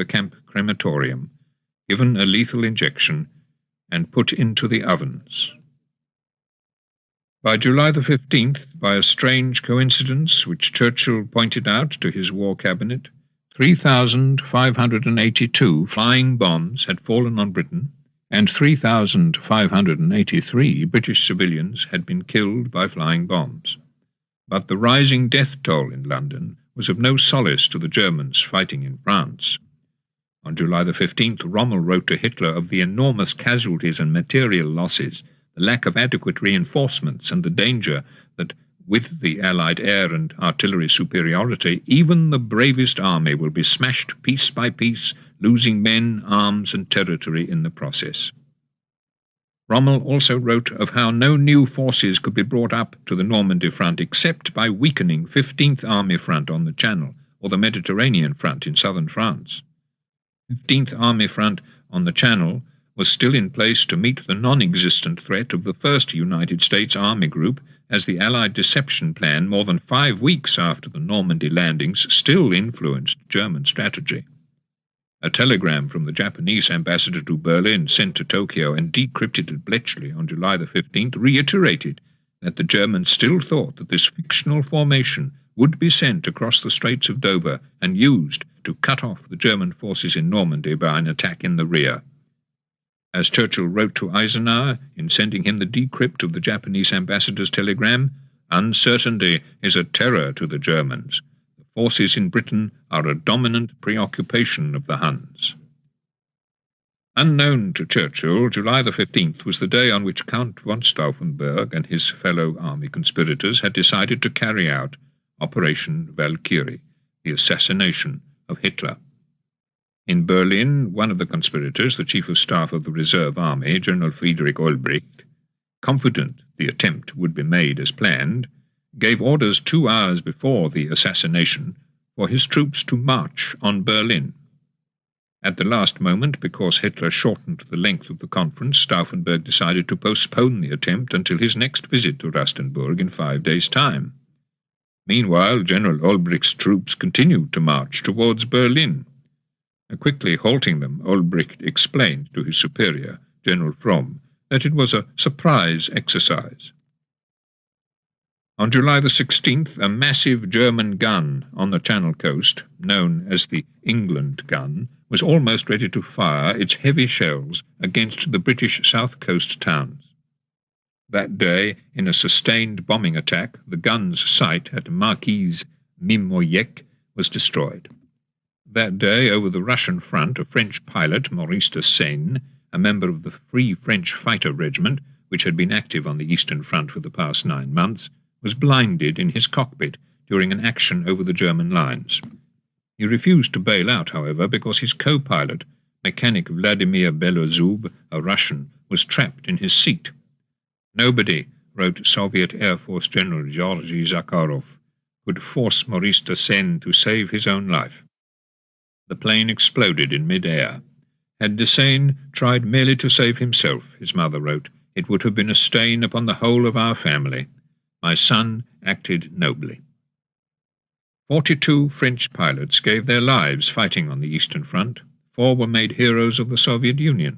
the camp crematorium, given a lethal injection, and put into the ovens. By July the 15th, by a strange coincidence which Churchill pointed out to his War Cabinet, 3,582 flying bombs had fallen on Britain, and 3,583 British civilians had been killed by flying bombs. But the rising death toll in London was of no solace to the Germans fighting in France. On July the 15th, Rommel wrote to Hitler of the enormous casualties and material losses, the lack of adequate reinforcements, and the danger that, with the Allied air and artillery superiority, even the bravest army will be smashed piece by piece, losing men, arms, and territory in the process. Rommel also wrote of how no new forces could be brought up to the Normandy front except by weakening 15th Army front on the Channel or the Mediterranean front in southern France. 15th Army front on the Channel was still in place to meet the non-existent threat of the 1st United States Army Group, as the Allied deception plan more than 5 weeks after the Normandy landings still influenced German strategy. A telegram from the Japanese ambassador to Berlin, sent to Tokyo and decrypted at Bletchley on July the 15th, reiterated that the Germans still thought that this fictional formation would be sent across the Straits of Dover and used to cut off the German forces in Normandy by an attack in the rear. As Churchill wrote to Eisenhower in sending him the decrypt of the Japanese ambassador's telegram, "Uncertainty is a terror to the Germans. The forces in Britain are a dominant preoccupation of the Huns." Unknown to Churchill, July the 15th was the day on which Count von Stauffenberg and his fellow army conspirators had decided to carry out Operation Valkyrie, the assassination of Hitler. In Berlin, one of the conspirators, the Chief of Staff of the Reserve Army, General Friedrich Olbricht, confident the attempt would be made as planned, gave orders 2 hours before the assassination for his troops to march on Berlin. At the last moment, because Hitler shortened the length of the conference, Stauffenberg decided to postpone the attempt until his next visit to Rastenburg in 5 days' time. Meanwhile, General Olbricht's troops continued to march towards Berlin. Quickly halting them, Olbricht explained to his superior, General Fromm, that it was a surprise exercise. On July the 16th, a massive German gun on the Channel coast, known as the England gun, was almost ready to fire its heavy shells against the British south coast towns. That day, in a sustained bombing attack, the gun's site at Marquise Mimoyek was destroyed. That day, over the Russian front, a French pilot, Maurice de Seine, a member of the Free French Fighter Regiment, which had been active on the Eastern Front for the past 9 months, was blinded in his cockpit during an action over the German lines. He refused to bail out, however, because his co-pilot, mechanic Vladimir Belozub, a Russian, was trapped in his seat. Nobody, wrote Soviet Air Force General Georgy Zakharov, could force Maurice de Seine to save his own life. The plane exploded in mid-air. Had de Seine tried merely to save himself, his mother wrote, it would have been a stain upon the whole of our family. My son acted nobly. 42 French pilots gave their lives fighting on the Eastern Front. 4 were made heroes of the Soviet Union.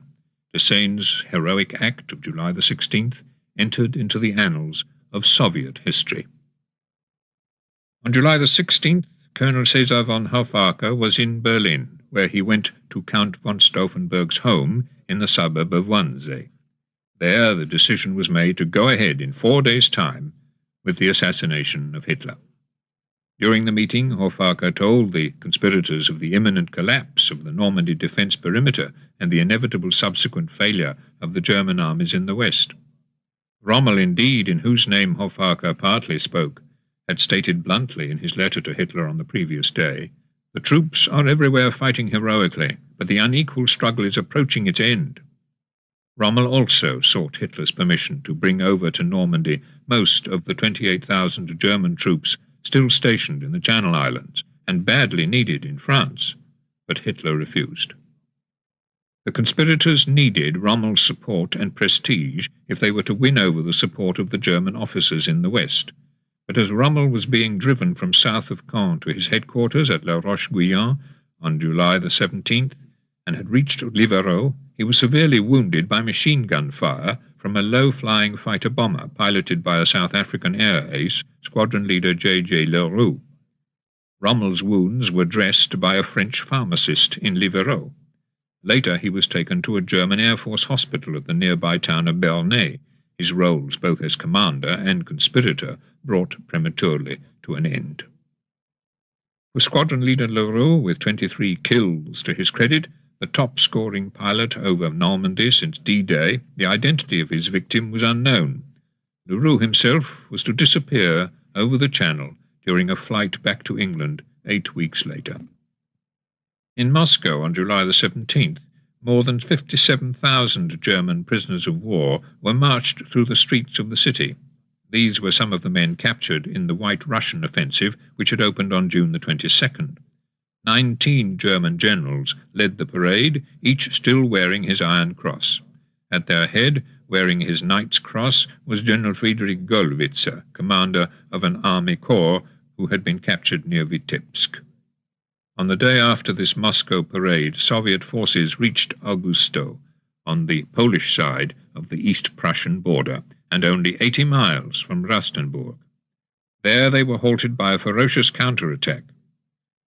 De Seine's heroic act of July the 16th entered into the annals of Soviet history. On July the 16th, Colonel Cäsar von Hoffaker was in Berlin, where he went to Count von Stauffenberg's home in the suburb of Wannsee. There the decision was made to go ahead in 4 days' time with the assassination of Hitler. During the meeting, Hoffaker told the conspirators of the imminent collapse of the Normandy defence perimeter and the inevitable subsequent failure of the German armies in the west. Rommel, indeed, in whose name Hoffaker partly spoke, had stated bluntly in his letter to Hitler on the previous day, "The troops are everywhere fighting heroically, but the unequal struggle is approaching its end." Rommel also sought Hitler's permission to bring over to Normandy most of the 28,000 German troops still stationed in the Channel Islands and badly needed in France, but Hitler refused. The conspirators needed Rommel's support and prestige if they were to win over the support of the German officers in the west. But as Rommel was being driven from south of Caen to his headquarters at La Roche-Guyon on July the 17th and had reached Livarot, he was severely wounded by machine gun fire from a low-flying fighter-bomber piloted by a South African air ace, squadron leader J.J. Leroux. Rommel's wounds were dressed by a French pharmacist in Livarot. Later he was taken to a German Air Force hospital at the nearby town of Bernay, his roles both as commander and conspirator brought prematurely to an end. For squadron leader Leroux, with 23 kills to his credit, the top-scoring pilot over Normandy since D-Day, the identity of his victim was unknown. Leroux himself was to disappear over the Channel during a flight back to England 8 weeks later. In Moscow on July the 17th, more than 57,000 German prisoners of war were marched through the streets of the city. These were some of the men captured in the White Russian offensive, which had opened on June the 22nd. 19 German generals led the parade, each still wearing his Iron Cross. At their head, wearing his Knight's Cross, was General Friedrich Gollwitzer, commander of an army corps who had been captured near Vitebsk. On the day after this Moscow parade, Soviet forces reached Augusto, on the Polish side of the East Prussian border, and only 80 miles from Rastenburg. There they were halted by a ferocious counterattack.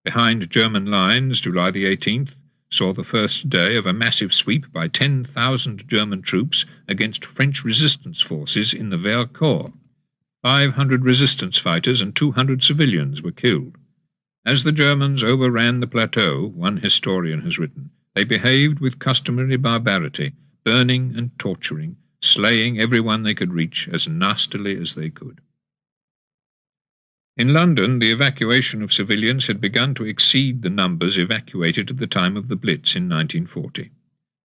Behind German lines, July the 18th saw the first day of a massive sweep by 10,000 German troops against French resistance forces in the Vercors. 500 resistance fighters and 200 civilians were killed. As the Germans overran the plateau, one historian has written, they behaved with customary barbarity, burning and torturing, slaying everyone they could reach as nastily as they could. In London, the evacuation of civilians had begun to exceed the numbers evacuated at the time of the Blitz in 1940.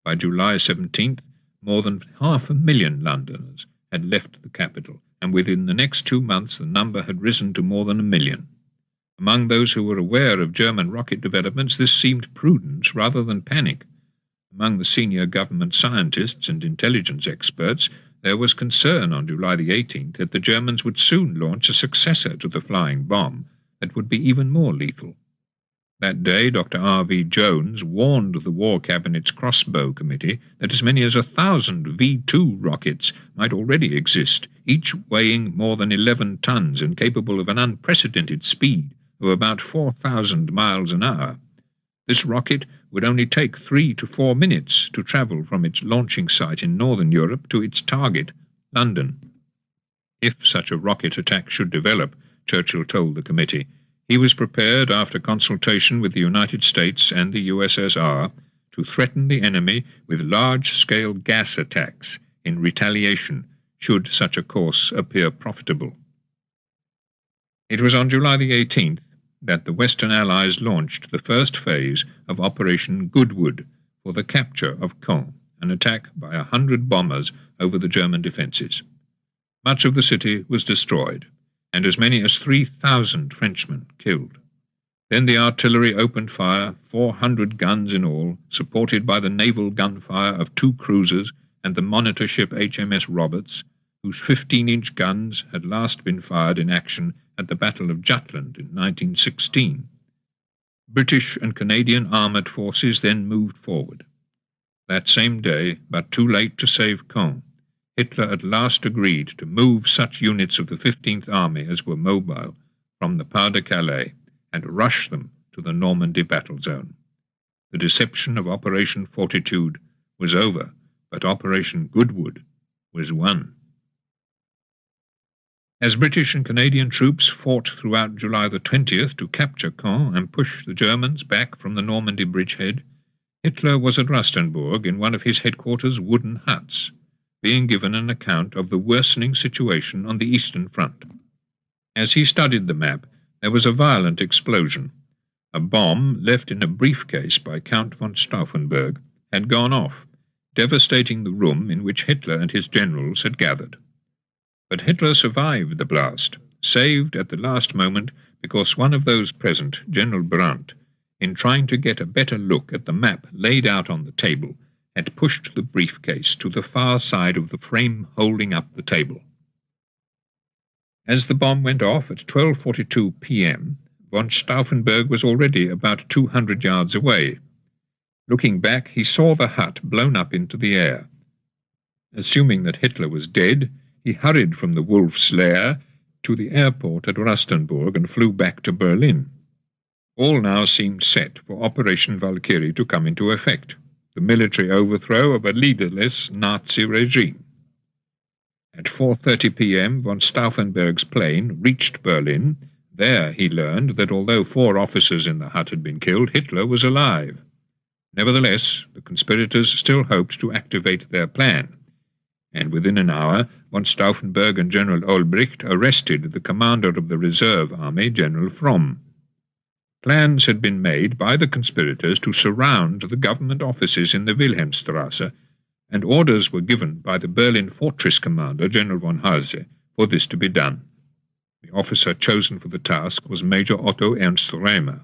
By July 17th, more than 500,000 Londoners had left the capital, and within the next 2 months the number had risen to more than 1 million. Among those who were aware of German rocket developments, this seemed prudence rather than panic. Among the senior government scientists and intelligence experts, there was concern on July the 18th that the Germans would soon launch a successor to the flying bomb that would be even more lethal. That day, Dr. R.V. Jones warned the War Cabinet's Crossbow Committee that as many as 1,000 V-2 rockets might already exist, each weighing more than 11 tons and capable of an unprecedented speed of about 4,000 miles an hour. This rocket would only take 3 to 4 minutes to travel from its launching site in northern Europe to its target, London. If such a rocket attack should develop, Churchill told the committee, he was prepared, after consultation with the United States and the USSR, to threaten the enemy with large-scale gas attacks in retaliation should such a course appear profitable. It was on July the 18th that the Western Allies launched the first phase of Operation Goodwood for the capture of Caen, an attack by 100 bombers over the German defences. Much of the city was destroyed, and as many as 3,000 Frenchmen killed. Then the artillery opened fire, 400 guns in all, supported by the naval gunfire of 2 cruisers and the monitor ship HMS Roberts, whose 15-inch guns had last been fired in action at the Battle of Jutland in 1916. British and Canadian armoured forces then moved forward. That same day, but too late to save Caen, Hitler at last agreed to move such units of the 15th Army as were mobile from the Pas-de-Calais and rush them to the Normandy battle zone. The deception of Operation Fortitude was over, but Operation Goodwood was won. As British and Canadian troops fought throughout July the 20th to capture Caen and push the Germans back from the Normandy bridgehead, Hitler was at Rastenburg in one of his headquarters' wooden huts, being given an account of the worsening situation on the Eastern Front. As he studied the map, there was a violent explosion. A bomb left in a briefcase by Count von Stauffenberg had gone off, devastating the room in which Hitler and his generals had gathered. But Hitler survived the blast, saved at the last moment because one of those present, General Brandt, in trying to get a better look at the map laid out on the table, had pushed the briefcase to the far side of the frame holding up the table. As the bomb went off at 12:42 p.m., Von Stauffenberg was already about 200 yards away. Looking back, he saw the hut blown up into the air. Assuming that Hitler was dead, he hurried from the wolf's lair to the airport at Rustenburg and flew back to Berlin. All now seemed set for Operation Valkyrie to come into effect, the military overthrow of a leaderless Nazi regime. At 4:30 p.m., von Stauffenberg's plane reached Berlin. There he learned that although 4 officers in the hut had been killed, Hitler was alive. Nevertheless, the conspirators still hoped to activate their plan, and within an hour von Stauffenberg and General Olbricht arrested the commander of the reserve army, General Fromm. Plans had been made by the conspirators to surround the government offices in the Wilhelmstrasse, and orders were given by the Berlin fortress commander, General von Hase, for this to be done. The officer chosen for the task was Major Otto Ernst Roma.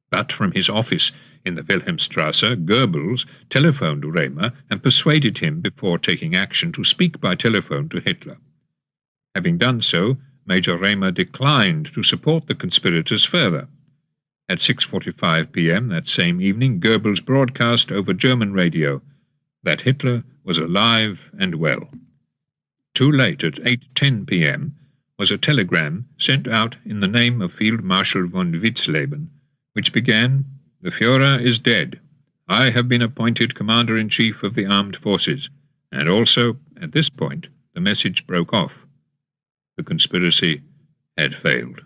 But from his office in the Wilhelmstrasse, Goebbels telephoned Roma and persuaded him before taking action to speak by telephone to Hitler. Having done so, Major Roma declined to support the conspirators further. At 6:45 p.m. that same evening, Goebbels broadcast over German radio that Hitler was alive and well. Too late, at 8:10 p.m., was a telegram sent out in the name of Field Marshal von Witzleben, which began, "The Führer is dead. I have been appointed Commander-in-Chief of the Armed Forces," and also, at this point, the message broke off. The conspiracy had failed.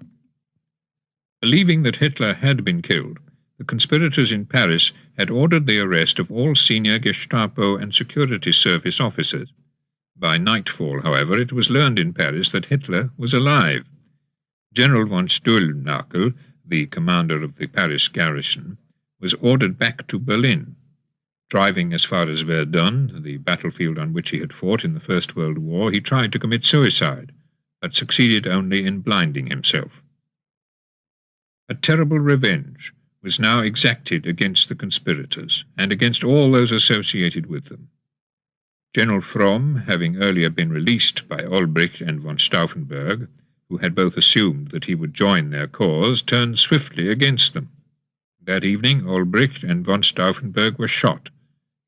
Believing that Hitler had been killed, the conspirators in Paris had ordered the arrest of all senior Gestapo and security service officers. By nightfall, however, it was learned in Paris that Hitler was alive. General von Stühlnagel, the commander of the Paris garrison, was ordered back to Berlin. Driving as far as Verdun, the battlefield on which he had fought in the First World War, he tried to commit suicide, but succeeded only in blinding himself. A terrible revenge was now exacted against the conspirators, and against all those associated with them. General Fromm, having earlier been released by Olbricht and von Stauffenberg, who had both assumed that he would join their cause, turned swiftly against them. That evening, Olbricht and von Stauffenberg were shot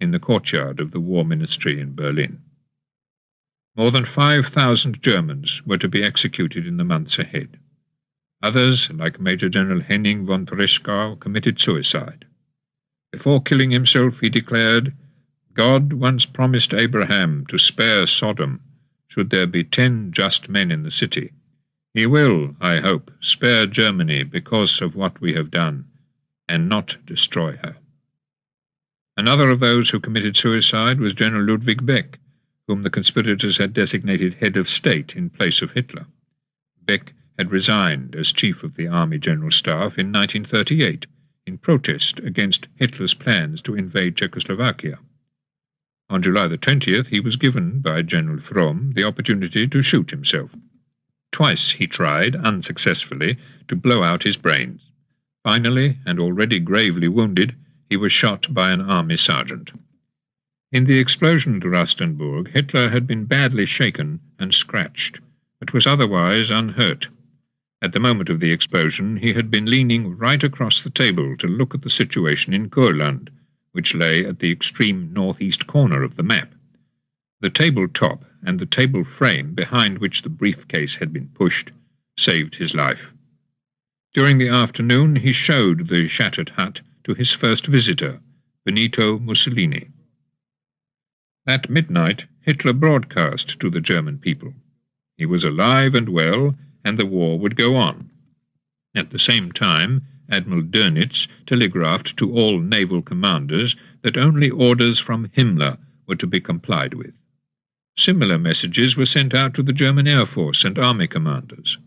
in the courtyard of the War Ministry in Berlin. More than 5,000 Germans were to be executed in the months ahead. Others, like Major General Henning von Treschow, committed suicide. Before killing himself, he declared, "God once promised Abraham to spare Sodom, should there be 10 just men in the city. He will, I hope, spare Germany because of what we have done, and not destroy her." Another of those who committed suicide was General Ludwig Beck, whom the conspirators had designated head of state in place of Hitler. Beck had resigned as chief of the Army General Staff in 1938 in protest against Hitler's plans to invade Czechoslovakia. On July the 20th, he was given by General Fromm the opportunity to shoot himself. Twice he tried, unsuccessfully, to blow out his brains. Finally, and already gravely wounded, he was shot by an army sergeant. In the explosion at Rustenburg, Hitler had been badly shaken and scratched, but was otherwise unhurt. At the moment of the explosion, he had been leaning right across the table to look at the situation in Courland, which lay at the extreme northeast corner of the map. The table top and the table frame behind which the briefcase had been pushed saved his life. During the afternoon, he showed the shattered hut to his first visitor, Benito Mussolini. At midnight, Hitler broadcast to the German people. He was alive and well, and the war would go on. At the same time, Admiral Dönitz telegraphed to all naval commanders that only orders from Himmler were to be complied with. Similar messages were sent out to the German Air Force and army commanders.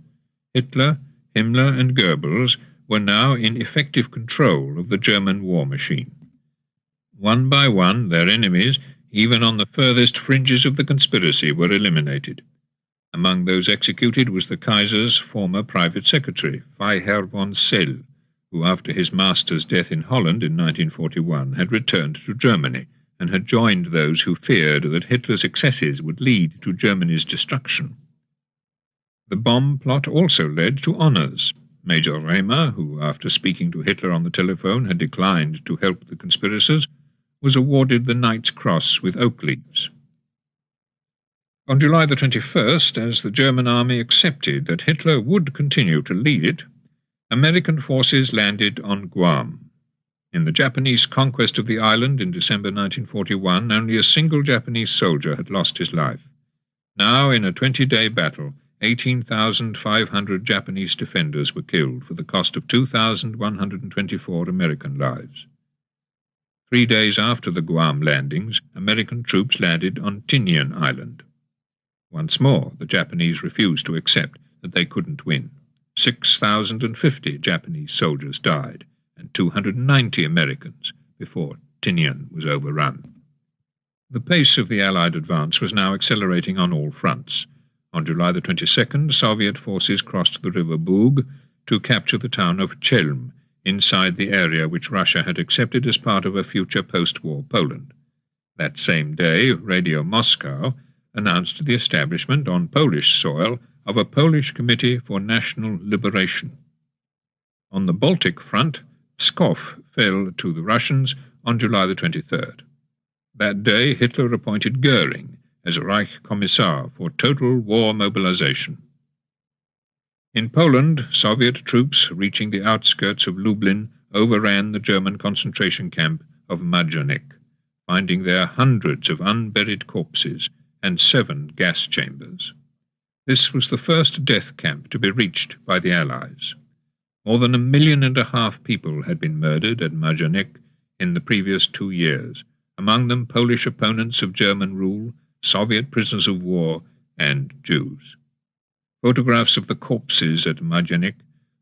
Hitler, Himmler, and Goebbels were now in effective control of the German war machine. One by one, their enemies, even on the furthest fringes of the conspiracy, were eliminated. Among those executed was the Kaiser's former private secretary, Freiherr von Sell, who after his master's death in Holland in 1941 had returned to Germany and had joined those who feared that Hitler's excesses would lead to Germany's destruction. The bomb plot also led to honours. Major Roma, who, after speaking to Hitler on the telephone, had declined to help the conspirators, was awarded the Knight's Cross with oak leaves. On July the 21st, as the German army accepted that Hitler would continue to lead it, American forces landed on Guam. In the Japanese conquest of the island in December 1941, only a single Japanese soldier had lost his life. Now, in a 20-day battle, 18,500 Japanese defenders were killed for the cost of 2,124 American lives. 3 days after the Guam landings, American troops landed on Tinian Island. Once more, the Japanese refused to accept that they couldn't win. 6,050 Japanese soldiers died, and 290 Americans, before Tinian was overrun. The pace of the Allied advance was now accelerating on all fronts. On July the 22nd, Soviet forces crossed the river Bug to capture the town of Chelm, inside the area which Russia had accepted as part of a future post-war Poland. That same day, Radio Moscow announced the establishment on Polish soil of a Polish Committee for National Liberation. On the Baltic front, Pskov fell to the Russians on July the 23rd. That day, Hitler appointed Goering as Reich Kommissar for total war mobilization. In Poland, Soviet troops reaching the outskirts of Lublin overran the German concentration camp of Majdanek, finding there hundreds of unburied corpses and 7 gas chambers. This was the first death camp to be reached by the Allies. More than 1.5 million people had been murdered at Majdanek in the previous 2 years, among them Polish opponents of German rule, Soviet prisoners of war, and Jews. Photographs of the corpses at Majdanek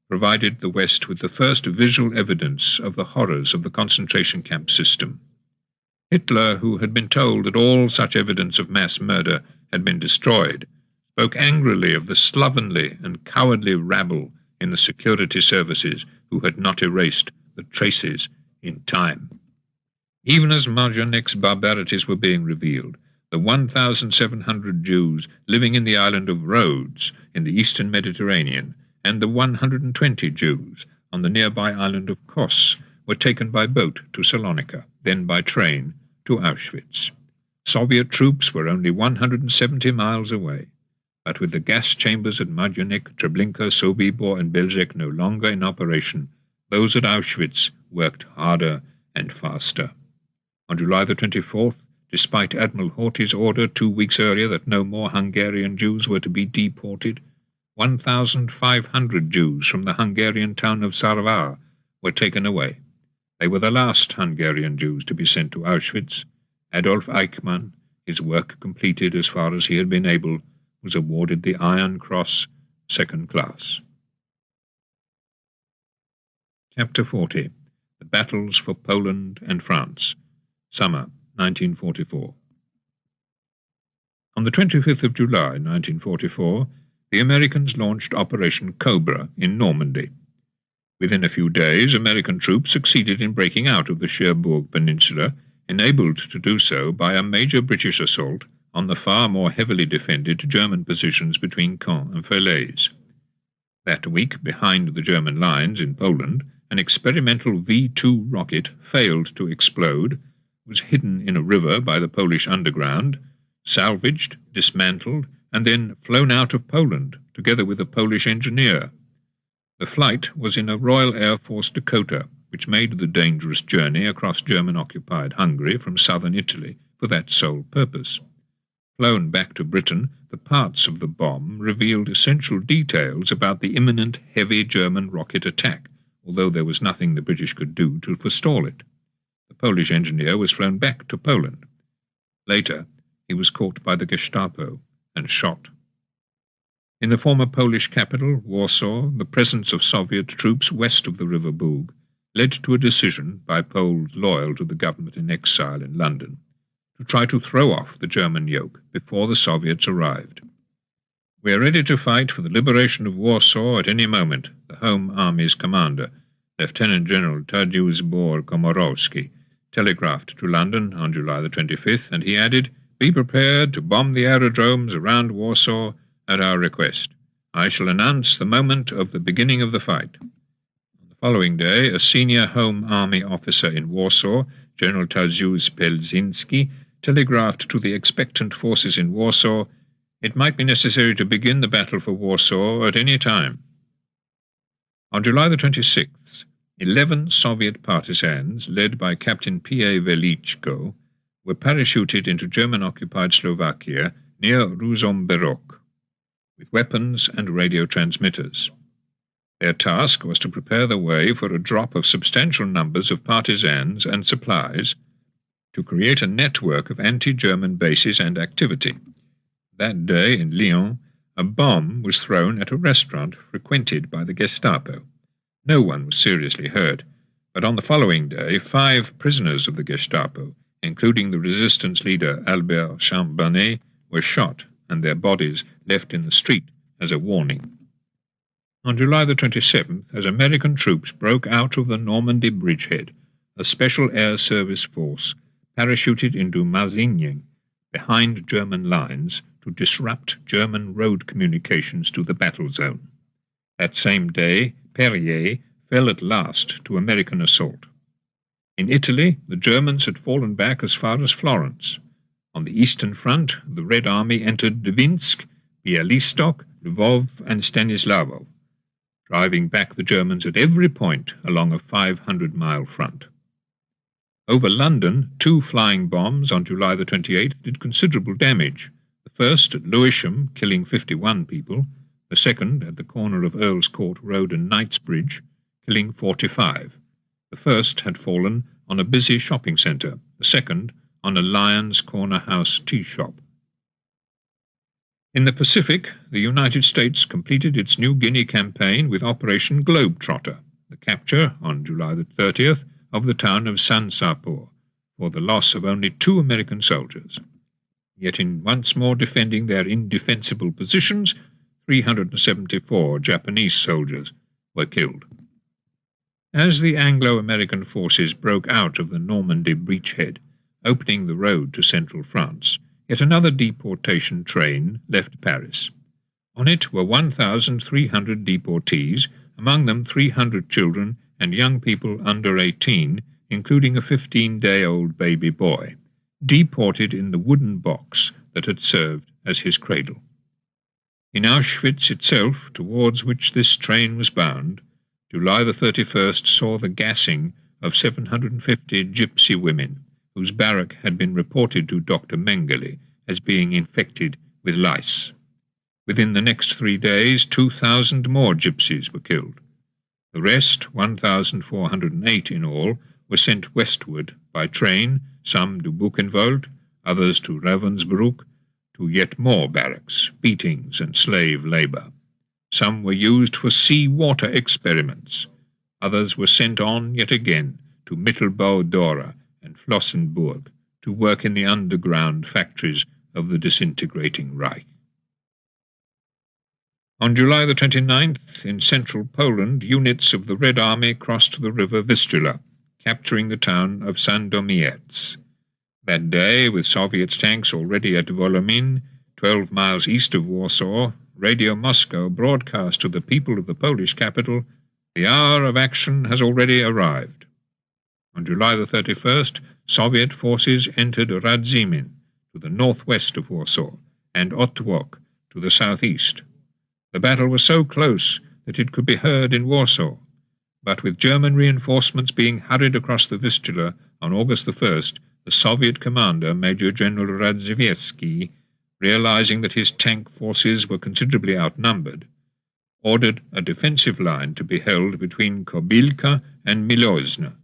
provided the West with the first visual evidence of the horrors of the concentration camp system. Hitler, who had been told that all such evidence of mass murder had been destroyed, spoke angrily of the slovenly and cowardly rabble in the security services who had not erased the traces in time. Even as Majdanek's barbarities were being revealed, the 1,700 Jews living in the island of Rhodes in the eastern Mediterranean and the 120 Jews on the nearby island of Kos were taken by boat to Salonika, then by train to Auschwitz. Soviet troops were only 170 miles away, but with the gas chambers at Majdanek, Treblinka, Sobibor, and Belzec no longer in operation, those at Auschwitz worked harder and faster. On July the 24th, despite Admiral Horthy's order 2 weeks earlier that no more Hungarian Jews were to be deported, 1,500 Jews from the Hungarian town of Sarvar were taken away. They were the last Hungarian Jews to be sent to Auschwitz. Adolf Eichmann, his work completed as far as he had been able, was awarded the Iron Cross, 2nd class. Chapter 40. The Battles for Poland and France. Summer 1944. On the 25th of July, 1944, the Americans launched Operation Cobra in Normandy. Within a few days, American troops succeeded in breaking out of the Cherbourg Peninsula, enabled to do so by a major British assault on the far more heavily defended German positions between Caen and Falaise. That week, behind the German lines in Poland, an experimental V-2 rocket failed to explode, was hidden in a river by the Polish underground, salvaged, dismantled, and then flown out of Poland, together with a Polish engineer. The flight was in a Royal Air Force Dakota, which made the dangerous journey across German-occupied Hungary from southern Italy for that sole purpose. Flown back to Britain, the parts of the bomb revealed essential details about the imminent heavy German rocket attack, although there was nothing the British could do to forestall it. The Polish engineer was flown back to Poland. Later, he was caught by the Gestapo and shot. In the former Polish capital, Warsaw, the presence of Soviet troops west of the River Bug led to a decision by Poles loyal to the government in exile in London to try to throw off the German yoke before the Soviets arrived. "We are ready to fight for the liberation of Warsaw at any moment," the Home Army's commander, Lieutenant General Tadeusz Komorowski, telegraphed to London on July the 25th, and he added, "Be prepared to bomb the aerodromes around Warsaw at our request. I shall announce the moment of the beginning of the fight. On the following day, a senior Home Army officer in Warsaw, General Tadeusz Pelzinski, telegraphed to the expectant forces in Warsaw, "It might be necessary to begin the battle for Warsaw at any time." On July the 26th, 11 Soviet partisans, led by Captain P.A. Velichko, were parachuted into German-occupied Slovakia near Ruzomberok, with weapons and radio transmitters. Their task was to prepare the way for a drop of substantial numbers of partisans and supplies to create a network of anti-German bases and activity. That day in Lyon, a bomb was thrown at a restaurant frequented by the Gestapo. No one was seriously hurt, but on the following day 5 prisoners of the Gestapo, including the resistance leader Albert Chambonnet, were shot and their bodies left in the street as a warning. On July the 27th, as American troops broke out of the Normandy bridgehead, a special air service force parachuted into Masigny, behind German lines, to disrupt German road communications to the battle zone. That same day, Perrier fell at last to American assault. In Italy, the Germans had fallen back as far as Florence. On the Eastern Front, the Red Army entered Dvinsk, Bialystok, Lvov, and Stanislavo, driving back the Germans at every point along a 500-mile front. Over London, 2 flying bombs on July the 28th did considerable damage. The first at Lewisham, killing 51 people, the second at the corner of Earl's Court Road and Knightsbridge, killing 45. The first had fallen on a busy shopping centre, the second on a Lyons Corner House tea shop. In the Pacific, the United States completed its New Guinea campaign with Operation Globetrotter, the capture, on July the 30th, of the town of Sansapur, for the loss of only 2 American soldiers. Yet in once more defending their indefensible positions, 374 Japanese soldiers were killed. As the Anglo-American forces broke out of the Normandy breachhead, opening the road to central France, yet another deportation train left Paris. On it were 1,300 deportees, among them 300 children and young people under 18, including a 15-day-old baby boy, deported in the wooden box that had served as his cradle. In Auschwitz itself, towards which this train was bound, July the 31st saw the gassing of 750 gypsy women, whose barrack had been reported to Dr. Mengele as being infected with lice. Within the next 3 days, 2,000 more gypsies were killed. The rest, 1,408 in all, were sent westward by train, some to Buchenwald, others to Ravensbrück, to yet more barracks, beatings, and slave labour. Some were used for sea-water experiments. Others were sent on yet again to Mittelbau-Dora and Flossenburg to work in the underground factories of the disintegrating Reich. On July the 29th, in central Poland, units of the Red Army crossed the river Vistula, capturing the town of Sandomierz. That day, with Soviet tanks already at Wołomin, 12 miles east of Warsaw, Radio Moscow broadcast to the people of the Polish capital, "The hour of action has already arrived." On July the 31st, Soviet forces entered Radzymin, to the northwest of Warsaw, and Otwock, to the southeast. The battle was so close that it could be heard in Warsaw, but with German reinforcements being hurried across the Vistula on August the 1st, the Soviet commander, Major General Radziwiecki, realizing that his tank forces were considerably outnumbered, ordered a defensive line to be held between Kobilka and Milozna.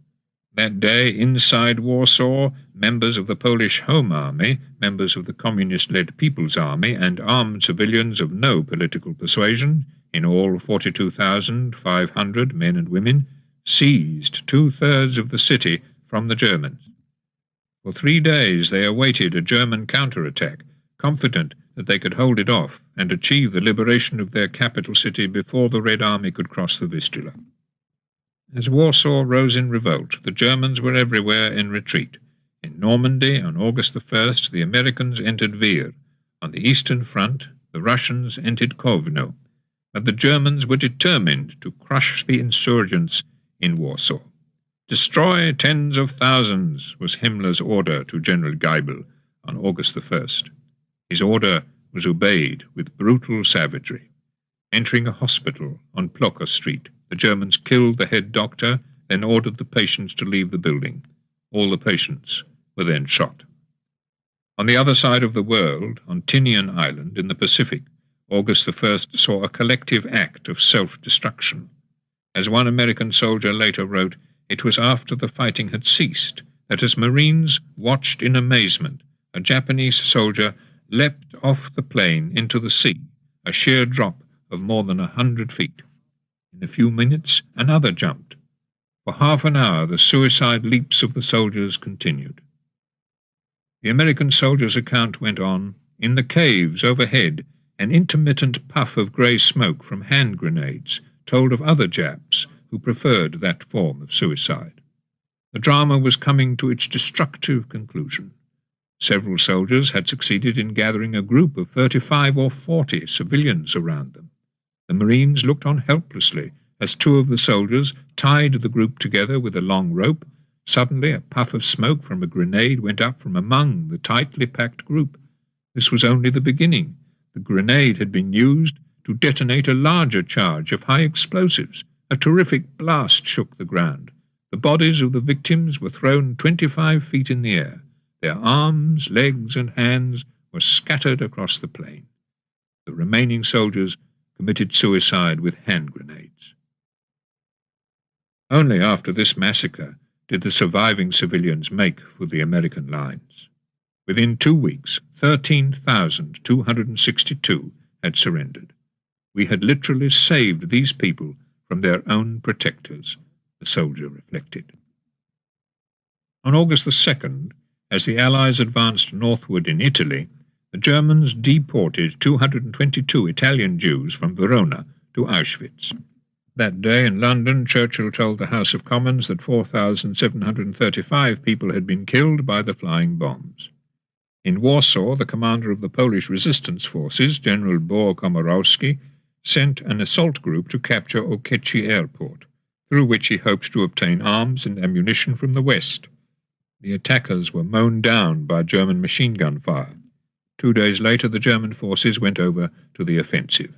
That day, inside Warsaw, members of the Polish Home Army, members of the Communist-led People's Army, and armed civilians of no political persuasion, in all 42,500 men and women, seized 2/3 of the city from the Germans. For 3 days they awaited a German counterattack, confident that they could hold it off and achieve the liberation of their capital city before the Red Army could cross the Vistula. As Warsaw rose in revolt, the Germans were everywhere in retreat. In Normandy, on August the 1st, the Americans entered Vir. On the Eastern Front, the Russians entered Kovno. but the Germans were determined to crush the insurgents in Warsaw. "Destroy tens of thousands," was Himmler's order to General Geibel on August the 1st. His order was obeyed with brutal savagery. Entering a hospital on Plocker Street, the Germans killed the head doctor, then ordered the patients to leave the building. All the patients were then shot. On the other side of the world, on Tinian Island in the Pacific, August the 1st saw a collective act of self-destruction. As one American soldier later wrote, it was after the fighting had ceased that, as Marines watched in amazement, a Japanese soldier leapt off the plane into the sea, a sheer drop of more than 100 feet. In a few minutes, another jumped. For half an hour, the suicide leaps of the soldiers continued. The American soldier's account went on. In the caves overhead, an intermittent puff of grey smoke from hand grenades told of other Japs who preferred that form of suicide. The drama was coming to its destructive conclusion. Several soldiers had succeeded in gathering a group of 35 or 40 civilians around them. The Marines looked on helplessly as two of the soldiers tied the group together with a long rope. Suddenly a puff of smoke from a grenade went up from among the tightly packed group. This was only the beginning. The grenade had been used to detonate a larger charge of high explosives. A terrific blast shook the ground. The bodies of the victims were thrown 25 feet in the air. Their arms, legs, and hands were scattered across the plain. The remaining soldiers committed suicide with hand grenades. Only after this massacre did the surviving civilians make for the American lines. Within 2 weeks, 13,262 had surrendered. We had literally saved these people from their own protectors, the soldier reflected. On August the 2nd, as the Allies advanced northward in Italy, the Germans deported 222 Italian Jews from Verona to Auschwitz. That day in London, Churchill told the House of Commons that 4,735 people had been killed by the flying bombs. In Warsaw, the commander of the Polish resistance forces, General Komorowski, sent an assault group to capture Okęcie airport, through which he hoped to obtain arms and ammunition from the west. The attackers were mown down by German machine gun fire. 2 days later, the German forces went over to the offensive.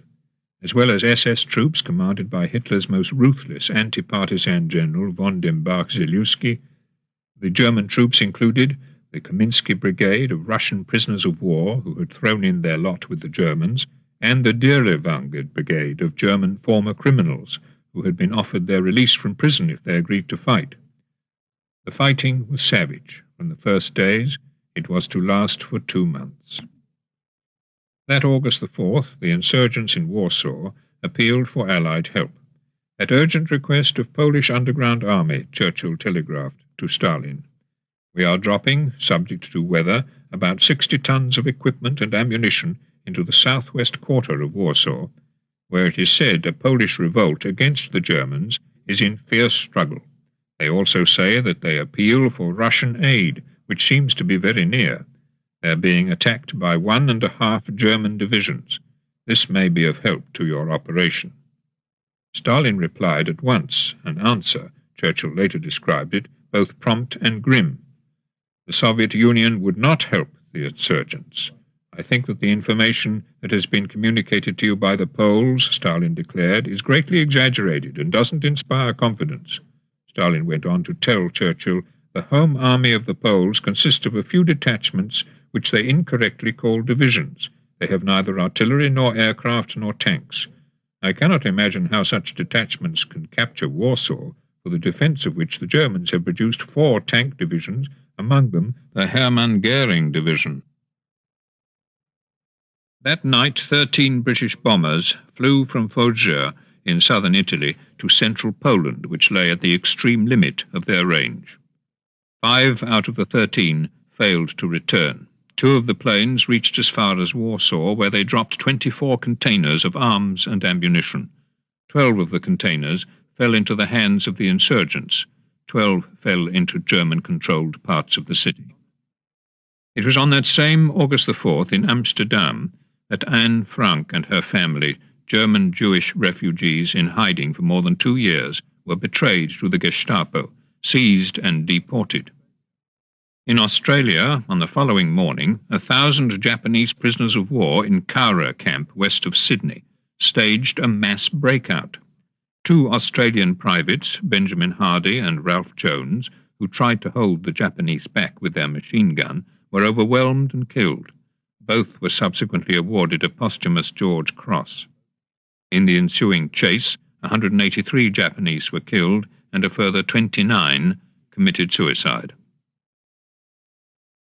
As well as SS troops commanded by Hitler's most ruthless anti-partisan general von dem Bach-Zelewski, the German troops included the Kaminsky Brigade of Russian prisoners of war who had thrown in their lot with the Germans, and the Dirlewanger Brigade of German former criminals who had been offered their release from prison if they agreed to fight. The fighting was savage. From the first days, it was to last for 2 months. That August the 4th, the insurgents in Warsaw appealed for Allied help. At urgent request of Polish underground army, Churchill telegraphed to Stalin, "We are dropping, subject to weather, about 60 tons of equipment and ammunition into the southwest quarter of Warsaw, where it is said a Polish revolt against the Germans is in fierce struggle. They also say that they appeal for Russian aid, which seems to be very near. They are being attacked by 1.5 German divisions. This may be of help to your operation." Stalin replied at once, an answer, Churchill later described it, both prompt and grim. The Soviet Union would not help the insurgents. "I think that the information that has been communicated to you by the Poles," Stalin declared, "is greatly exaggerated and doesn't inspire confidence." Stalin went on to tell Churchill, "The home army of the Poles consists of a few detachments which they incorrectly call divisions. They have neither artillery nor aircraft nor tanks. I cannot imagine how such detachments can capture Warsaw, for the defence of which the Germans have produced 4 tank divisions, among them the Hermann Goering Division." That night 13 British bombers flew from Foggia in southern Italy to central Poland, which lay at the extreme limit of their range. 5 out of the 13 failed to return. 2 of the planes reached as far as Warsaw, where they dropped 24 containers of arms and ammunition. 12 of the containers fell into the hands of the insurgents. 12 fell into German-controlled parts of the city. It was on that same August the 4th in Amsterdam that Anne Frank and her family German Jewish refugees in hiding for more than 2 years were betrayed to the Gestapo, seized and deported. In Australia, on the following morning, 1,000 Japanese prisoners of war in Cowra camp west of Sydney staged a mass breakout. 2 Australian privates, Benjamin Hardy and Ralph Jones, who tried to hold the Japanese back with their machine gun, were overwhelmed and killed. Both were subsequently awarded a posthumous George Cross. In the ensuing chase, 183 Japanese were killed and a further 29 committed suicide.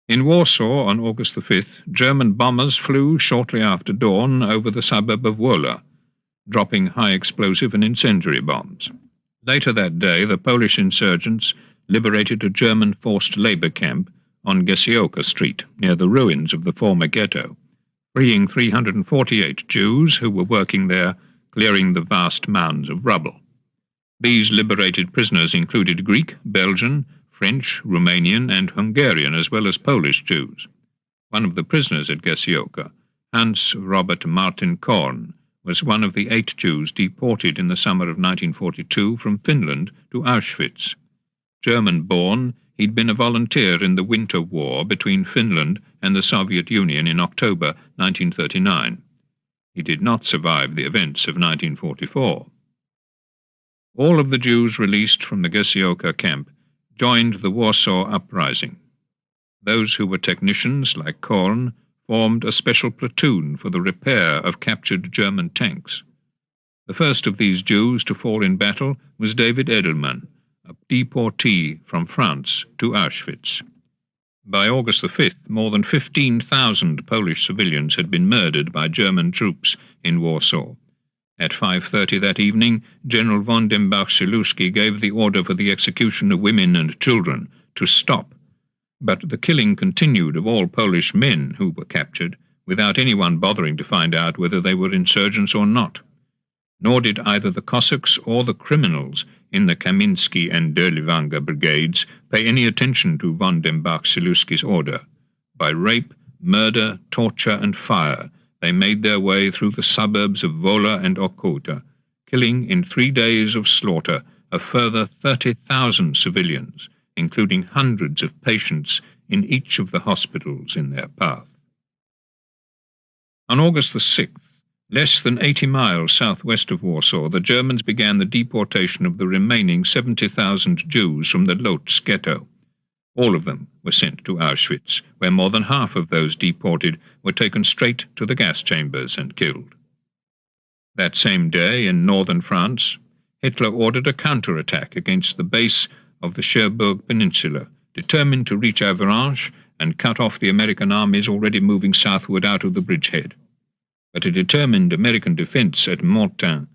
In Warsaw on August the 5th, German bombers flew shortly after dawn over the suburb of Wola, dropping high-explosive and incendiary bombs. Later that day, the Polish insurgents liberated a German forced labour camp on Gesioka Street, near the ruins of the former ghetto, freeing 348 Jews who were working there, clearing the vast mounds of rubble. These liberated prisoners included Greek, Belgian, French, Romanian, and Hungarian, as well as Polish Jews. One of the prisoners at Gesioka, Hans Robert Martin Korn, was one of the 8 Jews deported in the summer of 1942 from Finland to Auschwitz. German-born, he'd been a volunteer in the Winter War between Finland and the Soviet Union in October 1939. He did not survive the events of 1944. All of the Jews released from the Gesioka camp joined the Warsaw Uprising. Those who were technicians, like Korn, formed a special platoon for the repair of captured German tanks. The first of these Jews to fall in battle was David Edelman, a deportee from France to Auschwitz. By August the 5th, more than 15,000 Polish civilians had been murdered by German troops in Warsaw. At 5:30 that evening, General von Dembach-Siluski gave the order for the execution of women and children to stop. But the killing continued of all Polish men who were captured, without anyone bothering to find out whether they were insurgents or not. Nor did either the Cossacks or the criminals in the Kamiński and Derlywanga brigades pay any attention to von Dembach-Siluski's order. By rape, murder, torture, and fire, they made their way through the suburbs of Wola and Ochota, killing in 3 days of slaughter a further 30,000 civilians, including hundreds of patients in each of the hospitals in their path. On August the 6th, less than 80 miles southwest of Warsaw, the Germans began the deportation of the remaining 70,000 Jews from the Lodz ghetto. All of them were sent to Auschwitz, where more than half of those deported were taken straight to the gas chambers and killed. That same day, in northern France, Hitler ordered a counterattack against the base of the Cherbourg Peninsula, determined to reach Avranches and cut off the American armies already moving southward out of the bridgehead. But a determined American defense at Mortain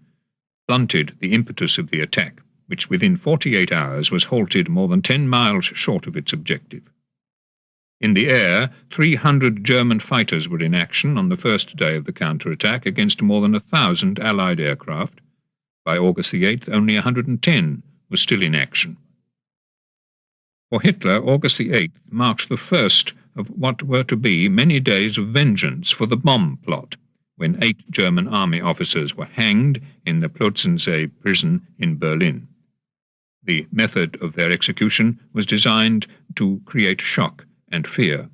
blunted the impetus of the attack, which within 48 hours was halted more than 10 miles short of its objective. In the air, 300 German fighters were in action on the first day of the counterattack against more than 1,000 Allied aircraft. By August the 8th, only 110 were still in action. For Hitler, August the 8th marked the first of what were to be many days of vengeance for the bomb plot, when 8 German army officers were hanged in the Plötzensee prison in Berlin. The method of their execution was designed to create shock and fear.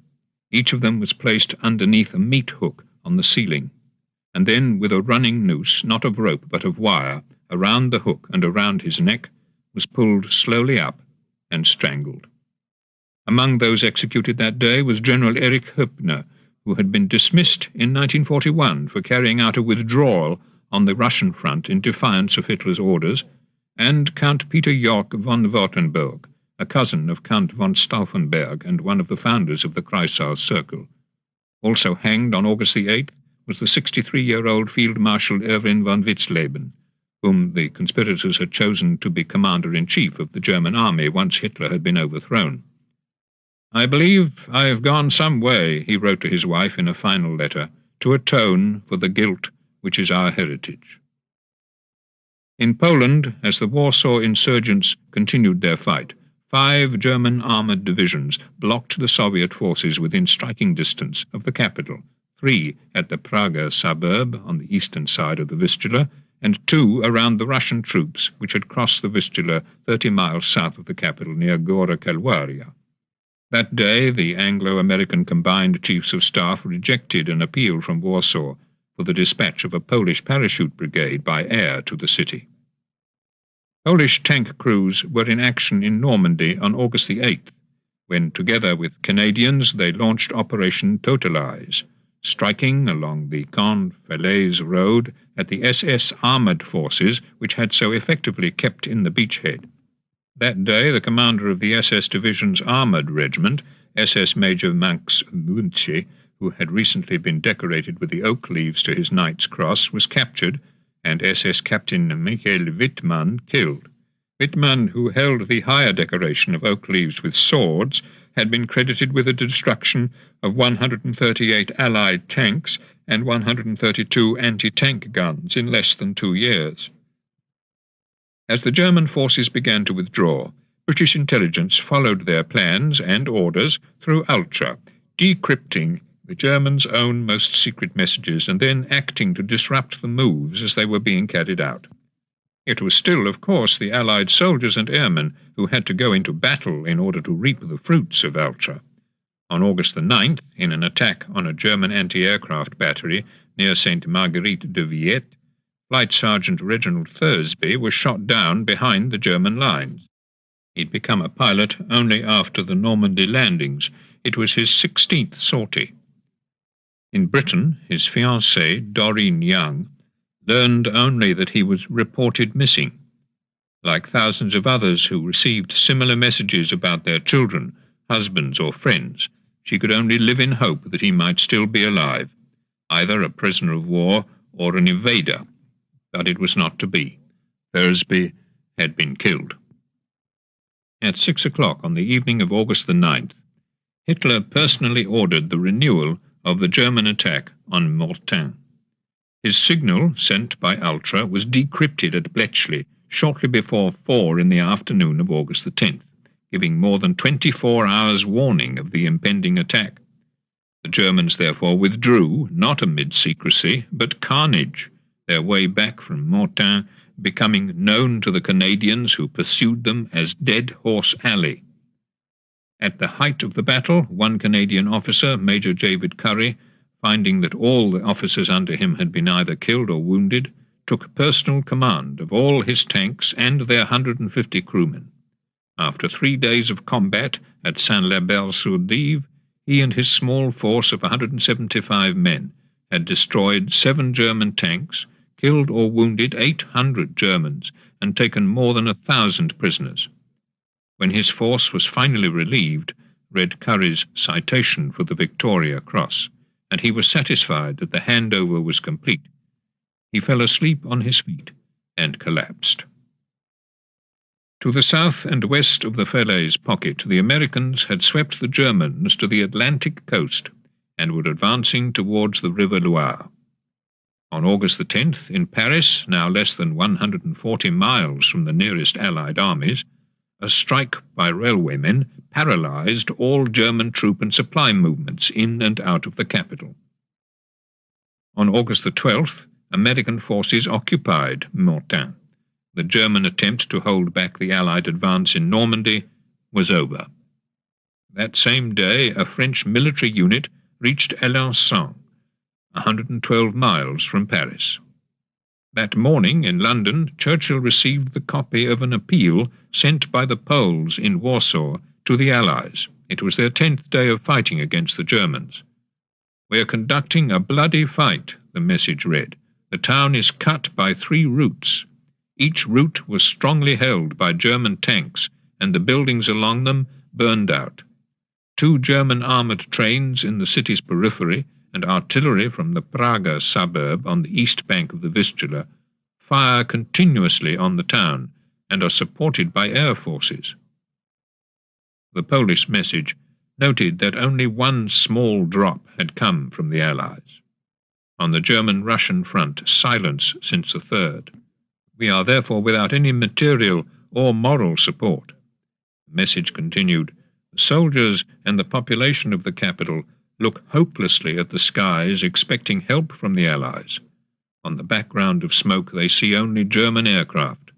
Each of them was placed underneath a meat hook on the ceiling, and then with a running noose, not of rope but of wire, around the hook and around his neck, was pulled slowly up and strangled. Among those executed that day was General Erich Höppner, who had been dismissed in 1941 for carrying out a withdrawal on the Russian front in defiance of Hitler's orders, and Count Peter Yorck von Württemberg, a cousin of Count von Stauffenberg and one of the founders of the Kreisau Circle. Also hanged on August the 8th was the 63-year-old Field Marshal Erwin von Witzleben, whom the conspirators had chosen to be commander-in-chief of the German army once Hitler had been overthrown. "I believe I have gone some way," he wrote to his wife in a final letter, "to atone for the guilt which is our heritage." In Poland, as the Warsaw insurgents continued their fight, 5 German armoured divisions blocked the Soviet forces within striking distance of the capital, 3 at the Praga suburb on the eastern side of the Vistula, and 2 around the Russian troops which had crossed the Vistula 30 miles south of the capital near Gora Calvaria. That day the Anglo-American Combined Chiefs of Staff rejected an appeal from Warsaw for the dispatch of a Polish parachute brigade by air to the city. Polish tank crews were in action in Normandy on August the 8th, when, together with Canadians, they launched Operation Totalize, striking along the Caen-Falaise road at the SS armoured forces which had so effectively kept in the beachhead. That day the commander of the SS Division's armoured regiment, SS Major Max Munche, who had recently been decorated with the oak leaves to his Knight's Cross, was captured, and SS Captain Michael Wittmann killed. Wittmann, who held the higher decoration of oak leaves with swords, had been credited with the destruction of 138 Allied tanks and 132 anti-tank guns in less than 2 years. As the German forces began to withdraw, British intelligence followed their plans and orders through Ultra, decrypting the Germans' own most secret messages and then acting to disrupt the moves as they were being carried out. It was still, of course, the Allied soldiers and airmen who had to go into battle in order to reap the fruits of Ultra. On August the 9th, in an attack on a German anti-aircraft battery near St. Marguerite de Villette, Flight Sergeant Reginald Thursby was shot down behind the German lines. He'd become a pilot only after the Normandy landings. It was his 16th sortie. In Britain, his fiancée, Doreen Young, learned only that he was reported missing. Like thousands of others who received similar messages about their children, husbands, or friends, she could only live in hope that he might still be alive, either a prisoner of war or an invader. But it was not to be. Thursby had been killed. At 6 o'clock on the evening of August the 9th, Hitler personally ordered the renewal of the German attack on Mortain. His signal, sent by Ultra, was decrypted at Bletchley shortly before 4 in the afternoon of August the 10th, giving more than 24 hours' warning of the impending attack. The Germans therefore withdrew, not amid secrecy, but carnage, their way back from Mortain becoming known to the Canadians who pursued them as Dead Horse Alley. At the height of the battle, one Canadian officer, Major David Curry, finding that all the officers under him had been either killed or wounded, took personal command of all his tanks and their 150 crewmen. After 3 days of combat at Saint-Labelle-sur-Dive, he and his small force of 175 men had destroyed 7 German tanks, killed or wounded 800 Germans, and taken more than 1,000 prisoners. When his force was finally relieved, read Curry's citation for the Victoria Cross, and he was satisfied that the handover was complete. He fell asleep on his feet and collapsed. To the south and west of the Falaise pocket, the Americans had swept the Germans to the Atlantic coast and were advancing towards the River Loire. On August the 10th, in Paris, now less than 140 miles from the nearest Allied armies, a strike by railwaymen paralyzed all German troop and supply movements in and out of the capital. On August the 12th, American forces occupied Mortain. The German attempt to hold back the Allied advance in Normandy was over. That same day, a French military unit reached Alençon, 112 miles from Paris. That morning, in London, Churchill received the copy of an appeal sent by the Poles in Warsaw to the Allies. It was their 10th day of fighting against the Germans. "We are conducting a bloody fight," the message read. "The town is cut by 3 routes. Each route was strongly held by German tanks, and the buildings along them burned out. 2 German armoured trains in the city's periphery and artillery from the Praga suburb on the east bank of the Vistula fire continuously on the town and are supported by air forces." The Polish message noted that only 1 small drop had come from the Allies. On the German-Russian front, silence since the 3rd. "We are therefore without any material or moral support." The message continued, "The soldiers and the population of the capital look hopelessly at the skies, expecting help from the Allies. On the background of smoke they see only German aircraft.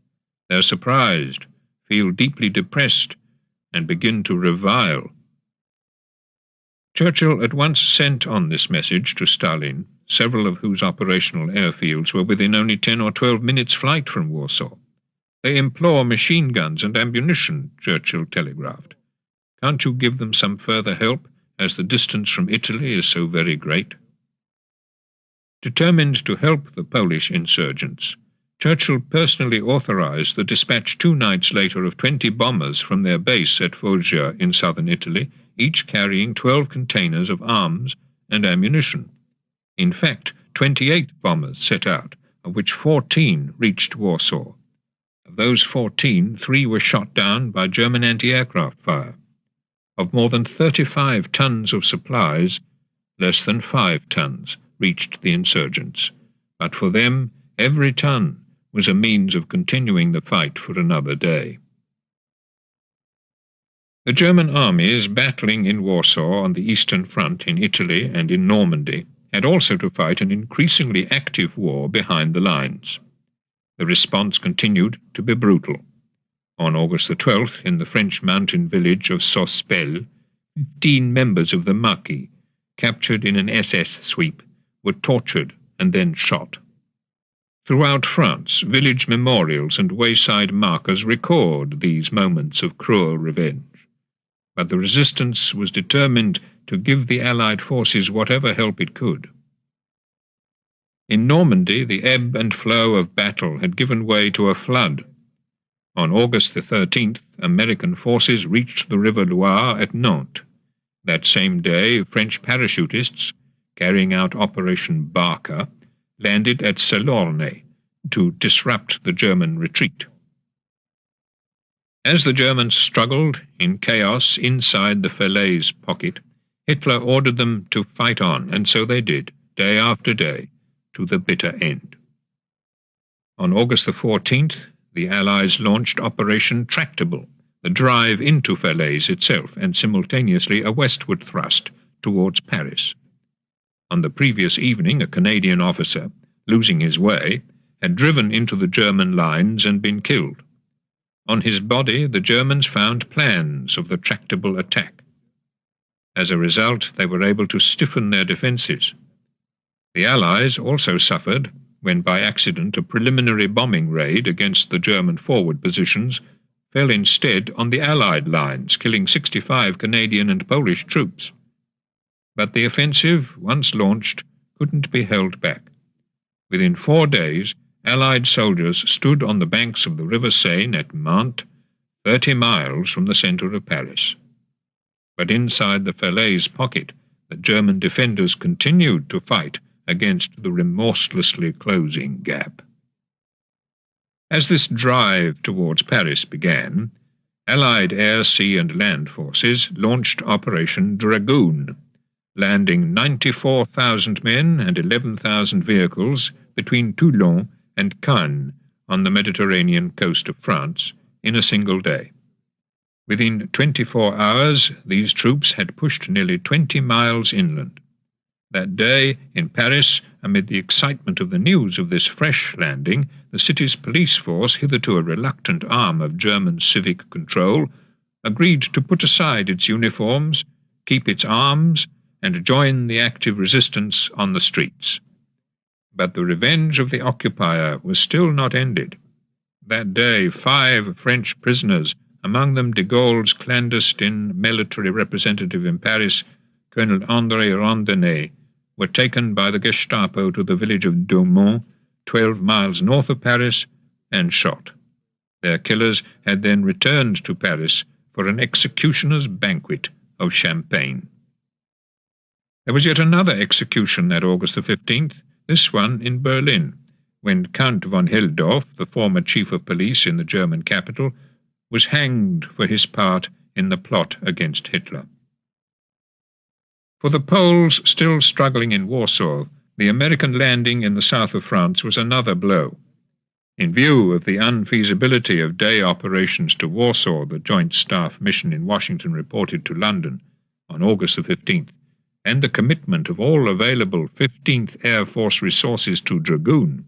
They're surprised, feel deeply depressed, and begin to revile. Churchill at once sent on this message to Stalin, several of whose operational airfields were within only 10 or 12 minutes' flight from Warsaw. They implore machine guns and ammunition, Churchill telegraphed. Can't you give them some further help, as the distance from Italy is so very great? Determined to help the Polish insurgents, Churchill personally authorized the dispatch 2 nights later of 20 bombers from their base at Foggia in southern Italy, each carrying 12 containers of arms and ammunition. In fact, 28 bombers set out, of which 14 reached Warsaw. Of those 14, 3 were shot down by German anti-aircraft fire. Of more than 35 tons of supplies, less than 5 tons reached the insurgents. But for them, every ton was a means of continuing the fight for another day. The German armies battling in Warsaw on the Eastern Front in Italy and in Normandy had also to fight an increasingly active war behind the lines. The response continued to be brutal. On August the 12th, in the French mountain village of Sospel, 15 members of the Maquis, captured in an SS sweep, were tortured and then shot. Throughout France, village memorials and wayside markers record these moments of cruel revenge. But the resistance was determined to give the Allied forces whatever help it could. In Normandy, the ebb and flow of battle had given way to a flood. On August the 13th, American forces reached the River Loire at Nantes. That same day, French parachutists, carrying out Operation Barca, landed at Salorne to disrupt the German retreat. As the Germans struggled in chaos inside the Falaise pocket, Hitler ordered them to fight on, and so they did, day after day, to the bitter end. On August the 14th, the Allies launched Operation Tractable, the drive into Falaise itself, and simultaneously a westward thrust towards Paris. On the previous evening, a Canadian officer, losing his way, had driven into the German lines and been killed. On his body, the Germans found plans of the tractable attack. As a result, they were able to stiffen their defences. The Allies also suffered when by accident a preliminary bombing raid against the German forward positions fell instead on the Allied lines, killing 65 Canadian and Polish troops. But the offensive, once launched, couldn't be held back. Within 4 days, Allied soldiers stood on the banks of the River Seine at Mantes, 30 miles from the centre of Paris. But inside the Falaise pocket, the German defenders continued to fight against the remorselessly closing gap. As this drive towards Paris began, Allied air, sea and land forces launched Operation Dragoon, landing 94,000 men and 11,000 vehicles between Toulon and Cannes on the Mediterranean coast of France in a single day. Within 24 hours, these troops had pushed nearly 20 miles inland. That day, in Paris, amid the excitement of the news of this fresh landing, the city's police force, hitherto a reluctant arm of German civic control, agreed to put aside its uniforms, keep its arms, and join the active resistance on the streets. But the revenge of the occupier was still not ended. That day, 5 French prisoners, among them de Gaulle's clandestine military representative in Paris, Colonel André Rondenet, were taken by the Gestapo to the village of Daumont, 12 miles north of Paris, and shot. Their killers had then returned to Paris for an executioner's banquet of champagne. There was yet another execution that August the 15th, this one in Berlin, when Count von Helldorf, the former chief of police in the German capital, was hanged for his part in the plot against Hitler. For the Poles still struggling in Warsaw, the American landing in the south of France was another blow. In view of the unfeasibility of day operations to Warsaw, the Joint Staff Mission in Washington reported to London on August the 15th, and the commitment of all available 15th Air Force resources to Dragoon,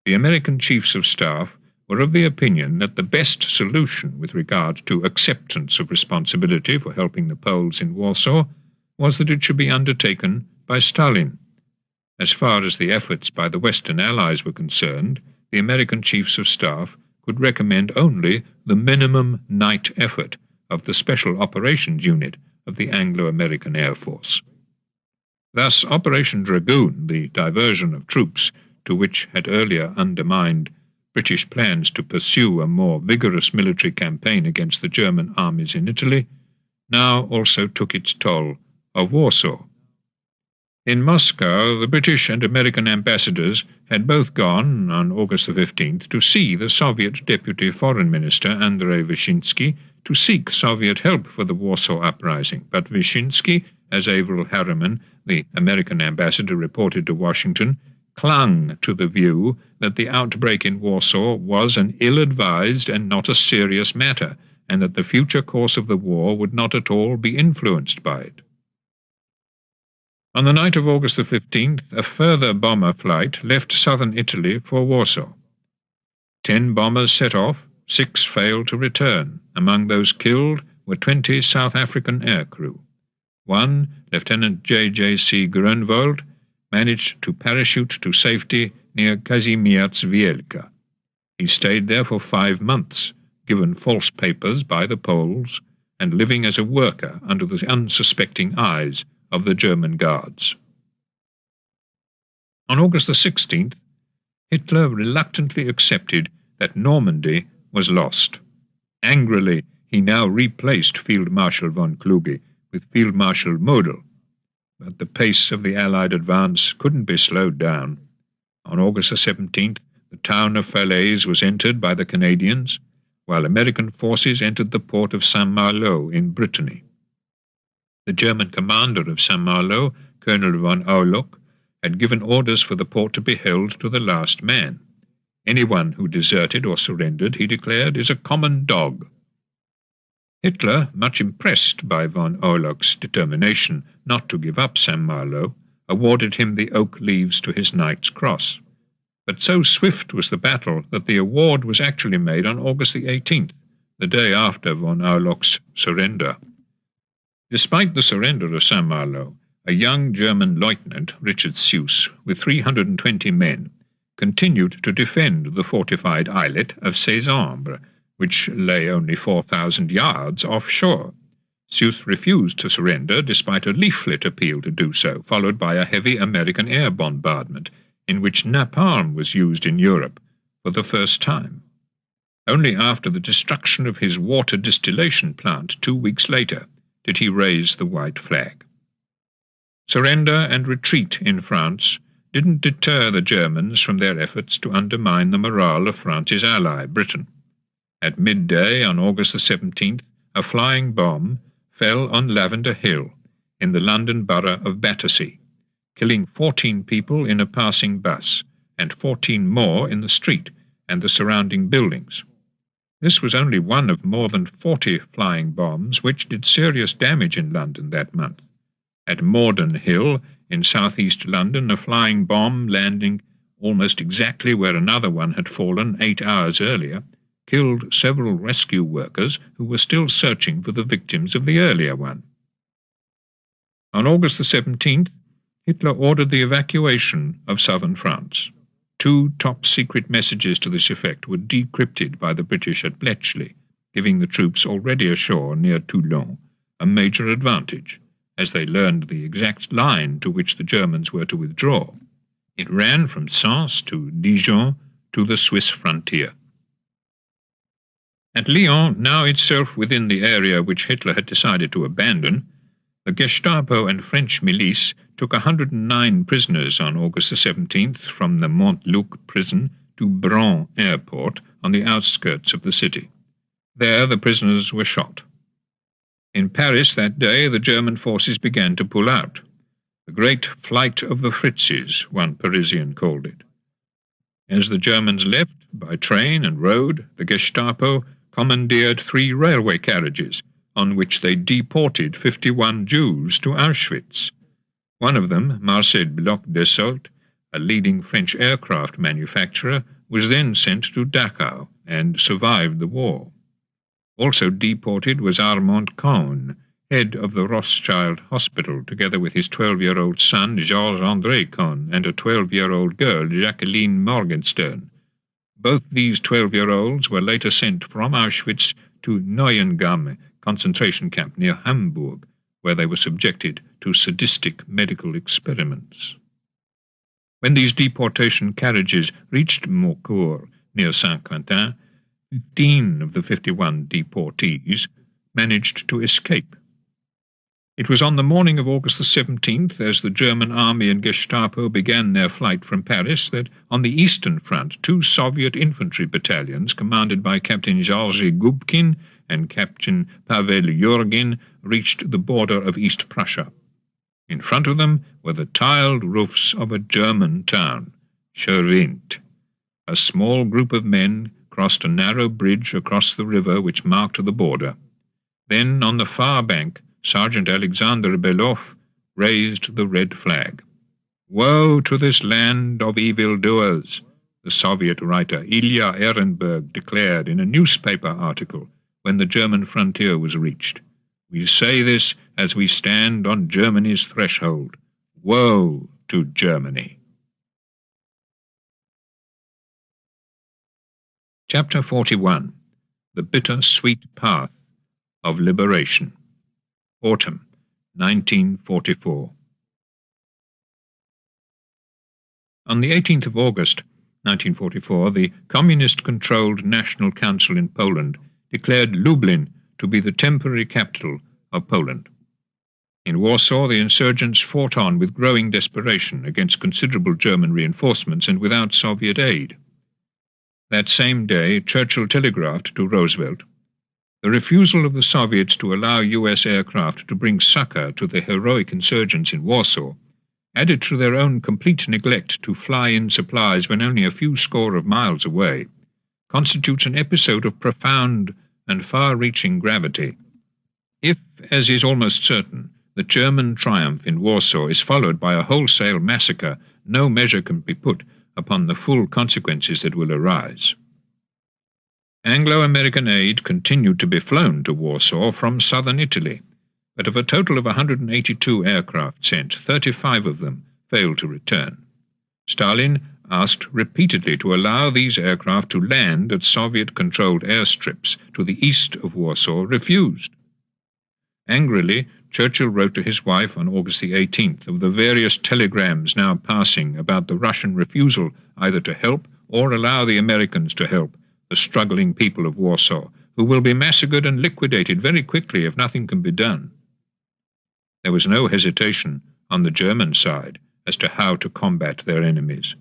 the American Chiefs of Staff were of the opinion that the best solution with regard to acceptance of responsibility for helping the Poles in Warsaw was that it should be undertaken by Stalin. As far as the efforts by the Western Allies were concerned, the American Chiefs of Staff could recommend only the minimum night effort of the Special Operations Unit of the Anglo-American Air Force. Thus, Operation Dragoon, the diversion of troops to which had earlier undermined British plans to pursue a more vigorous military campaign against the German armies in Italy, now also took its toll of Warsaw. In Moscow, the British and American ambassadors had both gone, on August the 15th, to see the Soviet Deputy Foreign Minister Andrei Vyshinsky to seek Soviet help for the Warsaw Uprising, but Vyshinsky, as Averell Harriman, the American ambassador, reported to Washington, clung to the view that the outbreak in Warsaw was an ill-advised and not a serious matter, and that the future course of the war would not at all be influenced by it. On the night of August the 15th, a further bomber flight left southern Italy for Warsaw. 10 bombers set off, 6 failed to return. Among those killed were 20 South African aircrew. One, Lieutenant J.J.C. Grunwald, managed to parachute to safety near Kazimierz Wielka. He stayed there for 5 months, given false papers by the Poles, and living as a worker under the unsuspecting eyes of the German guards. On August the 16th, Hitler reluctantly accepted that Normandy was lost. Angrily, he now replaced Field Marshal von Kluge with Field Marshal Model, but the pace of the Allied advance couldn't be slowed down. On August the 17th, the town of Falaise was entered by the Canadians, while American forces entered the port of Saint-Malo in Brittany. The German commander of Saint-Malo, Colonel von Auloch, had given orders for the port to be held to the last man. Anyone who deserted or surrendered, he declared, is a common dog. Hitler, much impressed by von Auloch's determination not to give up Saint-Malo, awarded him the oak leaves to his Knight's Cross. But so swift was the battle that the award was actually made on August the 18th, the day after von Auloch's surrender. Despite the surrender of Saint-Malo, a young German lieutenant, Richard Suess, with 320 men, continued to defend the fortified islet of Cézanne, which lay only 4,000 yards offshore. Suess refused to surrender despite a leaflet appeal to do so, followed by a heavy American air bombardment, in which napalm was used in Europe for the first time. Only after the destruction of his water distillation plant 2 weeks later did he raise the white flag. Surrender and retreat in France didn't deter the Germans from their efforts to undermine the morale of France's ally, Britain. At midday on August the 17th, a flying bomb fell on Lavender Hill in the London borough of Battersea, killing 14 people in a passing bus and 14 more in the street and the surrounding buildings. This was only one of more than 40 flying bombs which did serious damage in London that month. At Morden Hill, in southeast London, a flying bomb landing almost exactly where another one had fallen 8 hours earlier killed several rescue workers who were still searching for the victims of the earlier one. On August the 17th, Hitler ordered the evacuation of southern France. 2 top-secret messages to this effect were decrypted by the British at Bletchley, giving the troops already ashore near Toulon a major advantage, as they learned the exact line to which the Germans were to withdraw. It ran from Sens to Dijon to the Swiss frontier. At Lyon, now itself within the area which Hitler had decided to abandon, the Gestapo and French milice took 109 prisoners on August the 17th from the Montluc prison to Bron airport on the outskirts of the city. There the prisoners were shot. In Paris that day the German forces began to pull out. The great flight of the Fritzes, one Parisian called it. As the Germans left, by train and road, the Gestapo commandeered 3 railway carriages, on which they deported 51 Jews to Auschwitz. One of them, Marcel Bloch Dassault, a leading French aircraft manufacturer, was then sent to Dachau and survived the war. Also deported was Armand Cohn, head of the Rothschild Hospital, together with his 12-year-old son, Georges-André Cohn, and a 12-year-old girl, Jacqueline Morgenstern. Both these 12-year-olds were later sent from Auschwitz to Neuengamme concentration camp near Hamburg, where they were subjected to sadistic medical experiments. When these deportation carriages reached Maucourt near Saint-Quentin, 15 of the 51 deportees managed to escape. It was on the morning of August the 17th, as the German army and Gestapo began their flight from Paris, that on the Eastern Front 2 Soviet infantry battalions, commanded by Captain Georgy Gubkin and Captain Pavel Yurgin, reached the border of East Prussia. In front of them were the tiled roofs of a German town, Schwerin. A small group of men crossed a narrow bridge across the river which marked the border. Then, on the far bank, Sergeant Alexander Belov raised the red flag. "Woe to this land of evildoers," the Soviet writer Ilya Ehrenberg declared in a newspaper article when the German frontier was reached. "We say this as we stand on Germany's threshold. Woe to Germany." Chapter 41. The Bitter-Sweet Path of Liberation. Autumn, 1944. On the 18th of August, 1944, the communist-controlled National Council in Poland declared Lublin to be the temporary capital of Poland. In Warsaw, the insurgents fought on with growing desperation against considerable German reinforcements and without Soviet aid. That same day, Churchill telegraphed to Roosevelt, "The refusal of the Soviets to allow U.S. aircraft to bring succor to the heroic insurgents in Warsaw, added to their own complete neglect to fly in supplies when only a few score of miles away, constitutes an episode of profound and far-reaching gravity. If, as is almost certain, the German triumph in Warsaw is followed by a wholesale massacre, no measure can be put upon the full consequences that will arise." Anglo-American aid continued to be flown to Warsaw from southern Italy, but of a total of 182 aircraft sent, 35 of them failed to return. Stalin asked repeatedly to allow these aircraft to land at Soviet-controlled airstrips to the east of Warsaw, refused. Angrily, Churchill wrote to his wife on August the 18th of the various telegrams now passing about the Russian refusal either to help or allow the Americans to help the struggling people of Warsaw, who will be massacred and liquidated very quickly if nothing can be done. There was no hesitation on the German side as to how to combat their enemies.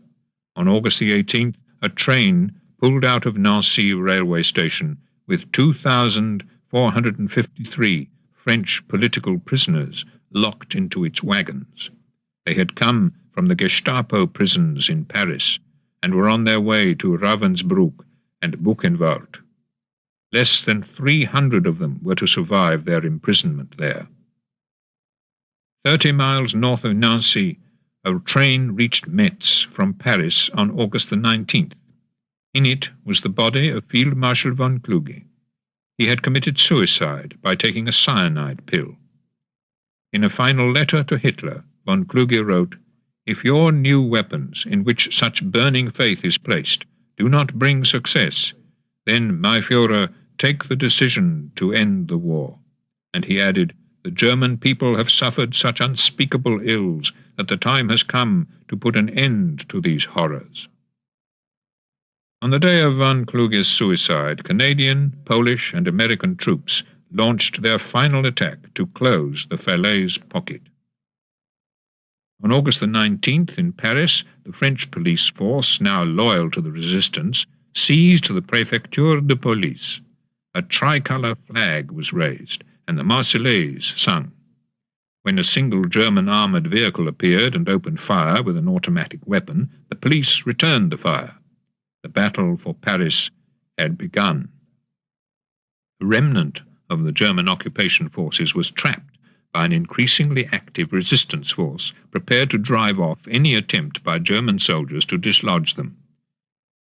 On August the 18th, a train pulled out of Nancy railway station with 2,453 French political prisoners locked into its wagons. They had come from the Gestapo prisons in Paris and were on their way to Ravensbrück and Buchenwald. Less than 300 of them were to survive their imprisonment there. 30 miles north of Nancy, a train reached Metz from Paris on August the 19th. In it was the body of Field Marshal von Kluge. He had committed suicide by taking a cyanide pill. In a final letter to Hitler, von Kluge wrote, "If your new weapons, in which such burning faith is placed, do not bring success, then, my Führer, take the decision to end the war." And he added, "The German people have suffered such unspeakable ills that the time has come to put an end to these horrors." On the day of von Kluge's suicide, Canadian, Polish, and American troops launched their final attack to close the Falaise pocket. On August the 19th, in Paris, the French police force, now loyal to the resistance, seized the Préfecture de Police. A tricolour flag was raised, and the Marseillaise sung. When a single German armoured vehicle appeared and opened fire with an automatic weapon, the police returned the fire. The battle for Paris had begun. A remnant of the German occupation forces was trapped by an increasingly active resistance force prepared to drive off any attempt by German soldiers to dislodge them.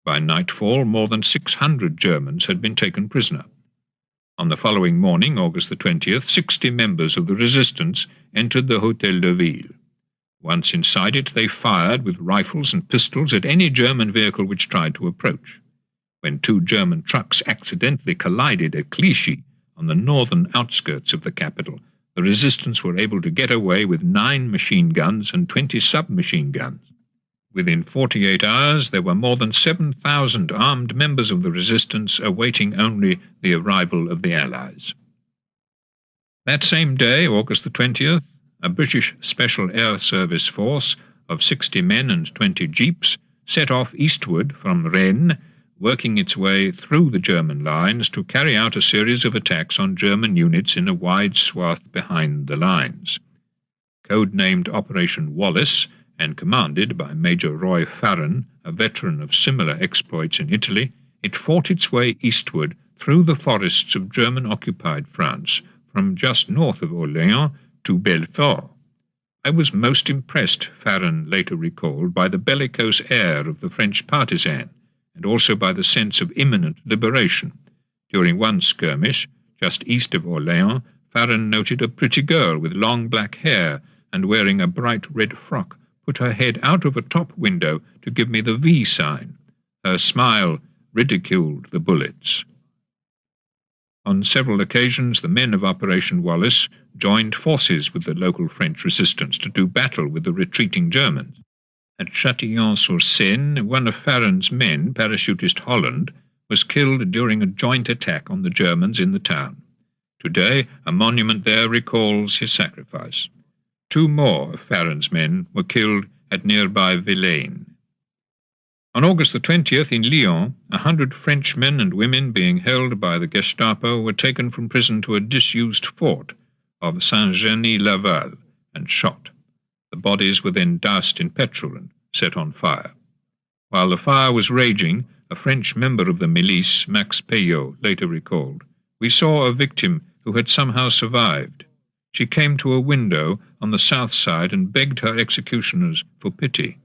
By nightfall, more than 600 Germans had been taken prisoner. On the following morning, August the 20th, 60 members of the resistance entered the Hôtel de Ville. Once inside it, they fired with rifles and pistols at any German vehicle which tried to approach. When 2 German trucks accidentally collided at Clichy on the northern outskirts of the capital, the resistance were able to get away with 9 machine guns and 20 submachine guns. Within 48 hours, there were more than 7,000 armed members of the resistance awaiting only the arrival of the Allies. That same day, August the 20th, a British Special Air Service force of 60 men and 20 jeeps set off eastward from Rennes, working its way through the German lines to carry out a series of attacks on German units in a wide swath behind the lines. Codenamed Operation Wallace, and commanded by Major Roy Farren, a veteran of similar exploits in Italy, it fought its way eastward through the forests of German-occupied France, from just north of Orléans to Belfort. I was most impressed, Farren later recalled, by the bellicose air of the French partisan, and also by the sense of imminent liberation. During one skirmish, just east of Orléans, Farren noted a pretty girl with long black hair and wearing a bright red frock put her head out of a top window to give me the V sign. Her smile ridiculed the bullets. On several occasions, the men of Operation Wallace joined forces with the local French resistance to do battle with the retreating Germans. At Châtillon-sur-Seine, one of Farren's men, parachutist Holland, was killed during a joint attack on the Germans in the town. Today, a monument there recalls his sacrifice. 2 more of Farren's men were killed at nearby Vilaine. On August the 20th, in Lyon, 100 French men and women being held by the Gestapo were taken from prison to a disused fort of Saint-Genis-Laval and shot. The bodies were then doused in petrol and set on fire. While the fire was raging, a French member of the milice, Max Payot, later recalled, "We saw a victim who had somehow survived. She came to a window on the south side and begged her executioners for pity.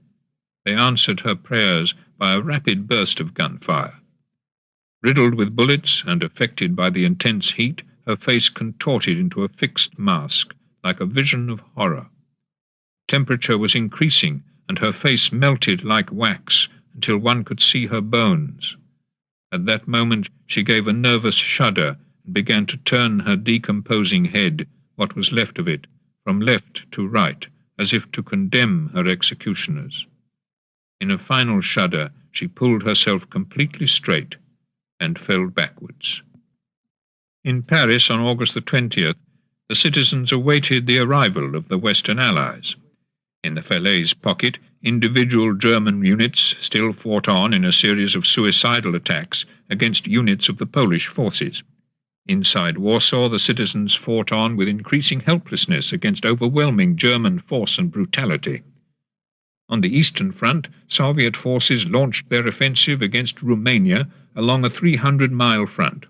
They answered her prayers by a rapid burst of gunfire. Riddled with bullets and affected by the intense heat, her face contorted into a fixed mask, like a vision of horror. Temperature was increasing, and her face melted like wax until one could see her bones. At that moment she gave a nervous shudder and began to turn her decomposing head, what was left of it, from left to right, as if to condemn her executioners. In a final shudder she pulled herself completely straight and fell backwards." In Paris on August the 20th, the citizens awaited the arrival of the Western Allies. In the Falaise pocket, individual German units still fought on in a series of suicidal attacks against units of the Polish forces. Inside Warsaw, the citizens fought on with increasing helplessness against overwhelming German force and brutality. On the Eastern Front, Soviet forces launched their offensive against Romania along a 300-mile front.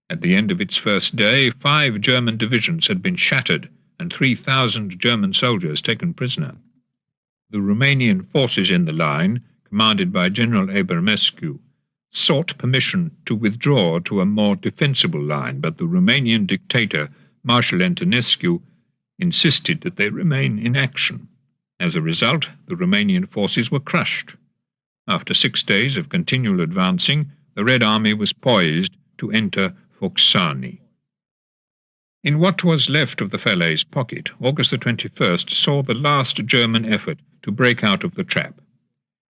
At the end of its first day, 5 German divisions had been shattered and 3,000 German soldiers taken prisoner. The Romanian forces in the line, commanded by General Ebermescu, sought permission to withdraw to a more defensible line, but the Romanian dictator, Marshal Antonescu, insisted that they remain in action. As a result, the Romanian forces were crushed. After 6 days of continual advancing, the Red Army was poised to enter Foxani. In what was left of the Falaise pocket, August the 21st saw the last German effort to break out of the trap.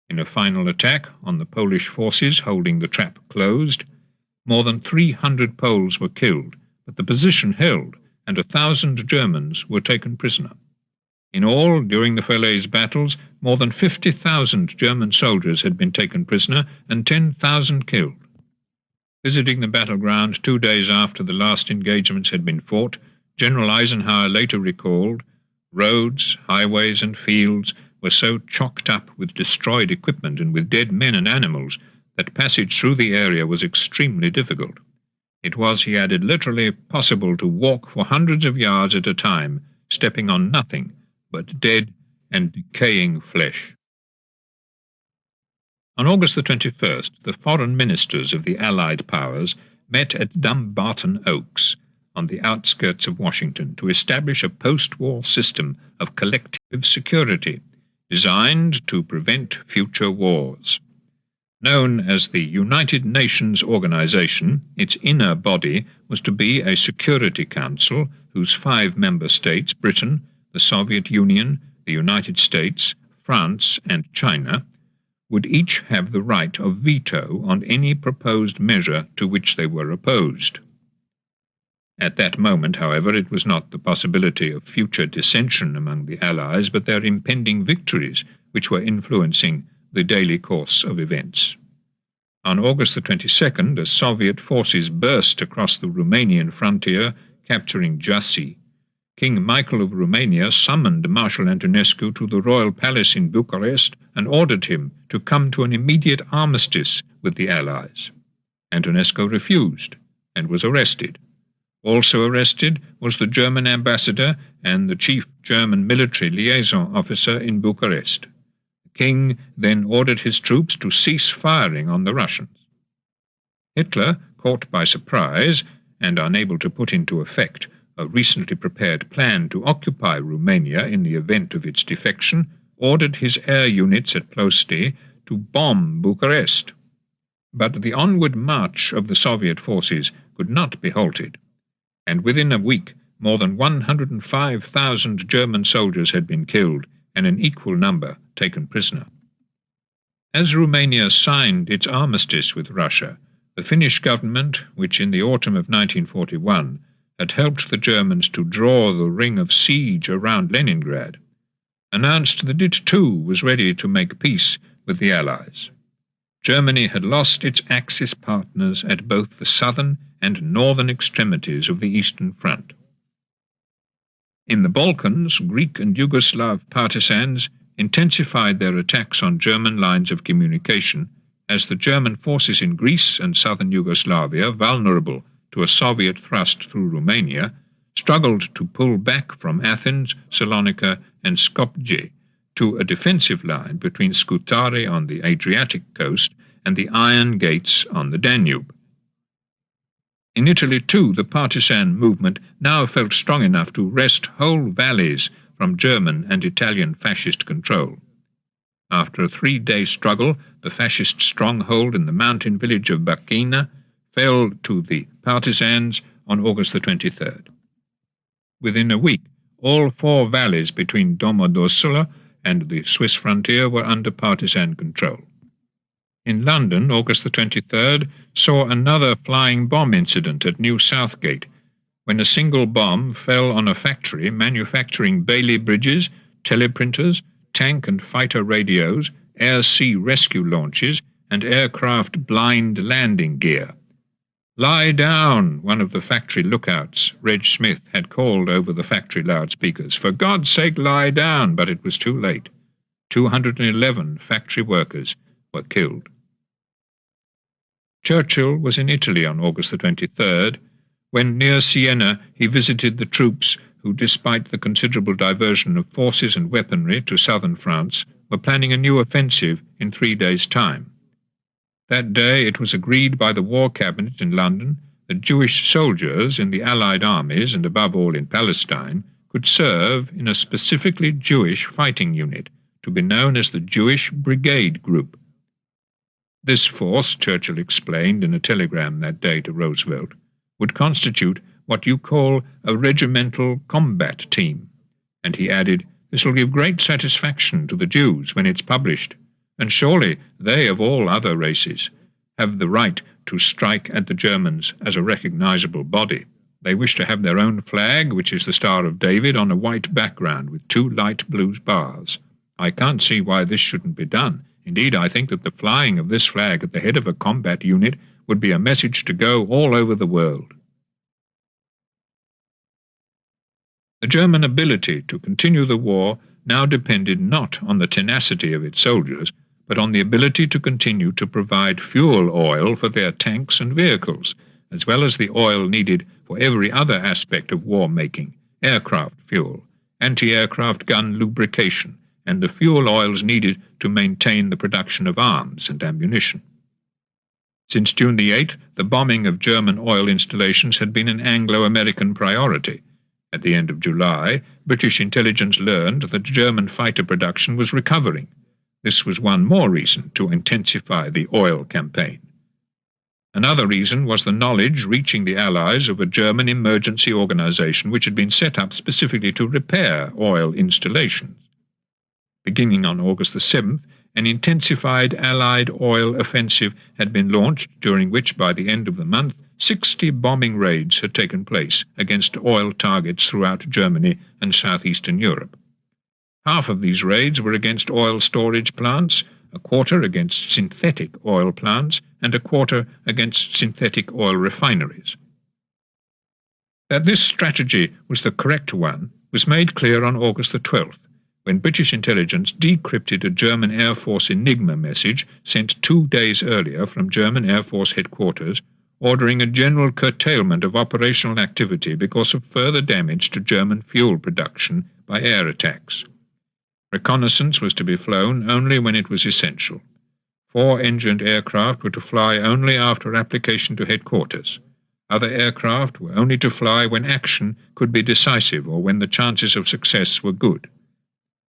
In a final attack on the Polish forces holding the trap closed, more than 300 Poles were killed, but the position held, and 1,000 Germans were taken prisoner. In all, during the Falaise battles, more than 50,000 German soldiers had been taken prisoner and 10,000 killed. Visiting the battleground 2 days after the last engagements had been fought, General Eisenhower later recalled, "Roads, highways, and fields were so chocked up with destroyed equipment and with dead men and animals that passage through the area was extremely difficult. It was," he added, "literally possible to walk for hundreds of yards at a time stepping on nothing but dead and decaying flesh. On August the 21st, the foreign ministers of the Allied powers met at Dumbarton Oaks, on the outskirts of Washington, to establish a post-war system of collective security designed to prevent future wars. Known as the United Nations Organization, its inner body was to be a Security Council whose 5 member states, Britain, the Soviet Union, the United States, France, and China, would each have the right of veto on any proposed measure to which they were opposed. At that moment, however, it was not the possibility of future dissension among the Allies, but their impending victories which were influencing the daily course of events. On August the 22nd, as Soviet forces burst across the Romanian frontier, capturing Jassy, King Michael of Romania summoned Marshal Antonescu to the royal palace in Bucharest and ordered him to come to an immediate armistice with the Allies. Antonescu refused and was arrested. Also arrested was the German ambassador and the chief German military liaison officer in Bucharest. The king then ordered his troops to cease firing on the Russians. Hitler, caught by surprise and unable to put into effect a recently prepared plan to occupy Romania in the event of its defection, ordered his air units at Ploesti to bomb Bucharest. But the onward march of the Soviet forces could not be halted, and within a week more than 105,000 German soldiers had been killed and an equal number taken prisoner. As Romania signed its armistice with Russia, the Finnish government, which in the autumn of 1941 had helped the Germans to draw the ring of siege around Leningrad, announced that it too was ready to make peace with the Allies. Germany had lost its Axis partners at both the southern and northern extremities of the Eastern Front. In the Balkans, Greek and Yugoslav partisans intensified their attacks on German lines of communication as the German forces in Greece and southern Yugoslavia, vulnerable to a Soviet thrust through Romania, struggled to pull back from Athens, Salonika, and Skopje to a defensive line between Scutari on the Adriatic coast and the Iron Gates on the Danube. In Italy, too, the partisan movement now felt strong enough to wrest whole valleys from German and Italian fascist control. After a 3-day struggle, the fascist stronghold in the mountain village of Bacchina fell to the partisans on August the 23rd. Within a week, all 4 valleys between Domodossola and the Swiss frontier were under partisan control. In London, August the 23rd saw another flying bomb incident at New Southgate, when a single bomb fell on a factory manufacturing Bailey bridges, teleprinters, tank and fighter radios, air-sea rescue launches, and aircraft blind landing gear. "Lie down," one of the factory lookouts, Reg Smith, had called over the factory loudspeakers. "For God's sake, lie down," but it was too late. 211 factory workers were killed. Churchill was in Italy on August the 23rd, when near Siena he visited the troops who, despite the considerable diversion of forces and weaponry to southern France, were planning a new offensive in 3 days' time. That day it was agreed by the War Cabinet in London that Jewish soldiers in the Allied armies, and above all in Palestine, could serve in a specifically Jewish fighting unit, to be known as the Jewish Brigade Group. This force, Churchill explained in a telegram that day to Roosevelt, would constitute what you call a regimental combat team, and he added, "This will give great satisfaction to the Jews when it's published, and surely they, of all other races, have the right to strike at the Germans as a recognizable body. They wish to have their own flag, which is the Star of David, on a white background with 2 light blue bars. I can't see why this shouldn't be done. Indeed, I think that the flying of this flag at the head of a combat unit would be a message to go all over the world." The German ability to continue the war now depended not on the tenacity of its soldiers, but on the ability to continue to provide fuel oil for their tanks and vehicles, as well as the oil needed for every other aspect of war-making, aircraft fuel, anti-aircraft gun lubrication, and the fuel oils needed to maintain the production of arms and ammunition. Since June the 8th, the bombing of German oil installations had been an Anglo-American priority. At the end of July, British intelligence learned that German fighter production was recovering. This was one more reason to intensify the oil campaign. Another reason was the knowledge reaching the Allies of a German emergency organization which had been set up specifically to repair oil installations. Beginning on August the 7th, an intensified Allied oil offensive had been launched, during which, by the end of the month, 60 bombing raids had taken place against oil targets throughout Germany and southeastern Europe. Half of these raids were against oil storage plants, a quarter against synthetic oil plants, and a quarter against synthetic oil refineries. That this strategy was the correct one was made clear on August the 12th, when British intelligence decrypted a German Air Force Enigma message sent 2 days earlier from German Air Force headquarters, ordering a general curtailment of operational activity because of further damage to German fuel production by air attacks. Reconnaissance was to be flown only when it was essential. 4-engined aircraft were to fly only after application to headquarters. Other aircraft were only to fly when action could be decisive or when the chances of success were good.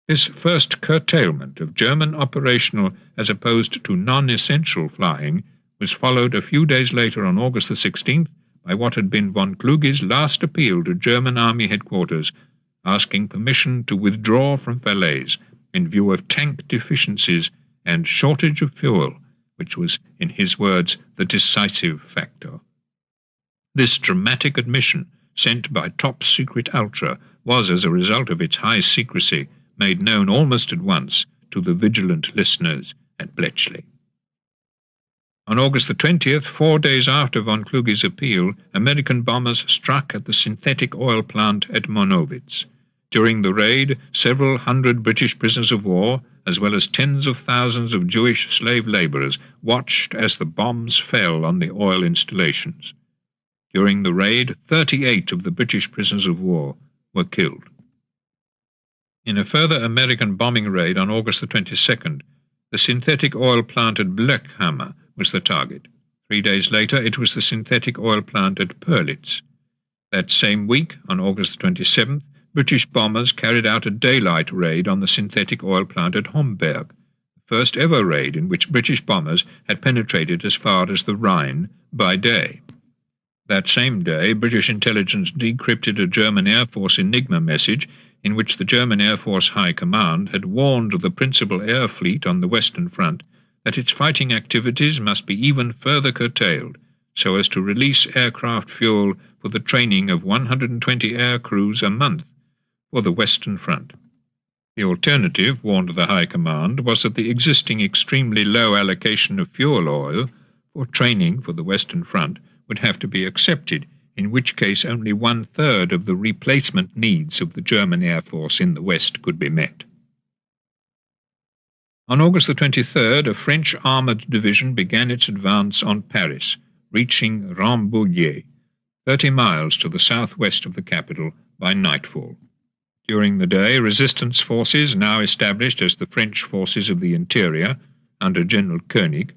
This first curtailment of German operational as opposed to non-essential flying was followed a few days later on August the 16th by what had been von Kluge's last appeal to German Army headquarters, asking permission to withdraw from Falaise in view of tank deficiencies and shortage of fuel, which was, in his words, the decisive factor. This dramatic admission, sent by top-secret Ultra, was, as a result of its high secrecy, made known almost at once to the vigilant listeners at Bletchley. On August the 20th, 4 days after von Kluge's appeal, American bombers struck at the synthetic oil plant at Monowitz. During the raid, several hundred British prisoners of war, as well as tens of thousands of Jewish slave labourers, watched as the bombs fell on the oil installations. During the raid, 38 of the British prisoners of war were killed. In a further American bombing raid on August the 22nd, the synthetic oil plant at Blechhammer was the target. 3 days later, it was the synthetic oil plant at Perlitz. That same week, on August the 27th, British bombers carried out a daylight raid on the synthetic oil plant at Homberg, the first ever raid in which British bombers had penetrated as far as the Rhine by day. That same day, British intelligence decrypted a German Air Force Enigma message in which the German Air Force High Command had warned the principal air fleet on the Western Front that its fighting activities must be even further curtailed so as to release aircraft fuel for the training of 120 air crews a month for the Western Front. The alternative, warned the High Command, was that the existing extremely low allocation of fuel oil for training for the Western Front would have to be accepted, in which case only 1/3 of the replacement needs of the German Air Force in the West could be met. On August the 23rd, a French armoured division began its advance on Paris, reaching Rambouillet, 30 miles to the southwest of the capital, by nightfall. During the day, resistance forces, now established as the French forces of the interior, under General Koenig,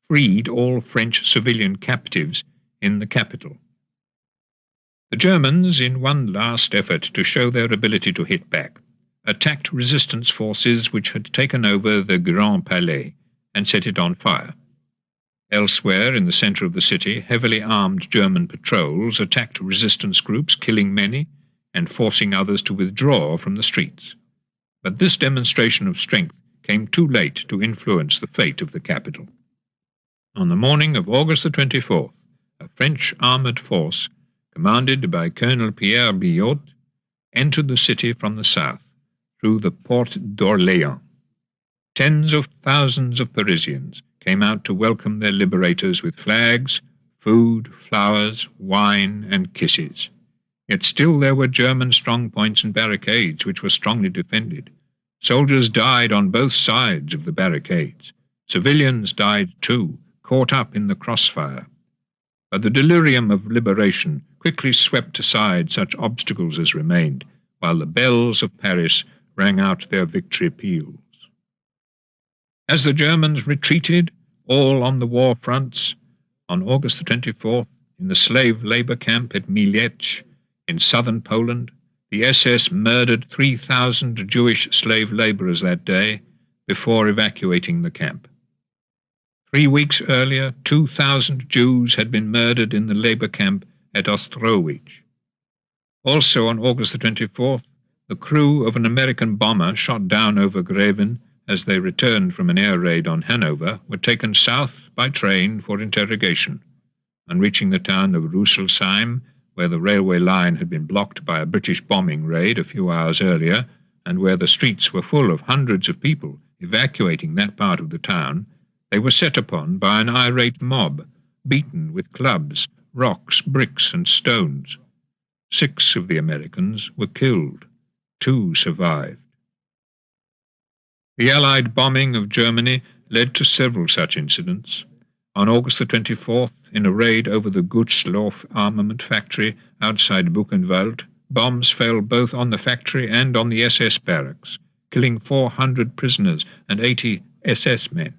freed all French civilian captives in the capital. The Germans, in one last effort to show their ability to hit back, attacked resistance forces which had taken over the Grand Palais and set it on fire. Elsewhere in the centre of the city, heavily armed German patrols attacked resistance groups, killing many and forcing others to withdraw from the streets. But this demonstration of strength came too late to influence the fate of the capital. On the morning of August the 24th, a French armoured force, commanded by Colonel Pierre Biot, entered the city from the south, through the Porte d'Orléans. Tens of thousands of Parisians came out to welcome their liberators with flags, food, flowers, wine, and kisses. Yet still there were German strongpoints and barricades which were strongly defended. Soldiers died on both sides of the barricades. Civilians died too, caught up in the crossfire. But the delirium of liberation quickly swept aside such obstacles as remained, while the bells of Paris rang out their victory peals. As the Germans retreated, all on the war fronts, on August the 24th, in the slave labor camp at Milec, in southern Poland, the SS murdered 3,000 Jewish slave laborers that day before evacuating the camp. 3 weeks earlier, 2,000 Jews had been murdered in the labor camp at Ostrowicz. Also on August the 24th, the crew of an American bomber shot down over Greven as they returned from an air raid on Hanover were taken south by train for interrogation. On reaching the town of Rüsselsheim, where the railway line had been blocked by a British bombing raid a few hours earlier, and where the streets were full of hundreds of people evacuating that part of the town, they were set upon by an irate mob, beaten with clubs, rocks, bricks, and stones. 6 of the Americans were killed. 2 survived. The Allied bombing of Germany led to several such incidents. On August the 24th, in a raid over the Gutzlaff armament factory outside Buchenwald, bombs fell both on the factory and on the SS barracks, killing 400 prisoners and 80 SS men.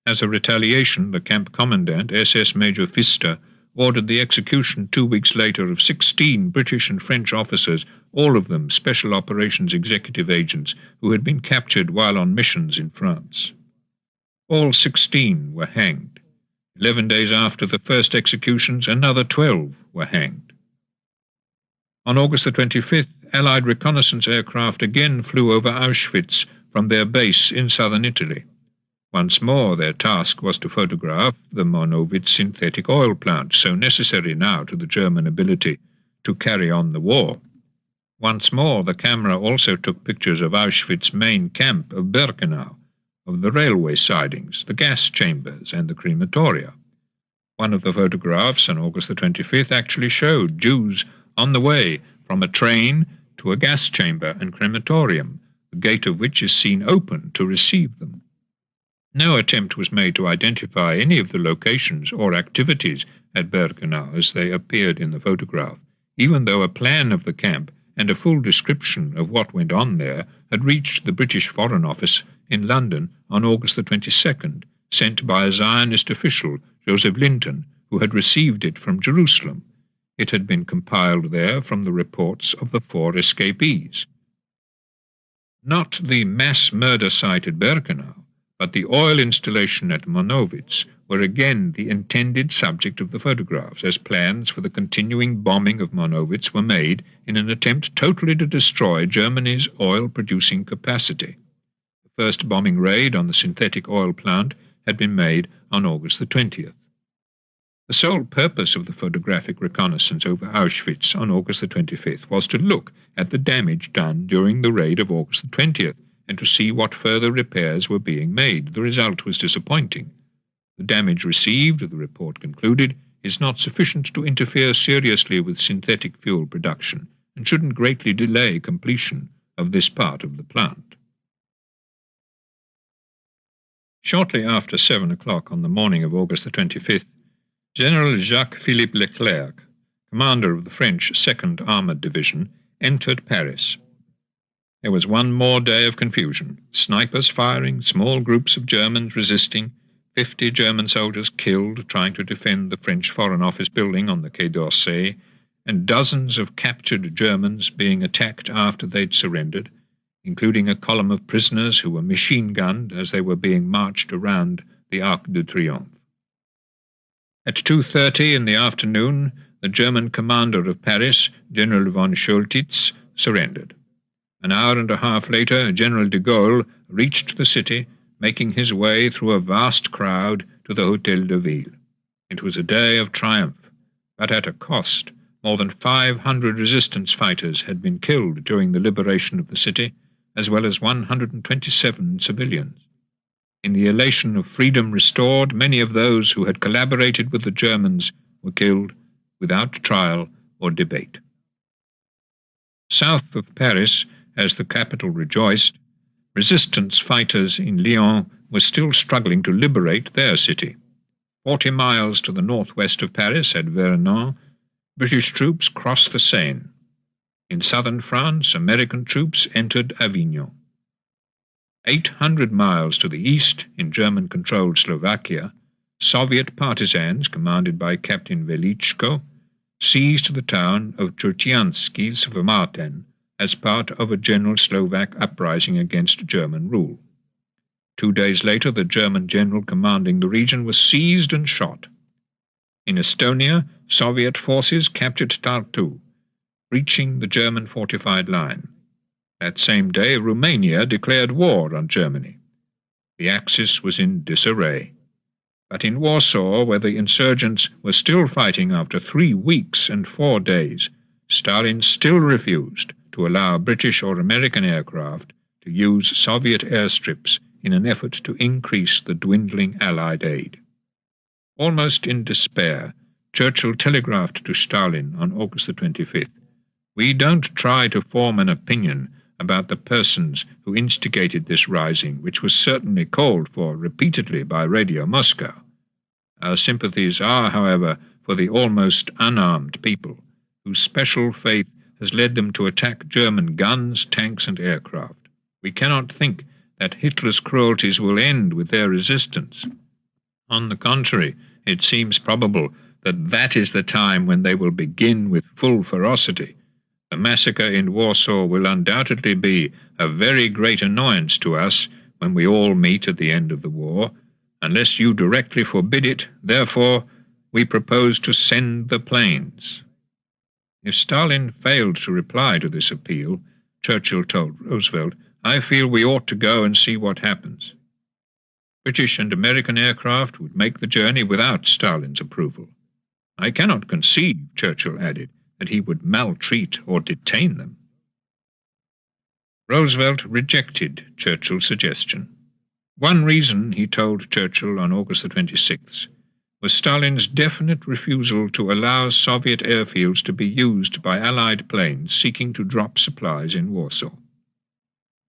As a retaliation, the camp commandant, SS Major Pfister, ordered the execution 2 weeks later of 16 British and French officers, all of them Special Operations Executive agents who had been captured while on missions in France. All 16 were hanged. 11 days after the first executions, another 12 were hanged. On August the 25th, Allied reconnaissance aircraft again flew over Auschwitz from their base in southern Italy. Once more their task was to photograph the Monowitz synthetic oil plant, so necessary now to the German ability to carry on the war. Once more the camera also took pictures of Auschwitz's main camp of Birkenau, of the railway sidings, the gas chambers, and the crematoria. One of the photographs on August the 25th actually showed Jews on the way from a train to a gas chamber and crematorium, the gate of which is seen open to receive them. No attempt was made to identify any of the locations or activities at Birkenau as they appeared in the photograph, even though a plan of the camp and a full description of what went on there had reached the British Foreign Office in London on August the 22nd, sent by a Zionist official, Joseph Linton, who had received it from Jerusalem. It had been compiled there from the reports of the 4 escapees. Not the mass murder site at Birkenau, but the oil installation at Monowitz were again the intended subject of the photographs, as plans for the continuing bombing of Monowitz were made in an attempt totally to destroy Germany's oil-producing capacity. The first bombing raid on the synthetic oil plant had been made on August the 20th. The sole purpose of the photographic reconnaissance over Auschwitz on August the 25th was to look at the damage done during the raid of August the 20th and to see what further repairs were being made. The result was disappointing. The damage received, the report concluded, is not sufficient to interfere seriously with synthetic fuel production and shouldn't greatly delay completion of this part of the plant. Shortly after 7 o'clock on the morning of August the 25th, General Jacques-Philippe Leclerc, commander of the French 2nd Armoured Division, entered Paris. There was one more day of confusion. Snipers firing, small groups of Germans resisting, 50 German soldiers killed trying to defend the French Foreign Office building on the Quai d'Orsay, and dozens of captured Germans being attacked after they'd surrendered, including a column of prisoners who were machine-gunned as they were being marched around the Arc de Triomphe. At 2:30 in the afternoon, the German commander of Paris, General von Schultitz, surrendered. An hour and a half later, General de Gaulle reached the city, making his way through a vast crowd to the Hôtel de Ville. It was a day of triumph, but at a cost. More than 500 resistance fighters had been killed during the liberation of the city, as well as 127 civilians. In the elation of freedom restored, many of those who had collaborated with the Germans were killed without trial or debate. South of Paris, as the capital rejoiced, resistance fighters in Lyon were still struggling to liberate their city. 40 miles to the northwest of Paris, at Vernon, British troops crossed the Seine. In southern France, American troops entered Avignon. 800 miles to the east, in German-controlled Slovakia, Soviet partisans, commanded by Captain Velichko, seized the town of Churchiansky Svamaten as part of a general Slovak uprising against German rule. 2 days later, the German general commanding the region was seized and shot. In Estonia, Soviet forces captured Tartu, breaching the German fortified line. That same day, Romania declared war on Germany. The Axis was in disarray. But in Warsaw, where the insurgents were still fighting after 3 weeks and 4 days, Stalin still refused to allow British or American aircraft to use Soviet airstrips in an effort to increase the dwindling Allied aid. Almost in despair, Churchill telegraphed to Stalin on August the 25th, "We don't try to form an opinion about the persons who instigated this rising, which was certainly called for repeatedly by Radio Moscow. Our sympathies are, however, for the almost unarmed people, whose special fate has led them to attack German guns, tanks, and aircraft. We cannot think that Hitler's cruelties will end with their resistance. On the contrary, it seems probable that is the time when they will begin with full ferocity. The massacre in Warsaw will undoubtedly be a very great annoyance to us when we all meet at the end of the war, unless you directly forbid it. Therefore, we propose to send the planes." If Stalin failed to reply to this appeal, Churchill told Roosevelt, "I feel we ought to go and see what happens." British and American aircraft would make the journey without Stalin's approval. "I cannot conceive," Churchill added, "that he would maltreat or detain them." Roosevelt rejected Churchill's suggestion. One reason, he told Churchill on August the 26th, was Stalin's definite refusal to allow Soviet airfields to be used by Allied planes seeking to drop supplies in Warsaw.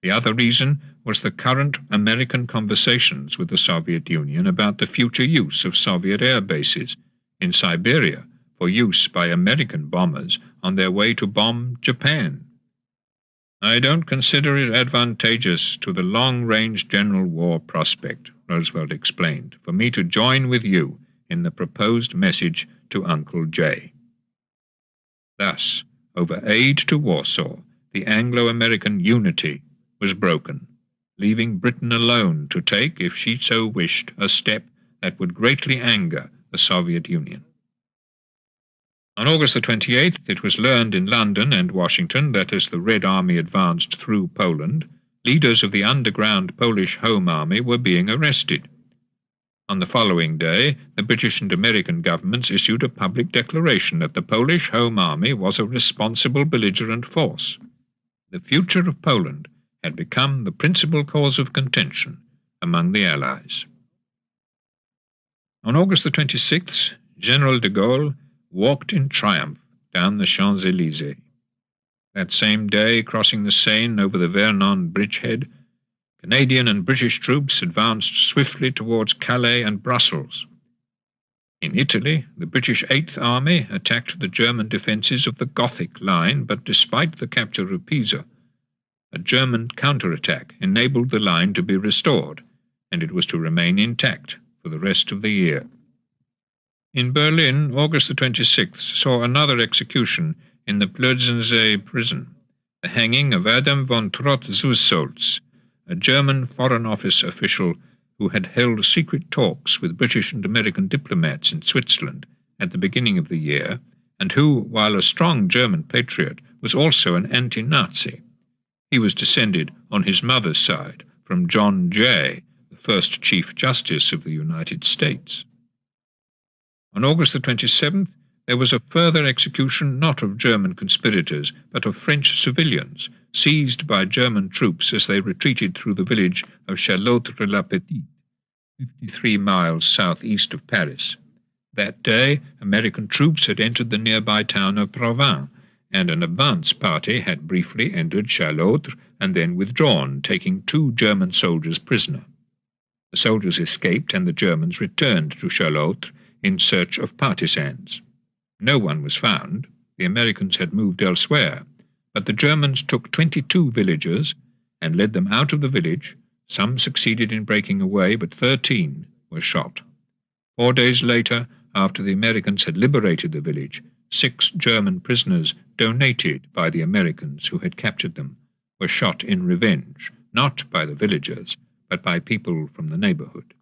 The other reason was the current American conversations with the Soviet Union about the future use of Soviet air bases in Siberia for use by American bombers on their way to bomb Japan. "I don't consider it advantageous to the long-range general war prospect," Roosevelt explained, "for me to join with you in the proposed message to Uncle Jay." Thus, over aid to Warsaw, the Anglo-American unity was broken, leaving Britain alone to take, if she so wished, a step that would greatly anger the Soviet Union. On August the 28th, it was learned in London and Washington that as the Red Army advanced through Poland, leaders of the underground Polish Home Army were being arrested. On the following day, the British and American governments issued a public declaration that the Polish Home Army was a responsible belligerent force. The future of Poland had become the principal cause of contention among the Allies. On August the 26th, General de Gaulle walked in triumph down the Champs-Élysées. That same day, crossing the Seine over the Vernon bridgehead, Canadian and British troops advanced swiftly towards Calais and Brussels. In Italy, the British Eighth Army attacked the German defences of the Gothic line, but despite the capture of Pisa, a German counterattack enabled the line to be restored, and it was to remain intact for the rest of the year. In Berlin, August the 26th saw another execution in the Plötzensee prison, the hanging of Adam von Trott-Zusholz, a German Foreign Office official who had held secret talks with British and American diplomats in Switzerland at the beginning of the year, and who, while a strong German patriot, was also an anti-Nazi. He was descended on his mother's side from John Jay, the first Chief Justice of the United States. On August the 27th, there was a further execution not of German conspirators, but of French civilians, seized by German troops as they retreated through the village of Chalotre-la-Petite, 53 miles southeast of Paris. That day, American troops had entered the nearby town of Provins, and an advance party had briefly entered Chalotre and then withdrawn, taking 2 German soldiers prisoner. The soldiers escaped, and the Germans returned to Chalotre in search of partisans. No one was found. The Americans had moved elsewhere, but the Germans took 22 villagers and led them out of the village. Some succeeded in breaking away, but 13 were shot. 4 days later, after the Americans had liberated the village, 6 German prisoners donated by the Americans who had captured them were shot in revenge, not by the villagers, but by people from the neighborhood.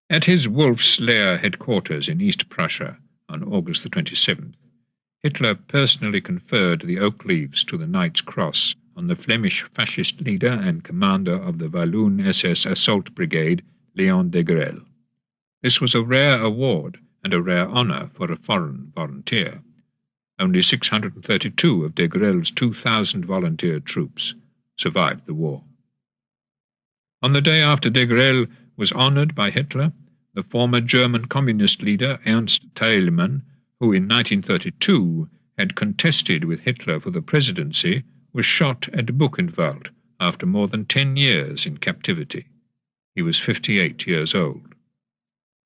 At his Wolf's Lair headquarters in East Prussia on August the 27th, Hitler personally conferred the oak leaves to the Knight's Cross on the Flemish fascist leader and commander of the Walloon SS Assault Brigade, Leon Degrelle. This was a rare award and a rare honour for a foreign volunteer. Only 632 of Degrelle's 2,000 volunteer troops survived the war. On the day after Degrelle was honoured by Hitler, the former German communist leader Ernst Thälmann, who in 1932 had contested with Hitler for the presidency, was shot at Buchenwald after more than 10 years in captivity. He was 58 years old.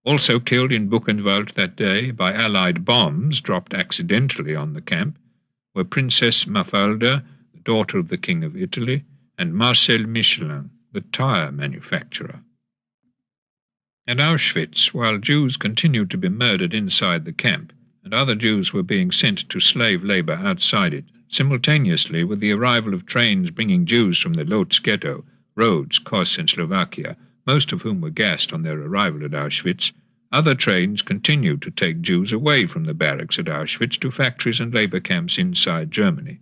Also killed in Buchenwald that day by Allied bombs dropped accidentally on the camp were Princess Mafalda, the daughter of the King of Italy, and Marcel Michelin, the tire manufacturer. At Auschwitz, while Jews continued to be murdered inside the camp, and other Jews were being sent to slave labour outside it, simultaneously with the arrival of trains bringing Jews from the Lodz ghetto, Rhodes, Kos, and Slovakia, most of whom were gassed on their arrival at Auschwitz, other trains continued to take Jews away from the barracks at Auschwitz to factories and labour camps inside Germany.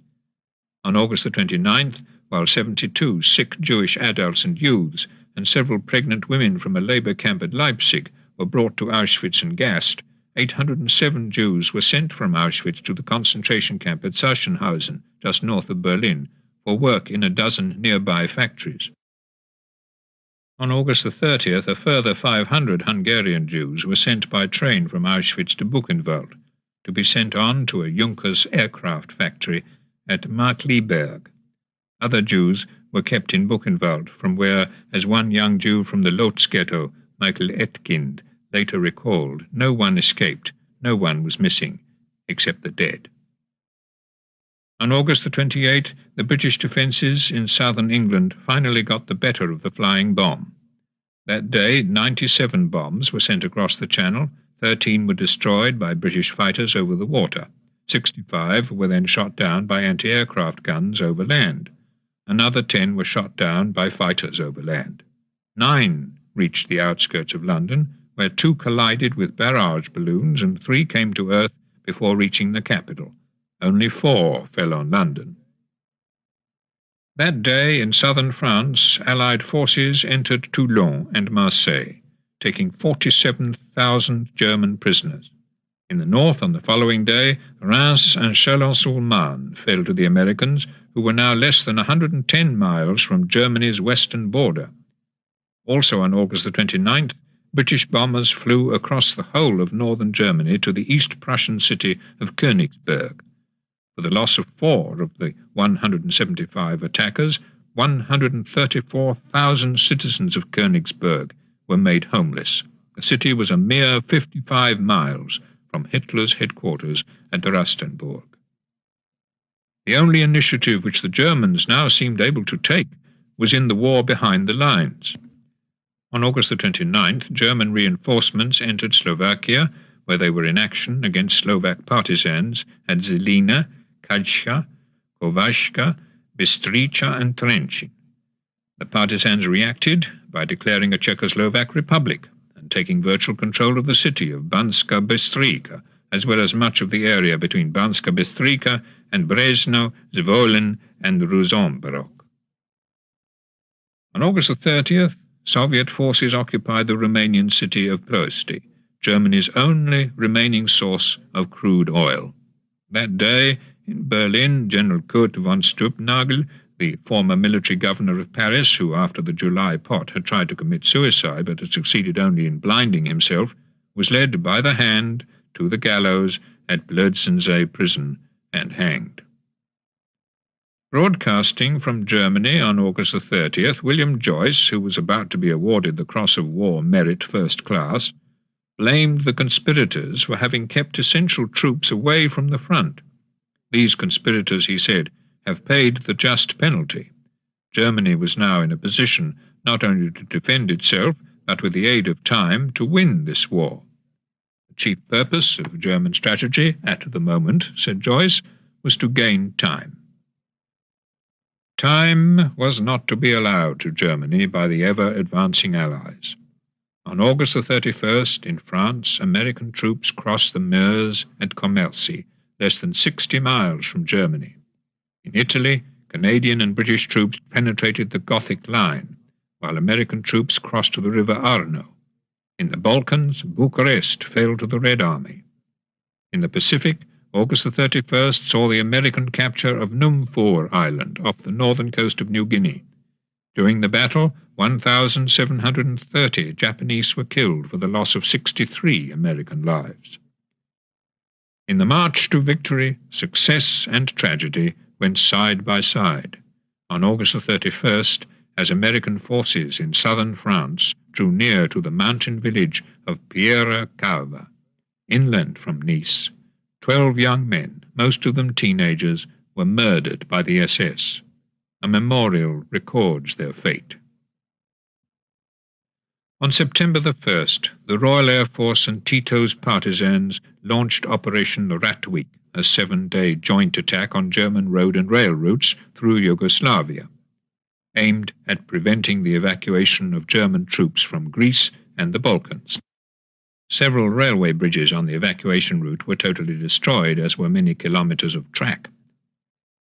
On August the 29th, while 72 sick Jewish adults and youths and several pregnant women from a labour camp at Leipzig were brought to Auschwitz and gassed, 807 Jews were sent from Auschwitz to the concentration camp at Sachsenhausen, just north of Berlin, for work in a dozen nearby factories. On August the 30th, a further 500 Hungarian Jews were sent by train from Auschwitz to Buchenwald, to be sent on to a Junkers aircraft factory at Markkleeberg. Other Jews were kept in Buchenwald, from where, as one young Jew from the Lodz ghetto, Michael Etkind, later recalled, no one escaped, no one was missing, except the dead. On August the 28th, the British defences in southern England finally got the better of the flying bomb. That day, 97 bombs were sent across the Channel, 13 were destroyed by British fighters over the water, 65 were then shot down by anti-aircraft guns over land. Another 10 were shot down by fighters over land. 9 reached the outskirts of London, where 2 collided with barrage balloons and 3 came to earth before reaching the capital. Only 4 fell on London. That day in southern France, Allied forces entered Toulon and Marseille, taking 47,000 German prisoners. In the north, on the following day, Reims and Chalon-sur-Marne fell to the Americans, who were now less than 110 miles from Germany's western border. Also on August the 29th, British bombers flew across the whole of northern Germany to the East Prussian city of Königsberg. For the loss of 4 of the 175 attackers, 134,000 citizens of Königsberg were made homeless. The city was a mere 55 miles from Hitler's headquarters at Rastenburg. The only initiative which the Germans now seemed able to take was in the war behind the lines. On August the 29th, German reinforcements entered Slovakia, where they were in action against Slovak partisans at Zelina, Kajka, Kovačka, Bystrica and Trencin. The partisans reacted by declaring a Czechoslovak republic and taking virtual control of the city of Banska Bystrica, as well as much of the area between Banska Bystrica and Brezno, Zvolin and Ruzomberok. On August the 30th, Soviet forces occupied the Romanian city of Ploiești, Germany's only remaining source of crude oil. That day, in Berlin, General Kurt von Stülpnagel, the former military governor of Paris, who after the July plot had tried to commit suicide but had succeeded only in blinding himself, was led by the hand to the gallows at Plötzensee prison and hanged. Broadcasting from Germany on August the 30th, William Joyce, who was about to be awarded the Cross of War Merit First Class, blamed the conspirators for having kept essential troops away from the front. These conspirators, he said, have paid the just penalty. Germany was now in a position not only to defend itself, but with the aid of time to win this war. The chief purpose of German strategy at the moment, said Joyce, was to gain time. Time was not to be allowed to Germany by the ever-advancing Allies. On August the 31st, in France, American troops crossed the Meuse at Commercy, less than 60 miles from Germany. In Italy, Canadian and British troops penetrated the Gothic line, while American troops crossed to the river Arno. In the Balkans, Bucharest fell to the Red Army. In the Pacific, August the 31st saw the American capture of Numfor Island off the northern coast of New Guinea. During the battle, 1,730 Japanese were killed for the loss of 63 American lives. In the march to victory, success and tragedy went side by side. On August the 31st, as American forces in southern France drew near to the mountain village of Pierre-Cave, inland from Nice, 12 young men, most of them teenagers, were murdered by the SS. A memorial records their fate. On September the 1st, the Royal Air Force and Tito's partisans launched Operation Ratweek, a 7-day joint attack on German road and rail routes through Yugoslavia, aimed at preventing the evacuation of German troops from Greece and the Balkans. Several railway bridges on the evacuation route were totally destroyed, as were many kilometers of track.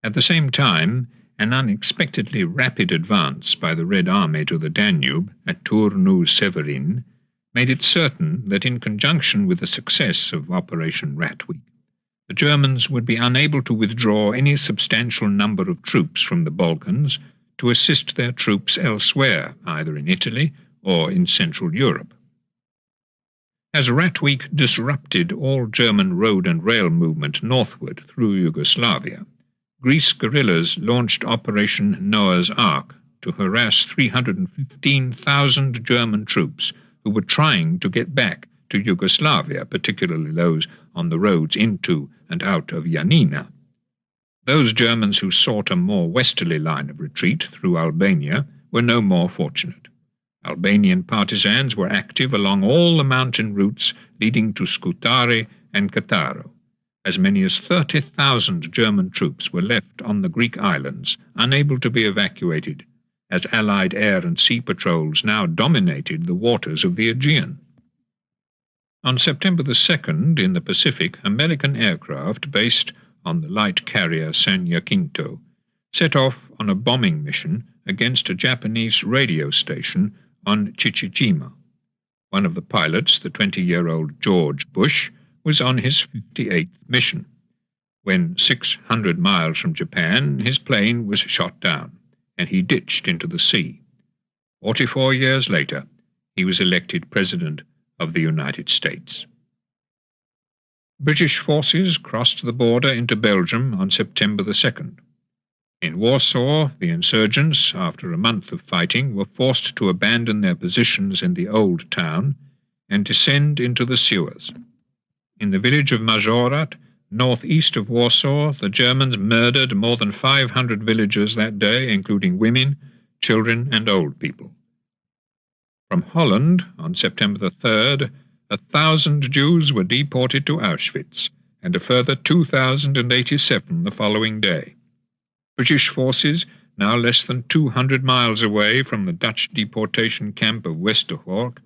At the same time, an unexpectedly rapid advance by the Red Army to the Danube at Turnu-Severin made it certain that in conjunction with the success of Operation Ratweek, the Germans would be unable to withdraw any substantial number of troops from the Balkans to assist their troops elsewhere, either in Italy or in Central Europe. As Ratweek disrupted all German road and rail movement northward through Yugoslavia, Greece guerrillas launched Operation Noah's Ark to harass 315,000 German troops who were trying to get back to Yugoslavia, particularly those on the roads into and out of Yanina. Those Germans who sought a more westerly line of retreat through Albania were no more fortunate. Albanian partisans were active along all the mountain routes leading to Scutari and Cattaro. As many as 30,000 German troops were left on the Greek islands, unable to be evacuated, as Allied air and sea patrols now dominated the waters of the Aegean. On September the 2nd, in the Pacific, American aircraft based on the light carrier San Jacinto set off on a bombing mission against a Japanese radio station on Chichijima. One of the pilots, the 20-year-old George Bush, was on his 58th mission. When 600 miles from Japan, his plane was shot down, and he ditched into the sea. 44 years later, he was elected President of the United States. British forces crossed the border into Belgium on September the 2nd. In Warsaw, the insurgents, after a month of fighting, were forced to abandon their positions in the old town and descend into the sewers. In the village of Majorat, northeast of Warsaw, the Germans murdered more than 500 villagers that day, including women, children, and old people. From Holland, on September the 3rd, 1,000 Jews were deported to Auschwitz, and a further 2,087 the following day. British forces, now less than 200 miles away from the Dutch deportation camp of Westerbork,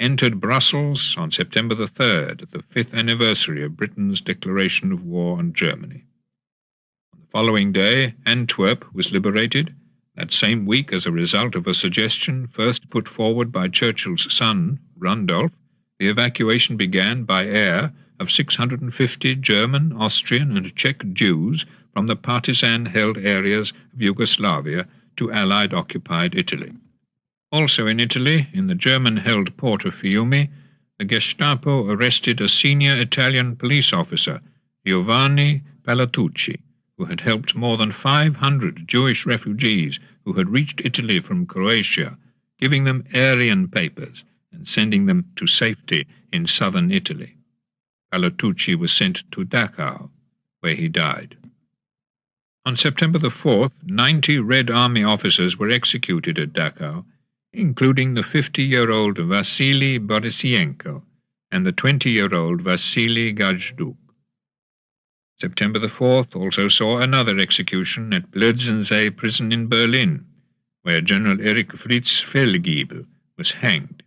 entered Brussels on September the 3rd, the 5th anniversary of Britain's declaration of war on Germany. On the following day, Antwerp was liberated. That same week, as a result of a suggestion first put forward by Churchill's son, Randolph, the evacuation began by air of 650 German, Austrian, and Czech Jews from the partisan-held areas of Yugoslavia to Allied-occupied Italy. Also in Italy, in the German-held port of Fiume, the Gestapo arrested a senior Italian police officer, Giovanni Palatucci, who had helped more than 500 Jewish refugees who had reached Italy from Croatia, giving them Aryan papers and sending them to safety in southern Italy. Palatucci was sent to Dachau, where he died. On September the 4th, 90 Red Army officers were executed at Dachau, including the 50-year-old Vasily Borisienko and the 20-year-old Vasily Gajduk. September the 4th also saw another execution at Blödsensee prison in Berlin, where General Erich Fritz Fehlgiebel was hanged.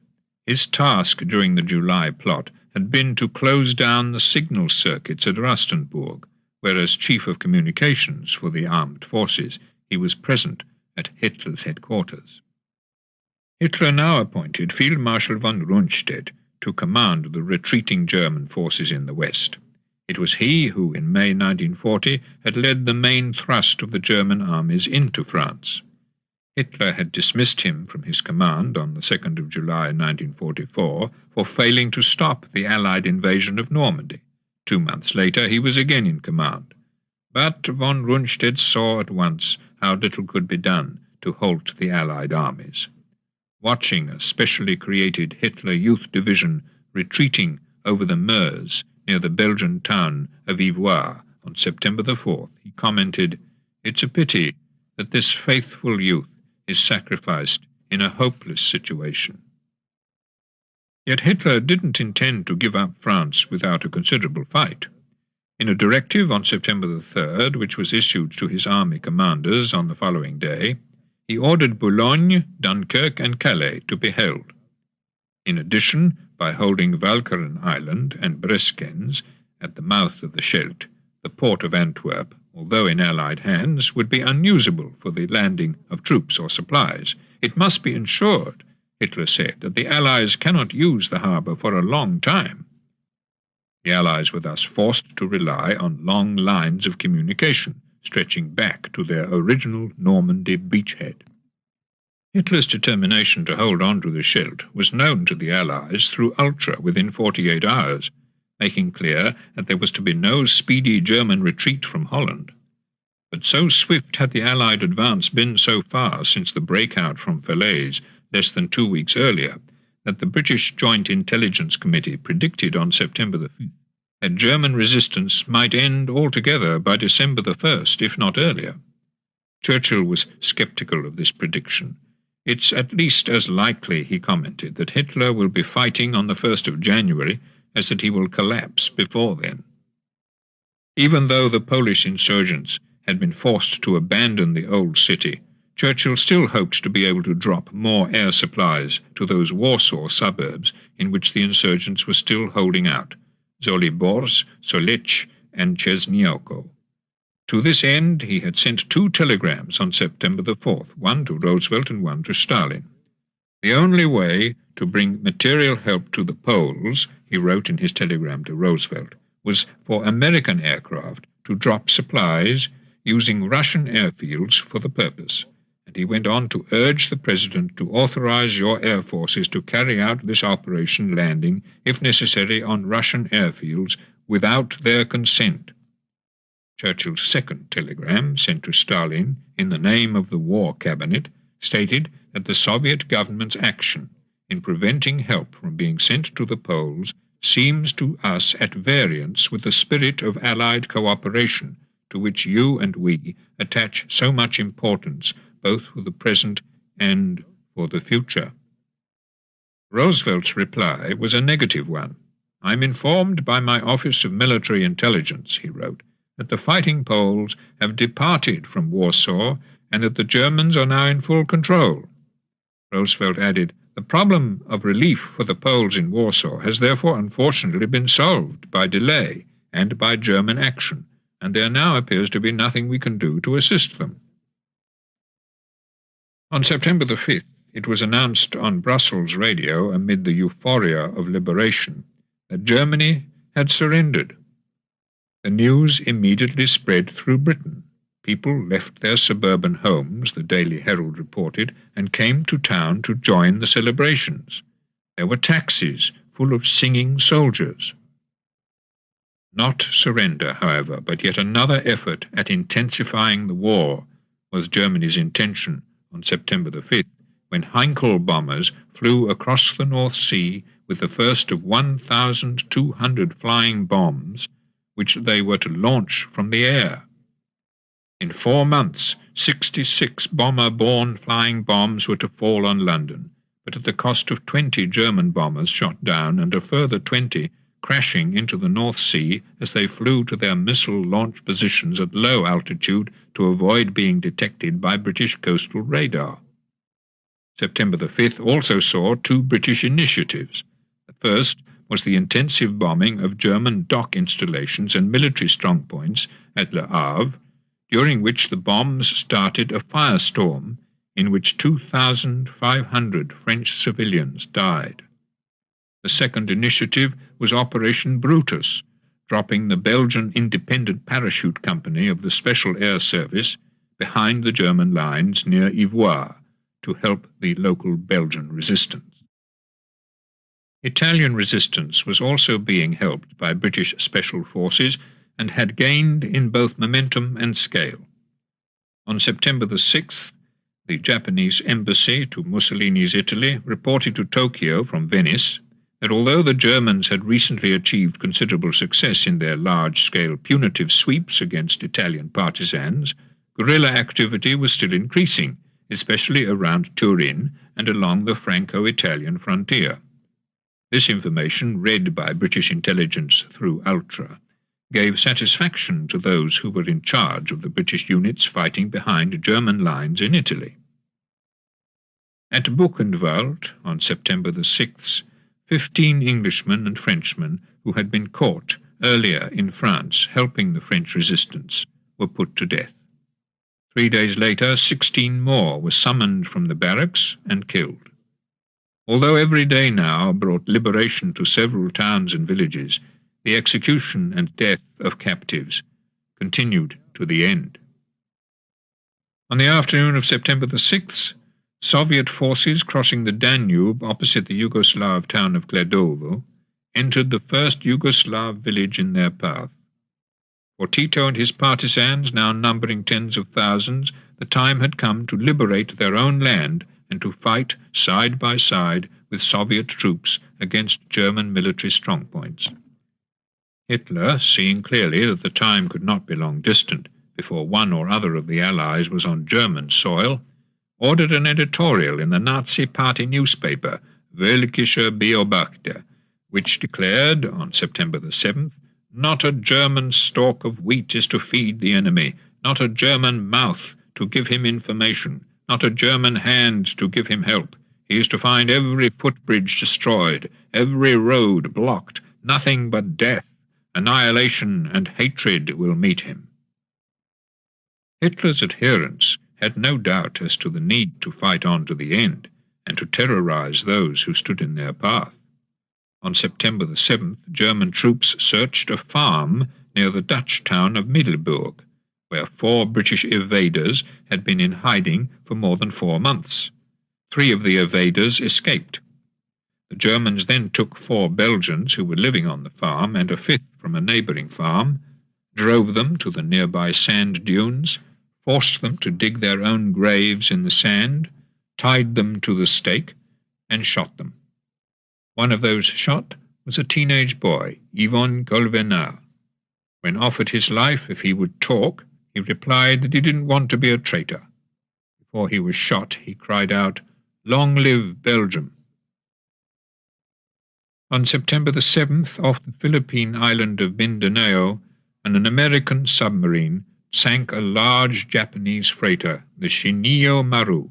His task during the July plot had been to close down the signal circuits at Rastenburg, where as Chief of Communications for the armed forces he was present at Hitler's headquarters. Hitler now appointed Field Marshal von Rundstedt to command the retreating German forces in the west. It was he who, in May 1940, had led the main thrust of the German armies into France. Hitler had dismissed him from his command on the 2nd of July 1944 for failing to stop the Allied invasion of Normandy. 2 months later he was again in command. But von Rundstedt saw at once how little could be done to halt the Allied armies. Watching a specially created Hitler Youth Division retreating over the Meuse near the Belgian town of Ivoire on September the 4th, he commented, "It's a pity that this faithful youth is sacrificed in a hopeless situation." Yet Hitler didn't intend to give up France without a considerable fight. In a directive on September the 3rd, which was issued to his army commanders on the following day, he ordered Boulogne, Dunkirk and Calais to be held. In addition, by holding Walcheren Island and Breskens at the mouth of the Scheldt, the port of Antwerp, although in Allied hands, would be unusable for the landing of troops or supplies. It must be ensured, Hitler said, that the Allies cannot use the harbour for a long time. The Allies were thus forced to rely on long lines of communication, stretching back to their original Normandy beachhead. Hitler's determination to hold on to the Scheldt was known to the Allies through Ultra within 48 hours, making clear that there was to be no speedy German retreat from Holland. But so swift had the Allied advance been so far since the breakout from Falaise less than 2 weeks earlier, that the British Joint Intelligence Committee predicted on September the 5th that German resistance might end altogether by December the 1st, if not earlier. Churchill was sceptical of this prediction. "It's at least as likely," he commented, "that Hitler will be fighting on the 1st of January as that he will collapse before then." Even though the Polish insurgents had been forced to abandon the old city, Churchill still hoped to be able to drop more air supplies to those Warsaw suburbs in which the insurgents were still holding out, Zolibors, Solecz, and Chesnioko. To this end he had sent 2 telegrams on September the 4th, one to Roosevelt and one to Stalin. "The only way to bring material help to the Poles," he wrote in his telegram to Roosevelt, "was for American aircraft to drop supplies using Russian airfields for the purpose." And he went on to urge the President to authorize your air forces to carry out this operation, landing, if necessary, on Russian airfields without their consent. Churchill's second telegram, sent to Stalin in the name of the War Cabinet, stated that the Soviet government's action in preventing help from being sent to the Poles seems to us at variance with the spirit of Allied cooperation, to which you and we attach so much importance, both for the present and for the future. Roosevelt's reply was a negative one. "I'm informed by my Office of Military Intelligence," he wrote, "that the fighting Poles have departed from Warsaw and that the Germans are now in full control." Roosevelt added, "The problem of relief for the Poles in Warsaw has therefore unfortunately been solved by delay and by German action, and there now appears to be nothing we can do to assist them." On September the 5th, it was announced on Brussels radio, amid the euphoria of liberation, that Germany had surrendered. The news immediately spread through Britain. People left their suburban homes, the Daily Herald reported, and came to town to join the celebrations. There were taxis full of singing soldiers. Not surrender, however, but yet another effort at intensifying the war was Germany's intention on September the 5th, when Heinkel bombers flew across the North Sea with the first of 1,200 flying bombs, which they were to launch from the air. In 4 months, 66 bomber-borne flying bombs were to fall on London, but at the cost of 20 German bombers shot down and a further 20 crashing into the North Sea as they flew to their missile launch positions at low altitude to avoid being detected by British coastal radar. September the 5th also saw 2 British initiatives. The first was the intensive bombing of German dock installations and military strongpoints at Le Havre, during which the bombs started a firestorm in which 2,500 French civilians died. The second initiative was Operation Brutus, dropping the Belgian Independent Parachute Company of the Special Air Service behind the German lines near Ivoire to help the local Belgian resistance. Italian resistance was also being helped by British special forces and had gained in both momentum and scale. On September the 6th, the Japanese embassy to Mussolini's Italy reported to Tokyo from Venice that although the Germans had recently achieved considerable success in their large-scale punitive sweeps against Italian partisans, guerrilla activity was still increasing, especially around Turin and along the Franco-Italian frontier. This information, read by British intelligence through Ultra, gave satisfaction to those who were in charge of the British units fighting behind German lines in Italy. At Buchenwald, on September the 6th, 15 Englishmen and Frenchmen who had been caught earlier in France helping the French resistance were put to death. 3 days later, 16 more were summoned from the barracks and killed. Although every day now brought liberation to several towns and villages, the execution and death of captives continued to the end. On the afternoon of September the 6th, Soviet forces crossing the Danube opposite the Yugoslav town of Kladovo entered the first Yugoslav village in their path. For Tito and his partisans, now numbering tens of thousands, the time had come to liberate their own land and to fight side by side with Soviet troops against German military strongpoints. Hitler, seeing clearly that the time could not be long distant before one or other of the Allies was on German soil, ordered an editorial in the Nazi Party newspaper, Völkischer Beobachter, which declared, on September the 7th, "Not a German stalk of wheat is to feed the enemy, not a German mouth to give him information, not a German hand to give him help. He is to find every footbridge destroyed, every road blocked, nothing but death, annihilation and hatred will meet him." Hitler's adherents had no doubt as to the need to fight on to the end and to terrorize those who stood in their path. On September the 7th, German troops searched a farm near the Dutch town of Middelburg, where 4 British evaders had been in hiding for more than 4 months. 3 of the evaders escaped. The Germans then took 4 Belgians who were living on the farm and a 5th from a neighbouring farm, drove them to the nearby sand dunes, forced them to dig their own graves in the sand, tied them to the stake, and shot them. One of those shot was a teenage boy, Yvon Golvenard. When offered his life if he would talk, he replied that he didn't want to be a traitor. Before he was shot, he cried out, "Long live Belgium!" On September the 7th, off the Philippine island of Mindanao, an American submarine sank a large Japanese freighter, the Shinio Maru.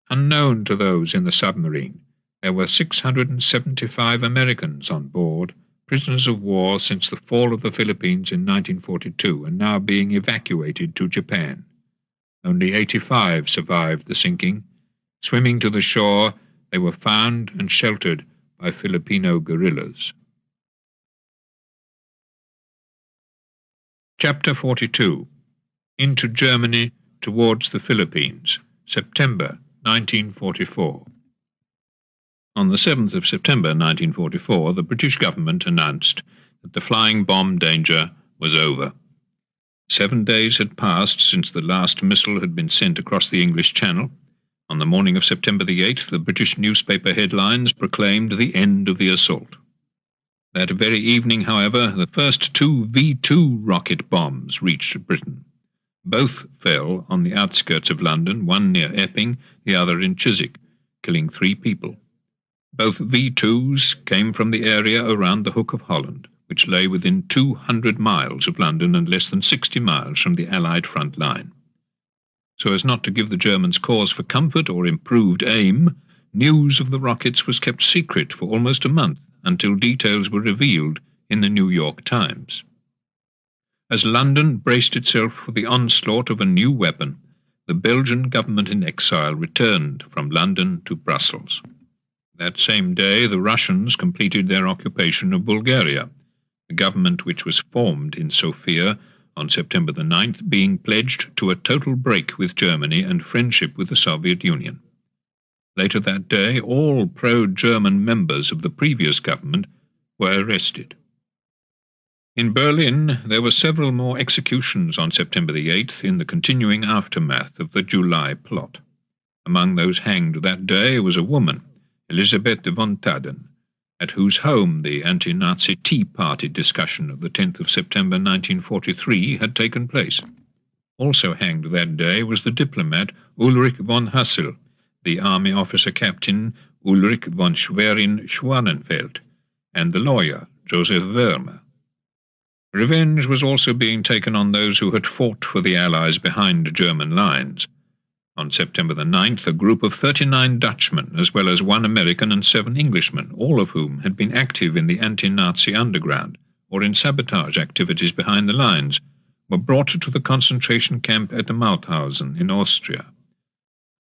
Unknown to those in the submarine, there were 675 Americans on board, prisoners of war since the fall of the Philippines in 1942 and now being evacuated to Japan. Only 85 survived the sinking. Swimming to the shore, they were found and sheltered by Filipino guerrillas. Chapter 42. Into Germany towards the Philippines, September 1944. On the 7th of September 1944, the British government announced that the flying bomb danger was over. 7 days had passed since the last missile had been sent across the English Channel. On the morning of September the 8th, the British newspaper headlines proclaimed the end of the assault. That very evening, however, the first 2 V-2 rocket bombs reached Britain. Both fell on the outskirts of London, one near Epping, the other in Chiswick, killing 3 people. Both V2s came from the area around the Hook of Holland, which lay within 200 miles of London and less than 60 miles from the Allied front line. So as not to give the Germans cause for comfort or improved aim, news of the rockets was kept secret for almost a month until details were revealed in the New York Times. As London braced itself for the onslaught of a new weapon, the Belgian government in exile returned from London to Brussels. That same day, the Russians completed their occupation of Bulgaria, the government which was formed in Sofia on September the 9th being pledged to a total break with Germany and friendship with the Soviet Union. Later that day, all pro-German members of the previous government were arrested. In Berlin, there were several more executions on September the 8th in the continuing aftermath of the July plot. Among those hanged that day was a woman, Elisabeth von Taden, at whose home the anti-Nazi Tea Party discussion of the 10th of September 1943 had taken place. Also hanged that day was the diplomat Ulrich von Hassel, the army officer captain Ulrich von Schwerin-Schwanenfeld, and the lawyer Joseph Wörmer. Revenge was also being taken on those who had fought for the Allies behind German lines. On September the 9th, a group of 39 Dutchmen, as well as 1 American and 7 Englishmen, all of whom had been active in the anti-Nazi underground or in sabotage activities behind the lines, were brought to the concentration camp at Mauthausen in Austria.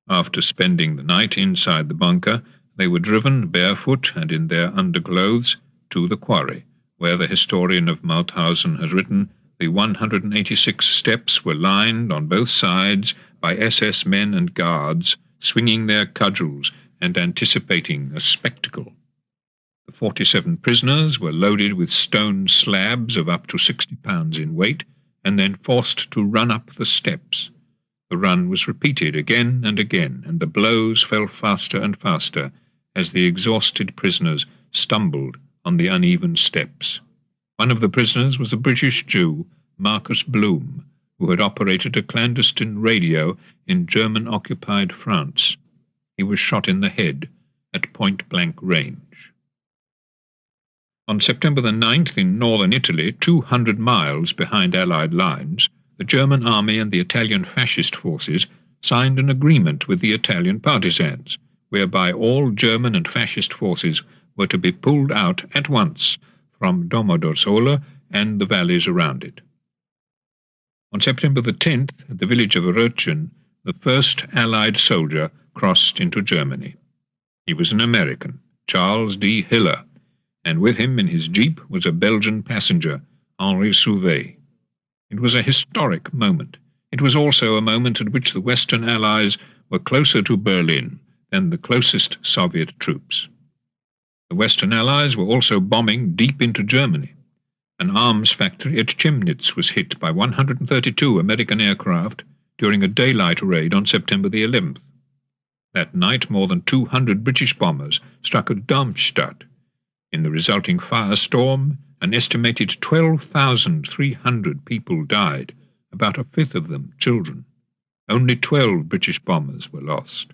After spending the night inside the bunker, they were driven barefoot and in their underclothes to the quarry, where the historian of Mauthausen has written, the 186 steps were lined on both sides by SS men and guards, swinging their cudgels and anticipating a spectacle. The 47 prisoners were loaded with stone slabs of up to 60 pounds in weight and then forced to run up the steps. The run was repeated again and again, and the blows fell faster and faster as the exhausted prisoners stumbled on the uneven steps. One of the prisoners was a British Jew, Marcus Bloom, who had operated a clandestine radio in German-occupied France. He was shot in the head at point-blank range. On September the 9th, in northern Italy, 200 miles behind Allied lines, the German army and the Italian fascist forces signed an agreement with the Italian partisans, whereby all German and fascist forces were to be pulled out at once from Domodossola and the valleys around it. On September the 10th, at the village of Rötchen, the first Allied soldier crossed into Germany. He was an American, Charles D. Hiller, and with him in his jeep was a Belgian passenger, Henri Souvet. It was a historic moment. It was also a moment at which the Western Allies were closer to Berlin than the closest Soviet troops. The Western Allies were also bombing deep into Germany. An arms factory at Chemnitz was hit by 132 American aircraft during a daylight raid on September the 11th. That night, more than 200 British bombers struck at Darmstadt. In the resulting firestorm, an estimated 12,300 people died, about a fifth of them children. Only 12 British bombers were lost.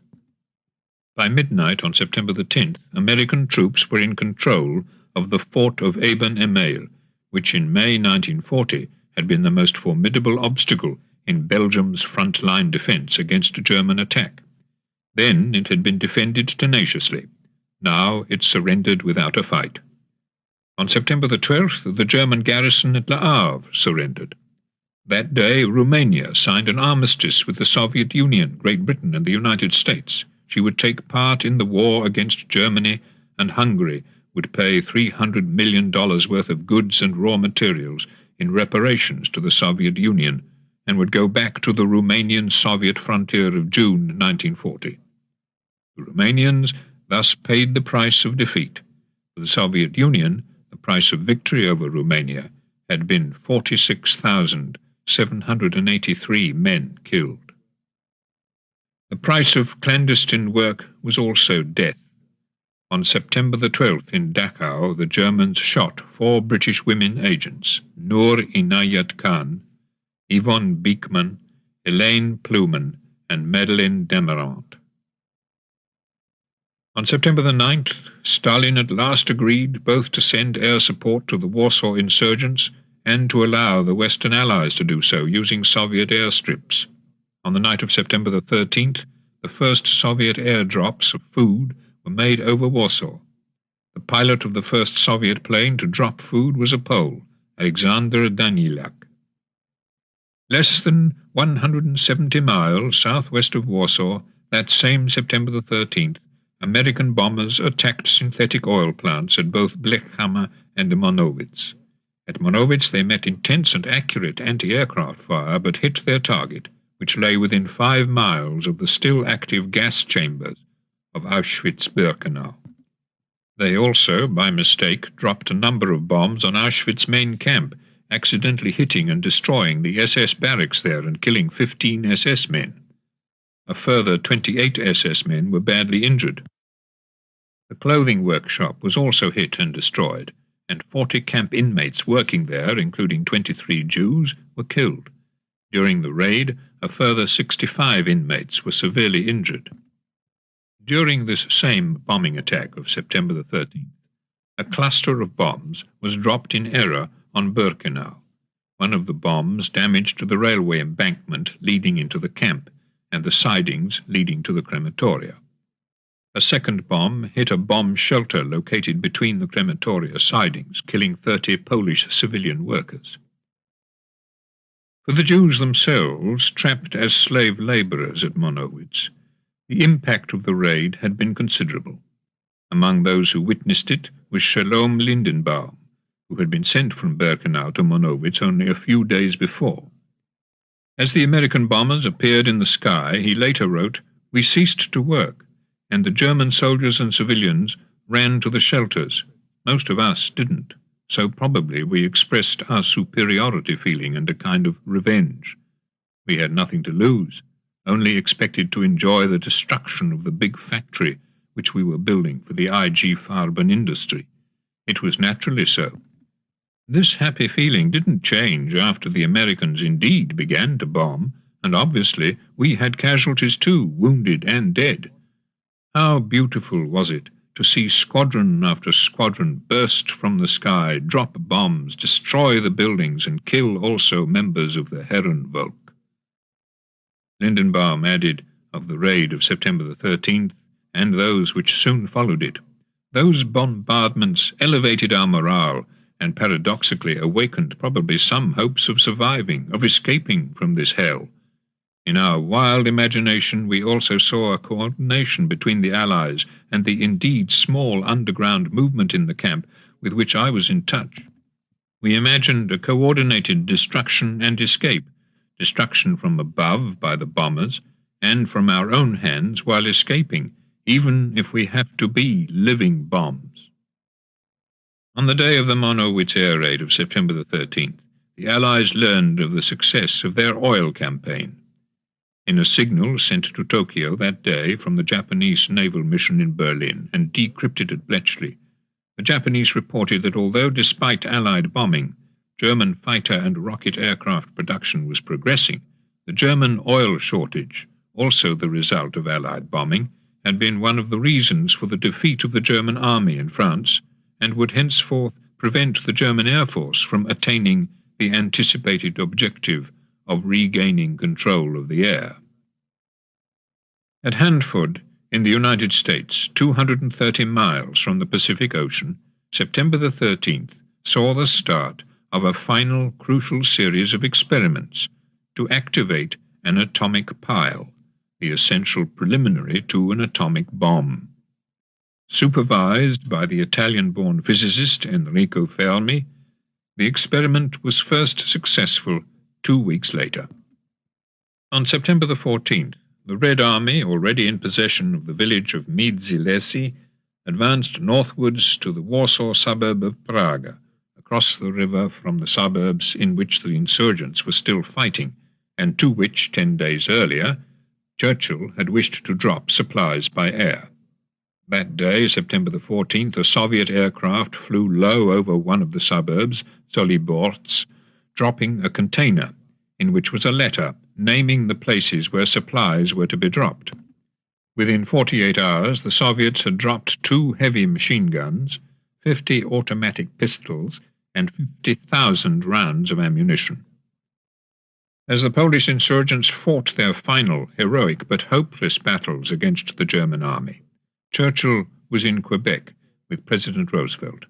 By midnight on September the 10th, American troops were in control of the fort of Eben-Emael, which in May 1940 had been the most formidable obstacle in Belgium's front-line defence against German attack. Then it had been defended tenaciously. Now it surrendered without a fight. On September the 12th, the German garrison at Le Havre surrendered. That day, Romania signed an armistice with the Soviet Union, Great Britain, and the United States. She would take part in the war against Germany, and Hungary would pay $300 million worth of goods and raw materials in reparations to the Soviet Union, and would go back to the Romanian-Soviet frontier of June 1940. The Romanians thus paid the price of defeat. For the Soviet Union, the price of victory over Romania had been 46,783 men killed. The price of clandestine work was also death. On September the 12th in Dachau, the Germans shot 4 British women agents, Nur Inayat Khan, Yvonne Beekman, Helene Plumen and Madeleine Demerant. On September the 9th, Stalin at last agreed both to send air support to the Warsaw insurgents and to allow the Western Allies to do so using Soviet airstrips. On the night of September the 13th, the first Soviet airdrops of food were made over Warsaw. The pilot of the first Soviet plane to drop food was a Pole, Alexander Danilak. Less than 170 miles southwest of Warsaw, that same September the 13th, American bombers attacked synthetic oil plants at both Blechhammer and Monowitz. At Monowitz they met intense and accurate anti-aircraft fire, but hit their target, which lay within 5 miles of the still active gas chambers of Auschwitz-Birkenau. They also, by mistake, dropped a number of bombs on Auschwitz main camp, accidentally hitting and destroying the SS barracks there and killing 15 SS men. A further 28 SS men were badly injured. The clothing workshop was also hit and destroyed, and 40 camp inmates working there, including 23 Jews, were killed. During the raid, a further 65 inmates were severely injured. During this same bombing attack of September the 13th, a cluster of bombs was dropped in error on Birkenau. One of the bombs damaged the railway embankment leading into the camp, and the sidings leading to the crematoria. A second bomb hit a bomb shelter located between the crematoria sidings, killing 30 Polish civilian workers. For the Jews themselves, trapped as slave labourers at Monowitz, the impact of the raid had been considerable. Among those who witnessed it was Shalom Lindenbaum, who had been sent from Birkenau to Monowitz only a few days before. As the American bombers appeared in the sky, he later wrote, "We ceased to work, and the German soldiers and civilians ran to the shelters. Most of us didn't, so probably we expressed our superiority feeling and a kind of revenge. We had nothing to lose, only expected to enjoy the destruction of the big factory which we were building for the IG Farben industry. It was naturally so." This happy feeling didn't change after the Americans indeed began to bomb, and obviously we had casualties too, wounded and dead. How beautiful was it to see squadron after squadron burst from the sky, drop bombs, destroy the buildings, and kill also members of the Herrenvolk. Lindenbaum added of the raid of September the 13th, and those which soon followed it, "Those bombardments elevated our morale, and paradoxically awakened probably some hopes of surviving, of escaping from this hell. In our wild imagination we also saw a coordination between the Allies and the indeed small underground movement in the camp with which I was in touch. We imagined a coordinated destruction and escape, destruction from above by the bombers, and from our own hands while escaping, even if we have to be living bombs." On the day of the Monowitz air raid of September the 13th, the Allies learned of the success of their oil campaign. In a signal sent to Tokyo that day from the Japanese naval mission in Berlin and decrypted at Bletchley, the Japanese reported that although despite Allied bombing, German fighter and rocket aircraft production was progressing, the German oil shortage, also the result of Allied bombing, had been one of the reasons for the defeat of the German army in France, and would henceforth prevent the German Air Force from attaining the anticipated objective of regaining control of the air. At Hanford, in the United States, 230 miles from the Pacific Ocean, September the 13th saw the start of a final crucial series of experiments to activate an atomic pile, the essential preliminary to an atomic bomb. Supervised by the Italian-born physicist Enrico Fermi, the experiment was first successful 2 weeks later. On September the 14th, the Red Army, already in possession of the village of Miedzilesi, advanced northwards to the Warsaw suburb of Praga, across the river from the suburbs in which the insurgents were still fighting, and to which, 10 days earlier, Churchill had wished to drop supplies by air. That day, September the 14th, a Soviet aircraft flew low over one of the suburbs, Soliborz, dropping a container in which was a letter naming the places where supplies were to be dropped. Within 48 hours, the Soviets had dropped 2 heavy machine guns, 50 automatic pistols, and 50,000 rounds of ammunition. As the Polish insurgents fought their final heroic but hopeless battles against the German army, Churchill was in Quebec with President Roosevelt.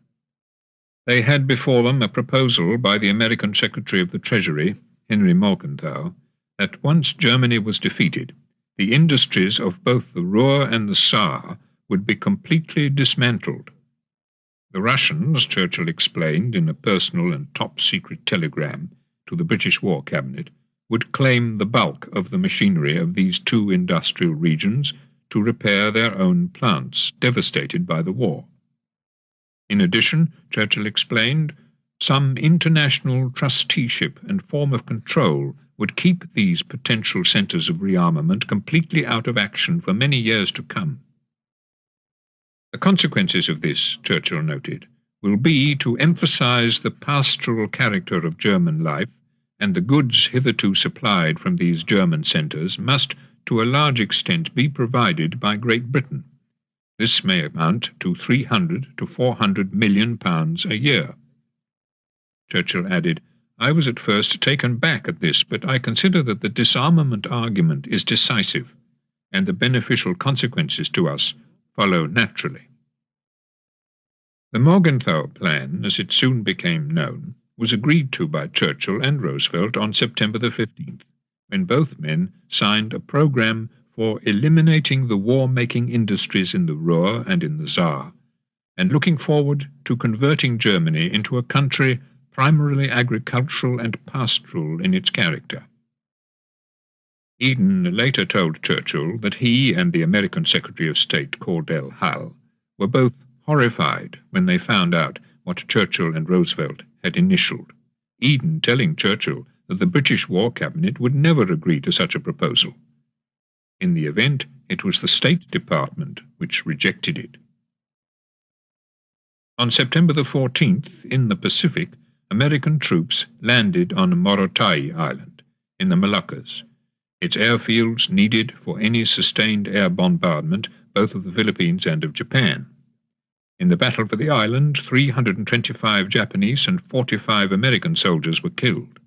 They had before them a proposal by the American Secretary of the Treasury, Henry Morgenthau, that once Germany was defeated, the industries of both the Ruhr and the Saar would be completely dismantled. The Russians, Churchill explained in a personal and top-secret telegram to the British War Cabinet, would claim the bulk of the machinery of these 2 industrial regions to repair their own plants devastated by the war. In addition, Churchill explained, some international trusteeship and form of control would keep these potential centres of rearmament completely out of action for many years to come. The consequences of this, Churchill noted, will be to emphasise the pastoral character of German life, and the goods hitherto supplied from these German centres must, to a large extent, be provided by Great Britain. This may amount to £300 to £400 million a year. Churchill added, I was at first taken back at this, but I consider that the disarmament argument is decisive, and the beneficial consequences to us follow naturally. The Morgenthau Plan, as it soon became known, was agreed to by Churchill and Roosevelt on September the 15th, when both men signed a programme for eliminating the war-making industries in the Ruhr and in the Saar, and looking forward to converting Germany into a country primarily agricultural and pastoral in its character. Eden later told Churchill that he and the American Secretary of State, Cordell Hull, were both horrified when they found out what Churchill and Roosevelt had initialed, Eden telling Churchill that the British War Cabinet would never agree to such a proposal. In the event, it was the State Department which rejected it. On September the 14th, in the Pacific, American troops landed on Morotai Island, in the Moluccas, its airfields needed for any sustained air bombardment both of the Philippines and of Japan. In the battle for the island, 325 Japanese and 45 American soldiers were killed.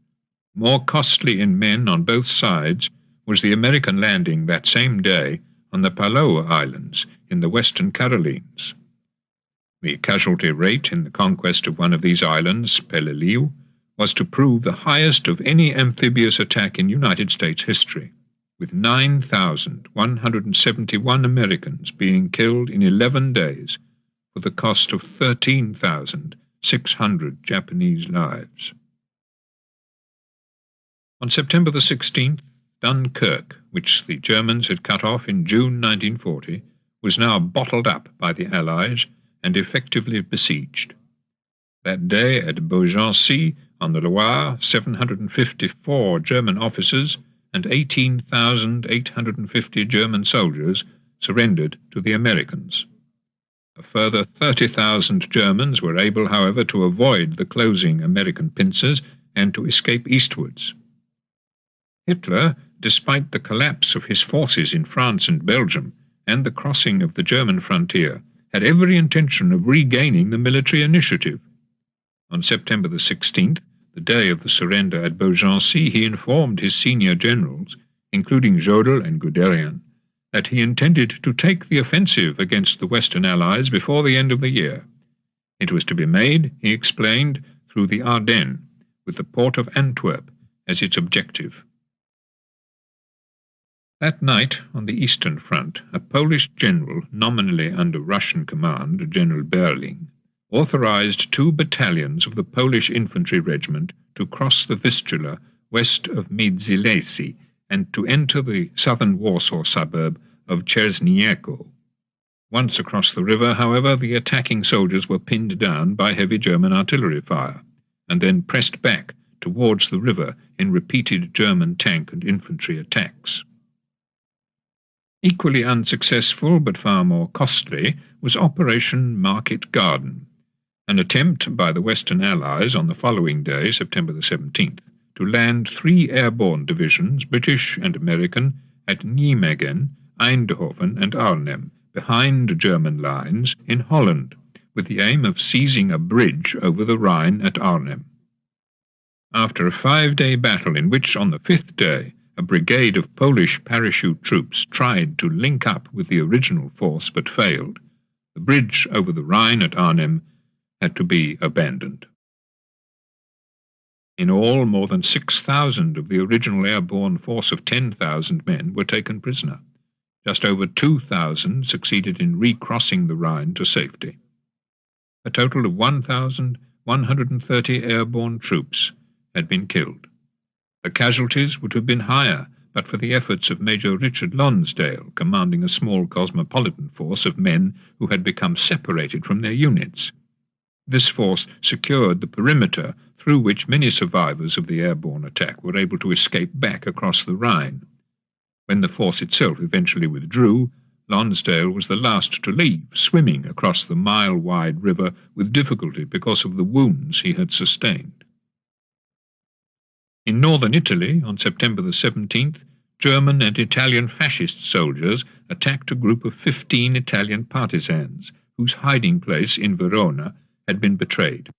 More costly in men on both sides was the American landing that same day on the Palawa Islands in the Western Carolines. The casualty rate in the conquest of one of these islands, Peleliu, was to prove the highest of any amphibious attack in United States history, with 9,171 Americans being killed in 11 days for the cost of 13,600 Japanese lives. On September the 16th, Dunkirk, which the Germans had cut off in June 1940, was now bottled up by the Allies and effectively besieged. That day at Beaugency, on the Loire, 754 German officers and 18,850 German soldiers surrendered to the Americans. A further 30,000 Germans were able, however, to avoid the closing American pincers and to escape eastwards. Hitler, despite the collapse of his forces in France and Belgium and the crossing of the German frontier, had every intention of regaining the military initiative. On September the 16th, the day of the surrender at Beaugency, he informed his senior generals, including Jodl and Guderian, that he intended to take the offensive against the Western Allies before the end of the year. It was to be made, he explained, through the Ardennes, with the port of Antwerp as its objective. That night, on the Eastern Front, a Polish general, nominally under Russian command, General Berling, authorized 2 battalions of the Polish Infantry Regiment to cross the Vistula west of Miedzilesi and to enter the southern Warsaw suburb of Czerniecko. Once across the river, however, the attacking soldiers were pinned down by heavy German artillery fire, and then pressed back towards the river in repeated German tank and infantry attacks. Equally unsuccessful, but far more costly, was Operation Market Garden, an attempt by the Western Allies on the following day, September the 17th, to land 3 airborne divisions, British and American, at Nijmegen, Eindhoven and Arnhem, behind German lines in Holland, with the aim of seizing a bridge over the Rhine at Arnhem. After a 5-day battle in which, on the 5th day, a brigade of Polish parachute troops tried to link up with the original force but failed, the bridge over the Rhine at Arnhem had to be abandoned. In all, more than 6,000 of the original airborne force of 10,000 men were taken prisoner. Just over 2,000 succeeded in recrossing the Rhine to safety. A total of 1,130 airborne troops had been killed. The casualties would have been higher but for the efforts of Major Richard Lonsdale, commanding a small cosmopolitan force of men who had become separated from their units. This force secured the perimeter through which many survivors of the airborne attack were able to escape back across the Rhine. When the force itself eventually withdrew, Lonsdale was the last to leave, swimming across the mile-wide river with difficulty because of the wounds he had sustained. In northern Italy, on September the 17th, German and Italian fascist soldiers attacked a group of 15 Italian partisans, whose hiding place in Verona had been betrayed.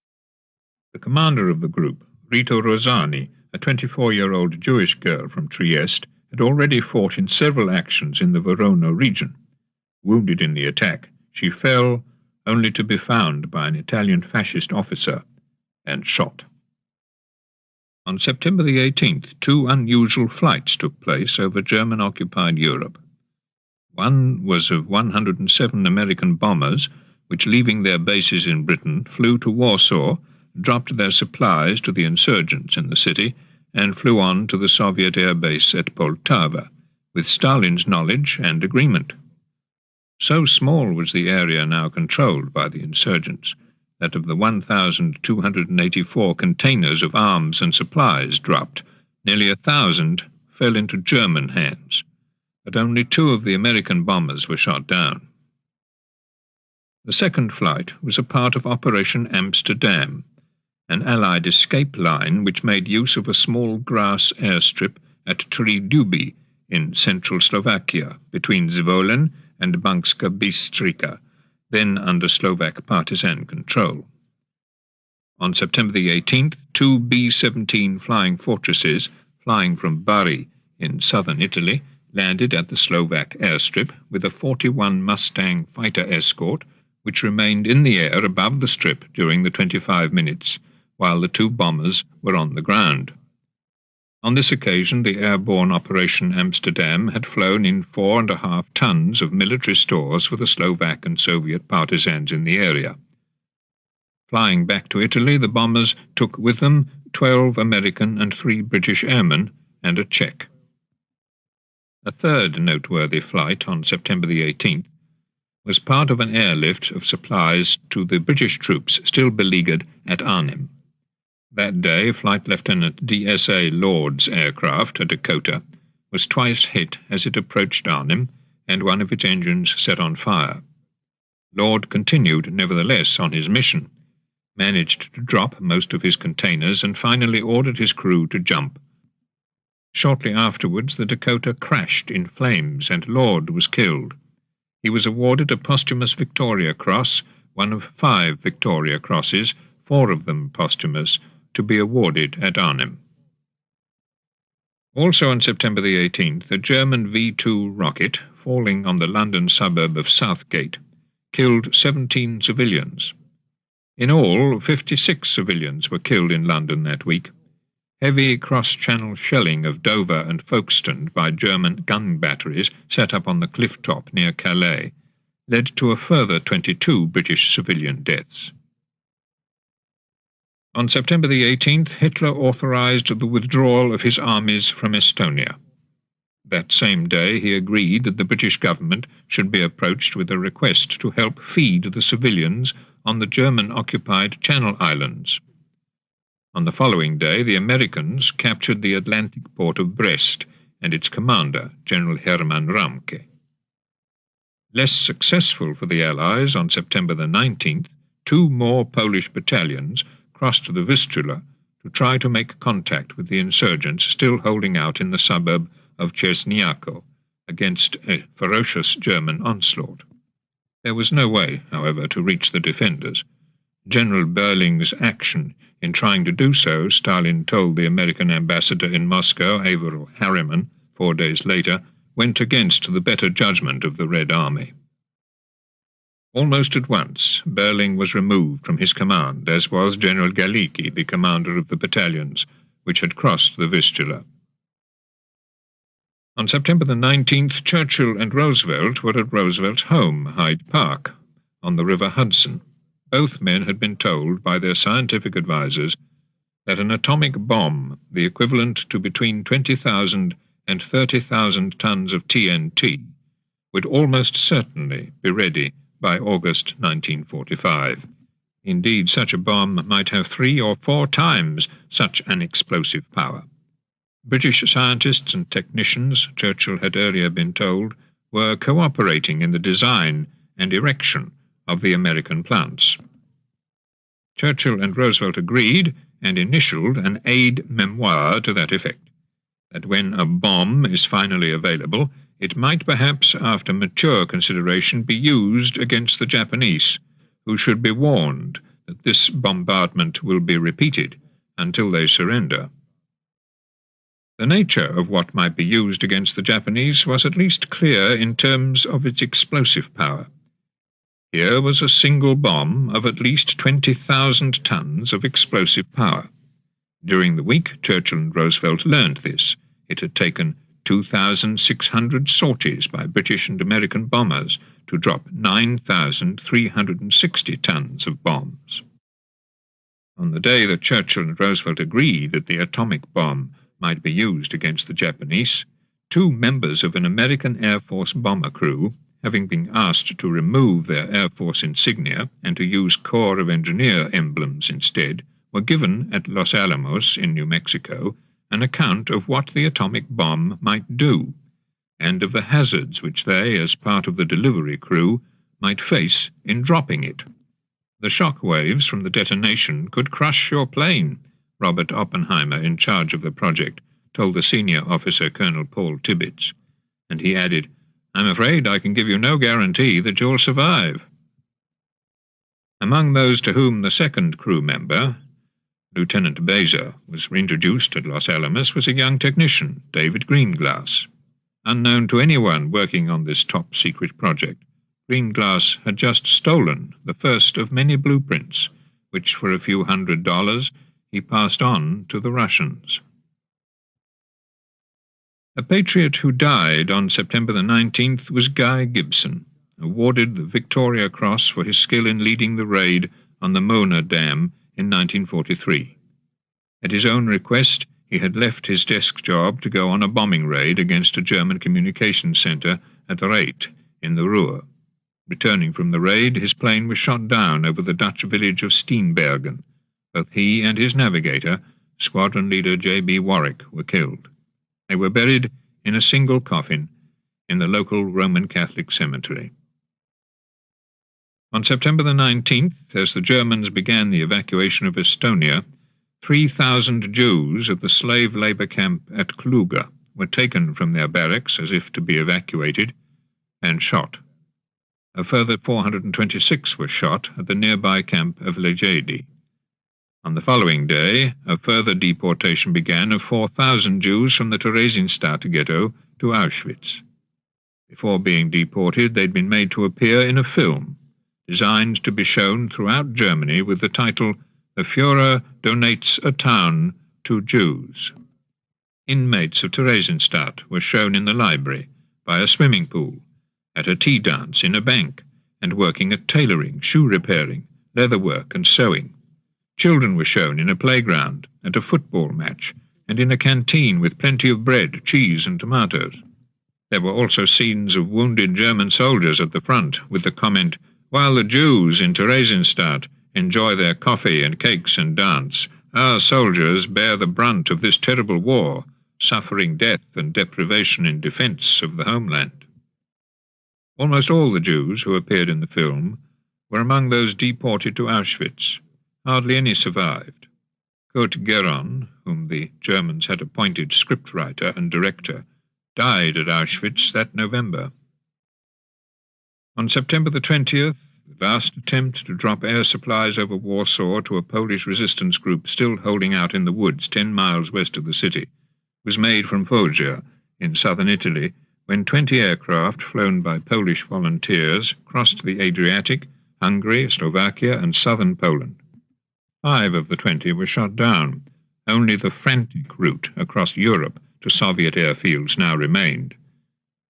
The commander of the group, Rita Rosani, a 24-year-old Jewish girl from Trieste, had already fought in several actions in the Verona region. Wounded in the attack, she fell, only to be found by an Italian fascist officer and shot. On September the 18th, 2 unusual flights took place over German-occupied Europe. One was of 107 American bombers, which, leaving their bases in Britain, flew to Warsaw, dropped their supplies to the insurgents in the city, and flew on to the Soviet air base at Poltava, with Stalin's knowledge and agreement. So small was the area now controlled by the insurgents that of the 1,284 containers of arms and supplies dropped, nearly 1,000 fell into German hands, but only 2 of the American bombers were shot down. The second flight was a part of Operation Amsterdam, an Allied escape line which made use of a small grass airstrip at Tridubi in central Slovakia, between Zvolen and Banska Bystrica, then under Slovak partisan control. On September the 18th, 2 B-17 flying fortresses, flying from Bari in southern Italy, landed at the Slovak airstrip with a 41 Mustang fighter escort, which remained in the air above the strip during the 25 minutes, while the 2 bombers were on the ground. On this occasion, the airborne Operation Amsterdam had flown in 4.5 tons of military stores for the Slovak and Soviet partisans in the area. Flying back to Italy, the bombers took with them 12 American and 3 British airmen and a Czech. A third noteworthy flight on September the 18th was part of an airlift of supplies to the British troops still beleaguered at Arnhem. That day, Flight Lieutenant D.S.A. Lord's aircraft, a Dakota, was twice hit as it approached Arnhem, and one of its engines set on fire. Lord continued, nevertheless, on his mission, managed to drop most of his containers, and finally ordered his crew to jump. Shortly afterwards, the Dakota crashed in flames, and Lord was killed. He was awarded a posthumous Victoria Cross, one of 5 Victoria Crosses, 4 of them posthumous, to be awarded at Arnhem. Also on September the 18th, a German V-2 rocket, falling on the London suburb of Southgate, killed 17 civilians. In all, 56 civilians were killed in London that week. Heavy cross-channel shelling of Dover and Folkestone by German gun batteries set up on the cliff top near Calais led to a further 22 British civilian deaths. On September the 18th, Hitler authorized the withdrawal of his armies from Estonia. That same day, he agreed that the British government should be approached with a request to help feed the civilians on the German-occupied Channel Islands. On the following day, the Americans captured the Atlantic port of Brest and its commander, General Hermann Ramke. Less successful for the Allies, on September the 19th, 2 more Polish battalions crossed the Vistula to try to make contact with the insurgents still holding out in the suburb of Czesniako against a ferocious German onslaught. There was no way, however, to reach the defenders. General Berling's action in trying to do so, Stalin told the American ambassador in Moscow, Averell Harriman, 4 days later, went against the better judgment of the Red Army. Almost at once, Berling was removed from his command, as was General Galiki, the commander of the battalions which had crossed the Vistula. On September the 19th, Churchill and Roosevelt were at Roosevelt's home, Hyde Park, on the River Hudson. Both men had been told by their scientific advisers that an atomic bomb, the equivalent to between 20,000 and 30,000 tons of TNT, would almost certainly be ready by August 1945. Indeed, such a bomb might have 3 or 4 times such an explosive power. British scientists and technicians, Churchill had earlier been told, were cooperating in the design and erection of the American plants. Churchill and Roosevelt agreed and initialed an aide memoire to that effect, that when a bomb is finally available, it might perhaps, after mature consideration, be used against the Japanese, who should be warned that this bombardment will be repeated until they surrender. The nature of what might be used against the Japanese was at least clear in terms of its explosive power. Here was a single bomb of at least 20,000 tons of explosive power. During the week, Churchill and Roosevelt learned this. It had taken 2,600 sorties by British and American bombers to drop 9,360 tons of bombs. On the day that Churchill and Roosevelt agreed that the atomic bomb might be used against the Japanese, 2 members of an American Air Force bomber crew, having been asked to remove their Air Force insignia and to use Corps of Engineer emblems instead, were given at Los Alamos in New Mexico an account of what the atomic bomb might do, and of the hazards which they, as part of the delivery crew, might face in dropping it. The shock waves from the detonation could crush your plane, Robert Oppenheimer, in charge of the project, told the senior officer Colonel Paul Tibbets, and he added, "I'm afraid I can give you no guarantee that you'll survive." Among those to whom the second crew member, Lieutenant Beza, was reintroduced at Los Alamos was a young technician, David Greenglass. Unknown to anyone working on this top-secret project, Greenglass had just stolen the first of many blueprints, which for a few $100 he passed on to the Russians. A patriot who died on September the 19th was Guy Gibson, awarded the Victoria Cross for his skill in leading the raid on the Mona Dam in 1943. At his own request, he had left his desk job to go on a bombing raid against a German communications centre at Reit in the Ruhr. Returning from the raid, his plane was shot down over the Dutch village of Steenbergen. Both he and his navigator, squadron leader J.B. Warwick, were killed. They were buried in a single coffin in the local Roman Catholic cemetery. On September the 19th, as the Germans began the evacuation of Estonia, 3,000 Jews at the slave labour camp at Kluga were taken from their barracks as if to be evacuated and shot. A further 426 were shot at the nearby camp of Legedi. On the following day, a further deportation began of 4,000 Jews from the Theresienstadt ghetto to Auschwitz. Before being deported, they'd been made to appear in a film, designed to be shown throughout Germany with the title, "The Führer Donates a Town to Jews." Inmates of Theresienstadt were shown in the library, by a swimming pool, at a tea dance in a bank, and working at tailoring, shoe repairing, leatherwork and sewing. Children were shown in a playground, at a football match, and in a canteen with plenty of bread, cheese and tomatoes. There were also scenes of wounded German soldiers at the front, with the comment, "While the Jews in Theresienstadt enjoy their coffee and cakes and dance, our soldiers bear the brunt of this terrible war, suffering death and deprivation in defence of the homeland." Almost all the Jews who appeared in the film were among those deported to Auschwitz. Hardly any survived. Kurt Geron, whom the Germans had appointed scriptwriter and director, died at Auschwitz that November. On September the 20th, the last attempt to drop air supplies over Warsaw to a Polish resistance group still holding out in the woods 10 miles west of the city was made from Foggia, in southern Italy, when 20 aircraft flown by Polish volunteers crossed the Adriatic, Hungary, Slovakia, and southern Poland. 5 of the 20 were shot down. Only the frantic route across Europe to Soviet airfields now remained.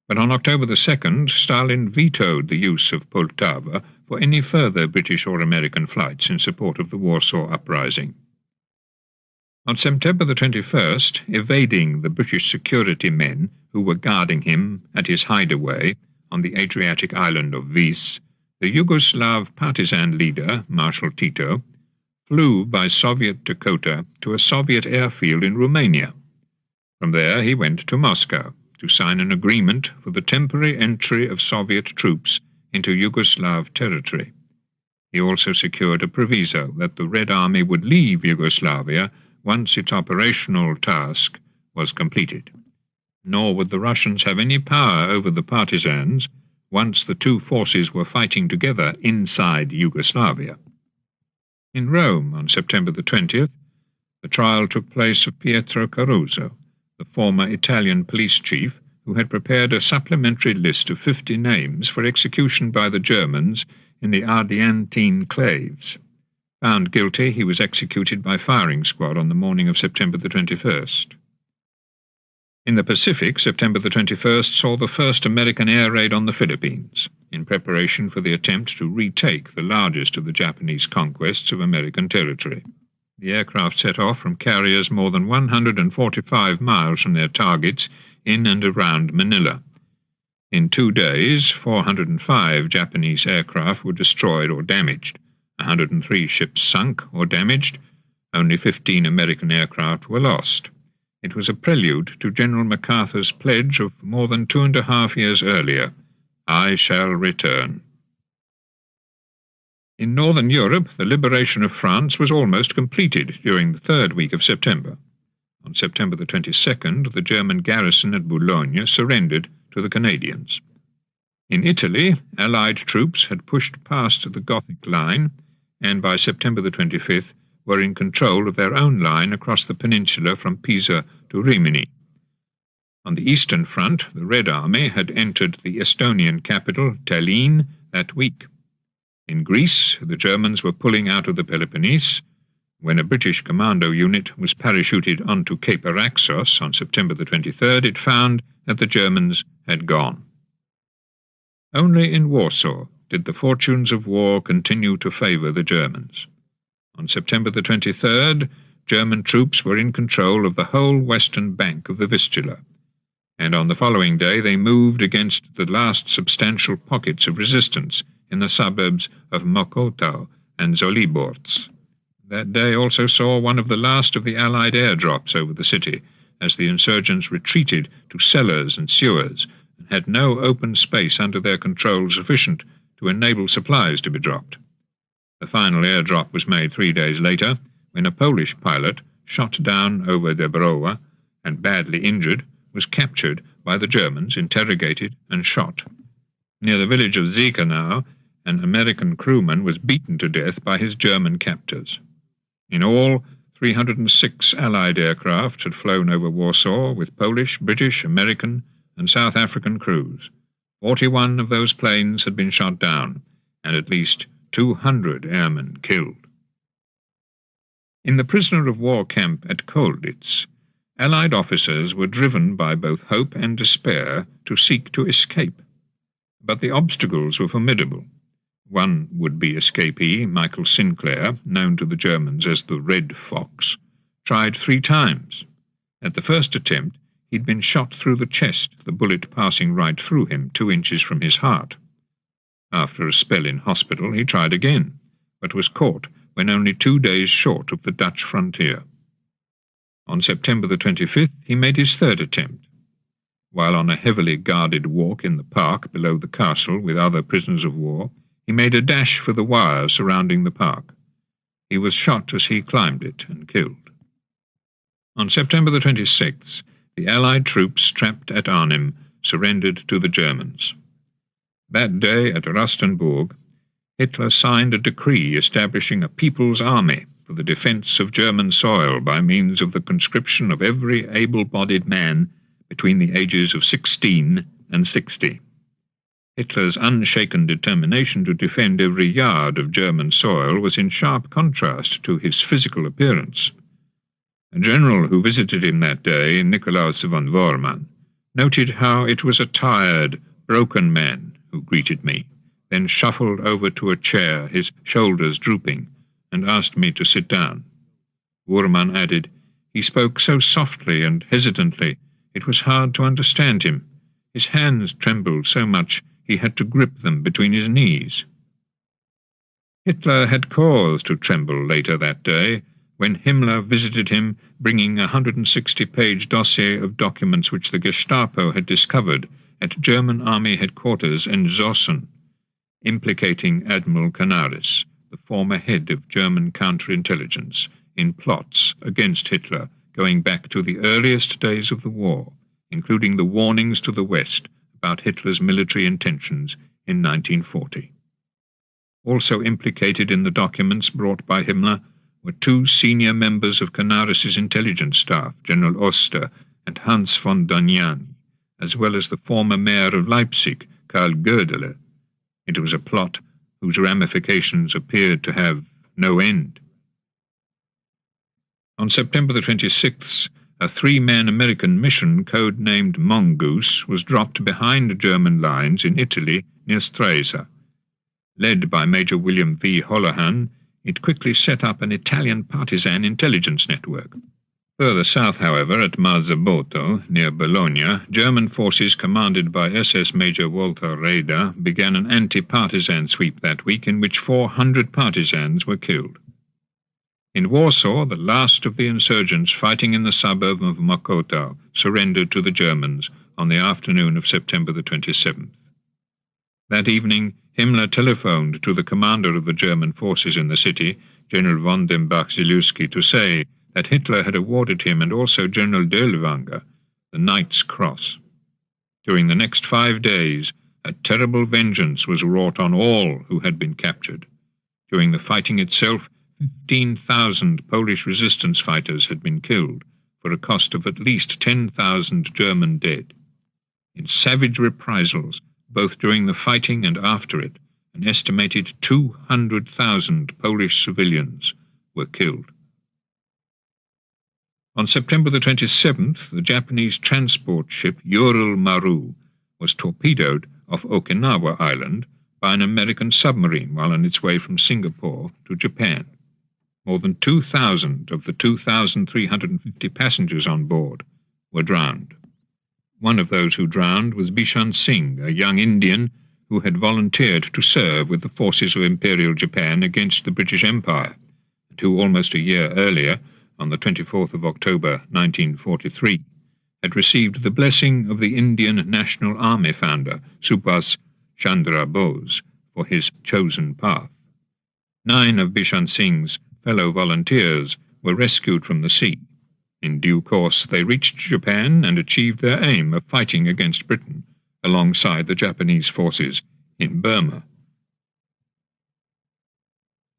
But on October the 2nd, Stalin vetoed the use of Poltava for any further British or American flights in support of the Warsaw Uprising. On September the 21st, evading the British security men who were guarding him at his hideaway on the Adriatic island of Vis, the Yugoslav partisan leader, Marshal Tito, flew by Soviet Dakota to a Soviet airfield in Romania. From there he went to Moscow to sign an agreement for the temporary entry of Soviet troops into Yugoslav territory. He also secured a proviso that the Red Army would leave Yugoslavia once its operational task was completed. Nor would the Russians have any power over the partisans once the two forces were fighting together inside Yugoslavia. In Rome, on September the 20th, the trial took place of Pietro Caruso, the former Italian police chief who had prepared a supplementary list of 50 names for execution by the Germans in the Ardeatine claves. Found guilty, he was executed by firing squad on the morning of September the 21st. In the Pacific, September the 21st saw the first American air raid on the Philippines, in preparation for the attempt to retake the largest of the Japanese conquests of American territory. The aircraft set off from carriers more than 145 miles from their targets in and around Manila. In 2 days, 405 Japanese aircraft were destroyed or damaged. 103 ships sunk or damaged. Only 15 American aircraft were lost. It was a prelude to General MacArthur's pledge of more than 2.5 years earlier, "I shall return." In northern Europe, the liberation of France was almost completed during the 3rd week of September. On September the 22nd, the German garrison at Boulogne surrendered to the Canadians. In Italy, Allied troops had pushed past the Gothic line, and by September the 25th were in control of their own line across the peninsula from Pisa to Rimini. On the Eastern Front, the Red Army had entered the Estonian capital, Tallinn, that week. In Greece, the Germans were pulling out of the Peloponnese. When a British commando unit was parachuted onto Cape Araxos on September the 23rd, it found that the Germans had gone. Only in Warsaw did the fortunes of war continue to favour the Germans. On September the 23rd, German troops were in control of the whole western bank of the Vistula, and on the following day they moved against the last substantial pockets of resistance in the suburbs of Mokotów and Zoliborz. That day also saw one of the last of the Allied airdrops over the city, as the insurgents retreated to cellars and sewers and had no open space under their control sufficient to enable supplies to be dropped. The final airdrop was made 3 days later, when a Polish pilot, shot down over Debrowa and badly injured, was captured by the Germans, interrogated and shot. Near the village of Ziekenau, an American crewman was beaten to death by his German captors. In all, 306 Allied aircraft had flown over Warsaw with Polish, British, American, and South African crews. 41 of those planes had been shot down, and at least 200 airmen killed. In the prisoner-of-war camp at Kolditz, Allied officers were driven by both hope and despair to seek to escape. But the obstacles were formidable. One would-be escapee, Michael Sinclair, known to the Germans as the Red Fox, tried 3 times. At the first attempt, he'd been shot through the chest, the bullet passing right through him 2 inches from his heart. After a spell in hospital, he tried again, but was caught when only 2 days short of the Dutch frontier. On September the 25th, he made his 3rd attempt. While on a heavily guarded walk in the park below the castle with other prisoners of war, he made a dash for the wire surrounding the park. He was shot as he climbed it and killed. On September the 26th, the Allied troops trapped at Arnhem surrendered to the Germans. That day at Rustenburg, Hitler signed a decree establishing a People's Army for the defence of German soil by means of the conscription of every able-bodied man between the ages of 16 and 60. Hitler's unshaken determination to defend every yard of German soil was in sharp contrast to his physical appearance. A general who visited him that day, Nikolaus von Wormann, noted how it was a tired, broken man who greeted me, then shuffled over to a chair, his shoulders drooping, and asked me to sit down. Wormann added, "He spoke so softly and hesitantly, it was hard to understand him. His hands trembled so much he had to grip them between his knees." Hitler had cause to tremble later that day, when Himmler visited him bringing a 160-page dossier of documents which the Gestapo had discovered at German Army headquarters in Zossen, implicating Admiral Canaris, the former head of German counterintelligence, in plots against Hitler going back to the earliest days of the war, including the warnings to the West about Hitler's military intentions in 1940. Also implicated in the documents brought by Himmler were two senior members of Canaris's intelligence staff, General Oster and Hans von Danyani, as well as the former mayor of Leipzig, Karl Gödele. It was a plot whose ramifications appeared to have no end. On September the 26th, a three-man American mission, code-named Mongoose, was dropped behind German lines in Italy near Stresa. Led by Major William V. Holohan, it quickly set up an Italian partisan intelligence network. Further south, however, at Marzabotto, near Bologna, German forces commanded by SS Major Walter Raeder began an anti-partisan sweep that week in which 400 partisans were killed. In Warsaw, the last of the insurgents fighting in the suburb of Mokotów surrendered to the Germans on the afternoon of September the 27th. That evening, Himmler telephoned to the commander of the German forces in the city, General von dem Bach-Zielewski, to say that Hitler had awarded him and also General Döllwanger the Knight's Cross. During the next 5 days, a terrible vengeance was wrought on all who had been captured. During the fighting itself, 15,000 Polish resistance fighters had been killed, for a cost of at least 10,000 German dead. In savage reprisals, both during the fighting and after it, an estimated 200,000 Polish civilians were killed. On September the 27th, the Japanese transport ship Ural Maru was torpedoed off Okinawa Island by an American submarine while on its way from Singapore to Japan. More than 2,000 of the 2,350 passengers on board were drowned. One of those who drowned was Bishan Singh, a young Indian who had volunteered to serve with the forces of Imperial Japan against the British Empire, and who almost a year earlier, on the 24th of October 1943, had received the blessing of the Indian National Army founder, Subhas Chandra Bose, for his chosen path. 9 of Bishan Singh's fellow volunteers were rescued from the sea. In due course, they reached Japan and achieved their aim of fighting against Britain alongside the Japanese forces in Burma.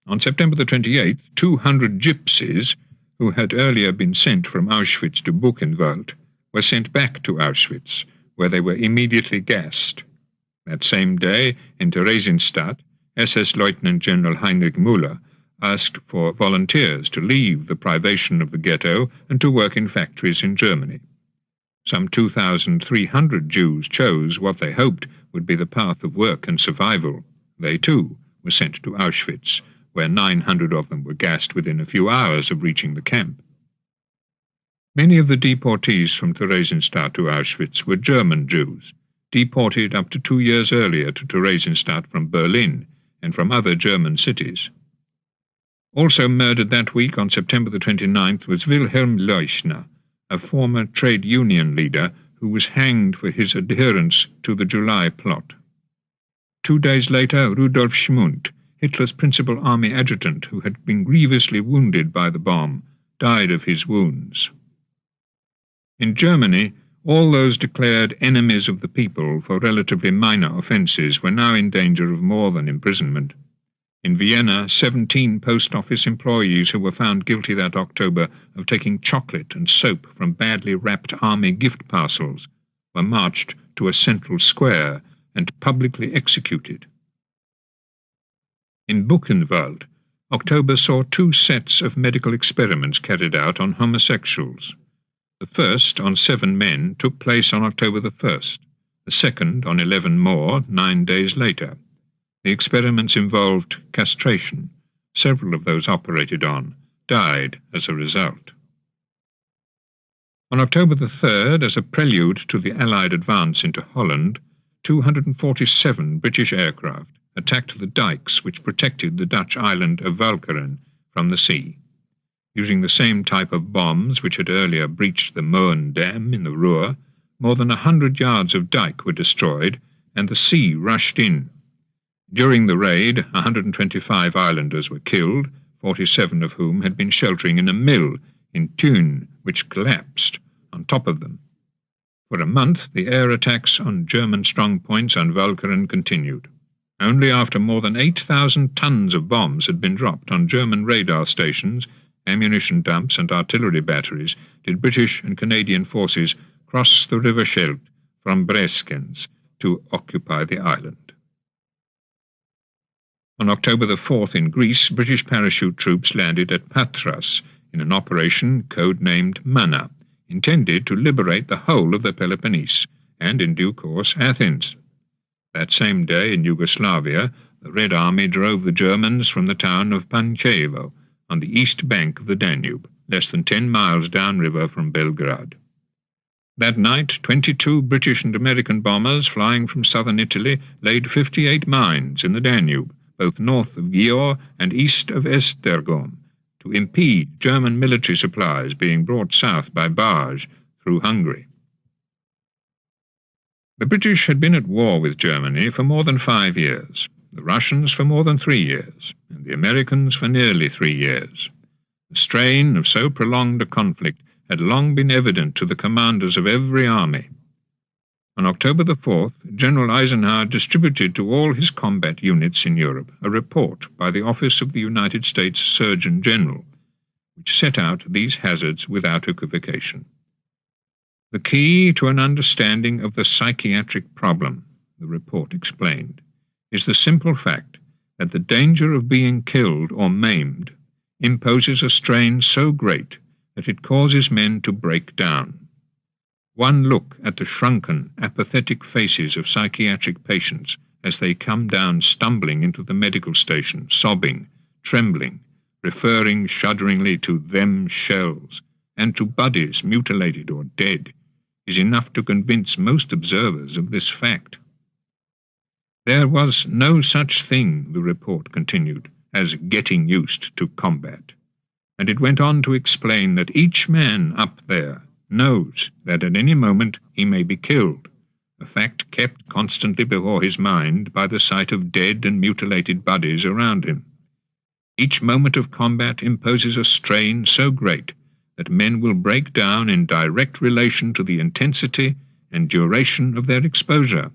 On September the 28th, 200 gypsies, who had earlier been sent from Auschwitz to Buchenwald, were sent back to Auschwitz, where they were immediately gassed. That same day, in Theresienstadt, SS Lieutenant General Heinrich Müller asked for volunteers to leave the privation of the ghetto and to work in factories in Germany. Some 2,300 Jews chose what they hoped would be the path of work and survival. They, too, were sent to Auschwitz, where 900 of them were gassed within a few hours of reaching the camp. Many of the deportees from Theresienstadt to Auschwitz were German Jews, deported up to 2 years earlier to Theresienstadt from Berlin and from other German cities. Also murdered that week on September the 29th was Wilhelm Leuschner, a former trade union leader who was hanged for his adherence to the July plot. 2 days later, Rudolf Schmundt, Hitler's principal army adjutant who had been grievously wounded by the bomb, died of his wounds. In Germany, all those declared enemies of the people for relatively minor offences were now in danger of more than imprisonment. In Vienna, 17 post office employees who were found guilty that October of taking chocolate and soap from badly wrapped army gift parcels were marched to a central square and publicly executed. In Buchenwald, October saw 2 sets of medical experiments carried out on homosexuals. The first, on 7 men, took place on October the 1st, the second on 11 more 9 days later. The experiments involved castration. Several of those operated on died as a result. On October the 3rd, as a prelude to the Allied advance into Holland, 247 British aircraft attacked the dikes which protected the Dutch island of Walcheren from the sea. Using the same type of bombs which had earlier breached the Moen Dam in the Ruhr, more than 100 yards of dike were destroyed, and the sea rushed in. During the raid, 125 islanders were killed, 47 of whom had been sheltering in a mill in Thun, which collapsed on top of them. For a month, the air attacks on German strongpoints on Walcheren continued. Only after more than 8,000 tons of bombs had been dropped on German radar stations, ammunition dumps and artillery batteries did British and Canadian forces cross the River Scheldt from Breskens to occupy the island. On October the 4th in Greece, British parachute troops landed at Patras in an operation codenamed Manna, intended to liberate the whole of the Peloponnese, and in due course Athens. That same day in Yugoslavia, the Red Army drove the Germans from the town of Pančevo, on the east bank of the Danube, less than 10 miles downriver from Belgrade. That night, 22 British and American bombers flying from southern Italy laid 58 mines in the Danube, both north of Győr and east of Esztergom, to impede German military supplies being brought south by barge through Hungary. The British had been at war with Germany for more than 5 years, the Russians for more than 3 years, and the Americans for nearly 3 years. The strain of so prolonged a conflict had long been evident to the commanders of every army. On October the 4th, General Eisenhower distributed to all his combat units in Europe a report by the Office of the United States Surgeon General, which set out these hazards without equivocation. The key to an understanding of the psychiatric problem, the report explained, is the simple fact that the danger of being killed or maimed imposes a strain so great that it causes men to break down. One look at the shrunken, apathetic faces of psychiatric patients as they come down stumbling into the medical station, sobbing, trembling, referring shudderingly to them shells, and to bodies mutilated or dead, is enough to convince most observers of this fact. There was no such thing, the report continued, as getting used to combat, and it went on to explain that each man up there knows that at any moment he may be killed, a fact kept constantly before his mind by the sight of dead and mutilated bodies around him. Each moment of combat imposes a strain so great that men will break down in direct relation to the intensity and duration of their exposure.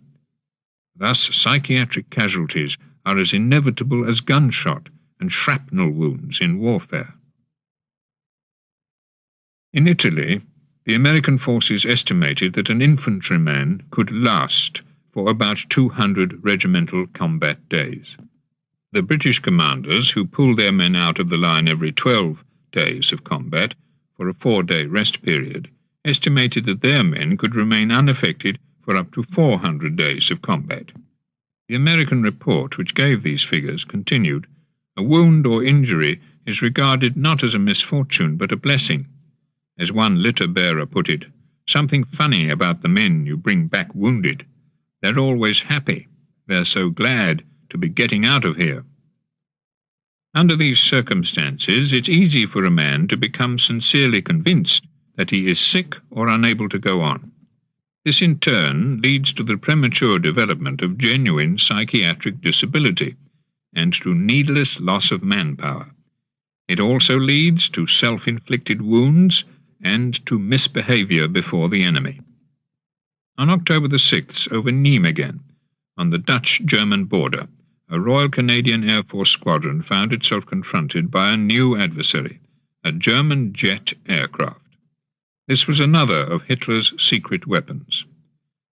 Thus, psychiatric casualties are as inevitable as gunshot and shrapnel wounds in warfare. In Italy, the American forces estimated that an infantryman could last for about 200 regimental combat days. The British commanders, who pulled their men out of the line every 12 days of combat for a 4-day rest period, estimated that their men could remain unaffected for up to 400 days of combat. The American report, which gave these figures, continued, "A wound or injury is regarded not as a misfortune but a blessing. As one litter-bearer put it, something funny about the men you bring back wounded. They're always happy. They're so glad to be getting out of here." Under these circumstances, it's easy for a man to become sincerely convinced that he is sick or unable to go on. This in turn leads to the premature development of genuine psychiatric disability and to needless loss of manpower. It also leads to self-inflicted wounds and to misbehaviour before the enemy. On October the 6th, over Nijmegen, on the Dutch-German border, a Royal Canadian Air Force squadron found itself confronted by a new adversary, a German jet aircraft. This was another of Hitler's secret weapons.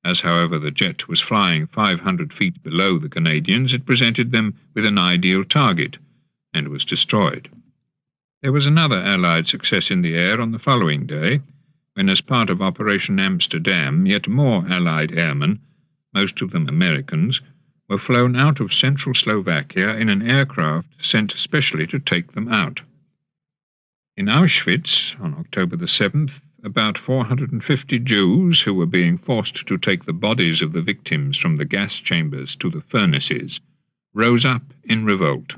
As, however, the jet was flying 500 feet below the Canadians, it presented them with an ideal target, and was destroyed. There was another Allied success in the air on the following day, when, as part of Operation Amsterdam, yet more Allied airmen, most of them Americans, were flown out of central Slovakia in an aircraft sent specially to take them out. In Auschwitz, on October the 7th, about 450 Jews who were being forced to take the bodies of the victims from the gas chambers to the furnaces rose up in revolt.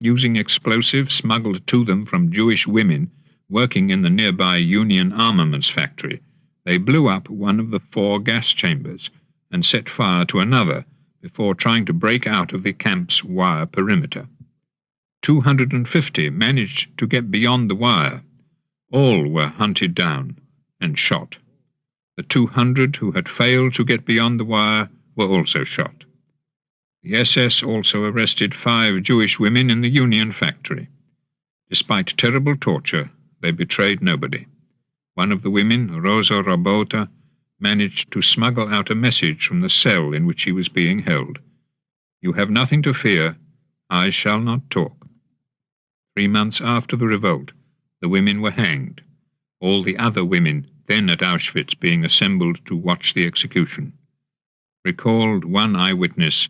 Using explosives smuggled to them from Jewish women working in the nearby Union armaments factory, they blew up one of the 4 gas chambers and set fire to another before trying to break out of the camp's wire perimeter. 250 managed to get beyond the wire. All were hunted down and shot. The 200 who had failed to get beyond the wire were also shot. The SS also arrested 5 Jewish women in the Union factory. Despite terrible torture, they betrayed nobody. One of the women, Rosa Rabota, managed to smuggle out a message from the cell in which he was being held. "You have nothing to fear. I shall not talk." 3 months after the revolt, the women were hanged, all the other women then at Auschwitz being assembled to watch the execution. Recalled one eyewitness,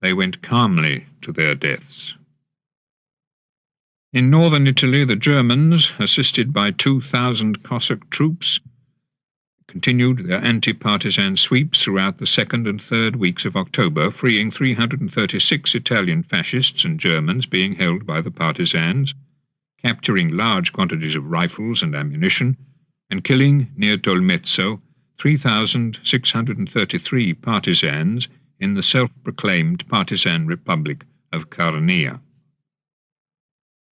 they went calmly to their deaths. In northern Italy, the Germans, assisted by 2,000 Cossack troops, continued their anti-partisan sweeps throughout the 2nd and 3rd weeks of October, freeing 336 Italian fascists and Germans being held by the partisans, capturing large quantities of rifles and ammunition, and killing, near Tolmezzo, 3,633 partisans in the self-proclaimed partisan Republic of Carnia.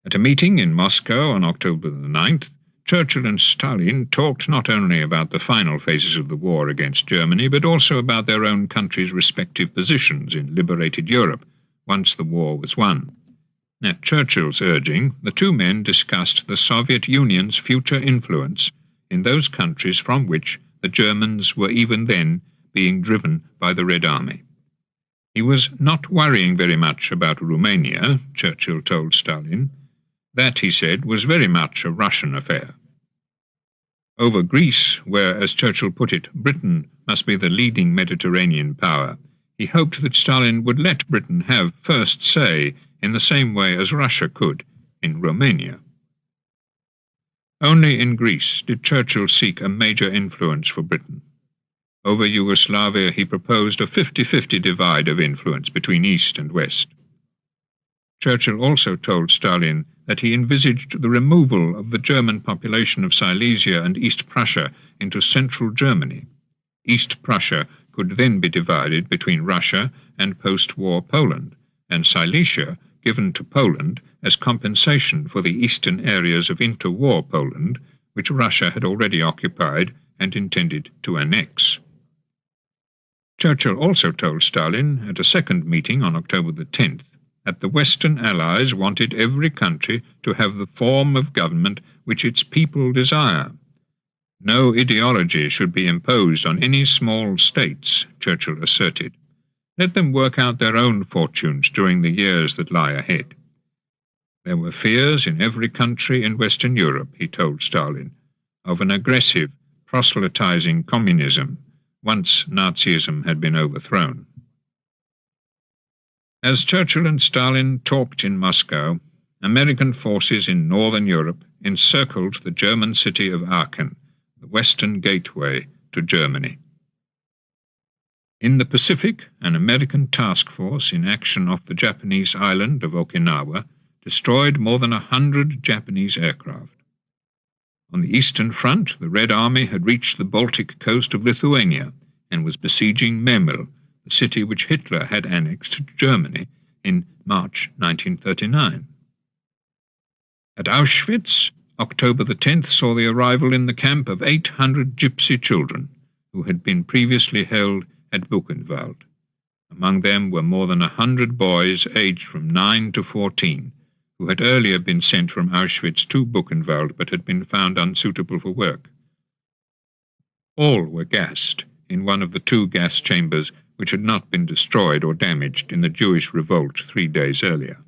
At a meeting in Moscow on October the 9th, Churchill and Stalin talked not only about the final phases of the war against Germany, but also about their own countries' respective positions in liberated Europe once the war was won. At Churchill's urging, the two men discussed the Soviet Union's future influence in those countries from which the Germans were even then being driven by the Red Army. He was not worrying very much about Romania, Churchill told Stalin. That, he said, was very much a Russian affair. Over Greece, where, as Churchill put it, Britain must be the leading Mediterranean power, he hoped that Stalin would let Britain have first say in the same way as Russia could in Romania. Only in Greece did Churchill seek a major influence for Britain. Over Yugoslavia he proposed a 50-50 divide of influence between East and West. Churchill also told Stalin that he envisaged the removal of the German population of Silesia and East Prussia into central Germany. East Prussia could then be divided between Russia and post-war Poland, and Silesia given to Poland as compensation for the eastern areas of interwar Poland, which Russia had already occupied and intended to annex. Churchill also told Stalin at a second meeting on October the 10th that the Western Allies wanted every country to have the form of government which its people desire. No ideology should be imposed on any small states, Churchill asserted. Let them work out their own fortunes during the years that lie ahead. There were fears in every country in Western Europe, he told Stalin, of an aggressive, proselytizing communism once Nazism had been overthrown. As Churchill and Stalin talked in Moscow, American forces in northern Europe encircled the German city of Aachen, the western gateway to Germany. In the Pacific, an American task force in action off the Japanese island of Okinawa destroyed more than 100 Japanese aircraft. On the Eastern Front, the Red Army had reached the Baltic coast of Lithuania and was besieging Memel, the city which Hitler had annexed to Germany in March 1939. At Auschwitz, October the 10th saw the arrival in the camp of 800 gypsy children who had been previously held at Buchenwald. Among them were more than 100 boys aged from 9 to 14, who had earlier been sent from Auschwitz to Buchenwald but had been found unsuitable for work. All were gassed in one of the 2 gas chambers which had not been destroyed or damaged in the Jewish revolt 3 days earlier.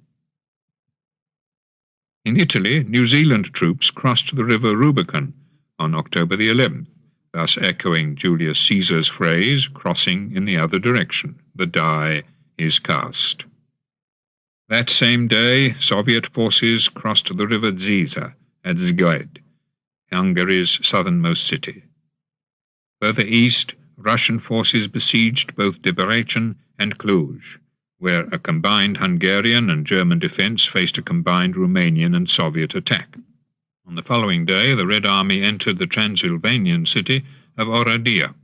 In Italy, New Zealand troops crossed the river Rubicon on October the 11th, thus echoing Julius Caesar's phrase, crossing in the other direction. The die is cast. That same day, Soviet forces crossed the river Ziza at Szeged, Hungary's southernmost city. Further east, Russian forces besieged both Debrecen and Cluj, where a combined Hungarian and German defence faced a combined Romanian and Soviet attack. On the following day, the Red Army entered the Transylvanian city of Oradea.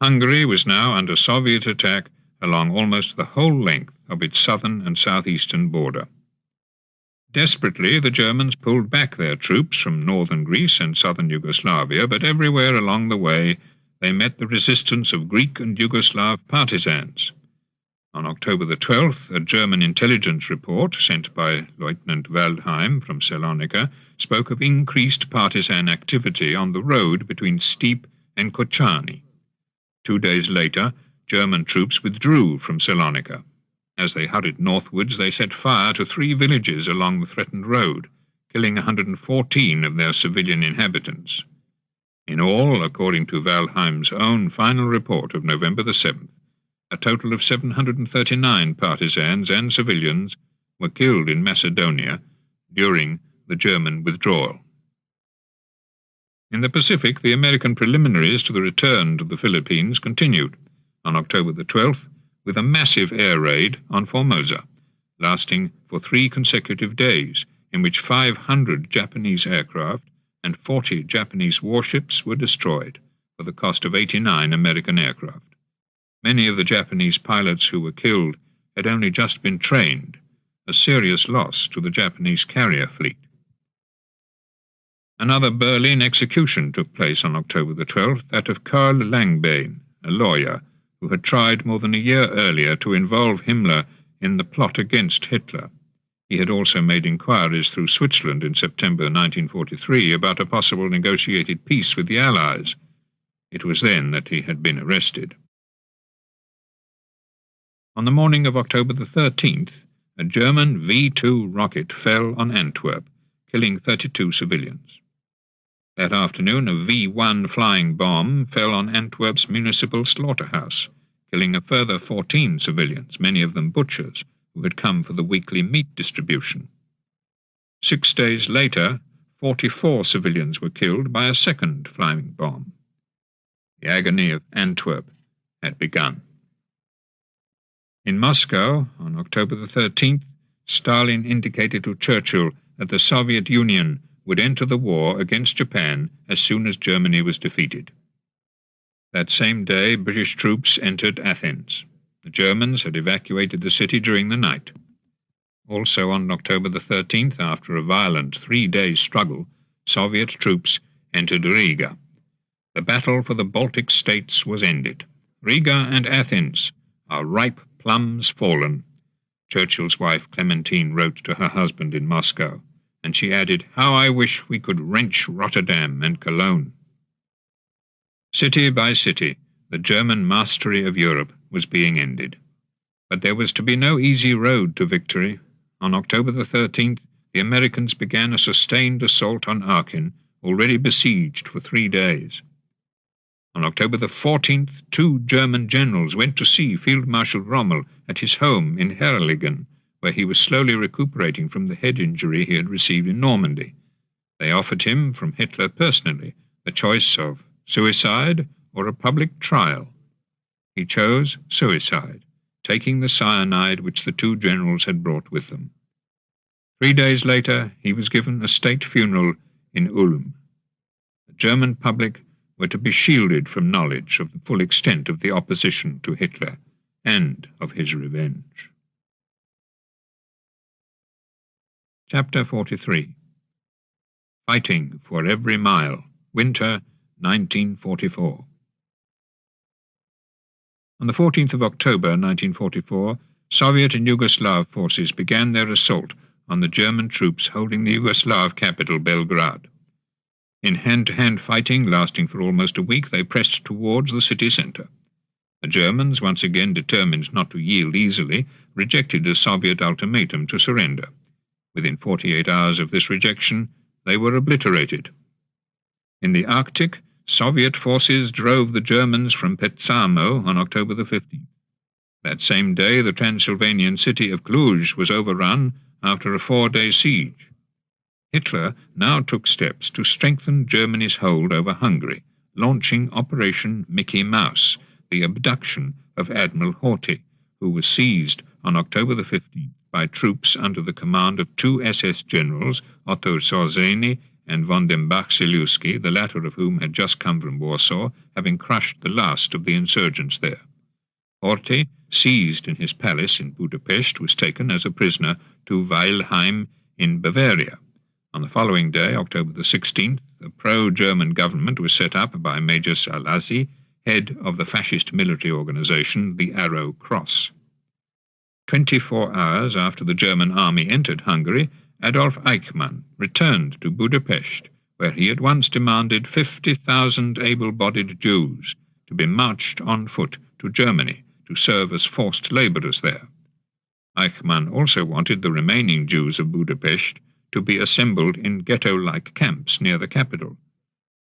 Hungary was now under Soviet attack along almost the whole length of its southern and southeastern border. Desperately, the Germans pulled back their troops from northern Greece and southern Yugoslavia, but everywhere along the way they met the resistance of Greek and Yugoslav partisans. On October the 12th, a German intelligence report sent by Lieutenant Waldheim from Salonika spoke of increased partisan activity on the road between Stip and Kochani. 2 days later, German troops withdrew from Salonika. As they hurried northwards, they set fire to 3 villages along the threatened road, killing 114 of their civilian inhabitants. In all, according to Waldheim's own final report of November the 7th, a total of 739 partisans and civilians were killed in Macedonia during the German withdrawal. In the Pacific, the American preliminaries to the return to the Philippines continued on October the 12th with a massive air raid on Formosa, lasting for 3 consecutive days, in which 500 Japanese aircraft and 40 Japanese warships were destroyed for the cost of 89 American aircraft. Many of the Japanese pilots who were killed had only just been trained, a serious loss to the Japanese carrier fleet. Another Berlin execution took place on October the 12th, that of Karl Langbehn, a lawyer who had tried more than a year earlier to involve Himmler in the plot against Hitler. He had also made inquiries through Switzerland in September 1943 about a possible negotiated peace with the Allies. It was then that he had been arrested. On the morning of October the 13th, a German V-2 rocket fell on Antwerp, killing 32 civilians. That afternoon, a V-1 flying bomb fell on Antwerp's municipal slaughterhouse, killing a further 14 civilians, many of them butchers, who had come for the weekly meat distribution. 6 days later, 44 civilians were killed by a second flying bomb. The agony of Antwerp had begun. In Moscow, on October the 13th, Stalin indicated to Churchill that the Soviet Union would enter the war against Japan as soon as Germany was defeated. That same day, British troops entered Athens. The Germans had evacuated the city during the night. Also on October the 13th, after a violent 3-day struggle, Soviet troops entered Riga. The battle for the Baltic states was ended. Riga and Athens are ripe plums fallen, Churchill's wife Clementine wrote to her husband in Moscow, and she added, "How I wish we could wrench Rotterdam and Cologne." City by city, the German mastery of Europe was being ended. But there was to be no easy road to victory. On October the 13th, the Americans began a sustained assault on Aachen, already besieged for 3 days. On October the 14th, 2 German generals went to see Field Marshal Rommel at his home in Herrlingen, where he was slowly recuperating from the head injury he had received in Normandy. They offered him, from Hitler personally, the choice of suicide or a public trial. He chose suicide, taking the cyanide which the 2 generals had brought with them. 3 days later, he was given a state funeral in Ulm. The German public were to be shielded from knowledge of the full extent of the opposition to Hitler and of his revenge. Chapter 43. Fighting for Every Mile, Winter 1944. On the 14th of October 1944, Soviet and Yugoslav forces began their assault on the German troops holding the Yugoslav capital Belgrade. In hand-to-hand fighting lasting for almost a week, they pressed towards the city centre. The Germans, once again determined not to yield easily, rejected a Soviet ultimatum to surrender. Within 48 hours of this rejection, they were obliterated. In the Arctic, Soviet forces drove the Germans from Petsamo on October the 15th. That same day, the Transylvanian city of Cluj was overrun after a 4-day siege. Hitler now took steps to strengthen Germany's hold over Hungary, launching Operation Mickey Mouse, the abduction of Admiral Horthy, who was seized on October the 15th by troops under the command of 2 SS generals, Otto Sorzeny and von den Bach-Siluski, the latter of whom had just come from Warsaw, having crushed the last of the insurgents there. Horthy, seized in his palace in Budapest, was taken as a prisoner to Weilheim in Bavaria. On the following day, October the 16th, a pro-German government was set up by Major Salazzi, head of the fascist military organization, the Arrow Cross. 24 hours after the German army entered Hungary, Adolf Eichmann returned to Budapest, where he at once demanded 50,000 able-bodied Jews to be marched on foot to Germany to serve as forced labourers there. Eichmann also wanted the remaining Jews of Budapest to be assembled in ghetto-like camps near the capital.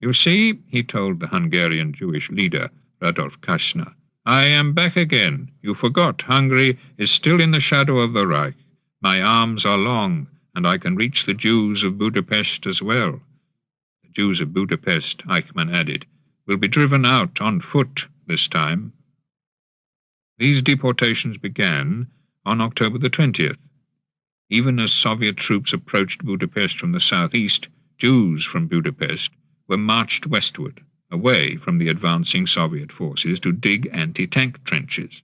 "You see," he told the Hungarian Jewish leader, Radolf Kaczner, "I am back again. You forgot Hungary is still in the shadow of the Reich. My arms are long, and I can reach the Jews of Budapest as well." The Jews of Budapest, Eichmann added, will be driven out on foot this time. These deportations began on October the 20th. Even as Soviet troops approached Budapest from the southeast, Jews from Budapest were marched westward, away from the advancing Soviet forces, to dig anti-tank trenches.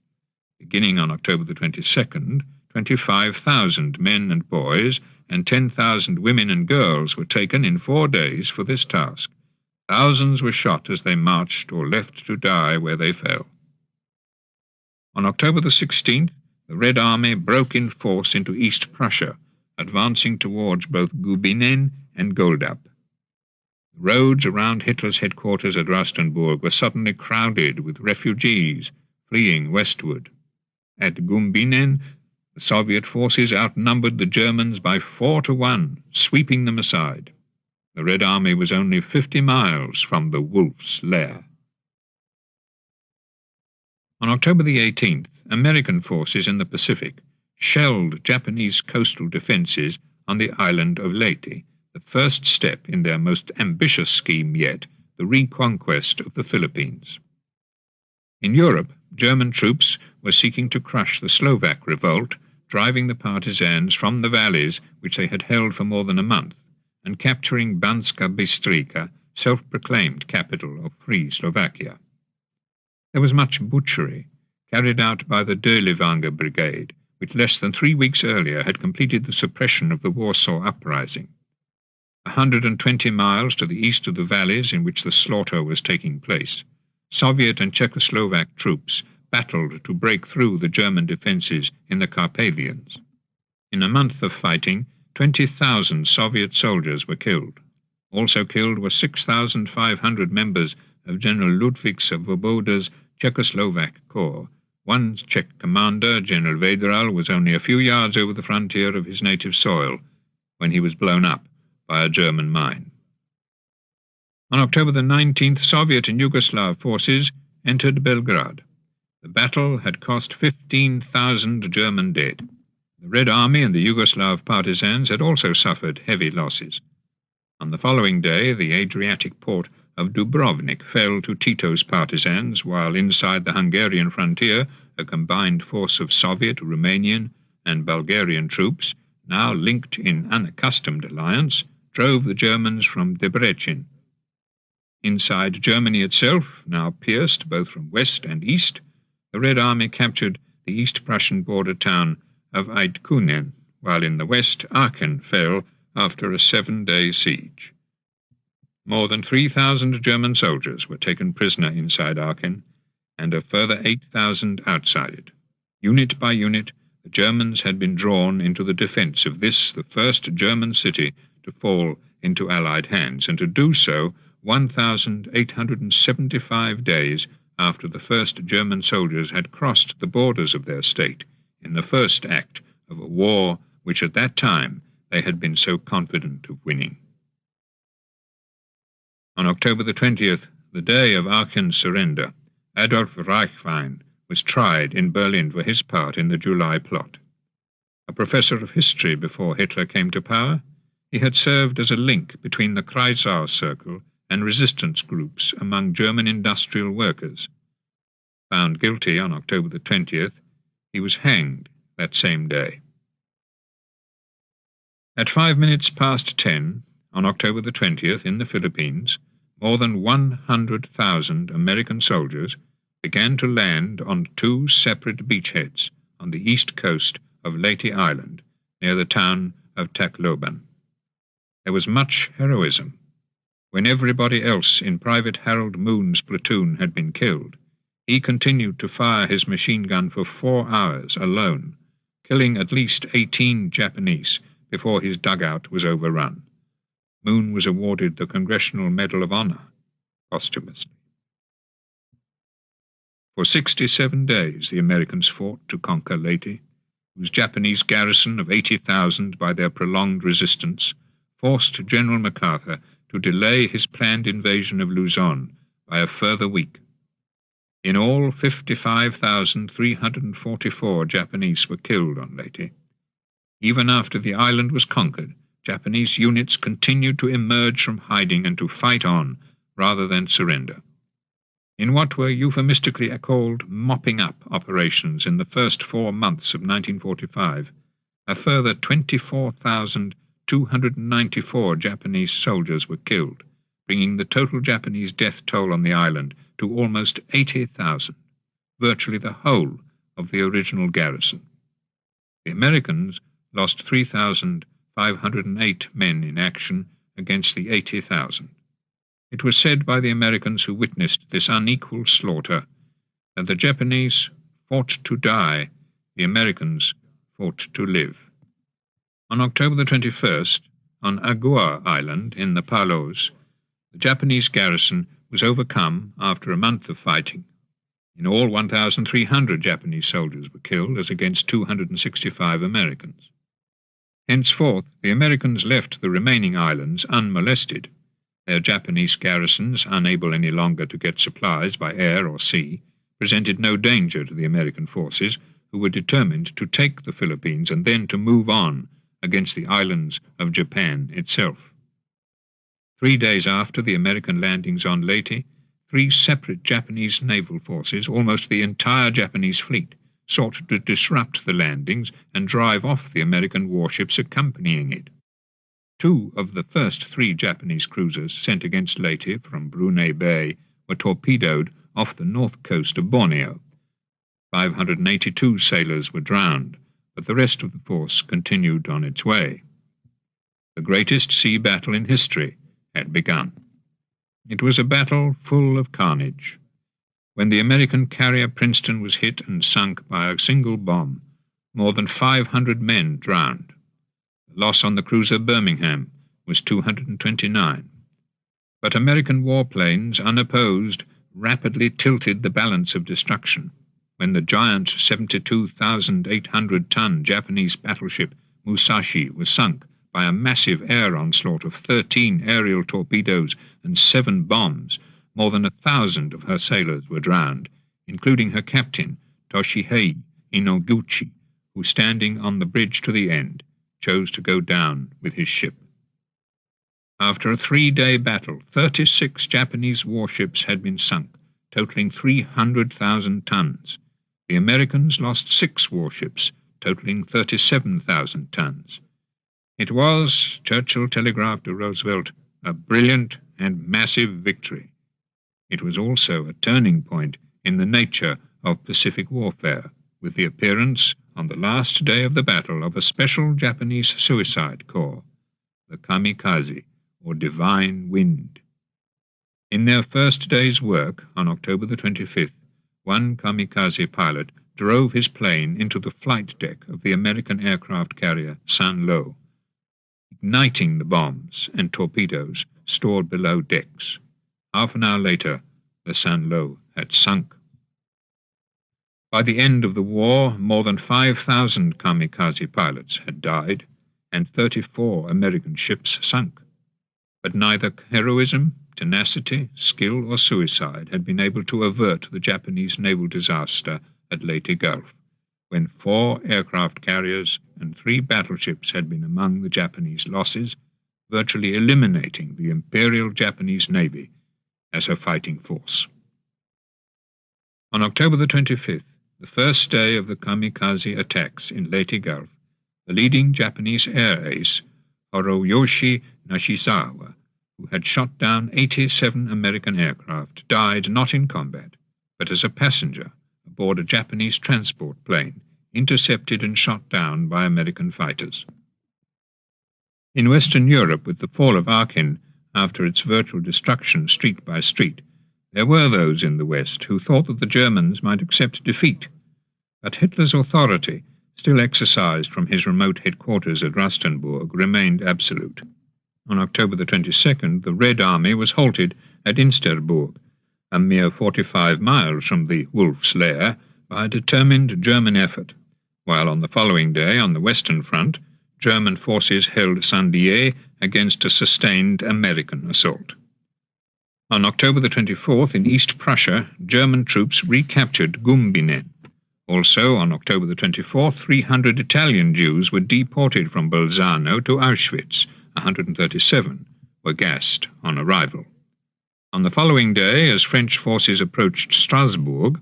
Beginning on October the 22nd, 25,000 men and boys and 10,000 women and girls were taken in 4 days for this task. Thousands were shot as they marched or left to die where they fell. On October the 16th, the Red Army broke in force into East Prussia, advancing towards both Gubinen and Goldap. The roads around Hitler's headquarters at Rastenburg were suddenly crowded with refugees fleeing westward. At Gubinen, the Soviet forces outnumbered the Germans by 4-1, sweeping them aside. The Red Army was only 50 miles from the Wolf's Lair. On October the 18th, American forces in the Pacific shelled Japanese coastal defences on the island of Leyte, the first step in their most ambitious scheme yet, the reconquest of the Philippines. In Europe, German troops were seeking to crush the Slovak revolt, driving the partisans from the valleys which they had held for more than a month, and capturing Banska Bystrica, self-proclaimed capital of Free Slovakia. There was much butchery, carried out by the Dölewanger Brigade, which less than 3 weeks earlier had completed the suppression of the Warsaw Uprising. 120 miles to the east of the valleys in which the slaughter was taking place, Soviet and Czechoslovak troops battled to break through the German defences in the Carpathians. In a month of fighting, 20,000 Soviet soldiers were killed. Also killed were 6,500 members of General Ludwig Svoboda's Czechoslovak Corps. One Czech commander, General Vedral, was only a few yards over the frontier of his native soil when he was blown up by a German mine. On October the 19th, Soviet and Yugoslav forces entered Belgrade. The battle had cost 15,000 German dead. The Red Army and the Yugoslav partisans had also suffered heavy losses. On the following day, the Adriatic port of Dubrovnik fell to Tito's partisans, while inside the Hungarian frontier, a combined force of Soviet, Romanian, and Bulgarian troops, now linked in unaccustomed alliance, drove the Germans from Debrecen. Inside Germany itself, now pierced both from west and east, the Red Army captured the East Prussian border town of Eidkunen, while in the west Aachen fell after a 7-day siege. More than 3,000 German soldiers were taken prisoner inside Aachen, and a further 8,000 outside it. Unit by unit, the Germans had been drawn into the defence of this, the first German city to fall into Allied hands, and to do so 1,875 days after the first German soldiers had crossed the borders of their state in the first act of a war which at that time they had been so confident of winning. On October the 20th, the day of Aachen's surrender, Adolf Reichwein was tried in Berlin for his part in the July plot. A professor of history before Hitler came to power, he had served as a link between the Kreisau Circle and resistance groups among German industrial workers. Found guilty on October the 20th, he was hanged that same day. At 10:05 on October the 20th in the Philippines, more than 100,000 American soldiers began to land on two separate beachheads on the east coast of Leyte Island, near the town of Tacloban. There was much heroism. When everybody else in Private Harold Moon's platoon had been killed, he continued to fire his machine gun for 4 hours alone, killing at least 18 Japanese before his dugout was overrun. Moon was awarded the Congressional Medal of Honor posthumously. For 67 days the Americans fought to conquer Leyte, whose Japanese garrison of 80,000 by their prolonged resistance forced General MacArthur to delay his planned invasion of Luzon by a further week. In all, 55,344 Japanese were killed on Leyte. Even after the island was conquered, Japanese units continued to emerge from hiding and to fight on rather than surrender. In what were euphemistically called mopping up operations in the first 4 months of 1945, a further 24,294 Japanese soldiers were killed, bringing the total Japanese death toll on the island to almost 80,000, virtually the whole of the original garrison. The Americans lost 3,508 men in action against the 80,000. It was said by the Americans who witnessed this unequal slaughter that the Japanese fought to die, the Americans fought to live. On October the 21st, on Agua Island in the Palos, the Japanese garrison was overcome after a month of fighting. In all, 1,300 Japanese soldiers were killed as against 265 Americans. Henceforth, the Americans left the remaining islands unmolested. Their Japanese garrisons, unable any longer to get supplies by air or sea, presented no danger to the American forces, who were determined to take the Philippines and then to move on against the islands of Japan itself. 3 days after the American landings on Leyte, 3 separate Japanese naval forces, almost the entire Japanese fleet, sought to disrupt the landings and drive off the American warships accompanying it. 2 of the first 3 Japanese cruisers sent against Leyte from Brunei Bay were torpedoed off the north coast of Borneo. 582 sailors were drowned, but the rest of the force continued on its way. The greatest sea battle in history had begun. It was a battle full of carnage. When the American carrier Princeton was hit and sunk by a single bomb, more than 500 men drowned. The loss on the cruiser Birmingham was 229. But American warplanes, unopposed, rapidly tilted the balance of destruction when the giant 72,800-ton Japanese battleship Musashi was sunk by a massive air onslaught of 13 aerial torpedoes and 7 bombs. More than 1,000 of her sailors were drowned, including her captain, Toshihei Inoguchi, who, standing on the bridge to the end, chose to go down with his ship. After a 3-day battle, 36 Japanese warships had been sunk, totaling 300,000 tons. The Americans lost 6 warships, totaling 37,000 tons. It was, Churchill telegraphed to Roosevelt, a brilliant and massive victory. It was also a turning point in the nature of Pacific warfare, with the appearance on the last day of the battle of a special Japanese suicide corps, the kamikaze, or divine wind. In their first day's work, on October the 25th, one kamikaze pilot drove his plane into the flight deck of the American aircraft carrier Saint-Lô, igniting the bombs and torpedoes stored below decks. Half an hour later, the Saint-Lô had sunk. By the end of the war, more than 5,000 kamikaze pilots had died, and 34 American ships sunk. But neither heroism, tenacity, skill, or suicide had been able to avert the Japanese naval disaster at Leyte Gulf, when 4 aircraft carriers and 3 battleships had been among the Japanese losses, virtually eliminating the Imperial Japanese Navy as a fighting force. On October the 25th, the first day of the kamikaze attacks in Leyte Gulf, the leading Japanese air ace, Hiroyoshi Nishizawa, who had shot down 87 American aircraft, died not in combat, but as a passenger aboard a Japanese transport plane, intercepted and shot down by American fighters. In Western Europe, with the fall of Aachen after its virtual destruction street by street, there were those in the West who thought that the Germans might accept defeat, but Hitler's authority, still exercised from his remote headquarters at Rastenburg, remained absolute. On October the 22nd, the Red Army was halted at Insterburg, a mere 45 miles from the Wolf's Lair, by a determined German effort, while on the following day, on the Western Front, German forces held Saint-Dié against a sustained American assault. On October the 24th, in East Prussia, German troops recaptured Gumbinen. Also, on October the 24th, 300 Italian Jews were deported from Bolzano to Auschwitz. 137 were gassed on arrival. On the following day, as French forces approached Strasbourg,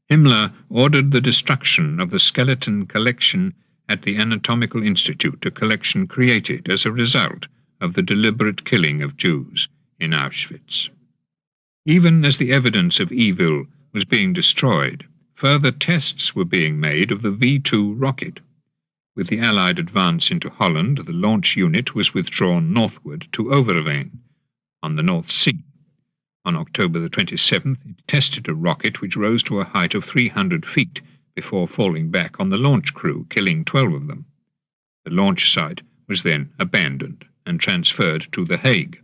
Himmler ordered the destruction of the skeleton collection at the Anatomical Institute, a collection created as a result of the deliberate killing of Jews in Auschwitz. Even as the evidence of evil was being destroyed, further tests were being made of the V-2 rocket. With the Allied advance into Holland, the launch unit was withdrawn northward to Overveen, on the North Sea. On October the 27th, it tested a rocket which rose to a height of 300 feet before falling back on the launch crew, killing 12 of them. The launch site was then abandoned and transferred to The Hague.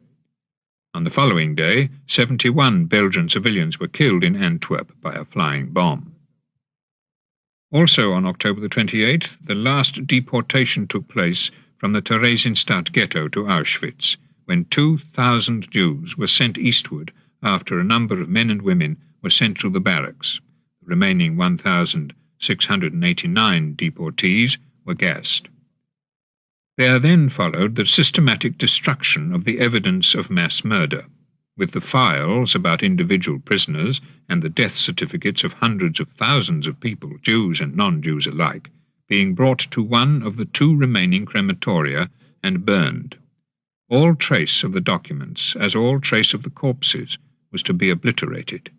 On the following day, 71 Belgian civilians were killed in Antwerp by a flying bomb. Also on October the 28th, the last deportation took place from the Theresienstadt ghetto to Auschwitz, when 2,000 Jews were sent eastward after a number of men and women were sent to the barracks. The remaining 1,689 deportees were gassed. There then followed the systematic destruction of the evidence of mass murder, with the files about individual prisoners and the death certificates of hundreds of thousands of people, Jews and non-Jews alike, being brought to one of the 2 remaining crematoria and burned. All trace of the documents, as all trace of the corpses, was to be obliterated.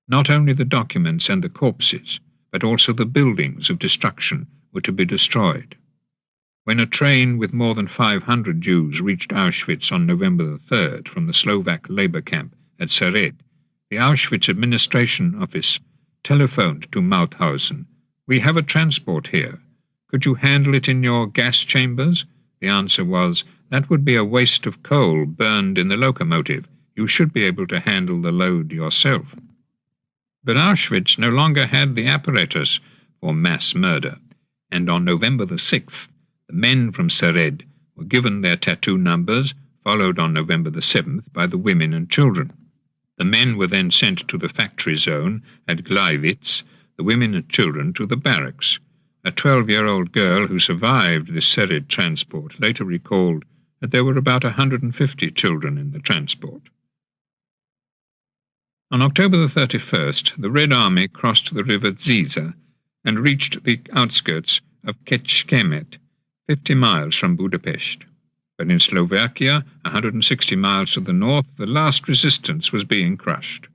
Not only the documents and the corpses, but also the buildings of destruction were to be destroyed. When a train with more than 500 Jews reached Auschwitz on November the 3rd from the Slovak labor camp at Sered, the Auschwitz administration office telephoned to Mauthausen, "We have a transport here. Could you handle it in your gas chambers?" The answer was, "That would be a waste of coal burned in the locomotive. You should be able to handle the load yourself." But Auschwitz no longer had the apparatus for mass murder, and on November the 6th, the men from Sered were given their tattoo numbers, followed on November the 7th by the women and children. The men were then sent to the factory zone at Gleiwitz, the women and children to the barracks. A 12-year-old girl who survived this Sered transport later recalled that there were about 150 children in the transport. On October the 31st, the Red Army crossed the river Ziza and reached the outskirts of Kecskemét, 50 miles from Budapest. But in Slovakia, 160 miles to the north, the last resistance was being crushed.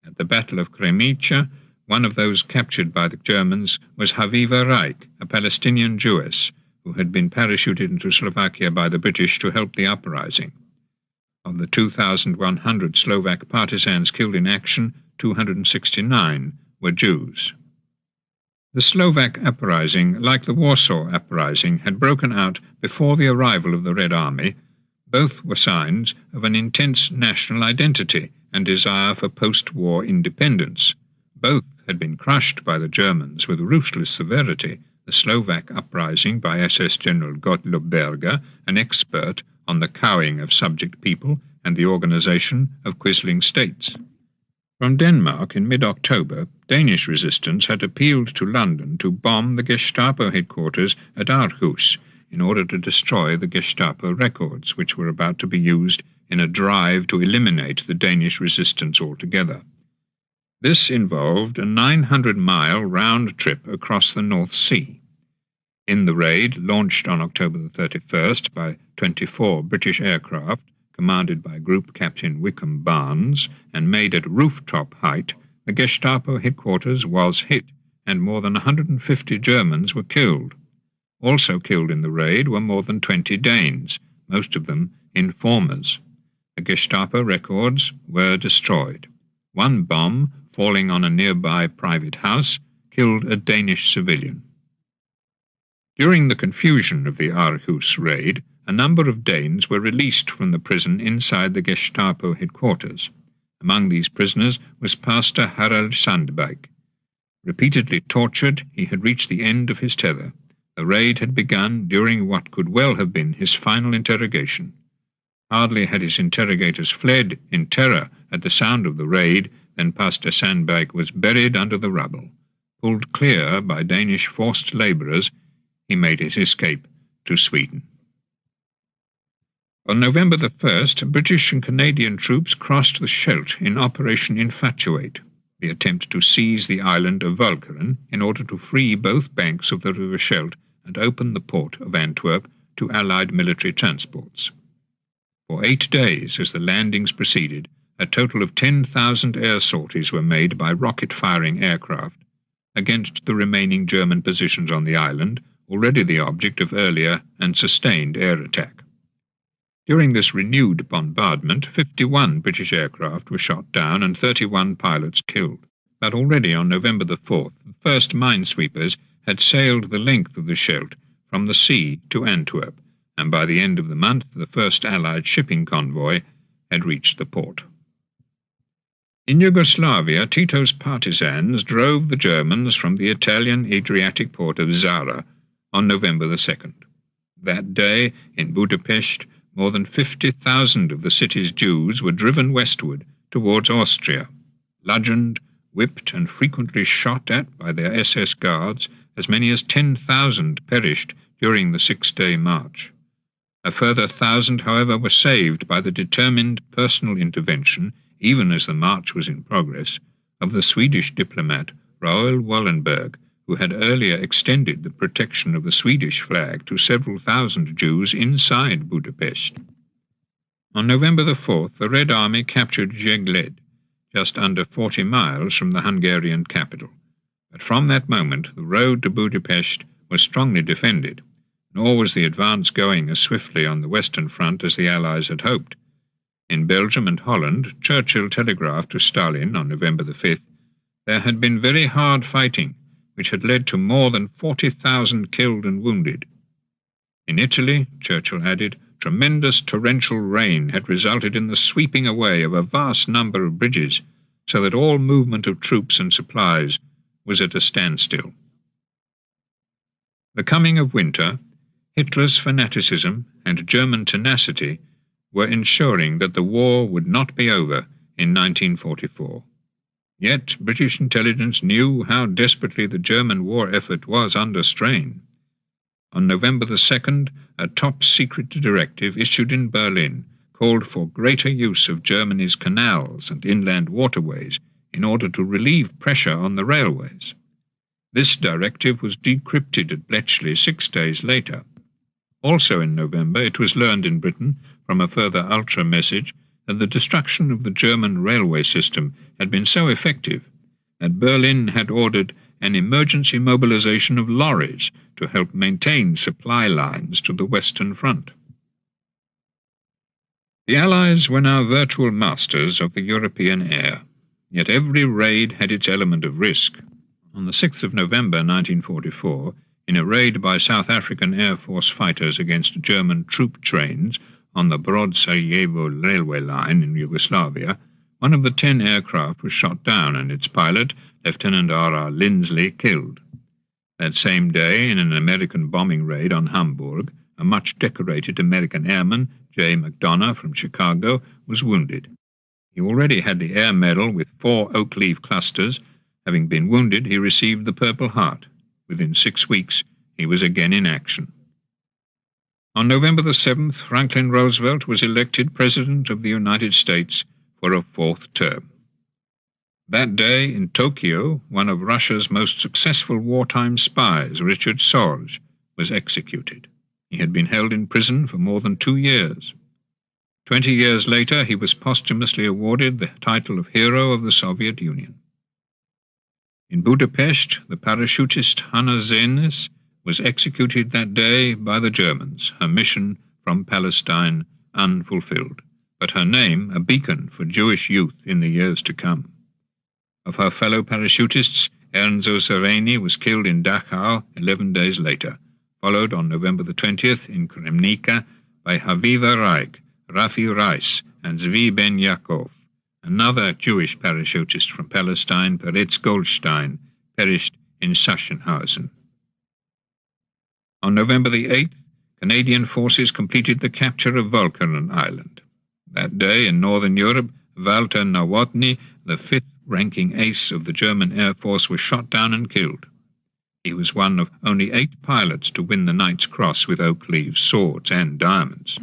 At the Battle of Kremnica, one of those captured by the Germans was Haviva Reich, a Palestinian Jewess, who had been parachuted into Slovakia by the British to help the uprising. Of the 2,100 Slovak partisans killed in action, 269 were Jews. The Slovak uprising, like the Warsaw uprising, had broken out before the arrival of the Red Army. Both were signs of an intense national identity and desire for post-war independence. Both had been crushed by the Germans with ruthless severity, the Slovak uprising by SS General Gilbert WWII, an expert on the cowing of subject people and the organization of quisling states. From Denmark in mid-October, Danish resistance had appealed to London to bomb the Gestapo headquarters at Aarhus in order to destroy the Gestapo records, which were about to be used in a drive to eliminate the Danish resistance altogether. This involved a 900-mile round trip across the North Sea. In the raid, launched on October the 31st by 24 British aircraft, commanded by Group Captain Wickham Barnes, and made at rooftop height, the Gestapo headquarters was hit, and more than 150 Germans were killed. Also killed in the raid were more than 20 Danes, most of them informers. The Gestapo records were destroyed. One bomb, falling on a nearby private house, killed a Danish civilian. During the confusion of the Aarhus raid, a number of Danes were released from the prison inside the Gestapo headquarters. Among these prisoners was Pastor Harald Sandbeck. Repeatedly tortured, he had reached the end of his tether. The raid had begun during what could well have been his final interrogation. Hardly had his interrogators fled in terror at the sound of the raid than Pastor Sandbeck was buried under the rubble. Pulled clear by Danish forced labourers, he made his escape to Sweden. On November the 1st, British and Canadian troops crossed the Scheldt in Operation Infatuate, the attempt to seize the island of Walcheren in order to free both banks of the River Scheldt and open the port of Antwerp to Allied military transports. For 8 days, as the landings proceeded, a total of 10,000 air sorties were made by rocket-firing aircraft against the remaining German positions on the island, already the object of earlier and sustained air attack. During this renewed bombardment, 51 British aircraft were shot down and 31 pilots killed. But already on November the 4th, the first minesweepers had sailed the length of the Scheldt from the sea to Antwerp, and by the end of the month the first Allied shipping convoy had reached the port. In Yugoslavia, Tito's partisans drove the Germans from the Italian Adriatic port of Zara on November the 2nd. That day, in Budapest, more than 50,000 of the city's Jews were driven westward towards Austria. Bludgeoned, whipped, and frequently shot at by their SS guards, as many as 10,000 perished during the 6-day march. A further 1,000, however, were saved by the determined personal intervention, even as the march was in progress, of the Swedish diplomat Raoul Wallenberg, who had earlier extended the protection of the Swedish flag to several thousand Jews inside Budapest. On November the 4th, the Red Army captured Cegléd, just under 40 miles from the Hungarian capital. But from that moment, the road to Budapest was strongly defended, nor was the advance going as swiftly on the Western Front as the Allies had hoped. In Belgium and Holland, Churchill telegraphed to Stalin on November the 5th, there had been very hard fighting, which had led to more than 40,000 killed and wounded. In Italy, Churchill added, tremendous torrential rain had resulted in the sweeping away of a vast number of bridges, so that all movement of troops and supplies was at a standstill. The coming of winter, Hitler's fanaticism, and German tenacity were ensuring that the war would not be over in 1944. Yet British intelligence knew how desperately the German war effort was under strain. On November the 2nd, a top-secret directive issued in Berlin called for greater use of Germany's canals and inland waterways in order to relieve pressure on the railways. This directive was decrypted at Bletchley 6 days later. Also in November, it was learned in Britain, from a further ultra message, that the destruction of the German railway system had been so effective that Berlin had ordered an emergency mobilization of lorries to help maintain supply lines to the Western Front. The Allies were now virtual masters of the European air, yet every raid had its element of risk. On the 6th of November 1944, in a raid by South African Air Force fighters against German troop trains on the Brod-Sarajevo railway line in Yugoslavia, one of the 10 aircraft was shot down and its pilot, Lieutenant R.R. Lindsley, killed. That same day, in an American bombing raid on Hamburg, a much-decorated American airman, J. McDonough from Chicago, was wounded. He already had the Air Medal with 4 oak leaf clusters. Having been wounded, he received the Purple Heart. Within 6 weeks, he was again in action. On November the 7th, Franklin Roosevelt was elected President of the United States for a 4th term. That day, in Tokyo, one of Russia's most successful wartime spies, Richard Sorge, was executed. He had been held in prison for more than 2 years. 20 years later, he was posthumously awarded the title of Hero of the Soviet Union. In Budapest, the parachutist Hanna Zenes was executed that day by the Germans, her mission from Palestine unfulfilled, but her name a beacon for Jewish youth in the years to come. Of her fellow parachutists, Ernzo Sereni was killed in Dachau 11 days later, followed on November the 20th in Kremnica by Haviva Reich, Rafi Reis, and Zvi Ben Yaakov. Another Jewish parachutist from Palestine, Peretz Goldstein, perished in Sachsenhausen. On November the 8th, Canadian forces completed the capture of Walcheren Island. That day in northern Europe, Walter Nowotny, the 5th-ranking ace of the German Air Force, was shot down and killed. He was one of only 8 pilots to win the Knight's Cross with oak leaves, swords, and diamonds.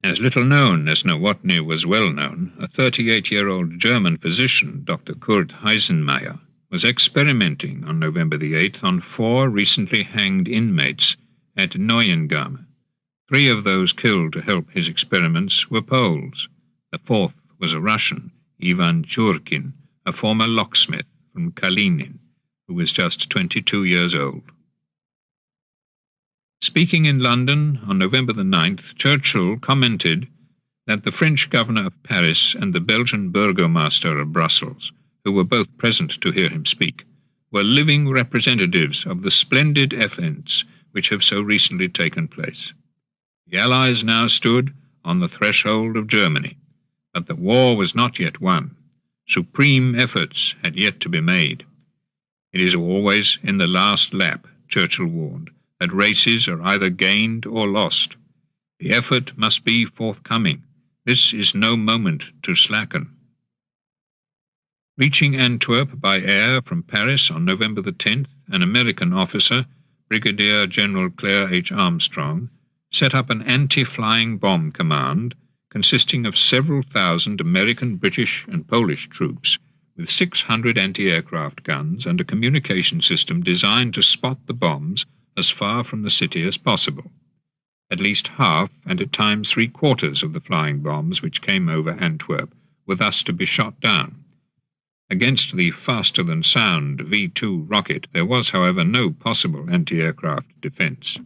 As little known as Nowotny was well known, a 38-year-old German physician, Dr. Kurt Heisenmeyer, was experimenting on November the 8th on 4 recently hanged inmates at Neuengamme. 3 of those killed to help his experiments were Poles. The 4th was a Russian, Ivan Churkin, a former locksmith from Kalinin, who was just 22 years old. Speaking in London on November the 9th, Churchill commented that the French governor of Paris and the Belgian burgomaster of Brussels, who were both present to hear him speak, were living representatives of the splendid events which have so recently taken place. The Allies now stood on the threshold of Germany, but the war was not yet won. Supreme efforts had yet to be made. It is always in the last lap, Churchill warned, that races are either gained or lost. The effort must be forthcoming. This is no moment to slacken. Reaching Antwerp by air from Paris on November the 10th, an American officer, Brigadier General Claire H. Armstrong, set up an anti-flying bomb command consisting of several thousand American, British, and Polish troops, with 600 anti-aircraft guns and a communication system designed to spot the bombs as far from the city as possible. At least half, and at times 3/4 of the flying bombs which came over Antwerp were thus to be shot down. Against the faster-than-sound V-2 rocket there was, however, no possible anti-aircraft defence.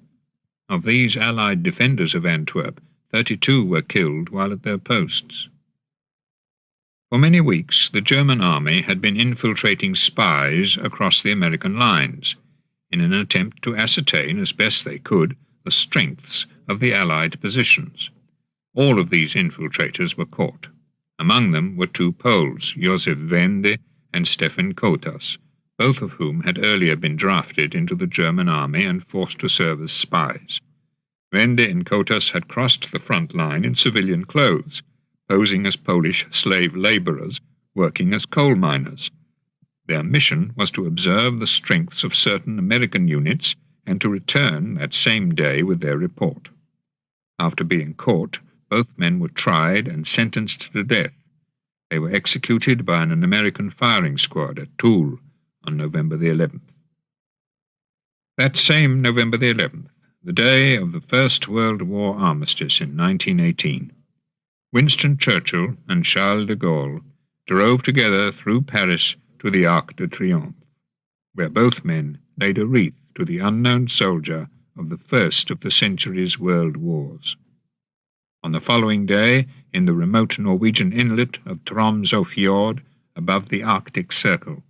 Of these Allied defenders of Antwerp, 32 were killed while at their posts. For many weeks, the German army had been infiltrating spies across the American lines, in an attempt to ascertain, as best they could, the strengths of the Allied positions. All of these infiltrators were caught. Among them were 2 Poles, Josef Wende and Stefan Kotas, both of whom had earlier been drafted into the German army and forced to serve as spies. Wende and Kotas had crossed the front line in civilian clothes, posing as Polish slave labourers working as coal miners. Their mission was to observe the strengths of certain American units and to return that same day with their report. After being caught, both men were tried and sentenced to death. They were executed by an American firing squad at Toul on November the 11th. That same November the 11th, the day of the First World War armistice in 1918, Winston Churchill and Charles de Gaulle drove together through Paris to the Arc de Triomphe, where both men laid a wreath to the unknown soldier of the first of the century's world wars. On the following day, in the remote Norwegian inlet of Tromsø Fjord, above the Arctic Circle,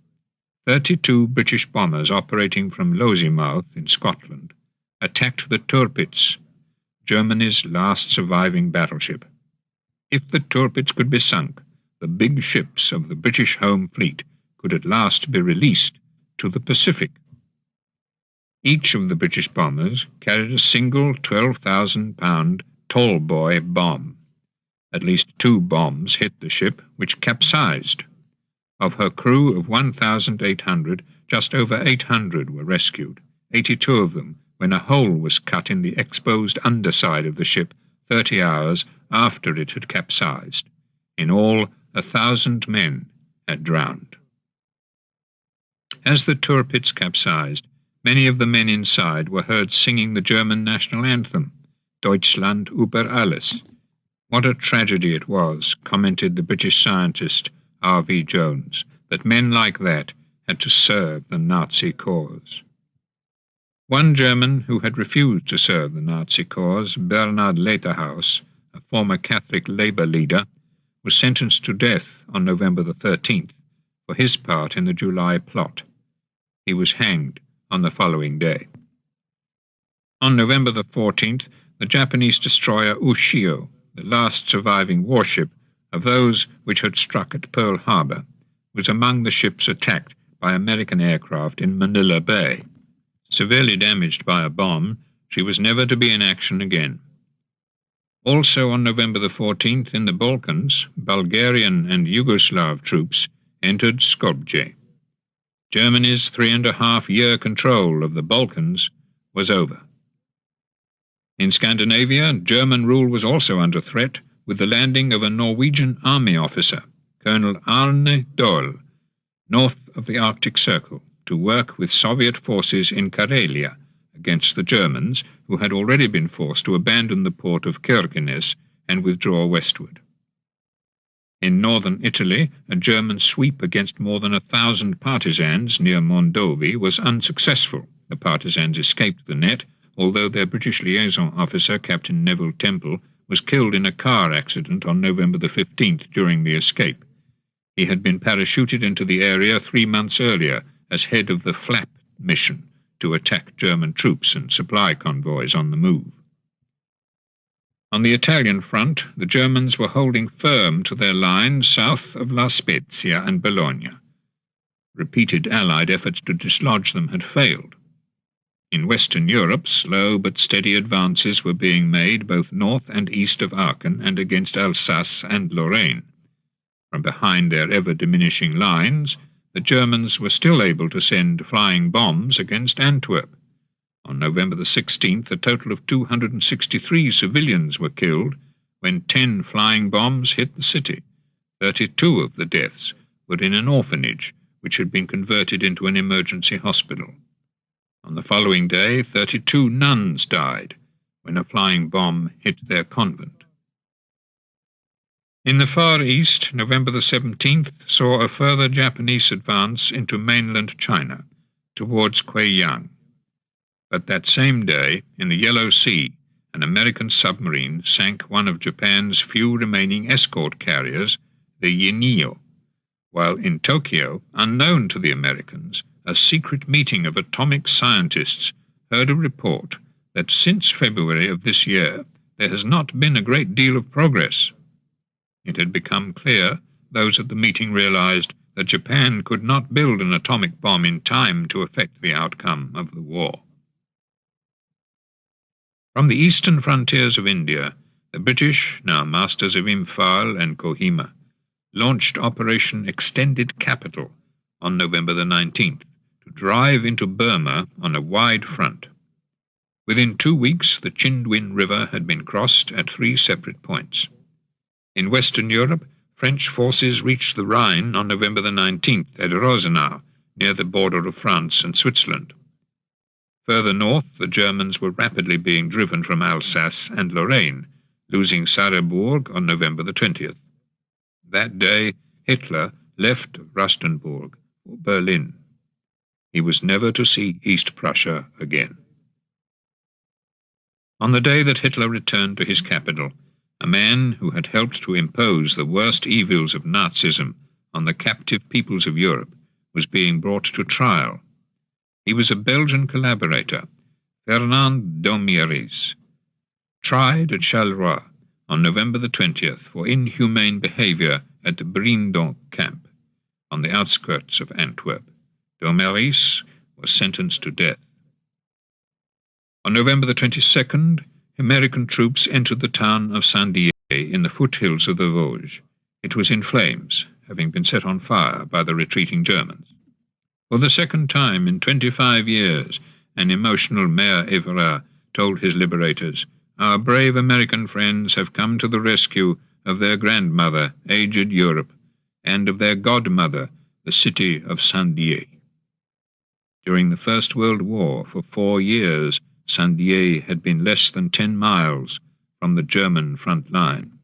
32 British bombers operating from Lossiemouth in Scotland attacked the Tirpitz, Germany's last surviving battleship. If the Tirpitz could be sunk, the big ships of the British Home Fleet could at last be released to the Pacific. Each of the British bombers carried a single 12,000-pound tall-boy bomb. At least 2 bombs hit the ship, which capsized. Of her crew of 1,800, just over 800 were rescued, 82 of them when a hole was cut in the exposed underside of the ship 30 hours after it had capsized. In all, 1,000 men had drowned. As the Tirpitz capsized, many of the men inside were heard singing the German national anthem, Deutschland über alles. What a tragedy it was, commented the British scientist R.V. Jones, that men like that had to serve the Nazi cause. One German who had refused to serve the Nazi cause, Bernhard Letterhaus, a former Catholic Labour leader, was sentenced to death on November the 13th for his part in the July plot. He was hanged on the following day. On November the 14th, the Japanese destroyer Ushio, the last surviving warship of those which had struck at Pearl Harbor, was among the ships attacked by American aircraft in Manila Bay. Severely damaged by a bomb, she was never to be in action again. Also on November the 14th, in the Balkans, Bulgarian and Yugoslav troops entered Skopje. Germany's 3.5-year control of the Balkans was over. In Scandinavia, German rule was also under threat, with the landing of a Norwegian army officer, Colonel Arne Dahl, north of the Arctic Circle, to work with Soviet forces in Karelia against the Germans, who had already been forced to abandon the port of Kirkenes and withdraw westward. In northern Italy, a German sweep against more than 1,000 partisans near Mondovi was unsuccessful. The partisans escaped the net, although their British liaison officer, Captain Neville Temple, was killed in a car accident on November the 15th during the escape. He had been parachuted into the area 3 months earlier as head of the Flap mission to attack German troops and supply convoys on the move. On the Italian front, the Germans were holding firm to their line south of La Spezia and Bologna. Repeated Allied efforts to dislodge them had failed. In Western Europe, slow but steady advances were being made both north and east of Aachen and against Alsace and Lorraine. From behind their ever-diminishing lines, the Germans were still able to send flying bombs against Antwerp. On November the 16th, a total of 263 civilians were killed when 10 flying bombs hit the city. 32 of the deaths were in an orphanage, which had been converted into an emergency hospital. On the following day, 32 nuns died when a flying bomb hit their convent. In the Far East, November the 17th saw a further Japanese advance into mainland China, towards Kuiyang. But that same day, in the Yellow Sea, an American submarine sank one of Japan's few remaining escort carriers, the Yinio, while in Tokyo, unknown to the Americans, a secret meeting of atomic scientists heard a report that since February of this year there has not been a great deal of progress. It had become clear, those at the meeting realized, that Japan could not build an atomic bomb in time to affect the outcome of the war. From the eastern frontiers of India, the British, now masters of Imphal and Kohima, launched Operation Extended Capital on November the 19th to drive into Burma on a wide front. Within 2 weeks, the Chindwin River had been crossed at 3 separate points. In Western Europe, French forces reached the Rhine on November the 19th at Rosenau, near the border of France and Switzerland. Further north, the Germans were rapidly being driven from Alsace and Lorraine, losing Sarrebourg on November the 20th. That day, Hitler left Rastenburg for Berlin. He was never to see East Prussia again. On the day that Hitler returned to his capital, A man who had helped to impose the worst evils of Nazism on the captive peoples of Europe was being brought to trial. He was a Belgian collaborator, Fernand Domieris, tried at Charleroi on November the 20th for inhumane behaviour at the Brindon camp on the outskirts of Antwerp. Domieris was sentenced to death. On November the 22nd, American troops entered the town of Saint-Dié in the foothills of the Vosges. It was in flames, having been set on fire by the retreating Germans. For the second time in 25 years, an emotional Mayor Évrard told his liberators, "Our brave American friends have come to the rescue of their grandmother, aged Europe, and of their godmother, the city of Saint-Dié." During the First World War, for 4 years, Saint-Dié had been less than 10 miles from the German front line.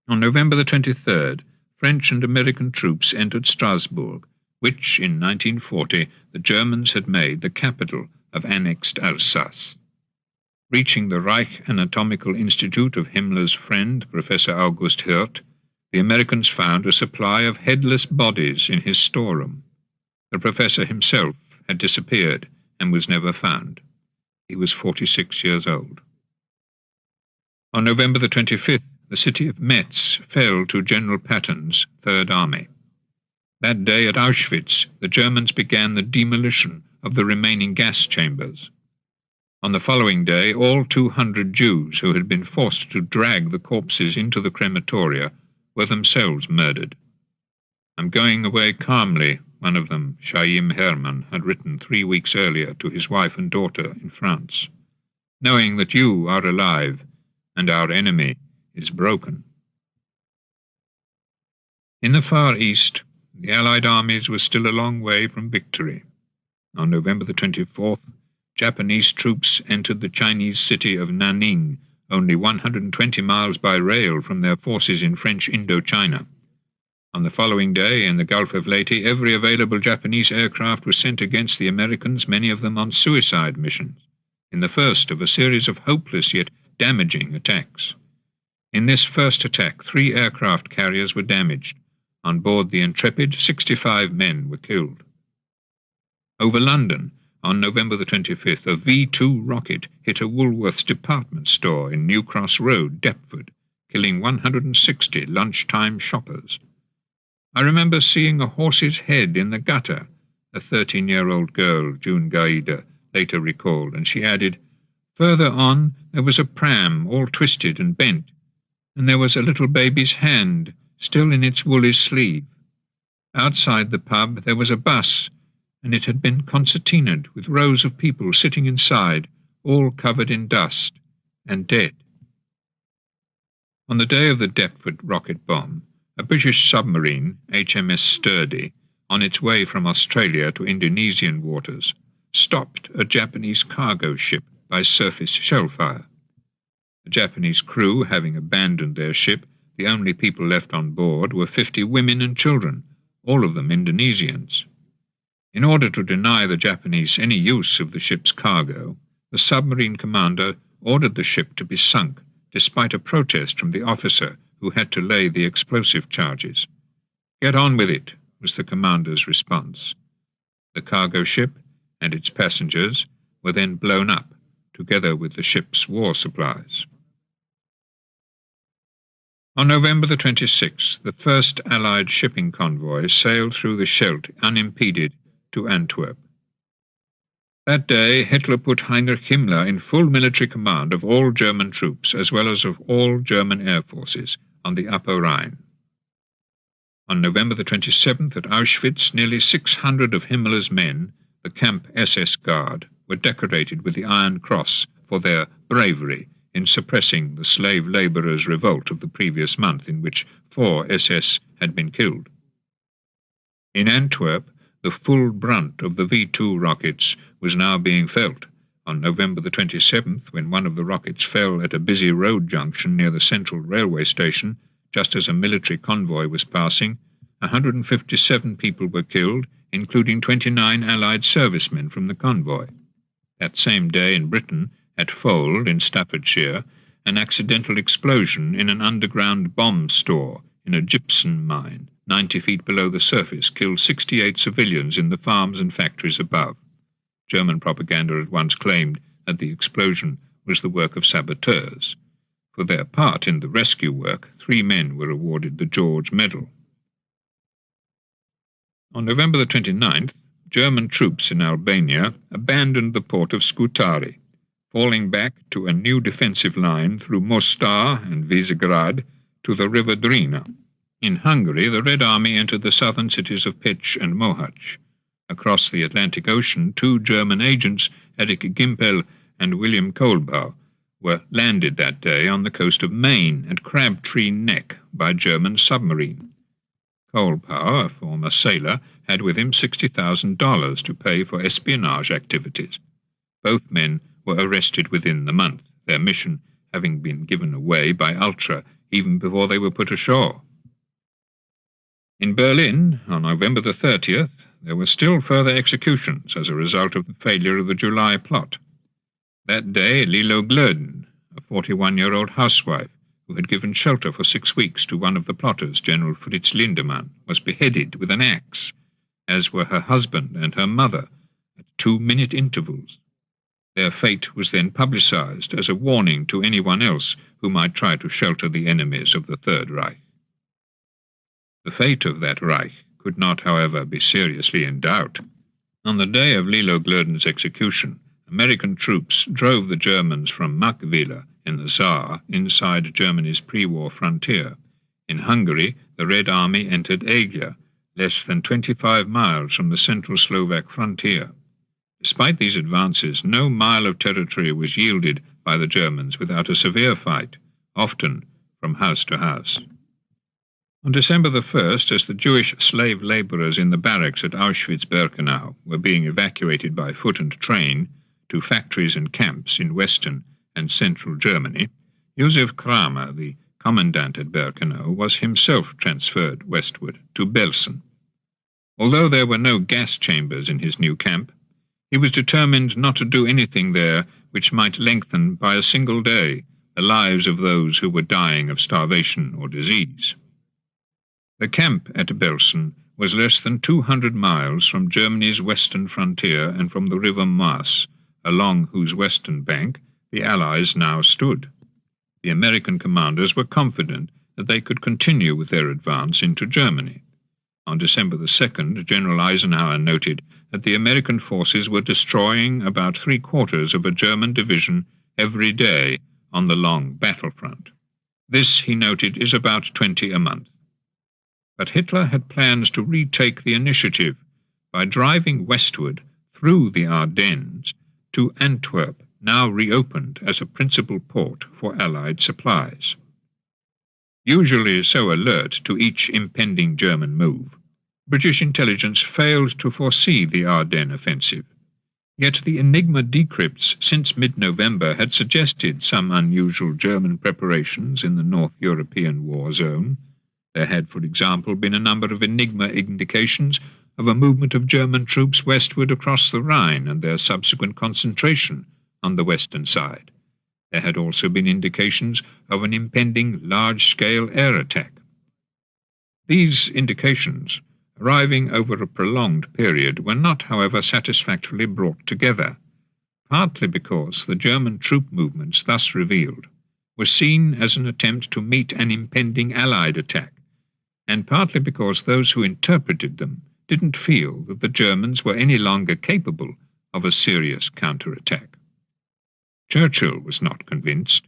On November the 23rd, French and American troops entered Strasbourg, which, in 1940, the Germans had made the capital of annexed Alsace. Reaching the Reich Anatomical Institute of Himmler's friend, Professor August Hirt, the Americans found a supply of headless bodies in his storeroom. The professor himself had disappeared and was never found. He was 46 years old. On November the 25th, the city of Metz fell to General Patton's Third Army. That day at Auschwitz, the Germans began the demolition of the remaining gas chambers. On the following day, all 200 Jews who had been forced to drag the corpses into the crematoria were themselves murdered. "I'm going away calmly," one of them, Chaim Hermann, had written 3 weeks earlier to his wife and daughter in France, "knowing that you are alive and our enemy is broken." In the Far East, the Allied armies were still a long way from victory. On November the 24th, Japanese troops entered the Chinese city of Nanning, only 120 miles by rail from their forces in French Indochina. On the following day, in the Gulf of Leyte, every available Japanese aircraft was sent against the Americans, many of them on suicide missions, in the first of a series of hopeless yet damaging attacks. In this first attack, 3 aircraft carriers were damaged. On board the Intrepid, 65 men were killed. Over London, on November the 25th, a V-2 rocket hit a Woolworths department store in New Cross Road, Deptford, killing 160 lunchtime shoppers. "I remember seeing a horse's head in the gutter," a 13-year-old girl, June Gaida, later recalled, and she added, "Further on, there was a pram all twisted and bent, and there was a little baby's hand, still in its woolly sleeve. Outside the pub there was a bus, and it had been concertinaed with rows of people sitting inside, all covered in dust and dead." On the day of the Deptford rocket bomb, a British submarine, HMS Sturdy, on its way from Australia to Indonesian waters, stopped a Japanese cargo ship by surface shellfire. The Japanese crew, having abandoned their ship, the only people left on board were 50 women and children, all of them Indonesians. In order to deny the Japanese any use of the ship's cargo, the submarine commander ordered the ship to be sunk, despite a protest from the officer who had to lay the explosive charges. "Get on with it," was the commander's response. The cargo ship and its passengers were then blown up, together with the ship's war supplies. On November the 26th, the first Allied shipping convoy sailed through the Scheldt unimpeded to Antwerp. That day, Hitler put Heinrich Himmler in full military command of all German troops, as well as of all German air forces, on the Upper Rhine. On November the 27th, at Auschwitz, nearly 600 of Himmler's men, the camp SS Guard, were decorated with the Iron Cross for their bravery in suppressing the slave labourers' revolt of the previous month, in which 4 SS had been killed. In Antwerp, the full brunt of the V-2 rockets was now being felt. On November the 27th, when one of the rockets fell at a busy road junction near the central railway station, just as a military convoy was passing, 157 people were killed, including 29 Allied servicemen from the convoy. That same day in Britain, at Fold in Staffordshire, an accidental explosion in an underground bomb store in a gypsum mine 90 feet below the surface killed 68 civilians in the farms and factories above. German propaganda at once claimed that the explosion was the work of saboteurs. For their part in the rescue work, 3 men were awarded the George Medal. On November the 29th, German troops in Albania abandoned the port of Scutari, falling back to a new defensive line through Mostar and Visegrad to the river Drina. In Hungary, the Red Army entered the southern cities of Pécs and Mohacs. Across the Atlantic Ocean, 2 German agents, Erich Gimpel and William Kohlbau, were landed that day on the coast of Maine at Crabtree Neck by German submarine. Kohlbau, a former sailor, had with him $60,000 to pay for espionage activities. Both men were arrested within the month, their mission having been given away by Ultra even before they were put ashore. In Berlin, on November the 30th, there were still further executions as a result of the failure of the July plot. That day, Lilo Glöden, a 41-year-old housewife who had given shelter for 6 weeks to one of the plotters, General Fritz Lindemann, was beheaded with an axe, as were her husband and her mother, at 2-minute intervals. Their fate was then publicized as a warning to anyone else who might try to shelter the enemies of the Third Reich. The fate of that Reich could not, however, be seriously in doubt. On the day of Lilo Glöden's execution, American troops drove the Germans from Makvila in the Saar inside Germany's pre-war frontier. In Hungary, the Red Army entered Eglia, less than 25 miles from the central Slovak frontier. Despite these advances, no mile of territory was yielded by the Germans without a severe fight, often from house to house. On December the 1st, as the Jewish slave labourers in the barracks at Auschwitz-Birkenau were being evacuated by foot and train to factories and camps in western and central Germany, Josef Kramer, the commandant at Birkenau, was himself transferred westward to Belsen. Although there were no gas chambers in his new camp, he was determined not to do anything there which might lengthen by a single day the lives of those who were dying of starvation or disease. The camp at Belsen was less than 200 miles from Germany's western frontier and from the river Maas, along whose western bank the Allies now stood. The American commanders were confident that they could continue with their advance into Germany. On December the 2nd, General Eisenhower noted that the American forces were destroying about 3/4 of a German division every day on the long battlefront. This, he noted, is about 20 a month. But Hitler had plans to retake the initiative by driving westward through the Ardennes to Antwerp, now reopened as a principal port for Allied supplies. Usually so alert to each impending German move, British intelligence failed to foresee the Ardennes offensive. Yet the Enigma decrypts since mid-November had suggested some unusual German preparations in the North European war zone. There had, for example, been a number of Enigma indications of a movement of German troops westward across the Rhine and their subsequent concentration on the western side. There had also been indications of an impending large-scale air attack. These indications, arriving over a prolonged period, were not, however, satisfactorily brought together, partly because the German troop movements thus revealed were seen as an attempt to meet an impending Allied attack, and partly because those who interpreted them didn't feel that the Germans were any longer capable of a serious counterattack. Churchill was not convinced,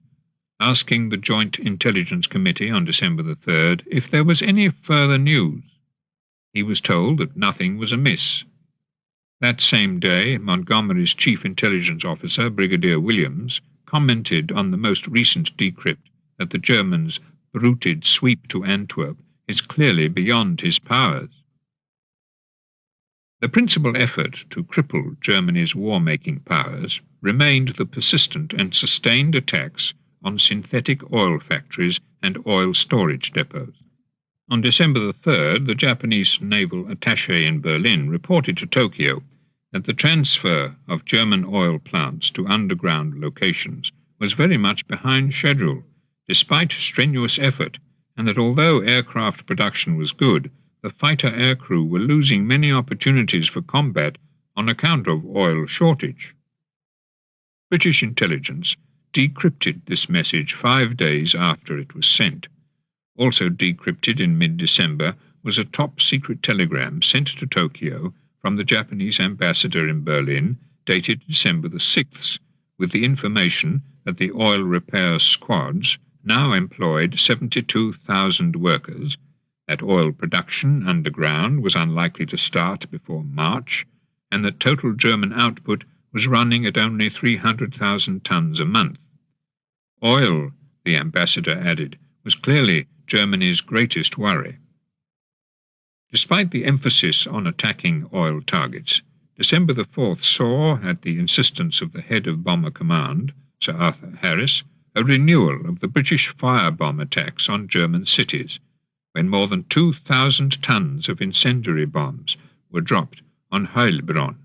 asking the Joint Intelligence Committee on December the 3rd if there was any further news. He was told that nothing was amiss. That same day, Montgomery's chief intelligence officer, Brigadier Williams, commented on the most recent decrypt that the Germans' bruited sweep to Antwerp is clearly beyond his powers. The principal effort to cripple Germany's war-making powers remained the persistent and sustained attacks on synthetic oil factories and oil storage depots. On December the 3rd, the Japanese naval attaché in Berlin reported to Tokyo that the transfer of German oil plants to underground locations was very much behind schedule, despite strenuous effort, and that although aircraft production was good, the fighter aircrew were losing many opportunities for combat on account of oil shortage. British intelligence decrypted this message 5 days after it was sent. Also decrypted in mid-December was a top-secret telegram sent to Tokyo from the Japanese ambassador in Berlin, dated December the 6th, with the information that the oil repair squads now employed 72,000 workers, that oil production underground was unlikely to start before March, and that total German output was running at only 300,000 tons a month. Oil, the ambassador added, was clearly Germany's greatest worry. Despite the emphasis on attacking oil targets, December the 4th saw, at the insistence of the head of Bomber Command, Sir Arthur Harris, a renewal of the British firebomb attacks on German cities, when more than 2,000 tons of incendiary bombs were dropped on Heilbronn.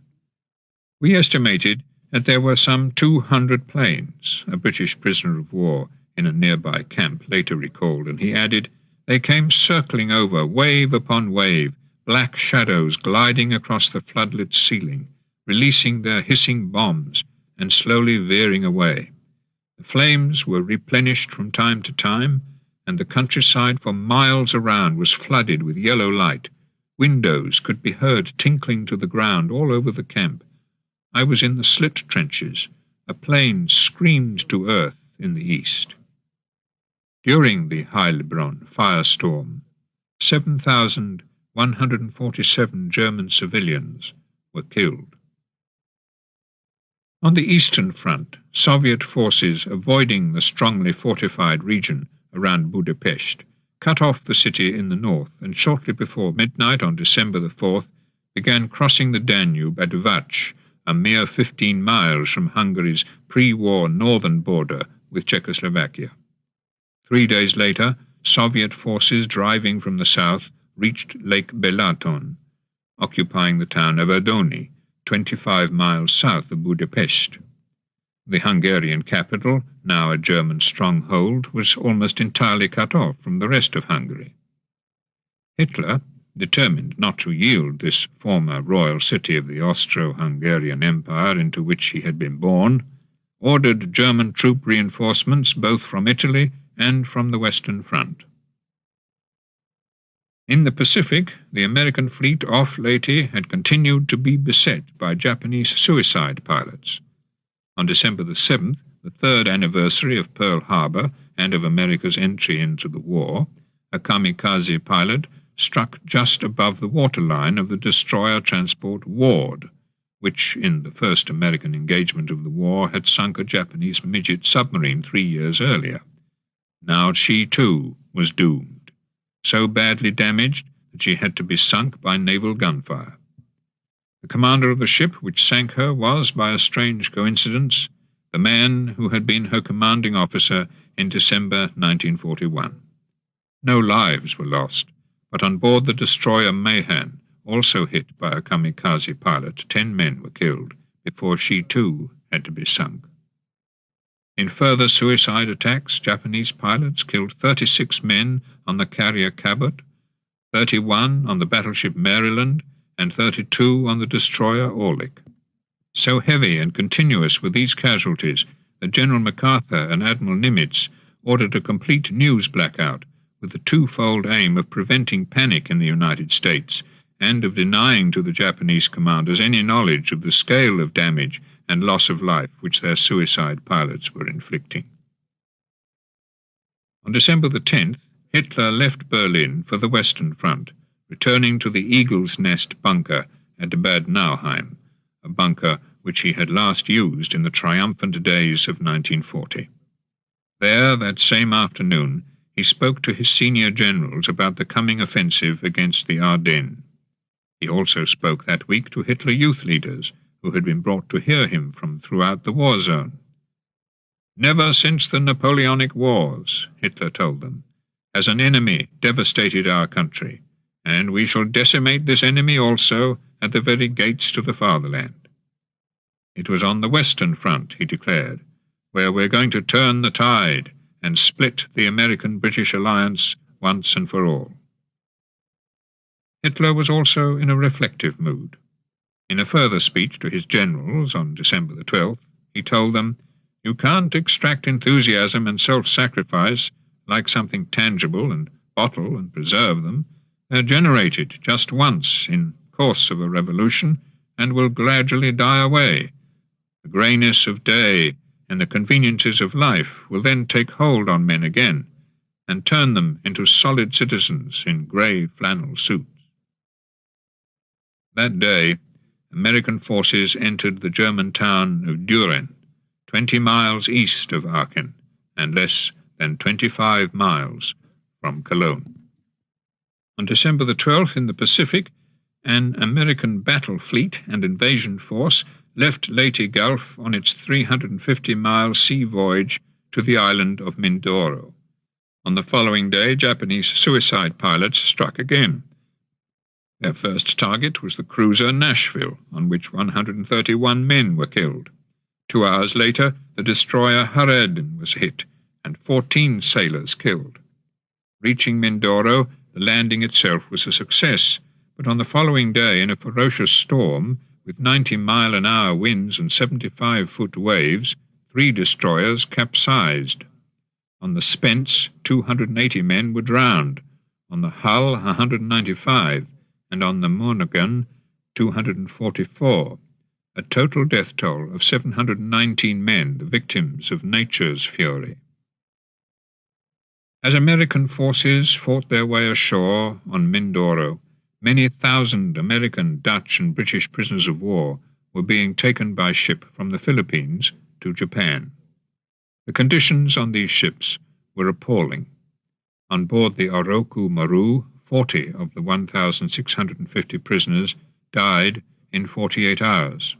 We estimated that there were some 200 planes, a British prisoner of war in a nearby camp later recalled, and he added, "They came circling over, wave upon wave, black shadows gliding across the floodlit ceiling, releasing their hissing bombs and slowly veering away. The flames were replenished from time to time, and the countryside for miles around was flooded with yellow light. Windows could be heard tinkling to the ground all over the camp. I was in the slit trenches. A plane screamed to earth in the east." During the Heilbronn firestorm, 7,147 German civilians were killed. On the Eastern Front, Soviet forces, avoiding the strongly fortified region around Budapest, cut off the city in the north, and shortly before midnight on December the 4th began crossing the Danube at Vach, a mere 15 miles from Hungary's pre-war northern border with Czechoslovakia. 3 days later, Soviet forces driving from the south reached Lake Balaton, occupying the town of Erdoni, 25 miles south of Budapest. The Hungarian capital, now a German stronghold, was almost entirely cut off from the rest of Hungary. Hitler, determined not to yield this former royal city of the Austro-Hungarian Empire into which he had been born, ordered German troop reinforcements both from Italy and from the Western Front. In the Pacific, the American fleet off Leyte had continued to be beset by Japanese suicide pilots. On December the 7th, the third anniversary of Pearl Harbor and of America's entry into the war, a kamikaze pilot struck just above the waterline of the destroyer transport Ward, which, in the first American engagement of the war, had sunk a Japanese midget submarine 3 years earlier. Now she, too, was doomed, so badly damaged that she had to be sunk by naval gunfire. The commander of the ship which sank her was, by a strange coincidence, the man who had been her commanding officer in December 1941. No lives were lost, but on board the destroyer Mahan, also hit by a kamikaze pilot, 10 men were killed before she, too, had to be sunk. In further suicide attacks, Japanese pilots killed 36 men on the carrier Cabot, 31 on the battleship Maryland, and 32 on the destroyer Orlik. So heavy and continuous were these casualties that General MacArthur and Admiral Nimitz ordered a complete news blackout with the twofold aim of preventing panic in the United States and of denying to the Japanese commanders any knowledge of the scale of damage and loss of life which their suicide pilots were inflicting. On December the 10th, Hitler left Berlin for the Western Front, returning to the Eagle's Nest bunker at Bad Nauheim, a bunker which he had last used in the triumphant days of 1940. There, that same afternoon, he spoke to his senior generals about the coming offensive against the Ardennes. He also spoke that week to Hitler Youth leaders, who had been brought to hear him from throughout the war zone. "Never since the Napoleonic Wars," Hitler told them, "has an enemy devastated our country, and we shall decimate this enemy also at the very gates to the fatherland." It was on the Western Front, he declared, where we're going to turn the tide and split the American-British alliance once and for all. Hitler was also in a reflective mood. In a further speech to his generals on December the 12th, he told them, "You can't extract enthusiasm and self-sacrifice like something tangible and bottle and preserve them. They're generated just once in course of a revolution and will gradually die away. The greyness of day and the conveniences of life will then take hold on men again and turn them into solid citizens in grey flannel suits." That day, American forces entered the German town of Düren, 20 miles east of Aachen and less than 25 miles from Cologne. On December the 12th in the Pacific, an American battle fleet and invasion force left Leyte Gulf on its 350-mile sea voyage to the island of Mindoro. On the following day, Japanese suicide pilots struck again. Their first target was the cruiser Nashville, on which 131 men were killed. 2 hours later, the destroyer Haredin was hit, and 14 sailors killed. Reaching Mindoro, the landing itself was a success, but on the following day, in a ferocious storm, with 90-mile-an-hour winds and 75-foot waves, 3 destroyers capsized. On the Spence, 280 men were drowned, on the Hull, 195, and on the Monaghan, 244, a total death toll of 719 men, the victims of nature's fury. As American forces fought their way ashore on Mindoro, many thousand American, Dutch, and British prisoners of war were being taken by ship from the Philippines to Japan. The conditions on these ships were appalling. On board the Oroku Maru, 40 of the 1,650 prisoners died in 48 hours.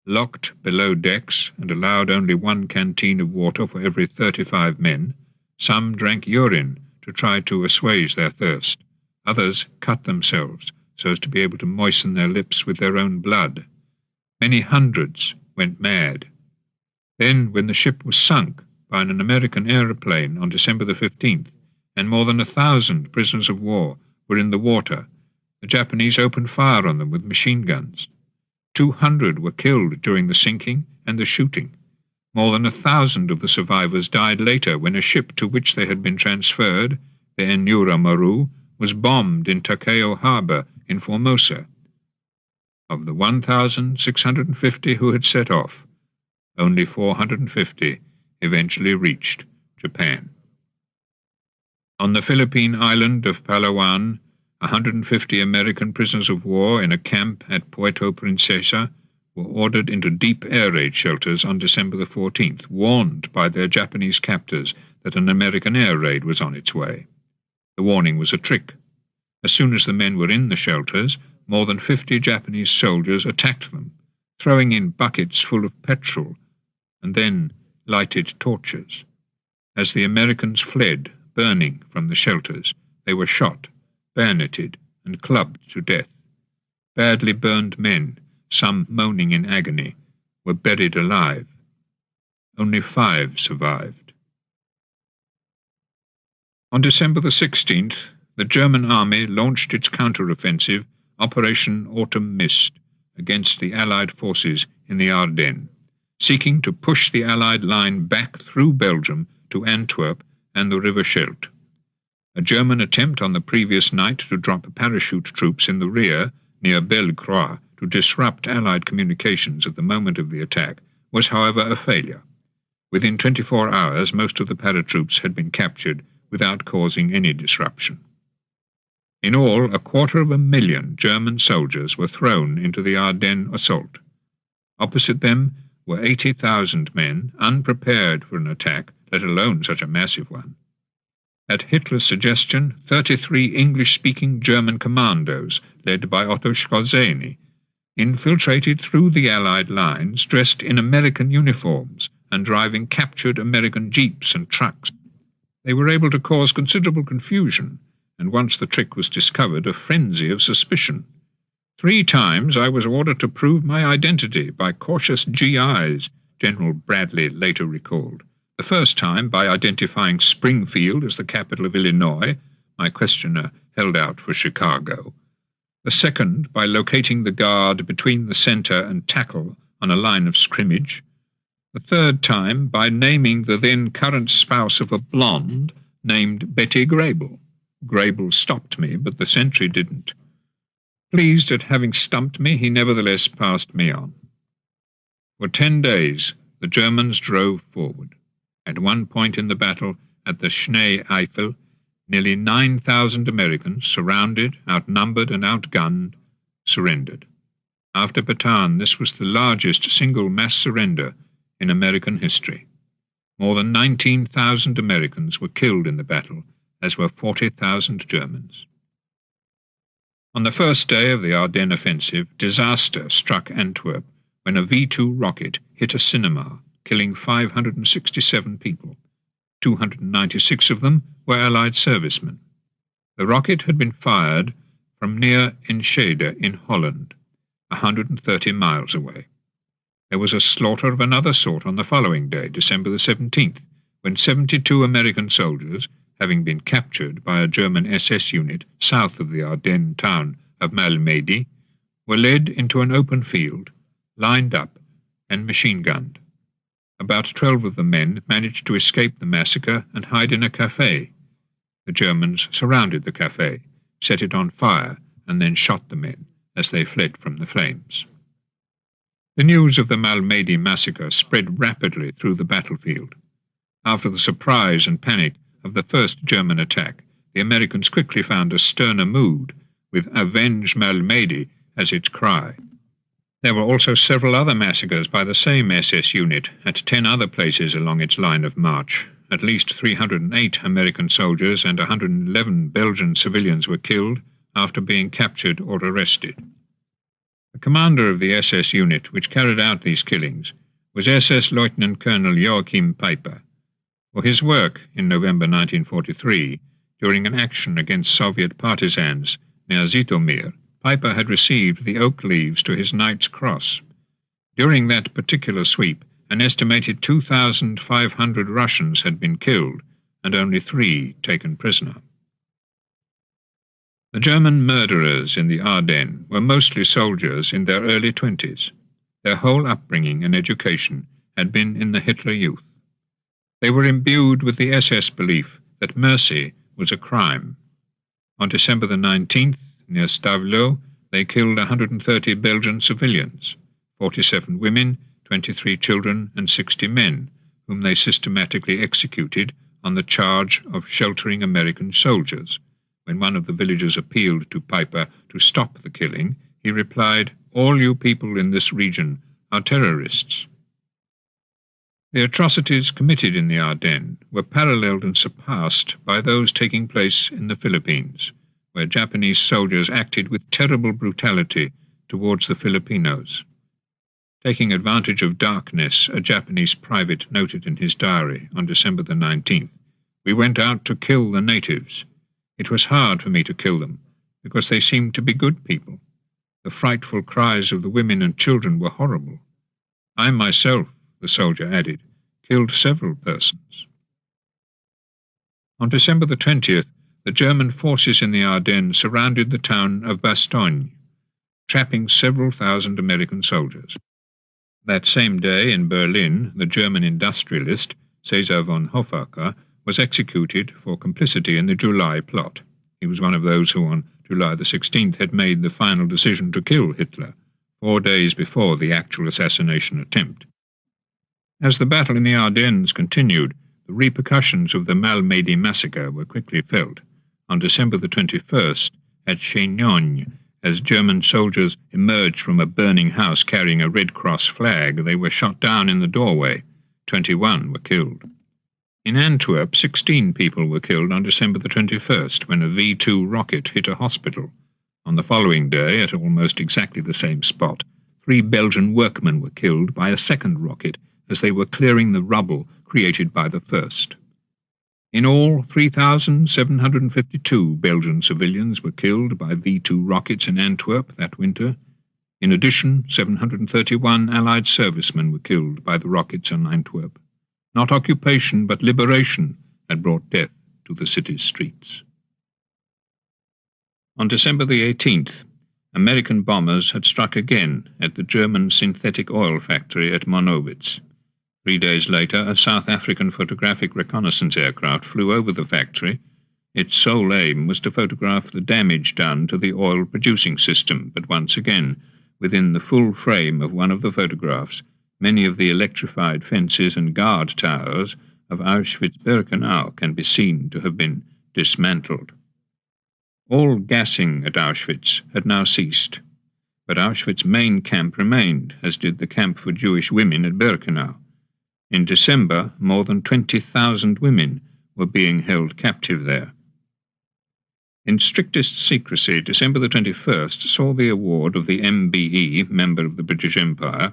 Locked below decks and allowed only 1 canteen of water for every 35 men, some drank urine to try to assuage their thirst. Others cut themselves so as to be able to moisten their lips with their own blood. Many hundreds went mad. Then, when the ship was sunk by an American aeroplane on December the 15th, and more than 1,000 prisoners of war were in the water, the Japanese opened fire on them with machine guns. 200 were killed during the sinking and the shooting. More than 1,000 of the survivors died later when a ship to which they had been transferred, the Enura Maru, was bombed in Takeo Harbor in Formosa. Of the 1,650 who had set off, only 450 eventually reached Japan. On the Philippine island of Palawan, 150 American prisoners of war in a camp at Puerto Princesa were ordered into deep air raid shelters on December the 14th, warned by their Japanese captors that an American air raid was on its way. The warning was a trick. As soon as the men were in the shelters, more than 50 Japanese soldiers attacked them, throwing in buckets full of petrol and then lighted torches. As the Americans fled, burning from the shelters, they were shot, bayoneted, and clubbed to death. Badly burned men, some moaning in agony, were buried alive. Only 5 survived. On December the 16th, the German army launched its counter-offensive, Operation Autumn Mist, against the Allied forces in the Ardennes, seeking to push the Allied line back through Belgium to Antwerp and the River Scheldt. A German attempt on the previous night to drop parachute troops in the rear near Bellecroix to disrupt Allied communications at the moment of the attack was, however, a failure. Within 24 hours, most of the paratroops had been captured without causing any disruption. In all, 250,000 German soldiers were thrown into the Ardennes assault. Opposite them were 80,000 men, unprepared for an attack, let alone such a massive one. At Hitler's suggestion, 33 English-speaking German commandos, led by Otto Skorzeny, infiltrated through the Allied lines, dressed in American uniforms and driving captured American jeeps and trucks. They were able to cause considerable confusion, and once the trick was discovered, a frenzy of suspicion. 3 times I was ordered to prove my identity by cautious GIs General Bradley later recalled. The first time by identifying Springfield as the capital of Illinois, my questioner held out for Chicago. The second by locating the guard between the center and tackle on a line of scrimmage. The third time by naming the then current spouse of a blonde named Betty Grable. Grable stopped me, but the sentry didn't. Pleased at having stumped me, he nevertheless passed me on. For 10 days, the Germans drove forward. At one point in the battle at the Schnee Eifel, nearly 9,000 Americans, surrounded, outnumbered, and outgunned, surrendered. After Bataan, this was the largest single mass surrender in American history. More than 19,000 Americans were killed in the battle, as were 40,000 Germans. On the first day of the Ardennes offensive, disaster struck Antwerp when a V-2 rocket hit a cinema, killing 567 people. 296 of them were Allied servicemen. The rocket had been fired from near Enschede in Holland, 130 miles away. There was a slaughter of another sort on the following day, December the 17th, when 72 American soldiers, having been captured by a German SS unit south of the Ardennes town of Malmedy, were led into an open field, lined up, and machine-gunned. About 12 of the men managed to escape the massacre and hide in a café. The Germans surrounded the café, set it on fire, and then shot the men as they fled from the flames. The news of the Malmedy massacre spread rapidly through the battlefield. After the surprise and panic of the first German attack, the Americans quickly found a sterner mood, with "Avenge Malmedy" as its cry. There were also several other massacres by the same SS unit at 10 other places along its line of march. At least 308 American soldiers and 111 Belgian civilians were killed after being captured or arrested. The commander of the SS unit which carried out these killings was SS Lieutenant Colonel Joachim Peiper. For his work in November 1943, during an action against Soviet partisans near Zhytomyr, Peiper had received the oak leaves to his Knight's Cross. During that particular sweep, an estimated 2,500 Russians had been killed and only 3 taken prisoner. The German murderers in the Ardennes were mostly soldiers in their early 20s. Their whole upbringing and education had been in the Hitler Youth. They were imbued with the SS belief that mercy was a crime. On December the 19th, near Stavelot, they killed 130 Belgian civilians, 47 women, 23 children, and 60 men, whom they systematically executed on the charge of sheltering American soldiers. When one of the villagers appealed to Peiper to stop the killing, he replied, "All you people in this region are terrorists." The atrocities committed in the Ardennes were paralleled and surpassed by those taking place in the Philippines, where Japanese soldiers acted with terrible brutality towards the Filipinos. Taking advantage of darkness, a Japanese private noted in his diary on December the 19th, "We went out to kill the natives. It was hard for me to kill them, because they seemed to be good people. The frightful cries of the women and children were horrible. I myself," the soldier added, "killed several persons." On December the 20th, the German forces in the Ardennes surrounded the town of Bastogne, trapping several thousand American soldiers. That same day in Berlin, the German industrialist Caesar von Hofacker was executed for complicity in the July plot. He was one of those who on July the 16th had made the final decision to kill Hitler, 4 days before the actual assassination attempt. As the battle in the Ardennes continued, the repercussions of the Malmedy massacre were quickly felt. On December the 21st, at Chignon, as German soldiers emerged from a burning house carrying a Red Cross flag, they were shot down in the doorway. 21 were killed. In Antwerp, 16 people were killed on December the 21st when a V-2 rocket hit a hospital. On the following day, at almost exactly the same spot, 3 Belgian workmen were killed by a second rocket as they were clearing the rubble created by the first. In all, 3,752 Belgian civilians were killed by V-2 rockets in Antwerp that winter. In addition, 731 Allied servicemen were killed by the rockets on Antwerp. Not occupation, but liberation had brought death to the city's streets. On December the 18th, American bombers had struck again at the German synthetic oil factory at Monowitz. 3 days later, a South African photographic reconnaissance aircraft flew over the factory. Its sole aim was to photograph the damage done to the oil-producing system, but once again, within the full frame of one of the photographs, many of the electrified fences and guard towers of Auschwitz-Birkenau can be seen to have been dismantled. All gassing at Auschwitz had now ceased, but Auschwitz main camp remained, as did the camp for Jewish women at Birkenau. In December, more than 20,000 women were being held captive there. In strictest secrecy, December the 21st saw the award of the MBE, Member of the British Empire,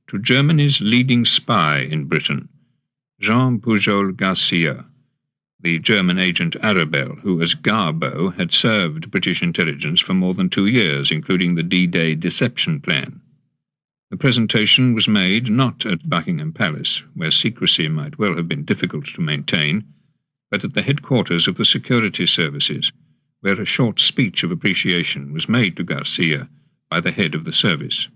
to Germany's leading spy in Britain, Jean Pujol Garcia, the German agent Arabelle, who as Garbo had served British intelligence for more than 2 years, including the D-Day deception plan. The presentation was made not at Buckingham Palace, where secrecy might well have been difficult to maintain, but at the headquarters of the security services, where a short speech of appreciation was made to Garcia by the head of the service.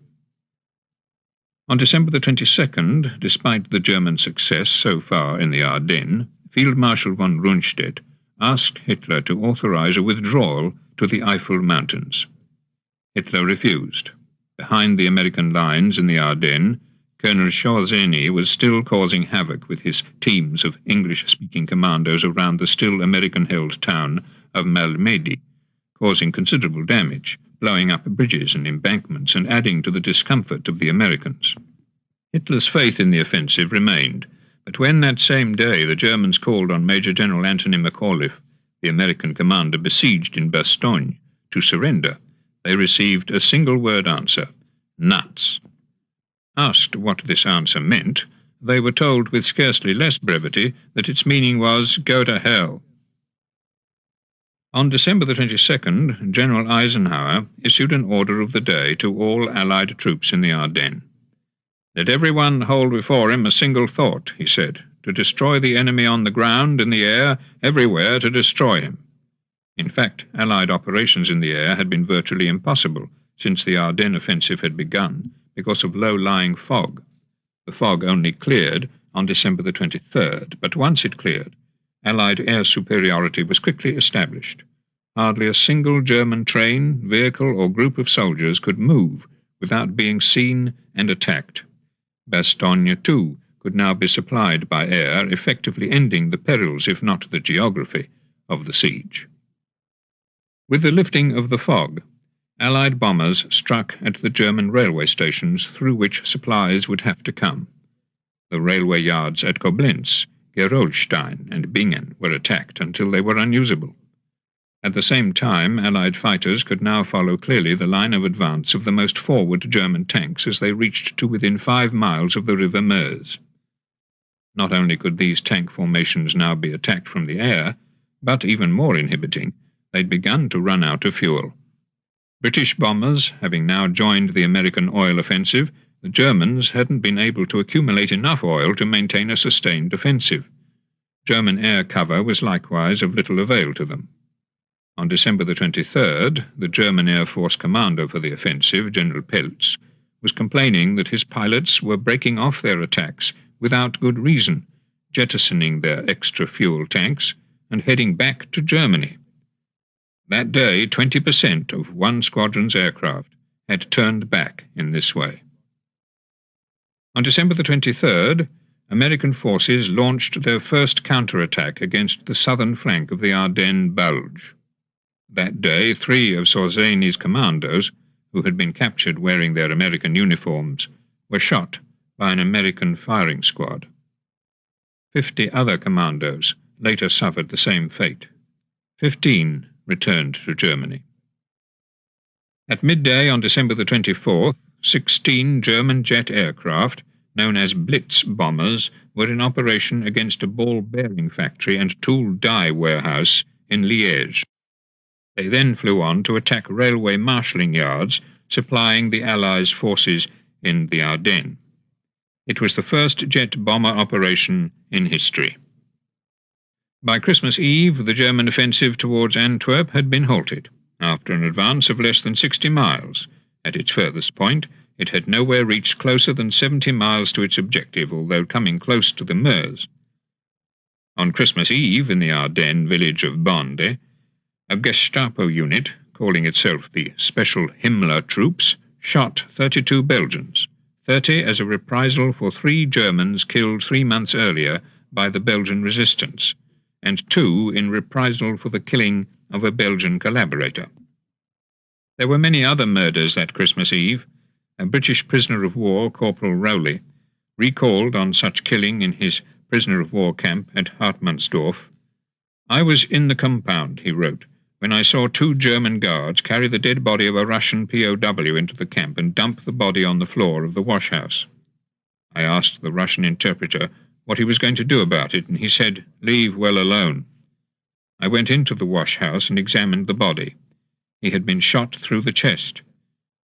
On December the 22nd, despite the German success so far in the Ardennes, Field Marshal von Rundstedt asked Hitler to authorize a withdrawal to the Eifel Mountains. Hitler refused. Behind the American lines in the Ardennes, Colonel Chorzeny was still causing havoc with his teams of English-speaking commandos around the still American-held town of Malmedy, causing considerable damage, blowing up bridges and embankments and adding to the discomfort of the Americans. Hitler's faith in the offensive remained, but when that same day the Germans called on Major General Anthony McAuliffe, the American commander besieged in Bastogne, to surrender, they received a single-word answer: nuts. Asked what this answer meant, they were told with scarcely less brevity that its meaning was, go to hell. On December the 22nd, General Eisenhower issued an order of the day to all Allied troops in the Ardennes. Let everyone hold before him a single thought, he said, to destroy the enemy on the ground, in the air, everywhere to destroy him. In fact, Allied operations in the air had been virtually impossible since the Ardennes offensive had begun because of low-lying fog. The fog only cleared on December the 23rd, but once it cleared, Allied air superiority was quickly established. Hardly a single German train, vehicle, or group of soldiers could move without being seen and attacked. Bastogne, too, could now be supplied by air, effectively ending the perils, if not the geography, of the siege. With the lifting of the fog, Allied bombers struck at the German railway stations through which supplies would have to come. The railway yards at Koblenz, Gerolstein, and Bingen were attacked until they were unusable. At the same time, Allied fighters could now follow clearly the line of advance of the most forward German tanks as they reached to within 5 miles of the River Meuse. Not only could these tank formations now be attacked from the air, but even more inhibiting, they'd begun to run out of fuel. British bombers having now joined the American oil offensive, the Germans hadn't been able to accumulate enough oil to maintain a sustained offensive. German air cover was likewise of little avail to them. On December the 23rd, the German Air Force commander for the offensive, General Peltz, was complaining that his pilots were breaking off their attacks without good reason, jettisoning their extra fuel tanks and heading back to Germany. That day, 20% of one squadron's aircraft had turned back in this way. On December the 23rd, American forces launched their first counterattack against the southern flank of the Ardennes Bulge. That day, 3 of Sorzeny's commandos, who had been captured wearing their American uniforms, were shot by an American firing squad. 50 other commandos later suffered the same fate. 15 returned to Germany. At midday on December the 24th, 16 German jet aircraft, known as Blitz bombers, were in operation against a ball bearing factory and tool die warehouse in Liège. They then flew on to attack railway marshalling yards supplying the Allies' forces in the Ardennes. It was the first jet bomber operation in history. By Christmas Eve, the German offensive towards Antwerp had been halted, after an advance of less than 60 miles. At its furthest point, it had nowhere reached closer than 70 miles to its objective, although coming close to the Meuse. On Christmas Eve, in the Ardennes village of Bande, a Gestapo unit, calling itself the Special Himmler Troops, shot 32 Belgians, 30 as a reprisal for 3 Germans killed 3 months earlier by the Belgian resistance, and 2 in reprisal for the killing of a Belgian collaborator. There were many other murders that Christmas Eve. A British prisoner of war, Corporal Rowley, recalled on such killing in his prisoner of war camp at Hartmannsdorf. "I was in the compound," he wrote, "when I saw 2 German guards carry the dead body of a Russian POW into the camp and dump the body on the floor of the wash-house. I asked the Russian interpreter what he was going to do about it, and he said, 'Leave well alone.' I went into the wash-house and examined the body. He had been shot through the chest.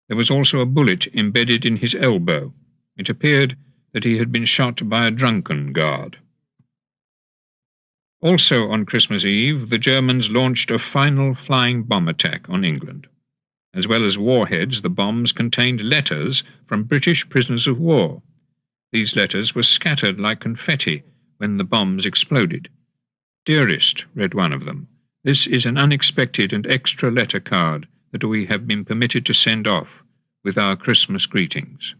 There was also a bullet embedded in his elbow. It appeared that he had been shot by a drunken guard." Also on Christmas Eve, the Germans launched a final flying bomb attack on England. As well as warheads, the bombs contained letters from British prisoners of war. These letters were scattered like confetti when the bombs exploded. "Dearest," read one of them, "this is an unexpected and extra letter card that we have been permitted to send off with our Christmas greetings."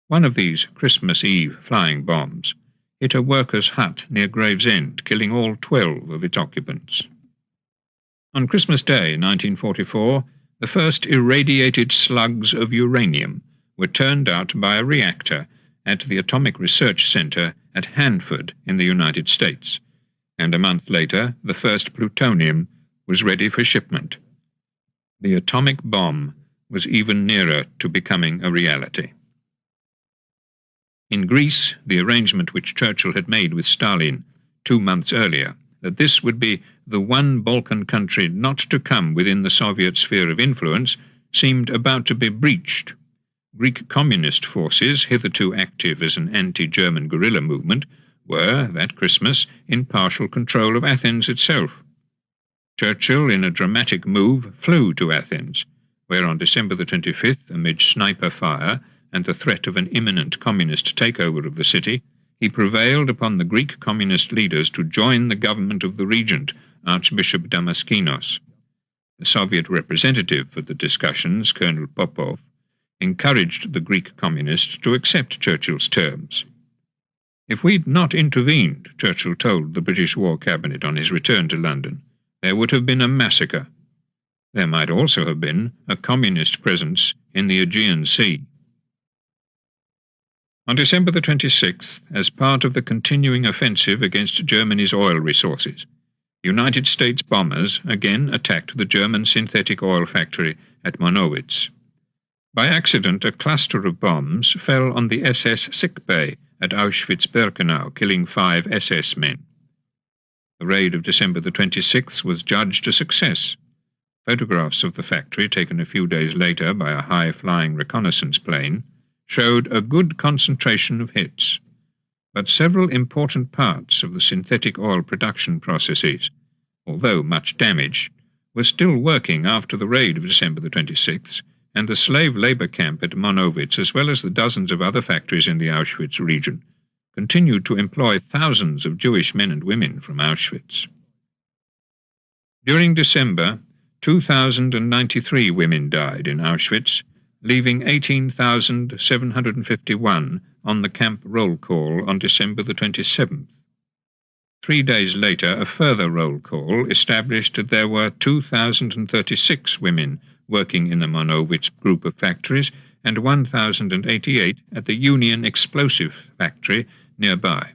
One of these Christmas Eve flying bombs hit a worker's hut near Gravesend, killing all 12 of its occupants. On Christmas Day, 1944, the first irradiated slugs of uranium were turned out by a reactor at the Atomic Research Center at Hanford in the United States, and a month later the first plutonium was ready for shipment. The atomic bomb was even nearer to becoming a reality. In Greece, the arrangement which Churchill had made with Stalin 2 months earlier, that this would be the one Balkan country not to come within the Soviet sphere of influence, seemed about to be breached. Greek communist forces, hitherto active as an anti-German guerrilla movement, were, that Christmas, in partial control of Athens itself. Churchill, in a dramatic move, flew to Athens, where on December the 25th, amid sniper fire and the threat of an imminent communist takeover of the city, he prevailed upon the Greek communist leaders to join the government of the regent, Archbishop Damaskinos. The Soviet representative for the discussions, Colonel Popov, encouraged the Greek communists to accept Churchill's terms. "If we'd not intervened," Churchill told the British War Cabinet on his return to London, "there would have been a massacre. There might also have been a communist presence in the Aegean Sea." On December the 26th, as part of the continuing offensive against Germany's oil resources, United States bombers again attacked the German synthetic oil factory at Monowitz. By accident, a cluster of bombs fell on the SS sick bay at Auschwitz-Birkenau, killing 5 SS men. The raid of December the 26th was judged a success. Photographs of the factory, taken a few days later by a high-flying reconnaissance plane, showed a good concentration of hits. But several important parts of the synthetic oil production processes, although much damaged, were still working after the raid of December the 26th, and the slave labor camp at Monowitz, as well as the dozens of other factories in the Auschwitz region, continued to employ thousands of Jewish men and women from Auschwitz. During December, 2,093 women died in Auschwitz, leaving 18,751 on the camp roll call on December the 27th. 3 days later, a further roll call established that there were 2,036 women working in the Monowitz group of factories and 1,088 at the Union Explosive Factory nearby.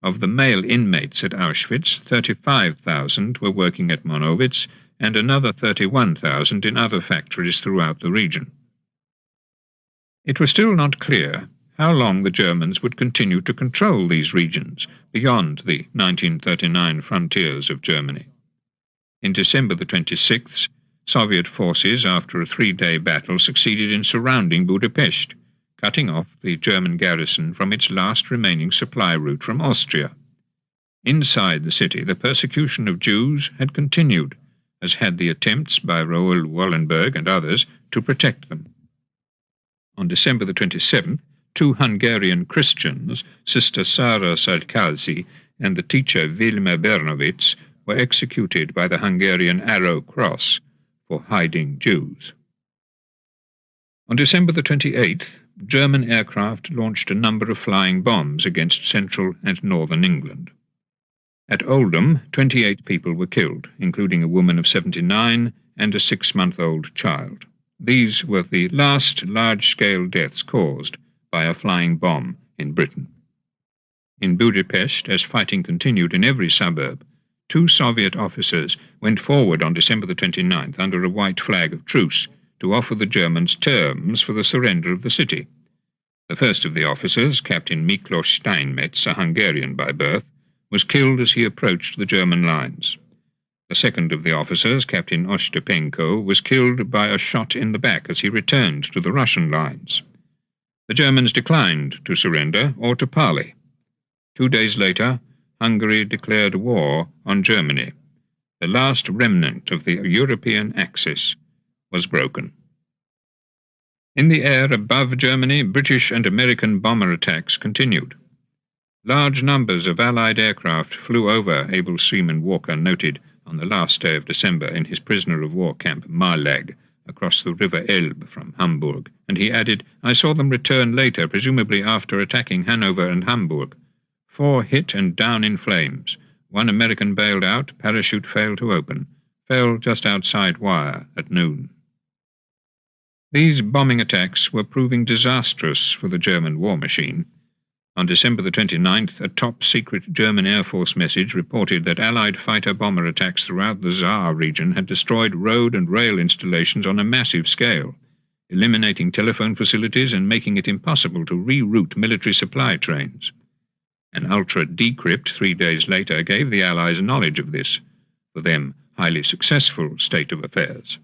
Of the male inmates at Auschwitz, 35,000 were working at Monowitz and another 31,000 in other factories throughout the region. It was still not clear how long the Germans would continue to control these regions beyond the 1939 frontiers of Germany. In December the 26th, Soviet forces, after a 3-day battle, succeeded in surrounding Budapest, cutting off the German garrison from its last remaining supply route from Austria. Inside the city, the persecution of Jews had continued, as had the attempts by Raoul Wallenberg and others to protect them. On December the 27th, 2 Hungarian Christians, Sister Sara Salkazi and the teacher Vilma Bernovitz, were executed by the Hungarian Arrow Cross for hiding Jews. On December the 28th, German aircraft launched a number of flying bombs against central and northern England. At Oldham, 28 people were killed, including a woman of 79 and a 6-month-old child. These were the last large-scale deaths caused by a flying bomb in Britain. In Budapest, as fighting continued in every suburb, 2 Soviet officers went forward on December the 29th under a white flag of truce to offer the Germans terms for the surrender of the city. The first of the officers, Captain Miklos Steinmetz, a Hungarian by birth, was killed as he approached the German lines. The second of the officers, Captain Ostapenko, was killed by a shot in the back as he returned to the Russian lines. The Germans declined to surrender or to parley. 2 days later, Hungary declared war on Germany. The last remnant of the European axis was broken. In the air above Germany, British and American bomber attacks continued. Large numbers of Allied aircraft flew over, Able Seaman Walker noted on the last day of December in his prisoner-of-war camp Marlag, across the River Elbe from Hamburg, and he added, "I saw them return later, presumably after attacking Hanover and Hamburg. 4 hit and down in flames. 1 American bailed out, parachute failed to open, fell just outside Wire at noon." These bombing attacks were proving disastrous for the German war machine. On December the 29th, a top-secret German Air Force message reported that Allied fighter-bomber attacks throughout the Saar region had destroyed road and rail installations on a massive scale, eliminating telephone facilities and making it impossible to reroute military supply trains. An ultra-decrypt 3 days later gave the Allies knowledge of this, for them, highly successful state of affairs.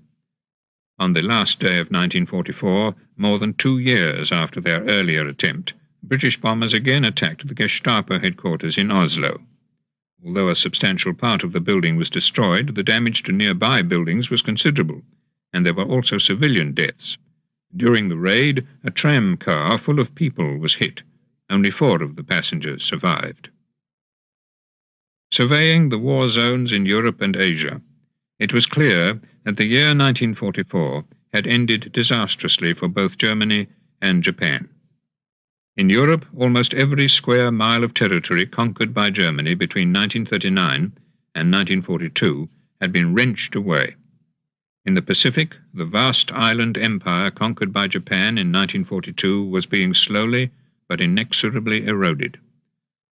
On the last day of 1944, more than 2 years after their earlier attempt, British bombers again attacked the Gestapo headquarters in Oslo. Although a substantial part of the building was destroyed, the damage to nearby buildings was considerable, and there were also civilian deaths. During the raid, a tram car full of people was hit. Only 4 of the passengers survived. Surveying the war zones in Europe and Asia, it was clear that the year 1944 had ended disastrously for both Germany and Japan. In Europe, almost every square mile of territory conquered by Germany between 1939 and 1942 had been wrenched away. In the Pacific, the vast island empire conquered by Japan in 1942 was being slowly but inexorably eroded.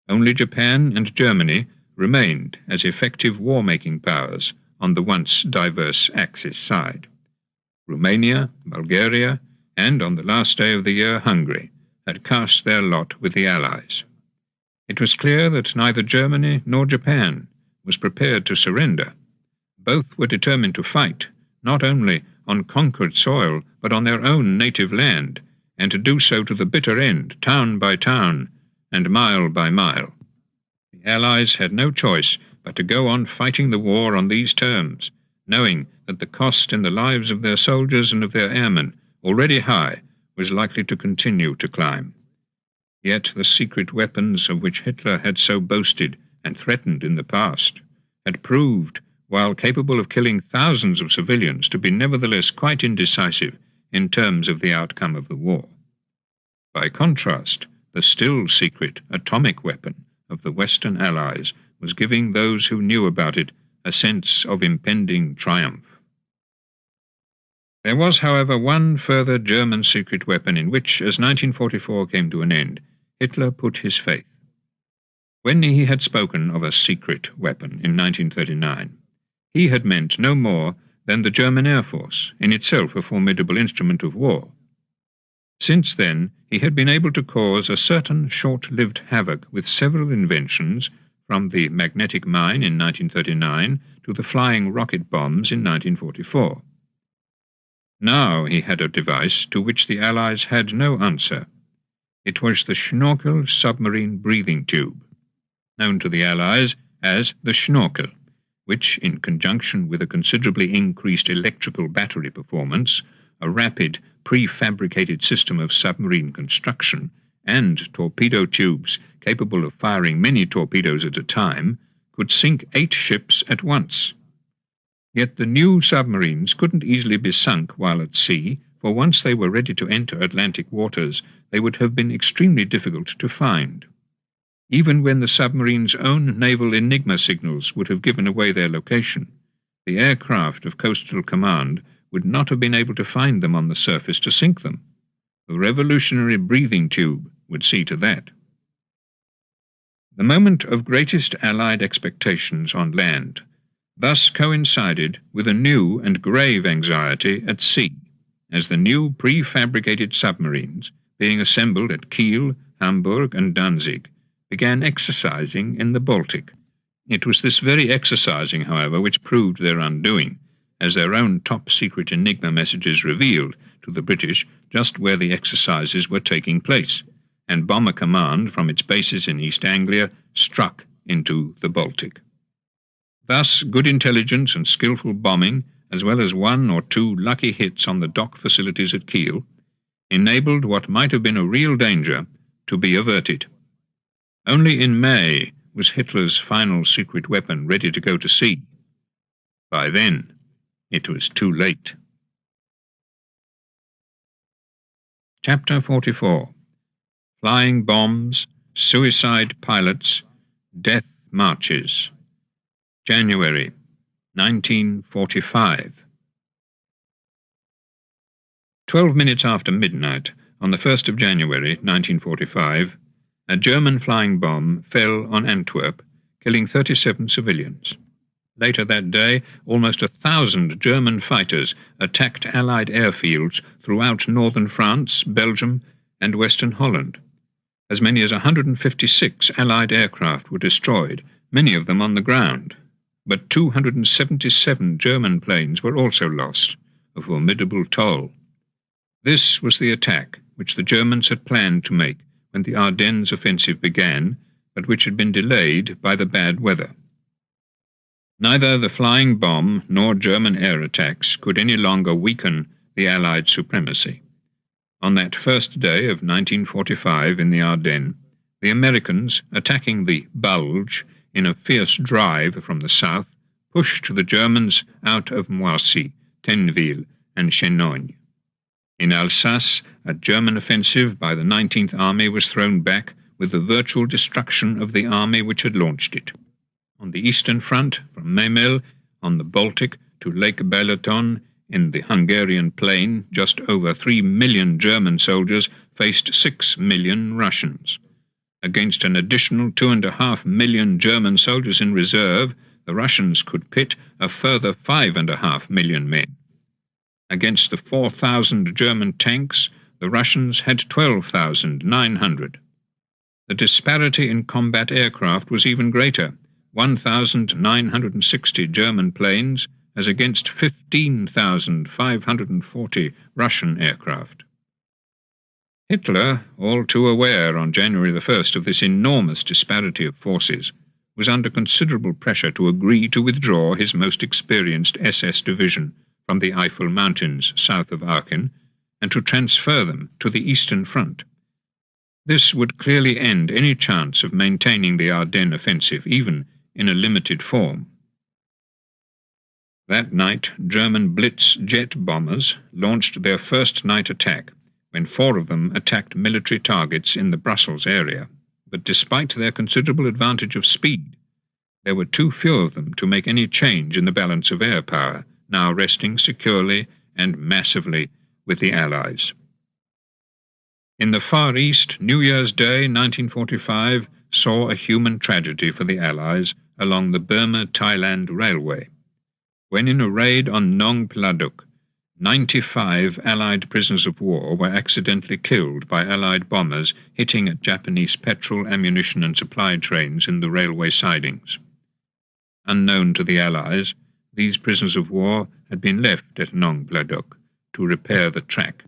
Only Japan and Germany remained as effective war-making powers on the once diverse Axis side. Romania, Bulgaria, and on the last day of the year Hungary had cast their lot with the Allies. It was clear that neither Germany nor Japan was prepared to surrender. Both were determined to fight, not only on conquered soil, but on their own native land, and to do so to the bitter end, town by town, and mile by mile. The Allies had no choice but to go on fighting the war on these terms, knowing that the cost in the lives of their soldiers and of their airmen, already high, was likely to continue to climb. Yet the secret weapons of which Hitler had so boasted and threatened in the past had proved, while capable of killing thousands of civilians, to be nevertheless quite indecisive in terms of the outcome of the war. By contrast, the still secret atomic weapon of the Western Allies was giving those who knew about it a sense of impending triumph. There was, however, one further German secret weapon in which, as 1944 came to an end, Hitler put his faith. When he had spoken of a secret weapon in 1939, he had meant no more than the German Air Force, in itself a formidable instrument of war. Since then, he had been able to cause a certain short-lived havoc with several inventions, from the magnetic mine in 1939 to the flying rocket bombs in 1944. Now he had a device to which the Allies had no answer. It was the Schnorkel submarine breathing tube, known to the Allies as the Schnorkel, which, in conjunction with a considerably increased electrical battery performance, a rapid prefabricated system of submarine construction, and torpedo tubes capable of firing many torpedoes at a time, could sink 8 ships at once. Yet the new submarines couldn't easily be sunk while at sea, for once they were ready to enter Atlantic waters, they would have been extremely difficult to find. Even when the submarine's own naval Enigma signals would have given away their location, the aircraft of Coastal Command would not have been able to find them on the surface to sink them. The revolutionary breathing tube would see to that. The moment of greatest Allied expectations on land thus coincided with a new and grave anxiety at sea, as the new prefabricated submarines, being assembled at Kiel, Hamburg, and Danzig, began exercising in the Baltic. It was this very exercising, however, which proved their undoing, as their own top-secret Enigma messages revealed to the British just where the exercises were taking place, and Bomber Command, from its bases in East Anglia, struck into the Baltic. Thus, good intelligence and skillful bombing, as well as 1 or 2 lucky hits on the dock facilities at Kiel, enabled what might have been a real danger to be averted. Only in May was Hitler's final secret weapon ready to go to sea. By then, it was too late. Chapter 44. Flying Bombs, Suicide Pilots, Death Marches. January 1945. 12 minutes after midnight, on the 1st of January 1945, a German flying bomb fell on Antwerp, killing 37 civilians. Later that day, almost 1,000 German fighters attacked Allied airfields throughout northern France, Belgium, and western Holland. As many as 156 Allied aircraft were destroyed, many of them on the ground. But 277 German planes were also lost, a formidable toll. This was the attack which the Germans had planned to make when the Ardennes offensive began, but which had been delayed by the bad weather. Neither the flying bomb nor German air attacks could any longer weaken the Allied supremacy. On that first day of 1945 in the Ardennes, the Americans, attacking the Bulge in a fierce drive from the south, pushed the Germans out of Moissy, Tenneville, and Chenogne. In Alsace, a German offensive by the 19th Army was thrown back with the virtual destruction of the army which had launched it. On the Eastern Front, from Memel on the Baltic to Lake Balaton in the Hungarian plain, just over 3 million German soldiers faced 6 million Russians. Against an additional 2.5 million German soldiers in reserve, the Russians could pit a further 5.5 million men. Against the 4,000 German tanks, the Russians had 12,900. The disparity in combat aircraft was even greater, 1,960 German planes as against 15,540 Russian aircraft. Hitler, all too aware on January the 1st of this enormous disparity of forces, was under considerable pressure to agree to withdraw his most experienced SS division from the Eifel Mountains south of Aachen and to transfer them to the Eastern Front. This would clearly end any chance of maintaining the Ardennes offensive, even in a limited form. That night, German Blitz jet bombers launched their first night attack, when 4 of them attacked military targets in the Brussels area. But despite their considerable advantage of speed, there were too few of them to make any change in the balance of air power, now resting securely and massively with the Allies. In the Far East, New Year's Day 1945 saw a human tragedy for the Allies along the Burma-Thailand Railway, when in a raid on Nong Pladuk, 95 Allied prisoners of war were accidentally killed by Allied bombers hitting at Japanese petrol, ammunition and supply trains in the railway sidings. Unknown to the Allies, these prisoners of war had been left at Nong Pladuk, to repair the track.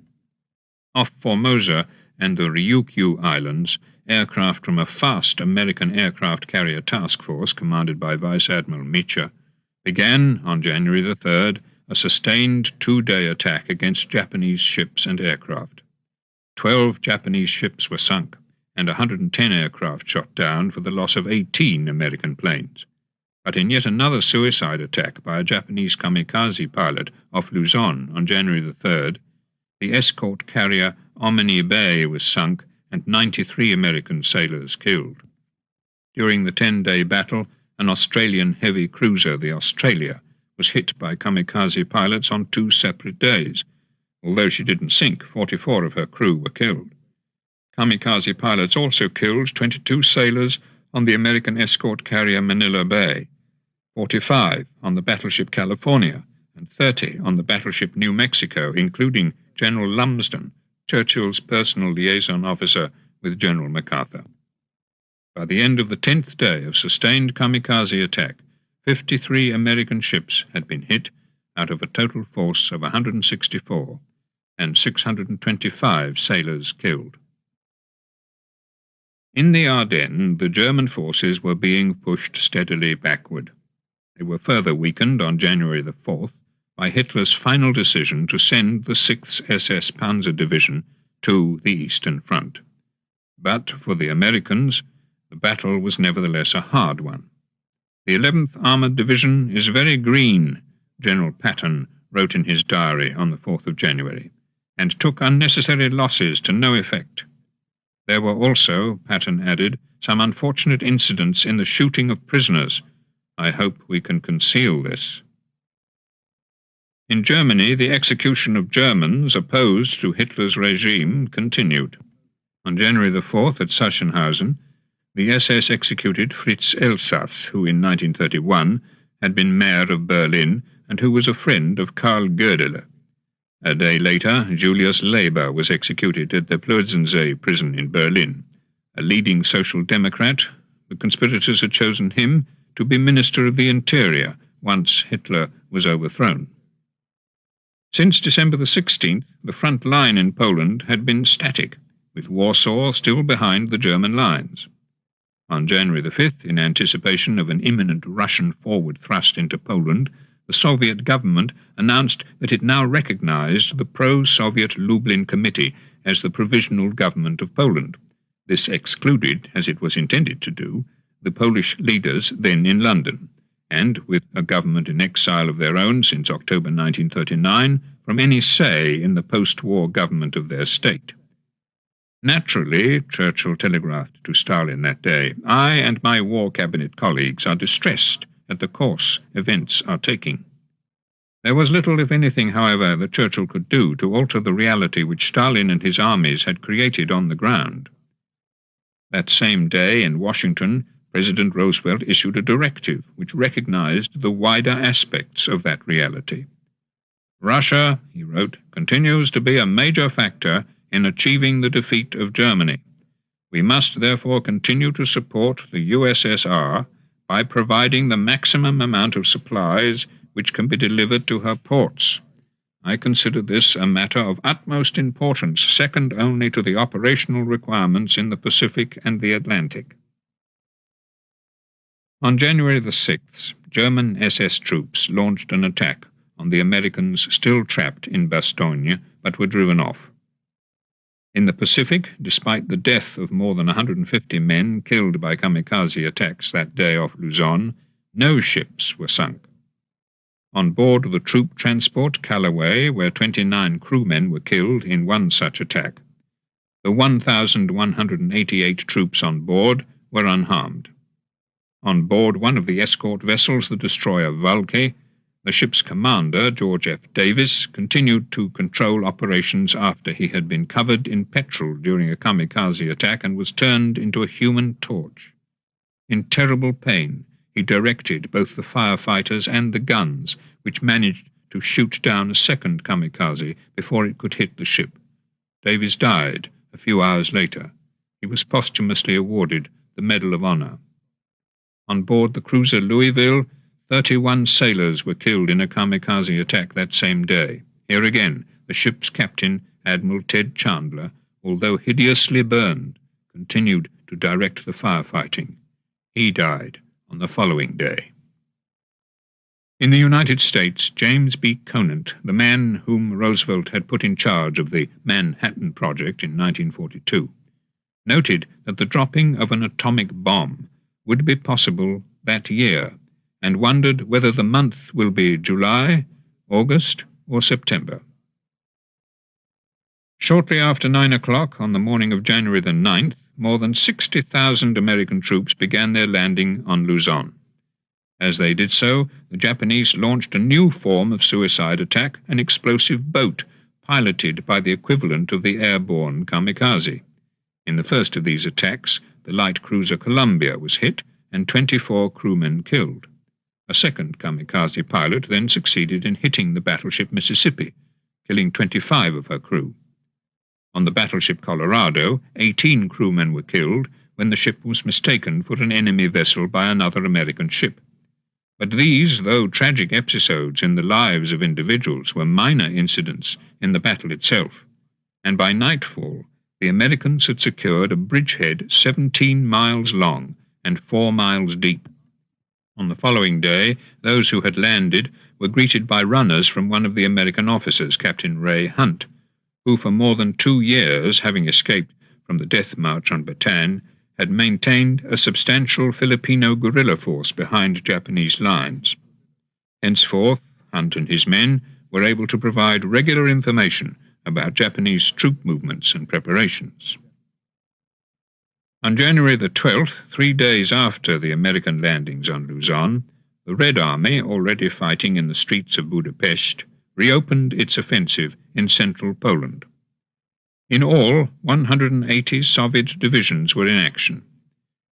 Off Formosa and the Ryukyu Islands, aircraft from a fast American aircraft carrier task force commanded by Vice Admiral Meacher began, on January the 3rd, a sustained 2-day attack against Japanese ships and aircraft. 12 Japanese ships were sunk, and 110 aircraft shot down for the loss of 18 American planes. But in yet another suicide attack by a Japanese kamikaze pilot off Luzon on January the 3rd, the escort carrier Omni Bay was sunk and 93 American sailors killed. During the 10-day battle, an Australian heavy cruiser, the Australia, was hit by kamikaze pilots on 2 separate days. Although she didn't sink, 44 of her crew were killed. Kamikaze pilots also killed 22 sailors on the American escort carrier Manila Bay, 45 on the battleship California, and 30 on the battleship New Mexico, including General Lumsden, Churchill's personal liaison officer with General MacArthur. By the end of the 10th day of sustained kamikaze attack, 53 American ships had been hit out of a total force of 164, and 625 sailors killed. In the Ardennes, the German forces were being pushed steadily backward. They were further weakened on January the 4th by Hitler's final decision to send the 6th SS Panzer Division to the Eastern Front. But for the Americans, the battle was nevertheless a hard one. "The 11th Armoured Division is very green," General Patton wrote in his diary on the 4th of January, "and took unnecessary losses to no effect. There were also," Patton added, "some unfortunate incidents in the shooting of prisoners. I hope we can conceal this." In Germany, the execution of Germans opposed to Hitler's regime continued. On January the 4th at Sachsenhausen, the SS executed Fritz Elsas, who in 1931 had been mayor of Berlin and who was a friend of Karl Gödele. A day later, Julius Leber was executed at the Plötzensee prison in Berlin. A leading social democrat, the conspirators had chosen him to be Minister of the Interior once Hitler was overthrown. Since December the 16th, the front line in Poland had been static, with Warsaw still behind the German lines. On January the 5th, in anticipation of an imminent Russian forward thrust into Poland, the Soviet government announced that it now recognized the pro-Soviet Lublin Committee as the provisional government of Poland. This excluded, as it was intended to do, the Polish leaders then in London, and, with a government in exile of their own since October 1939, from any say in the post-war government of their state. Naturally, Churchill telegraphed to Stalin that day, "I and my war cabinet colleagues are distressed at the course events are taking." There was little, if anything, however, that Churchill could do to alter the reality which Stalin and his armies had created on the ground. That same day in Washington, President Roosevelt issued a directive which recognized the wider aspects of that reality. "Russia," he wrote, "continues to be a major factor in achieving the defeat of Germany. We must therefore continue to support the USSR by providing the maximum amount of supplies which can be delivered to her ports. I consider this a matter of utmost importance, second only to the operational requirements in the Pacific and the Atlantic." On January the 6th, German SS troops launched an attack on the Americans still trapped in Bastogne, but were driven off. In the Pacific, despite the death of more than 150 men killed by kamikaze attacks that day off Luzon, no ships were sunk. On board the troop transport Callaway, where 29 crewmen were killed in one such attack, the 1,188 troops on board were unharmed. On board one of the escort vessels, the destroyer Valky, the ship's commander, George F. Davis, continued to control operations after he had been covered in petrol during a kamikaze attack and was turned into a human torch. In terrible pain, he directed both the firefighters and the guns, which managed to shoot down a second kamikaze before it could hit the ship. Davis died a few hours later. He was posthumously awarded the Medal of Honor. On board the cruiser Louisville, 31 sailors were killed in a kamikaze attack that same day. Here again, the ship's captain, Admiral Ted Chandler, although hideously burned, continued to direct the firefighting. He died on the following day. In the United States, James B. Conant, the man whom Roosevelt had put in charge of the Manhattan Project in 1942, noted that the dropping of an atomic bomb would be possible that year, and wondered whether the month will be July, August, or September. Shortly after 9 o'clock on the morning of January the 9th, more than 60,000 American troops began their landing on Luzon. As they did so, the Japanese launched a new form of suicide attack, an explosive boat piloted by the equivalent of the airborne kamikaze. In the first of these attacks, the light cruiser Columbia was hit and 24 crewmen killed. A second kamikaze pilot then succeeded in hitting the battleship Mississippi, killing 25 of her crew. On the battleship Colorado, 18 crewmen were killed when the ship was mistaken for an enemy vessel by another American ship. But these, though tragic episodes in the lives of individuals, were minor incidents in the battle itself, and by nightfall the Americans had secured a bridgehead 17 miles long and 4 miles deep. On the following day, those who had landed were greeted by runners from one of the American officers, Captain Ray Hunt, who for more than 2 years, having escaped from the death march on Bataan, had maintained a substantial Filipino guerrilla force behind Japanese lines. Henceforth, Hunt and his men were able to provide regular information about Japanese troop movements and preparations. On January the 12th, 3 days after the American landings on Luzon, the Red Army, already fighting in the streets of Budapest, reopened its offensive in central Poland. In all, 180 Soviet divisions were in action.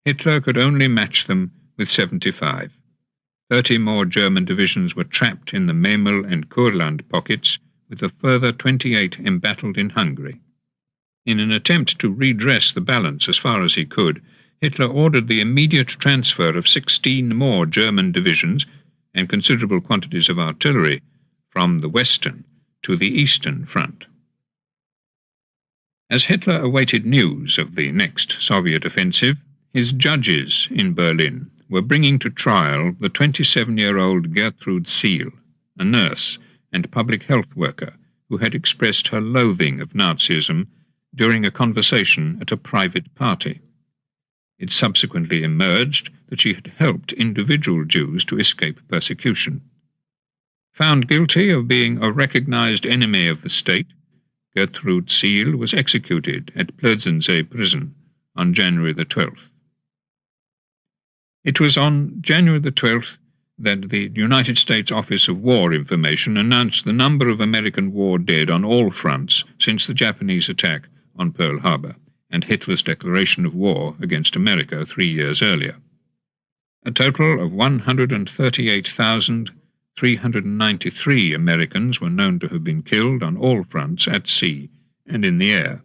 Hitler could only match them with 75. 30 more German divisions were trapped in the Memel and Kurland pockets, with a further 28 embattled in Hungary. In an attempt to redress the balance as far as he could, Hitler ordered the immediate transfer of 16 more German divisions and considerable quantities of artillery from the Western to the Eastern Front. As Hitler awaited news of the next Soviet offensive, his judges in Berlin were bringing to trial the 27-year-old Gertrude Seal, a nurse and public health worker who had expressed her loathing of Nazism during a conversation at a private party. It subsequently emerged that she had helped individual Jews to escape persecution. Found guilty of being a recognized enemy of the state, Gertrude Seal was executed at Plötzensee prison on January the 12th. It was on January the 12th that the United States Office of War Information announced the number of American war dead on all fronts since the Japanese attack on Pearl Harbor and Hitler's declaration of war against America 3 years earlier. A total of 138,393 Americans were known to have been killed on all fronts at sea and in the air.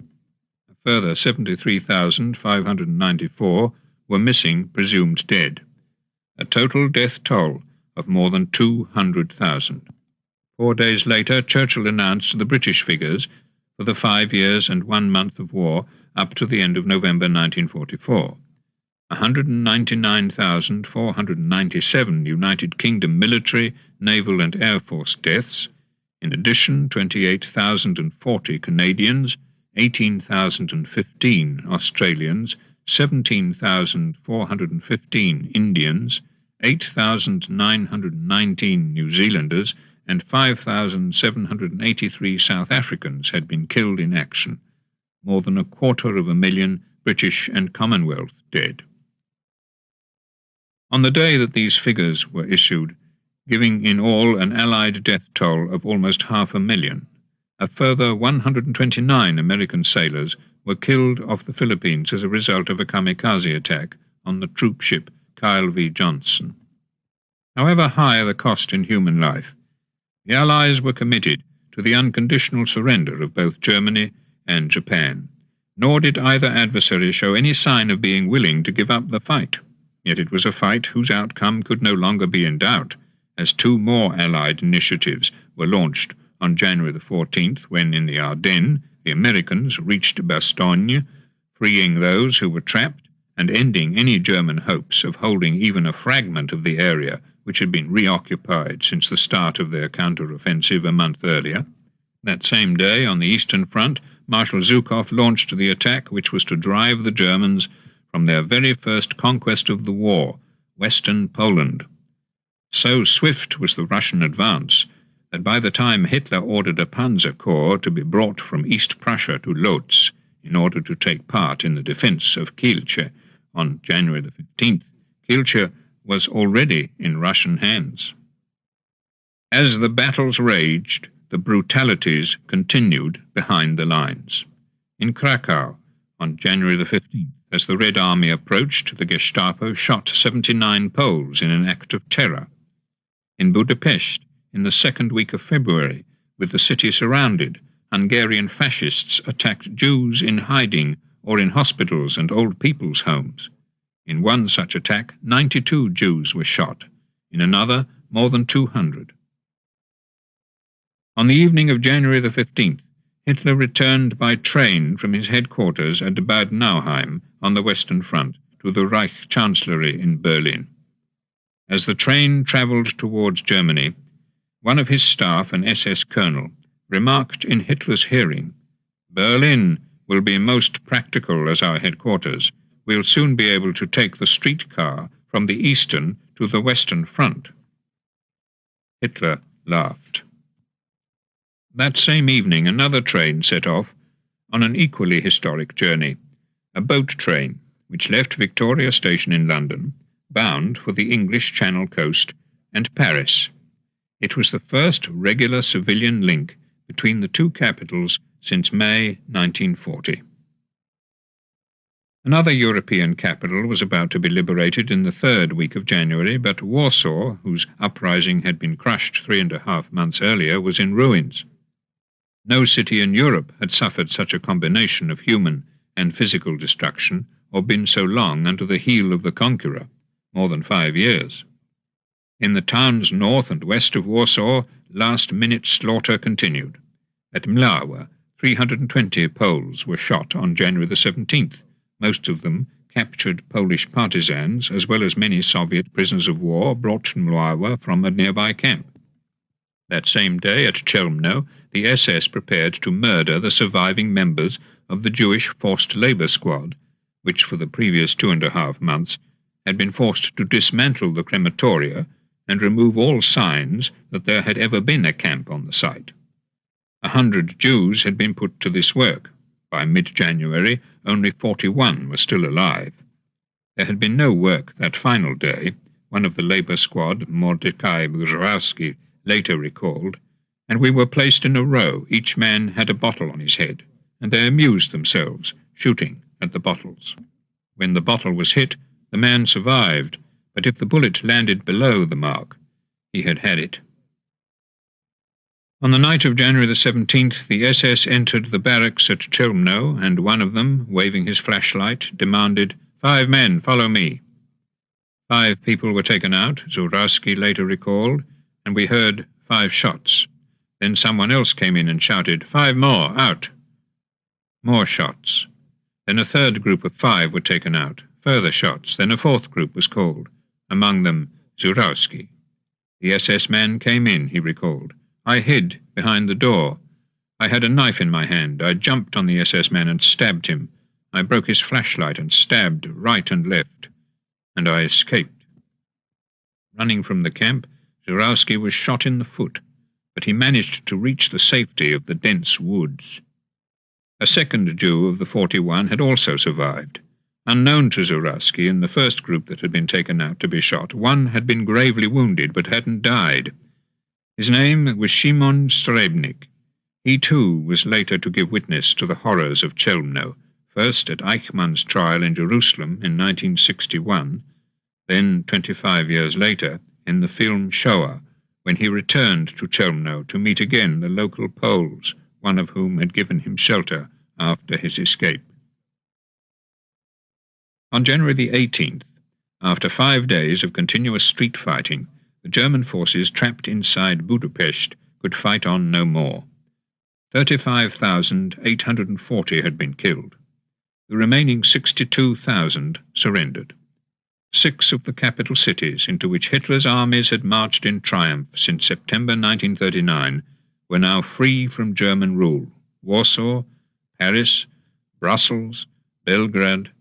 A further 73,594 were missing, presumed dead. A total death toll of more than 200,000. 4 days later, Churchill announced the British figures for the 5 years and 1 month of war up to the end of November 1944. 199,497 United Kingdom military, naval and air force deaths, in addition 28,040 Canadians, 18,015 Australians, 17,415 Indians, 8,919 New Zealanders, and 5,783 South Africans had been killed in action, more than 250,000 British and Commonwealth dead. On the day that these figures were issued, giving in all an Allied death toll of almost 500,000, a further 129 American sailors were killed off the Philippines as a result of a kamikaze attack on the troop ship Kyle V. Johnson. However high the cost in human life, the Allies were committed to the unconditional surrender of both Germany and Japan, nor did either adversary show any sign of being willing to give up the fight. Yet it was a fight whose outcome could no longer be in doubt, as 2 more Allied initiatives were launched on January the 14th, when in the Ardennes the Americans reached Bastogne, freeing those who were trapped and ending any German hopes of holding even a fragment of the area which had been reoccupied since the start of their counter-offensive a month earlier. That same day, on the Eastern Front, Marshal Zhukov launched the attack which was to drive the Germans from their very first conquest of the war, Western Poland. So swift was the Russian advance that by the time Hitler ordered a panzer corps to be brought from East Prussia to Lodz in order to take part in the defense of Kielce on January the 15th, Kielce was already in Russian hands. As the battles raged, the brutalities continued behind the lines. In Krakow, on January the 15th, as the Red Army approached, the Gestapo shot 79 Poles in an act of terror. In Budapest, in the second week of February, with the city surrounded, Hungarian fascists attacked Jews in hiding or in hospitals and old people's homes. In one such attack, 92 Jews were shot. In another, more than 200. On the evening of January the 15th, Hitler returned by train from his headquarters at Bad Nauheim on the Western Front to the Reich Chancellery in Berlin. As the train travelled towards Germany, one of his staff, an SS colonel, remarked in Hitler's hearing, "Berlin will be most practical as our headquarters. We'll soon be able to take the streetcar from the Eastern to the Western Front." Hitler laughed. That same evening, another train set off on an equally historic journey, a boat train which left Victoria Station in London, bound for the English Channel coast and Paris. It was the first regular civilian link between the two capitals since May 1940. Another European capital was about to be liberated in the third week of January, but Warsaw, whose uprising had been crushed 3.5 months earlier, was in ruins. No city in Europe had suffered such a combination of human and physical destruction or been so long under the heel of the conqueror, more than 5 years. In the towns north and west of Warsaw, last-minute slaughter continued. At Mlawa, 320 Poles were shot on January the 17th, most of them captured Polish partisans, as well as many Soviet prisoners of war brought to Mlawa from a nearby camp. That same day at Chelmno, the SS prepared to murder the surviving members of the Jewish forced labour squad, which for the previous 2.5 months had been forced to dismantle the crematoria and remove all signs that there had ever been a camp on the site. 100 Jews had been put to this work. By mid-January, only 41 were still alive. There had been no work that final day, one of the labour squad, Mordecai Burzowski, later recalled, and we were placed in a row. Each man had a bottle on his head, and they amused themselves, shooting at the bottles. When the bottle was hit, the man survived, but if the bullet landed below the mark, he had had it. On the night of January the 17th, the SS entered the barracks at Chelmno, and one of them, waving his flashlight, demanded, "5 men, follow me." 5 people were taken out, Zurowski later recalled, and we heard 5 shots. Then someone else came in and shouted, "5 more, out." More shots. Then a third group of 5 were taken out. Further shots. Then a fourth group was called, among them Zurowski. The SS man came in, he recalled. I hid behind the door. I had a knife in my hand. I jumped on the SS man and stabbed him. I broke his flashlight and stabbed right and left, and I escaped. Running from the camp, Zurowski was shot in the foot, but he managed to reach the safety of the dense woods. A second Jew of the 41 had also survived. Unknown to Zurowski, in the first group that had been taken out to be shot, one had been gravely wounded but hadn't died. His name was Szymon Srebnik. He too was later to give witness to the horrors of Chelmno, first at Eichmann's trial in Jerusalem in 1961, then 25 years later in the film Shoah, when he returned to Chelmno to meet again the local Poles, one of whom had given him shelter after his escape. On January the 18th, after 5 days of continuous street fighting, the German forces trapped inside Budapest could fight on no more. 35,840 had been killed. The remaining 62,000 surrendered. 6 of the capital cities into which Hitler's armies had marched in triumph since September 1939 were now free from German rule: Warsaw, Paris, Brussels, Belgrade,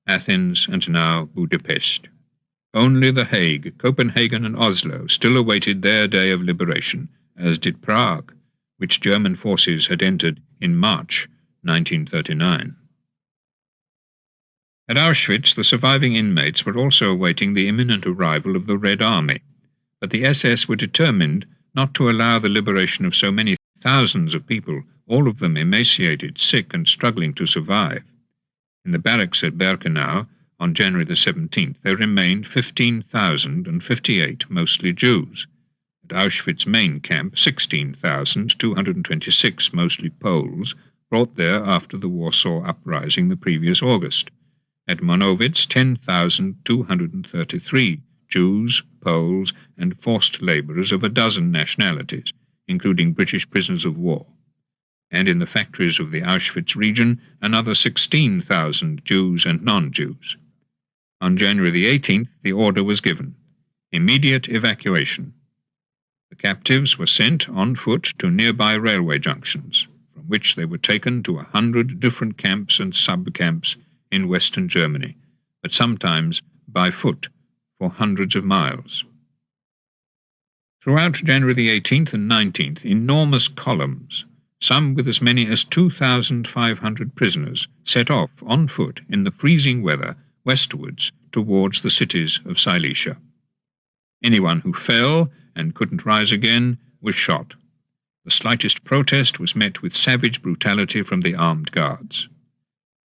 Athens, and now Budapest. Only The Hague, Copenhagen, and Oslo still awaited their day of liberation, as did Prague, which German forces had entered in March 1939. At Auschwitz, the surviving inmates were also awaiting the imminent arrival of the Red Army, but the SS were determined not to allow the liberation of so many thousands of people, all of them emaciated, sick, and struggling to survive. In the barracks at Birkenau, on January the 17th, there remained 15,058, mostly Jews. At Auschwitz main camp, 16,226, mostly Poles, brought there after the Warsaw Uprising the previous August. At Monowitz, 10,233 Jews, Poles, and forced labourers of a dozen nationalities, including British prisoners of war. And in the factories of the Auschwitz region, another 16,000 Jews and non-Jews. On January the 18th, the order was given: immediate evacuation. The captives were sent on foot to nearby railway junctions, from which they were taken to 100 different camps and sub-camps in western Germany, but sometimes by foot for hundreds of miles. Throughout January the 18th and 19th, enormous columns, some with as many as 2,500 prisoners, set off on foot in the freezing weather westwards towards the cities of Silesia. Anyone who fell and couldn't rise again was shot. The slightest protest was met with savage brutality from the armed guards.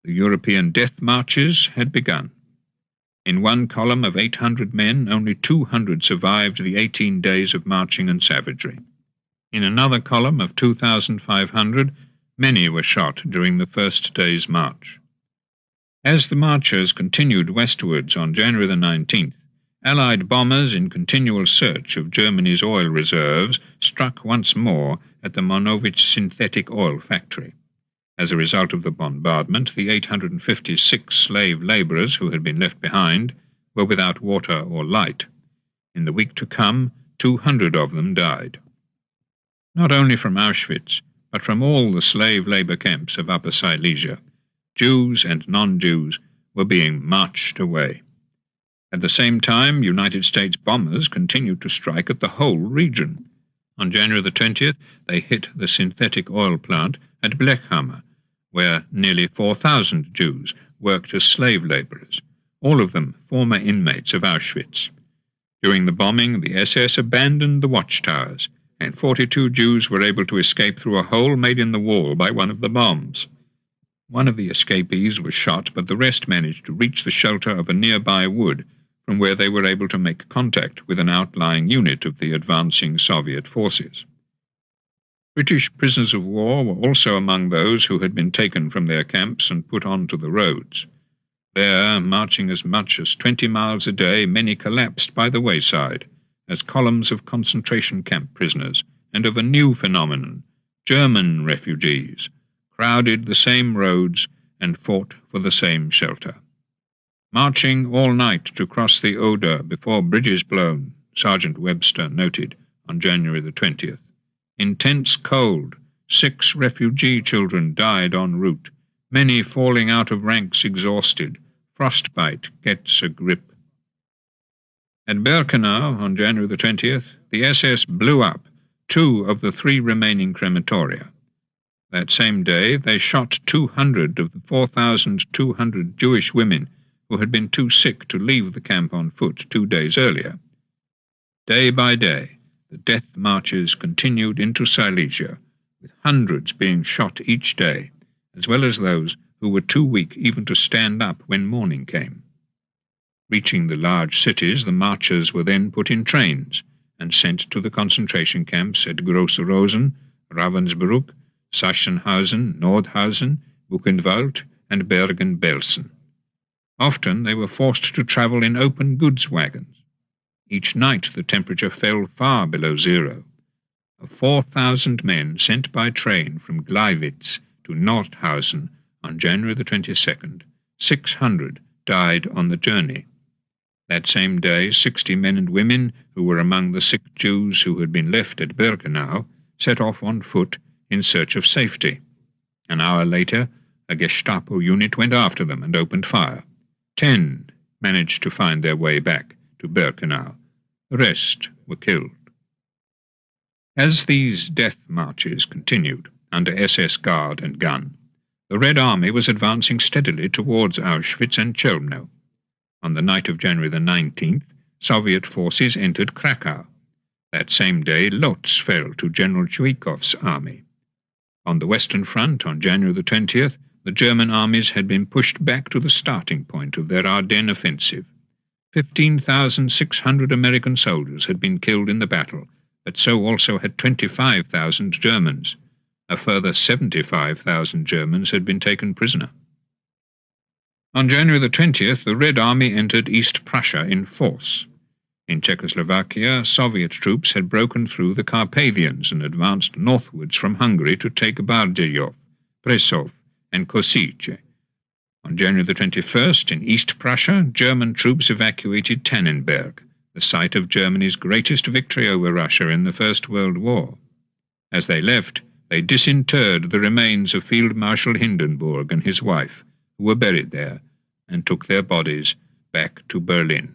The European death marches had begun. In one column of 800 men, only 200 survived the 18 days of marching and savagery. In another column of 2,500, many were shot during the first day's march. As the marchers continued westwards on January the 19th, Allied bombers in continual search of Germany's oil reserves struck once more at the Monowitz synthetic oil factory. As a result of the bombardment, the 856 slave labourers who had been left behind were without water or light. In the week to come, 200 of them died. Not only from Auschwitz, but from all the slave labour camps of Upper Silesia, Jews and non-Jews were being marched away. At the same time, United States bombers continued to strike at the whole region. On January the 20th, they hit the synthetic oil plant at Blechhammer, where nearly 4,000 Jews worked as slave labourers, all of them former inmates of Auschwitz. During the bombing, the SS abandoned the watchtowers, and 42 Jews were able to escape through a hole made in the wall by one of the bombs. One of the escapees was shot, but the rest managed to reach the shelter of a nearby wood, from where they were able to make contact with an outlying unit of the advancing Soviet forces. British prisoners of war were also among those who had been taken from their camps and put onto the roads. There, marching as much as 20 miles a day, many collapsed by the wayside as columns of concentration camp prisoners and of a new phenomenon, German refugees, crowded the same roads and fought for the same shelter. Marching all night to cross the Oder before bridges blown, Sergeant Webster noted on January the 20th. Intense cold, 6 refugee children died en route, many falling out of ranks exhausted. Frostbite gets a grip. At Birkenau, on January the 20th, the SS blew up 2 of the 3 remaining crematoria. That same day, they shot 200 of the 4,200 Jewish women who had been too sick to leave the camp on foot 2 days earlier. Day by day, the death marches continued into Silesia, with hundreds being shot each day, as well as those who were too weak even to stand up when morning came. Reaching the large cities, the marchers were then put in trains and sent to the concentration camps at Grosse Rosen, Ravensbrück, Sachsenhausen, Nordhausen, Buchenwald, and Bergen-Belsen. Often they were forced to travel in open goods wagons. Each night the temperature fell far below zero. of 4,000 men sent by train from Gleiwitz to Nordhausen on January the 22nd, 600 died on the journey. That same day, 60 men and women who were among the sick Jews who had been left at Birkenau set off on foot in search of safety. An hour later, a Gestapo unit went after them and opened fire. 10 managed to find their way back to Birkenau. The rest were killed. As these death marches continued under SS guard and gun, the Red Army was advancing steadily towards Auschwitz and Chelmno. On the night of January the 19th, Soviet forces entered Krakow. That same day, Lodz fell to General Zhuikov's army. On the Western Front, on January the 20th, the German armies had been pushed back to the starting point of their Ardennes offensive. 15,600 American soldiers had been killed in the battle, but so also had 25,000 Germans. A further 75,000 Germans had been taken prisoner. On January the 20th, the Red Army entered East Prussia in force. In Czechoslovakia, Soviet troops had broken through the Carpathians and advanced northwards from Hungary to take Bardejov, Prešov, and Kosice. On January the 21st, in East Prussia, German troops evacuated Tannenberg, the site of Germany's greatest victory over Russia in the First World War. As they left, they disinterred the remains of Field Marshal Hindenburg and his wife, who were buried there, and took their bodies back to Berlin.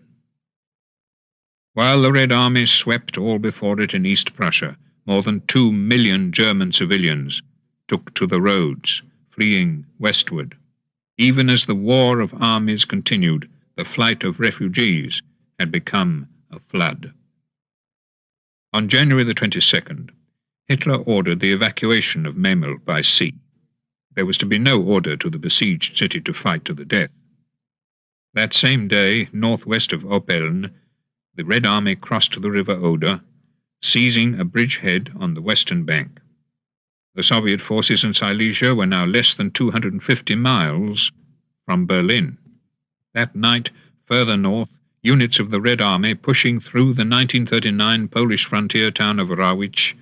While the Red Army swept all before it in East Prussia, more than 2 million German civilians took to the roads, fleeing westward. Even as the war of armies continued, the flight of refugees had become a flood. On January the 22nd, Hitler ordered the evacuation of Memel by sea. There was to be no order to the besieged city to fight to the death. That same day, northwest of Oppeln, the Red Army crossed the river Oder, seizing a bridgehead on the western bank. The Soviet forces in Silesia were now less than 250 miles from Berlin. That night, further north, units of the Red Army, pushing through the 1939 Polish frontier town of Rawicz,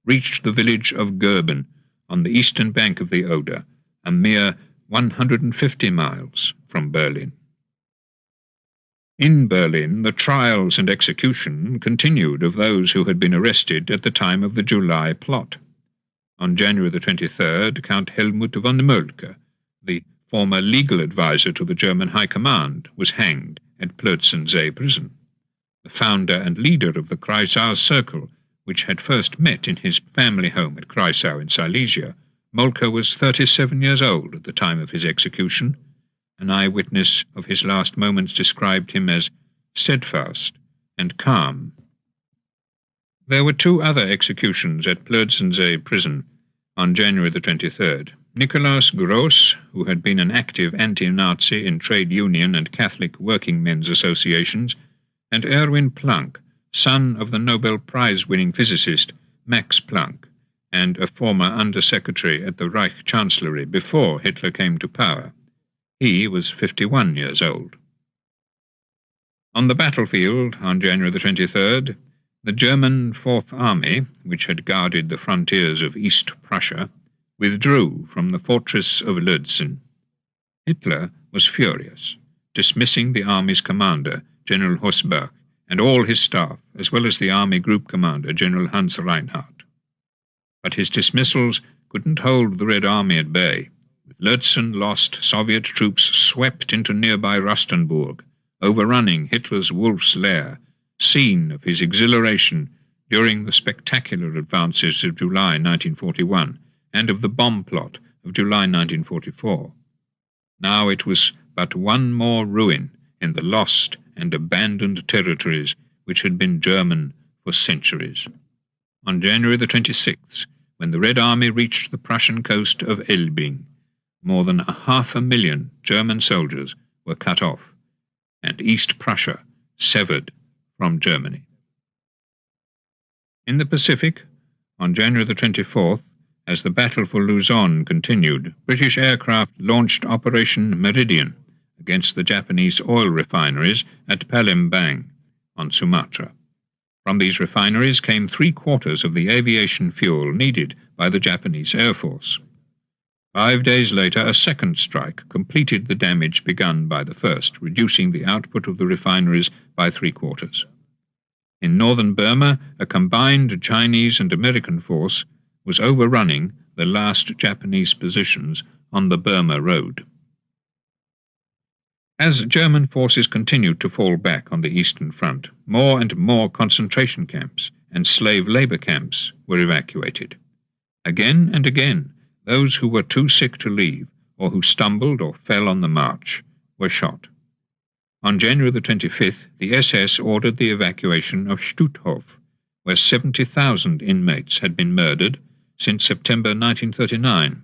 reached the village of Görben on the eastern bank of the Oder, a mere 150 miles from Berlin. In Berlin, the trials and execution continued of those who had been arrested at the time of the July plot. On January the 23rd, Count Helmut von Moltke, the former legal advisor to the German High Command, was hanged at Plötzensee prison. The founder and leader of the Kreisau Circle, which had first met in his family home at Kreisau in Silesia, Moltke was 37 years old at the time of his execution. An eyewitness of his last moments described him as steadfast and calm. There were 2 other executions at Plötzensee prison on January the 23rd. Nikolaus Gross, who had been an active anti-Nazi in trade union and Catholic working men's associations, and Erwin Planck, son of the Nobel Prize-winning physicist Max Planck, and a former under-secretary at the Reich Chancellery before Hitler came to power. He was 51 years old. On the battlefield on January the 23rd, the German Fourth Army, which had guarded the frontiers of East Prussia, withdrew from the fortress of Lützen. Hitler was furious, dismissing the army's commander, General Hossberg, and all his staff, as well as the army group commander, General Hans Reinhardt. But his dismissals couldn't hold the Red Army at bay. With Lützen lost, Soviet troops swept into nearby Rustenburg, overrunning Hitler's Wolf's Lair, scene of his exhilaration during the spectacular advances of July 1941 and of the bomb plot of July 1944. Now it was but one more ruin in the lost and abandoned territories which had been German for centuries. On January the 26th, when the Red Army reached the Prussian coast of Elbing, more than 500,000 German soldiers were cut off, and East Prussia severed from Germany. In the Pacific, on January the 24th, as the battle for Luzon continued, British aircraft launched Operation Meridian against the Japanese oil refineries at Palembang on Sumatra. From these refineries came 3/4 of the aviation fuel needed by the Japanese Air Force. 5 days later, a second strike completed the damage begun by the first, reducing the output of the refineries by 3/4. In northern Burma, a combined Chinese and American force was overrunning the last Japanese positions on the Burma Road. As German forces continued to fall back on the Eastern Front, more and more concentration camps and slave labor camps were evacuated. Again and again, those who were too sick to leave, or who stumbled or fell on the march, were shot. On January the 25th, the SS ordered the evacuation of Stutthof, where 70,000 inmates had been murdered since September 1939.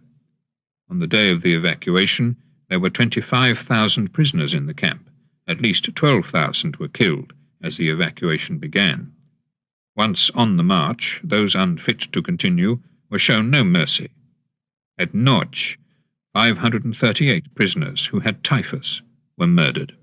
On the day of the evacuation, there were 25,000 prisoners in the camp. At least 12,000 were killed as the evacuation began. Once on the march, those unfit to continue were shown no mercy. At Noch, 538 prisoners who had typhus were murdered.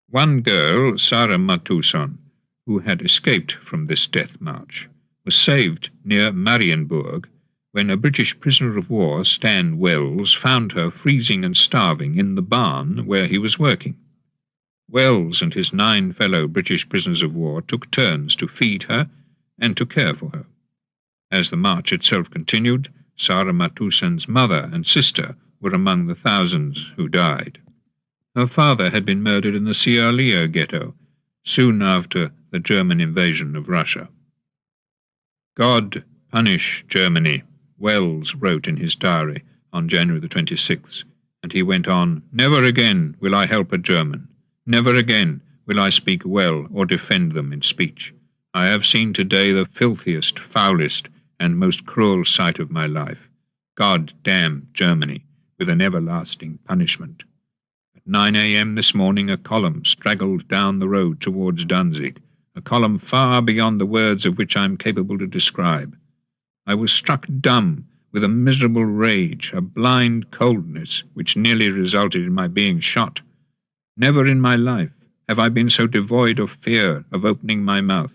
One girl, Sarah Matuson, who had escaped from this death march, was saved near Marienburg when a British prisoner of war, Stan Wells, found her freezing and starving in the barn where he was working. Wells and his 9 fellow British prisoners of war took turns to feed her and to care for her. As the march itself continued, Sarah Matuson's mother and sister were among the thousands who died. Her father had been murdered in the Siarlia ghetto soon after the German invasion of Russia. "God punish Germany," Wells wrote in his diary on January the 26th, and he went on, "Never again will I help a German. Never again will I speak well or defend them in speech. I have seen today the filthiest, foulest, and most cruel sight of my life. God damn Germany with an everlasting punishment." At 9 a.m. this morning a column straggled down the road towards Danzig, a column far beyond the words of which I am capable to describe. I was struck dumb with a miserable rage, a blind coldness, which nearly resulted in my being shot. Never in my life have I been so devoid of fear of opening my mouth.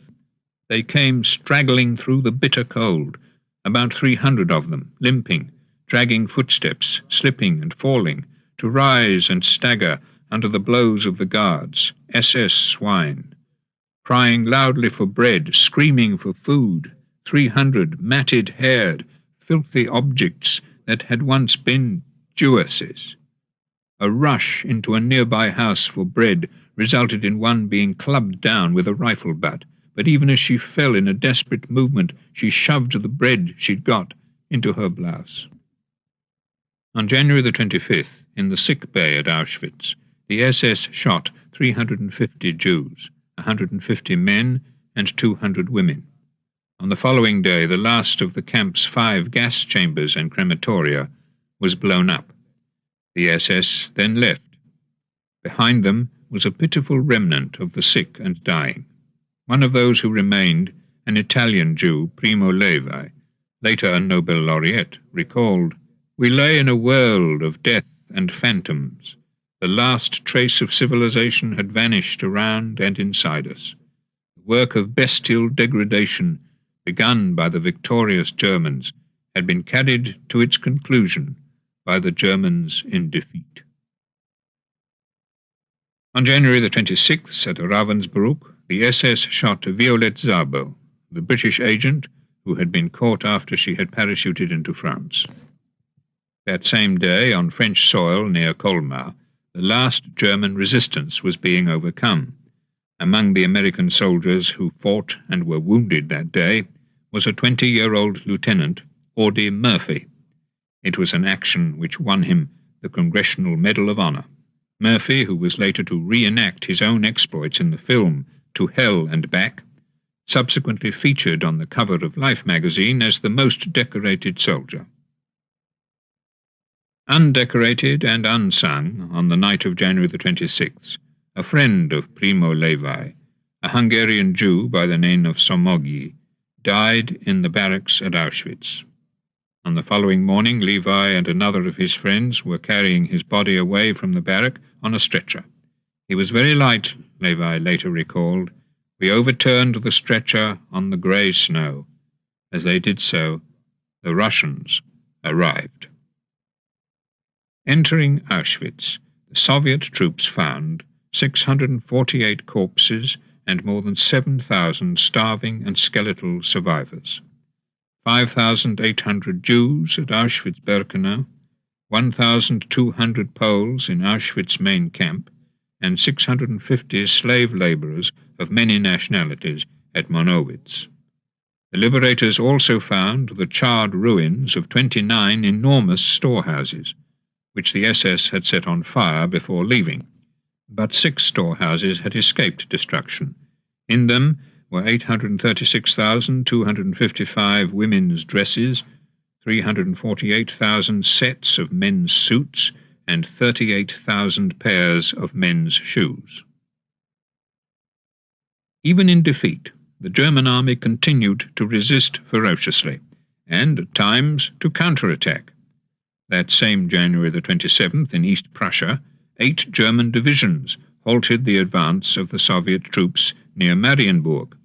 They came straggling through the bitter cold, about 300 of them, limping, dragging footsteps, slipping and falling, to rise and stagger under the blows of the guards, SS swine, crying loudly for bread, screaming for food, 300 matted-haired, filthy objects that had once been Jewesses. A rush into a nearby house for bread resulted in one being clubbed down with a rifle butt, but even as she fell in a desperate movement, she shoved the bread she'd got into her blouse. On January the 25th, in the sick bay at Auschwitz, the SS shot 350 Jews, 150 men and 200 women. On the following day, the last of the camp's 5 gas chambers and crematoria was blown up. The SS then left. Behind them was a pitiful remnant of the sick and dying. One of those who remained, an Italian Jew, Primo Levi, later a Nobel laureate, recalled, "We lay in a world of death and phantoms. The last trace of civilization had vanished around and inside us. The work of bestial degradation begun by the victorious Germans had been carried to its conclusion by the Germans in defeat." On January the 26th at Ravensbrück, the SS shot Violette Szabo, the British agent who had been caught after she had parachuted into France. That same day, on French soil near Colmar, the last German resistance was being overcome. Among the American soldiers who fought and were wounded that day was a 20-year-old Lieutenant, Audie Murphy. It was an action which won him the Congressional Medal of Honor. Murphy, who was later to reenact his own exploits in the film To Hell and Back, subsequently featured on the cover of Life magazine as the most decorated soldier. Undecorated and unsung, on the night of January the 26th, a friend of Primo Levi, a Hungarian Jew by the name of Somogyi, died in the barracks at Auschwitz. On the following morning, Levi and another of his friends were carrying his body away from the barrack on a stretcher. He was very light, Levi later recalled, We overturned the stretcher on the grey snow. As they did so, the Russians arrived. Entering Auschwitz, the Soviet troops found 648 corpses and more than 7,000 starving and skeletal survivors. 5,800 Jews at Auschwitz-Birkenau, 1,200 Poles in Auschwitz main camp, and 650 slave labourers of many nationalities at Monowitz. The liberators also found the charred ruins of 29 enormous storehouses, which the SS had set on fire before leaving, but 6 storehouses had escaped destruction. In them were 836,255 women's dresses, 348,000 sets of men's suits, and 38,000 pairs of men's shoes. Even in defeat, the German army continued to resist ferociously, and at times to counterattack. That same January the 27th, in East Prussia, 8 German divisions halted the advance of the Soviet troops near Marienburg.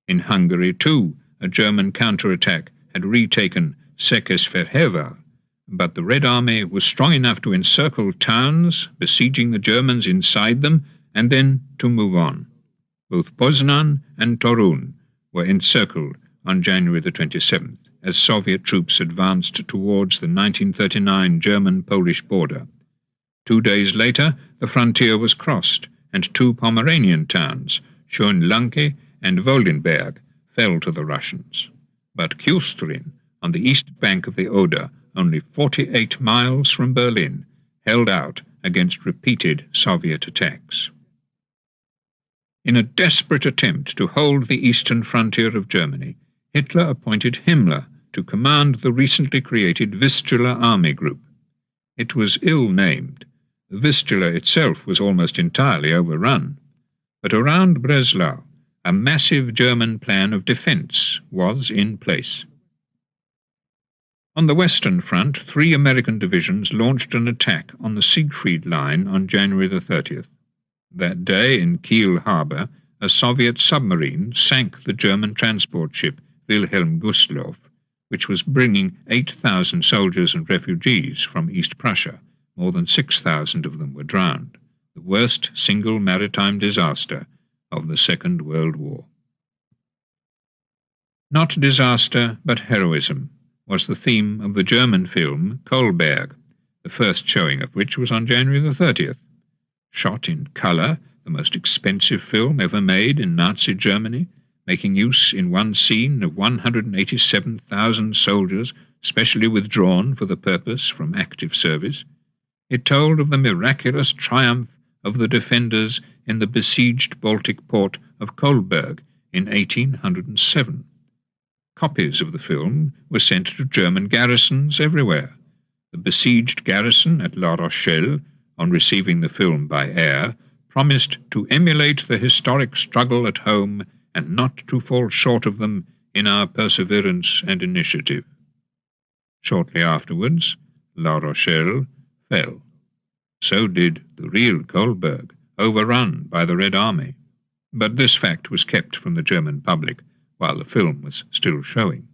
In Hungary, too, a German counterattack had retaken Székesfehérvár, but the Red Army was strong enough to encircle towns, besieging the Germans inside them, and then to move on. Both Poznan and Torun were encircled on January the 27th, as Soviet troops advanced towards the 1939 German-Polish border. 2 days later, the frontier was crossed, and 2 Pomeranian towns, Schönlanke and Woldenberg, fell to the Russians. But Küstrin, on the east bank of the Oder, only 48 miles from Berlin, held out against repeated Soviet attacks. In a desperate attempt to hold the eastern frontier of Germany, Hitler appointed Himmler to command the recently created Vistula Army Group. It was ill-named. The Vistula itself was almost entirely overrun. But around Breslau, a massive German plan of defense was in place. On the Western Front, 3 American divisions launched an attack on the Siegfried Line on January the 30th. That day, in Kiel harbor, a Soviet submarine sank the German transport ship Wilhelm Gustloff, which was bringing 8,000 soldiers and refugees from East Prussia. More than 6,000 of them were drowned, the worst single maritime disaster of the Second World War. Not disaster, but heroism, was the theme of the German film Kolberg, the first showing of which was on January the 30th. Shot in colour, the most expensive film ever made in Nazi Germany, making use in one scene of 187,000 soldiers specially withdrawn for the purpose from active service, it told of the miraculous triumph of the defenders in the besieged Baltic port of Kolberg in 1807. Copies of the film were sent to German garrisons everywhere. The besieged garrison at La Rochelle, on receiving the film by air, promised to emulate the historic struggle at home and not to fall short of them in our perseverance and initiative. Shortly afterwards, La Rochelle fell. So did the real Kolberg, overrun by the Red Army. But this fact was kept from the German public while the film was still showing.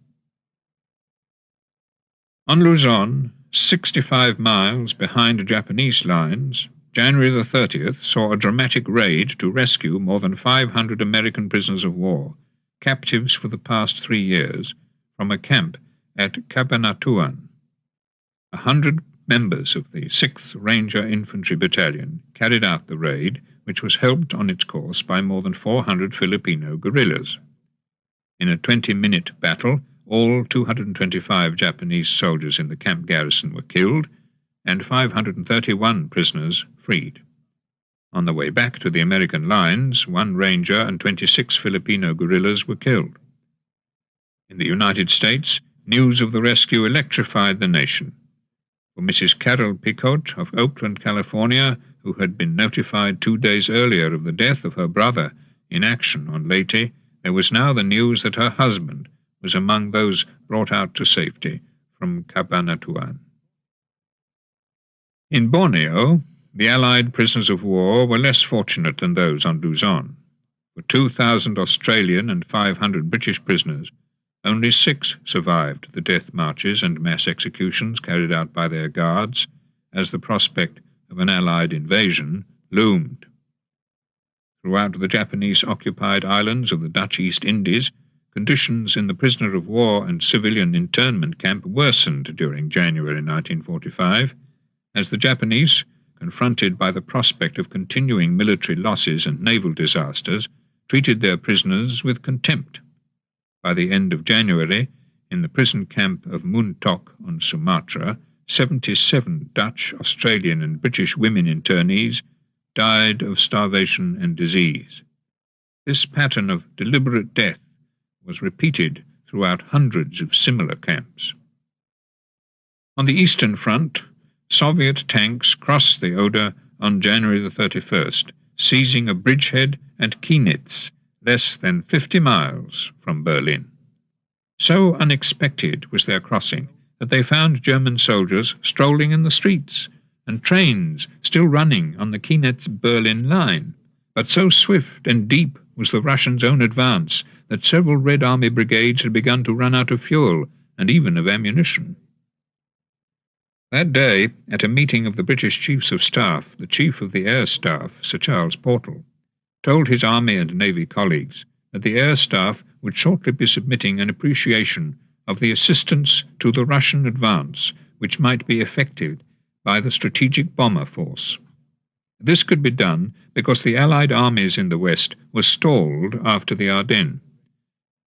On Luzon, 65 miles behind Japanese lines, January the 30th saw a dramatic raid to rescue more than 500 American prisoners of war, captives for the past 3 years, from a camp at Cabanatuan. 100 members of the 6th Ranger Infantry Battalion carried out the raid, which was helped on its course by more than 400 Filipino guerrillas. In a 20-minute battle, all 225 Japanese soldiers in the camp garrison were killed, and 531 prisoners freed. On the way back to the American lines, 1 Ranger and 26 Filipino guerrillas were killed. In the United States, news of the rescue electrified the nation. For Mrs. Carol Picotte of Oakland, California, who had been notified 2 days earlier of the death of her brother in action on Leyte, there was now the news that her husband was among those brought out to safety from Cabanatuan. In Borneo, the Allied prisoners of war were less fortunate than those on Luzon. For 2,000 Australian and 500 British prisoners, only 6 survived the death marches and mass executions carried out by their guards, as the prospect of an Allied invasion loomed. Throughout the Japanese-occupied islands of the Dutch East Indies, conditions in the prisoner of war and civilian internment camp worsened during January 1945, as the Japanese, confronted by the prospect of continuing military losses and naval disasters, treated their prisoners with contempt. By the end of January, in the prison camp of Muntok on Sumatra, 77 Dutch, Australian and British women internees died of starvation and disease. This pattern of deliberate death was repeated throughout hundreds of similar camps. On the Eastern Front, Soviet tanks crossed the Oder on January the 31st, seizing a bridgehead and Kienitz, less than 50 miles from Berlin. So unexpected was their crossing that they found German soldiers strolling in the streets and trains still running on the Kienitz-Berlin line. But so swift and deep was the Russians' own advance that several Red Army brigades had begun to run out of fuel and even of ammunition. That day, at a meeting of the British Chiefs of Staff, the Chief of the Air Staff, Sir Charles Portal, told his Army and Navy colleagues that the Air Staff would shortly be submitting an appreciation of the assistance to the Russian advance which might be effected by the strategic bomber force. This could be done because the Allied armies in the West were stalled after the Ardennes.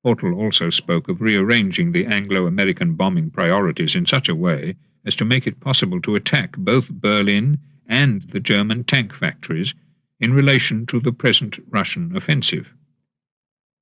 Portal also spoke of rearranging the Anglo-American bombing priorities in such a way as to make it possible to attack both Berlin and the German tank factories in relation to the present Russian offensive.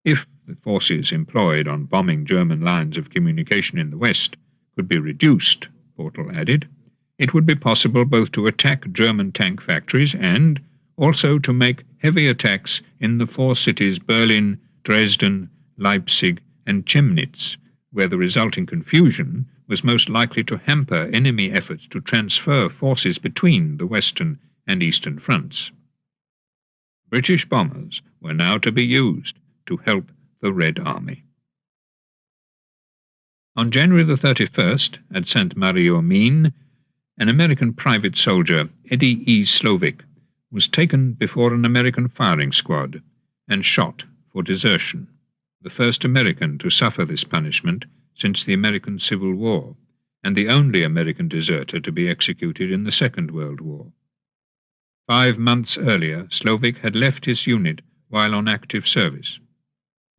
If the forces employed on bombing German lines of communication in the West could be reduced, Portal added, it would be possible both to attack German tank factories and also to make heavy attacks in the 4 cities Berlin, Dresden, Leipzig, and Chemnitz, where the resulting confusion was most likely to hamper enemy efforts to transfer forces between the Western and Eastern fronts. British bombers were now to be used to help the Red Army. On January the 31st, at St. Mario Mine, an American private soldier, Eddie E. Slovic, was taken before an American firing squad and shot for desertion, the first American to suffer this punishment since the American Civil War, and the only American deserter to be executed in the Second World War. 5 months earlier, Slovic had left his unit while on active service.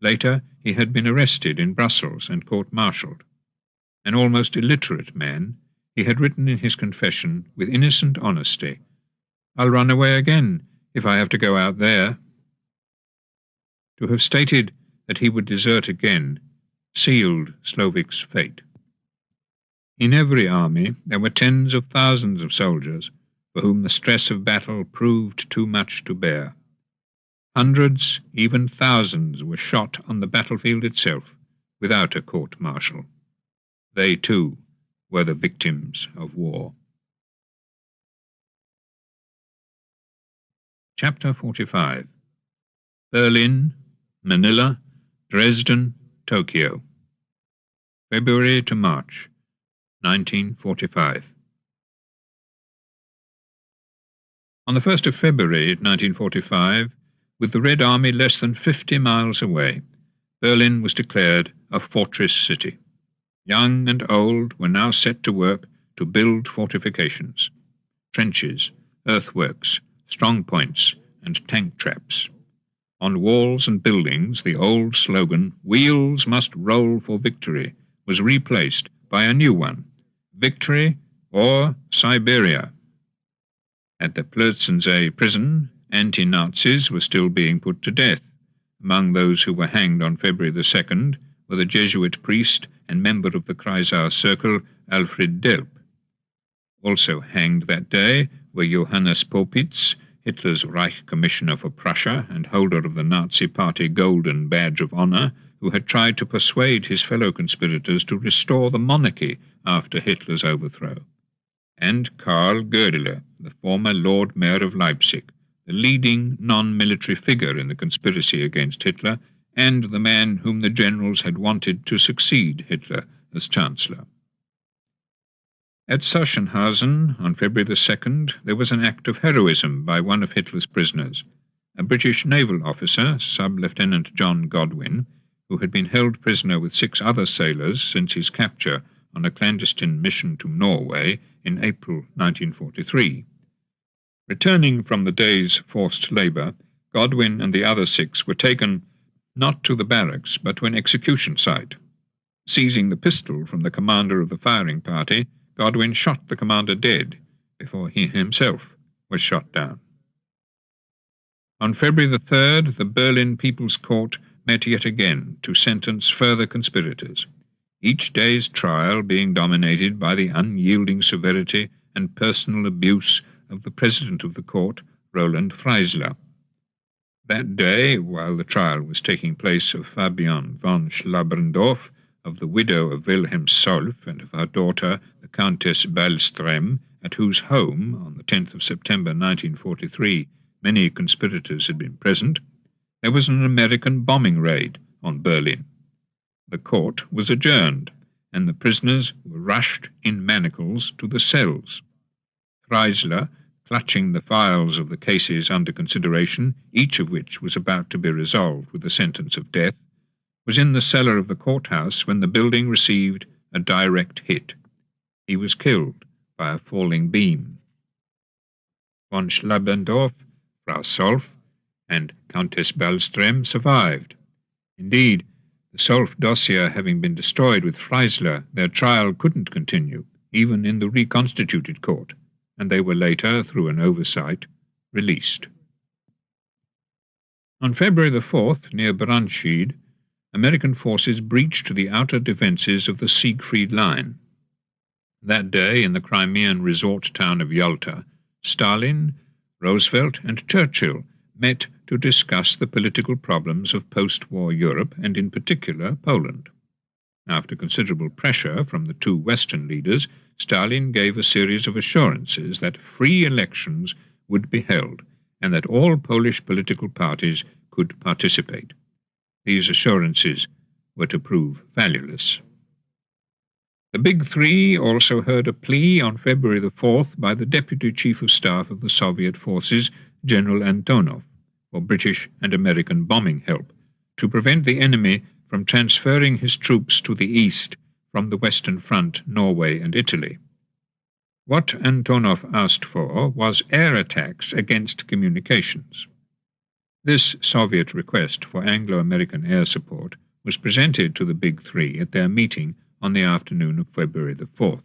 Later, he had been arrested in Brussels and court-martialed. An almost illiterate man, he had written in his confession with innocent honesty, "I'll run away again if I have to go out there." To have stated that he would desert again sealed Slovic's fate. In every army there were tens of thousands of soldiers for whom the stress of battle proved too much to bear. Hundreds, even thousands, were shot on the battlefield itself without a court-martial. They, too, were the victims of war. Chapter 45. Berlin, Manila, Dresden, Tokyo. February to March, 1945. On the 1st of February 1945, with the Red Army less than 50 miles away, Berlin was declared a fortress city. Young and old were now set to work to build fortifications, trenches, earthworks, strong points, and tank traps. On walls and buildings, the old slogan, "Wheels must roll for victory," was replaced by a new one, "Victory or Siberia." At the Plötzensee prison, anti-Nazis were still being put to death. Among those who were hanged on February the 2nd were the Jesuit priest and member of the Kreisau Circle, Alfred Delp. Also hanged that day were Johannes Popitz, Hitler's Reich Commissioner for Prussia and holder of the Nazi Party Golden Badge of Honor, who had tried to persuade his fellow conspirators to restore the monarchy after Hitler's overthrow, and Karl Gödele, the former Lord Mayor of Leipzig, the leading non-military figure in the conspiracy against Hitler, and the man whom the generals had wanted to succeed Hitler as Chancellor. At Sachsenhausen, on February the 2nd, there was an act of heroism by one of Hitler's prisoners, a British naval officer, Sub-Lieutenant John Godwin, who had been held prisoner with 6 other sailors since his capture on a clandestine mission to Norway in April 1943. Returning from the day's forced labour, Godwin and the other 6 were taken not to the barracks but to an execution site. Seizing the pistol from the commander of the firing party, Godwin shot the commander dead before he himself was shot down. On February the 3rd, the Berlin People's Court met yet again to sentence further conspirators, each day's trial being dominated by the unyielding severity and personal abuse of the president of the court, Roland Freisler. That day, while the trial was taking place of Fabian von Schlabrendorf, of the widow of Wilhelm Solf, and of her daughter, the Countess Bellström, at whose home, on the 10th of September 1943, many conspirators had been present, there was an American bombing raid on Berlin. The court was adjourned, and the prisoners were rushed in manacles to the cells. Freisler, clutching the files of the cases under consideration, each of which was about to be resolved with a sentence of death, was in the cellar of the courthouse when the building received a direct hit. He was killed by a falling beam. Von Schlabrendorf, Frau Solf, and Countess Bellström survived. Indeed, the Solf dossier having been destroyed with Freisler, their trial couldn't continue, even in the reconstituted court, and they were later, through an oversight, released. On February the 4th, near Braunschweig, American forces breached the outer defences of the Siegfried Line. That day, in the Crimean resort town of Yalta, Stalin, Roosevelt, and Churchill met to discuss the political problems of post-war Europe, and in particular Poland. After considerable pressure from the 2 Western leaders, Stalin gave a series of assurances that free elections would be held, and that all Polish political parties could participate. These assurances were to prove valueless. The Big Three also heard a plea on February the 4th by the Deputy Chief of Staff of the Soviet forces, General Antonov, for British and American bombing help, to prevent the enemy from transferring his troops to the east from the Western Front, Norway and Italy. What Antonov asked for was air attacks against communications. This Soviet request for Anglo-American air support was presented to the Big Three at their meeting on the afternoon of February the 4th,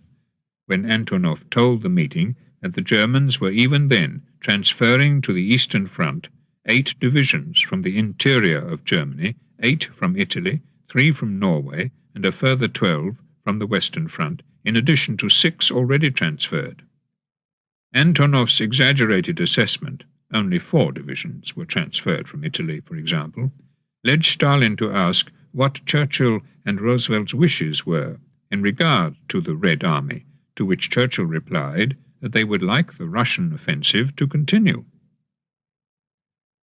when Antonov told the meeting that the Germans were even then transferring to the Eastern Front 8 divisions from the interior of Germany, 8 from Italy, 3 from Norway, and a further 12 from the Western Front, in addition to 6 already transferred. Antonov's exaggerated assessment, only 4 divisions were transferred from Italy, for example, led Stalin to ask what Churchill and Roosevelt's wishes were in regard to the Red Army, to which Churchill replied that they would like the Russian offensive to continue.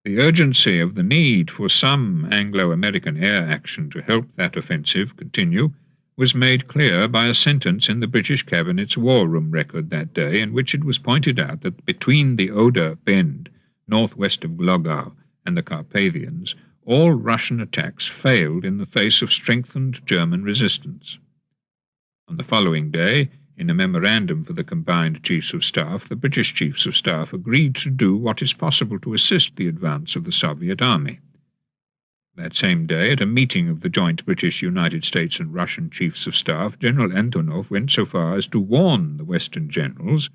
The urgency of the need for some Anglo-American air action to help that offensive continue was made clear by a sentence in the British Cabinet's War Room record that day, in which it was pointed out that between the Oder Bend, northwest of Glogau, and the Carpathians, all Russian attacks failed in the face of strengthened German resistance. On the following day, in a memorandum for the combined Chiefs of Staff, the British Chiefs of Staff agreed to do what is possible to assist the advance of the Soviet Army. That same day, at a meeting of the joint British, United States and Russian Chiefs of Staff, General Antonov went so far as to warn the Western generals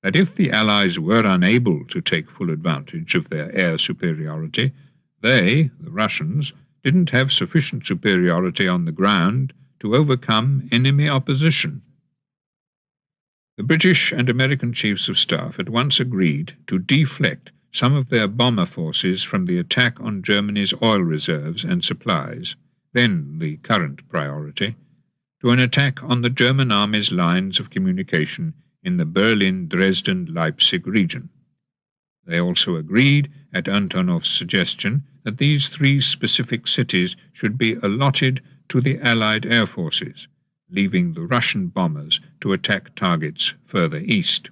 that if the Allies were unable to take full advantage of their air superiority, they, the Russians, didn't have sufficient superiority on the ground to overcome enemy opposition. The British and American Chiefs of Staff at once agreed to deflect some of their bomber forces from the attack on Germany's oil reserves and supplies, then the current priority, to an attack on the German Army's lines of communication in the Berlin-Dresden-Leipzig region. They also agreed, at Antonov's suggestion, that these 3 specific cities should be allotted to the Allied air forces, leaving the Russian bombers to attack targets further east.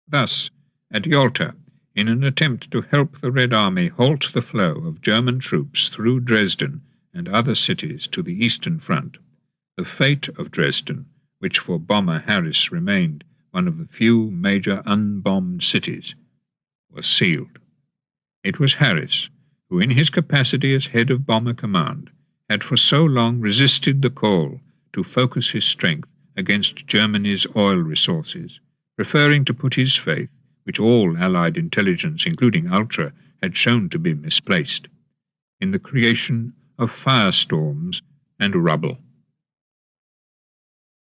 Thus, at Yalta, in an attempt to help the Red Army halt the flow of German troops through Dresden and other cities to the Eastern Front, the fate of Dresden, which for bomber Harris remained one of the few major unbombed cities, was sealed. It was Harris who, in his capacity as head of Bomber Command, had for so long resisted the call to focus his strength against Germany's oil resources, preferring to put his faith, which all Allied intelligence, including Ultra, had shown to be misplaced, in the creation of firestorms and rubble.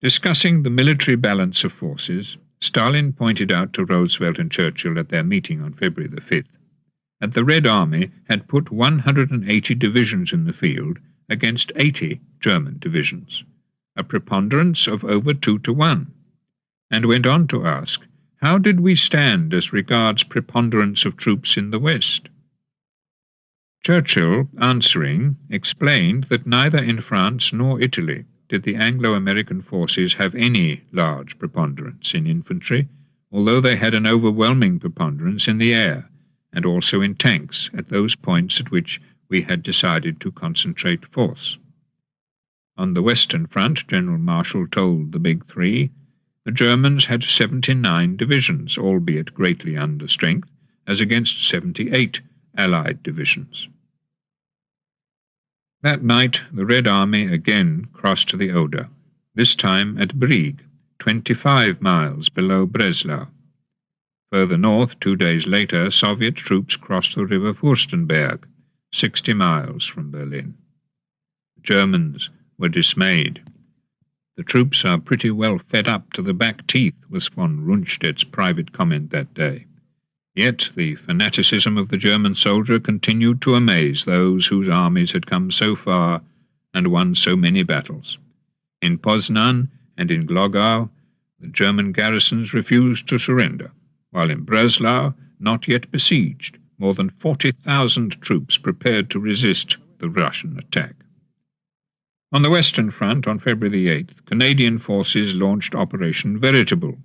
Discussing the military balance of forces, Stalin pointed out to Roosevelt and Churchill at their meeting on February the 5th that the Red Army had put 180 divisions in the field against 80 German divisions, a preponderance of over 2 to 1, and went on to ask, how did we stand as regards preponderance of troops in the West? Churchill, answering, explained that neither in France nor Italy did the Anglo-American forces have any large preponderance in infantry, although they had an overwhelming preponderance in the air, and also in tanks at those points at which we had decided to concentrate force. On the Western Front, General Marshall told the Big Three, the Germans had 79 divisions, albeit greatly under strength, as against 78 Allied divisions. That night the Red Army again crossed the Oder, this time at Brieg, 25 miles below Breslau. Further north, 2 days later, Soviet troops crossed the river Furstenberg, 60 miles from Berlin. The Germans were dismayed. The troops are pretty well fed up to the back teeth, was von Rundstedt's private comment that day. Yet the fanaticism of the German soldier continued to amaze those whose armies had come so far and won so many battles. In Poznan and in Glogau, the German garrisons refused to surrender, while in Breslau, not yet besieged, more than 40,000 troops prepared to resist the Russian attack. On the Western Front, on February the 8th, Canadian forces launched Operation Veritable,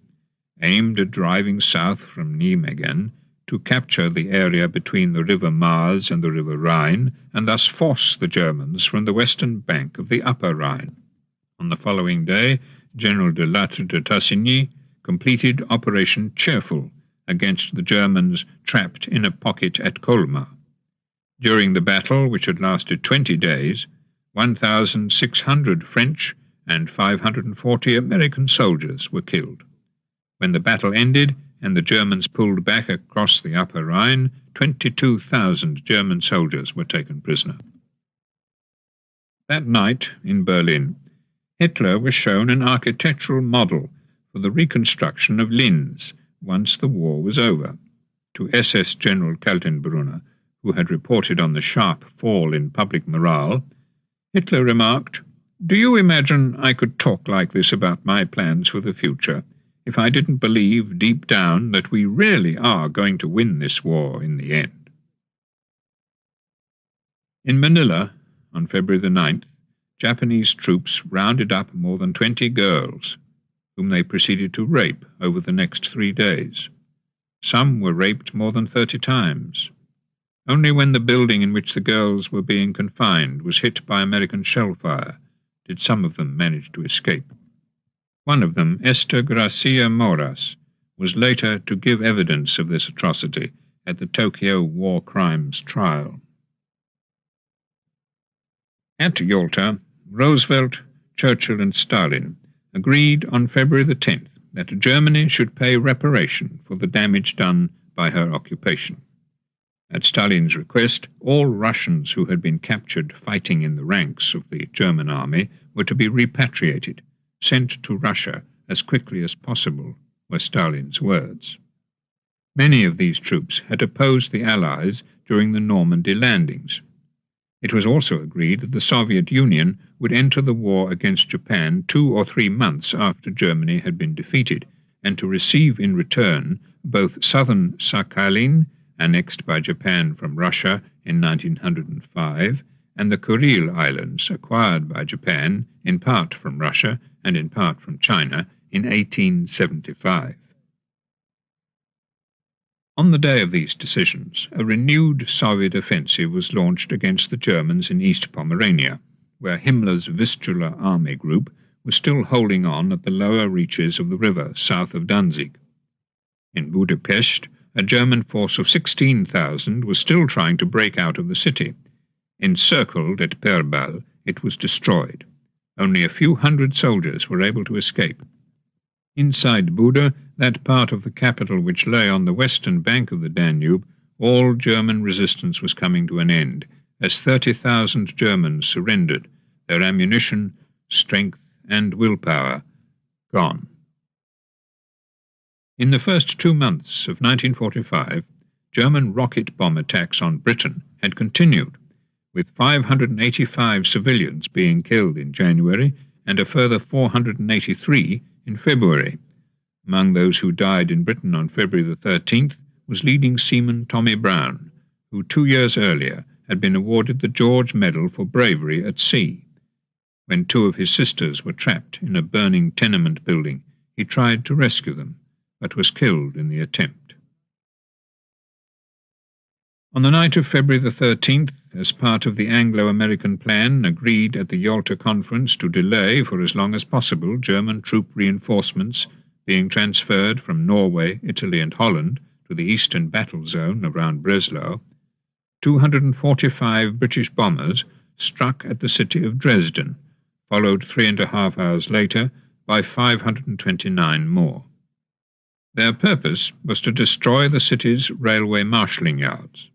aimed at driving south from Nijmegen to capture the area between the River Maas and the River Rhine, and thus force the Germans from the western bank of the Upper Rhine. On the following day, General de Lattre de Tassigny completed Operation Cheerful against the Germans trapped in a pocket at Colmar. During the battle, which had lasted 20 days, 1,600 French and 540 American soldiers were killed. When the battle ended and the Germans pulled back across the Upper Rhine, 22,000 German soldiers were taken prisoner. That night, in Berlin, Hitler was shown an architectural model for the reconstruction of Linz once the war was over. To SS General Kaltenbrunner, who had reported on the sharp fall in public morale, Hitler remarked, "Do you imagine I could talk like this about my plans for the future if I didn't believe deep down that we really are going to win this war in the end?" In Manila, on February the 9th, Japanese troops rounded up more than 20 girls, whom they proceeded to rape over the next 3 days. Some were raped more than 30 times. Only when the building in which the girls were being confined was hit by American shell fire did some of them manage to escape. One of them, Esther Gracia Moras, was later to give evidence of this atrocity at the Tokyo War Crimes trial. At Yalta, Roosevelt, Churchill and Stalin agreed on February the 10th that Germany should pay reparation for the damage done by her occupation. At Stalin's request, all Russians who had been captured fighting in the ranks of the German army were to be repatriated, sent to Russia as quickly as possible, were Stalin's words. Many of these troops had opposed the Allies during the Normandy landings. It was also agreed that the Soviet Union would enter the war against Japan 2 or 3 months after Germany had been defeated, and to receive in return both southern Sakhalin annexed by Japan from Russia in 1905, and the Kuril Islands, acquired by Japan in part from Russia and in part from China in 1875. On the day of these decisions, a renewed Soviet offensive was launched against the Germans in East Pomerania, where Himmler's Vistula army group was still holding on at the lower reaches of the river south of Danzig. In Budapest, a German force of 16,000 was still trying to break out of the city. Encircled at Perbal, it was destroyed. Only a few hundred soldiers were able to escape. Inside Buda, that part of the capital which lay on the western bank of the Danube, all German resistance was coming to an end, as 30,000 Germans surrendered, their ammunition, strength, and willpower gone. In the first 2 months of 1945, German rocket bomb attacks on Britain had continued, with 585 civilians being killed in January and a further 483 in February. Among those who died in Britain on February the 13th was leading seaman Tommy Brown, who 2 years earlier had been awarded the George Medal for bravery at sea. When 2 of his sisters were trapped in a burning tenement building, he tried to rescue them, but was killed in the attempt. On the night of February the 13th, as part of the Anglo-American plan agreed at the Yalta Conference to delay for as long as possible German troop reinforcements being transferred from Norway, Italy, and Holland to the eastern battle zone around Breslau, 245 British bombers struck at the city of Dresden, followed 3.5 hours later by 529 more. Their purpose was to destroy the city's railway marshalling yards.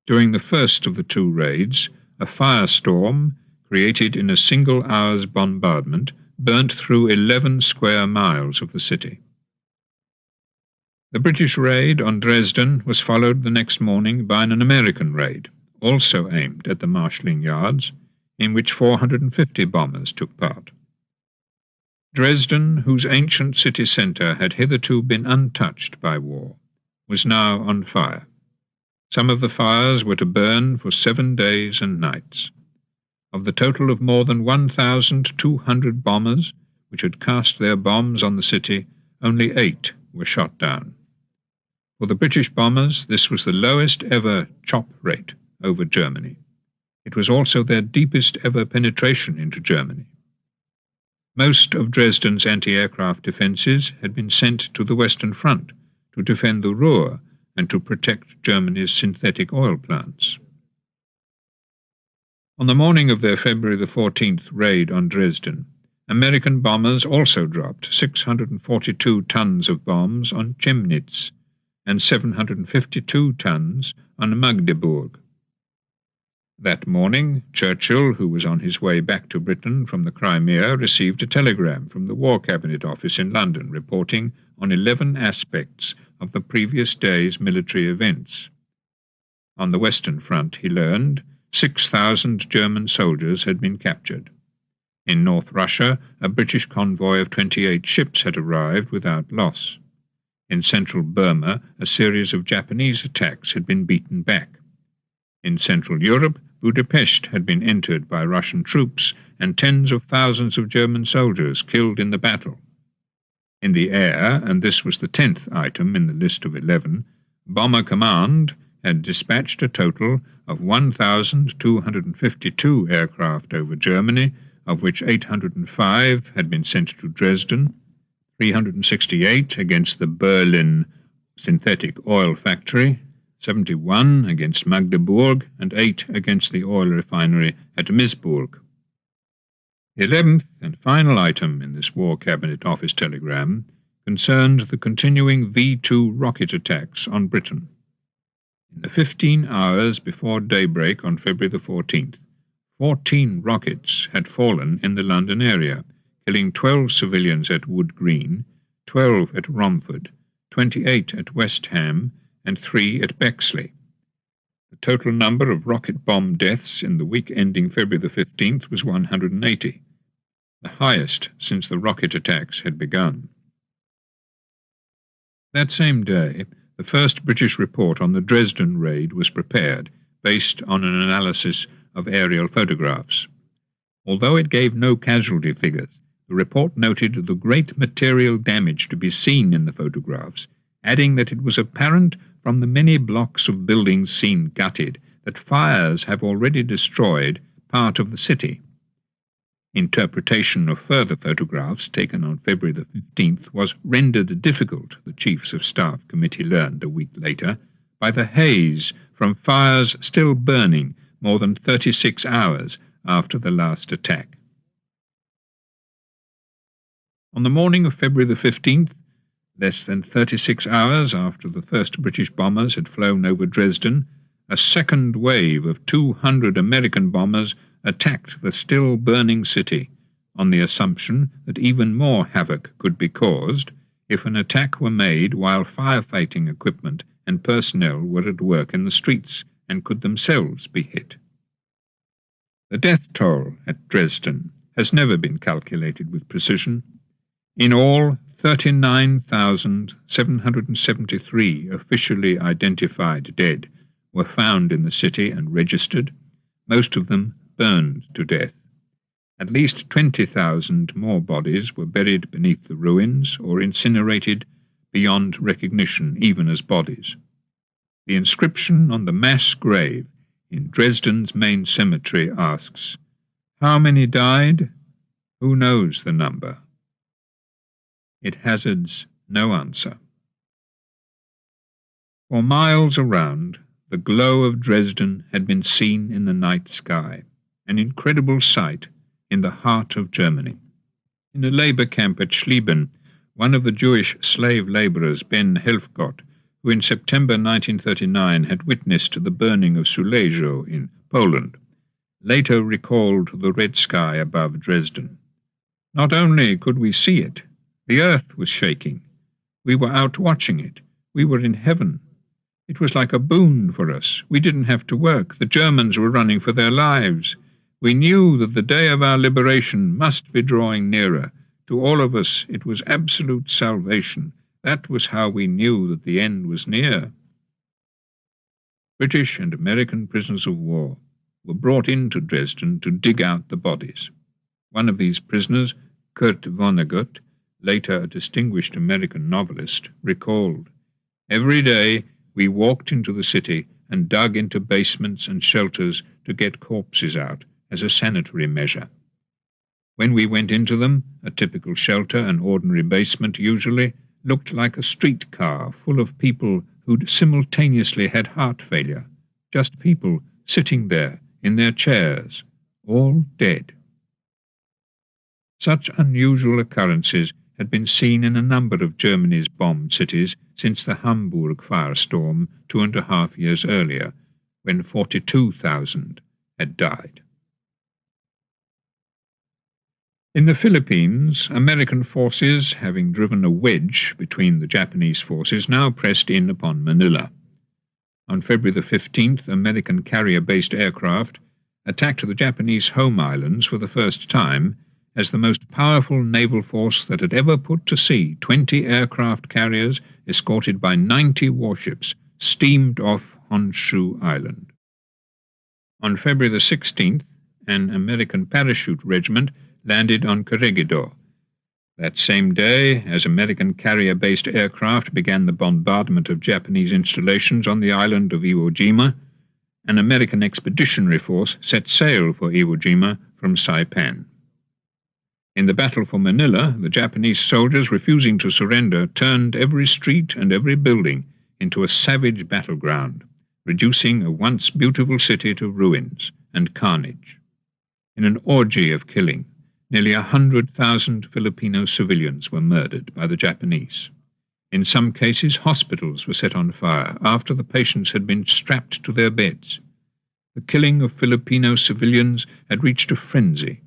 During the first of the 2 raids, a firestorm, created in a single hour's bombardment, burnt through 11 square miles of the city. The British raid on Dresden was followed the next morning by an American raid, also aimed at the marshalling yards, in which 450 bombers took part. Dresden, whose ancient city centre had hitherto been untouched by war, was now on fire. Some of the fires were to burn for 7 days and nights. Of the total of more than 1,200 bombers which had cast their bombs on the city, only 8 were shot down. For the British bombers, this was the lowest ever chop rate over Germany. It was also their deepest ever penetration into Germany. Most of Dresden's anti-aircraft defences had been sent to the Western Front to defend the Ruhr and to protect Germany's synthetic oil plants. On the morning of their February the 14th raid on Dresden, American bombers also dropped 642 tons of bombs on Chemnitz and 752 tons on Magdeburg. That morning, Churchill, who was on his way back to Britain from the Crimea, received a telegram from the War Cabinet Office in London reporting on 11 aspects of the previous day's military events. On the Western Front, he learned, 6,000 German soldiers had been captured. In North Russia, a British convoy of 28 ships had arrived without loss. In central Burma, a series of Japanese attacks had been beaten back. In Central Europe, Budapest had been entered by Russian troops and tens of thousands of German soldiers killed in the battle. In the air, and this was the 10th item in the list of 11, Bomber Command had dispatched a total of 1,252 aircraft over Germany, of which 805 had been sent to Dresden, 368 against the Berlin synthetic oil factory, 71 against Magdeburg, and 8 against the oil refinery at Misburg. The 11th and final item in this War Cabinet Office telegram concerned the continuing V-2 rocket attacks on Britain. In the 15 hours before daybreak on February the 14th, 14 rockets had fallen in the London area, killing 12 civilians at Wood Green, 12 at Romford, 28 at West Ham, and 3 at Bexley. The total number of rocket bomb deaths in the week ending February the 15th was 180, the highest since the rocket attacks had begun. That same day, the first British report on the Dresden raid was prepared, based on an analysis of aerial photographs. Although it gave no casualty figures, the report noted the great material damage to be seen in the photographs, adding that it was apparent from the many blocks of buildings seen gutted that fires have already destroyed part of the city. Interpretation of further photographs taken on February the 15th was rendered difficult, the Chiefs of Staff Committee learned a week later, by the haze from fires still burning more than 36 hours after the last attack. On the morning of February the 15th, less than 36 hours after the first British bombers had flown over Dresden, a second wave of 200 American bombers attacked the still burning city, on the assumption that even more havoc could be caused if an attack were made while firefighting equipment and personnel were at work in the streets and could themselves be hit. The death toll at Dresden has never been calculated with precision. In all, 39,773 officially identified dead were found in the city and registered, most of them burned to death. At least 20,000 more bodies were buried beneath the ruins or incinerated beyond recognition, even as bodies. The inscription on the mass grave in Dresden's main cemetery asks, "How many died? Who knows the number?" It hazards no answer. For miles around, the glow of Dresden had been seen in the night sky, an incredible sight in the heart of Germany. In a labor camp at Schlieben, one of the Jewish slave laborers, Ben Helfgott, who in September 1939 had witnessed the burning of Sulejo in Poland, later recalled the red sky above Dresden. "Not only could we see it, the earth was shaking. We were out watching it. We were in heaven. It was like a boon for us. We didn't have to work. The Germans were running for their lives. We knew that the day of our liberation must be drawing nearer. To all of us it was absolute salvation. That was how we knew that the end was near." British and American prisoners of war were brought into Dresden to dig out the bodies. One of these prisoners, Kurt Vonnegut, later a distinguished American novelist, recalled, "Every day we walked into the city and dug into basements and shelters to get corpses out as a sanitary measure. When we went into them, a typical shelter, an ordinary basement usually, looked like a streetcar full of people who'd simultaneously had heart failure, just people sitting there in their chairs, all dead." Such unusual occurrences had been seen in a number of Germany's bombed cities since the Hamburg firestorm 2.5 years earlier, when 42,000 had died. In the Philippines, American forces, having driven a wedge between the Japanese forces, now pressed in upon Manila. On February the 15th, American carrier-based aircraft attacked the Japanese home islands for the first time as the most powerful naval force that had ever put to sea. 20 aircraft carriers, escorted by 90 warships, steamed off Honshu Island. On February the 16th, an American parachute regiment landed on Corregidor. That same day, as American carrier-based aircraft began the bombardment of Japanese installations on the island of Iwo Jima, an American expeditionary force set sail for Iwo Jima from Saipan. In the battle for Manila, the Japanese soldiers, refusing to surrender, turned every street and every building into a savage battleground, reducing a once beautiful city to ruins and carnage. In an orgy of killing, nearly 100,000 Filipino civilians were murdered by the Japanese. In some cases, hospitals were set on fire after the patients had been strapped to their beds. The killing of Filipino civilians had reached a frenzy.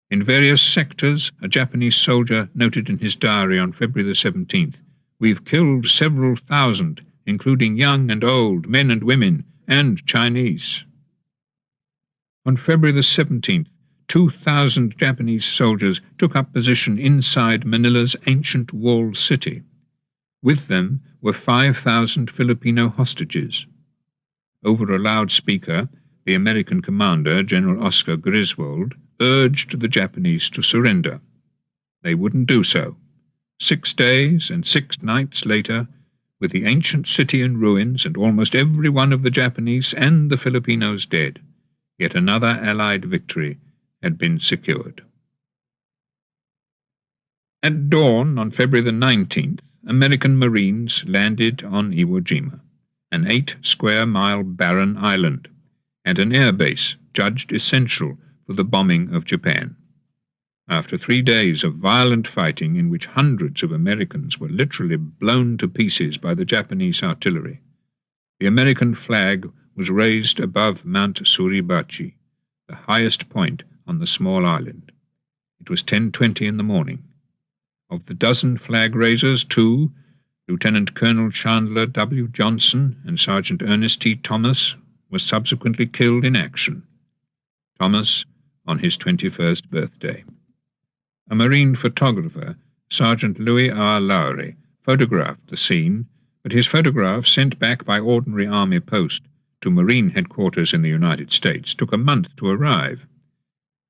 In various sectors, a Japanese soldier noted in his diary on February the 17th, "We've killed several thousand, including young and old, men and women, and Chinese." On February the 17th, 2,000 Japanese soldiers took up position inside Manila's ancient walled city. With them were 5,000 Filipino hostages. Over a loudspeaker, the American commander, General Oscar Griswold, urged the Japanese to surrender. They wouldn't do so. 6 days and 6 nights later, with the ancient city in ruins and almost every one of the Japanese and the Filipinos dead, yet another Allied victory had been secured. At dawn on February the 19th, American Marines landed on Iwo Jima, an 8-square-mile barren island, and an air base judged essential for the bombing of Japan. After 3 days of violent fighting in which hundreds of Americans were literally blown to pieces by the Japanese artillery, the American flag was raised above Mount Suribachi, the highest point on the small island. It was 10:20 in the morning. Of the dozen flag raisers, 2, Lieutenant Colonel Chandler W. Johnson and Sergeant Ernest T. Thomas, were subsequently killed in action. Thomas on his 21st birthday. A Marine photographer, Sergeant Louis R. Lowry, photographed the scene, but his photograph, sent back by ordinary Army post to Marine headquarters in the United States, took a month to arrive.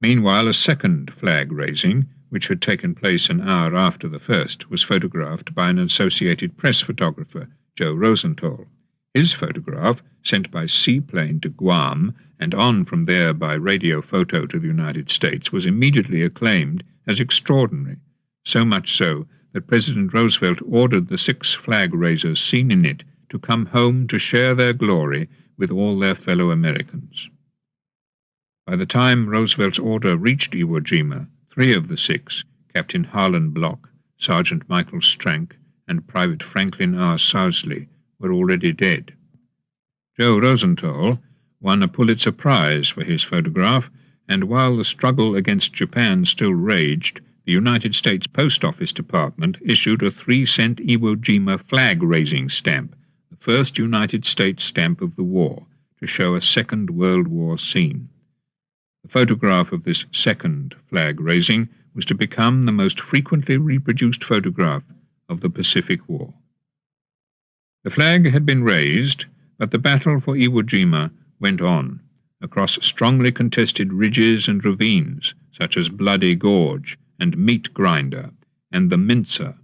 Meanwhile, a second flag raising, which had taken place an hour after the first, was photographed by an Associated Press photographer, Joe Rosenthal. His photograph, sent by seaplane to Guam and on from there by radio photo to the United States, was immediately acclaimed as extraordinary, so much so that President Roosevelt ordered the 6 flag raisers seen in it to come home to share their glory with all their fellow Americans. By the time Roosevelt's order reached Iwo Jima, 3 of the 6, Captain Harlan Block, Sergeant Michael Strank, and Private Franklin R. Sousley, were already dead. Joe Rosenthal won a Pulitzer Prize for his photograph, and while the struggle against Japan still raged, the United States Post Office Department issued a 3-cent Iwo Jima flag-raising stamp, the first United States stamp of the war, to show a Second World War scene. The photograph of this second flag-raising was to become the most frequently reproduced photograph of the Pacific War. The flag had been raised, but the battle for Iwo Jima went on, across strongly contested ridges and ravines, such as Bloody Gorge and Meat Grinder and the Mincer.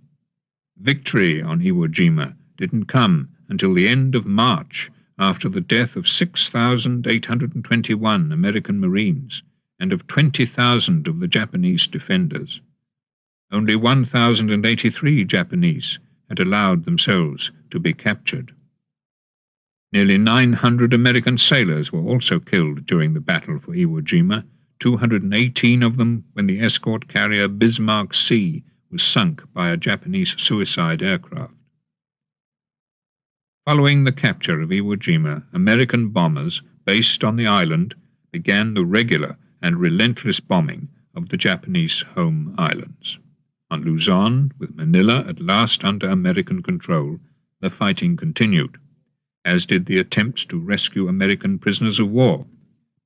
Victory on Iwo Jima didn't come until the end of March, after the death of 6,821 American Marines and of 20,000 of the Japanese defenders. Only 1,083 Japanese had allowed themselves to be captured. Nearly 900 American sailors were also killed during the battle for Iwo Jima, 218 of them when the escort carrier Bismarck C was sunk by a Japanese suicide aircraft. Following the capture of Iwo Jima, American bombers based on the island began the regular and relentless bombing of the Japanese home islands. On Luzon, with Manila at last under American control, the fighting continued, as did the attempts to rescue American prisoners of war.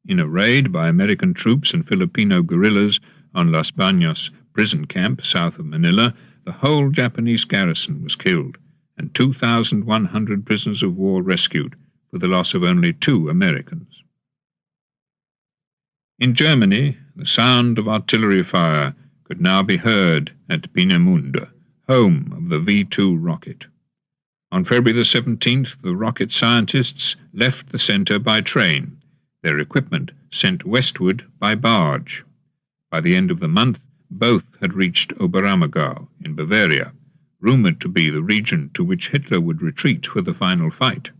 In a raid by American troops and Filipino guerrillas on Los Baños prison camp south of Manila, the whole Japanese garrison was killed, and 2,100 prisoners of war rescued, for the loss of only 2 Americans. In Germany, the sound of artillery fire could now be heard at Peenemünde, home of the V-2 rocket. On February the 17th, the rocket scientists left the center by train, their equipment sent westward by barge. By the end of the month, both had reached Oberammergau in Bavaria, rumored to be the region to which Hitler would retreat for the final fight.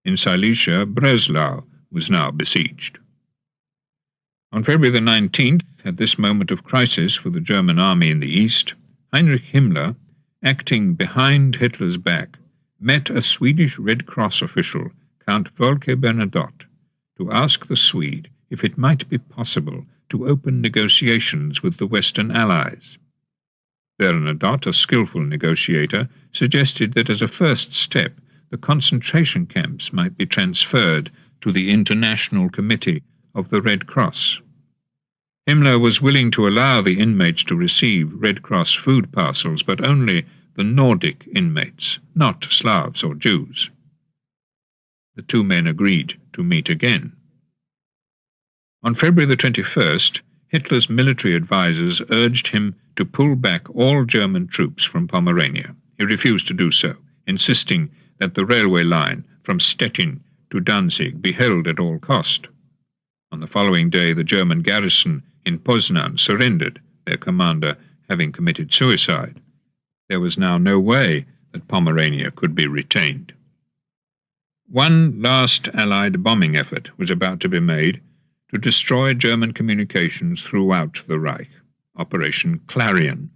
In Silesia, Breslau was now besieged. On February the 19th, at this moment of crisis for the German army in the east, Heinrich Himmler, acting behind Hitler's back, met a Swedish Red Cross official, Count Volker Bernadotte, to ask the Swede if it might be possible to open negotiations with the Western Allies. Bernadotte, a skillful negotiator, suggested that as a first step the concentration camps might be transferred to the International Committee of the Red Cross. Himmler was willing to allow the inmates to receive Red Cross food parcels, but only the Nordic inmates, not Slavs or Jews. The two men agreed to meet again. On February the 21st, Hitler's military advisers urged him to pull back all German troops from Pomerania. He refused to do so, insisting that the railway line from Stettin to Danzig be held at all cost. On the following day, the German garrison in Poznan surrendered, their commander having committed suicide. There was now no way that Pomerania could be retained. One last Allied bombing effort was about to be made to destroy German communications throughout the Reich, Operation Clarion.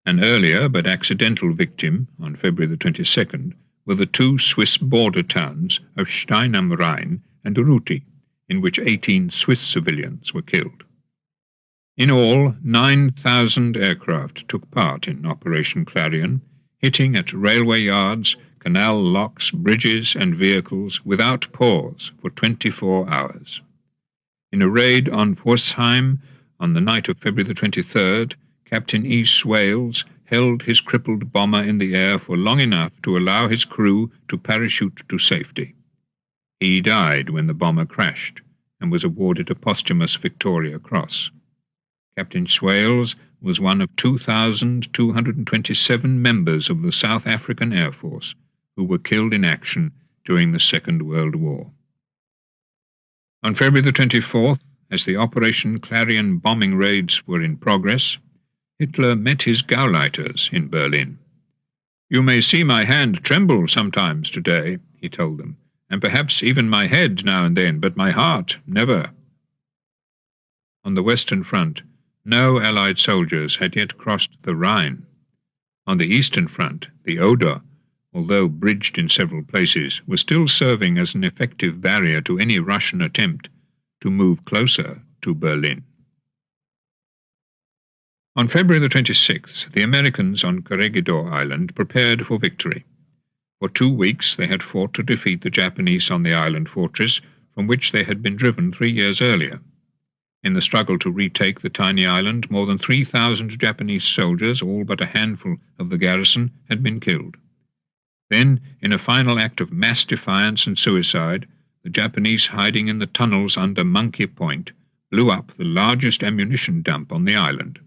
An earlier but accidental victim, on February the 22nd, were the two Swiss border towns of Stein am Rhein and Ruti, in which 18 Swiss civilians were killed. In all, 9,000 aircraft took part in Operation Clarion, hitting at railway yards, canal locks, bridges and vehicles without pause for 24 hours. In a raid on Pforzheim on the night of February the 23rd, Captain E. Swales held his crippled bomber in the air for long enough to allow his crew to parachute to safety. He died when the bomber crashed and was awarded a posthumous Victoria Cross. Captain Swales was one of 2,227 members of the South African Air Force who were killed in action during the Second World War. On February the 24th, as the Operation Clarion bombing raids were in progress, Hitler met his Gauleiters in Berlin. "You may see my hand tremble sometimes today," he told them, "and perhaps even my head now and then, but my heart never." On the Western Front, no Allied soldiers had yet crossed the Rhine. On the Eastern Front, the Oder, although bridged in several places, was still serving as an effective barrier to any Russian attempt to move closer to Berlin. On February the 26th, the Americans on Corregidor Island prepared for victory. For 2 weeks they had fought to defeat the Japanese on the island fortress from which they had been driven 3 years earlier. In the struggle to retake the tiny island, more than 3,000 Japanese soldiers, all but a handful of the garrison, had been killed. Then, in a final act of mass defiance and suicide, the Japanese hiding in the tunnels under Monkey Point blew up the largest ammunition dump on the island.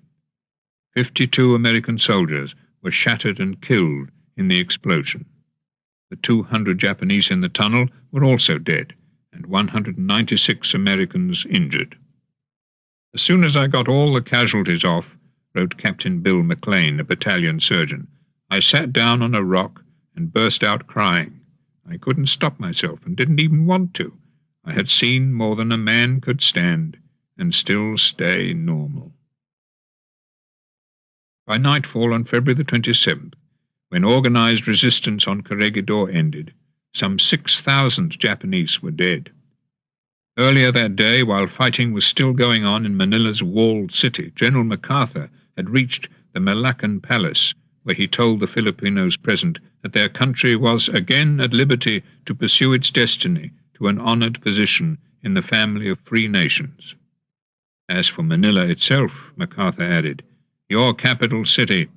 52 American soldiers were shattered and killed in the explosion. The 200 Japanese in the tunnel were also dead, and 196 Americans injured. "As soon as I got all the casualties off," wrote Captain Bill McLean, a battalion surgeon, "I sat down on a rock and burst out crying. I couldn't stop myself and didn't even want to. I had seen more than a man could stand and still stay normal." By nightfall on February the 27th, when organized resistance on Corregidor ended, some 6,000 Japanese were dead. Earlier that day, while fighting was still going on in Manila's walled city, General MacArthur had reached the Malaccan Palace, where he told the Filipinos present that their country was again at liberty to pursue its destiny to an honored position in the family of free nations. As for Manila itself, MacArthur added, "Your capital city,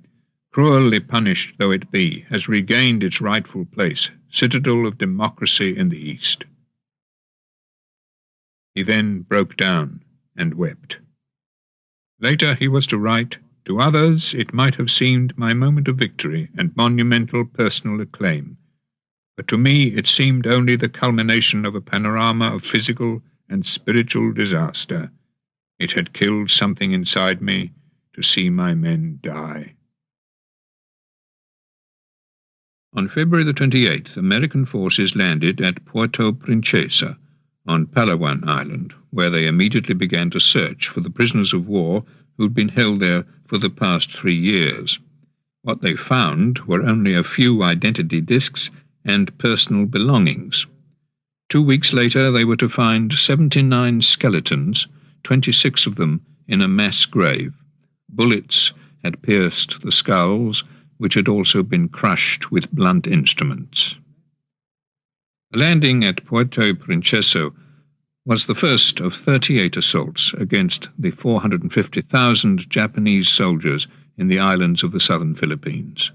cruelly punished though it be, has regained its rightful place, citadel of democracy in the East." He then broke down and wept. Later he was to write, "To others it might have seemed my moment of victory and monumental personal acclaim, but to me it seemed only the culmination of a panorama of physical and spiritual disaster. It had killed something inside me to see my men die." On February the 28th, American forces landed at Puerto Princesa on Palawan Island, where they immediately began to search for the prisoners of war who had been held there for the past 3 years. What they found were only a few identity discs and personal belongings. 2 weeks later they were to find 79 skeletons, 26 of them in a mass grave. Bullets had pierced the skulls, which had also been crushed with blunt instruments. The landing at Puerto Princesa was the first of 38 assaults against the 450,000 Japanese soldiers in the islands of the southern Philippines.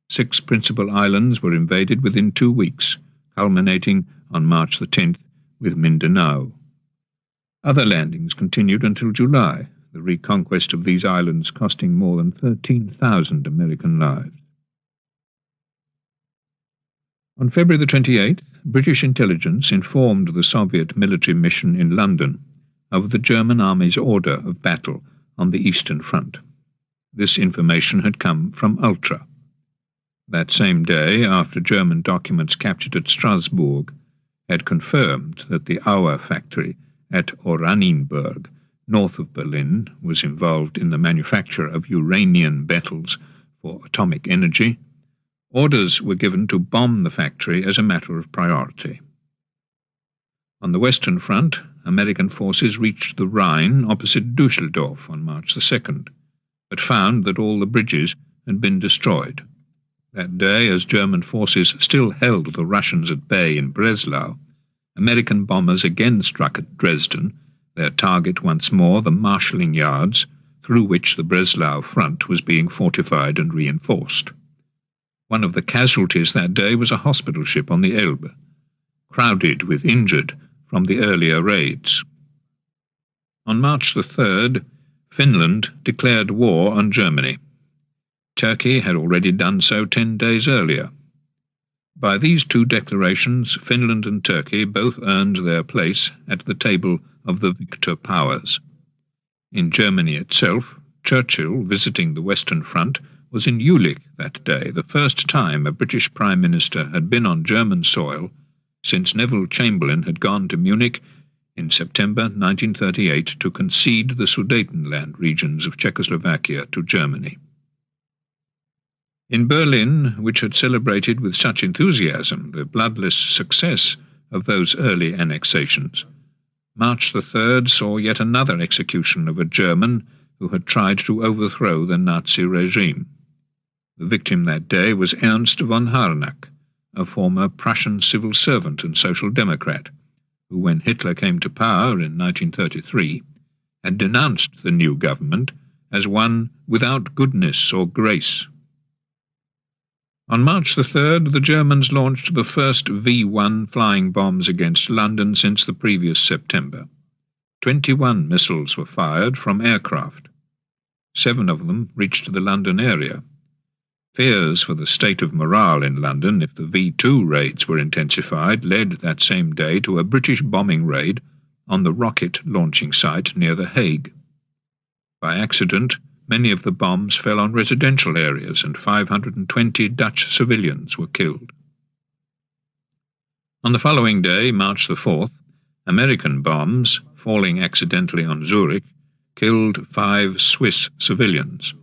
6 principal islands were invaded within 2 weeks, culminating on March the 10th with Mindanao. Other landings continued until July, the reconquest of these islands costing more than 13,000 American lives. On February the 28th, British intelligence informed the Soviet military mission in London of the German army's order of battle on the Eastern Front. This information had come from Ultra. That same day, after German documents captured at Strasbourg had confirmed that the Auer factory at Oranienburg, north of Berlin, was involved in the manufacture of uranium metals for atomic energy, orders were given to bomb the factory as a matter of priority. On the Western Front, American forces reached the Rhine opposite Düsseldorf on March the 2nd, but found that all the bridges had been destroyed. That day, as German forces still held the Russians at bay in Breslau, American bombers again struck at Dresden, their target once more the marshalling yards through which the Breslau front was being fortified and reinforced. One of the casualties that day was a hospital ship on the Elbe, crowded with injured from the earlier raids. On March the 3rd, Finland declared war on Germany. Turkey had already done so 10 days earlier. By these two declarations, Finland and Turkey both earned their place at the table of the victor powers. In Germany itself, Churchill, visiting the Western Front, was in Jülich that day, the first time a British Prime Minister had been on German soil since Neville Chamberlain had gone to Munich in September 1938 to concede the Sudetenland regions of Czechoslovakia to Germany. In Berlin, which had celebrated with such enthusiasm the bloodless success of those early annexations, March the 3rd saw yet another execution of a German who had tried to overthrow the Nazi regime. The victim that day was Ernst von Harnack, a former Prussian civil servant and social democrat, who, when Hitler came to power in 1933, had denounced the new government as one without goodness or grace. On March the 3rd, the Germans launched the first V-1 flying bombs against London since the previous September. 21 missiles were fired from aircraft. 7 of them reached the London area. Fears for the state of morale in London if the V-2 raids were intensified led that same day to a British bombing raid on the rocket launching site near The Hague. By accident, many of the bombs fell on residential areas and 520 Dutch civilians were killed. On the following day, March the 4th, American bombs, falling accidentally on Zurich, killed 5 Swiss civilians.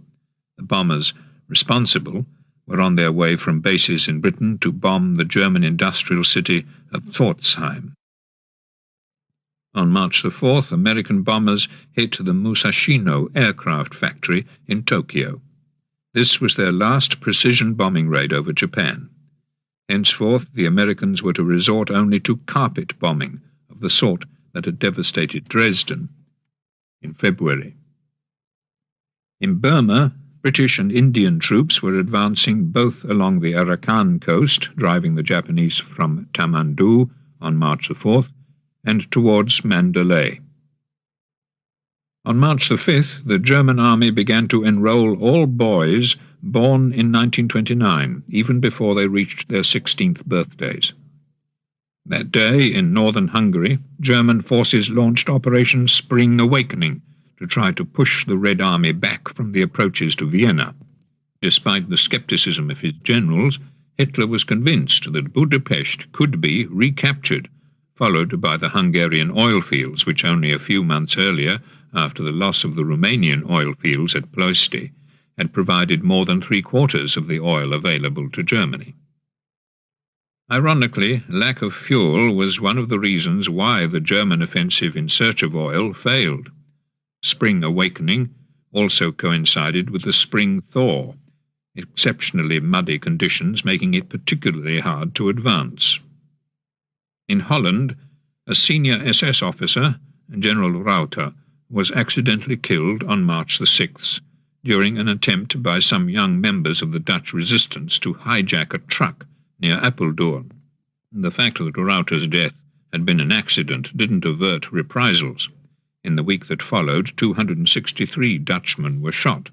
The bombers responsible were on their way from bases in Britain to bomb the German industrial city of Pforzheim. On March the 4th, American bombers hit the Musashino aircraft factory in Tokyo. This was their last precision bombing raid over Japan. Henceforth, the Americans were to resort only to carpet bombing of the sort that had devastated Dresden in February. In Burma, British and Indian troops were advancing both along the Arakan coast, driving the Japanese from Tamandu on March the 4th, and towards Mandalay. On March the 5th, the German army began to enroll all boys born in 1929, even before they reached their 16th birthdays. That day, in northern Hungary, German forces launched Operation Spring Awakening to try to push the Red Army back from the approaches to Vienna. Despite the skepticism of his generals, Hitler was convinced that Budapest could be recaptured, followed by the Hungarian oil fields, which only a few months earlier, after the loss of the Romanian oil fields at Ploiești, had provided more than 3/4 of the oil available to Germany. Ironically, lack of fuel was one of the reasons why the German offensive in search of oil failed. Spring Awakening also coincided with the Spring Thaw, exceptionally muddy conditions making it particularly hard to advance. In Holland, a senior SS officer, General Rauter, was accidentally killed on March the 6th during an attempt by some young members of the Dutch resistance to hijack a truck near Apeldoorn. The fact that Rauter's death had been an accident didn't avert reprisals. In the week that followed, 263 Dutchmen were shot.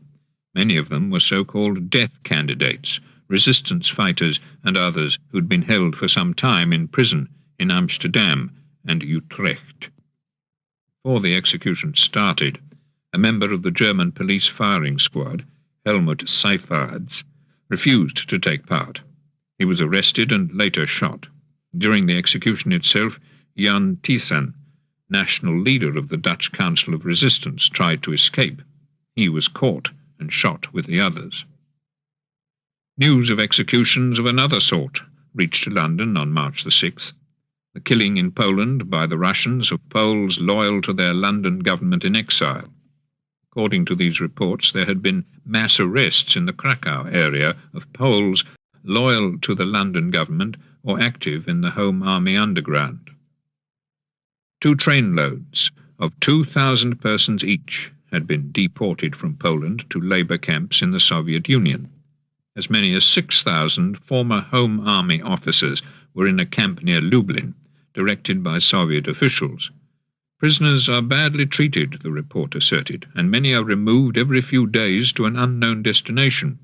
Many of them were so-called death candidates, resistance fighters and others who'd been held for some time in prison in Amsterdam and Utrecht. Before the execution started, a member of the German police firing squad, Helmut Seyfards, refused to take part. He was arrested and later shot. During the execution itself, Jan Thiessen, national leader of the Dutch Council of Resistance, tried to escape. He was caught and shot with the others. News of executions of another sort reached London on March the 6th. The killing in Poland by the Russians of Poles loyal to their London government in exile. According to these reports, there had been mass arrests in the Krakow area of Poles loyal to the London government or active in the Home Army underground. 2 trainloads of 2,000 persons each had been deported from Poland to labour camps in the Soviet Union. As many as 6,000 former Home Army officers were in a camp near Lublin, directed by Soviet officials. Prisoners are badly treated, the report asserted, and many are removed every few days to an unknown destination.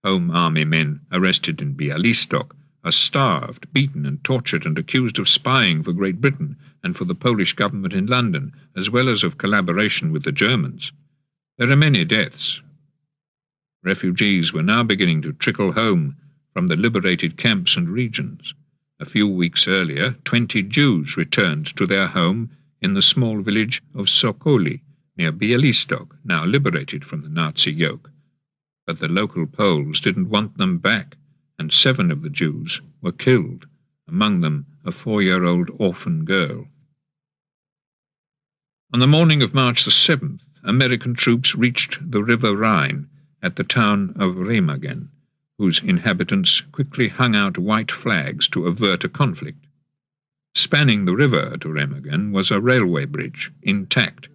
Home Army men arrested in Bialystok are starved, beaten and tortured and accused of spying for Great Britain and for the Polish government in London, as well as of collaboration with the Germans. There are many deaths. Refugees were now beginning to trickle home from the liberated camps and regions. A few weeks earlier, 20 Jews returned to their home in the small village of Sokoli, near Bialystok, now liberated from the Nazi yoke. But the local Poles didn't want them back, and 7 of the Jews were killed, among them a 4-year-old orphan girl. On the morning of March the 7th, American troops reached the River Rhine at the town of Remagen, whose inhabitants quickly hung out white flags to avert a conflict. Spanning the river to Remagen was a railway bridge, intact.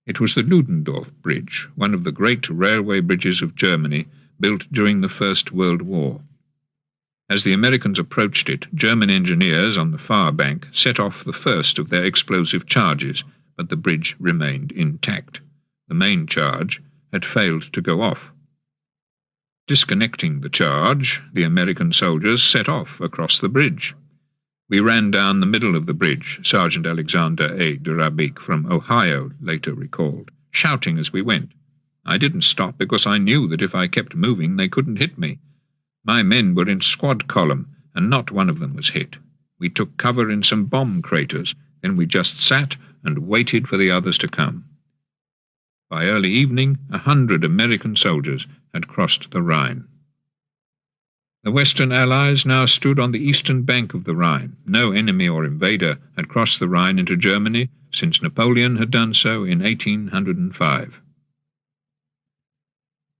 It was the Ludendorff Bridge, one of the great railway bridges of Germany, built during the First World War. As the Americans approached it, German engineers on the far bank set off the first of their explosive charges, but the bridge remained intact. The main charge had failed to go off. Disconnecting the charge, the American soldiers set off across the bridge. We ran down the middle of the bridge, Sergeant Alexander A. Durabik from Ohio later recalled, shouting as we went. I didn't stop because I knew that if I kept moving they couldn't hit me. My men were in squad column, and not one of them was hit. We took cover in some bomb craters, then we just sat and waited for the others to come. By early evening, 100 American soldiers had crossed the Rhine. The Western Allies now stood on the eastern bank of the Rhine. No enemy or invader had crossed the Rhine into Germany since Napoleon had done so in 1805.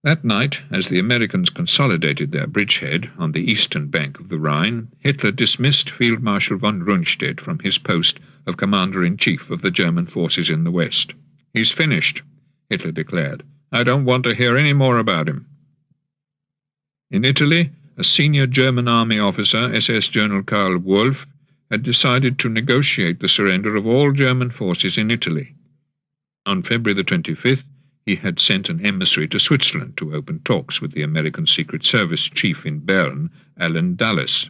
That night, as the Americans consolidated their bridgehead on the eastern bank of the Rhine, Hitler dismissed Field Marshal von Rundstedt from his post of Commander-in-Chief of the German forces in the West. He's finished, Hitler declared. I don't want to hear any more about him. In Italy, a senior German army officer, SS General Karl Wolff, had decided to negotiate the surrender of all German forces in Italy. On February the 25th, he had sent an emissary to Switzerland to open talks with the American Secret Service chief in Bern, Allen Dulles.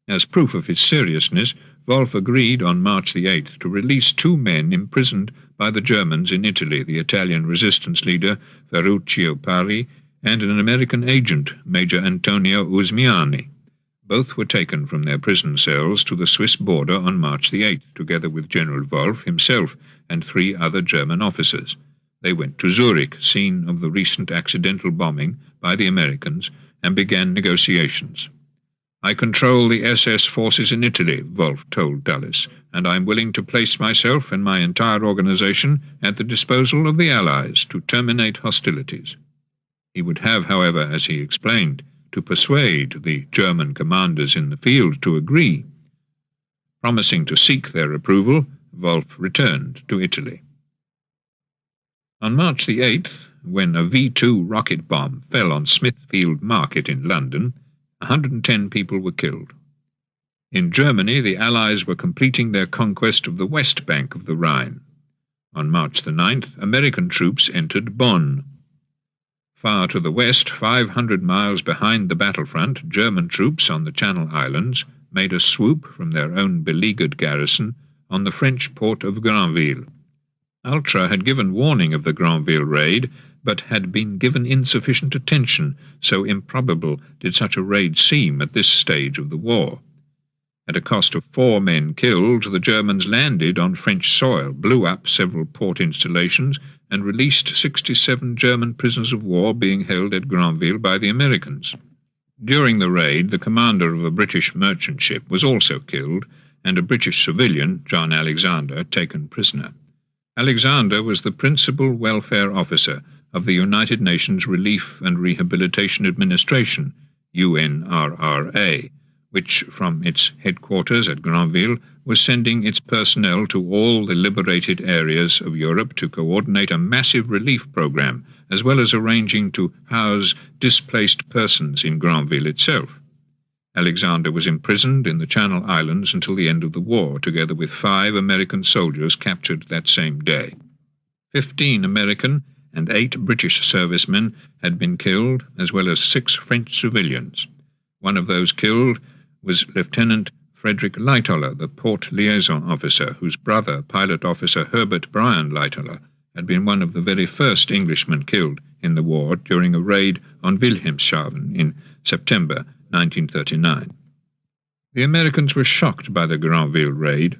As proof of his seriousness, Wolff agreed on March the 8th to release 2 men imprisoned by the Germans in Italy, the Italian resistance leader Ferruccio Pari and an American agent, Major Antonio Usmiani. Both were taken from their prison cells to the Swiss border on March the 8th, together with General Wolff himself and 3 other German officers. They went to Zurich, scene of the recent accidental bombing by the Americans, and began negotiations. I control the SS forces in Italy, Wolff told Dulles, and I am willing to place myself and my entire organization at the disposal of the Allies to terminate hostilities. He would have, however, as he explained, to persuade the German commanders in the field to agree. Promising to seek their approval, Wolff returned to Italy. On March the 8th, when a V-2 rocket bomb fell on Smithfield Market in London, 110 people were killed. In Germany, the Allies were completing their conquest of the west bank of the Rhine. On March the 9th, American troops entered Bonn. Far to the west, 500 miles behind the battlefront, German troops on the Channel Islands made a swoop from their own beleaguered garrison on the French port of Granville. Ultra had given warning of the Granville raid, but had been given insufficient attention, so improbable did such a raid seem at this stage of the war. At a cost of 4 men killed, the Germans landed on French soil, blew up several port installations, and released 67 German prisoners of war being held at Granville by the Americans. During the raid, the commander of a British merchant ship was also killed, and a British civilian, John Alexander, taken prisoner. Alexander was the principal welfare officer of the United Nations Relief and Rehabilitation Administration, UNRRA, which, from its headquarters at Granville, was sending its personnel to all the liberated areas of Europe to coordinate a massive relief program, as well as arranging to house displaced persons in Granville itself. Alexander was imprisoned in the Channel Islands until the end of the war, together with 5 American soldiers captured that same day. 15 American and 8 British servicemen had been killed, as well as 6 French civilians. One of those killed was Lieutenant Frederick Lightoller, the port liaison officer, whose brother, Pilot Officer Herbert Bryan Lightoller, had been one of the very first Englishmen killed in the war during a raid on Wilhelmshaven in September 1939. The Americans were shocked by the Granville raid.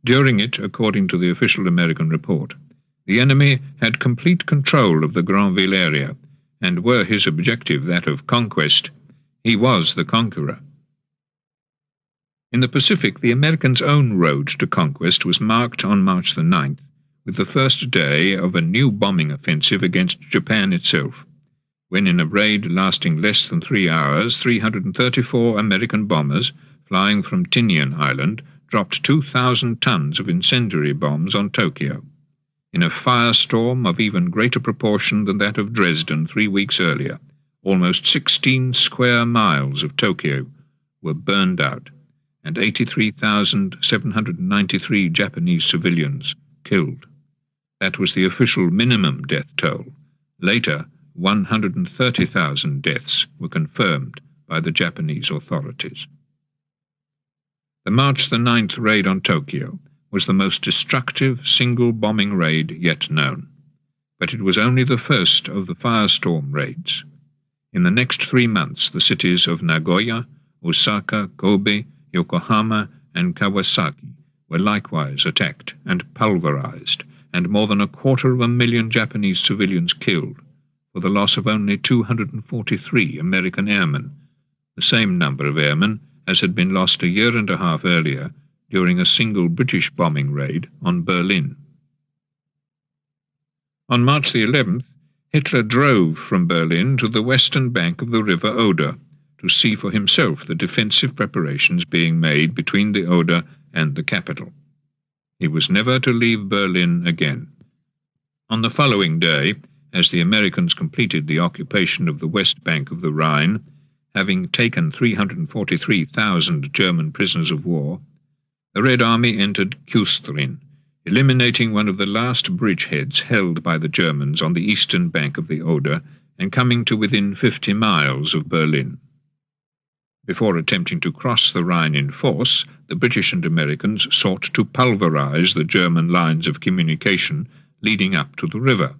During it, according to the official American report, the enemy had complete control of the Granville area, and were his objective that of conquest, he was the conqueror. In the Pacific, the Americans' own road to conquest was marked on March the 9th with the first day of a new bombing offensive against Japan itself, when in a raid lasting less than 3 hours, 334 American bombers, flying from Tinian Island, dropped 2,000 tons of incendiary bombs on Tokyo. In a firestorm of even greater proportion than that of Dresden 3 weeks earlier, almost 16 square miles of Tokyo were burned out, and 83,793 Japanese civilians killed. That was the official minimum death toll. Later, 130,000 deaths were confirmed by the Japanese authorities. The March the 9th raid on Tokyo was the most destructive single bombing raid yet known, but it was only the first of the firestorm raids. In the next 3 months, the cities of Nagoya, Osaka, Kobe, Yokohama, and Kawasaki were likewise attacked and pulverized, and more than 250,000 Japanese civilians killed, for the loss of only 243 American airmen, the same number of airmen as had been lost a year and a half earlier during a single British bombing raid on Berlin. On March the 11th, Hitler drove from Berlin to the western bank of the river Oder to see for himself the defensive preparations being made between the Oder and the capital. He was never to leave Berlin again. On the following day, as the Americans completed the occupation of the west bank of the Rhine, having taken 343,000 German prisoners of war, the Red Army entered Küstrin, eliminating one of the last bridgeheads held by the Germans on the eastern bank of the Oder and coming to within 50 miles of Berlin. Before attempting to cross the Rhine in force, the British and Americans sought to pulverize the German lines of communication leading up to the river.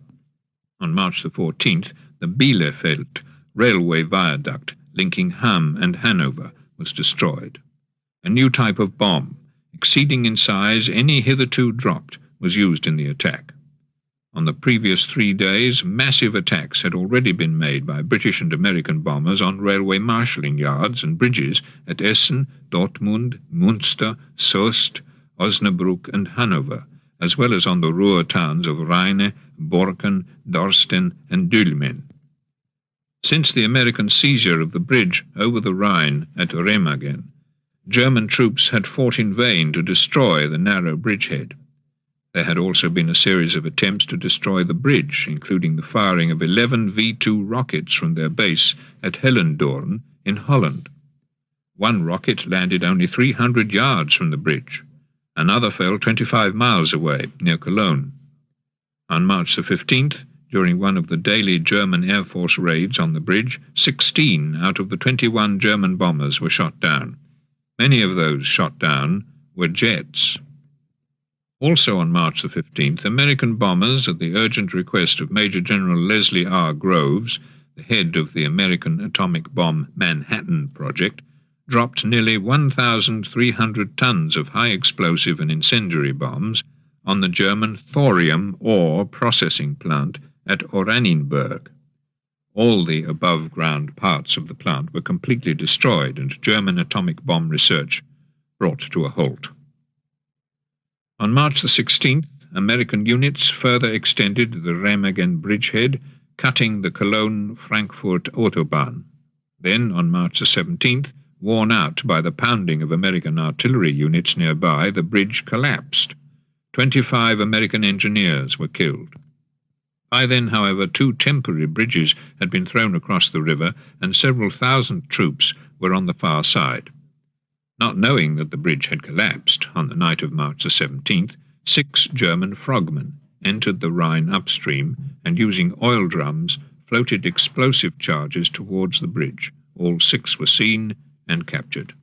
On March the 14th, the Bielefeld railway viaduct linking Hamm and Hanover was destroyed. A new type of bomb, exceeding in size any hitherto dropped, was used in the attack. On the previous 3 days, massive attacks had already been made by British and American bombers on railway marshalling yards and bridges at Essen, Dortmund, Münster, Soest, Osnabrück and Hanover, as well as on the Ruhr towns of Rheine, Borken, Dorsten and Dülmen. Since the American seizure of the bridge over the Rhine at Remagen, German troops had fought in vain to destroy the narrow bridgehead. There had also been a series of attempts to destroy the bridge, including the firing of 11 V-2 rockets from their base at Hellendoorn in Holland. One rocket landed only 300 yards from the bridge. Another fell 25 miles away, near Cologne. On March the 15th, during one of the daily German Air Force raids on the bridge, 16 out of the 21 German bombers were shot down. Many of those shot down were jets. Also on March the 15th, American bombers, at the urgent request of Major General Leslie R. Groves, the head of the American atomic bomb Manhattan Project, dropped nearly 1,300 tons of high explosive and incendiary bombs on the German thorium ore processing plant at Oranienburg. All the above-ground parts of the plant were completely destroyed and German atomic bomb research brought to a halt. On March the 16th, American units further extended the Remagen bridgehead, cutting the Cologne-Frankfurt Autobahn. Then, on March the 17th, worn out by the pounding of American artillery units nearby, the bridge collapsed. 25 American engineers were killed. By then, however, 2 temporary bridges had been thrown across the river and several thousand troops were on the far side. Not knowing that the bridge had collapsed, on the night of March the 17th, 6 German frogmen entered the Rhine upstream and, using oil drums, floated explosive charges towards the bridge. All 6 were seen and captured.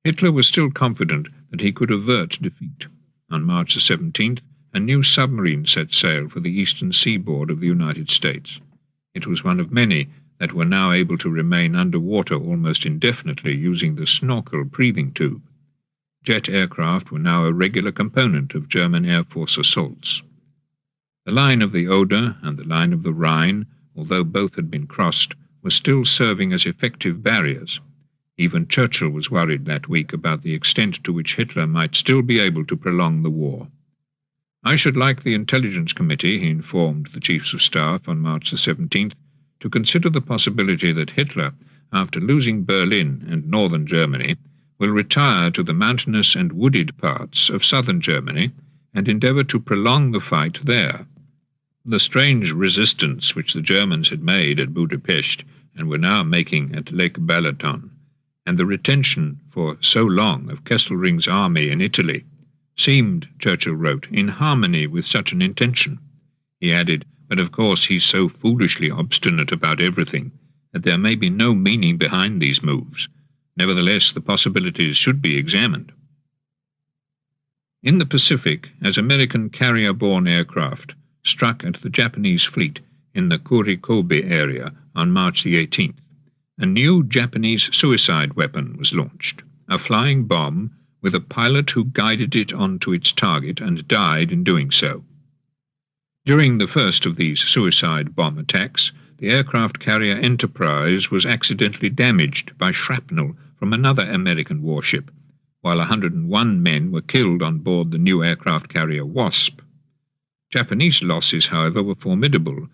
Hitler was still confident that he could avert defeat. On March the 17th, a new submarine set sail for the eastern seaboard of the United States. It was one of many that were now able to remain underwater almost indefinitely using the snorkel breathing tube. Jet aircraft were now a regular component of German Air Force assaults. The line of the Oder and the line of the Rhine, although both had been crossed, were still serving as effective barriers. Even Churchill was worried that week about the extent to which Hitler might still be able to prolong the war. "I should like the Intelligence Committee," he informed the Chiefs of Staff on March the 17th, "to consider the possibility that Hitler, after losing Berlin and northern Germany, will retire to the mountainous and wooded parts of southern Germany and endeavour to prolong the fight there." The strange resistance which the Germans had made at Budapest and were now making at Lake Balaton, and the retention for so long of Kesselring's army in Italy, seemed, Churchill wrote, in harmony with such an intention. He added, "But of course he's so foolishly obstinate about everything that there may be no meaning behind these moves. Nevertheless, the possibilities should be examined." In the Pacific, as American carrier-borne aircraft struck at the Japanese fleet in the Kurikobe area on March the 18th, a new Japanese suicide weapon was launched, a flying bomb with a pilot who guided it onto its target and died in doing so. During the first of these suicide bomb attacks, the aircraft carrier Enterprise was accidentally damaged by shrapnel from another American warship, while 101 men were killed on board the new aircraft carrier Wasp. Japanese losses, however, were formidable.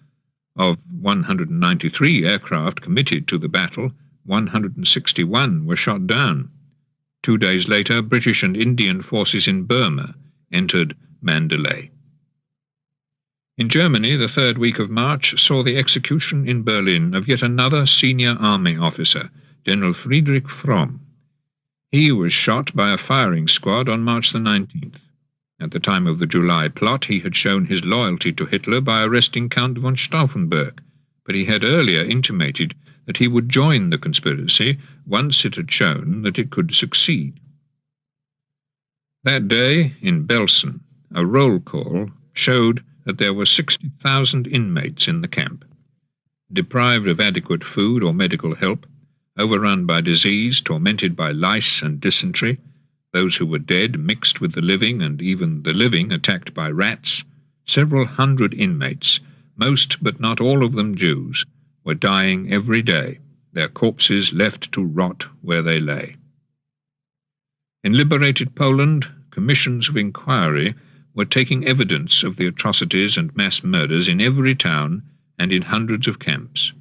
Of 193 aircraft committed to the battle, 161 were shot down. 2 days later, British and Indian forces in Burma entered Mandalay. In Germany, the 3rd week of March saw the execution in Berlin of yet another senior army officer, General Friedrich Fromm. He was shot by a firing squad on March the 19th. At the time of the July plot, he had shown his loyalty to Hitler by arresting Count von Stauffenberg, but he had earlier intimated that he would join the conspiracy once it had shown that it could succeed. That day, in Belsen, a roll call showed that there were 60,000 inmates in the camp. Deprived of adequate food or medical help, overrun by disease, tormented by lice and dysentery, those who were dead mixed with the living, and even the living attacked by rats, several hundred inmates, most but not all of them Jews, were dying every day, their corpses left to rot where they lay. In liberated Poland, commissions of inquiry were taking evidence of the atrocities and mass murders in every town and in hundreds of camps.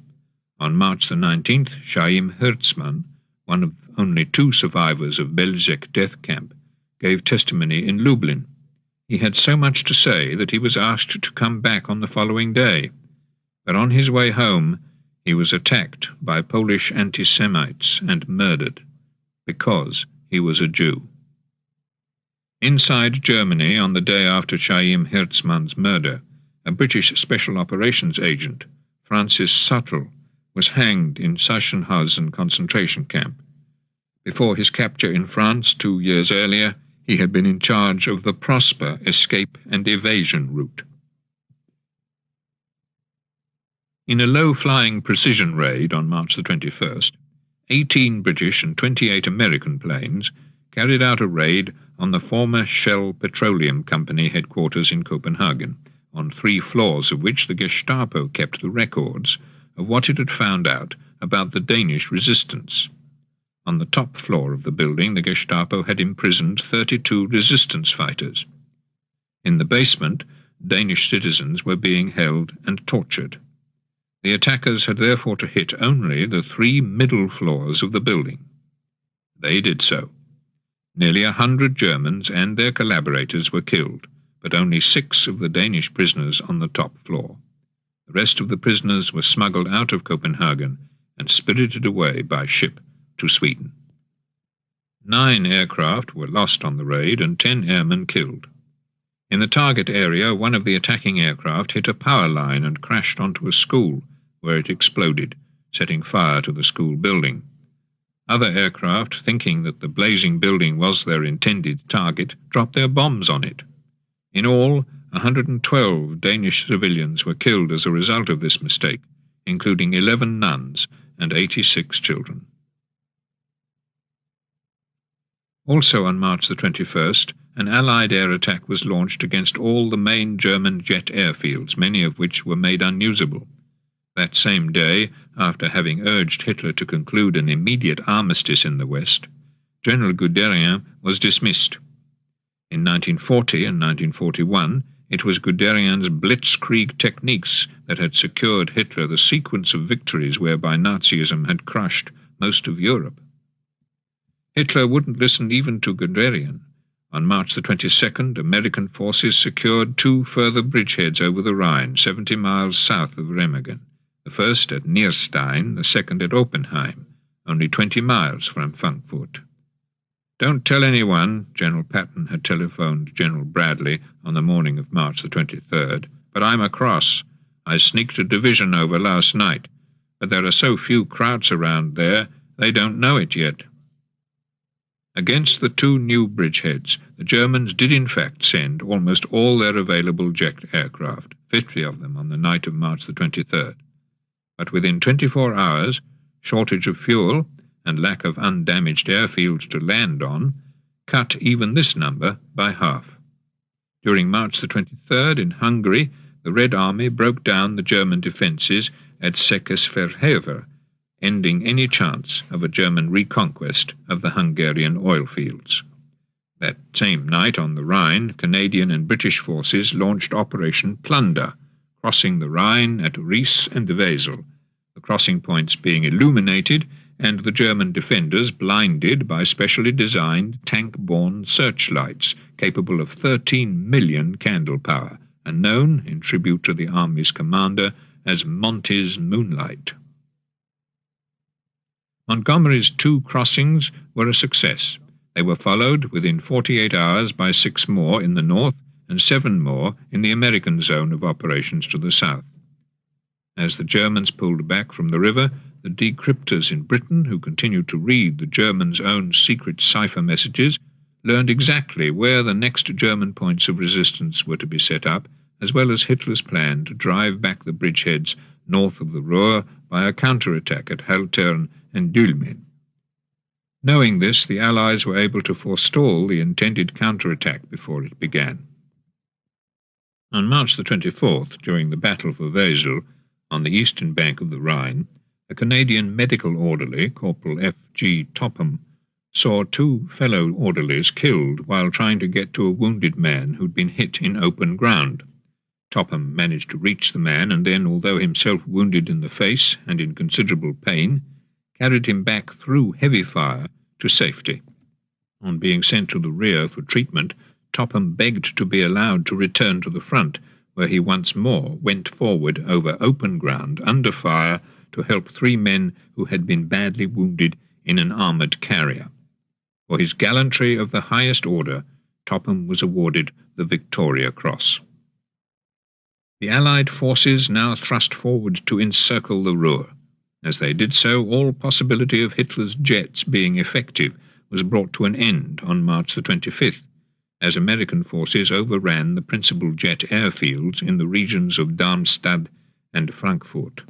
On March the 19th, Chaim Hertzmann, one of only 2 survivors of Belzec death camp, gave testimony in Lublin. He had so much to say that he was asked to come back on the following day, but on his way home he was attacked by Polish anti-Semites and murdered, because he was a Jew. Inside Germany, on the day after Chaim Herzmann's murder, a British Special Operations agent, Francis Suttle, was hanged in Sachsenhausen concentration camp. Before his capture in France 2 years earlier, he had been in charge of the Prosper escape and evasion route. In a low-flying precision raid on March the 21st, 18 British and 28 American planes carried out a raid on the former Shell Petroleum Company headquarters in Copenhagen, on 3 floors of which the Gestapo kept the records of what it had found out about the Danish resistance. On the top floor of the building, the Gestapo had imprisoned 32 resistance fighters. In the basement, Danish citizens were being held and tortured. The attackers had therefore to hit only the 3 middle floors of the building. They did so. Nearly 100 Germans and their collaborators were killed, but only 6 of the Danish prisoners on the top floor. The rest of the prisoners were smuggled out of Copenhagen and spirited away by ship to Sweden. 9 aircraft were lost on the raid and 10 airmen killed. In the target area, one of the attacking aircraft hit a power line and crashed onto a school, where it exploded, setting fire to the school building. Other aircraft, thinking that the blazing building was their intended target, dropped their bombs on it. In all, 112 Danish civilians were killed as a result of this mistake, including 11 nuns and 86 children. Also on March the 21st, an Allied air attack was launched against all the main German jet airfields, many of which were made unusable. That same day, after having urged Hitler to conclude an immediate armistice in the West, General Guderian was dismissed. In 1940 and 1941, it was Guderian's blitzkrieg techniques that had secured Hitler the sequence of victories whereby Nazism had crushed most of Europe. Hitler wouldn't listen even to Guderian. On March the 22nd, American forces secured 2 further bridgeheads over the Rhine, 70 miles south of Remagen, the first at Nierstein, the second at Oppenheim, only 20 miles from Frankfurt. "Don't tell anyone," General Patton had telephoned General Bradley on the morning of March the 23rd, "but I'm across. I sneaked a division over last night, but there are so few Krauts around there, they don't know it yet." Against the 2 new bridgeheads, the Germans did in fact send almost all their available jet aircraft, 50 of them on the night of March the 23rd. But within 24 hours, shortage of fuel and lack of undamaged airfields to land on cut even this number by half. During March the 23rd in Hungary, the Red Army broke down the German defences at Székesfehérvár, ending any chance of a German reconquest of the Hungarian oil fields. That same night on the Rhine, Canadian and British forces launched Operation Plunder, crossing the Rhine at Ries and Wesel, the crossing points being illuminated and the German defenders blinded by specially designed tank-borne searchlights capable of 13 million candle power, and known, in tribute to the Army's commander, as Monty's Moonlight. Montgomery's 2 crossings were a success. They were followed within 48 hours by 6 more in the north and 7 more in the American zone of operations to the south. As the Germans pulled back from the river, the decryptors in Britain, who continued to read the Germans' own secret cipher messages, learned exactly where the next German points of resistance were to be set up, as well as Hitler's plan to drive back the bridgeheads north of the Ruhr by a counterattack at Haltern and Dülmen. Knowing this, the Allies were able to forestall the intended counterattack before it began. On March the 24th, during the Battle for Wesel, on the eastern bank of the Rhine, a Canadian medical orderly, Corporal F.G. Topham, saw 2 fellow orderlies killed while trying to get to a wounded man who'd been hit in open ground. Topham managed to reach the man and then, although himself wounded in the face and in considerable pain, carried him back through heavy fire to safety. On being sent to the rear for treatment, Topham begged to be allowed to return to the front, where he once more went forward over open ground under fire to help 3 men who had been badly wounded in an armoured carrier. For his gallantry of the highest order, Topham was awarded the Victoria Cross. The Allied forces now thrust forward to encircle the Ruhr. As they did so, all possibility of Hitler's jets being effective was brought to an end on March the 25th, as American forces overran the principal jet airfields in the regions of Darmstadt and Frankfurt.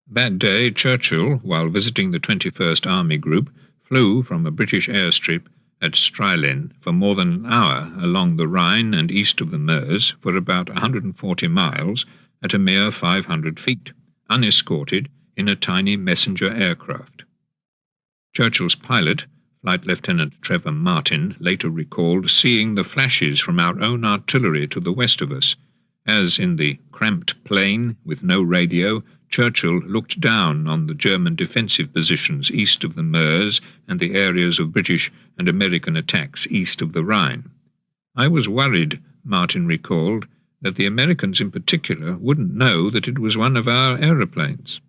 That day, Churchill, while visiting the 21st Army Group, flew from a British airstrip at Strehlen for more than an hour along the Rhine and east of the Meuse for about 140 miles at a mere 500 feet, unescorted in a tiny messenger aircraft. Churchill's pilot, Flight Lieutenant Trevor Martin, later recalled seeing the flashes from our own artillery to the west of us, as in the cramped plain with no radio, Churchill looked down on the German defensive positions east of the Meuse and the areas of British and American attacks east of the Rhine. I was worried, Martin recalled, that the Americans in particular wouldn't know that it was one of our aeroplanes.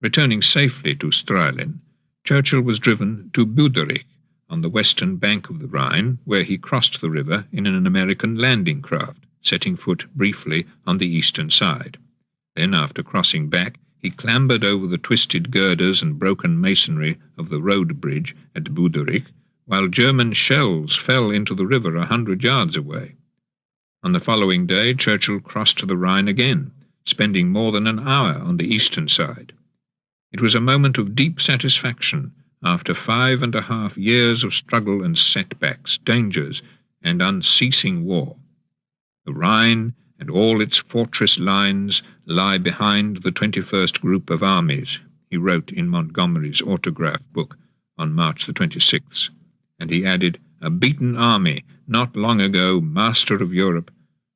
Returning safely to Strehlen, Churchill was driven to Büderich on the western bank of the Rhine, where he crossed the river in an American landing craft, setting foot briefly on the eastern side. Then, after crossing back, he clambered over the twisted girders and broken masonry of the road bridge at Büderich, while German shells fell into the river 100 yards away. On the following day, Churchill crossed the Rhine again, spending more than an hour on the eastern side. It was a moment of deep satisfaction after 5.5 years of struggle and setbacks, dangers, and unceasing war. The Rhine and all its fortress lines lie behind the 21st Group of Armies, he wrote in Montgomery's autograph book on March the 26th, and he added, "A beaten army, not long ago master of Europe,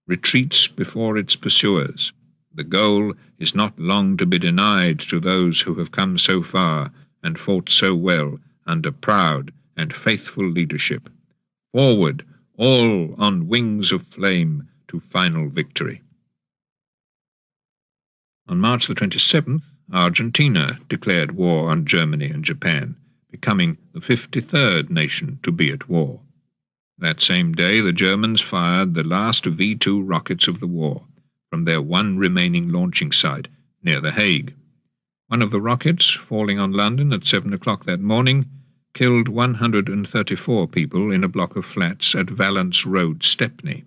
retreats before its pursuers. The goal is not long to be denied to those who have come so far and fought so well under proud and faithful leadership. Forward, all on wings of flame, to final victory." On March the 27th, Argentina declared war on Germany and Japan, becoming the 53rd nation to be at war. That same day, the Germans fired the last V-2 rockets of the war from their one remaining launching site near The Hague. One of the rockets, falling on London at 7 o'clock that morning, killed 134 people in a block of flats at Valence Road, Stepney.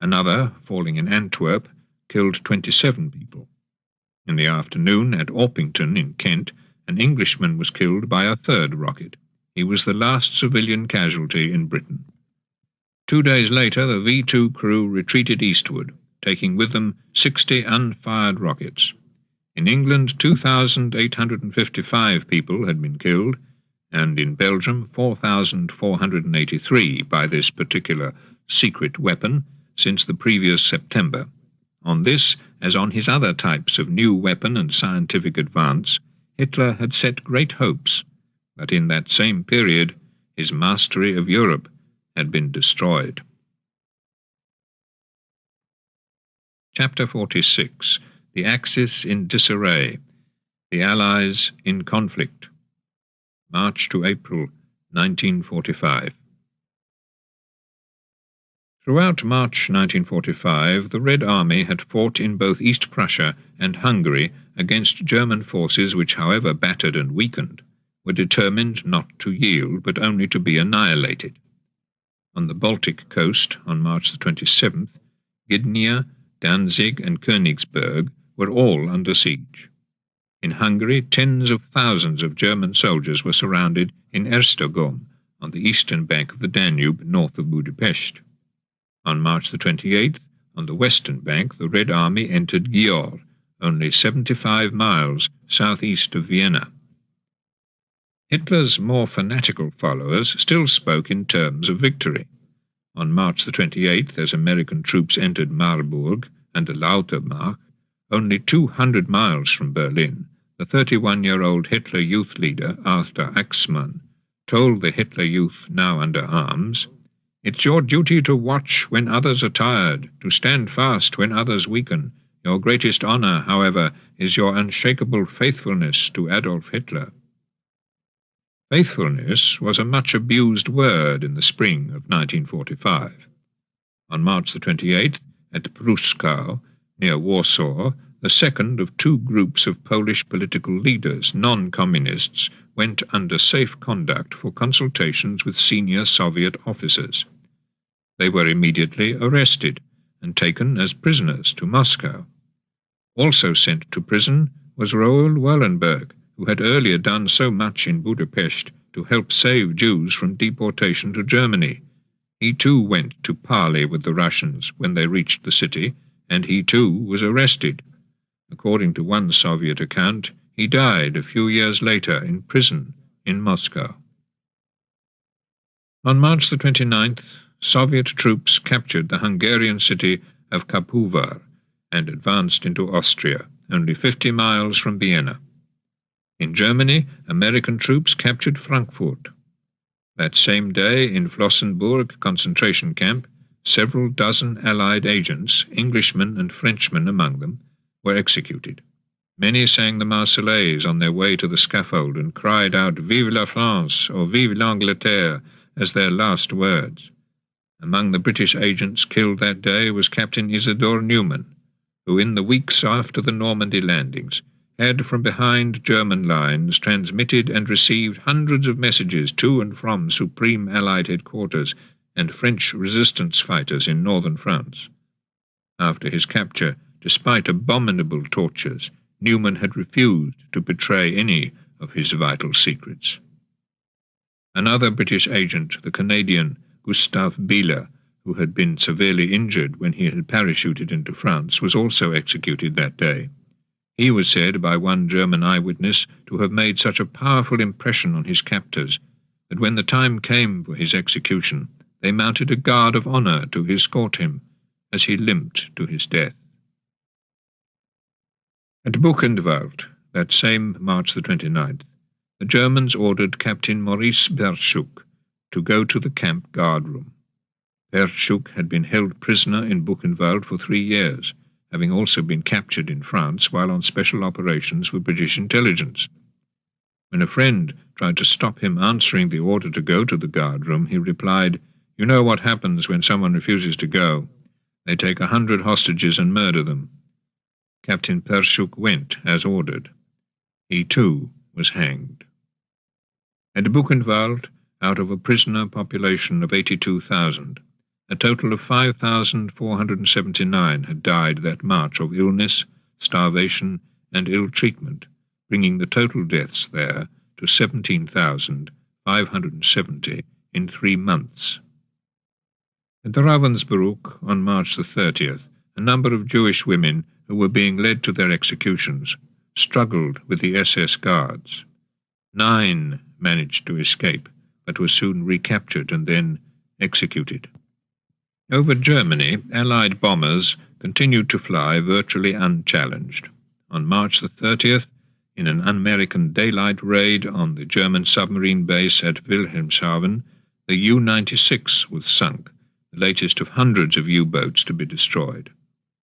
Another, falling in Antwerp, killed 27 people. In the afternoon, at Orpington in Kent, an Englishman was killed by a third rocket. He was the last civilian casualty in Britain. 2 days later, the V-2 crew retreated eastward, taking with them 60 unfired rockets. In England, 2,855 people had been killed, and in Belgium, 4,483 by this particular secret weapon since the previous September. On this, as on his other types of new weapon and scientific advance, Hitler had set great hopes, but in that same period his mastery of Europe had been destroyed. Chapter 46. The Axis in Disarray. The Allies in Conflict. March to April 1945. Throughout March 1945, the Red Army had fought in both East Prussia and Hungary against German forces which, however battered and weakened, were determined not to yield, but only to be annihilated. On the Baltic coast, on March the 27th, Gdynia, Danzig and Königsberg were all under siege. In Hungary, tens of thousands of German soldiers were surrounded in Esztergom, on the eastern bank of the Danube, north of Budapest. On March the 28th, on the western bank, the Red Army entered Győr, only 75 miles southeast of Vienna. Hitler's more fanatical followers still spoke in terms of victory. On March the 28th, as American troops entered Marburg and Lautermark, only 200 miles from Berlin, the 31-year-old Hitler Youth leader Arthur Axmann told the Hitler Youth now under arms, It's your duty to watch when others are tired, to stand fast when others weaken. Your greatest honor, however, is your unshakable faithfulness to Adolf Hitler." Faithfulness was a much abused word in the spring of 1945. On March the 28th, at Pruskow, near Warsaw, the second of two groups of Polish political leaders, non-communists, went under safe conduct for consultations with senior Soviet officers. They were immediately arrested and taken as prisoners to Moscow. Also sent to prison was Raoul Wallenberg, who had earlier done so much in Budapest to help save Jews from deportation to Germany. He too went to parley with the Russians when they reached the city, and he too was arrested. According to one Soviet account, he died a few years later in prison in Moscow. On March the 29th, Soviet troops captured the Hungarian city of Kapuvar and advanced into Austria, only 50 miles from Vienna. In Germany, American troops captured Frankfurt. That same day, in Flossenburg concentration camp, several dozen Allied agents, Englishmen and Frenchmen among them, were executed. Many sang the Marseillaise on their way to the scaffold and cried out "Vive la France" or "Vive l'Angleterre" as their last words. Among the British agents killed that day was Captain Isidore Newman, who in the weeks after the Normandy landings had from behind German lines transmitted and received hundreds of messages to and from Supreme Allied headquarters and French resistance fighters in northern France. After his capture, despite abominable tortures, Newman had refused to betray any of his vital secrets. Another British agent, the Canadian Gustave Bieler, who had been severely injured when he had parachuted into France, was also executed that day. He was said by one German eyewitness to have made such a powerful impression on his captors that when the time came for his execution, they mounted a guard of honor to escort him as he limped to his death. At Buchenwald, that same March the 29th, the Germans ordered Captain Maurice Bertschuk to go to the camp guardroom. Bertschuk had been held prisoner in Buchenwald for 3 years, having also been captured in France while on special operations with British intelligence. When a friend tried to stop him answering the order to go to the guardroom, he replied, "You know what happens when someone refuses to go. They take 100 hostages and murder them." Captain Bertschuk went as ordered. He too was hanged. At Buchenwald, out of a prisoner population of 82,000, a total of 5,479 had died that March of illness, starvation, and ill treatment, bringing the total deaths there to 17,570 in 3 months. At Ravensbrück on March the 30th, a number of Jewish women who were being led to their executions struggled with the SS guards. 9 managed to escape, but were soon recaptured and then executed. Over Germany, Allied bombers continued to fly virtually unchallenged. On March the 30th, in an un-American daylight raid on the German submarine base at Wilhelmshaven, the U-96 was sunk, the latest of hundreds of U-boats to be destroyed.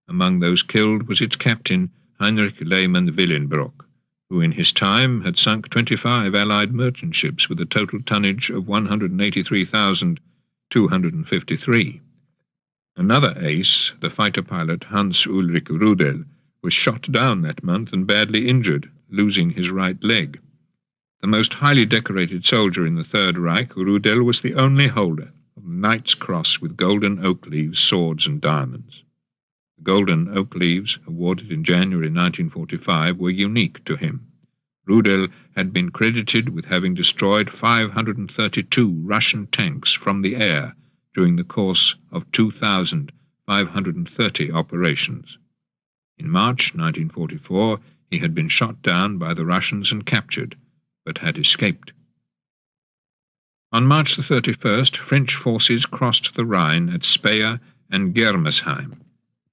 Among those killed was its captain, Heinrich Lehmann-Willenbrock, who in his time had sunk 25 Allied merchant ships with a total tonnage of 183,253. Another ace, the fighter pilot Hans Ulrich Rudel, was shot down that month and badly injured, losing his right leg. The most highly decorated soldier in the Third Reich, Rudel was the only holder of the Knight's Cross with golden oak leaves, swords, and diamonds. The golden oak leaves, awarded in January 1945, were unique to him. Rudel had been credited with having destroyed 532 Russian tanks from the air during the course of 2,530 operations. In March 1944, he had been shot down by the Russians and captured, but had escaped. On March the 31st, French forces crossed the Rhine at Speyer and Germersheim.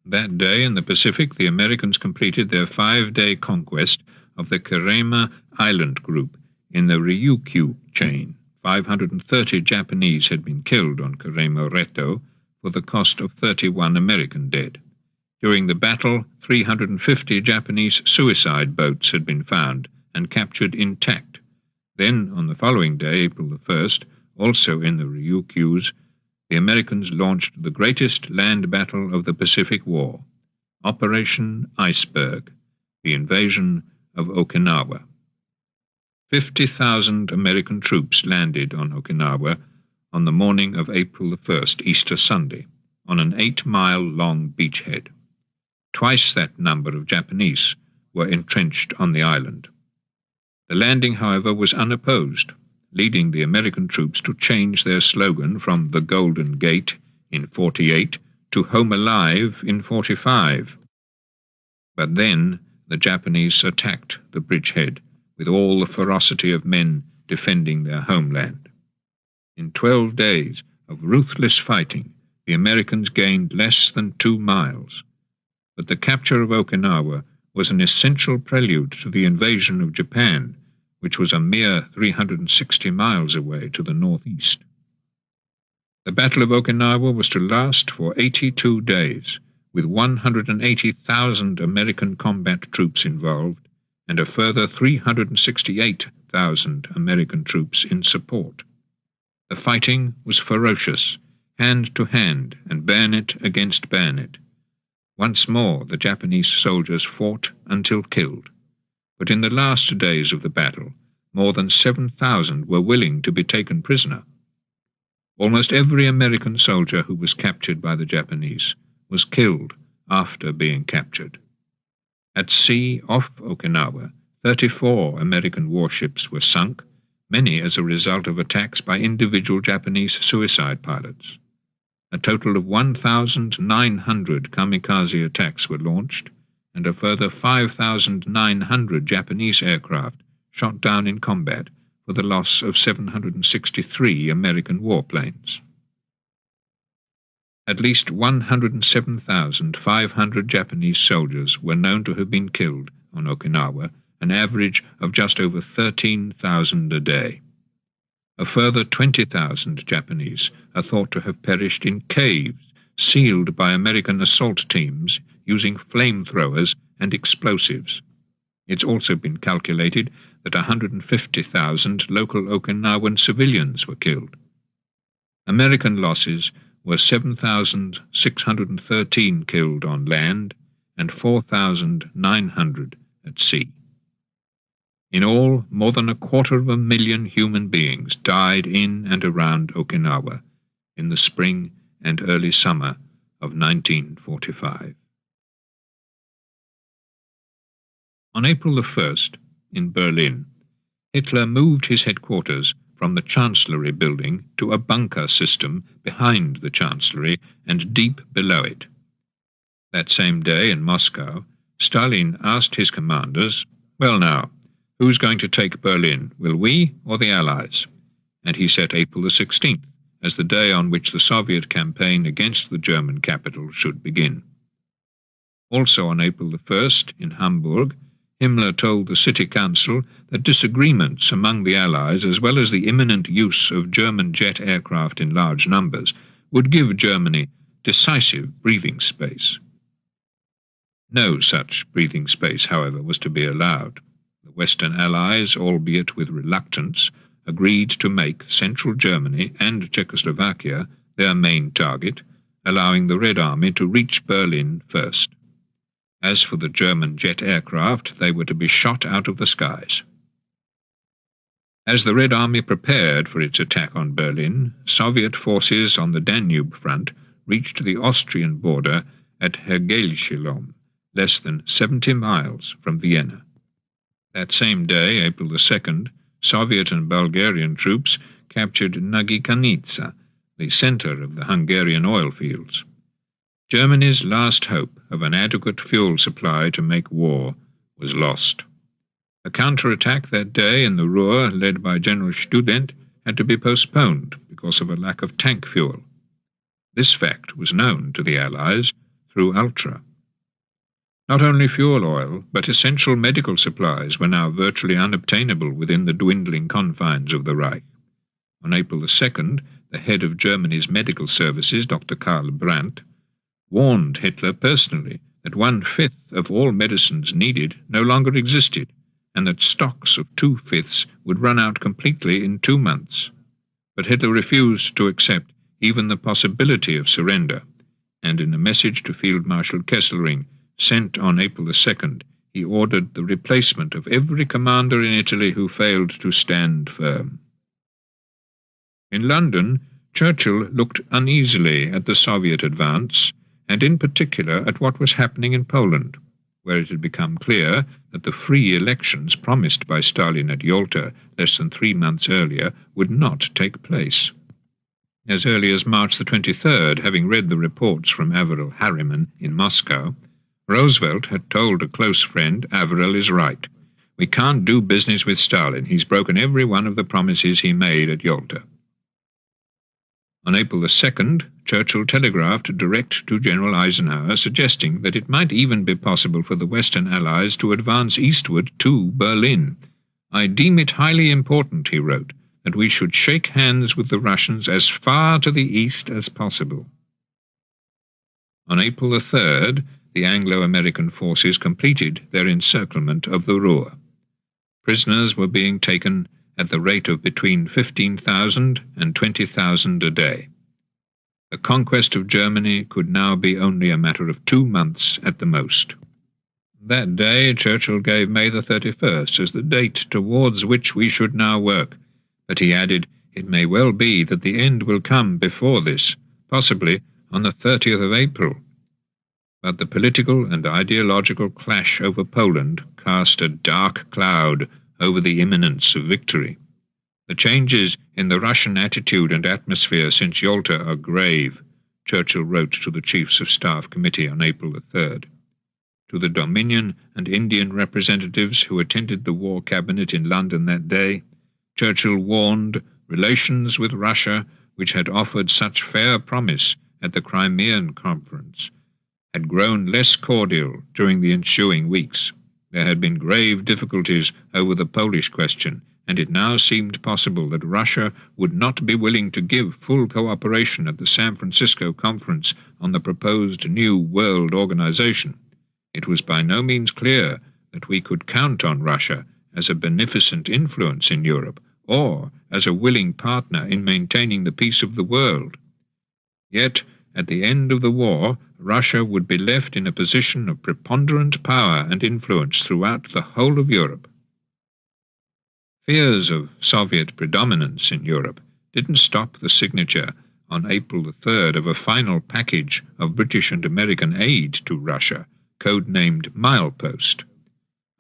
That day in the Pacific, the Americans completed their 5-day conquest of the Kerema Island group in the Ryukyu chain, 530 Japanese had been killed on Moreto for the cost of 31 American dead. During the battle, 350 Japanese suicide boats had been found and captured intact. Then, on the following day, April the 1st, also in the Ryukyus, the Americans launched the greatest land battle of the Pacific War, Operation Iceberg, the invasion of Okinawa. 50,000 American troops landed on Okinawa on the morning of April the 1st, Easter Sunday, on an 8-mile-long beachhead. Twice that number of Japanese were entrenched on the island. The landing, however, was unopposed, leading the American troops to change their slogan from the Golden Gate in 48 to Home Alive in 45. But then the Japanese attacked the bridgehead with all the ferocity of men defending their homeland. In 12 days of ruthless fighting, the Americans gained less than 2 miles. But the capture of Okinawa was an essential prelude to the invasion of Japan, which was a mere 360 miles away to the northeast. The Battle of Okinawa was to last for 82 days, with 180,000 American combat troops involved and a further 368,000 American troops in support. The fighting was ferocious, hand to hand and bayonet against bayonet. Once more the Japanese soldiers fought until killed, but in the last days of the battle, more than 7,000 were willing to be taken prisoner. Almost every American soldier who was captured by the Japanese was killed after being captured. At sea off Okinawa, 34 American warships were sunk, many as a result of attacks by individual Japanese suicide pilots. A total of 1,900 kamikaze attacks were launched, and a further 5,900 Japanese aircraft shot down in combat for the loss of 763 American warplanes. At least 107,500 Japanese soldiers were known to have been killed on Okinawa, an average of just over 13,000 a day. A further 20,000 Japanese are thought to have perished in caves sealed by American assault teams using flamethrowers and explosives. It's also been calculated that 150,000 local Okinawan civilians were killed. American losses were 7,613 killed on land and 4,900 at sea. In all, more than 250,000 human beings died in and around Okinawa in the spring and early summer of 1945. On April the 1st, in Berlin, Hitler moved his headquarters from the Chancellery building to a bunker system behind the Chancellery and deep below it. That same day in Moscow, Stalin asked his commanders, "Well now, who's going to take Berlin, will we or the Allies?" And he set April the 16th as the day on which the Soviet campaign against the German capital should begin. Also on April the 1st, in Hamburg, Himmler told the City Council that disagreements among the Allies, as well as the imminent use of German jet aircraft in large numbers, would give Germany decisive breathing space. No such breathing space, however, was to be allowed. The Western Allies, albeit with reluctance, agreed to make Central Germany and Czechoslovakia their main target, allowing the Red Army to reach Berlin first. As for the German jet aircraft, they were to be shot out of the skies. As the Red Army prepared for its attack on Berlin, Soviet forces on the Danube front reached the Austrian border at Hergelschilom, less than 70 miles from Vienna. That same day, April the 2nd, Soviet and Bulgarian troops captured Nagikanica, the center of the Hungarian oil fields. Germany's last hope of an adequate fuel supply to make war was lost. A counterattack that day in the Ruhr, led by General Student, had to be postponed because of a lack of tank fuel. This fact was known to the Allies through Ultra. Not only fuel oil, but essential medical supplies were now virtually unobtainable within the dwindling confines of the Reich. On April the 2nd, the head of Germany's medical services, Dr. Karl Brandt, warned Hitler personally that 1/5 of all medicines needed no longer existed, and that stocks of 2/5 would run out completely in 2 months. But Hitler refused to accept even the possibility of surrender, and in a message to Field Marshal Kesselring, sent on April the 2nd, he ordered the replacement of every commander in Italy who failed to stand firm. In London, Churchill looked uneasily at the Soviet advance, and in particular at what was happening in Poland, where it had become clear that the free elections promised by Stalin at Yalta less than 3 months earlier would not take place. As early as March the 23rd, having read the reports from Averell Harriman in Moscow, Roosevelt had told a close friend, "Averell is right. We can't do business with Stalin. He's broken every one of the promises he made at Yalta." On April the 2nd, Churchill telegraphed direct to General Eisenhower, suggesting that it might even be possible for the Western Allies to advance eastward to Berlin. "I deem it highly important," he wrote, "that we should shake hands with the Russians as far to the east as possible." On April the 3rd, the Anglo-American forces completed their encirclement of the Ruhr. Prisoners were being taken at the rate of between 15,000 and 20,000 a day. The conquest of Germany could now be only a matter of 2 months at the most. That day Churchill gave May the 31st as the date towards which we should now work, but he added, "It may well be that the end will come before this, possibly on the 30th of April." But the political and ideological clash over Poland cast a dark cloud over the imminence of victory. "The changes in the Russian attitude and atmosphere since Yalta are grave," Churchill wrote to the Chiefs of Staff Committee on April the 3rd. To the Dominion and Indian representatives who attended the War Cabinet in London that day, Churchill warned relations with Russia, which had offered such fair promise at the Crimean Conference, had grown less cordial during the ensuing weeks. There had been grave difficulties over the Polish question, and it now seemed possible that Russia would not be willing to give full cooperation at the San Francisco Conference on the proposed new world organization. It was by no means clear that we could count on Russia as a beneficent influence in Europe, or as a willing partner in maintaining the peace of the world. Yet, at the end of the war, Russia would be left in a position of preponderant power and influence throughout the whole of Europe. Fears of Soviet predominance in Europe didn't stop the signature on April the 3rd of a final package of British and American aid to Russia, codenamed Milepost.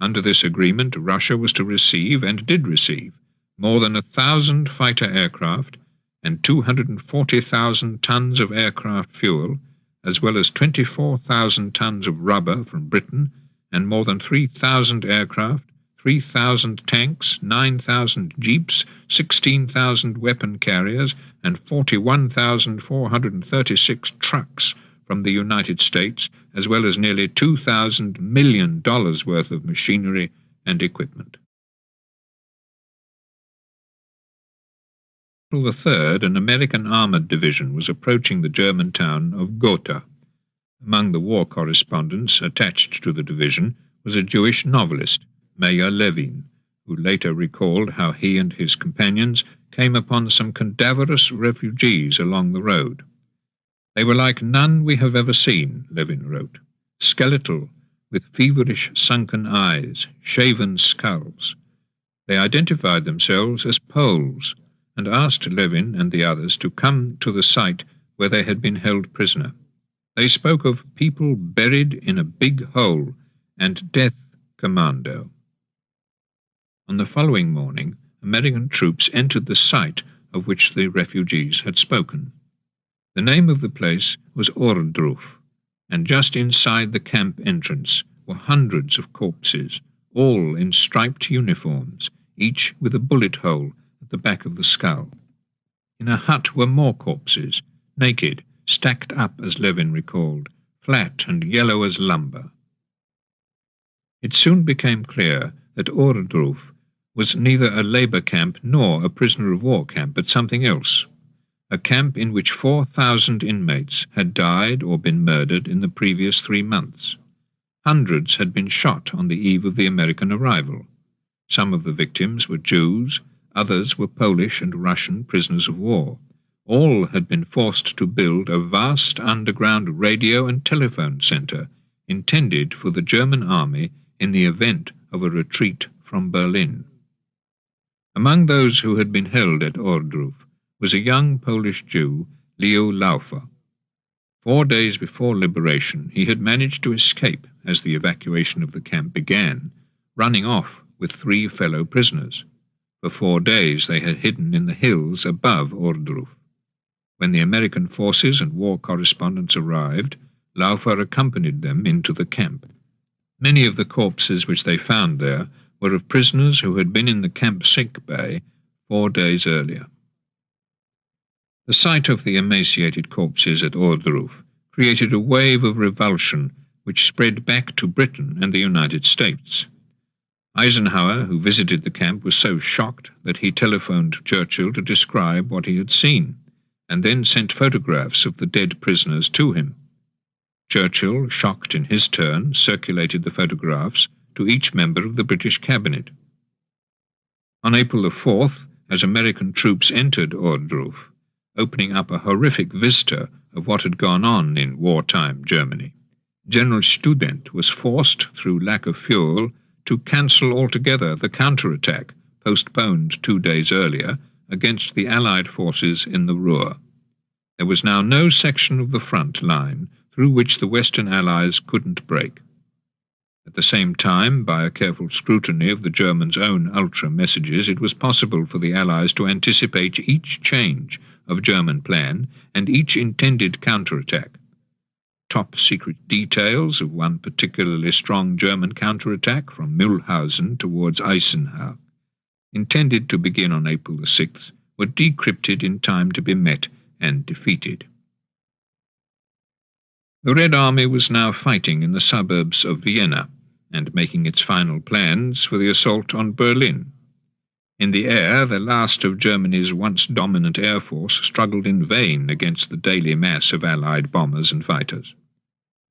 Under this agreement, Russia was to receive, and did receive, more than 1,000 fighter aircraft and 240,000 tons of aircraft fuel, as well as 24,000 tons of rubber from Britain, and more than 3,000 aircraft, 3,000 tanks, 9,000 jeeps, 16,000 weapon carriers, and 41,436 trucks from the United States, as well as nearly $2,000 million worth of machinery and equipment. On April the 3rd, an American armored division was approaching the German town of Gotha. Among the war correspondents attached to the division was a Jewish novelist, Meyer Levin, who later recalled how he and his companions came upon some cadaverous refugees along the road. "They were like none we have ever seen," Levin wrote, "skeletal, with feverish sunken eyes, shaven skulls. They identified themselves as Poles, and asked Levin and the others to come to the site where they had been held prisoner. They spoke of people buried in a big hole and death commando." On the following morning, American troops entered the site of which the refugees had spoken. The name of the place was Ohrdruf, and just inside the camp entrance were hundreds of corpses, all in striped uniforms, each with a bullet hole at the back of the skull. In a hut were more corpses, naked, stacked up, as Levin recalled, flat and yellow as lumber. It soon became clear that Ohrdruf was neither a labour camp nor a prisoner of war camp, but something else. A camp in which 4,000 inmates had died or been murdered in the previous 3 months. Hundreds had been shot on the eve of the American arrival. Some of the victims were Jews, others were Polish and Russian prisoners of war. All had been forced to build a vast underground radio and telephone centre intended for the German army in the event of a retreat from Berlin. Among those who had been held at Ohrdruf was a young Polish Jew, Leo Laufer. 4 days before liberation, he had managed to escape as the evacuation of the camp began, running off with 3 fellow prisoners. For 4 days they had hidden in the hills above Ohrdruf. When the American forces and war correspondents arrived, Laufer accompanied them into the camp. Many of the corpses which they found there were of prisoners who had been in the camp sick bay 4 days earlier. The sight of the emaciated corpses at Ohrdruf created a wave of revulsion which spread back to Britain and the United States. Eisenhower, who visited the camp, was so shocked that he telephoned Churchill to describe what he had seen, and then sent photographs of the dead prisoners to him. Churchill, shocked in his turn, circulated the photographs to each member of the British cabinet. On April the 4th, as American troops entered Ohrdruf, opening up a horrific vista of what had gone on in wartime Germany, General Student was forced, through lack of fuel, to cancel altogether the counterattack, postponed 2 days earlier, against the Allied forces in the Ruhr. There was now no section of the front line through which the Western Allies couldn't break. At the same time, by a careful scrutiny of the Germans' own ultra-messages, it was possible for the Allies to anticipate each change of German plan and each intended counterattack. Top-secret details of one particularly strong German counterattack from Mühlhausen towards Eisenach, intended to begin on April the 6th, were decrypted in time to be met and defeated. The Red Army was now fighting in the suburbs of Vienna and making its final plans for the assault on Berlin. In the air, the last of Germany's once dominant air force struggled in vain against the daily mass of Allied bombers and fighters.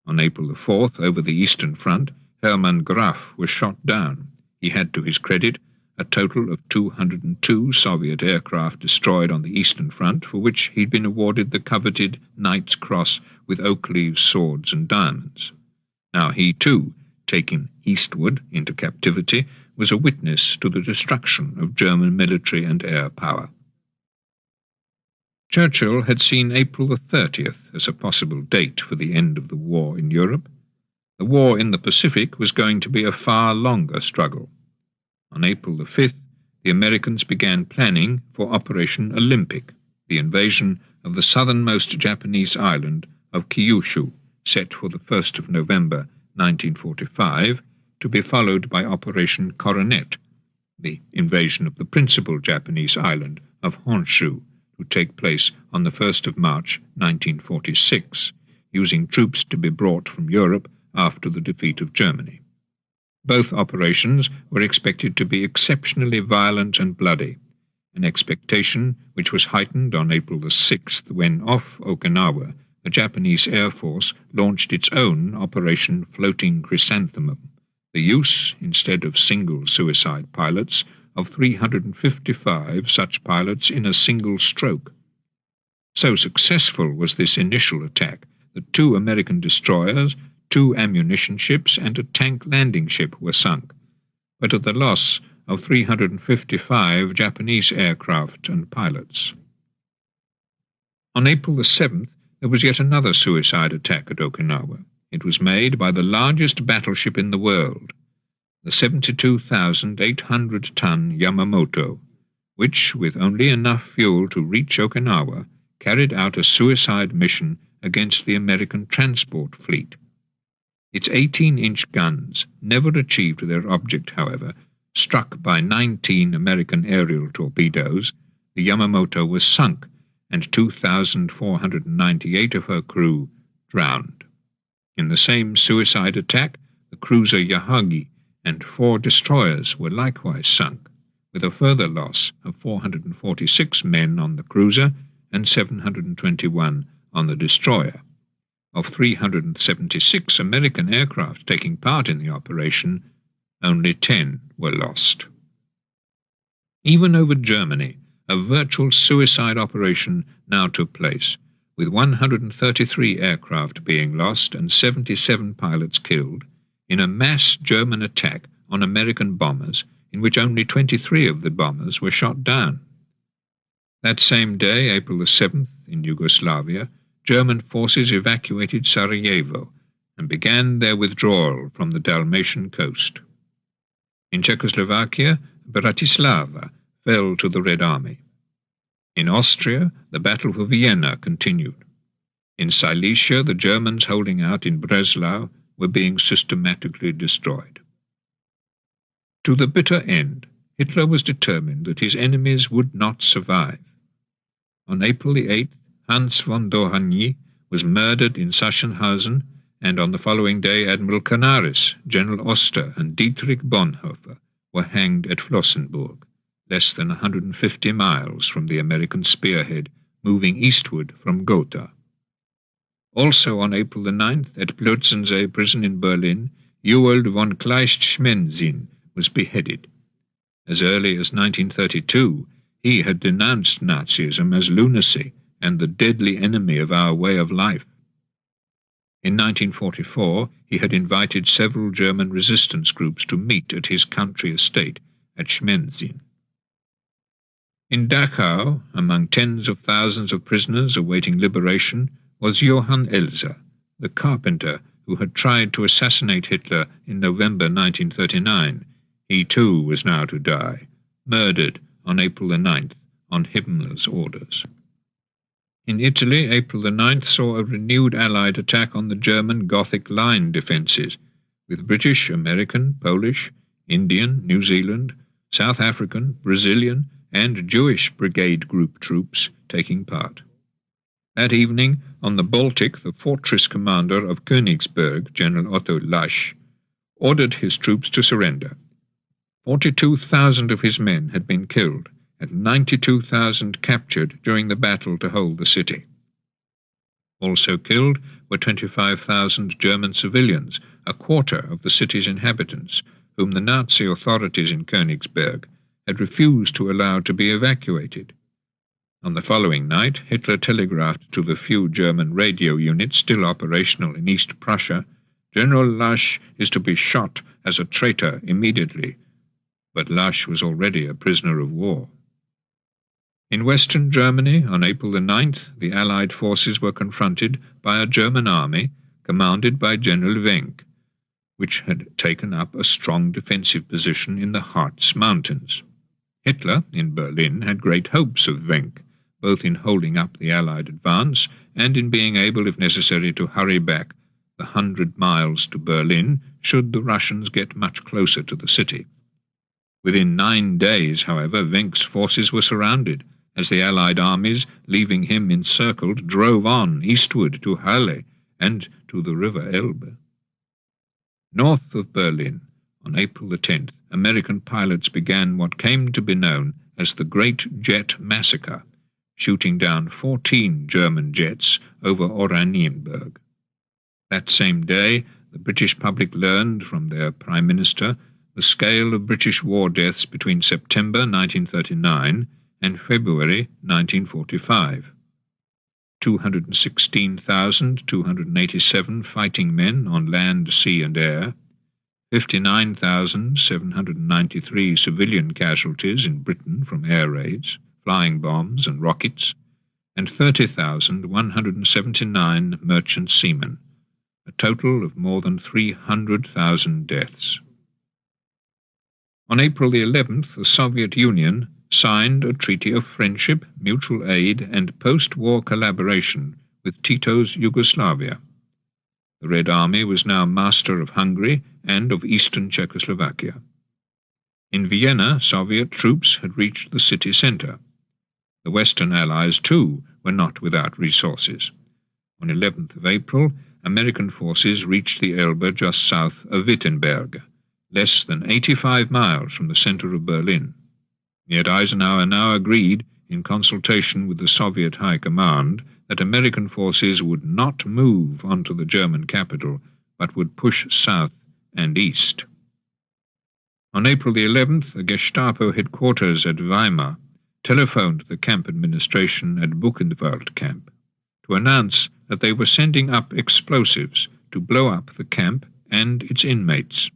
On April the 4th, over the Eastern Front, Hermann Graf was shot down. He had, to his credit, a total of 202 Soviet aircraft destroyed on the Eastern Front, for which he'd been awarded the coveted Knight's Cross with oak leaves, swords, and diamonds. Now he, too, taken eastward into captivity, was a witness to the destruction of German military and air power. Churchill had seen April the 30th as a possible date for the end of the war in Europe. The war in the Pacific was going to be a far longer struggle. On April the 5th, the Americans began planning for Operation Olympic, the invasion of the southernmost Japanese island of Kyushu, set for the 1st of November 1945, to be followed by Operation Coronet, the invasion of the principal Japanese island of Honshu, to take place on the 1st of March 1946, using troops to be brought from Europe after the defeat of Germany. Both operations were expected to be exceptionally violent and bloody, an expectation which was heightened on April the 6th when, off Okinawa, the Japanese Air Force launched its own Operation Floating Chrysanthemum, the use, instead of single suicide pilots, of 355 such pilots in a single stroke. So successful was this initial attack that 2 American destroyers, 2 ammunition ships, and a tank landing ship were sunk, but at the loss of 355 Japanese aircraft and pilots. On April the 7th, there was yet another suicide attack at Okinawa. It was made by the largest battleship in the world, the 72,800-ton Yamamoto, which, with only enough fuel to reach Okinawa, carried out a suicide mission against the American transport fleet. Its 18-inch guns never achieved their object, however. Struck by 19 American aerial torpedoes, the Yamamoto was sunk, and 2,498 of her crew drowned. In the same suicide attack, the cruiser Yahagi and 4 destroyers were likewise sunk, with a further loss of 446 men on the cruiser and 721 on the destroyer. Of 376 American aircraft taking part in the operation, only 10 were lost. Even over Germany, a virtual suicide operation now took place, with 133 aircraft being lost and 77 pilots killed, in a mass German attack on American bombers in which only 23 of the bombers were shot down. That same day, April the 7th, in Yugoslavia, German forces evacuated Sarajevo and began their withdrawal from the Dalmatian coast. In Czechoslovakia, Bratislava fell to the Red Army. In Austria, the battle for Vienna continued. In Silesia, the Germans holding out in Breslau were being systematically destroyed. To the bitter end, Hitler was determined that his enemies would not survive. On April the 8th, Hans von Dohnanyi was murdered in Sachsenhausen, and on the following day Admiral Canaris, General Oster, and Dietrich Bonhoeffer were hanged at Flossenburg, less than 150 miles from the American spearhead, moving eastward from Gotha. Also on April the 9th, at Plötzensee prison in Berlin, Ewald von Kleist-Schmenzin was beheaded. As early as 1932, he had denounced Nazism as lunacy and the deadly enemy of our way of life. In 1944, he had invited several German resistance groups to meet at his country estate at Schmenzin. In Dachau, among tens of thousands of prisoners awaiting liberation, was Johann Elser, the carpenter who had tried to assassinate Hitler in November 1939. He too was now to die, murdered on April the 9th on Himmler's orders. In Italy, April the 9th saw a renewed Allied attack on the German Gothic Line defences, with British, American, Polish, Indian, New Zealand, South African, Brazilian, and Jewish Brigade Group troops taking part. That evening, on the Baltic, the fortress commander of Königsberg, General Otto Lasch, ordered his troops to surrender. 42,000 of his men had been killed, and 92,000 captured during the battle to hold the city. Also killed were 25,000 German civilians, a quarter of the city's inhabitants, whom the Nazi authorities in Königsberg had refused to allow to be evacuated. On the following night, Hitler telegraphed to the few German radio units still operational in East Prussia, "General Lasch is to be shot as a traitor immediately." But Lasch was already a prisoner of war. In western Germany, on April the 9th, the Allied forces were confronted by a German army commanded by General Wenck, which had taken up a strong defensive position in the Harz Mountains. Hitler, in Berlin, had great hopes of Wenck, both in holding up the Allied advance and in being able, if necessary, to hurry back the 100 miles to Berlin should the Russians get much closer to the city. Within 9 days, however, Wenck's forces were surrounded, as the Allied armies, leaving him encircled, drove on eastward to Halle and to the river Elbe. North of Berlin, on April the 10th, American pilots began what came to be known as the Great Jet Massacre, shooting down 14 German jets over Oranienburg. That same day, the British public learned from their Prime Minister the scale of British war deaths between September 1939 and February 1945. 216,287 fighting men on land, sea and air, 59,793 civilian casualties in Britain from air raids, flying bombs and rockets, and 30,179 merchant seamen, a total of more than 300,000 deaths. On April the 11th, the Soviet Union signed a treaty of friendship, mutual aid, and post-war collaboration with Tito's Yugoslavia. The Red Army was now master of Hungary and of eastern Czechoslovakia. In Vienna, Soviet troops had reached the city centre. The Western Allies, too, were not without resources. On 11th of April, American forces reached the Elbe just south of Wittenberg, less than 85 miles from the centre of Berlin. Yet Eisenhower now agreed, in consultation with the Soviet High Command, that American forces would not move onto the German capital, but would push south and east. On April the 11th, the Gestapo headquarters at Weimar telephoned the camp administration at Buchenwald camp to announce that they were sending up explosives to blow up the camp and its inmates.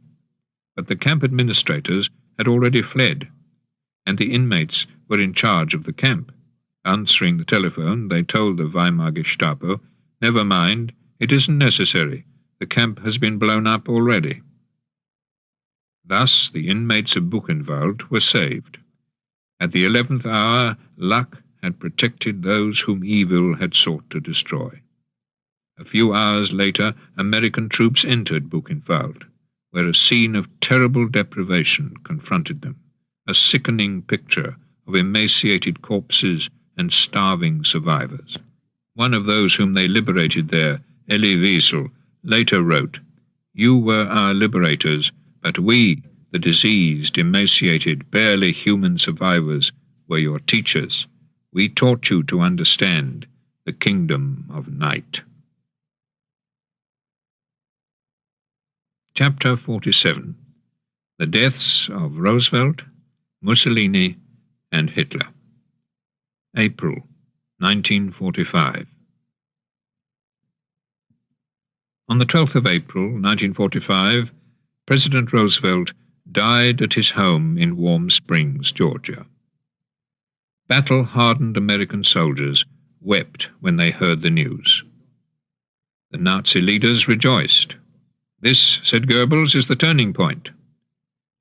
But the camp administrators had already fled, and the inmates were in charge of the camp. Answering the telephone, they told the Weimar Gestapo, "Never mind, it isn't necessary. The camp has been blown up already." Thus the inmates of Buchenwald were saved. At the 11th hour, luck had protected those whom evil had sought to destroy. A few hours later, American troops entered Buchenwald, where a scene of terrible deprivation confronted them, a sickening picture of emaciated corpses and starving survivors. One of those whom they liberated there, Elie Wiesel, later wrote, "You were our liberators, but we, the diseased, emaciated, barely human survivors, were your teachers. We taught you to understand the kingdom of night." Chapter 47. The Deaths of Roosevelt, Mussolini, and Hitler. April 1945. On the 12th of April 1945, President Roosevelt died at his home in Warm Springs, Georgia. Battle-hardened American soldiers wept when they heard the news. The Nazi leaders rejoiced. "This," said Goebbels, "is the turning point."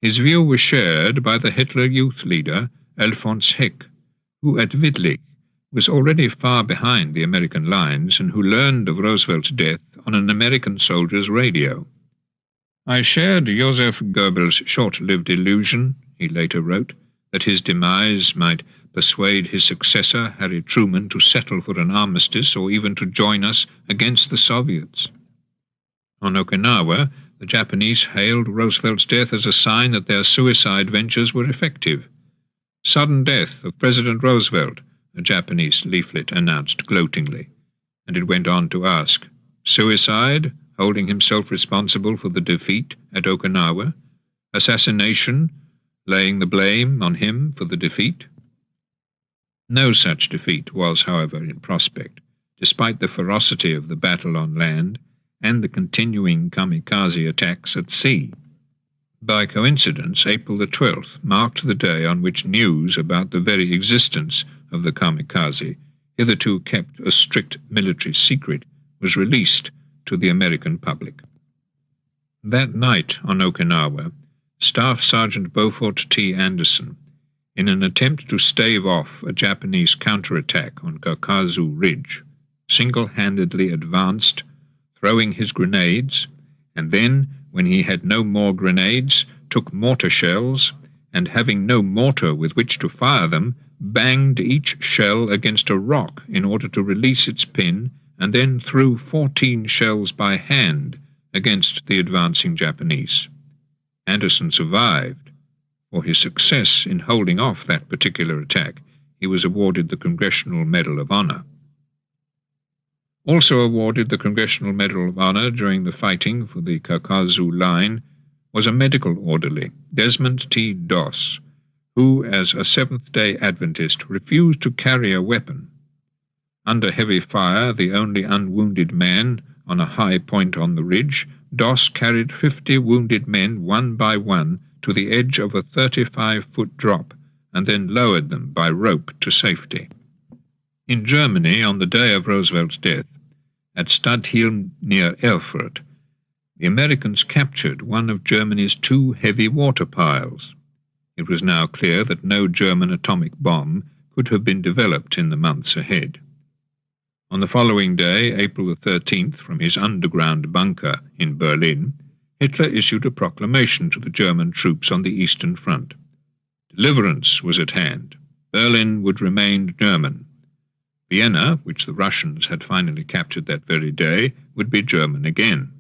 His view was shared by the Hitler Youth leader, Alfons Heck, who at Wittlich was already far behind the American lines and who learned of Roosevelt's death on an American soldier's radio. "I shared Joseph Goebbels' short-lived illusion," he later wrote, "that his demise might persuade his successor, Harry Truman, to settle for an armistice or even to join us against the Soviets." On Okinawa, the Japanese hailed Roosevelt's death as a sign that their suicide ventures were effective. "Sudden death of President Roosevelt," a Japanese leaflet announced gloatingly, and it went on to ask, "Suicide, holding himself responsible for the defeat at Okinawa? Assassination, laying the blame on him for the defeat?" No such defeat was, however, in prospect, despite the ferocity of the battle on land and the continuing kamikaze attacks at sea. By coincidence, April the 12th marked the day on which news about the very existence of the kamikaze, hitherto kept a strict military secret, was released to the American public. That night on Okinawa, Staff Sergeant Beaufort T. Anderson, in an attempt to stave off a Japanese counterattack on Kakazu Ridge, single-handedly advanced, throwing his grenades, and then, when he had no more grenades, took mortar shells, and having no mortar with which to fire them, banged each shell against a rock in order to release its pin, and then threw 14 shells by hand against the advancing Japanese. Anderson survived. For his success in holding off that particular attack, he was awarded the Congressional Medal of Honor. Also awarded the Congressional Medal of Honor during the fighting for the Kakazu Line was a medical orderly, Desmond T. Doss, who, as a Seventh-day Adventist, refused to carry a weapon. Under heavy fire, the only unwounded man on a high point on the ridge, Doss carried 50 wounded men one by one to the edge of a 35-foot drop and then lowered them by rope to safety. In Germany, on the day of Roosevelt's death, at Stadthiel near Erfurt, the Americans captured one of Germany's 2 heavy water piles. It was now clear that no German atomic bomb could have been developed in the months ahead. On the following day, April the 13th, from his underground bunker in Berlin, Hitler issued a proclamation to the German troops on the Eastern Front. Deliverance was at hand. Berlin would remain German. Vienna, which the Russians had finally captured that very day, would be German again.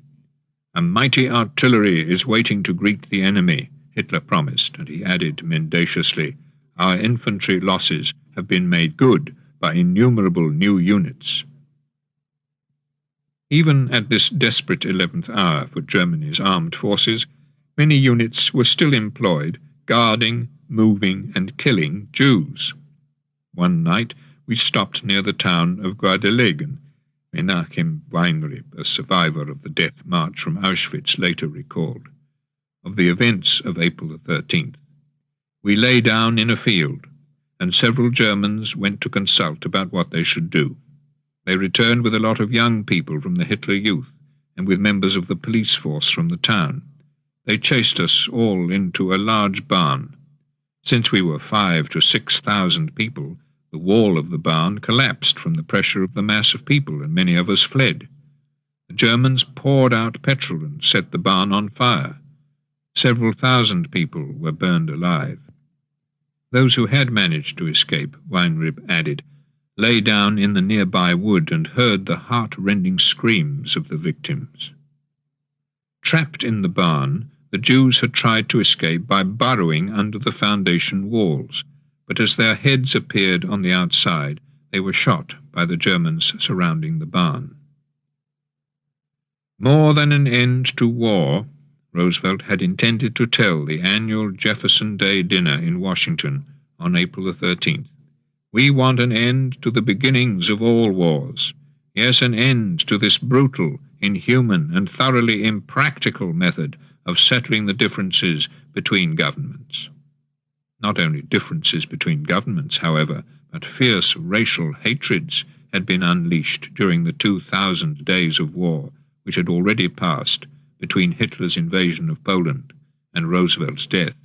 "A mighty artillery is waiting to greet the enemy," Hitler promised, and he added mendaciously, Our infantry losses have been made good by innumerable new units. Even at this desperate 11th hour for Germany's armed forces, many units were still employed guarding, moving, and killing Jews. One night we stopped near the town of Guadalegen. Menachem Weinrib, a survivor of the death march from Auschwitz, later recalled, of the events of April the 13th. We lay down in a field, and several Germans went to consult about what they should do. They returned with a lot of young people from the Hitler Youth, and with members of the police force from the town. They chased us all into a large barn. Since we were 5,000 to 6,000 people, the wall of the barn collapsed from the pressure of the mass of people, and many of us fled. The Germans poured out petrol and set the barn on fire. Several thousand people were burned alive. Those who had managed to escape, Weinrib added, lay down in the nearby wood and heard the heart-rending screams of the victims. Trapped in the barn, the Jews had tried to escape by burrowing under the foundation walls, but as their heads appeared on the outside, they were shot by the Germans surrounding the barn. More than an end to war, Roosevelt had intended to tell the annual Jefferson Day dinner in Washington on April the 13th. We want an end to the beginnings of all wars. Yes, an end to this brutal, inhuman, and thoroughly impractical method of settling the differences between governments. Not only differences between governments, however, but fierce racial hatreds had been unleashed during the 2,000 days of war which had already passed between Hitler's invasion of Poland and Roosevelt's death.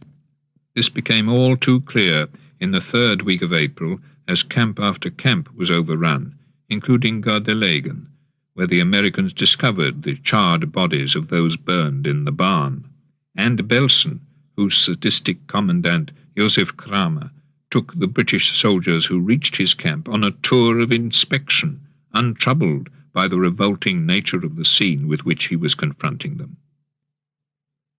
This became all too clear in the third week of April as camp after camp was overrun, including Guadalegen, where the Americans discovered the charred bodies of those burned in the barn, and Belsen, whose sadistic commandant Josef Kramer took the British soldiers who reached his camp on a tour of inspection, untroubled by the revolting nature of the scene with which he was confronting them.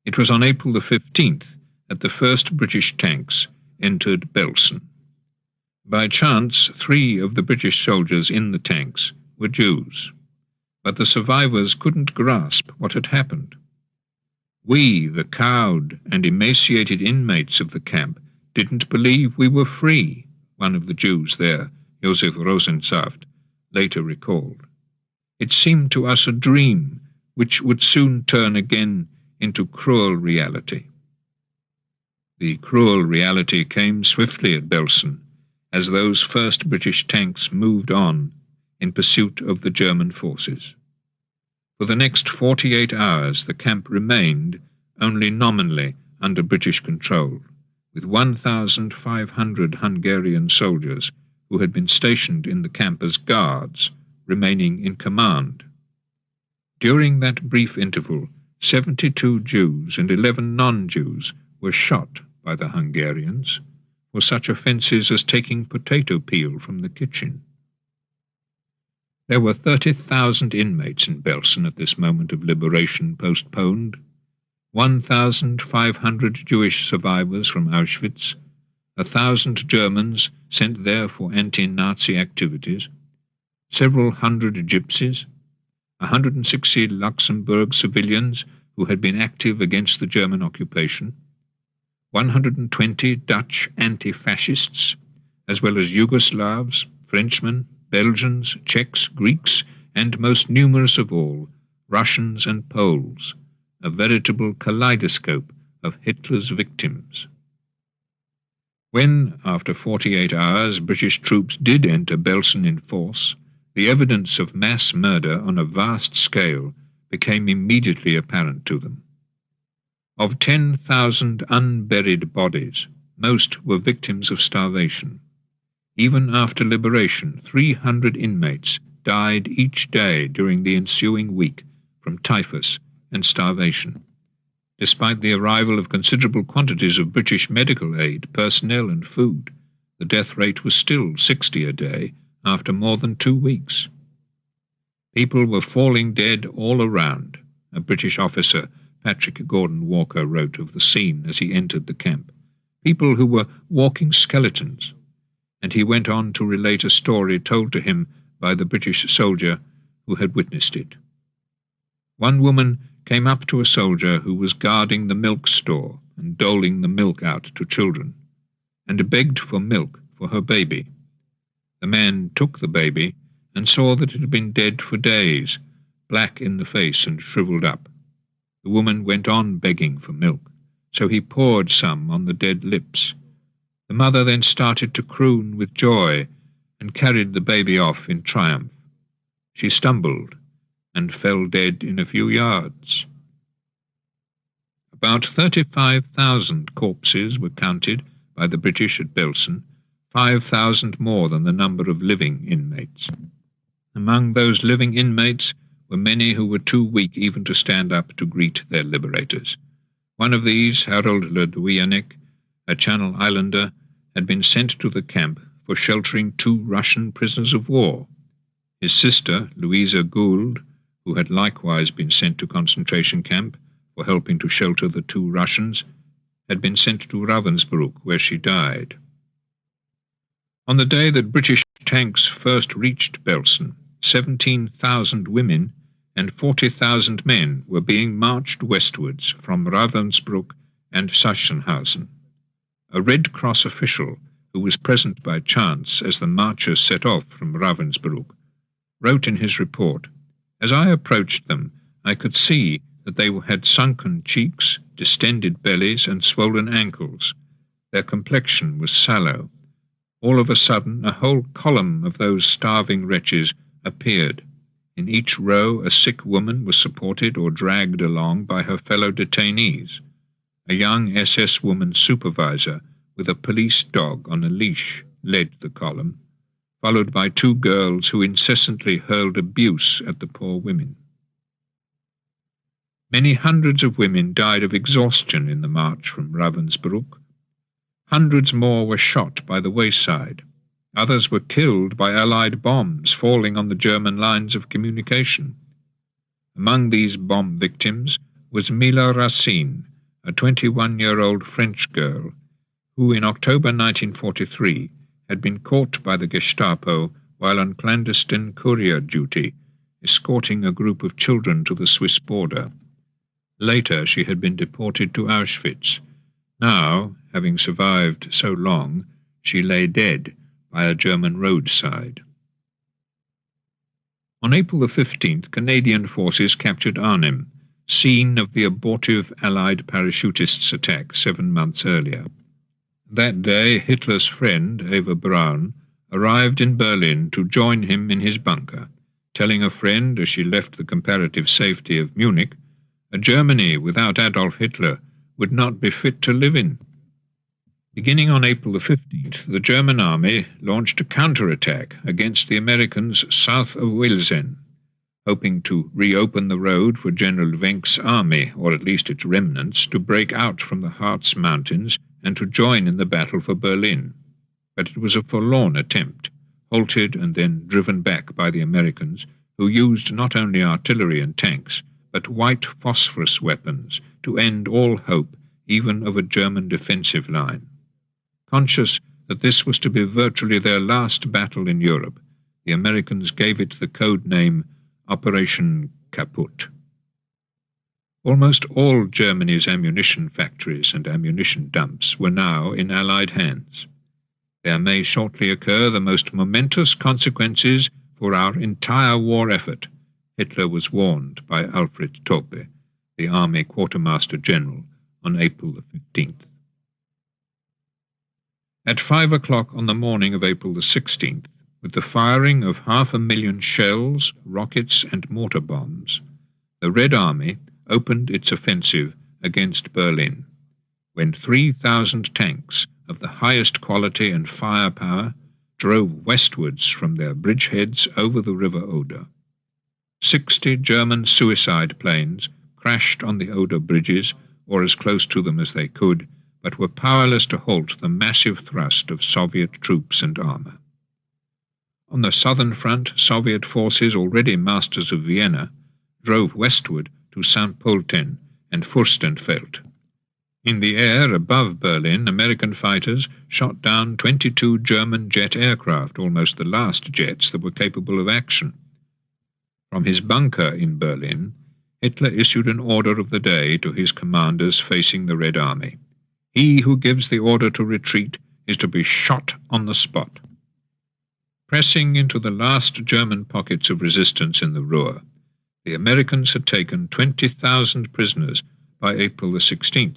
It was on April the 15th that the first British tanks entered Belsen. By chance, 3 of the British soldiers in the tanks were Jews, but the survivors couldn't grasp what had happened. We, the cowed and emaciated inmates of the camp, didn't believe we were free, one of the Jews there, Josef Rosensaft, later recalled. It seemed to us a dream which would soon turn again into cruel reality. The cruel reality came swiftly at Belsen as those first British tanks moved on in pursuit of the German forces. For the next 48 hours the camp remained only nominally under British control, with 1,500 Hungarian soldiers who had been stationed in the camp as guards remaining in command. During that brief interval, 72 Jews and 11 non-Jews were shot by the Hungarians for such offences as taking potato peel from the kitchen. There were 30,000 inmates in Belsen at this moment of liberation postponed, 1,500 Jewish survivors from Auschwitz, 1,000 Germans sent there for anti-Nazi activities, several hundred gypsies, 160 Luxembourg civilians who had been active against the German occupation, 120 Dutch anti-fascists, as well as Yugoslavs, Frenchmen, Belgians, Czechs, Greeks, and most numerous of all, Russians and Poles, a veritable kaleidoscope of Hitler's victims. When, after 48 hours, British troops did enter Belsen in force, the evidence of mass murder on a vast scale became immediately apparent to them. Of 10,000 unburied bodies, most were victims of starvation. Even after liberation, 300 inmates died each day during the ensuing week from typhus and starvation. Despite the arrival of considerable quantities of British medical aid, personnel and food, the death rate was still 60 a day after more than 2 weeks. People were falling dead all around, a British officer, Patrick Gordon Walker, wrote of the scene as he entered the camp. people who were walking skeletons, and he went on to relate a story told to him by the British soldier who had witnessed it. One woman came up to a soldier who was guarding the milk store and doling the milk out to children, and begged for milk for her baby. The man took the baby and saw that it had been dead for days, black in the face and shriveled up. The woman went on begging for milk, so he poured some on the dead lips. The mother then started to croon with joy and carried the baby off in triumph. She stumbled and fell dead in a few yards. About 35,000 corpses were counted by the British at Belsen, 5,000 more than the number of living inmates. Among those living inmates were many who were too weak even to stand up to greet their liberators. One of these, Harold Ledwianek, a Channel Islander, had been sent to the camp for sheltering 2 Russian prisoners of war. His sister, Louisa Gould, who had likewise been sent to concentration camp for helping to shelter the 2 Russians, had been sent to Ravensbrück, where she died. On the day that British tanks first reached Belsen, 17,000 women and 40,000 men were being marched westwards from Ravensbrück and Sachsenhausen. A Red Cross official, who was present by chance as the marchers set off from Ravensbrück, wrote in his report, "As I approached them, I could see that they had sunken cheeks, distended bellies, and swollen ankles. Their complexion was sallow. All of a sudden, a whole column of those starving wretches appeared. In each row, a sick woman was supported or dragged along by her fellow detainees. A young SS woman supervisor with a police dog on a leash led the column, followed by 2 girls who incessantly hurled abuse at the poor women. Many hundreds of women died of exhaustion in the march from Ravensbrück. Hundreds more were shot by the wayside. Others were killed by Allied bombs falling on the German lines of communication. Among these bomb victims was Mila Racine, a 21-year-old French girl, who in October 1943 had been caught by the Gestapo while on clandestine courier duty, escorting a group of children to the Swiss border. Later she had been deported to Auschwitz. Now, having survived so long, she lay dead by a German roadside. On April the 15th, Canadian forces captured Arnhem, scene of the abortive Allied parachutists' attack 7 months earlier. That day, Hitler's friend, Eva Braun, arrived in Berlin to join him in his bunker, telling a friend as she left the comparative safety of Munich, "A Germany without Adolf Hitler would not be fit to live in." Beginning on April the 15th, the German army launched a counterattack against the Americans south of Wildsen, hoping to reopen the road for General Wenck's army, or at least its remnants, to break out from the Harz Mountains and to join in the battle for Berlin. But it was a forlorn attempt, halted and then driven back by the Americans, who used not only artillery and tanks, but white phosphorus weapons to end all hope even of a German defensive line. Conscious that this was to be virtually their last battle in Europe, the Americans gave it the code name Operation Kaput. Almost all Germany's ammunition factories and ammunition dumps were now in Allied hands. There may shortly occur the most momentous consequences for our entire war effort, Hitler was warned by Alfred Toppe, the Army Quartermaster General, on April the 15th. At 5 o'clock on the morning of April the 16th, with the firing of 500,000 shells, rockets, and mortar bombs, the Red Army opened its offensive against Berlin, when 3,000 tanks of the highest quality and firepower drove westwards from their bridgeheads over the River Oder. 60 German suicide planes crashed on the Oder bridges, or as close to them as they could, but were powerless to halt the massive thrust of Soviet troops and armor. On the southern front, Soviet forces, already masters of Vienna, drove westward to St. Pölten and Fürstenfeld. In the air above Berlin, American fighters shot down 22 German jet aircraft, almost the last jets that were capable of action. From his bunker in Berlin, Hitler issued an order of the day to his commanders facing the Red Army. He who gives the order to retreat is to be shot on the spot. Pressing into the last German pockets of resistance in the Ruhr, the Americans had taken 20,000 prisoners by April the 16th.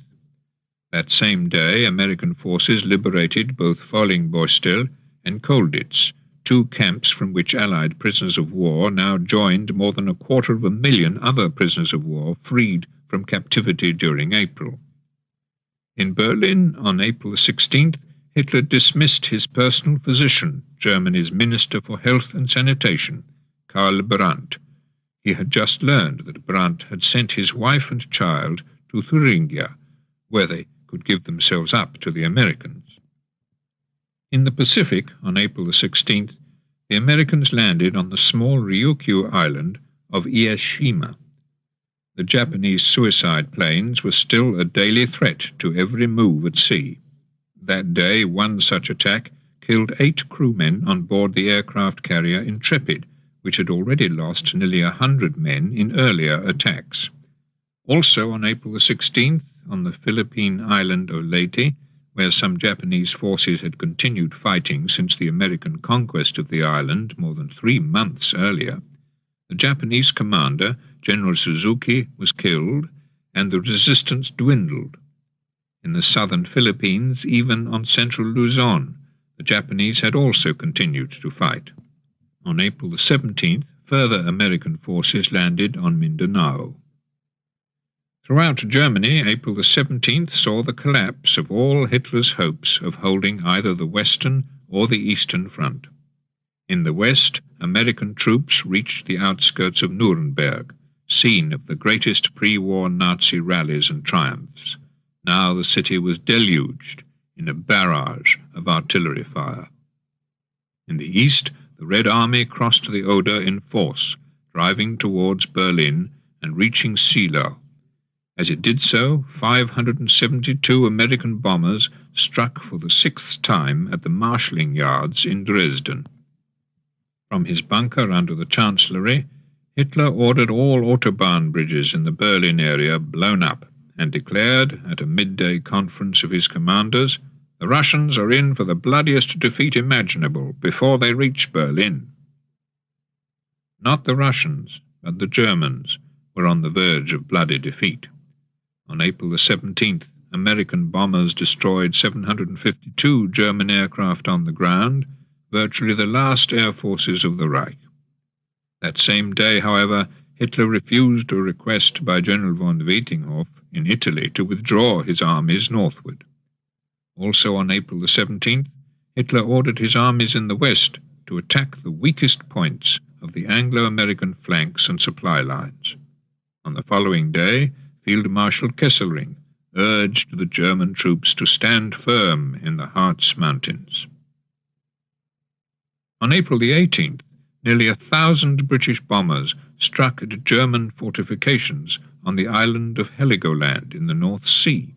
That same day, American forces liberated both Vordingborgstel and Colditz, two camps from which Allied prisoners of war now joined more than 250,000 other prisoners of war freed from captivity during April. In Berlin, on April 16th, Hitler dismissed his personal physician, Germany's Minister for Health and Sanitation, Karl Brandt. He had just learned that Brandt had sent his wife and child to Thuringia, where they could give themselves up to the Americans. In the Pacific, on April the 16th, the Americans landed on the small Ryukyu island of Ieshima. The Japanese suicide planes were still a daily threat to every move at sea. That day, one such attack killed 8 crewmen on board the aircraft carrier Intrepid, which had already lost nearly 100 men in earlier attacks. Also on April the 16th, on the Philippine island of Leyte, where some Japanese forces had continued fighting since the American conquest of the island more than 3 months earlier, the Japanese commander, General Suzuki, was killed, and the resistance dwindled. In the southern Philippines, even on central Luzon, the Japanese had also continued to fight. On April the 17th, further American forces landed on Mindanao. Throughout Germany, April the 17th saw the collapse of all Hitler's hopes of holding either the Western or the Eastern Front. In the West, American troops reached the outskirts of Nuremberg, scene of the greatest pre-war Nazi rallies and triumphs. Now the city was deluged in a barrage of artillery fire. In the east, the Red Army crossed the Oder in force, driving towards Berlin and reaching Seelau. As it did so, 572 American bombers struck for the 6th time at the marshalling yards in Dresden. From his bunker under the Chancellery, Hitler ordered all autobahn bridges in the Berlin area blown up and declared, at a midday conference of his commanders, "The Russians are in for the bloodiest defeat imaginable before they reach Berlin." Not the Russians, but the Germans were on the verge of bloody defeat. On April the 17th, American bombers destroyed 752 German aircraft on the ground, virtually the last air forces of the Reich. That same day, however, Hitler refused a request by General von Vietinghoff in Italy to withdraw his armies northward. Also on April the 17th, Hitler ordered his armies in the west to attack the weakest points of the Anglo-American flanks and supply lines. On the following day, Field Marshal Kesselring urged the German troops to stand firm in the Harz Mountains. On April the 18th, nearly 1,000 British bombers struck at German fortifications on the island of Heligoland in the North Sea.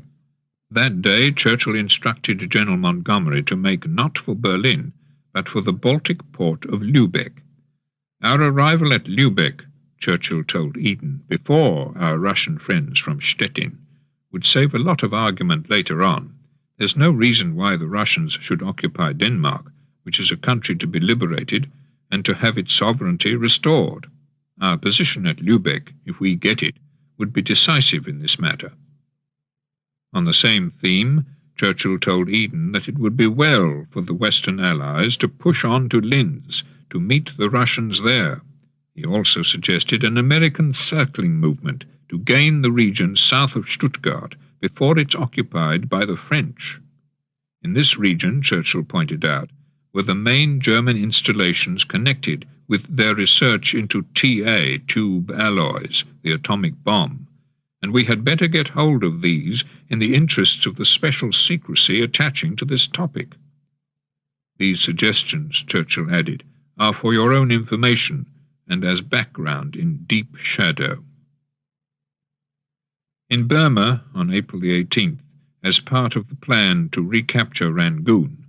That day, Churchill instructed General Montgomery to make not for Berlin, but for the Baltic port of Lübeck. "Our arrival at Lübeck," Churchill told Eden, before our Russian friends from Stettin, "would save a lot of argument later on. There's no reason why the Russians should occupy Denmark, which is a country to be liberated, and to have its sovereignty restored. Our position at Lübeck, if we get it, would be decisive in this matter." On the same theme, Churchill told Eden that it would be well for the Western Allies to push on to Linz to meet the Russians there. He also suggested an American circling movement to gain the region south of Stuttgart before it's occupied by the French. In this region, Churchill pointed out, were the main German installations connected with their research into TA, tube alloys, the atomic bomb, and we had better get hold of these in the interests of the special secrecy attaching to this topic. These suggestions, Churchill added, are for your own information and as background in deep shadow. In Burma, on April the 18th, as part of the plan to recapture Rangoon,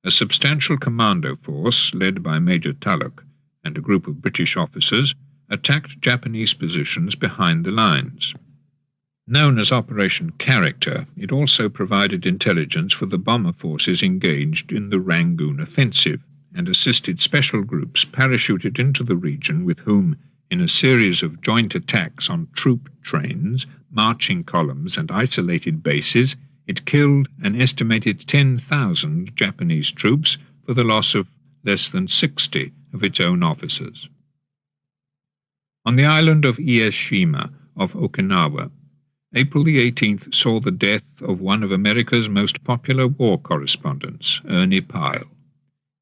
a substantial commando force led by Major Tulloch and a group of British officers attacked Japanese positions behind the lines. Known as Operation Character, it also provided intelligence for the bomber forces engaged in the Rangoon offensive and assisted special groups parachuted into the region with whom, in a series of joint attacks on troop trains, marching columns and isolated bases, it killed an estimated 10,000 Japanese troops for the loss of less than 60 of its own officers. On the island of Ieshima of Okinawa, April the 18th saw the death of one of America's most popular war correspondents, Ernie Pyle,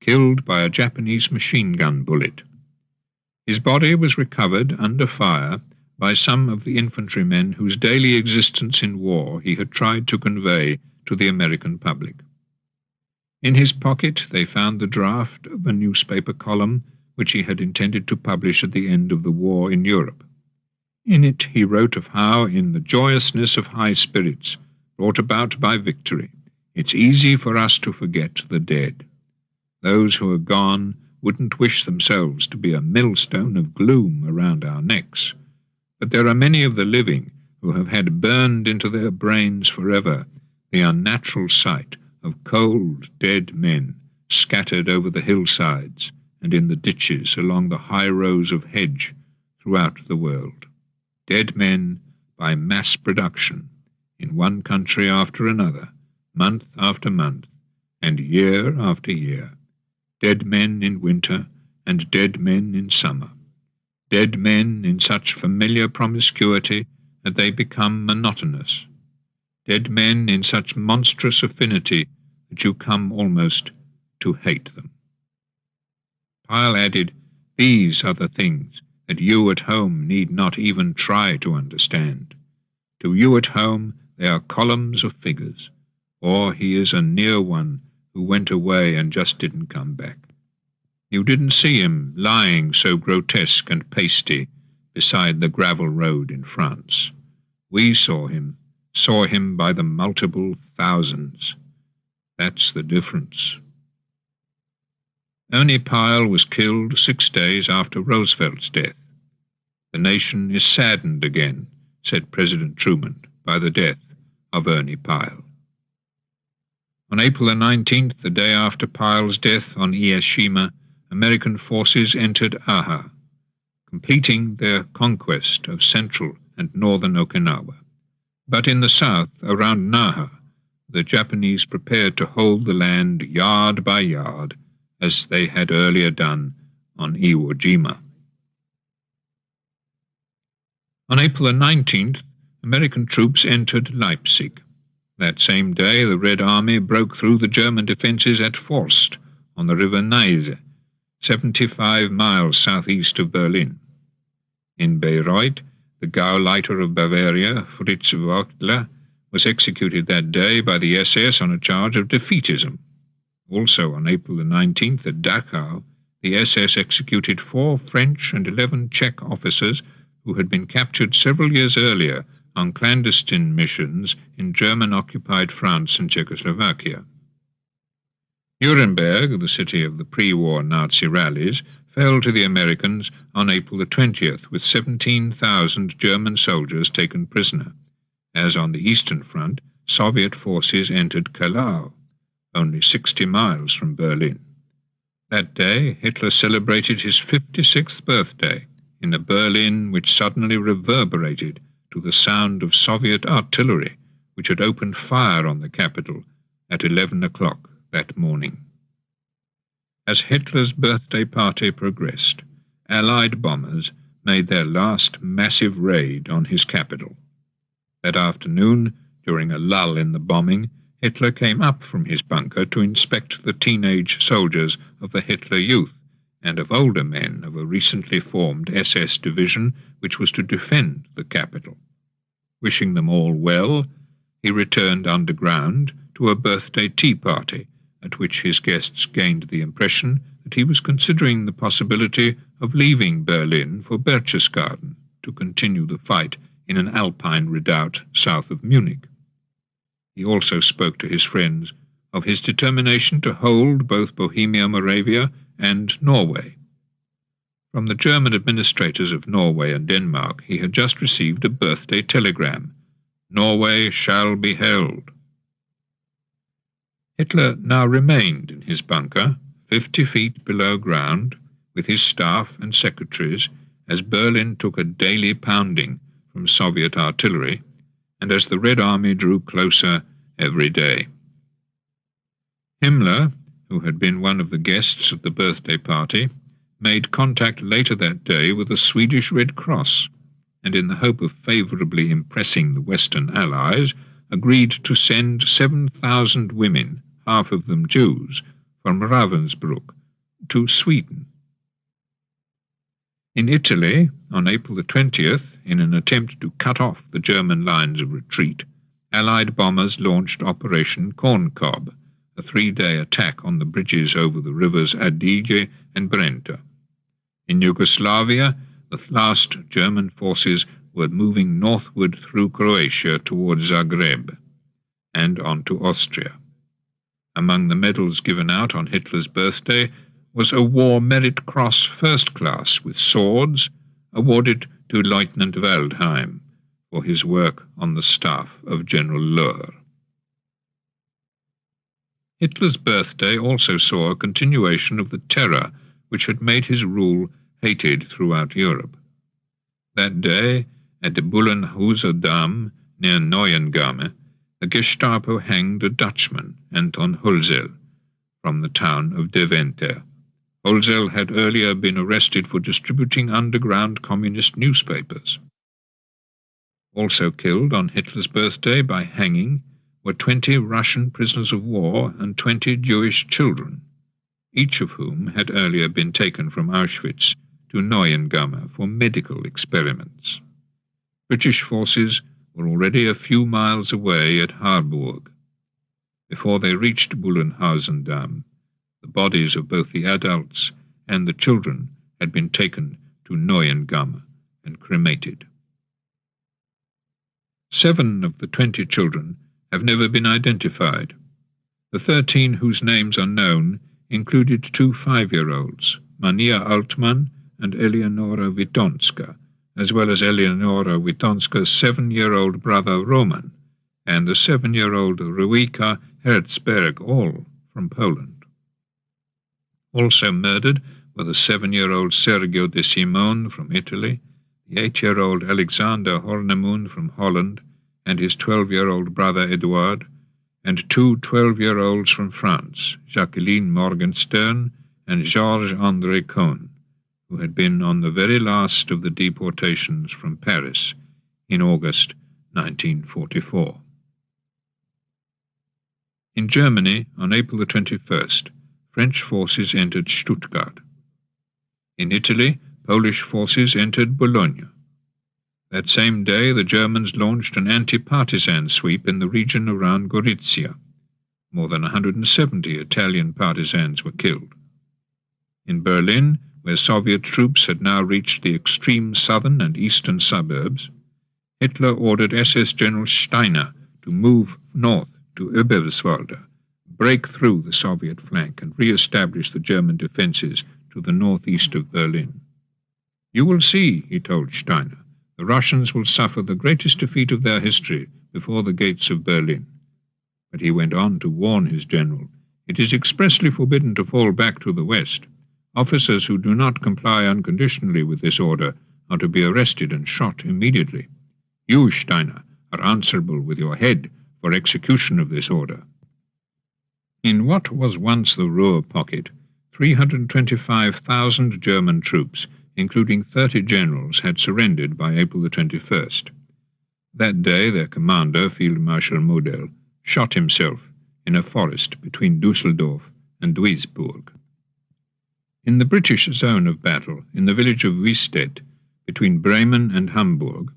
killed by a Japanese machine gun bullet. His body was recovered under fire by some of the infantrymen whose daily existence in war he had tried to convey to the American public. In his pocket they found the draft of a newspaper column which he had intended to publish at the end of the war in Europe. In it he wrote of how, in the joyousness of high spirits brought about by victory, it's easy for us to forget the dead. Those who are gone wouldn't wish themselves to be a millstone of gloom around our necks, but there are many of the living who have had burned into their brains forever the unnatural sight of cold, dead men scattered over the hillsides and in the ditches along the high rows of hedge throughout the world. Dead men by mass production, in one country after another, month after month, and year after year. Dead men in winter, and dead men in summer. Dead men in such familiar promiscuity that they become monotonous. Dead men in such monstrous affinity that you come almost to hate them. Pyle added, "These are the things that you at home need not even try to understand. To you at home they are columns of figures, or he is a near one who went away and just didn't come back. You didn't see him lying so grotesque and pasty beside the gravel road in France. We saw him by the multiple thousands. That's the difference." Ernie Pyle was killed 6 days after Roosevelt's death. "The nation is saddened again," said President Truman, "by the death of Ernie Pyle." On April the 19th, the day after Pyle's death on Ieshima, American forces entered Aha, completing their conquest of central and northern Okinawa. But in the south, around Naha, the Japanese prepared to hold the land yard by yard, as they had earlier done on Iwo Jima. On April the 19th, American troops entered Leipzig. That same day, the Red Army broke through the German defences at Forst on the river Neisse, 75 miles southeast of Berlin. In Bayreuth, the Gauleiter of Bavaria, Fritz Wörthler, was executed that day by the SS on a charge of defeatism. Also on April the 19th, at Dachau, the SS executed 4 French and 11 Czech officers who had been captured several years earlier on clandestine missions in German-occupied France and Czechoslovakia. Nuremberg, the city of the pre-war Nazi rallies, fell to the Americans on April the 20th, with 17,000 German soldiers taken prisoner, as on the Eastern Front, Soviet forces entered Calau, only 60 miles from Berlin. That day, Hitler celebrated his 56th birthday in a Berlin which suddenly reverberated to the sound of Soviet artillery, which had opened fire on the capital at 11 o'clock that morning. As Hitler's birthday party progressed, Allied bombers made their last massive raid on his capital. That afternoon, during a lull in the bombing, Hitler came up from his bunker to inspect the teenage soldiers of the Hitler Youth and of older men of a recently formed SS division which was to defend the capital. Wishing them all well, he returned underground to a birthday tea party, at which his guests gained the impression that he was considering the possibility of leaving Berlin for Berchtesgaden to continue the fight in an Alpine redoubt south of Munich. He also spoke to his friends of his determination to hold both Bohemia, Moravia, and Norway. From the German administrators of Norway and Denmark he had just received a birthday telegram: "Norway shall be held." Hitler now remained in his bunker, 50 feet below ground, with his staff and secretaries, as Berlin took a daily pounding from Soviet artillery, and as the Red Army drew closer every day. Himmler, who had been one of the guests at the birthday party, made contact later that day with the Swedish Red Cross, and in the hope of favourably impressing the Western Allies, agreed to send 7,000 women, half of them Jews, from Ravensbrück to Sweden. In Italy, on April the 20th, in an attempt to cut off the German lines of retreat, Allied bombers launched Operation Corncob, a 3-day attack on the bridges over the rivers Adige and Brenta. In Yugoslavia, the last German forces were moving northward through Croatia towards Zagreb and on to Austria. Among the medals given out on Hitler's birthday was a War Merit Cross First Class with swords, awarded to Lieutenant Waldheim for his work on the staff of General Löhr. Hitler's birthday also saw a continuation of the terror which had made his rule hated throughout Europe. That day, at the Bullenhuser Damm near Neuengamme, the Gestapo hanged a Dutchman, Anton Hulsel, from the town of Deventer. Hulsel had earlier been arrested for distributing underground communist newspapers. Also killed on Hitler's birthday by hanging were 20 Russian prisoners of war and 20 Jewish children, each of whom had earlier been taken from Auschwitz to Neuengamme for medical experiments. British forces were already a few miles away at Harburg. Before they reached Bullenhausen Damm, the bodies of both the adults and the children had been taken to Neuengamme and cremated. 7 of the 20 children have never been identified. The 13 whose names are known included 2 5-year-olds, Mania Altmann and Eleonora Witonska, as well as Eleonora Witonska's 7-year-old brother Roman and the 7-year-old Ruika Herzberg, all from Poland. Also murdered were the 7-year-old Sergio de Simone from Italy, the 8-year-old Alexander Hornemoon from Holland, and his 12-year-old brother Edouard, and 2 12-year-olds from France, Jacqueline Morgenstern and Georges-André Cohn, who had been on the very last of the deportations from Paris in August 1944. In Germany, on April the 21st, French forces entered Stuttgart. In Italy, Polish forces entered Bologna. That same day, the Germans launched an anti-partisan sweep in the region around Gorizia. More than 170 Italian partisans were killed. In Berlin, where Soviet troops had now reached the extreme southern and eastern suburbs, Hitler ordered SS General Steiner to move north to Oberwalde, break through the Soviet flank and re-establish the German defences to the northeast of Berlin. "You will see," he told Steiner, "the Russians will suffer the greatest defeat of their history before the gates of Berlin." But he went on to warn his general, "It is expressly forbidden to fall back to the west. Officers who do not comply unconditionally with this order are to be arrested and shot immediately. You, Steiner, are answerable with your head for execution of this order." In what was once the Ruhr pocket, 325,000 German troops, including 30 generals, had surrendered by April the 21st. That day their commander, Field Marshal Model, shot himself in a forest between Düsseldorf and Duisburg. In the British zone of battle, in the village of Wistedt, between Bremen and Hamburg,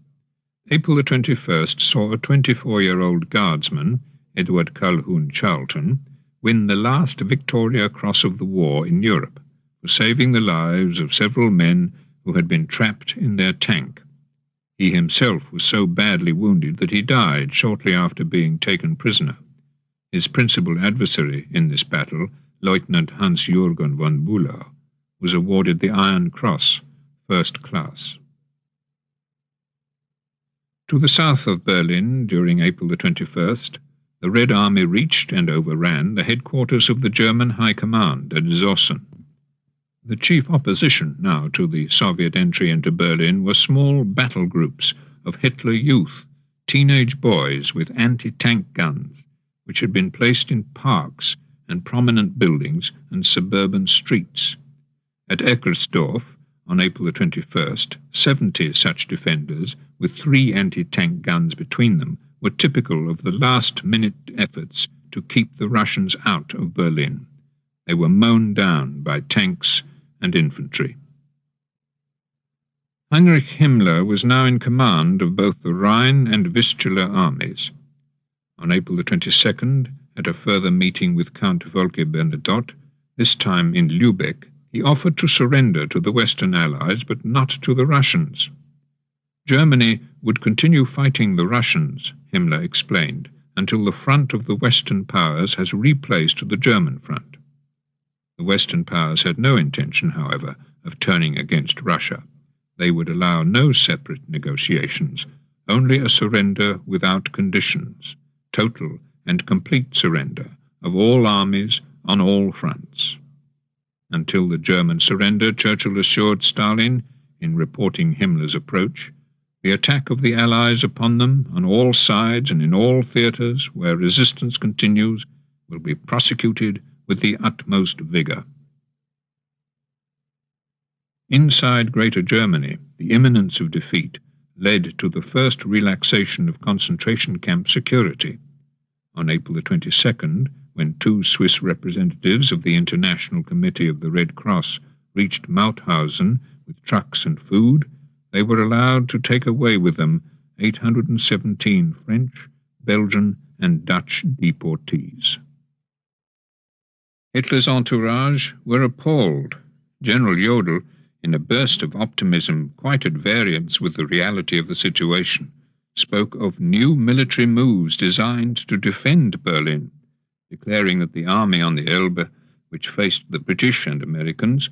April the 21st saw a 24-year-old guardsman, Edward Calhoun Charlton, win the last Victoria Cross of the war in Europe for saving the lives of several men who had been trapped in their tank. He himself was so badly wounded that he died shortly after being taken prisoner. His principal adversary in this battle, Lieutenant Hans-Jürgen von Bülow, was awarded the Iron Cross, First Class. To the south of Berlin, during April the 21st, the Red Army reached and overran the headquarters of the German High Command at Zossen. The chief opposition now to the Soviet entry into Berlin were small battle groups of Hitler Youth, teenage boys with anti-tank guns, which had been placed in parks and prominent buildings and suburban streets. At Eckersdorf, on April the 21st, 70 such defenders, with 3 anti-tank guns between them, were typical of the last-minute efforts to keep the Russians out of Berlin. They were mown down by tanks and infantry. Heinrich Himmler was now in command of both the Rhine and Vistula armies. On April the 22nd, at a further meeting with Count Volker Bernadotte, this time in Lübeck, he offered to surrender to the Western Allies, but not to the Russians. Germany would continue fighting the Russians, Himmler explained, until the front of the Western powers has replaced the German front. The Western powers had no intention, however, of turning against Russia. They would allow no separate negotiations, only a surrender without conditions, total and complete surrender of all armies on all fronts. Until the German surrender, Churchill assured Stalin, in reporting Himmler's approach, the attack of the Allies upon them on all sides and in all theatres where resistance continues will be prosecuted with the utmost vigour. Inside Greater Germany, the imminence of defeat led to the first relaxation of concentration camp security. On April the 22nd, when 2 Swiss representatives of the International Committee of the Red Cross reached Mauthausen with trucks and food, they were allowed to take away with them 817 French, Belgian, and Dutch deportees. Hitler's entourage were appalled. General Jodl, in a burst of optimism quite at variance with the reality of the situation, spoke of new military moves designed to defend Berlin, declaring that the army on the Elbe, which faced the British and Americans,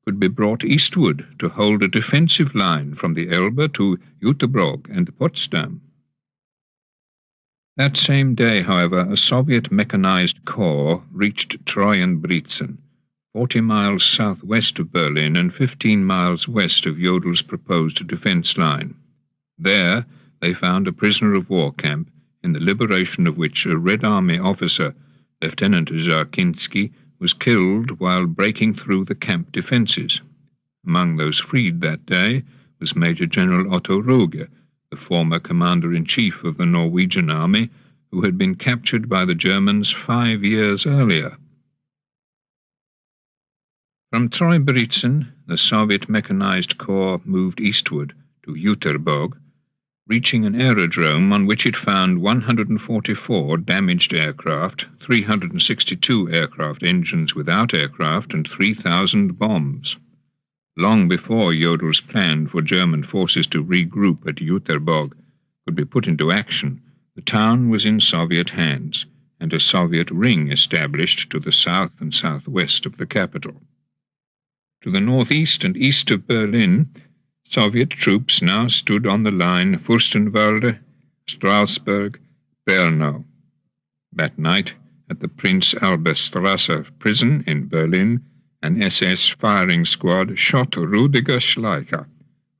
could be brought eastward to hold a defensive line from the Elbe to Jüterbog and Potsdam. That same day, however, a Soviet mechanized corps reached Treuenbrietzen, 40 miles southwest of Berlin and 15 miles west of Jodl's proposed defense line. There they found a prisoner of war camp, in the liberation of which a Red Army officer, Lieutenant Żarkinski, was killed while breaking through the camp defences. Among those freed that day was Major General Otto Ruge, the former commander-in-chief of the Norwegian army, who had been captured by the Germans 5 years earlier. From Treuenbrietzen, the Soviet mechanized corps moved eastward to Jüterbog, reaching an aerodrome on which it found 144 damaged aircraft, 362 aircraft engines without aircraft, and 3,000 bombs. Long before Jodl's plan for German forces to regroup at Jüterbog could be put into action, the town was in Soviet hands, and a Soviet ring established to the south and southwest of the capital. To the northeast and east of Berlin, Soviet troops now stood on the line Fürstenwalde, Strausberg, Bernau. That night, at the Prinz Albertstrasse prison in Berlin, an SS firing squad shot Rüdiger Schleicher,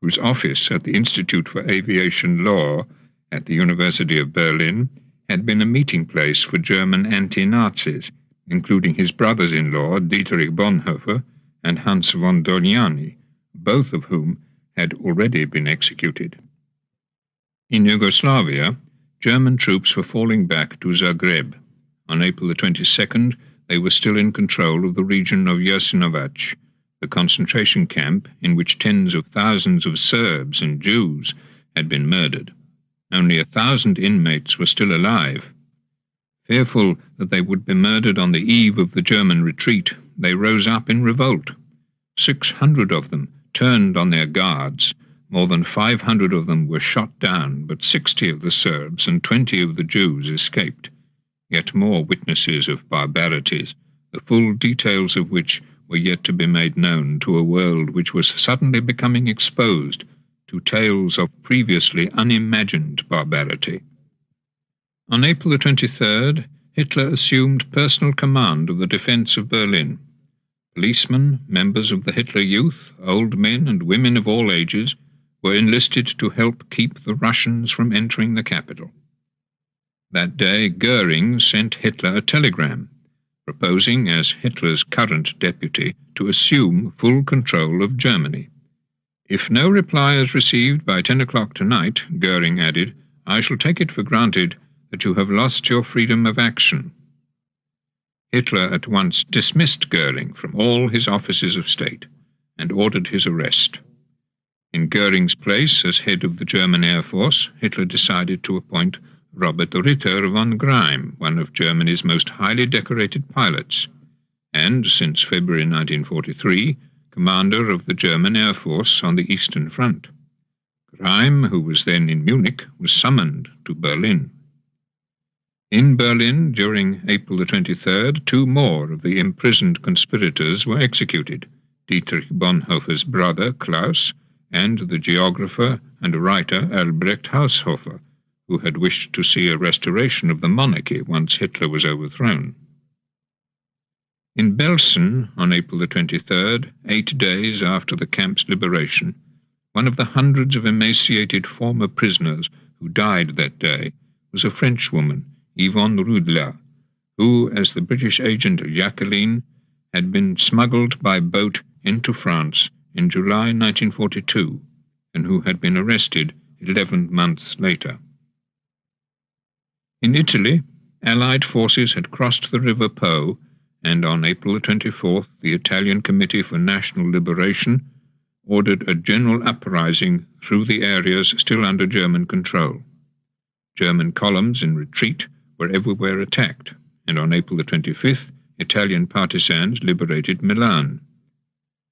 whose office at the Institute for Aviation Law at the University of Berlin had been a meeting place for German anti-Nazis, including his brothers-in-law Dietrich Bonhoeffer and Hans von Dohnanyi, both of whom had already been executed. In Yugoslavia, German troops were falling back to Zagreb. On April the 22nd, they were still in control of the region of Jasenovac, the concentration camp in which tens of thousands of Serbs and Jews had been murdered. Only 1,000 inmates were still alive. Fearful that they would be murdered on the eve of the German retreat, they rose up in revolt. 600 of them turned on their guards, more than 500 of them were shot down, but 60 of the Serbs and 20 of the Jews escaped. Yet more witnesses of barbarities, the full details of which were yet to be made known to a world which was suddenly becoming exposed to tales of previously unimagined barbarity. On April the 23rd, Hitler assumed personal command of the defence of Berlin. Policemen, members of the Hitler Youth, old men and women of all ages, were enlisted to help keep the Russians from entering the capital. That day, Goering sent Hitler a telegram, proposing as Hitler's current deputy to assume full control of Germany. If no reply is received by 10 o'clock tonight, Goering added, I shall take it for granted that you have lost your freedom of action. Hitler at once dismissed Goering from all his offices of state and ordered his arrest. In Goering's place as head of the German Air Force, Hitler decided to appoint Robert Ritter von Greim, one of Germany's most highly decorated pilots, and, since February 1943, commander of the German Air Force on the Eastern Front. Greim, who was then in Munich, was summoned to Berlin. In Berlin, during April the 23rd, 2 more of the imprisoned conspirators were executed, Dietrich Bonhoeffer's brother, Klaus, and the geographer and writer Albrecht Haushofer, who had wished to see a restoration of the monarchy once Hitler was overthrown. In Belsen, on April the 23rd, 8 days after the camp's liberation, one of the hundreds of emaciated former prisoners who died that day was a Frenchwoman, Yvonne Rudler, who, as the British agent Jacqueline, had been smuggled by boat into France in July 1942, and who had been arrested 11 months later. In Italy, Allied forces had crossed the River Po, and on April 24th, the Italian Committee for National Liberation ordered a general uprising through the areas still under German control. German columns in retreat were everywhere attacked, and on April 25th, Italian partisans liberated Milan.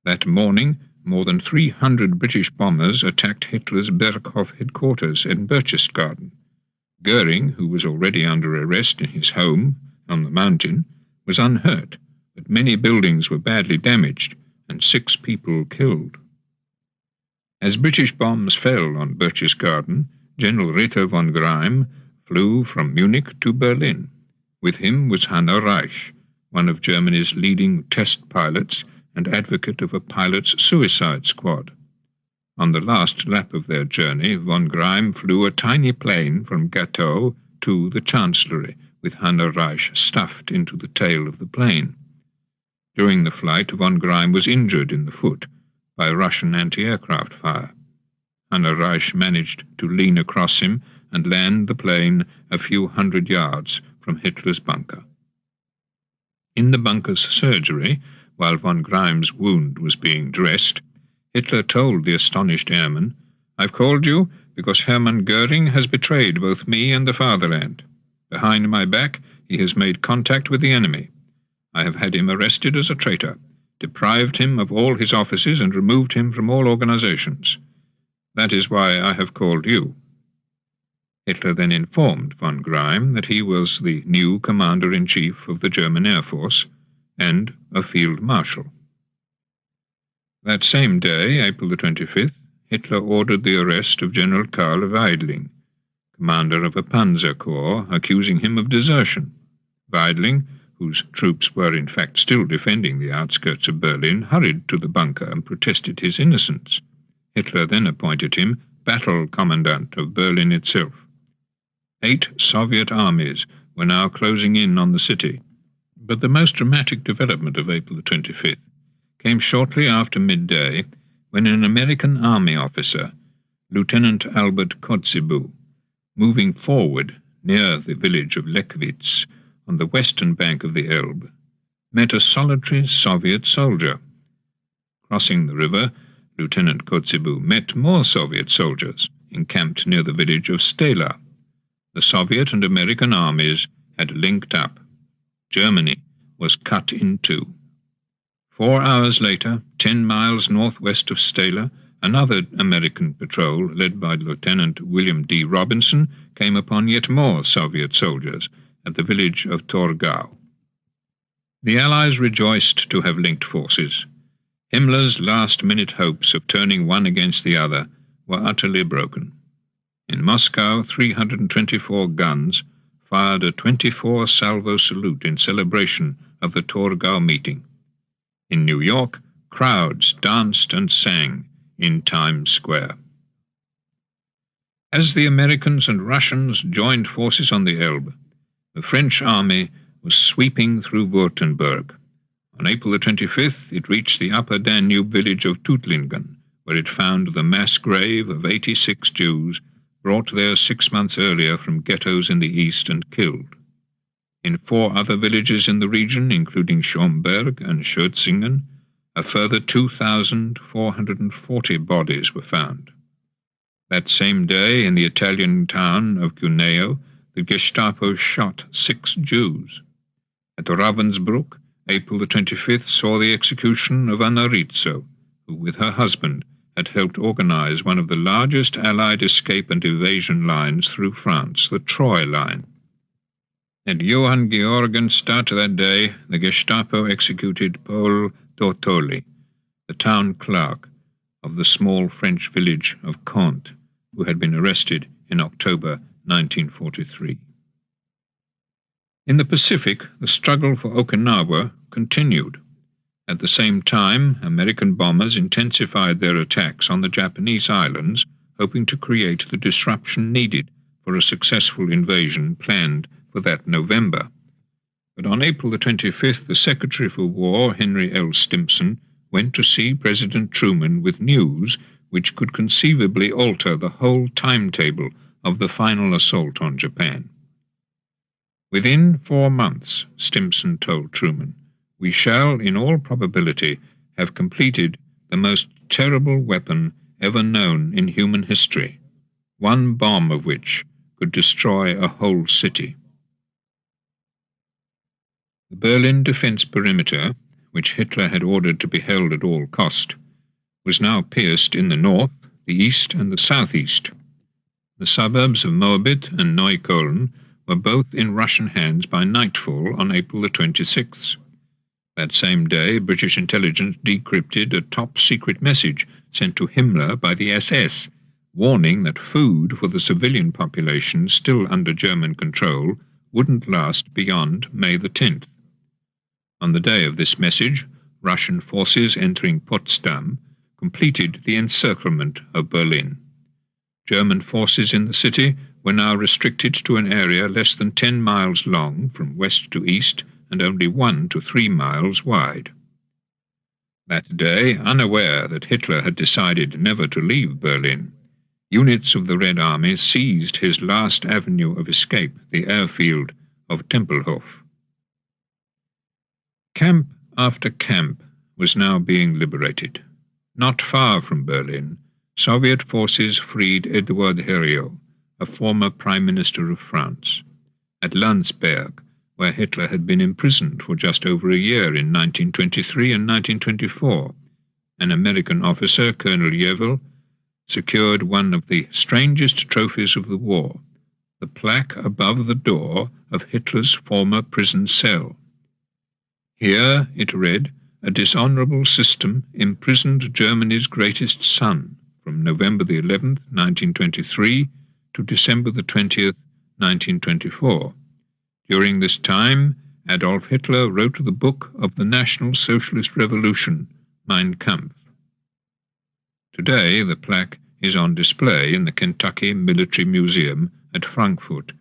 That morning, more than 300 British bombers attacked Hitler's Berghof headquarters in Berchtesgaden. Goering, who was already under arrest in his home on the mountain, was unhurt, but many buildings were badly damaged and 6 people killed. As British bombs fell on Berchtesgaden, General Ritter von Greim flew from Munich to Berlin. With him was Hanno Reich, one of Germany's leading test pilots and advocate of a pilot's suicide squad. On the last lap of their journey, von Greim flew a tiny plane from Gatow to the Chancellery, with Hanno Reich stuffed into the tail of the plane. During the flight, von Greim was injured in the foot by Russian anti-aircraft fire. Hanno Reich managed to lean across him and land the plane a few hundred yards from Hitler's bunker. In the bunker's surgery, while von Greim's wound was being dressed, Hitler told the astonished airman, I've called you because Hermann Goering has betrayed both me and the fatherland. Behind my back, he has made contact with the enemy. I have had him arrested as a traitor, deprived him of all his offices and removed him from all organizations. That is why I have called you. Hitler then informed von Greim that he was the new commander-in-chief of the German Air Force and a field marshal. That same day, April the 25th, Hitler ordered the arrest of General Karl Weidling, commander of a panzer corps, accusing him of desertion. Weidling, whose troops were in fact still defending the outskirts of Berlin, hurried to the bunker and protested his innocence. Hitler then appointed him battle commandant of Berlin itself. 8 Soviet armies were now closing in on the city. But the most dramatic development of April the 25th came shortly after midday, when an American army officer, Lieutenant Albert Kotzebue, moving forward near the village of Leckwitz on the western bank of the Elbe, met a solitary Soviet soldier. Crossing the river, Lieutenant Kotzebue met more Soviet soldiers encamped near the village of Stela. The Soviet and American armies had linked up. Germany was cut in two. 4 hours later, 10 miles northwest of Stela, Another American patrol, led by Lieutenant William D. Robinson, came upon yet more Soviet soldiers at the village of Torgau. The Allies rejoiced to have linked forces. Himmler's last-minute hopes of turning one against the other were utterly broken. In Moscow, 324 guns fired a 24-salvo salute in celebration of the Torgau meeting. In New York, crowds danced and sang in Times Square. As the Americans and Russians joined forces on the Elbe, the French army was sweeping through Württemberg. On April the 25th, it reached the upper Danube village of Tuttlingen, where it found the mass grave of 86 Jews brought there 6 months earlier from ghettos in the east and killed. In 4 other villages in the region, including Schomberg and Schötzingen, a further 2,440 bodies were found. That same day, in the Italian town of Cuneo, the Gestapo shot 6 Jews. At Ravensbrück, April the 25th saw the execution of Anna Rizzo, who with her husband had helped organize one of the largest Allied escape and evasion lines through France, the Troy Line. At Johann Georgenstadt that day, the Gestapo executed Paul Tortoli, the town clerk of the small French village of Contes, who had been arrested in October 1943. In the Pacific, the struggle for Okinawa continued. At the same time, American bombers intensified their attacks on the Japanese islands, hoping to create the disruption needed for a successful invasion planned for that November. But on April the 25th, the Secretary for War, Henry L. Stimson, went to see President Truman with news which could conceivably alter the whole timetable of the final assault on Japan. Within 4 months, Stimson told Truman, we shall, in all probability, have completed the most terrible weapon ever known in human history, one bomb of which could destroy a whole city. The Berlin defense perimeter, which Hitler had ordered to be held at all cost, was now pierced in the north, the east, and the southeast. The suburbs of Moabit and Neukölln were both in Russian hands by nightfall on April the 26th. That same day, British intelligence decrypted a top-secret message sent to Himmler by the SS, warning that food for the civilian population still under German control wouldn't last beyond May the 10th. On the day of this message, Russian forces entering Potsdam completed the encirclement of Berlin. German forces in the city were now restricted to an area less than 10 miles long from west to east and only 1 to 3 miles wide. That day, unaware that Hitler had decided never to leave Berlin, units of the Red Army seized his last avenue of escape, the airfield of Tempelhof. Camp after camp was now being liberated. Not far from Berlin, Soviet forces freed Edouard Herriot, a former Prime Minister of France. At Landsberg, where Hitler had been imprisoned for just over a year in 1923 and 1924, an American officer, Colonel Yevil, secured one of the strangest trophies of the war, the plaque above the door of Hitler's former prison cell. Here, it read, a dishonorable system imprisoned Germany's greatest son from November the 11th, 1923 to December the 20th, 1924. During this time, Adolf Hitler wrote the book of the National Socialist Revolution, Mein Kampf. Today, the plaque is on display in the Kentucky Military Museum at Frankfort,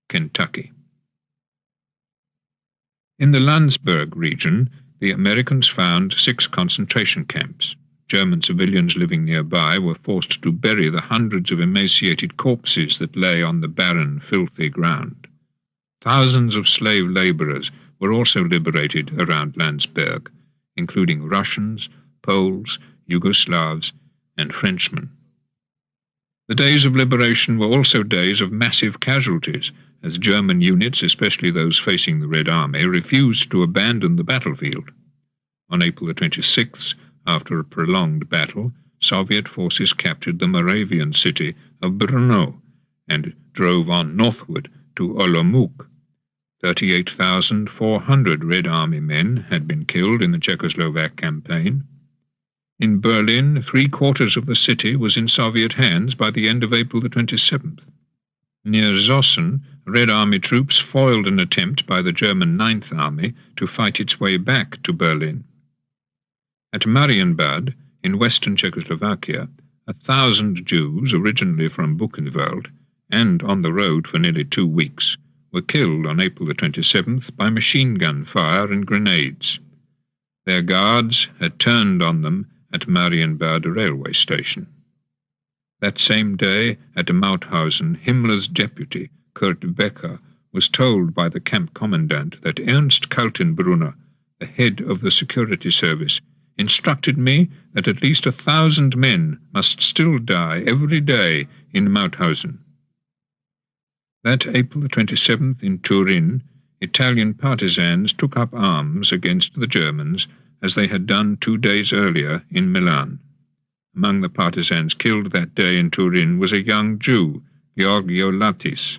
Kentucky. In the Landsberg region, the Americans found 6 concentration camps. German civilians living nearby were forced to bury the hundreds of emaciated corpses that lay on the barren, filthy ground. Thousands of slave laborers were also liberated around Landsberg, including Russians, Poles, Yugoslavs, and Frenchmen. The days of liberation were also days of massive casualties, as German units, especially those facing the Red Army, refused to abandon the battlefield. On April the 26th, after a prolonged battle, Soviet forces captured the Moravian city of Brno and drove on northward to Olomouc. 38,400 Red Army men had been killed in the Czechoslovak campaign. In Berlin, 3/4 of the city was in Soviet hands by the end of April the 27th. Near Zossen, Red Army troops foiled an attempt by the German Ninth Army to fight its way back to Berlin. At Marienbad, in western Czechoslovakia, 1,000 Jews, originally from Buchenwald, and on the road for nearly 2 weeks, were killed on April the 27th by machine gun fire and grenades. Their guards had turned on them at Marienbad railway station. That same day, at Mauthausen, Himmler's deputy, Kurt Becker, was told by the camp commandant that Ernst Kaltenbrunner, the head of the security service, instructed me that at least 1,000 men must still die every day in Mauthausen. That April the 27th in Turin, Italian partisans took up arms against the Germans as they had done 2 days earlier in Milan. Among the partisans killed that day in Turin was a young Jew, Giorgio Lattis,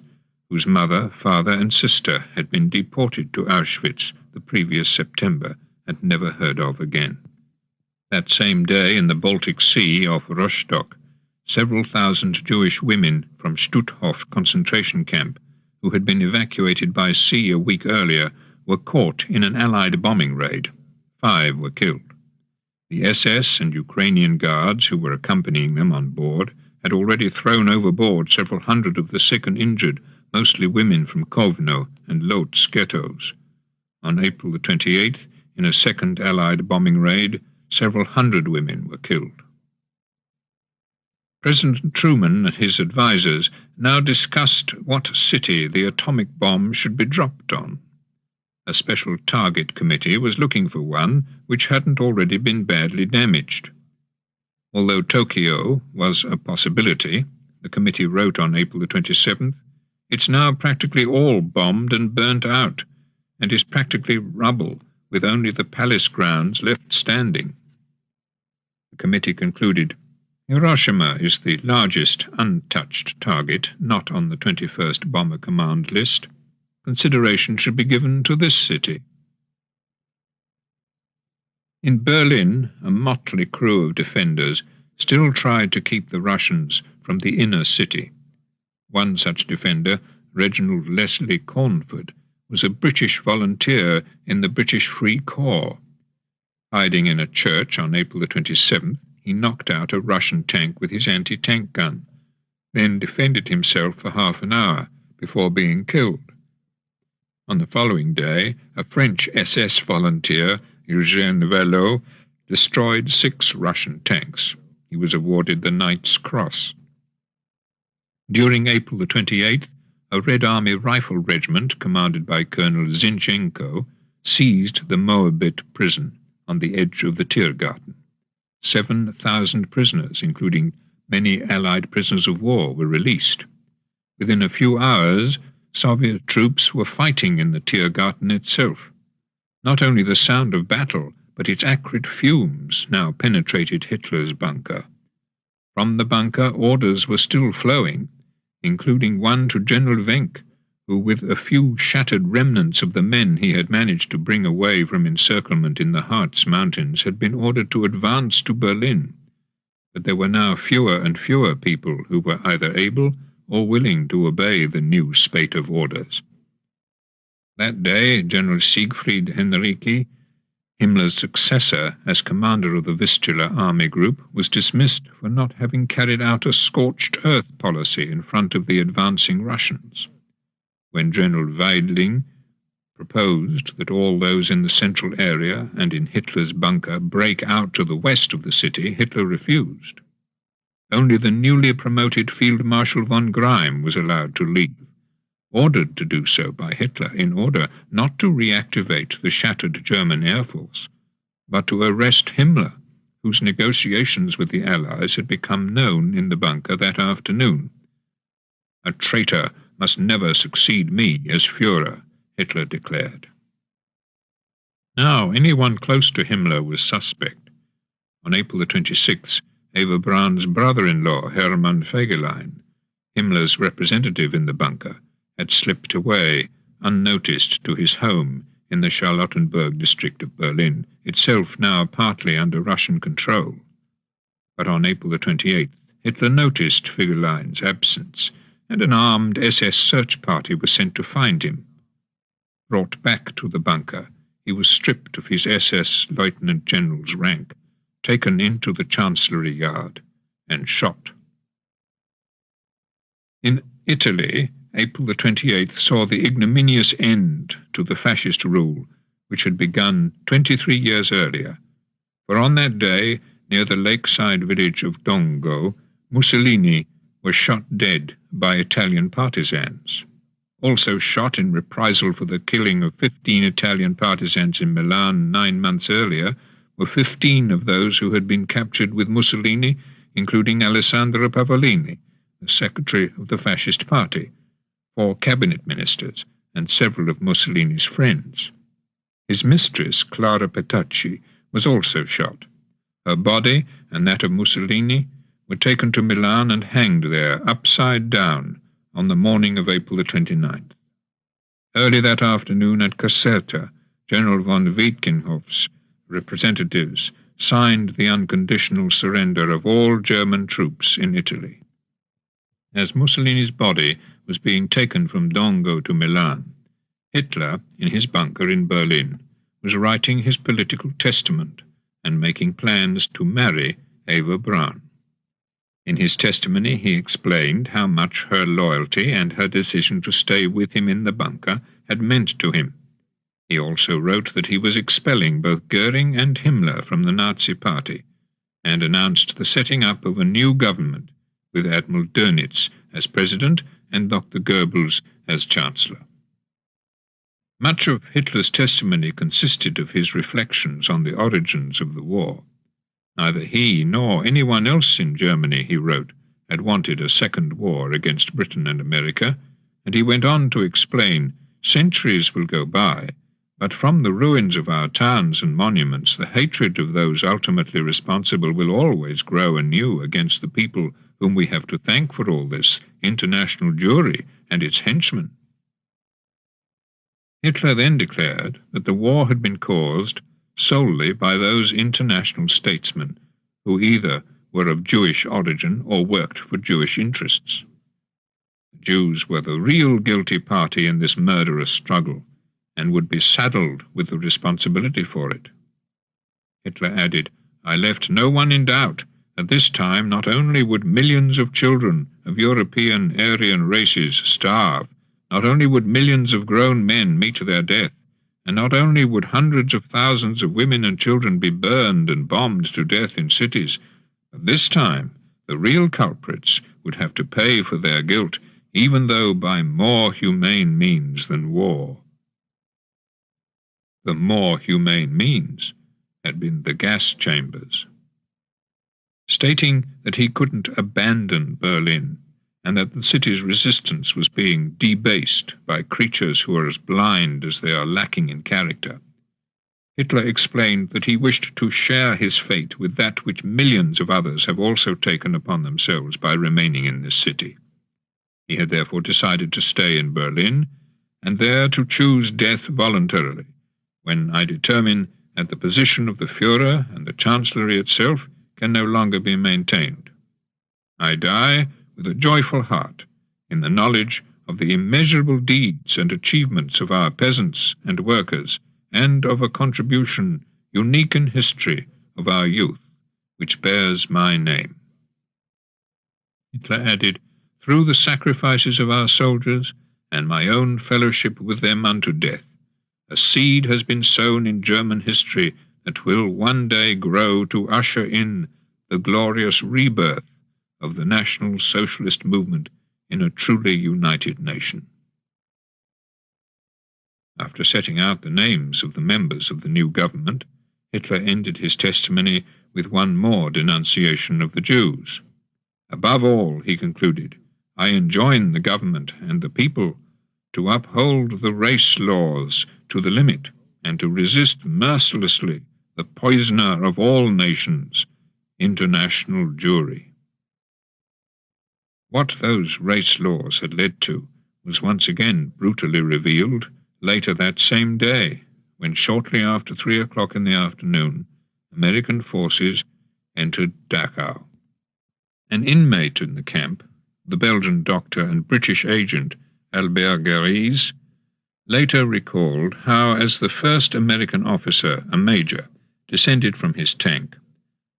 whose mother, father, and sister had been deported to Auschwitz the previous September and never heard of again. That same day in the Baltic Sea off Rostock, several thousand Jewish women from Stutthof concentration camp, who had been evacuated by sea a week earlier, were caught in an Allied bombing raid. 5 were killed. The SS and Ukrainian guards who were accompanying them on board had already thrown overboard several hundred of the sick and injured, mostly women from Kovno and Lodz ghettos. On April the 28th, in a second Allied bombing raid, several hundred women were killed. President Truman and his advisers now discussed what city the atomic bomb should be dropped on. A special target committee was looking for one which hadn't already been badly damaged. Although Tokyo was a possibility, the committee wrote on April the 27th, it's now practically all bombed and burnt out, and is practically rubble, with only the palace grounds left standing. The committee concluded, Hiroshima is the largest untouched target not on the 21st Bomber Command list. Consideration should be given to this city. In Berlin, a motley crew of defenders still tried to keep the Russians from the inner city. One such defender, Reginald Leslie Cornford, was a British volunteer in the British Free Corps. Hiding in a church on April the 27th, he knocked out a Russian tank with his anti-tank gun, then defended himself for half an hour before being killed. On the following day, a French SS volunteer, Eugène Vallot, destroyed 6 Russian tanks. He was awarded the Knight's Cross. During April the 28th, a Red Army rifle regiment commanded by Colonel Zinchenko seized the Moabit prison on the edge of the Tiergarten. 7,000 prisoners, including many Allied prisoners of war, were released. Within a few hours, Soviet troops were fighting in the Tiergarten itself. Not only the sound of battle, but its acrid fumes now penetrated Hitler's bunker. From the bunker, orders were still flowing, including one to General Wenck, who, with a few shattered remnants of the men he had managed to bring away from encirclement in the Harz Mountains, had been ordered to advance to Berlin. But there were now fewer and fewer people who were either able or willing to obey the new spate of orders. That day, General Siegfried Henrici, Himmler's successor as commander of the Vistula Army Group, was dismissed for not having carried out a scorched earth policy in front of the advancing Russians. When General Weidling proposed that all those in the central area and in Hitler's bunker break out to the west of the city, Hitler refused. Only the newly promoted Field Marshal von Greim was allowed to leave, ordered to do so by Hitler in order not to reactivate the shattered German air force, but to arrest Himmler, whose negotiations with the Allies had become known in the bunker that afternoon. A traitor must never succeed me as Führer, Hitler declared. Now anyone close to Himmler was suspect. On April the 26th, Eva Braun's brother-in-law, Hermann Fegelein, Himmler's representative in the bunker, had slipped away, unnoticed, to his home in the Charlottenburg district of Berlin, itself now partly under Russian control. But on April the 28th, Hitler noticed Fegelein's absence, and an armed SS search party was sent to find him. Brought back to the bunker, he was stripped of his SS lieutenant general's rank, taken into the chancellery yard, and shot. In Italy, April the 28th saw the ignominious end to the fascist rule which had begun 23 years earlier, for on that day, near the lakeside village of Dongo, Mussolini was shot dead by Italian partisans. Also shot in reprisal for the killing of 15 Italian partisans in Milan 9 months earlier were 15 of those who had been captured with Mussolini, including Alessandro Pavolini, the secretary of the fascist party, 4 cabinet ministers, and several of Mussolini's friends. His mistress, Clara Petacci, was also shot. Her body and that of Mussolini were taken to Milan and hanged there, upside down, on the morning of April the 29th. Early that afternoon at Caserta, General von Wiedenhof's representatives signed the unconditional surrender of all German troops in Italy. As Mussolini's body was being taken from Dongo to Milan, Hitler, in his bunker in Berlin, was writing his political testament and making plans to marry Eva Braun. In his testimony he explained how much her loyalty and her decision to stay with him in the bunker had meant to him. He also wrote that he was expelling both Goering and Himmler from the Nazi Party, and announced the setting up of a new government with Admiral Dönitz as president and Dr. Goebbels as chancellor. Much of Hitler's testimony consisted of his reflections on the origins of the war. Neither he nor anyone else in Germany, he wrote, had wanted a second war against Britain and America, and he went on to explain, centuries will go by, but from the ruins of our towns and monuments the hatred of those ultimately responsible will always grow anew against the people whom we have to thank for all this, international Jewry and its henchmen. Hitler then declared that the war had been caused solely by those international statesmen who either were of Jewish origin or worked for Jewish interests. The Jews were the real guilty party in this murderous struggle, and would be saddled with the responsibility for it. Hitler added, "I left no one in doubt. At this time not only would millions of children of European Aryan races starve, not only would millions of grown men meet their death, and not only would hundreds of thousands of women and children be burned and bombed to death in cities, but this time the real culprits would have to pay for their guilt, even though by more humane means than war." The more humane means had been the gas chambers. Stating that he couldn't abandon Berlin, and that the city's resistance was being debased by creatures who are as blind as they are lacking in character, Hitler explained that he wished to share his fate with that which millions of others have also taken upon themselves by remaining in this city. He had therefore decided to stay in Berlin, and there to choose death voluntarily, when I determine that the position of the Führer and the Chancellery itself can no longer be maintained. I die with a joyful heart in the knowledge of the immeasurable deeds and achievements of our peasants and workers, and of a contribution unique in history of our youth, which bears my name. Hitler added, "Through the sacrifices of our soldiers, and my own fellowship with them unto death, a seed has been sown in German history that will one day grow to usher in the glorious rebirth of the National Socialist movement in a truly united nation." After setting out the names of the members of the new government, Hitler ended his testimony with one more denunciation of the Jews. "Above all," he concluded, "I enjoin the government and the people to uphold the race laws to the limit, and to resist mercilessly the poisoner of all nations, international jury. What those race laws had led to was once again brutally revealed later that same day, when shortly after 3 o'clock in the afternoon, American forces entered Dachau. An inmate in the camp, the Belgian doctor and British agent Albert Geries, later recalled how, as the first American officer, a major, descended from his tank,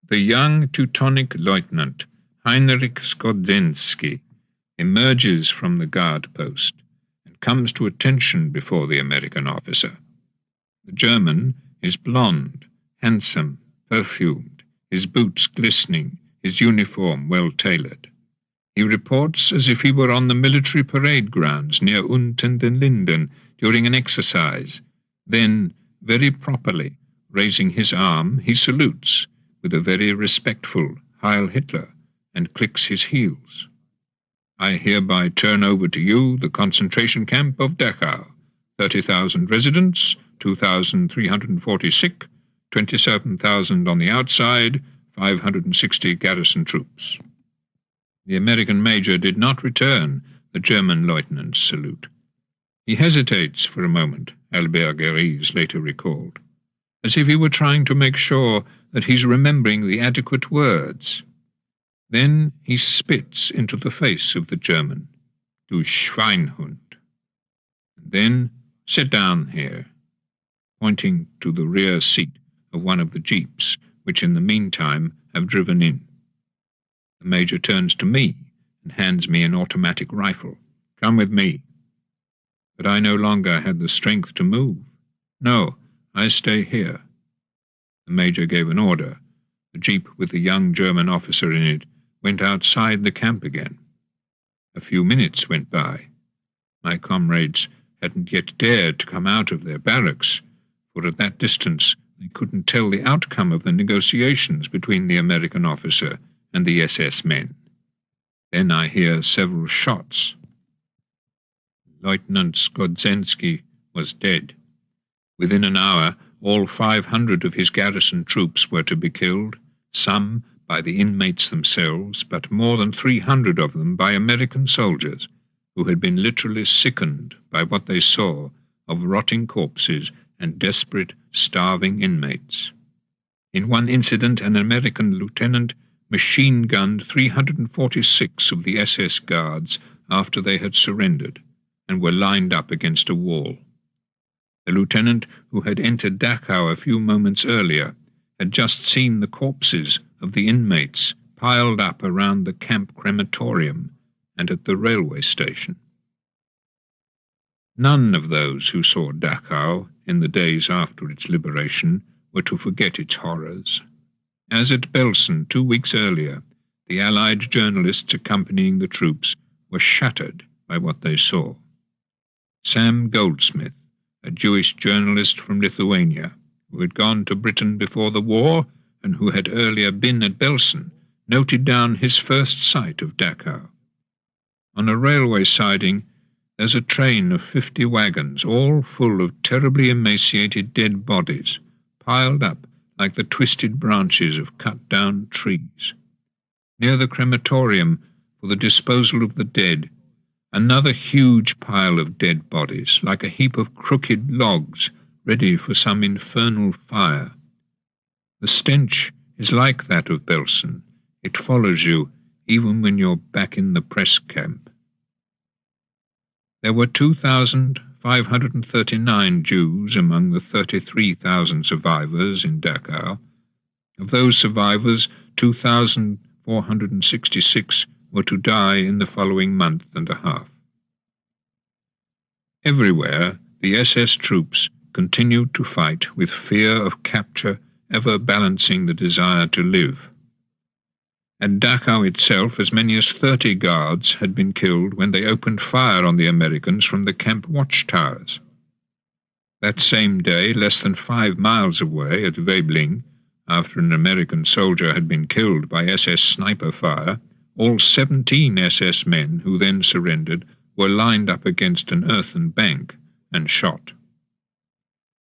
the young Teutonic lieutenant Heinrich Skodzensky emerges from the guard post and comes to attention before the American officer. The German is blond, handsome, perfumed, his boots glistening, his uniform well tailored. He reports as if he were on the military parade grounds near Unten den Linden during an exercise. Then, very properly, raising his arm, he salutes with a very respectful Heil Hitler and clicks his heels. I hereby turn over to you the concentration camp of Dachau, 30,000 residents, 2,340 sick, 27,000 on the outside, 560 garrison troops. The American major did not return the German lieutenant's salute. He hesitates for a moment, Albert Geries later recalled, as if he were trying to make sure that he's remembering the adequate words. Then he spits into the face of the German, "Du Schweinhund." And then, "Sit down here," pointing to the rear seat of one of the jeeps, which in the meantime have driven in. The major turns to me and hands me an automatic rifle. "Come with me." But I no longer had the strength to move. "No, I stay here." The major gave an order. The jeep with the young German officer in it went outside the camp again. A few minutes went by. My comrades hadn't yet dared to come out of their barracks, for at that distance they couldn't tell the outcome of the negotiations between the American officer and the SS men. Then I hear several shots. Lieutenant Skodzensky was dead. Within an hour, all 500 of his garrison troops were to be killed, some by the inmates themselves, but more than 300 of them by American soldiers, who had been literally sickened by what they saw of rotting corpses and desperate, starving inmates. In one incident, an American lieutenant machine-gunned 346 of the SS guards after they had surrendered and were lined up against a wall. The lieutenant, who had entered Dachau a few moments earlier, had just seen the corpses of the inmates piled up around the camp crematorium and at the railway station. None of those who saw Dachau in the days after its liberation were to forget its horrors. As at Belsen 2 weeks earlier, the Allied journalists accompanying the troops were shattered by what they saw. Sam Goldsmith, a Jewish journalist from Lithuania, who had gone to Britain before the war and who had earlier been at Belsen, noted down his first sight of Dachau. On a railway siding, there's a train of 50 wagons, all full of terribly emaciated dead bodies, piled up like the twisted branches of cut-down trees. Near the crematorium for the disposal of the dead, another huge pile of dead bodies, like a heap of crooked logs, ready for some infernal fire. The stench is like that of Belsen. It follows you even when you're back in the press camp. There were 2,539 Jews among the 33,000 survivors in Dachau. Of those survivors, 2,466 were to die in the following month and a half. Everywhere, the SS troops continued to fight with fear of capture ever balancing the desire to live. At Dachau itself, as many as 30 guards had been killed when they opened fire on the Americans from the camp watchtowers. That same day, less than 5 miles away at Weibling, after an American soldier had been killed by SS sniper fire, all 17 SS men who then surrendered were lined up against an earthen bank and shot.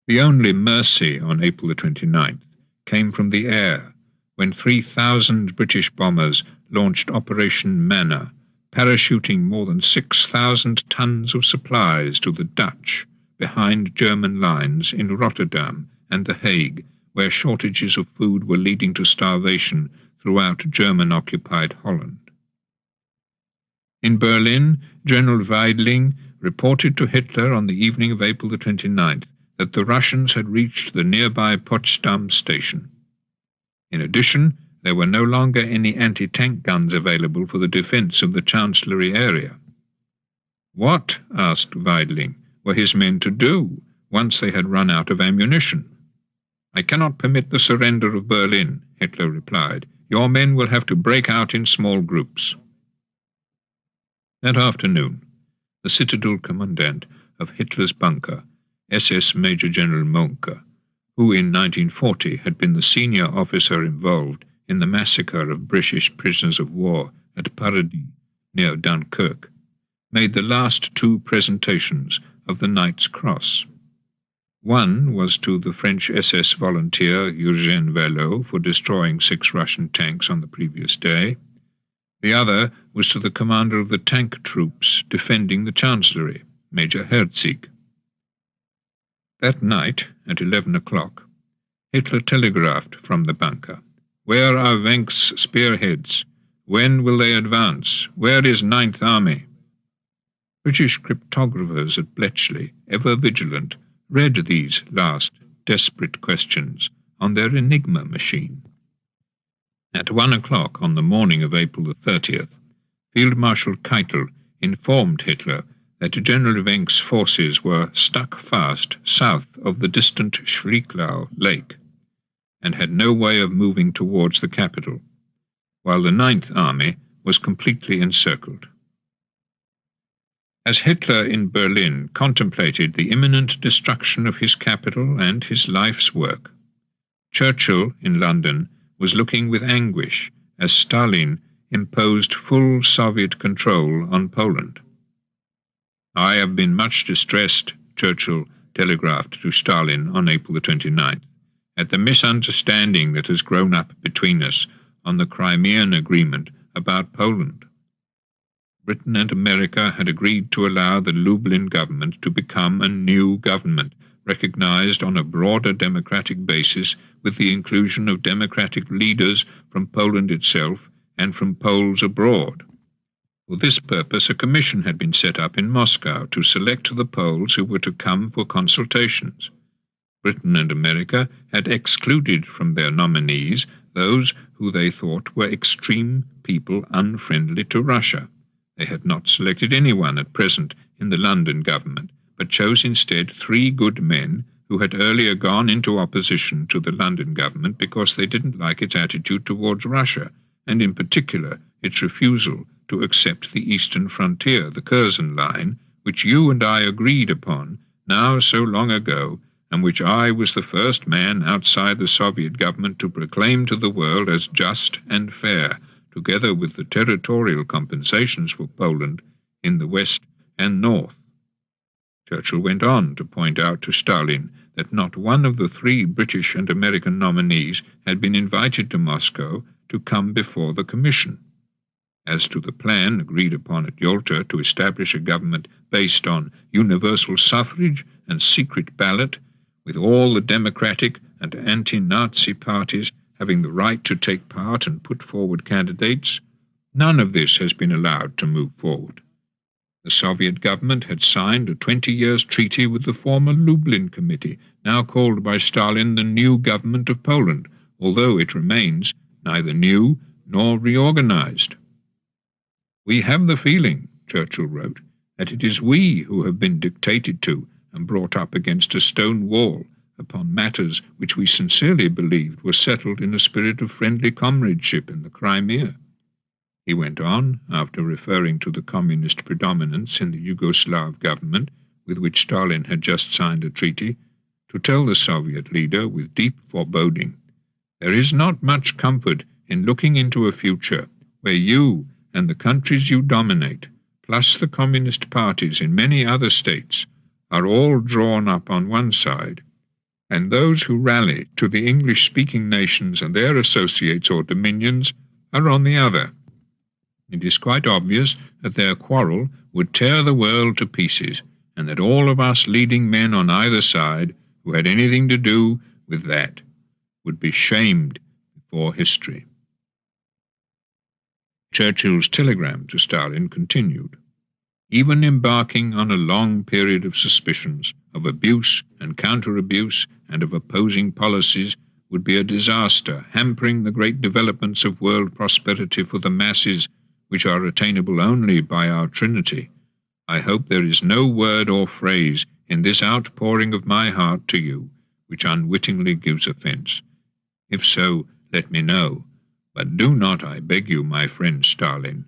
The only mercy on April the 29th came from the air, when 3,000 British bombers launched Operation Manna, parachuting more than 6,000 tons of supplies to the Dutch behind German lines in Rotterdam and The Hague, where shortages of food were leading to starvation throughout German-occupied Holland. In Berlin, General Weidling reported to Hitler on the evening of April the 29th that the Russians had reached the nearby Potsdam station. In addition, there were no longer any anti-tank guns available for the defense of the Chancellery area. What, asked Weidling, were his men to do once they had run out of ammunition? I cannot permit the surrender of Berlin, Hitler replied. Your men will have to break out in small groups. That afternoon, the Citadel Commandant of Hitler's bunker, SS Major General Mohnke, who in 1940 had been the senior officer involved in the massacre of British prisoners of war at Paradis, near Dunkirk, made the last two presentations of the Knight's Cross. One was to the French SS volunteer Eugène Vallot for destroying 6 Russian tanks on the previous day. The other was to the commander of the tank troops defending the Chancellery, Major Herzig. That night, at 11 o'clock, Hitler telegraphed from the bunker, "Where are Wenck's spearheads? When will they advance? Where is 9th Army?" British cryptographers at Bletchley, ever vigilant, read these last desperate questions on their Enigma machine. At 1 o'clock on the morning of April the 30th, Field Marshal Keitel informed Hitler that General Wenck's forces were stuck fast south of the distant Schwricklau Lake and had no way of moving towards the capital, while the 9th Army was completely encircled. As Hitler in Berlin contemplated the imminent destruction of his capital and his life's work, Churchill in London was looking with anguish as Stalin imposed full Soviet control on Poland. "I have been much distressed," Churchill telegraphed to Stalin on April the 29th, "at the misunderstanding that has grown up between us on the Crimean Agreement about Poland." Britain and America had agreed to allow the Lublin government to become a new government, recognized on a broader democratic basis with the inclusion of democratic leaders from Poland itself and from Poles abroad. For this purpose, a commission had been set up in Moscow to select the Poles who were to come for consultations. Britain and America had excluded from their nominees those who they thought were extreme people unfriendly to Russia. They had not selected anyone at present in the London government, but chose instead 3 good men who had earlier gone into opposition to the London government because they didn't like its attitude towards Russia, and in particular its refusal to accept the eastern frontier, the Curzon line, which you and I agreed upon now so long ago, and which I was the first man outside the Soviet government to proclaim to the world as just and fair, together with the territorial compensations for Poland in the west and north. Churchill went on to point out to Stalin that not one of the 3 British and American nominees had been invited to Moscow to come before the Commission. As to the plan agreed upon at Yalta to establish a government based on universal suffrage and secret ballot, with all the democratic and anti-Nazi parties having the right to take part and put forward candidates, none of this has been allowed to move forward. The Soviet government had signed a 20 years treaty with the former Lublin Committee, now called by Stalin the New Government of Poland, although it remains neither new nor reorganized. "We have the feeling," Churchill wrote, "that it is we who have been dictated to and brought up against a stone wall upon matters which we sincerely believed were settled in a spirit of friendly comradeship in the Crimea." He went on, after referring to the communist predominance in the Yugoslav government, with which Stalin had just signed a treaty, to tell the Soviet leader with deep foreboding, "There is not much comfort in looking into a future where you and the countries you dominate, plus the communist parties in many other states, are all drawn up on one side, and those who rally to the English-speaking nations and their associates or dominions are on the other. It is quite obvious that their quarrel would tear the world to pieces, and that all of us leading men on either side who had anything to do with that would be shamed before history. Churchill's telegram to Stalin continued. Even embarking on a long period of suspicions, of abuse and counter-abuse, and of opposing policies would be a disaster, hampering the great developments of world prosperity for the masses, which are attainable only by our Trinity. I hope there is no word or phrase in this outpouring of my heart to you which unwittingly gives offence. If so, let me know. But do not, I beg you, my friend Stalin,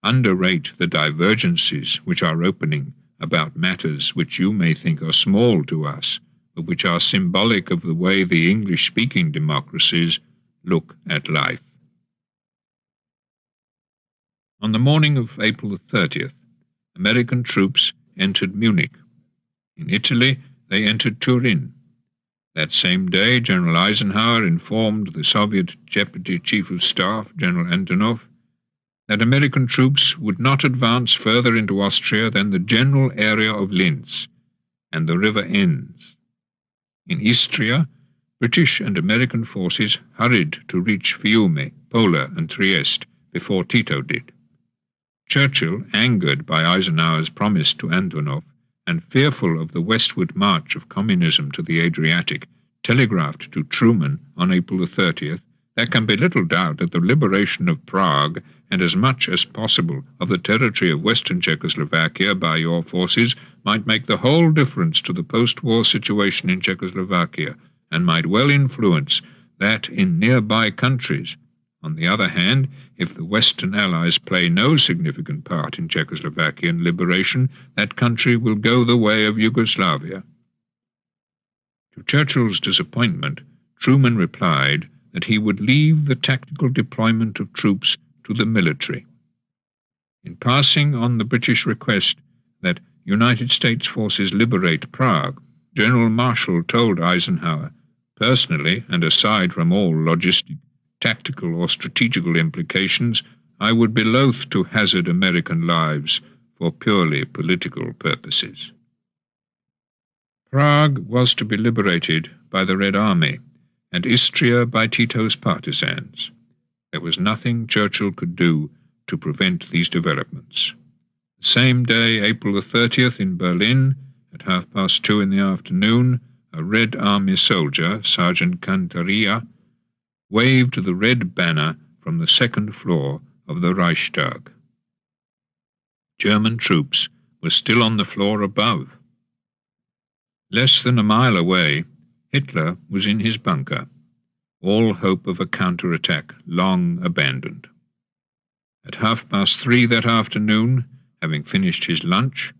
underrate the divergencies which are opening about matters which you may think are small to us, but which are symbolic of the way the English-speaking democracies look at life. On the morning of April the 30th, American troops entered Munich. In Italy, they entered Turin. That same day, General Eisenhower informed the Soviet Deputy Chief of Staff, General Antonov, that American troops would not advance further into Austria than the general area of Linz and the river Enns. In Istria, British and American forces hurried to reach Fiume, Pola, and Trieste before Tito did. Churchill, angered by Eisenhower's promise to Antonov, and fearful of the westward march of communism to the Adriatic, telegraphed to Truman on April the 30th, there can be little doubt that the liberation of Prague and as much as possible of the territory of western Czechoslovakia by your forces might make the whole difference to the post-war situation in Czechoslovakia, and might well influence that in nearby countries. On the other hand, if the Western Allies play no significant part in Czechoslovakian liberation, that country will go the way of Yugoslavia. To Churchill's disappointment, Truman replied that he would leave the tactical deployment of troops to the military. In passing on the British request that United States forces liberate Prague, General Marshall told Eisenhower, personally and aside from all logistic, tactical or strategical implications, I would be loath to hazard American lives for purely political purposes. Prague was to be liberated by the Red Army, and Istria by Tito's partisans. There was nothing Churchill could do to prevent these developments. The same day, April the 30th, in Berlin, at 2:30 in the afternoon, a Red Army soldier, Sergeant Cantaria, waved the red banner from the second floor of the Reichstag. German troops were still on the floor above. Less than a mile away, Hitler was in his bunker, all hope of a counterattack long abandoned. At 3:30 that afternoon, having finished his lunch,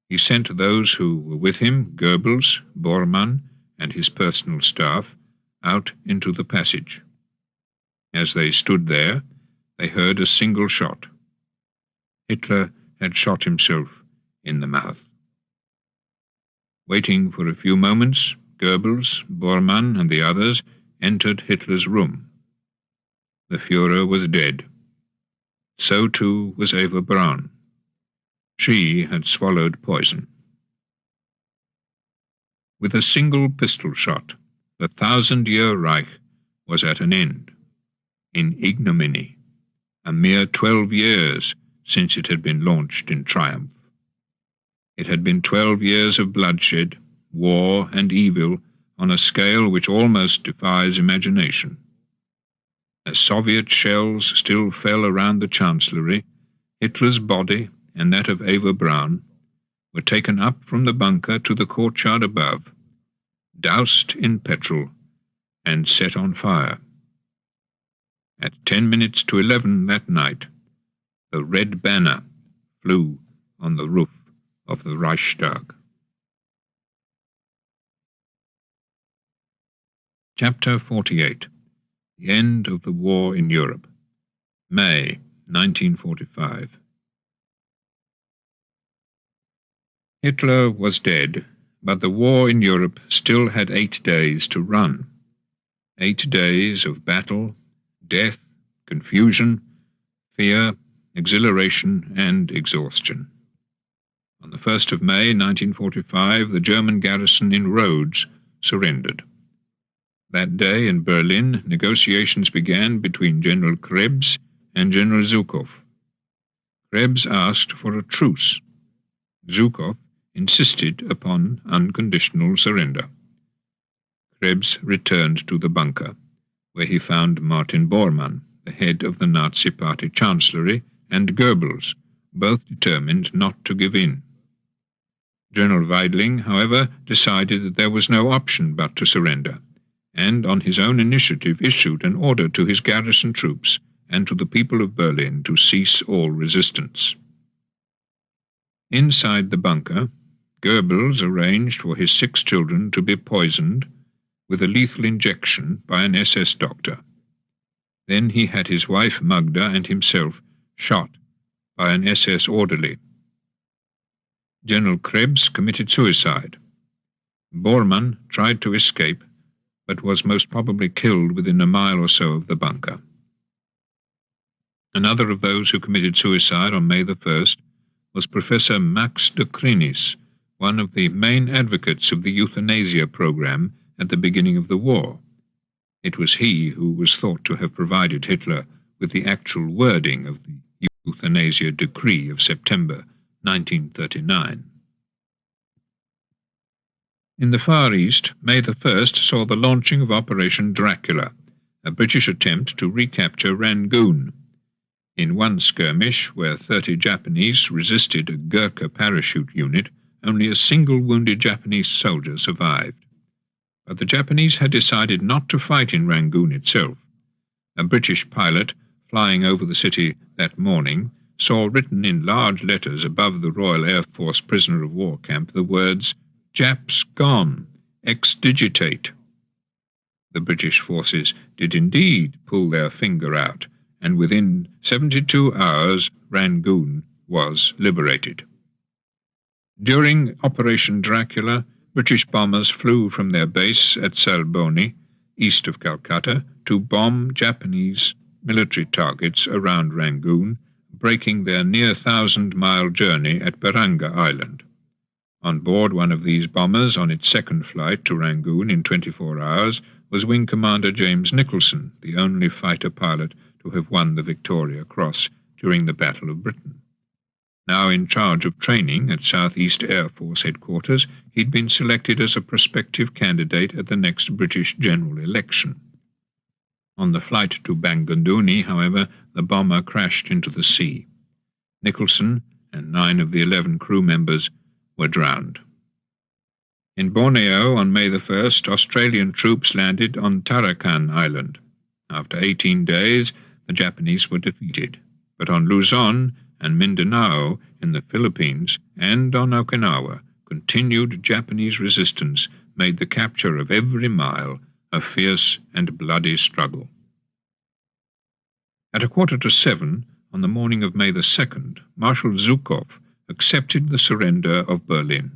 he sent those who were with him, Goebbels, Bormann, and his personal staff, out into the passage. As they stood there, they heard a single shot. Hitler had shot himself in the mouth. Waiting for a few moments, Goebbels, Bormann, and the others entered Hitler's room. The Führer was dead. So too was Eva Braun. She had swallowed poison. With a single pistol shot, the 1,000-year Reich was at an end, in ignominy, a mere 12 years since it had been launched in triumph. It had been 12 years of bloodshed, war, and evil on a scale which almost defies imagination. As Soviet shells still fell around the Chancellery, Hitler's body and that of Eva Braun were taken up from the bunker to the courtyard above, doused in petrol, and set on fire. At 11:10 that night, the red banner flew on the roof of the Reichstag. Chapter 48. The End of the War in Europe. May 1945. Hitler was dead, But the war in Europe still had 8 days to run. 8 days of battle, death, confusion, fear, exhilaration, and exhaustion. On the 1st of May 1945, the German garrison in Rhodes surrendered. That day in Berlin, negotiations began between General Krebs and General Zhukov. Krebs asked for a truce. Zhukov insisted upon unconditional surrender. Krebs returned to the bunker, where he found Martin Bormann, the head of the Nazi Party Chancellery, and Goebbels, both determined not to give in. General Weidling, however, decided that there was no option but to surrender, and on his own initiative issued an order to his garrison troops and to the people of Berlin to cease all resistance. Inside the bunker, Goebbels arranged for his 6 children to be poisoned with a lethal injection by an SS doctor. Then he had his wife Magda and himself shot by an SS orderly. General Krebs committed suicide. Bormann tried to escape, but was most probably killed within a mile or so of the bunker. Another of those who committed suicide on May the 1st was Professor Max de Krinis, one of the main advocates of the euthanasia program at the beginning of the war. It was he who was thought to have provided Hitler with the actual wording of the euthanasia decree of September 1939. In the Far East, May the 1st saw the launching of Operation Dracula, a British attempt to recapture Rangoon. In one skirmish, where 30 Japanese resisted a Gurkha parachute unit, only a single wounded Japanese soldier survived. But the Japanese had decided not to fight in Rangoon itself. A British pilot, flying over the city that morning, saw written in large letters above the Royal Air Force prisoner of war camp the words, "Japs gone, exdigitate." The British forces did indeed pull their finger out, and within 72 hours Rangoon was liberated. During Operation Dracula, British bombers flew from their base at Salboni, east of Calcutta, to bomb Japanese military targets around Rangoon, breaking their near 1,000-mile journey at Baranga Island. On board one of these bombers on its second flight to Rangoon in 24 hours was Wing Commander James Nicholson, the only fighter pilot to have won the Victoria Cross during the Battle of Britain. Now in charge of training at Southeast Air Force Headquarters, he'd been selected as a prospective candidate at the next British general election. On the flight to Banganduni, however, the bomber crashed into the sea. Nicholson and 9 of the 11 crew members were drowned. In Borneo on May the 1st, Australian troops landed on Tarakan Island. After 18 days, the Japanese were defeated, but on Luzon and Mindanao in the Philippines and on Okinawa, continued Japanese resistance made the capture of every mile a fierce and bloody struggle. At 7:15 on the morning of May the 2nd, Marshal Zhukov accepted the surrender of Berlin.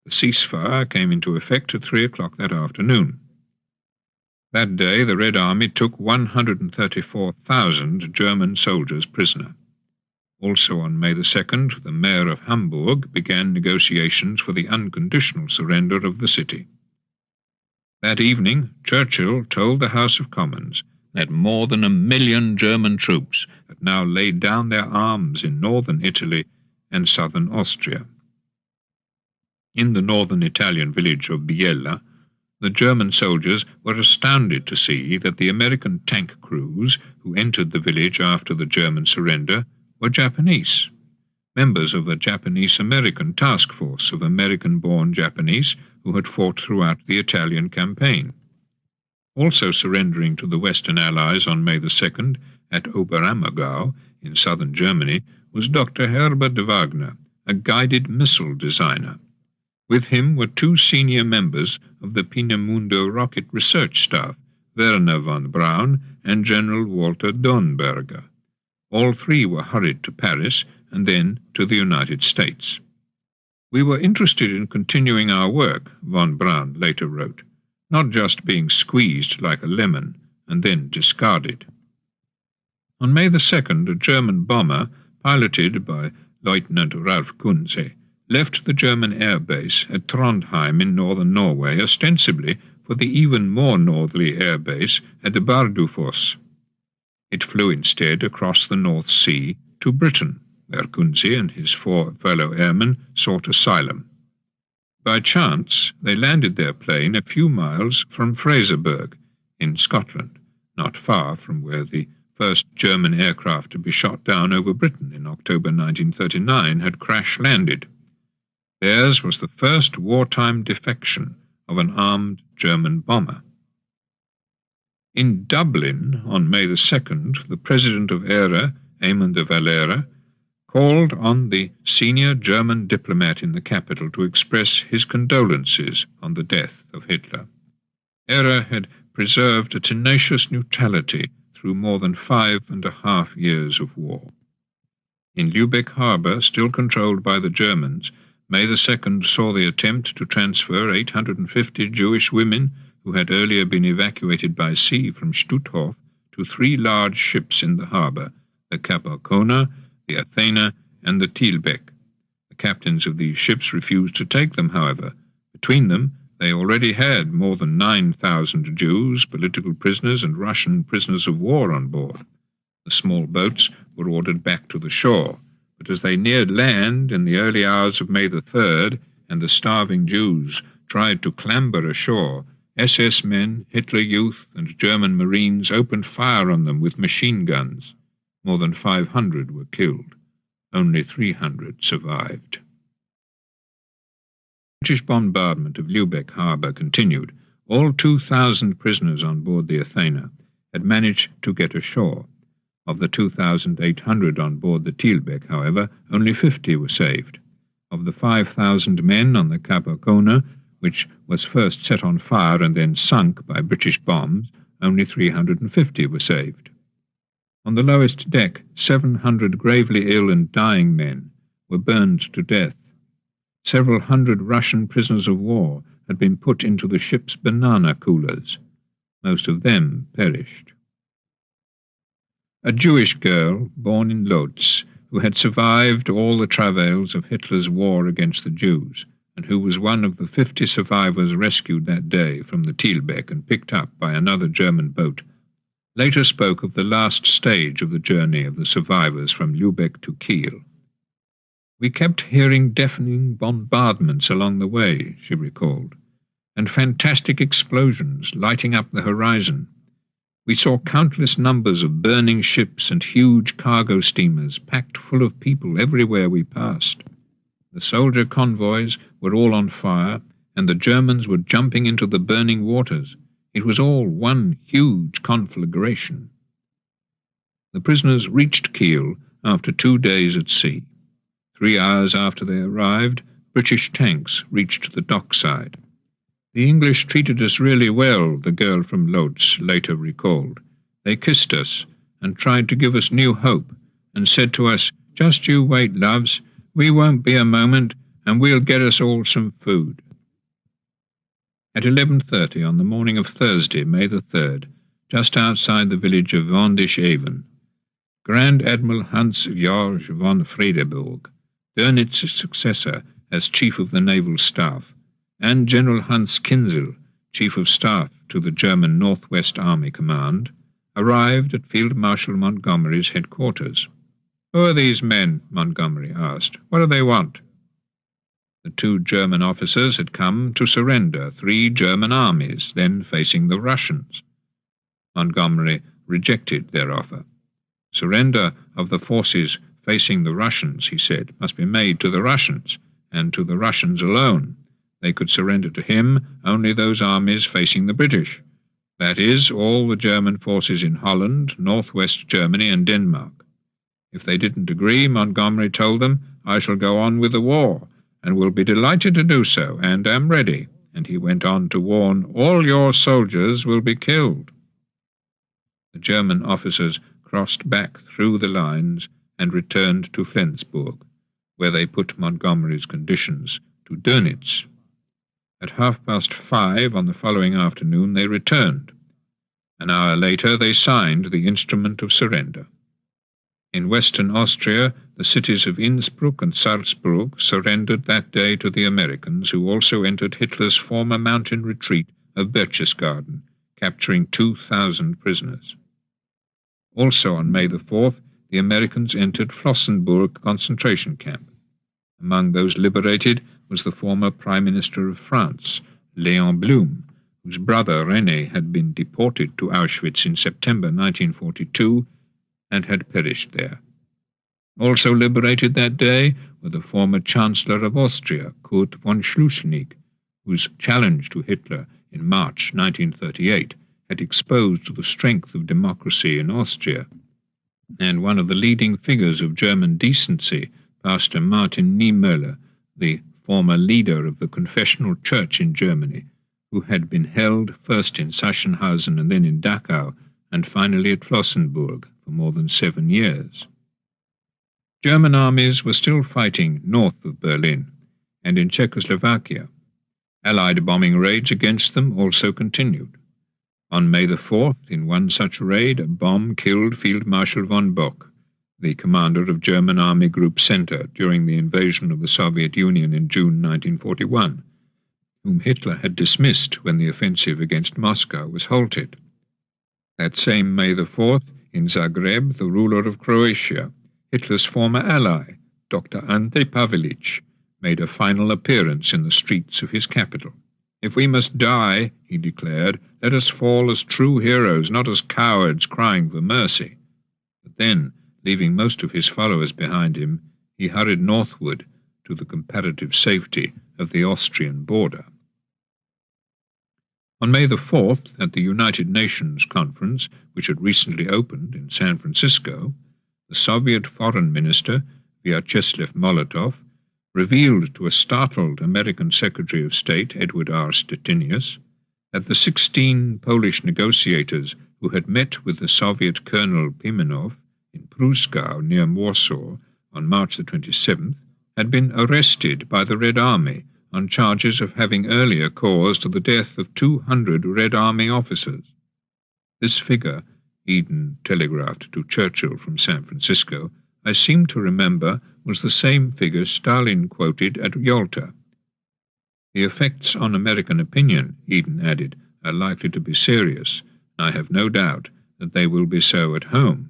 The ceasefire came into effect at 3 o'clock that afternoon. That day the Red Army took 134,000 German soldiers prisoner. Also on May the 2nd, the mayor of Hamburg began negotiations for the unconditional surrender of the city. That evening, Churchill told the House of Commons that more than 1 million German troops had now laid down their arms in northern Italy and southern Austria. In the northern Italian village of Biella, the German soldiers were astounded to see that the American tank crews who entered the village after the German surrender were Japanese, members of a Japanese-American task force of American-born Japanese who had fought throughout the Italian campaign. Also surrendering to the Western Allies on May the 2nd at Oberammergau in southern Germany was Dr. Herbert Wagner, a guided missile designer. With him were 2 senior members of the Peenemünde rocket research staff, Werner von Braun and General Walter Dornberger. All 3 were hurried to Paris and then to the United States. "We were interested in continuing our work," von Braun later wrote, "not just being squeezed like a lemon and then discarded." On May the 2nd, a German bomber, piloted by Lieutenant Ralph Kunze, left the German air base at Trondheim in northern Norway, ostensibly for the even more northerly air base at Bardufoss. It flew instead across the North Sea to Britain, where Kunze and his 4 fellow airmen sought asylum. By chance, they landed their plane a few miles from Fraserburgh, in Scotland, not far from where the first German aircraft to be shot down over Britain in October 1939 had crash-landed. Theirs was the first wartime defection of an armed German bomber. In Dublin, on May the 2nd, the president of ERA, Eamon de Valera, called on the senior German diplomat in the capital to express his condolences on the death of Hitler. ERA had preserved a tenacious neutrality through more than 5.5 years of war. In Lübeck harbour, still controlled by the Germans, May the 2nd saw the attempt to transfer 850 Jewish women who had earlier been evacuated by sea from Stutthof to 3 large ships in the harbour, the Capocona, the Athena, and the Thielbeck. The captains of these ships refused to take them, however. Between them, they already had more than 9,000 Jews, political prisoners, and Russian prisoners of war on board. The small boats were ordered back to the shore, but as they neared land in the early hours of May the 3rd, and the starving Jews tried to clamber ashore, SS men, Hitler Youth, and German Marines opened fire on them with machine guns. More than 500 were killed. Only 300 survived. British bombardment of Lübeck harbour continued. All 2,000 prisoners on board the Athena had managed to get ashore. Of the 2,800 on board the Thielbeck, however, only 50 were saved. Of the 5,000 men on the Capocona, which was first set on fire and then sunk by British bombs, only 350 were saved. On the lowest deck, 700 gravely ill and dying men were burned to death. Several hundred Russian prisoners of war had been put into the ship's banana coolers. Most of them perished. A Jewish girl, born in Lodz, who had survived all the travails of Hitler's war against the Jews, and who was one of the 50 survivors rescued that day from the Thielbeck and picked up by another German boat, later spoke of the last stage of the journey of the survivors from Lübeck to Kiel. "We kept hearing deafening bombardments along the way," she recalled, "and fantastic explosions lighting up the horizon. We saw countless numbers of burning ships and huge cargo steamers packed full of people everywhere we passed. The soldier convoys were all on fire, and the Germans were jumping into the burning waters. It was all one huge conflagration." The prisoners reached Kiel after 2 days at sea. 3 hours after they arrived, British tanks reached the dockside. "The English treated us really well," the girl from Lodz later recalled. "They kissed us and tried to give us new hope, and said to us, 'Just you wait, loves, we won't be a moment, and we'll get us all some food.'" At 11:30 on the morning of Thursday, May the 3rd, just outside the village of Vondisch-Even, Grand Admiral Hans-Georg von Friedeburg, Dönitz's successor as Chief of the Naval Staff, and General Hans Kinzel, Chief of Staff to the German Northwest Army Command, arrived at Field Marshal Montgomery's headquarters. "Who are these men?" Montgomery asked. "What do they want?" The 2 German officers had come to surrender 3 German armies, then facing the Russians. Montgomery rejected their offer. "Surrender of the forces facing the Russians," he said, "must be made to the Russians, and to the Russians alone. They could surrender to him only those armies facing the British. That is, all the German forces in Holland, northwest Germany, and Denmark. If they didn't agree, Montgomery told them, I shall go on with the war, and will be delighted to do so, and am ready. And he went on to warn, all your soldiers will be killed. The German officers crossed back through the lines and returned to Flensburg, where they put Montgomery's conditions to Dönitz. At 5:30 on the following afternoon they returned. An hour later they signed the instrument of surrender. In western Austria, the cities of Innsbruck and Salzburg surrendered that day to the Americans, who also entered Hitler's former mountain retreat of Berchtesgaden, capturing 2,000 prisoners. Also on May the 4th, the Americans entered Flossenburg concentration camp. Among those liberated was the former Prime Minister of France, Léon Blum, whose brother René had been deported to Auschwitz in September 1942 and had perished there. Also liberated that day were the former Chancellor of Austria, Kurt von Schlussnig, whose challenge to Hitler in March 1938 had exposed the strength of democracy in Austria, and one of the leading figures of German decency, Pastor Martin Niemöller, the former leader of the Confessional Church in Germany, who had been held first in Sachsenhausen and then in Dachau, and finally at Flossenburg for more than 7 years. German armies were still fighting north of Berlin and in Czechoslovakia. Allied bombing raids against them also continued. On May the 4th, in one such raid, a bomb killed Field Marshal von Bock, the commander of German Army Group Center during the invasion of the Soviet Union in June 1941, whom Hitler had dismissed when the offensive against Moscow was halted. That same May the 4th, in Zagreb, the ruler of Croatia, Hitler's former ally, Dr. Ante Pavelić, made a final appearance in the streets of his capital. "If we must die," he declared, "let us fall as true heroes, not as cowards crying for mercy." But then, leaving most of his followers behind him, he hurried northward to the comparative safety of the Austrian border. On May the 4th, at the United Nations conference, which had recently opened in San Francisco, the Soviet Foreign Minister, Vyacheslav Molotov, revealed to a startled American Secretary of State, Edward R. Stettinius, that the 16 Polish negotiators who had met with the Soviet Colonel Pimenov in Pruskow near Warsaw on March the 27th had been arrested by the Red Army on charges of having earlier caused the death of 200 Red Army officers. This figure, Eden telegraphed to Churchill from San Francisco, I seem to remember was the same figure Stalin quoted at Yalta. The effects on American opinion, Eden added, are likely to be serious. I have no doubt that they will be so at home.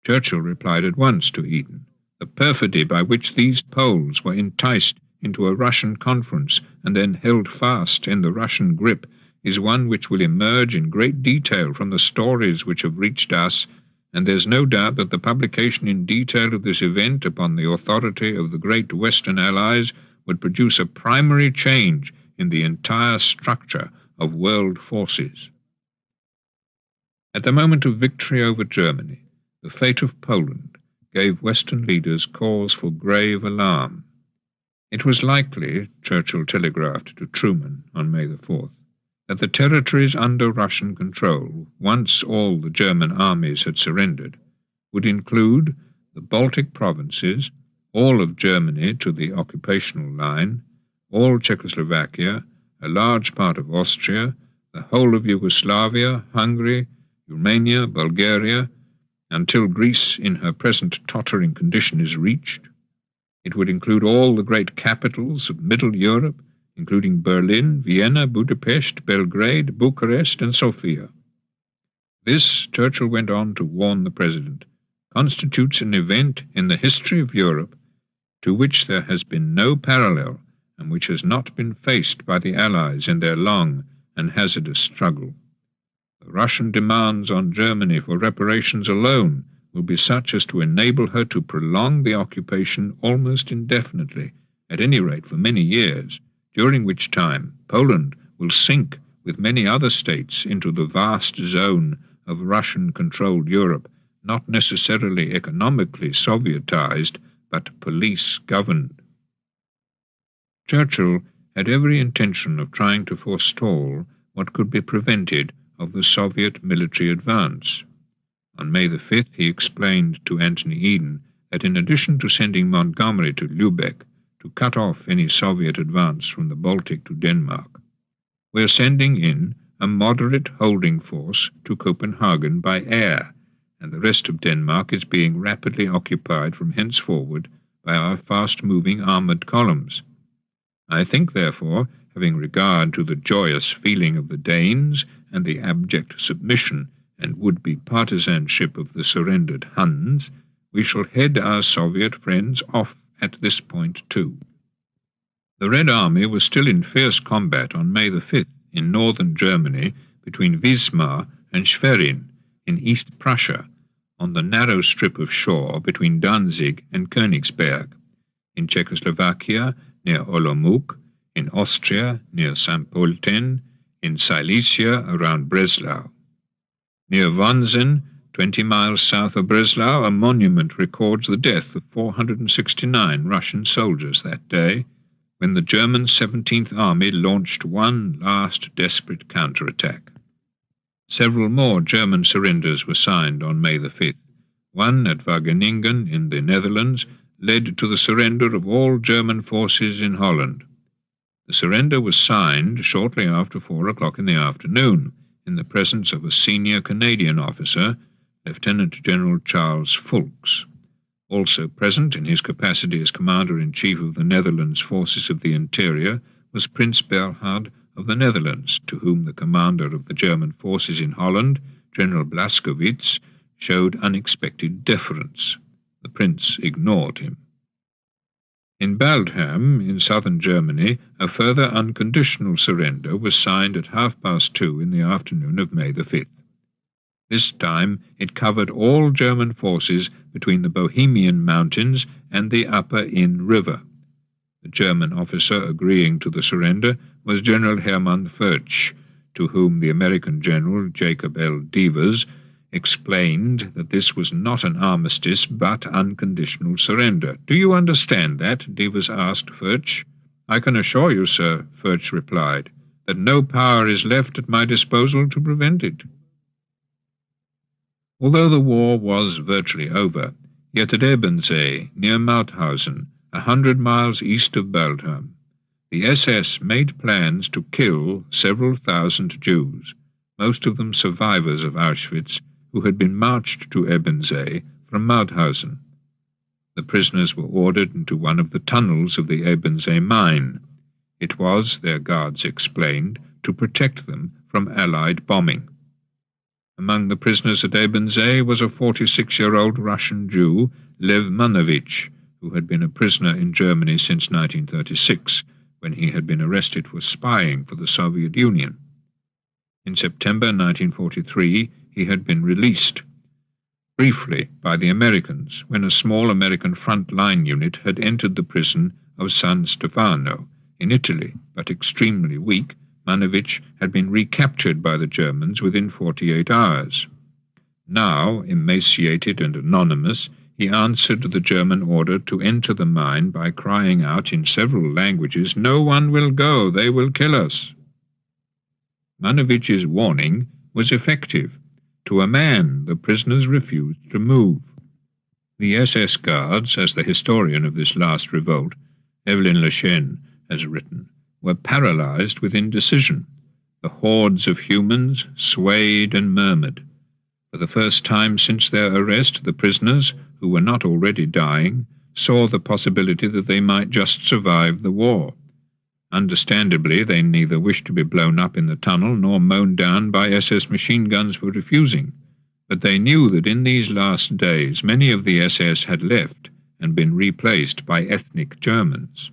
Churchill replied at once to Eden. The perfidy by which these Poles were enticed into a Russian conference and then held fast in the Russian grip is one which will emerge in great detail from the stories which have reached us, and there's no doubt that the publication in detail of this event upon the authority of the great Western Allies would produce a primary change in the entire structure of world forces. At the moment of victory over Germany, the fate of Poland gave Western leaders cause for grave alarm. It was likely, Churchill telegraphed to Truman on May the 4th, that the territories under Russian control, once all the German armies had surrendered, would include the Baltic provinces, all of Germany to the occupational line, all Czechoslovakia, a large part of Austria, the whole of Yugoslavia, Hungary, Romania, Bulgaria, until Greece in her present tottering condition is reached. It would include all the great capitals of Middle Europe, including Berlin, Vienna, Budapest, Belgrade, Bucharest, and Sofia. This, Churchill went on to warn the President, constitutes an event in the history of Europe to which there has been no parallel and which has not been faced by the Allies in their long and hazardous struggle. The Russian demands on Germany for reparations alone will be such as to enable her to prolong the occupation almost indefinitely, at any rate for many years, during which time Poland will sink with many other states into the vast zone of Russian-controlled Europe, not necessarily economically Sovietized, but police-governed. Churchill had every intention of trying to forestall what could be prevented of the Soviet military advance. On May the 5th he explained to Anthony Eden that in addition to sending Montgomery to Lübeck to cut off any Soviet advance from the Baltic to Denmark, we are sending in a moderate holding force to Copenhagen by air, and the rest of Denmark is being rapidly occupied from henceforward by our fast-moving armoured columns. I think, therefore, having regard to the joyous feeling of the Danes and the abject submission and would-be partisanship of the surrendered Huns, we shall head our Soviet friends off at this point too. The Red Army was still in fierce combat on May the 5th in northern Germany between Wismar and Schwerin in East Prussia, on the narrow strip of shore between Danzig and Königsberg, in Czechoslovakia near Olomouc, in Austria near St. Pölten, in Silesia around Breslau. Near Wonsen, 20 miles south of Breslau, a monument records the death of 469 Russian soldiers that day, when the German 17th Army launched one last desperate counterattack. Several more German surrenders were signed on May the 5th. One at Wageningen in the Netherlands led to the surrender of all German forces in Holland. The surrender was signed shortly after 4 o'clock in the afternoon, in the presence of a senior Canadian officer, Lieutenant General Charles Fulks. Also present in his capacity as Commander-in-Chief of the Netherlands Forces of the Interior was Prince Berhard of the Netherlands, to whom the commander of the German forces in Holland, General Blaskowitz, showed unexpected deference. The prince ignored him. In Baldham, in southern Germany, a further unconditional surrender was signed at 2:30 in the afternoon of May the 5th. This time it covered all German forces between the Bohemian Mountains and the Upper Inn River. The German officer agreeing to the surrender was General Hermann Furch, to whom the American General Jacob L. Devers explained that this was not an armistice but unconditional surrender. "Do you understand that?" Devers asked Furch. "I can assure you, sir," Furch replied, "that no power is left at my disposal to prevent it." Although the war was virtually over, yet at Ebensee, near Mauthausen, 100 miles east of Baldham, the SS made plans to kill several thousand Jews, most of them survivors of Auschwitz, who had been marched to Ebensee from Mauthausen. The prisoners were ordered into one of the tunnels of the Ebensee mine. It was, their guards explained, to protect them from Allied bombing. Among the prisoners at Ebensee was a 46-year-old Russian Jew, Lev Manovich, who had been a prisoner in Germany since 1936, when he had been arrested for spying for the Soviet Union. In September 1943, he had been released, briefly by the Americans, when a small American front-line unit had entered the prison of San Stefano in Italy, but extremely weak. Manovich had been recaptured by the Germans within 48 hours. Now, emaciated and anonymous, he answered the German order to enter the mine by crying out in several languages, "No one will go, they will kill us." Manovich's warning was effective. To a man, the prisoners refused to move. The SS guards, as the historian of this last revolt, Evelyn Lechaine, has written, were paralyzed with indecision. The hordes of humans swayed and murmured. For the first time since their arrest, the prisoners, who were not already dying, saw the possibility that they might just survive the war. Understandably, they neither wished to be blown up in the tunnel nor mown down by SS machine guns for refusing, but they knew that in these last days many of the SS had left and been replaced by ethnic Germans.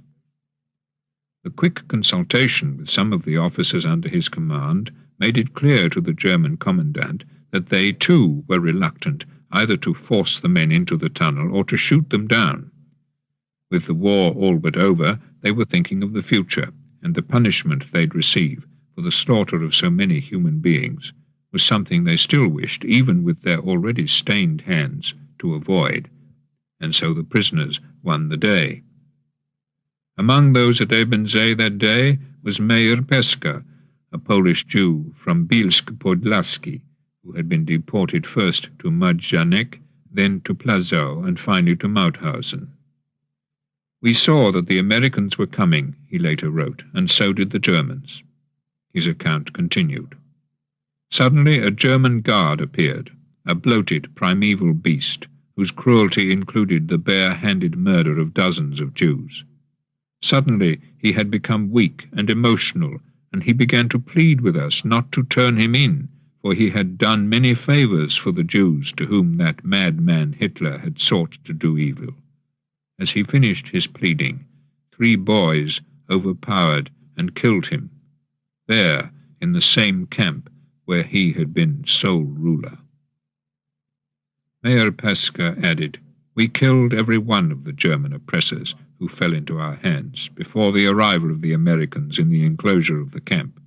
The quick consultation with some of the officers under his command made it clear to the German commandant that they too were reluctant either to force the men into the tunnel or to shoot them down. With the war all but over, they were thinking of the future, and the punishment they'd receive for the slaughter of so many human beings was something they still wished, even with their already stained hands, to avoid, and so the prisoners won the day. Among those at Ebensee that day was Mayer Peska, a Polish Jew from Bielsk-Podlaski, who had been deported first to Majdanek then to Plazau, and finally to Mauthausen. "We saw that the Americans were coming," he later wrote, "and so did the Germans." His account continued. "Suddenly a German guard appeared, a bloated, primeval beast, whose cruelty included the bare-handed murder of dozens of Jews. Suddenly he had become weak and emotional, and he began to plead with us not to turn him in, for he had done many favors for the Jews to whom that madman Hitler had sought to do evil. As he finished his pleading, 3 boys overpowered and killed him, there in the same camp where he had been sole ruler." Mayor Pasca added, "We killed every one of the German oppressors who fell into our hands before the arrival of the Americans in the enclosure of the camp.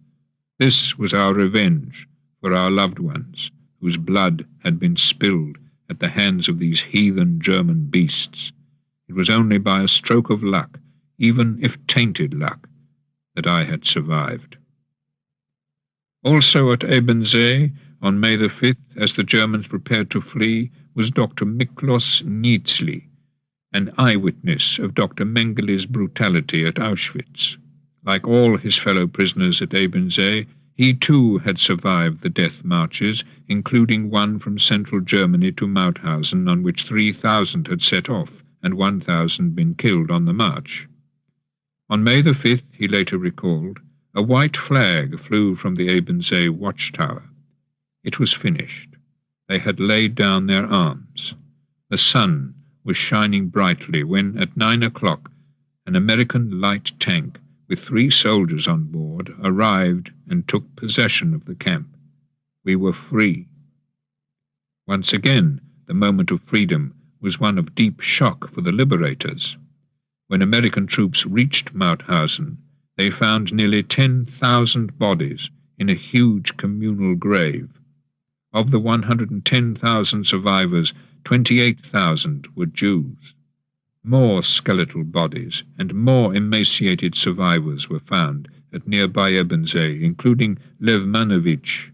This was our revenge for our loved ones, whose blood had been spilled at the hands of these heathen German beasts. It was only by a stroke of luck, even if tainted luck, that I had survived." Also at Ebensee, on May the 5th, as the Germans prepared to flee, was Dr. Miklos Nietzsche, an eyewitness of Dr. Mengele's brutality at Auschwitz. Like all his fellow prisoners at Ebensee, he too had survived the death marches, including one from central Germany to Mauthausen, on which 3,000 had set off and 1,000 been killed on the march. On May the 5th, he later recalled, a white flag flew from the Ebensee watchtower. It was finished. They had laid down their arms. The sun was shining brightly when, at 9 o'clock, an American light tank with 3 soldiers on board arrived and took possession of the camp. We were free. Once again, the moment of freedom was one of deep shock for the liberators. When American troops reached Mauthausen, they found nearly 10,000 bodies in a huge communal grave. Of the 110,000 survivors, 28,000 were Jews. More skeletal bodies and more emaciated survivors were found at nearby Ebensee, including Lev Manovich.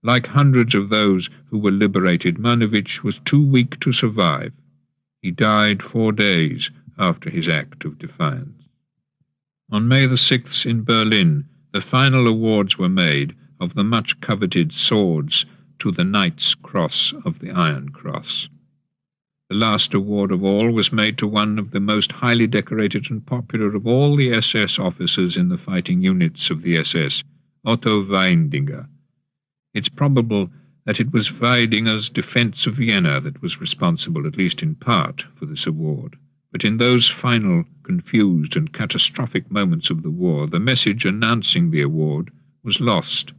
Like hundreds of those who were liberated, Manovich was too weak to survive. He died 4 days after his act of defiance. On May the 6th in Berlin, the final awards were made of the much-coveted swords to the Knight's Cross of the Iron Cross. The last award of all was made to one of the most highly decorated and popular of all the SS officers in the fighting units of the SS, Otto Weidinger. It's probable that it was Weidinger's defense of Vienna that was responsible, at least in part, for this award. But in those final, confused and catastrophic moments of the war, the message announcing the award was lost.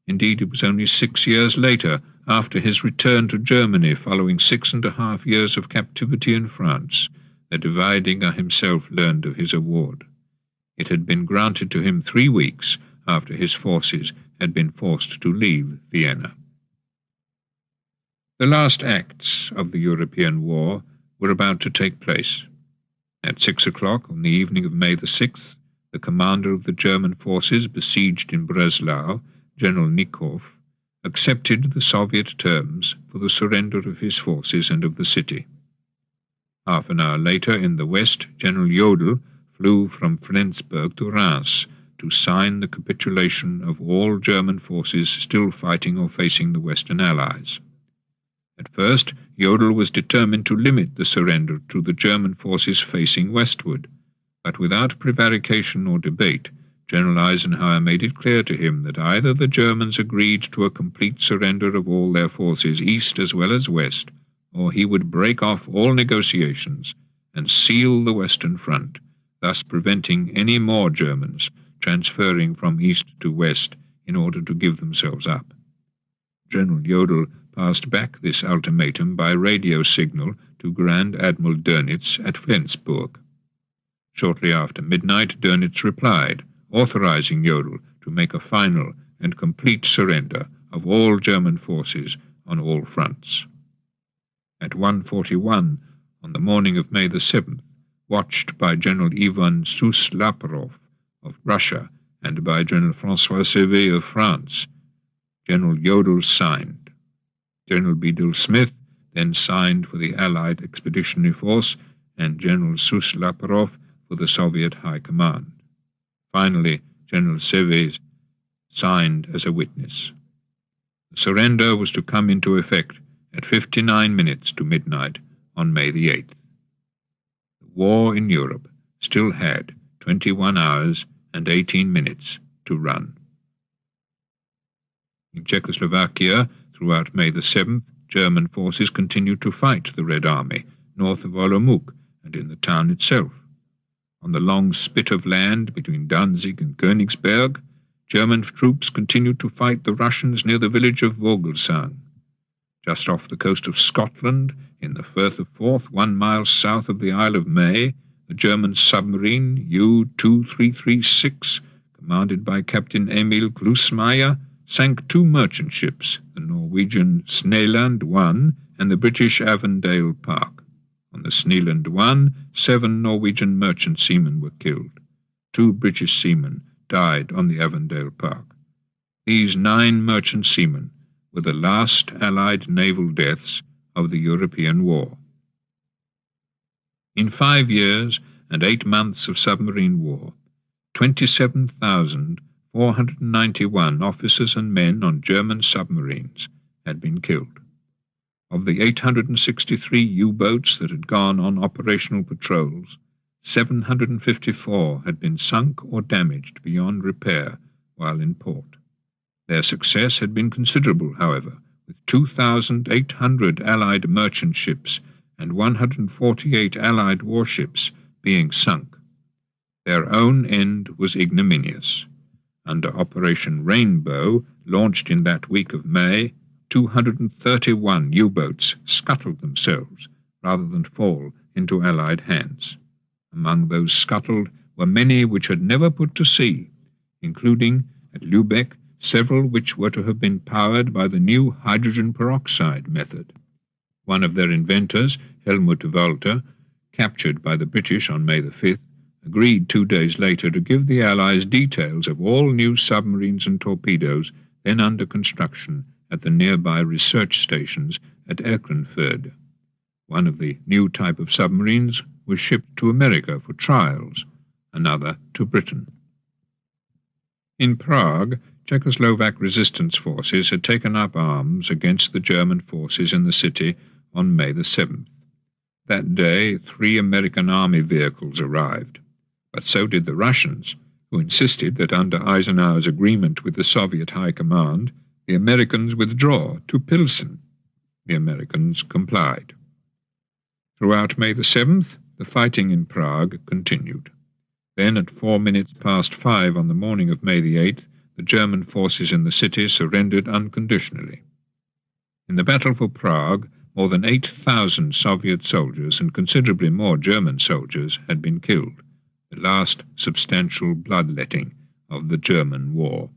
Indeed, it was only 6 years later, after his return to Germany following 6.5 years of captivity in France, that Weidinger himself learned of his award. It had been granted to him 3 weeks after his forces had been forced to leave Vienna. The last acts of the European war were about to take place. At 6 o'clock on the evening of May the 6th, the commander of the German forces besieged in Breslau, General Nikow, accepted the Soviet terms for the surrender of his forces and of the city. Half an hour later, in the west, General Jodl flew from Flensburg to Reims to sign the capitulation of all German forces still fighting or facing the Western Allies. At first, Jodl was determined to limit the surrender to the German forces facing westward, but without prevarication or debate, General Eisenhower made it clear to him that either the Germans agreed to a complete surrender of all their forces, east as well as west, or he would break off all negotiations and seal the Western Front, thus preventing any more Germans transferring from east to west in order to give themselves up. General Jodl passed back this ultimatum by radio signal to Grand Admiral Dönitz at Flensburg. Shortly after midnight, Dönitz replied, authorizing Jodl to make a final and complete surrender of all German forces on all fronts. At 1:41 on the morning of May the 7th, watched by General Ivan Suslaparov of Russia and by General François Sevé of France, General Jodl signed. General Bedell Smith then signed for the Allied Expeditionary Force, and General Suslaparov for the Soviet High Command. Finally, General Seves signed as a witness. The surrender was to come into effect at 59 minutes to midnight on May the 8th. The war in Europe still had 21 hours and 18 minutes to run. In Czechoslovakia, throughout May the 7th, German forces continued to fight the Red Army north of Olomouc and in the town itself. On the long spit of land between Danzig and Königsberg, German troops continued to fight the Russians near the village of Vogelsang. Just off the coast of Scotland, in the Firth of Forth, 1 mile south of the Isle of May, the German submarine U-2336, commanded by Captain Emil Klusmeyer, sank 2 merchant ships, the Norwegian Sneland I and the British Avondale Park. On the Sneland I, 7 Norwegian merchant seamen were killed. 2 British seamen died on the Avondale Park. These 9 merchant seamen were the last Allied naval deaths of the European War. In 5 years and 8 months of submarine war, 27,491 officers and men on German submarines had been killed. Of the 863 U-boats that had gone on operational patrols, 754 had been sunk or damaged beyond repair while in port. Their success had been considerable, however, with 2,800 Allied merchant ships and 148 Allied warships being sunk. Their own end was ignominious. Under Operation Rainbow, launched in that week of May, 231 U-boats scuttled themselves rather than fall into Allied hands. Among those scuttled were many which had never put to sea, including, at Lübeck, several which were to have been powered by the new hydrogen peroxide method. One of their inventors, Helmut Walter, captured by the British on May the 5th, agreed 2 days later to give the Allies details of all new submarines and torpedoes then under construction at the nearby research stations at Erkenförde. One of the new type of submarines was shipped to America for trials, another to Britain. In Prague, Czechoslovak resistance forces had taken up arms against the German forces in the city on May the 7th. That day, 3 American army vehicles arrived, but so did the Russians, who insisted that under Eisenhower's agreement with the Soviet High Command, the Americans withdraw to Pilsen. The Americans complied. Throughout May the 7th, the fighting in Prague continued. Then, at 5 on the morning of May the 8th, the German forces in the city surrendered unconditionally. In the battle for Prague, more than 8,000 Soviet soldiers and considerably more German soldiers had been killed, the last substantial bloodletting of the German war.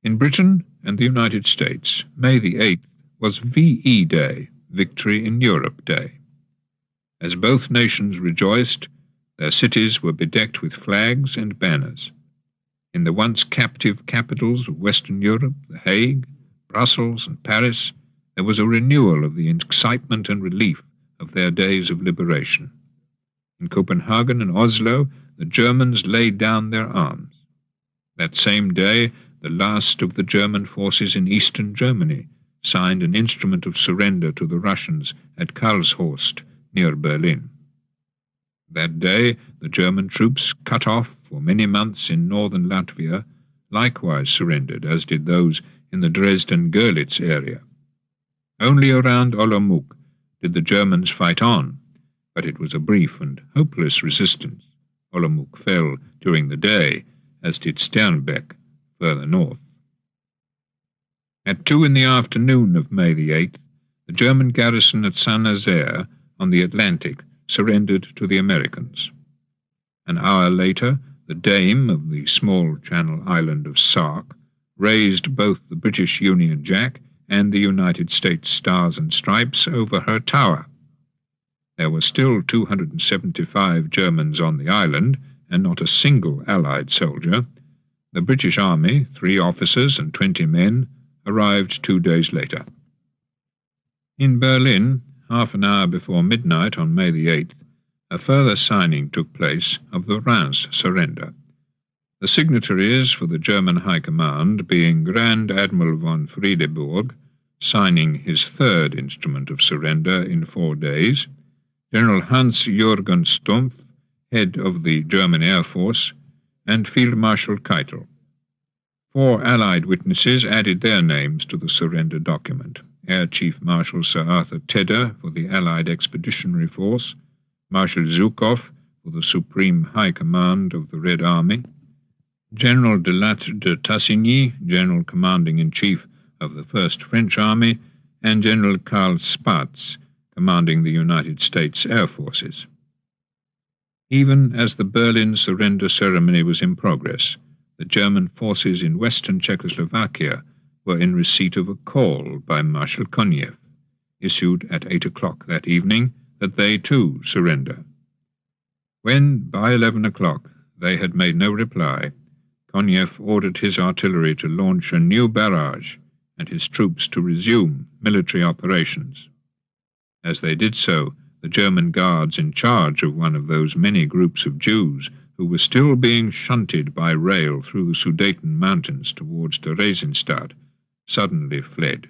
In Britain and the United States, May the 8th was VE Day, Victory in Europe Day. As both nations rejoiced, their cities were bedecked with flags and banners. In the once captive capitals of Western Europe, The Hague, Brussels, and Paris, there was a renewal of the excitement and relief of their days of liberation. In Copenhagen and Oslo, the Germans laid down their arms. That same day, the last of the German forces in eastern Germany signed an instrument of surrender to the Russians at Karlshorst, near Berlin. That day, the German troops cut off for many months in northern Latvia likewise surrendered, as did those in the Dresden-Görlitz area. Only around Olomouc did the Germans fight on, but it was a brief and hopeless resistance. Olomouc fell during the day, as did Sternbeck further north. At 2 in the afternoon of May the 8th, the German garrison at Saint-Nazaire on the Atlantic surrendered to the Americans. An hour later, the Dame of the small Channel island of Sark raised both the British Union Jack and the United States Stars and Stripes over her tower. There were still 275 Germans on the island, and not a single Allied soldier. The British Army, 3 officers and 20 men, arrived 2 days later. In Berlin, half an hour before midnight on May the 8th, a further signing took place of the Reims surrender, the signatories for the German High Command being Grand Admiral von Friedeburg, signing his third instrument of surrender in 4 days, General Hans-Jürgen Stumpf, head of the German Air Force, and Field Marshal Keitel. 4 Allied witnesses added their names to the surrender document: Air Chief Marshal Sir Arthur Tedder for the Allied Expeditionary Force, Marshal Zhukov for the Supreme High Command of the Red Army, General de Latte de Tassigny, General Commanding-in-Chief of the First French Army, and General Karl Spaatz, commanding the United States Air Forces. Even as the Berlin surrender ceremony was in progress, the German forces in western Czechoslovakia were in receipt of a call by Marshal Konev, issued at 8 o'clock that evening, that they too surrender. When, by 11 o'clock, they had made no reply, Konev ordered his artillery to launch a new barrage and his troops to resume military operations. As they did so, the German guards in charge of one of those many groups of Jews who were still being shunted by rail through the Sudeten mountains towards Theresienstadt suddenly fled.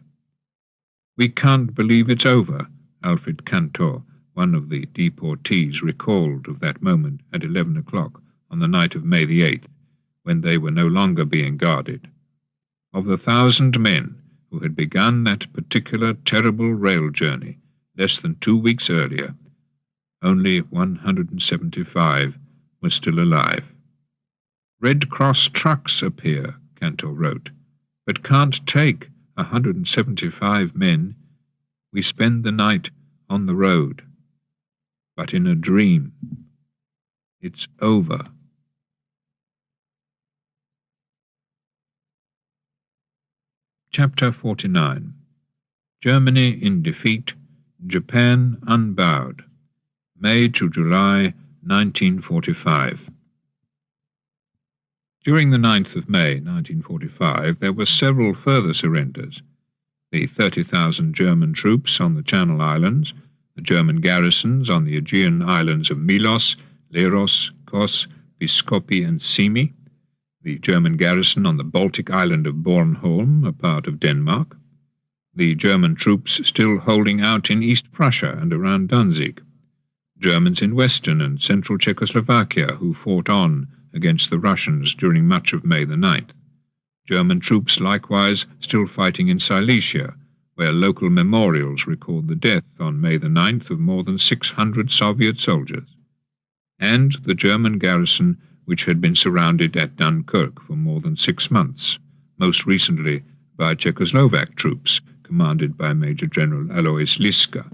"We can't believe it's over," Alfred Cantor, one of the deportees, recalled of that moment at 11 o'clock on the night of May the 8th, when they were no longer being guarded. Of the 1,000 men who had begun that particular terrible rail journey less than 2 weeks earlier, only 175 were still alive. "Red Cross trucks appear," Cantor wrote, "but can't take 175 men. We spend the night on the road. But in a dream. It's over." Chapter 49. Germany in defeat, Japan unbowed. May to July 1945. During the 9th of May 1945 there were several further surrenders. The 30,000 German troops on the Channel Islands, the German garrisons on the Aegean islands of Milos, Leros, Kos, Biscopi and Simi, the German garrison on the Baltic island of Bornholm, a part of Denmark, the German troops still holding out in East Prussia and around Danzig, Germans in western and central Czechoslovakia who fought on against the Russians during much of May the 9th, German troops likewise still fighting in Silesia, where local memorials record the death on May the 9th of more than 600 Soviet soldiers, and the German garrison which had been surrounded at Dunkirk for more than 6 months, most recently by Czechoslovak troops commanded by Major General Alois Liska.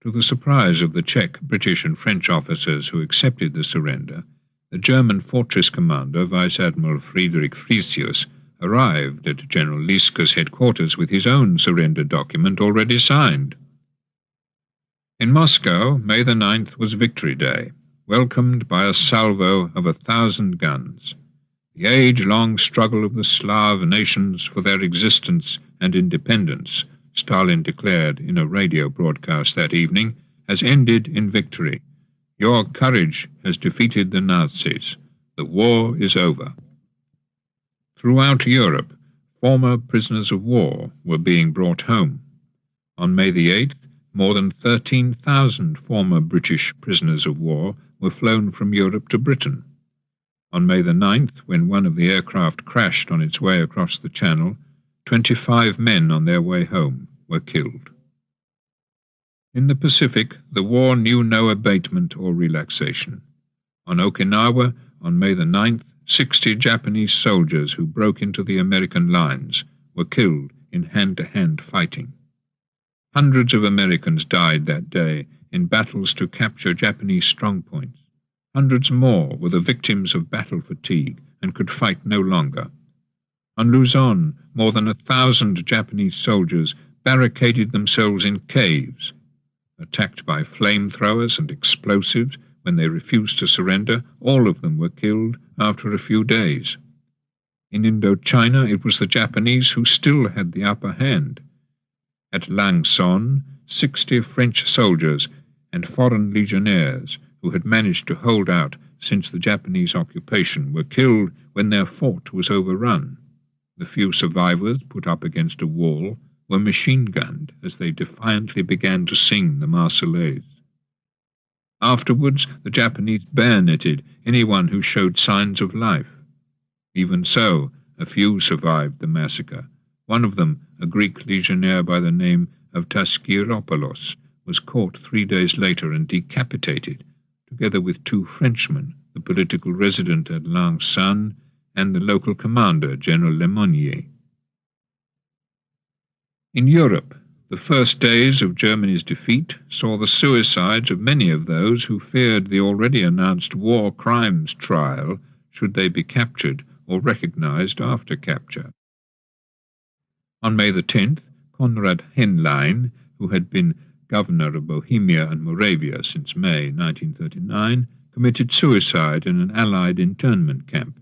To the surprise of the Czech, British and French officers who accepted the surrender, the German fortress commander, Vice Admiral Friedrich Frisius, arrived at General Liska's headquarters with his own surrender document already signed. In Moscow, May the 9th was Victory Day, welcomed by a salvo of 1,000 guns. The age-long struggle of the Slav nations for their existence and independence, Stalin declared in a radio broadcast that evening, has ended in victory. Your courage has defeated the Nazis. The war is over. Throughout Europe, former prisoners of war were being brought home. On May the 8th, more than 13,000 former British prisoners of war were flown from Europe to Britain. On May the 9th, when one of the aircraft crashed on its way across the Channel, 25 men on their way home were killed. In the Pacific, the war knew no abatement or relaxation. On Okinawa, on May the 9th, 60 Japanese soldiers who broke into the American lines were killed in hand-to-hand fighting. Hundreds of Americans died that day in battles to capture Japanese strongpoints. Hundreds more were the victims of battle fatigue and could fight no longer. On Luzon, more than 1,000 Japanese soldiers barricaded themselves in caves. Attacked by flamethrowers and explosives when they refused to surrender, all of them were killed after a few days. In Indochina, it was the Japanese who still had the upper hand. At Lang Son, 60 French soldiers and foreign legionnaires who had managed to hold out since the Japanese occupation were killed when their fort was overrun. The few survivors, put up against a wall, were machine-gunned as they defiantly began to sing the Marseillaise. Afterwards, the Japanese bayoneted anyone who showed signs of life. Even so, a few survived the massacre. One of them, a Greek legionnaire by the name of Taskiropoulos, was caught 3 days later and decapitated, together with 2 Frenchmen, the political resident at Lang Son and the local commander, General Lemonnier. In Europe, the first days of Germany's defeat saw the suicides of many of those who feared the already announced war crimes trial should they be captured or recognized after capture. On May the 10th, Konrad Henlein, who had been governor of Bohemia and Moravia since May 1939, committed suicide in an Allied internment camp.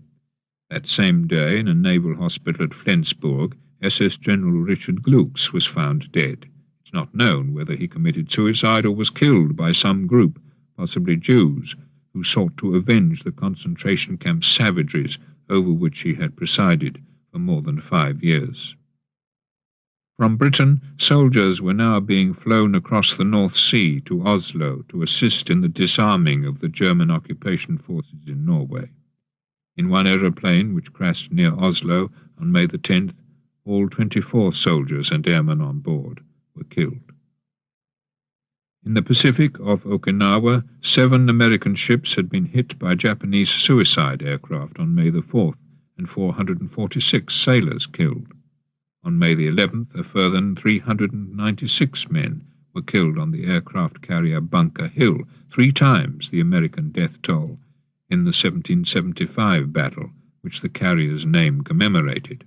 That same day, in a naval hospital at Flensburg, SS General Richard Glücks was found dead. It's not known whether he committed suicide or was killed by some group, possibly Jews, who sought to avenge the concentration camp savageries over which he had presided for more than 5 years. From Britain, soldiers were now being flown across the North Sea to Oslo to assist in the disarming of the German occupation forces in Norway. In one aeroplane which crashed near Oslo on May the 10th, all 24 soldiers and airmen on board were killed. In the Pacific off Okinawa, 7 American ships had been hit by Japanese suicide aircraft on May the 4th, and 446 sailors killed. On May the 11th, a further 396 men were killed on the aircraft carrier Bunker Hill, 3 times the American death toll in the 1775 battle, which the carrier's name commemorated.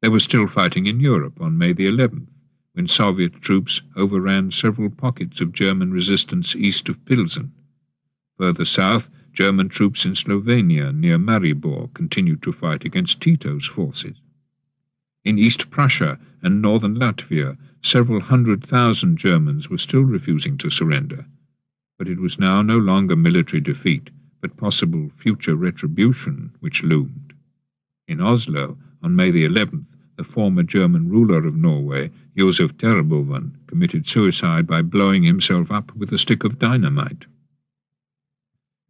They were still fighting in Europe on May the 11th, when Soviet troops overran several pockets of German resistance east of Pilsen. Further south, German troops in Slovenia near Maribor continued to fight against Tito's forces. In East Prussia and northern Latvia, several 100,000 Germans were still refusing to surrender, but it was now no longer military defeat, but possible future retribution which loomed. In Oslo, on May the 11th, the former German ruler of Norway, Josef Terboven, committed suicide by blowing himself up with a stick of dynamite.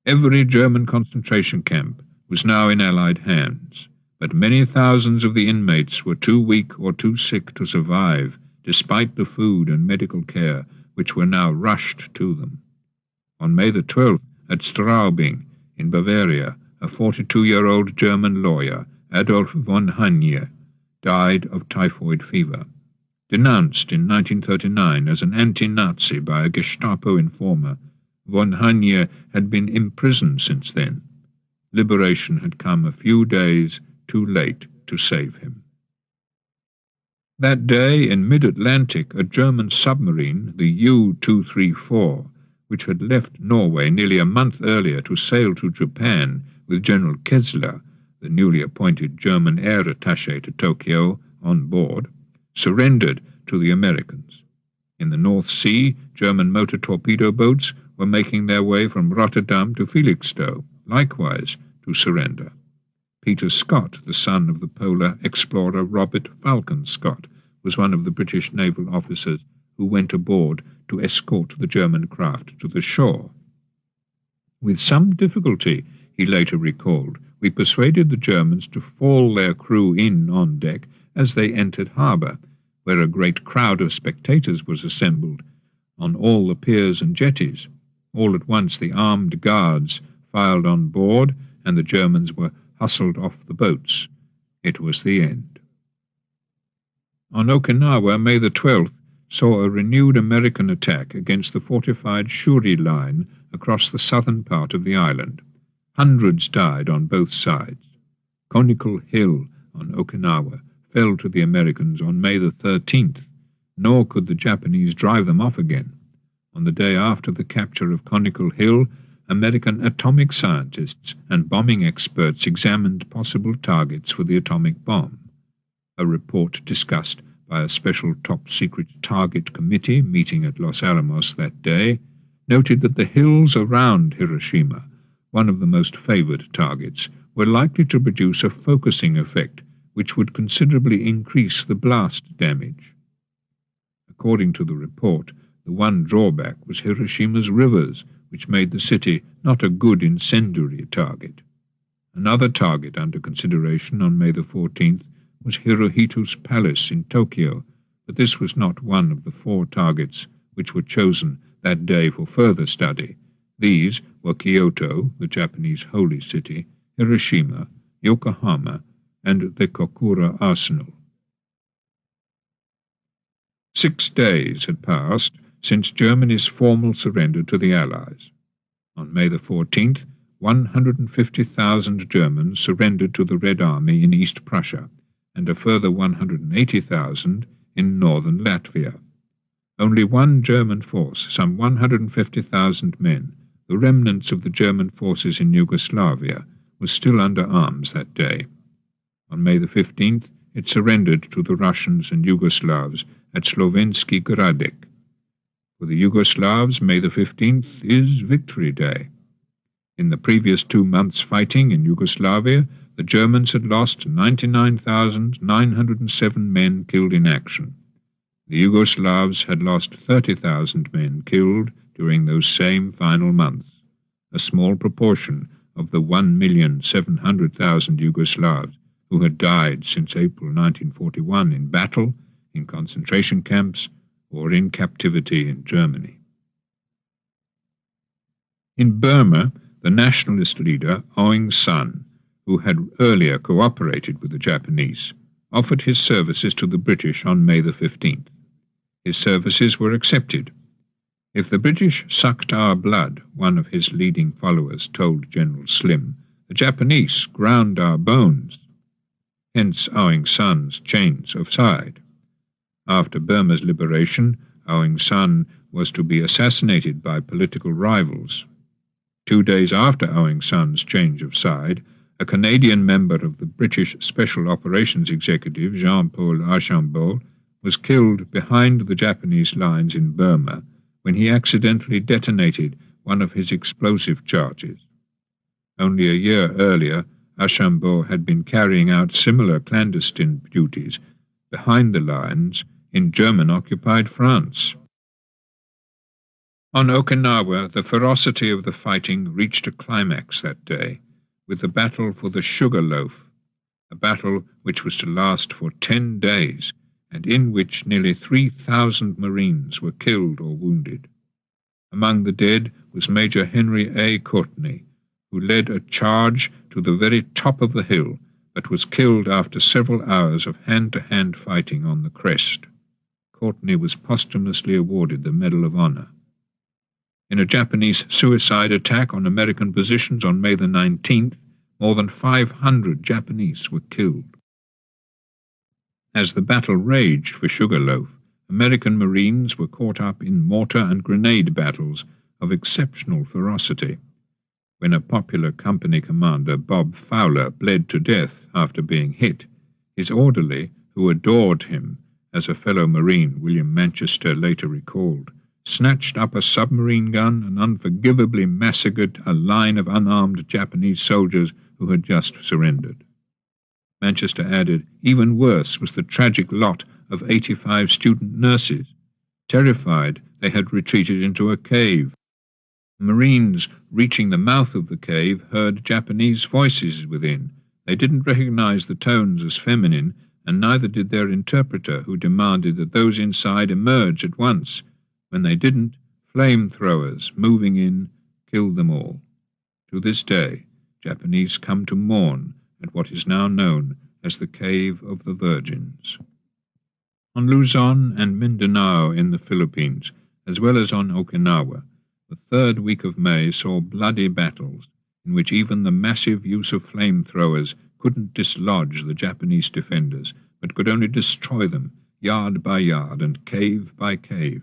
Every German concentration camp was now in Allied hands, but many thousands of the inmates were too weak or too sick to survive, despite the food and medical care which were now rushed to them. On May the 12th, at Straubing, in Bavaria, a 42-year-old German lawyer, Adolf von Hanje, died of typhoid fever. Denounced in 1939 as an anti-Nazi by a Gestapo informer, von Hanje had been imprisoned since then. Liberation had come a few days too late to save him. That day, in mid-Atlantic, a German submarine, the U-234, which had left Norway nearly a month earlier to sail to Japan with General Kessler, the newly appointed German air attaché to Tokyo, on board, surrendered to the Americans. In the North Sea, German motor torpedo boats were making their way from Rotterdam to Felixstowe, likewise to surrender. Peter Scott, the son of the polar explorer Robert Falcon Scott, was one of the British naval officers who went aboard to escort the German craft to the shore. With some difficulty, he later recalled, we persuaded the Germans to fall their crew in on deck as they entered harbour, where a great crowd of spectators was assembled on all the piers and jetties. All at once the armed guards filed on board, and the Germans were hustled off the boats. It was the end. On Okinawa, May the 12th, saw a renewed American attack against the fortified Shuri line across the southern part of the island. Hundreds died on both sides. Conical Hill on Okinawa fell to the Americans on May the 13th, nor could the Japanese drive them off again. On the day after the capture of Conical Hill, American atomic scientists and bombing experts examined possible targets for the atomic bomb. A report discussed by a special top-secret target committee meeting at Los Alamos that day, noted that the hills around Hiroshima, one of the most favored targets, were likely to produce a focusing effect which would considerably increase the blast damage. According to the report, the one drawback was Hiroshima's rivers, which made the city not a good incendiary target. Another target under consideration on May the 14th was Hirohito's palace in Tokyo, but this was not one of the 4 targets which were chosen that day for further study. These were Kyoto, the Japanese holy city, Hiroshima, Yokohama, and the Kokura Arsenal. 6 days had passed since Germany's formal surrender to the Allies. On May the 14th, 150,000 Germans surrendered to the Red Army in East Prussia, and a further 180,000 in northern Latvia. Only one German force, some 150,000 men, the remnants of the German forces in Yugoslavia, was still under arms that day. On May the 15th, it surrendered to the Russians and Yugoslavs at Slovenski Gradec. For the Yugoslavs, May the 15th is Victory Day. In the previous 2 months' fighting in Yugoslavia, the Germans had lost 99,907 men killed in action. The Yugoslavs had lost 30,000 men killed during those same final months, a small proportion of the 1,700,000 Yugoslavs who had died since April 1941 in battle, in concentration camps, or in captivity in Germany. In Burma, the nationalist leader Aung San, who had earlier cooperated with the Japanese, offered his services to the British on May the 15th. His services were accepted. "If the British sucked our blood," one of his leading followers told General Slim, "the Japanese ground our bones." Hence Aung San's change of side. After Burma's liberation, Aung San was to be assassinated by political rivals. 2 days after Aung San's change of side, a Canadian member of the British Special Operations Executive, Jean-Paul Archambault, was killed behind the Japanese lines in Burma when he accidentally detonated one of his explosive charges. Only a year earlier, Archambault had been carrying out similar clandestine duties behind the lines in German-occupied France. On Okinawa, the ferocity of the fighting reached a climax that day, with the battle for the Sugar Loaf, a battle which was to last for 10 days, and in which nearly 3,000 Marines were killed or wounded. Among the dead was Major Henry A. Courtney, who led a charge to the very top of the hill, but was killed after several hours of hand-to-hand fighting on the crest. Courtney was posthumously awarded the Medal of Honor. In a Japanese suicide attack on American positions on May the 19th, more than 500 Japanese were killed. As the battle raged for Sugarloaf, American Marines were caught up in mortar and grenade battles of exceptional ferocity. When a popular company commander, Bob Fowler, bled to death after being hit, his orderly, who adored him, as a fellow Marine, William Manchester, later recalled, snatched up a submarine gun and unforgivably massacred a line of unarmed Japanese soldiers who had just surrendered. Manchester added, even worse was the tragic lot of 85 student nurses. Terrified, they had retreated into a cave. Marines reaching the mouth of the cave heard Japanese voices within. They didn't recognize the tones as feminine, and neither did their interpreter, who demanded that those inside emerge at once. When they didn't, flamethrowers moving in killed them all. To this day, Japanese come to mourn at what is now known as the Cave of the Virgins. On Luzon and Mindanao in the Philippines, as well as on Okinawa, the 3rd week of May saw bloody battles in which even the massive use of flamethrowers couldn't dislodge the Japanese defenders, but could only destroy them yard by yard and cave by cave.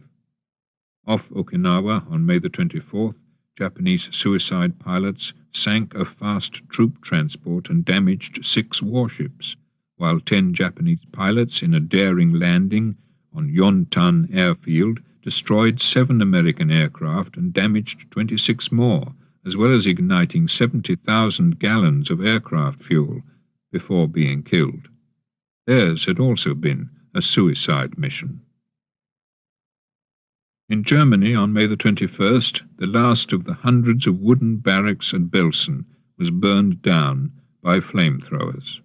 Off Okinawa on May the 24th, Japanese suicide pilots sank a fast troop transport and damaged 6 warships, while 10 Japanese pilots in a daring landing on Yontan airfield destroyed 7 American aircraft and damaged 26 more, as well as igniting 70,000 gallons of aircraft fuel before being killed. Theirs had also been a suicide mission. In Germany, on May the 21st, the last of the hundreds of wooden barracks at Belsen was burned down by flamethrowers.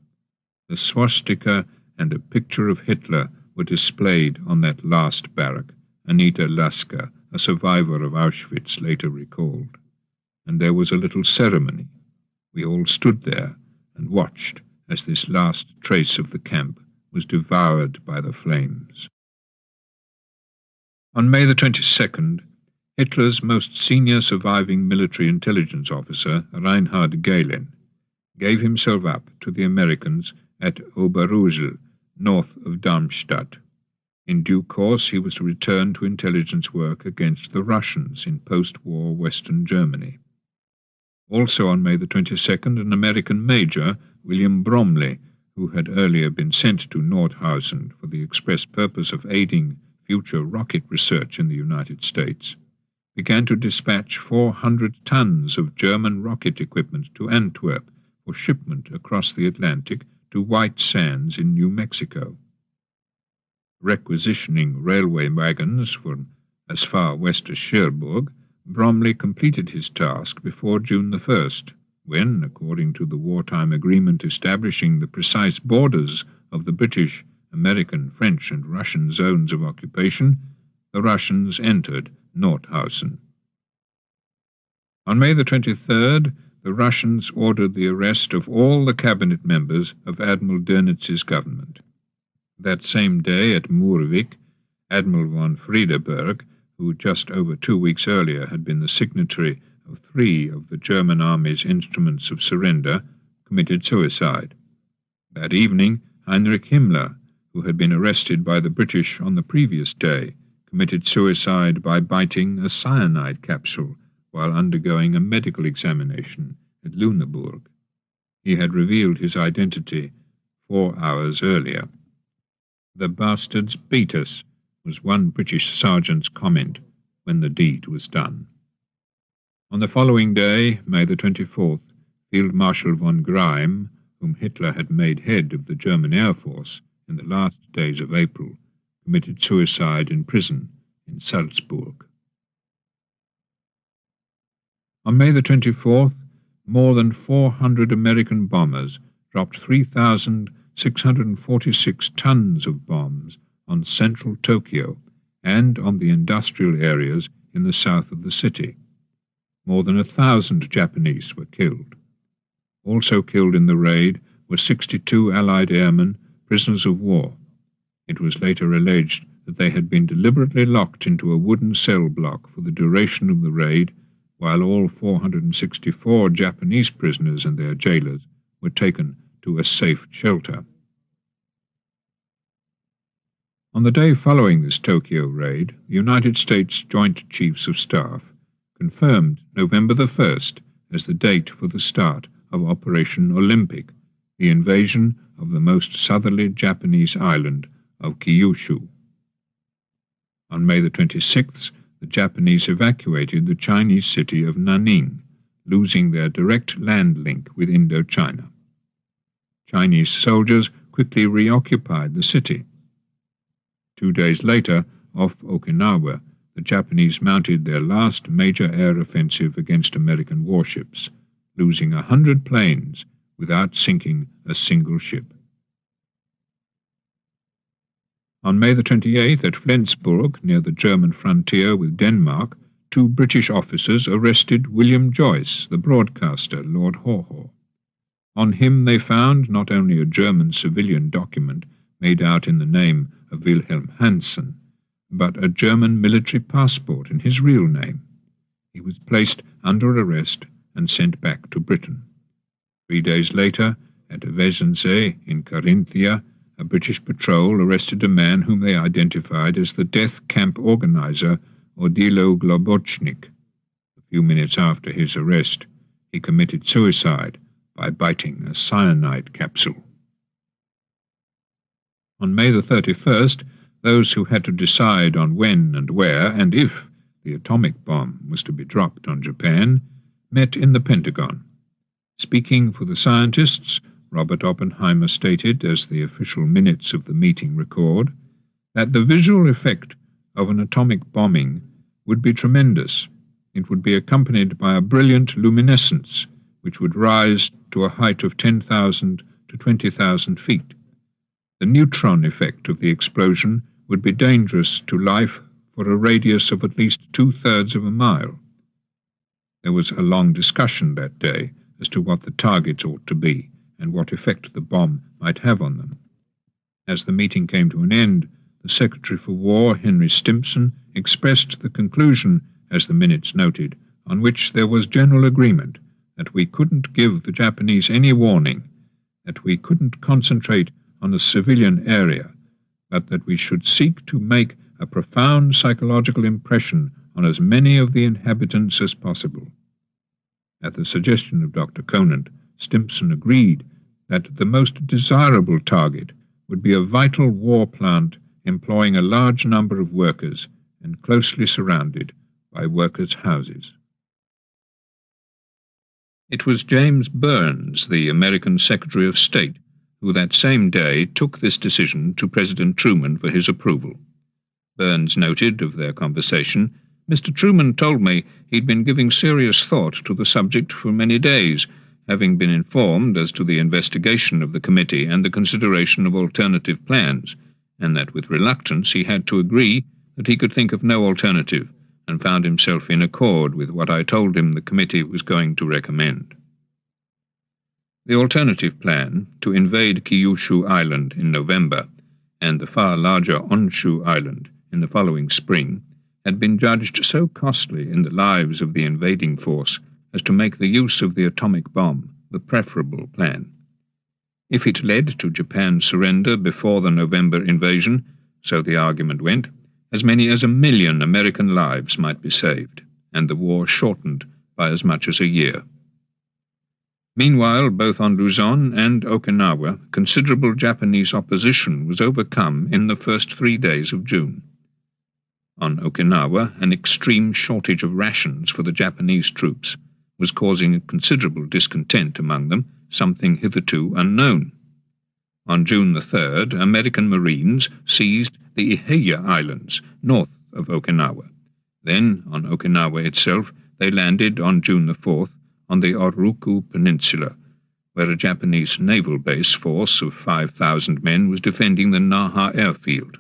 The swastika and a picture of Hitler were displayed on that last barrack, Anita Lasker, a survivor of Auschwitz, later recalled. And there was a little ceremony. We all stood there and watched as this last trace of the camp was devoured by the flames. On May the 22nd, Hitler's most senior surviving military intelligence officer, Reinhard Gehlen, gave himself up to the Americans at Oberusel, north of Darmstadt. In due course, he was to return to intelligence work against the Russians in post-war Western Germany. Also on May the 22nd, an American major, William Bromley, who had earlier been sent to Nordhausen for the express purpose of aiding future rocket research in the United States, began to dispatch 400 tons of German rocket equipment to Antwerp for shipment across the Atlantic to White Sands in New Mexico. Requisitioning railway wagons from as far west as Cherbourg, Bromley completed his task before June the 1st, when, according to the wartime agreement establishing the precise borders of the British, American, French, and Russian zones of occupation, the Russians entered Nordhausen. On May the 23rd, the Russians ordered the arrest of all the cabinet members of Admiral Dönitz's government. That same day at Moerwijk, Admiral von Friedeberg, who just over 2 weeks earlier had been the signatory of 3 of the German army's instruments of surrender, committed suicide. That evening, Heinrich Himmler, who had been arrested by the British on the previous day, committed suicide by biting a cyanide capsule while undergoing a medical examination at Lüneburg. He had revealed his identity 4 hours earlier. "The bastards beat us," was one British sergeant's comment when the deed was done. On the following day, May the 24th, Field Marshal von Greim, whom Hitler had made head of the German Air Force in the last days of April, committed suicide in prison in Salzburg. On May the 24th, more than 400 American bombers dropped 3,646 tons of bombs on central Tokyo and on the industrial areas in the south of the city. More than 1,000 Japanese were killed. Also killed in the raid were 62 Allied airmen, prisoners of war. It was later alleged that they had been deliberately locked into a wooden cell block for the duration of the raid, while all 464 Japanese prisoners and their jailers were taken to a safe shelter. On the day following this Tokyo raid, the United States Joint Chiefs of Staff confirmed November the 1st as the date for the start of Operation Olympic, the invasion of the most southerly Japanese island of Kyushu. On May the 26th, the Japanese evacuated the Chinese city of Nanning, losing their direct land link with Indochina. Chinese soldiers quickly reoccupied the city. 2 days later, off Okinawa, the Japanese mounted their last major air offensive against American warships, losing 100 planes without sinking a single ship. On May the 28th, at Flensburg, near the German frontier with Denmark, 2 British officers arrested William Joyce, the broadcaster, Lord Haw-Haw. On him they found not only a German civilian document made out in the name of Wilhelm Hansen, but a German military passport in his real name. He was placed under arrest and sent back to Britain. 3 days later, at Wesensee in Carinthia, a British patrol arrested a man whom they identified as the death camp organizer Odilo Globochnik. A few minutes after his arrest, he committed suicide by biting a cyanide capsule. On May the 31st, those who had to decide on when and where and if the atomic bomb was to be dropped on Japan met in the Pentagon. Speaking for the scientists, Robert Oppenheimer stated, as the official minutes of the meeting record, that the visual effect of an atomic bombing would be tremendous. It would be accompanied by a brilliant luminescence, which would rise to a height of 10,000 to 20,000 feet. The neutron effect of the explosion would be dangerous to life for a radius of at least 2/3 of a mile. There was a long discussion that day as to what the targets ought to be and what effect the bomb might have on them. As the meeting came to an end, the Secretary for War, Henry Stimson, expressed the conclusion, as the minutes noted, on which there was general agreement that we couldn't give the Japanese any warning, that we couldn't concentrate on a civilian area, but that we should seek to make a profound psychological impression on as many of the inhabitants as possible. At the suggestion of Dr. Conant, Stimson agreed that the most desirable target would be a vital war plant employing a large number of workers and closely surrounded by workers' houses. It was James Burns, the American Secretary of State, who that same day took this decision to President Truman for his approval. Burns noted of their conversation, "Mr. Truman told me he'd been giving serious thought to the subject for many days, having been informed as to the investigation of the committee and the consideration of alternative plans, and that with reluctance he had to agree that he could think of no alternative, and found himself in accord with what I told him the committee was going to recommend." The alternative plan, to invade Kyushu Island in November and the far larger Honshu Island in the following spring, had been judged so costly in the lives of the invading force as to make the use of the atomic bomb the preferable plan. If it led to Japan's surrender before the November invasion, so the argument went, as many as 1 million American lives might be saved, and the war shortened by as much as a year. Meanwhile, both on Luzon and Okinawa, considerable Japanese opposition was overcome in the first 3 days of June. On Okinawa, an extreme shortage of rations for the Japanese troops was causing considerable discontent among them, something hitherto unknown. On June the 3rd, American Marines seized the Iheya Islands, north of Okinawa. Then, on Okinawa itself, they landed on June the 4th on the Oruku Peninsula, where a Japanese naval base force of 5,000 men was defending the Naha airfield.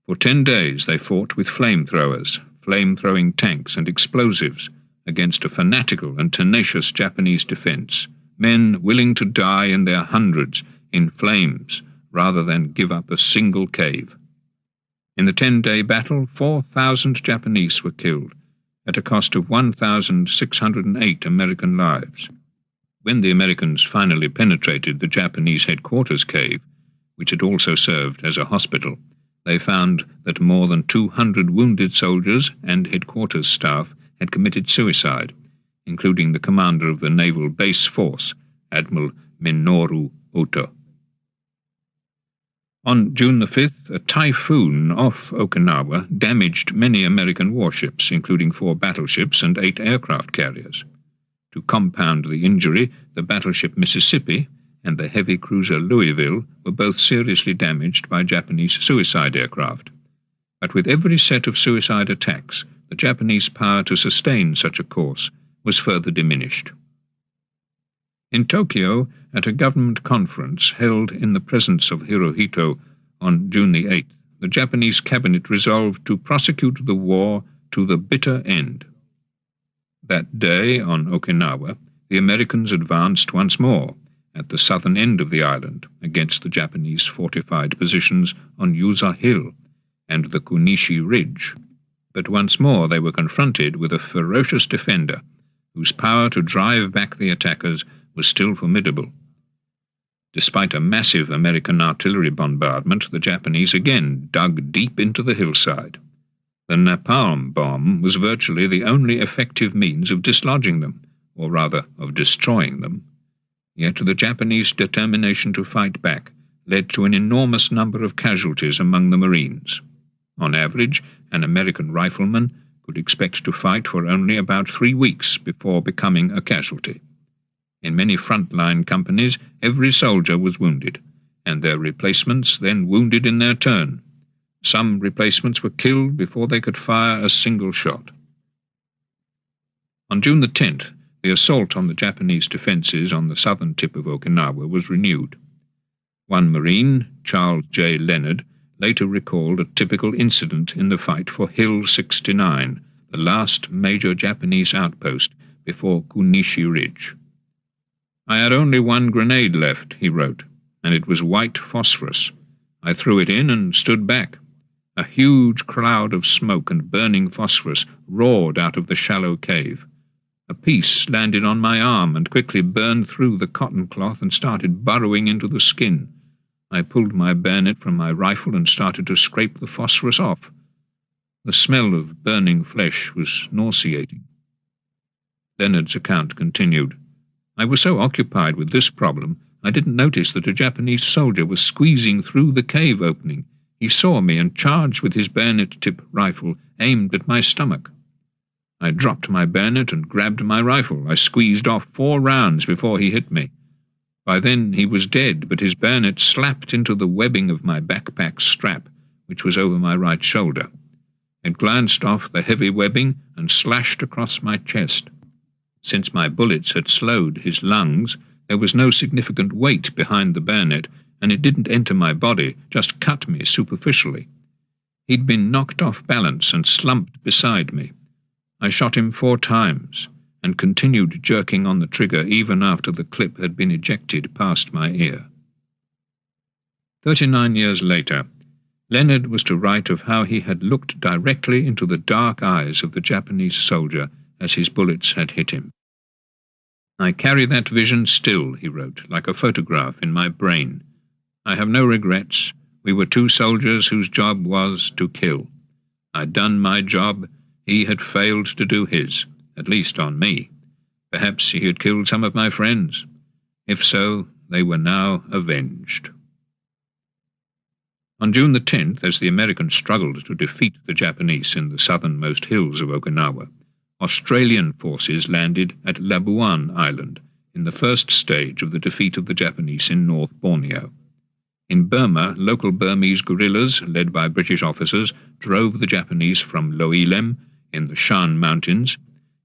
For 10 days they fought with flamethrowers, flame-throwing tanks and explosives against a fanatical and tenacious Japanese defense, men willing to die in their hundreds in flames rather than give up a single cave. In the 10-day battle, 4,000 Japanese were killed, at a cost of 1,608 American lives. When the Americans finally penetrated the Japanese headquarters cave, which had also served as a hospital, they found that more than 200 wounded soldiers and headquarters staff had committed suicide, including the commander of the naval base force, Admiral Minoru Oto. On June the 5th, a typhoon off Okinawa damaged many American warships, including 4 battleships and 8 aircraft carriers. To compound the injury, the battleship Mississippi and the heavy cruiser Louisville were both seriously damaged by Japanese suicide aircraft. But with every set of suicide attacks, the Japanese power to sustain such a course was further diminished. In Tokyo, at a government conference held in the presence of Hirohito on June the 8th, the Japanese cabinet resolved to prosecute the war to the bitter end. That day, on Okinawa, the Americans advanced once more at the southern end of the island against the Japanese fortified positions on Yuza Hill and the Kunishi Ridge. But once more they were confronted with a ferocious defender whose power to drive back the attackers was still formidable. Despite a massive American artillery bombardment, the Japanese again dug deep into the hillside. The napalm bomb was virtually the only effective means of dislodging them, or rather of destroying them. Yet the Japanese determination to fight back led to an enormous number of casualties among the Marines. On average, an American rifleman could expect to fight for only about 3 weeks before becoming a casualty. In many front-line companies, every soldier was wounded, and their replacements then wounded in their turn. Some replacements were killed before they could fire a single shot. On June the 10th, the assault on the Japanese defences on the southern tip of Okinawa was renewed. One Marine, Charles J. Leonard, later recalled a typical incident in the fight for Hill 69, the last major Japanese outpost before Kunishi Ridge. "I had only one grenade left," he wrote, "and it was white phosphorus. I threw it in and stood back. A huge cloud of smoke and burning phosphorus roared out of the shallow cave. A piece landed on my arm and quickly burned through the cotton cloth and started burrowing into the skin. I pulled my bayonet from my rifle and started to scrape the phosphorus off. The smell of burning flesh was nauseating." Leonard's account continued, "I was so occupied with this problem, I didn't notice that a Japanese soldier was squeezing through the cave opening. He saw me and charged with his bayonet-tip rifle aimed at my stomach. I dropped my bayonet and grabbed my rifle. I squeezed off 4 rounds before he hit me. By then he was dead, but his bayonet slapped into the webbing of my backpack strap, which was over my right shoulder. It glanced off the heavy webbing and slashed across my chest. Since my bullets had slowed his lungs, there was no significant weight behind the bayonet, and it didn't enter my body, just cut me superficially. He'd been knocked off balance and slumped beside me. I shot him 4 times, and continued jerking on the trigger even after the clip had been ejected past my ear." 39 years later, Leonard was to write of how he had looked directly into the dark eyes of the Japanese soldier as his bullets had hit him. "I carry that vision still," he wrote, "like a photograph in my brain. I have no regrets. We were 2 soldiers whose job was to kill. I'd done my job. He had failed to do his, at least on me. Perhaps he had killed some of my friends. If so, they were now avenged." On June the 10th, as the Americans struggled to defeat the Japanese in the southernmost hills of Okinawa, Australian forces landed at Labuan Island in the first stage of the defeat of the Japanese in North Borneo. In Burma, local Burmese guerrillas, led by British officers, drove the Japanese from Loilem in the Shan Mountains.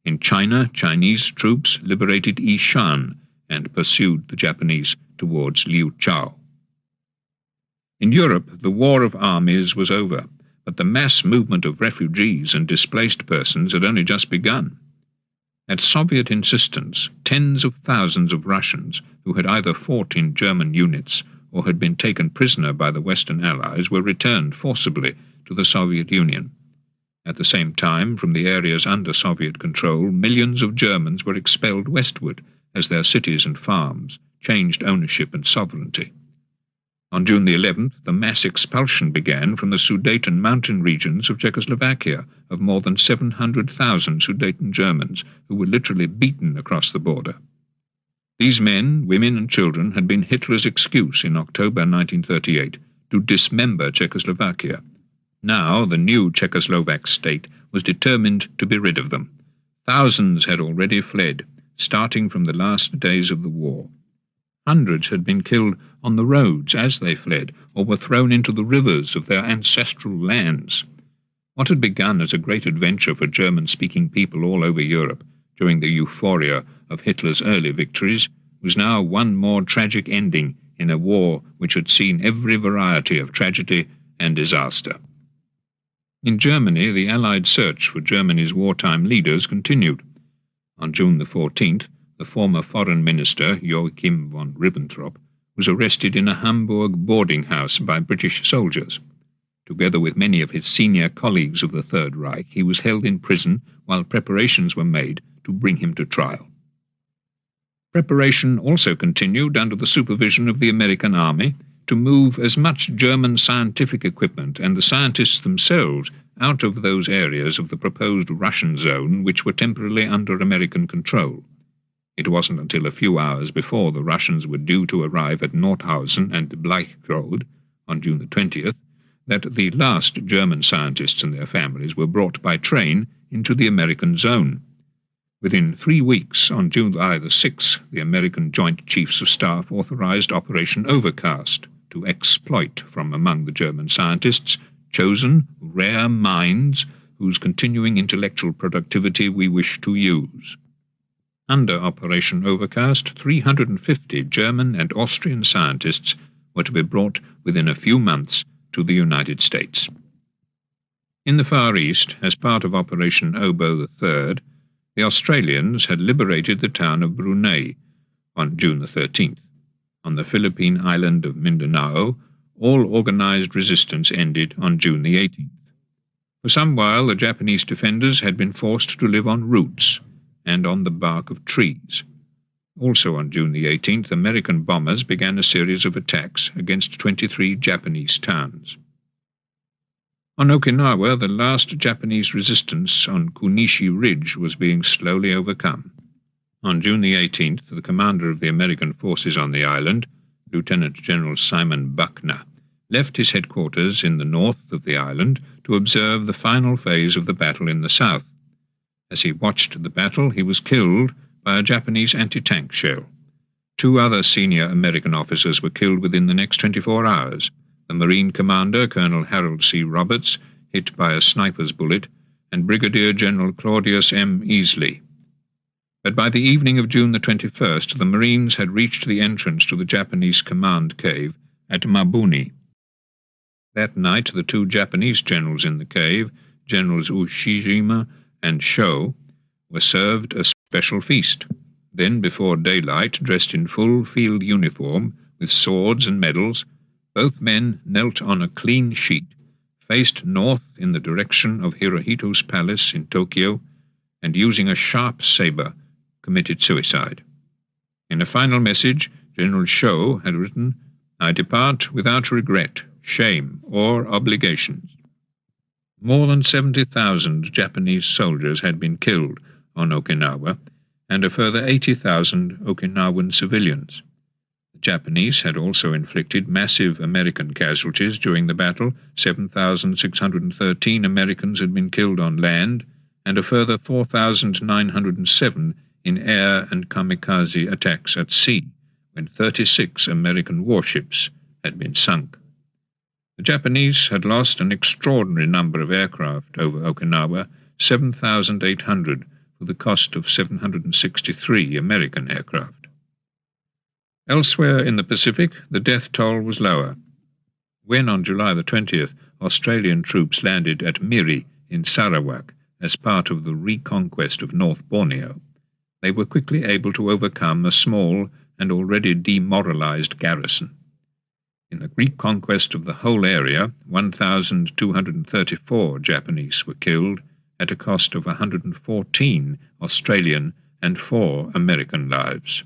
In China, Chinese troops liberated Yishan and pursued the Japanese towards Liu Chao. In Europe, the war of armies was over, but the mass movement of refugees and displaced persons had only just begun. At Soviet insistence, tens of thousands of Russians who had either fought in German units or had been taken prisoner by the Western Allies were returned forcibly to the Soviet Union. At the same time, from the areas under Soviet control, millions of Germans were expelled westward as their cities and farms changed ownership and sovereignty. On June the 11th, the mass expulsion began from the Sudeten mountain regions of Czechoslovakia of more than 700,000 Sudeten Germans who were literally beaten across the border. These men, women and children had been Hitler's excuse in October 1938 to dismember Czechoslovakia. Now the new Czechoslovak state was determined to be rid of them. Thousands had already fled, starting from the last days of the war. Hundreds had been killed on the roads as they fled, or were thrown into the rivers of their ancestral lands. What had begun as a great adventure for German-speaking people all over Europe during the euphoria of Hitler's early victories was now one more tragic ending in a war which had seen every variety of tragedy and disaster. In Germany, the Allied search for Germany's wartime leaders continued. On June the 14th, the former foreign minister, Joachim von Ribbentrop, was arrested in a Hamburg boarding house by British soldiers. Together with many of his senior colleagues of the Third Reich, he was held in prison while preparations were made to bring him to trial. Preparation also continued under the supervision of the American Army to move as much German scientific equipment and the scientists themselves out of those areas of the proposed Russian zone which were temporarily under American control. It wasn't until a few hours before the Russians were due to arrive at Nordhausen and Bleichgrode on June the 20th that the last German scientists and their families were brought by train into the American zone. Within 3 weeks, on July the 6th, the American Joint Chiefs of Staff authorized Operation Overcast to exploit from among the German scientists chosen, rare minds whose continuing intellectual productivity we wish to use. Under Operation Overcast, 350 German and Austrian scientists were to be brought within a few months to the United States. In the Far East, as part of Operation Oboe III, the Australians had liberated the town of Brunei on June the 13th. On the Philippine island of Mindanao, all organized resistance ended on June the 18th. For some while, the Japanese defenders had been forced to live on roots and on the bark of trees. Also on June the 18th, American bombers began a series of attacks against 23 Japanese towns. On Okinawa, the last Japanese resistance on Kunishi Ridge was being slowly overcome. On June the 18th, the commander of the American forces on the island, Lieutenant General Simon Buckner, left his headquarters in the north of the island to observe the final phase of the battle in the south. As he watched the battle, he was killed by a Japanese anti-tank shell. 2 other senior American officers were killed within the next 24 hours. The Marine commander, Colonel Harold C. Roberts, hit by a sniper's bullet, and Brigadier General Claudius M. Easley. But by the evening of June the 21st, the Marines had reached the entrance to the Japanese command cave at Mabuni. That night, the 2 Japanese generals in the cave, Generals Ushijima and Sho, were served a special feast. Then, before daylight, dressed in full field uniform, with swords and medals, both men knelt on a clean sheet, faced north in the direction of Hirohito's palace in Tokyo, and using a sharp saber, committed suicide. In a final message, General Sho had written, "I depart without regret, shame, or obligations." More than 70,000 Japanese soldiers had been killed on Okinawa, and a further 80,000 Okinawan civilians. The Japanese had also inflicted massive American casualties during the battle. 7,613 Americans had been killed on land, and a further 4,907 in air and kamikaze attacks at sea, when 36 American warships had been sunk. The Japanese had lost an extraordinary number of aircraft over Okinawa, 7,800 for the cost of 763 American aircraft. Elsewhere in the Pacific, the death toll was lower. When on July the 20th, Australian troops landed at Miri in Sarawak as part of the reconquest of North Borneo, they were quickly able to overcome a small and already demoralized garrison. In the reconquest of the whole area, 1,234 Japanese were killed at a cost of 114 Australian and 4 American lives.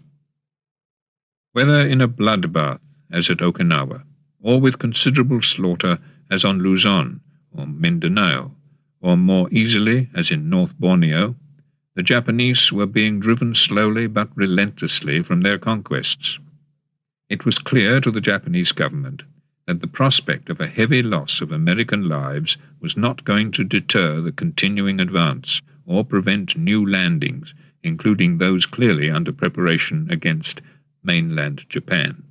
Whether in a bloodbath, as at Okinawa, or with considerable slaughter, as on Luzon or Mindanao, or more easily, as in North Borneo, the Japanese were being driven slowly but relentlessly from their conquests. It was clear to the Japanese government that the prospect of a heavy loss of American lives was not going to deter the continuing advance or prevent new landings, including those clearly under preparation against mainland Japan.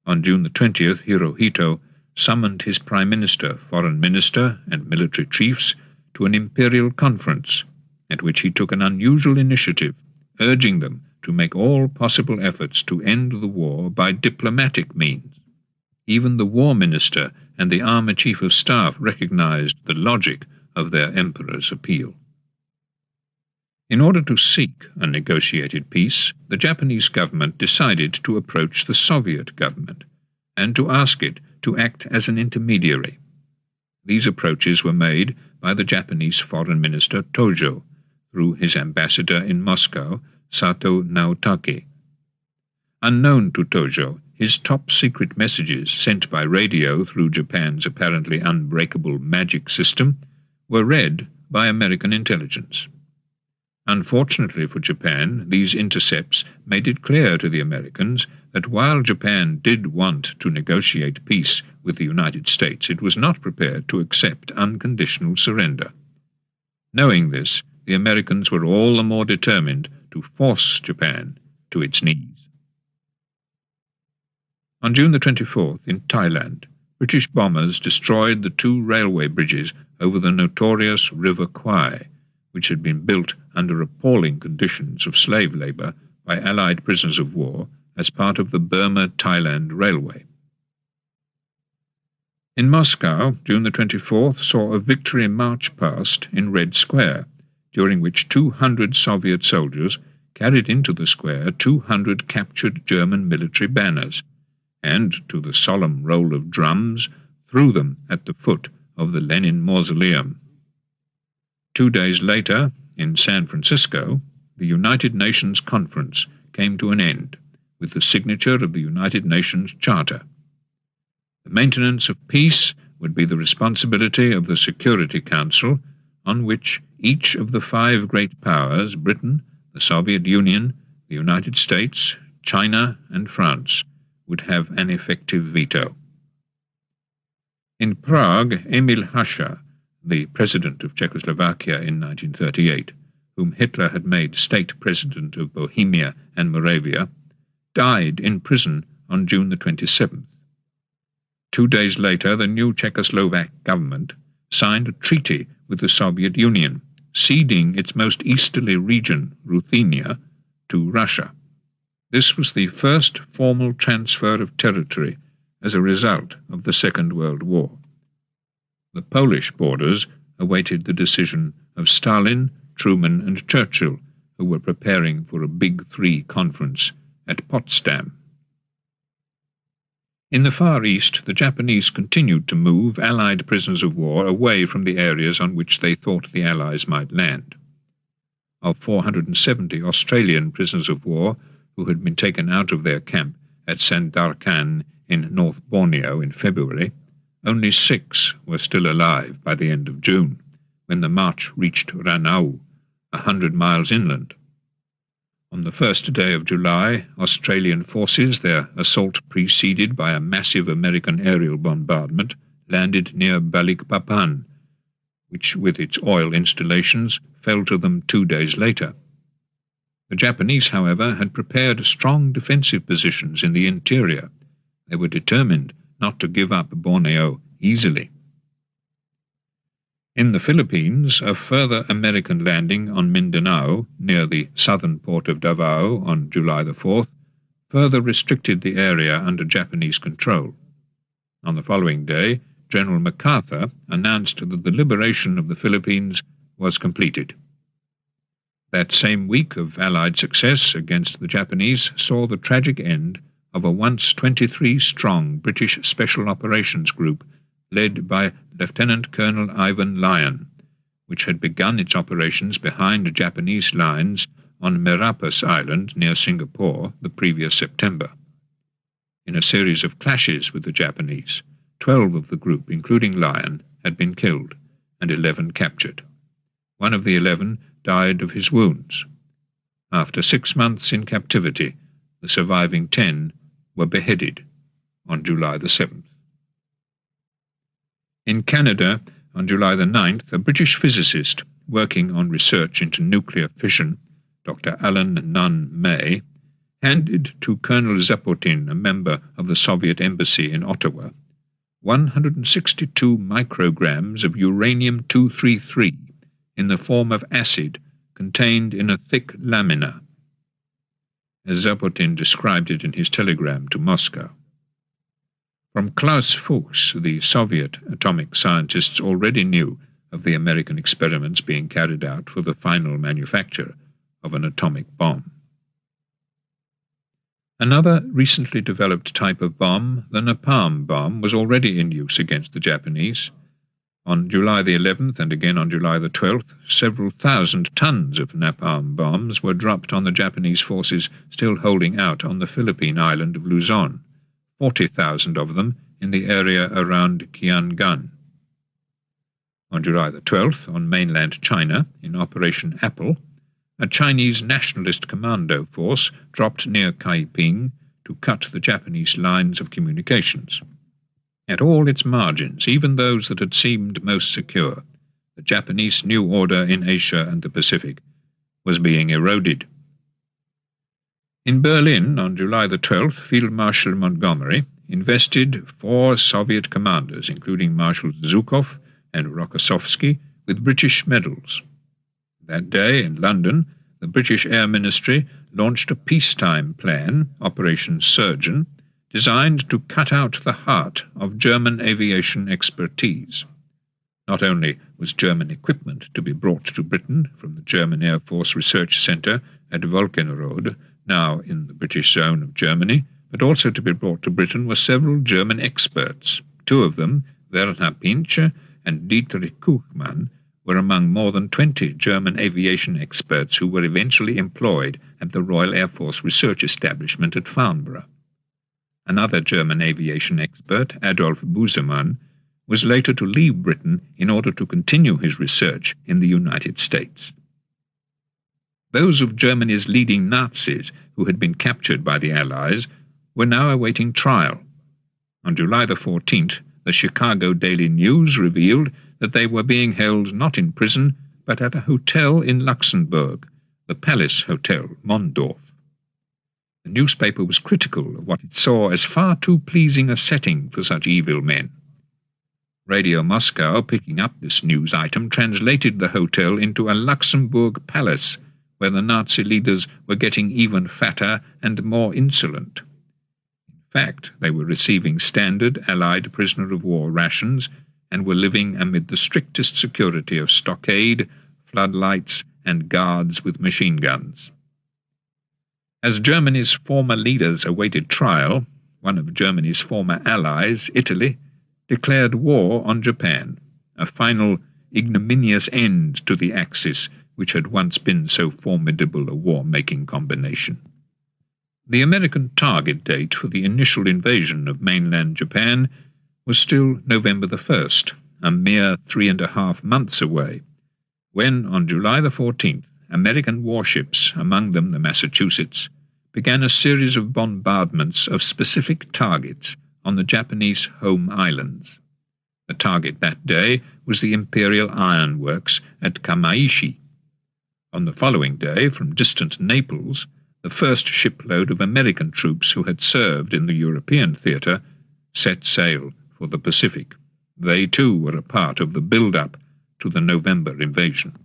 On June the 20th, Hirohito summoned his Prime Minister, Foreign Minister, and military chiefs to an imperial conference, at which he took an unusual initiative, urging them to make all possible efforts to end the war by diplomatic means. Even the War Minister and the Army Chief of Staff recognized the logic of their emperor's appeal. In order to seek a negotiated peace, the Japanese government decided to approach the Soviet government and to ask it to act as an intermediary. These approaches were made by the Japanese Foreign Minister Tojo through his ambassador in Moscow, Sato Naotake. Unknown to Tojo, his top-secret messages sent by radio through Japan's apparently unbreakable magic system were read by American intelligence. Unfortunately for Japan, these intercepts made it clear to the Americans that while Japan did want to negotiate peace with the United States, it was not prepared to accept unconditional surrender. Knowing this, the Americans were all the more determined to force Japan to its knees. On June the 24th, in Thailand, British bombers destroyed the 2 railway bridges over the notorious River Kwai, which had been built under appalling conditions of slave labour by Allied prisoners of war as part of the Burma-Thailand Railway. In Moscow, June the 24th saw a victory march past in Red Square, during which 200 Soviet soldiers carried into the square 200 captured German military banners, and, to the solemn roll of drums, threw them at the foot of the Lenin Mausoleum. 2 days later, in San Francisco, the United Nations Conference came to an end with the signature of the United Nations Charter. The maintenance of peace would be the responsibility of the Security Council, on which each of the 5 great powers, Britain, the Soviet Union, the United States, China, and France, would have an effective veto. In Prague, Emil Hácha, the president of Czechoslovakia in 1938, whom Hitler had made state president of Bohemia and Moravia, died in prison on June the 27th. 2 days later, the new Czechoslovak government signed a treaty with the Soviet Union, ceding its most easterly region, Ruthenia, to Russia. This was the first formal transfer of territory as a result of the Second World War. The Polish borders awaited the decision of Stalin, Truman, and Churchill, who were preparing for a Big Three conference at Potsdam. In the Far East, the Japanese continued to move Allied prisoners of war away from the areas on which they thought the Allies might land. Of 470 Australian prisoners of war who had been taken out of their camp at Sandakan in North Borneo in February, only 6 were still alive by the end of June, when the march reached Ranau, 100 miles inland. On the first day of July, Australian forces, their assault preceded by a massive American aerial bombardment, landed near Balikpapan, which, with its oil installations, fell to them 2 days later. The Japanese, however, had prepared strong defensive positions in the interior. They were determined not to give up Borneo easily. In the Philippines, a further American landing on Mindanao, near the southern port of Davao on July the 4th, further restricted the area under Japanese control. On the following day, General MacArthur announced that the liberation of the Philippines was completed. That same week of Allied success against the Japanese saw the tragic end of a once 23-strong British Special Operations Group led by Lieutenant Colonel Ivan Lyon, which had begun its operations behind Japanese lines on Merapas Island near Singapore the previous September. In a series of clashes with the Japanese, 12 of the group, including Lyon, had been killed and 11 captured. One of the 11 died of his wounds. After 6 months in captivity, the surviving 10 were beheaded on July the 7th. In Canada, on July the 9th, a British physicist working on research into nuclear fission, Dr. Alan Nunn May, handed to Colonel Zapotin, a member of the Soviet embassy in Ottawa, 162 micrograms of uranium-233 in the form of acid contained in a thick lamina, as Zapotin described it in his telegram to Moscow. From Klaus Fuchs, the Soviet atomic scientists already knew of the American experiments being carried out for the final manufacture of an atomic bomb. Another recently developed type of bomb, the napalm bomb, was already in use against the Japanese. On July the 11th and again on July the 12th, several thousand tons of napalm bombs were dropped on the Japanese forces still holding out on the Philippine island of Luzon, 40,000 of them in the area around Kiangan. On July the 12th, on mainland China, in Operation Apple, a Chinese nationalist commando force dropped near Kaiping to cut the Japanese lines of communications. At all its margins, even those that had seemed most secure, the Japanese new order in Asia and the Pacific was being eroded. In Berlin, on July the 12th, Field Marshal Montgomery invested 4 Soviet commanders, including Marshals Zhukov and Rokossovsky, with British medals. That day, in London, the British Air Ministry launched a peacetime plan, Operation Surgeon, designed to cut out the heart of German aviation expertise. Not only was German equipment to be brought to Britain from the German Air Force Research Centre at Wolkenrode, now in the British zone of Germany, but also to be brought to Britain were several German experts. 2 of them, Werner Pinscher and Dietrich Kuchmann, were among more than 20 German aviation experts who were eventually employed at the Royal Air Force Research Establishment at Farnborough. Another German aviation expert, Adolf Busemann, was later to leave Britain in order to continue his research in the United States. Those of Germany's leading Nazis who had been captured by the Allies were now awaiting trial. On July the 14th, the Chicago Daily News revealed that they were being held not in prison, but at a hotel in Luxembourg, the Palace Hotel, Mondorf. The newspaper was critical of what it saw as far too pleasing a setting for such evil men. Radio Moscow, picking up this news item, translated the hotel into a Luxembourg palace, where the Nazi leaders were getting even fatter and more insolent. In fact, they were receiving standard Allied prisoner-of-war rations and were living amid the strictest security of stockade, floodlights, and guards with machine guns. As Germany's former leaders awaited trial, one of Germany's former allies, Italy, declared war on Japan, a final ignominious end to the Axis which had once been so formidable a war-making combination. The American target date for the initial invasion of mainland Japan was still November the 1st, a mere 3.5 months away, when, on July the 14th, American warships, among them the Massachusetts, began a series of bombardments of specific targets on the Japanese home islands. The target that day was the Imperial Iron Works at Kamaishi. On the following day, from distant Naples, the first shipload of American troops who had served in the European theatre set sail for the Pacific. They too were a part of the build-up to the November invasion.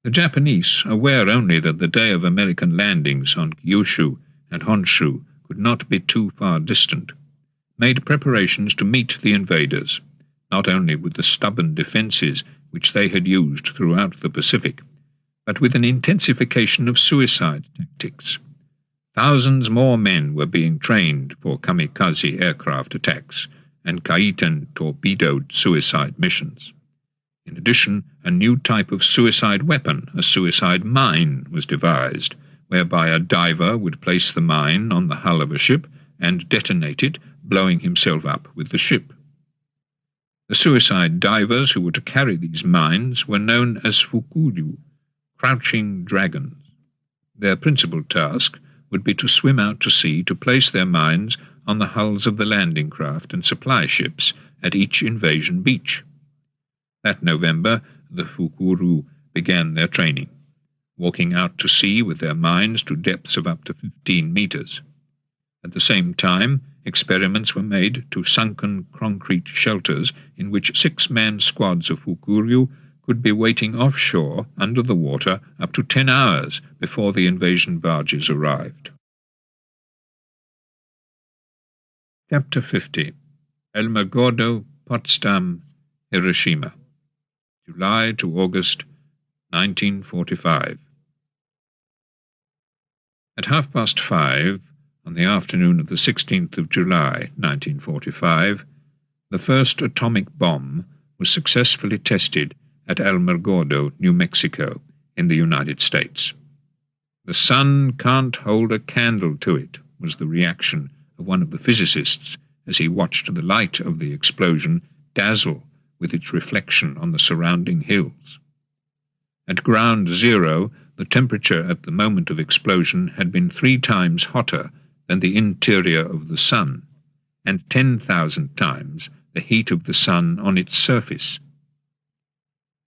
The Japanese, aware only that the day of American landings on Kyushu and Honshu could not be too far distant, made preparations to meet the invaders, not only with the stubborn defences which they had used throughout the Pacific, but with an intensification of suicide tactics. Thousands more men were being trained for kamikaze aircraft attacks and Kaiten torpedoed suicide missions. In addition, a new type of suicide weapon, a suicide mine, was devised, whereby a diver would place the mine on the hull of a ship and detonate it, blowing himself up with the ship. The suicide divers who were to carry these mines were known as fukuryu, crouching dragons. Their principal task would be to swim out to sea to place their mines on the hulls of the landing craft and supply ships at each invasion beach. That November, the Fukuru began their training, walking out to sea with their mines to depths of up to 15 meters. At the same time, experiments were made to sunken concrete shelters in which 6-man squads of Fukuryu could be waiting offshore under the water up to 10 hours before the invasion barges arrived. Chapter 50. Elmergordo, Potsdam, Hiroshima, July to August 1945. At 5:30 on the afternoon of the 16th of July, 1945, the first atomic bomb was successfully tested at Elmergordo, New Mexico, in the United States. "The sun can't hold a candle to it," was the reaction of one of the physicists as he watched the light of the explosion dazzle with its reflection on the surrounding hills. At ground zero, the temperature at the moment of explosion had been 3 times hotter than the interior of the Sun, and 10,000 times the heat of the Sun on its surface.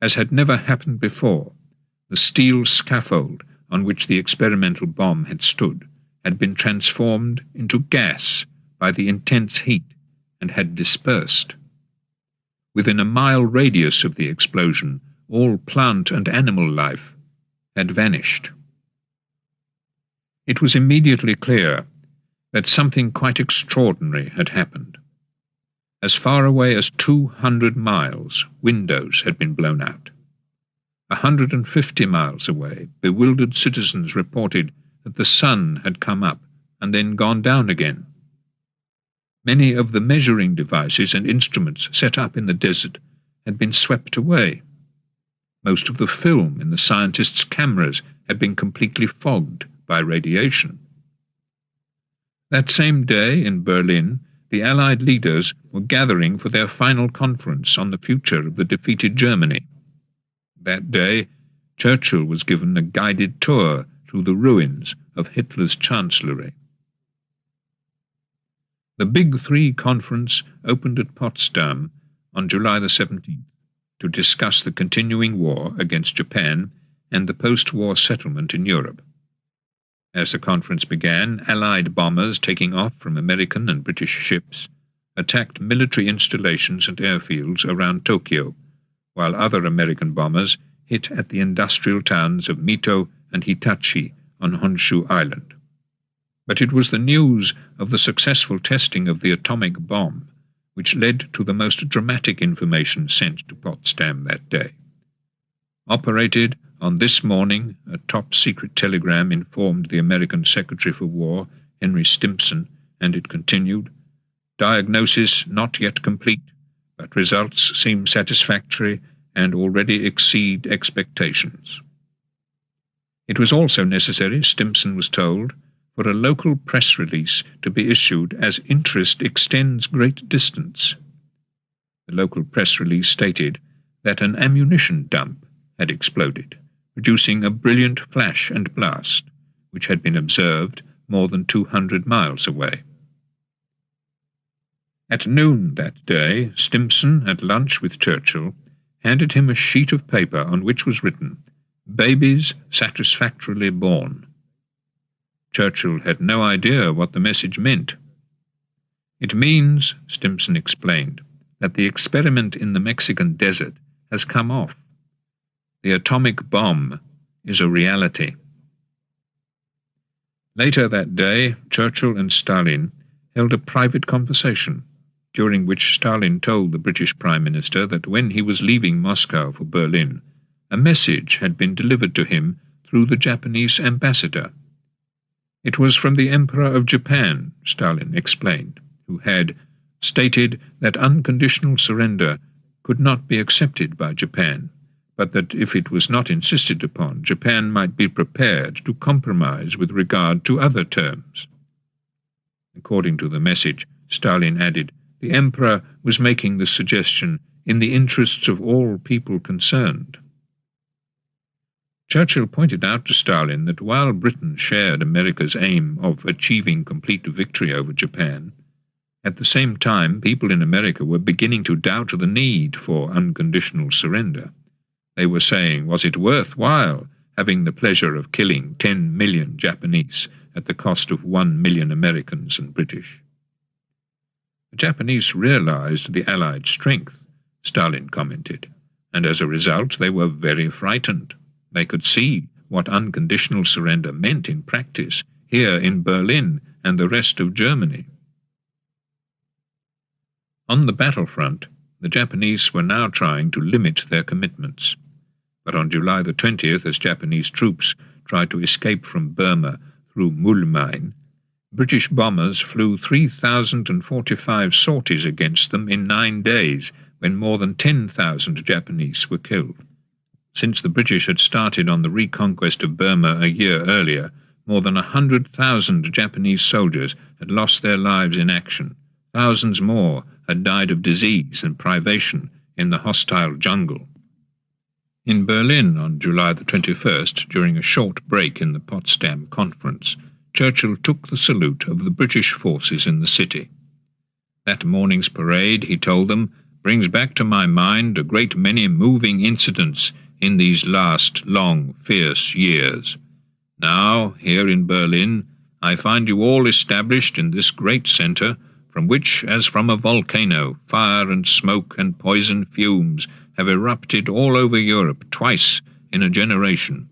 As had never happened before, the steel scaffold on which the experimental bomb had stood had been transformed into gas by the intense heat and had dispersed. Within a mile radius of the explosion, all plant and animal life had vanished. It was immediately clear that something quite extraordinary had happened. As far away as 200 miles, windows had been blown out. 150 miles away, bewildered citizens reported that the sun had come up and then gone down again. Many of the measuring devices and instruments set up in the desert had been swept away. Most of the film in the scientists' cameras had been completely fogged by radiation. That same day in Berlin, the Allied leaders were gathering for their final conference on the future of the defeated Germany. That day, Churchill was given a guided tour through the ruins of Hitler's chancellery. The Big Three conference opened at Potsdam on July the 17th to discuss the continuing war against Japan and the post-war settlement in Europe. As the conference began, Allied bombers taking off from American and British ships attacked military installations and airfields around Tokyo, while other American bombers hit at the industrial towns of Mito and Hitachi on Honshu Island. But it was the news of the successful testing of the atomic bomb which led to the most dramatic information sent to Potsdam that day. Operated on this morning, a top-secret telegram informed the American Secretary for War, Henry Stimson, and it continued, "Diagnosis not yet complete, but results seem satisfactory and already exceed expectations." It was also necessary, Stimson was told, for a local press release to be issued as interest extends great distance. The local press release stated that an ammunition dump had exploded, producing a brilliant flash and blast, which had been observed more than 200 miles away. At noon that day, Stimson, at lunch with Churchill, handed him a sheet of paper on which was written, "Babies satisfactorily born." Churchill had no idea what the message meant. "It means," Stimson explained, "that the experiment in the Mexican desert has come off. The atomic bomb is a reality." Later that day, Churchill and Stalin held a private conversation, during which Stalin told the British Prime Minister that when he was leaving Moscow for Berlin, a message had been delivered to him through the Japanese ambassador. It was from the Emperor of Japan, Stalin explained, who had stated that unconditional surrender could not be accepted by Japan, but that if it was not insisted upon, Japan might be prepared to compromise with regard to other terms. According to the message, Stalin added, the Emperor was making the suggestion in the interests of all people concerned. Churchill pointed out to Stalin that while Britain shared America's aim of achieving complete victory over Japan, at the same time people in America were beginning to doubt the need for unconditional surrender. They were saying, was it worthwhile having the pleasure of killing 10 million Japanese at the cost of 1 million Americans and British? The Japanese realized the Allied strength, Stalin commented, and as a result they were very frightened. They could see what unconditional surrender meant in practice here in Berlin and the rest of Germany. On the battlefront, the Japanese were now trying to limit their commitments. But on July the 20th, as Japanese troops tried to escape from Burma through Mulmine, British bombers flew 3,045 sorties against them in 9 days, when more than 10,000 Japanese were killed. Since the British had started on the reconquest of Burma a year earlier, more than 100,000 Japanese soldiers had lost their lives in action. Thousands more had died of disease and privation in the hostile jungle. In Berlin on July the 21st, during a short break in the Potsdam Conference, Churchill took the salute of the British forces in the city. That morning's parade, he told them, brings back to my mind a great many moving incidents in these last long, fierce years. Now, here in Berlin, I find you all established in this great centre, from which, as from a volcano, fire and smoke and poison fumes have erupted all over Europe twice in a generation.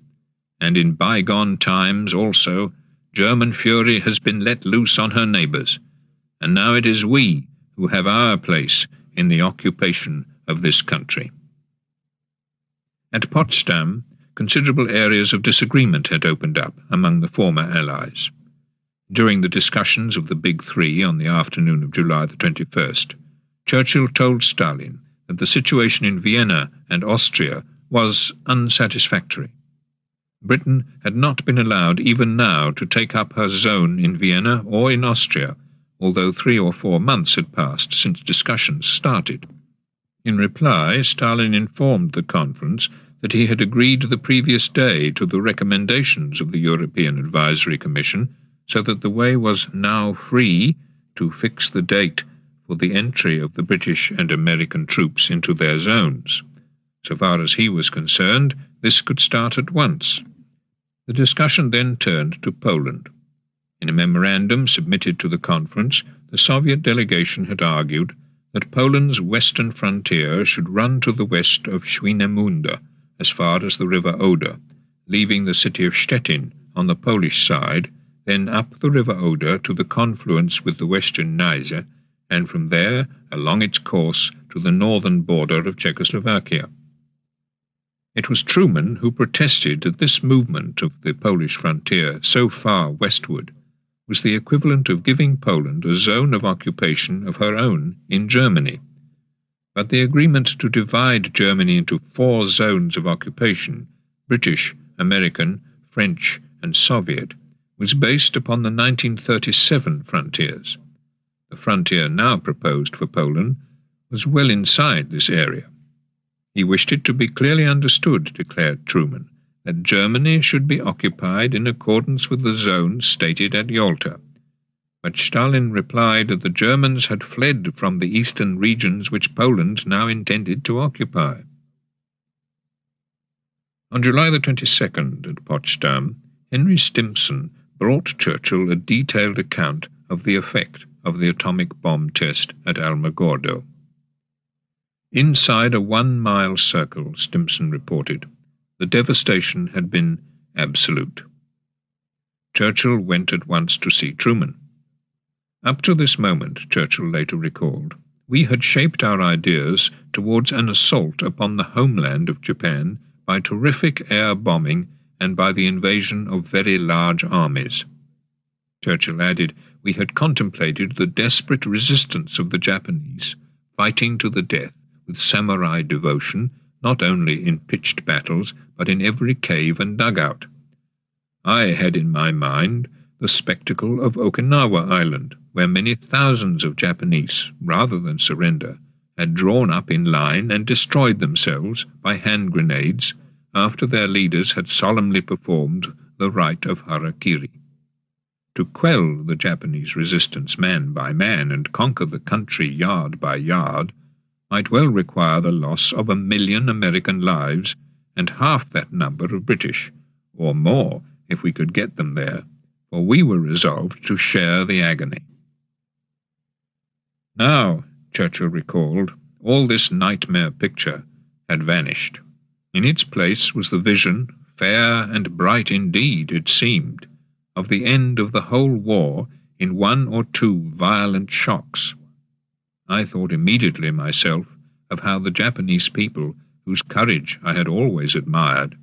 And in bygone times also, German fury has been let loose on her neighbours, and now it is we who have our place in the occupation of this country. At Potsdam, considerable areas of disagreement had opened up among the former Allies. During the discussions of the Big Three on the afternoon of July the 21st, Churchill told Stalin that the situation in Vienna and Austria was unsatisfactory. Britain had not been allowed even now to take up her zone in Vienna or in Austria, although 3 or 4 months had passed since discussions started. In reply, Stalin informed the conference that he had agreed the previous day to the recommendations of the European Advisory Commission, so that the way was now free to fix the date for the entry of the British and American troops into their zones. So far as he was concerned, this could start at once. The discussion then turned to Poland. In a memorandum submitted to the conference, the Soviet delegation had argued that Poland's western frontier should run to the west of Swinemünde as far as the river Oder, leaving the city of Stettin on the Polish side, then up the river Oder to the confluence with the western Neisse, and from there along its course to the northern border of Czechoslovakia. It was Truman who protested that this movement of the Polish frontier so far westward was the equivalent of giving Poland a zone of occupation of her own in Germany. But the agreement to divide Germany into 4 zones of occupation, British, American, French, and Soviet, was based upon the 1937 frontiers. The frontier now proposed for Poland was well inside this area. He wished it to be clearly understood, declared Truman, that Germany should be occupied in accordance with the zones stated at Yalta. But Stalin replied that the Germans had fled from the eastern regions which Poland now intended to occupy. On July the 22nd at Potsdam, Henry Stimson brought Churchill a detailed account of the effect of the atomic bomb test at Alamogordo. Inside a 1-mile circle, Stimson reported, the devastation had been absolute. Churchill went at once to see Truman. Up to this moment, Churchill later recalled, we had shaped our ideas towards an assault upon the homeland of Japan by terrific air bombing and by the invasion of very large armies. Churchill added, we had contemplated the desperate resistance of the Japanese, fighting to the death with samurai devotion, not only in pitched battles, but in every cave and dugout. I had in my mind the spectacle of Okinawa Island, where many thousands of Japanese, rather than surrender, had drawn up in line and destroyed themselves by hand grenades after their leaders had solemnly performed the rite of harakiri. To quell the Japanese resistance man by man and conquer the country yard by yard might well require the loss of 1 million American lives and half that number of British, or more if we could get them there, for we were resolved to share the agony. Now, Churchill recalled, all this nightmare picture had vanished. In its place was the vision, fair and bright indeed it seemed, of the end of the whole war in 1 or 2 violent shocks. I thought immediately myself of how the Japanese people, whose courage I had always admired,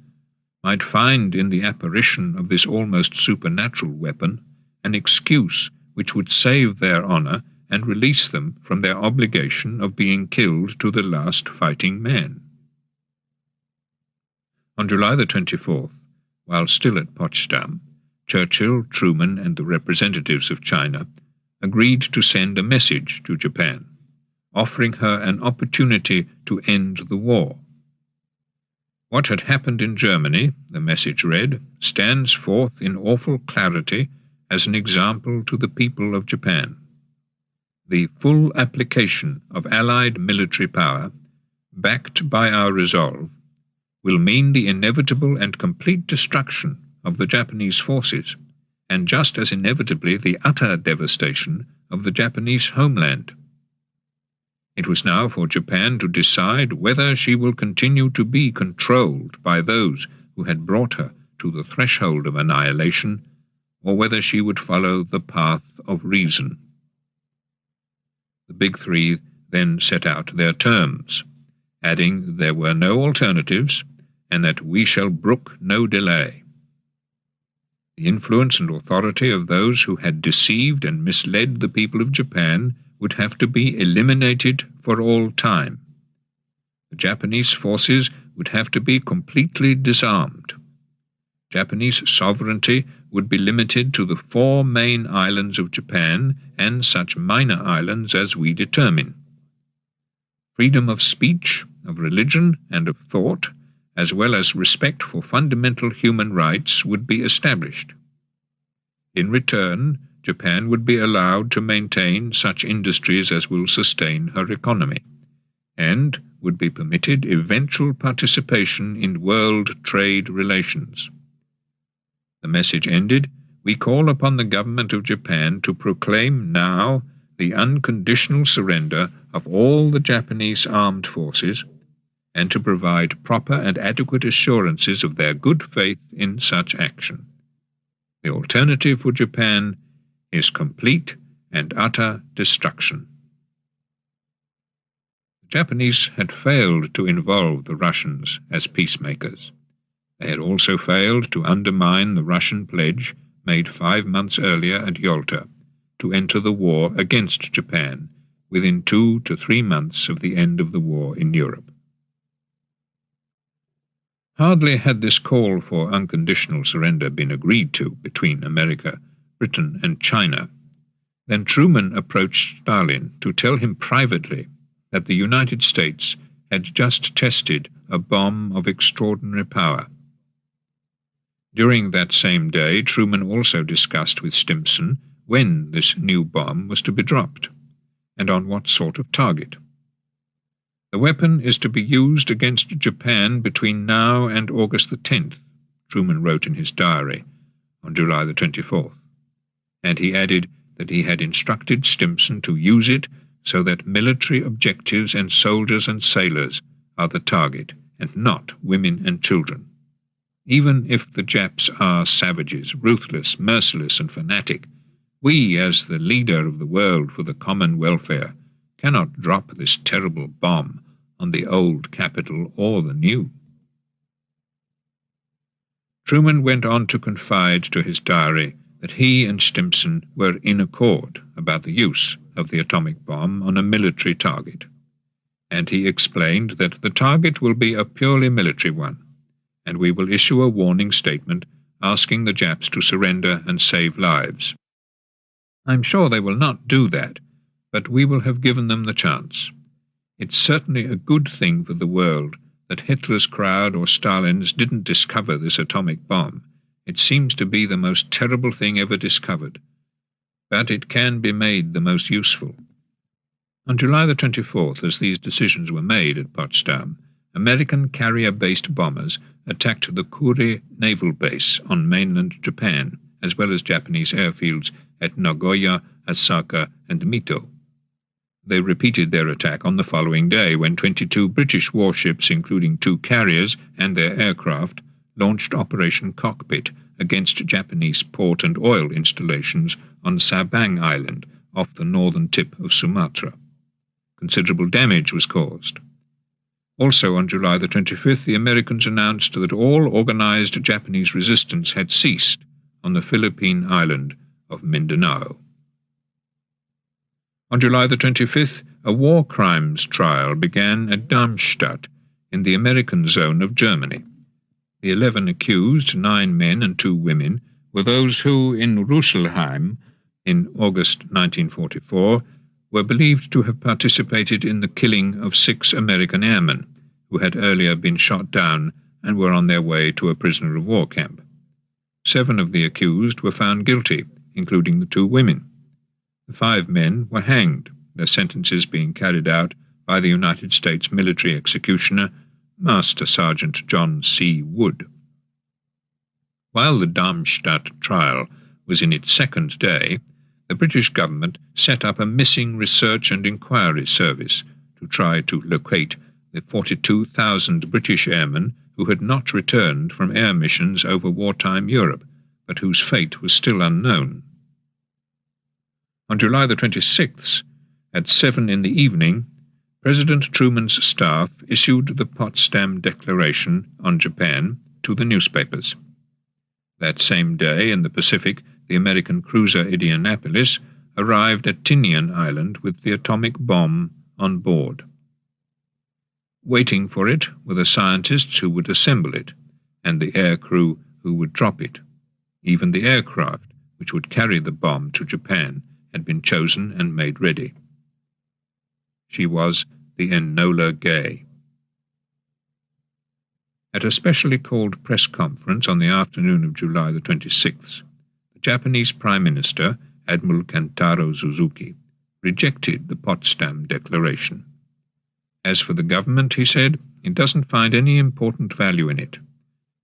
might find in the apparition of this almost supernatural weapon an excuse which would save their honour and release them from their obligation of being killed to the last fighting man. On July the 24th, while still at Potsdam, Churchill, Truman, and the representatives of China agreed to send a message to Japan, offering her an opportunity to end the war. What had happened in Germany, the message read, stands forth in awful clarity as an example to the people of Japan. The full application of Allied military power, backed by our resolve, will mean the inevitable and complete destruction of the Japanese forces, and just as inevitably the utter devastation of the Japanese homeland. It was now for Japan to decide whether she will continue to be controlled by those who had brought her to the threshold of annihilation, or whether she would follow the path of reason. The Big Three then set out their terms, adding there were no alternatives, and that we shall brook no delay. The influence and authority of those who had deceived and misled the people of Japan would have to be eliminated for all time. The Japanese forces would have to be completely disarmed. Japanese sovereignty would be limited to the 4 main islands of Japan and such minor islands as we determine. Freedom of speech, of religion, and of thought, as well as respect for fundamental human rights, would be established. In return, Japan would be allowed to maintain such industries as will sustain her economy, and would be permitted eventual participation in world trade relations. The message ended, "We call upon the government of Japan to proclaim now the unconditional surrender of all the Japanese armed forces, and to provide proper and adequate assurances of their good faith in such action. The alternative for Japan is complete and utter destruction." The Japanese had failed to involve the Russians as peacemakers. They had also failed to undermine the Russian pledge made 5 months earlier at Yalta to enter the war against Japan within 2 to 3 months of the end of the war in Europe. Hardly had this call for unconditional surrender been agreed to between America, Britain, and China, then Truman approached Stalin to tell him privately that the United States had just tested a bomb of extraordinary power. During that same day, Truman also discussed with Stimson when this new bomb was to be dropped, and on what sort of target. "The weapon is to be used against Japan between now and August the 10th, Truman wrote in his diary on July the 24th, and he added that he had instructed Stimson to use it so that military objectives and soldiers and sailors are the target, and not women and children. Even if the Japs are savages, ruthless, merciless, and fanatic, we, as the leader of the world for the common welfare, cannot drop this terrible bomb on the old capital or the new." Truman went on to confide to his diary that he and Stimson were in accord about the use of the atomic bomb on a military target, and he explained that the target will be a purely military one, and we will issue a warning statement asking the Japs to surrender and save lives. "I'm sure they will not do that, but we will have given them the chance. It's certainly a good thing for the world that Hitler's crowd or Stalin's didn't discover this atomic bomb. It seems to be the most terrible thing ever discovered, but it can be made the most useful." On July the 24th, as these decisions were made at Potsdam, American carrier-based bombers attacked the Kure naval base on mainland Japan, as well as Japanese airfields at Nagoya, Osaka, and Mito. They repeated their attack on the following day when 22 British warships, including 2 carriers and their aircraft, launched Operation Cockpit against Japanese port and oil installations on Sabang Island off the northern tip of Sumatra. Considerable damage was caused. Also on July the 25th, the Americans announced that all organized Japanese resistance had ceased on the Philippine island of Mindanao. On July the 25th, a war crimes trial began at Darmstadt in the American zone of Germany. The 11 accused, 9 men and 2 women, were those who, in Rüsselsheim, in August 1944, were believed to have participated in the killing of 6 American airmen, who had earlier been shot down and were on their way to a prisoner of war camp. 7 of the accused were found guilty, including the 2 women. The 5 men were hanged, their sentences being carried out by the United States military executioner, Master Sergeant John C. Wood. While the Darmstadt trial was in its 2nd day, the British government set up a missing research and inquiry service to try to locate the 42,000 British airmen who had not returned from air missions over wartime Europe, but whose fate was still unknown. On July the 26th, at 7 in the evening, President Truman's staff issued the Potsdam Declaration on Japan to the newspapers. That same day, in the Pacific, the American cruiser Indianapolis arrived at Tinian Island with the atomic bomb on board. Waiting for it were the scientists who would assemble it, and the air crew who would drop it. Even the aircraft, which would carry the bomb to Japan, had been chosen and made ready. She was the Enola Gay. At a specially called press conference on the afternoon of July the 26th, the Japanese Prime Minister, Admiral Kantaro Suzuki, rejected the Potsdam Declaration. As for the government, he said, it doesn't find any important value in it,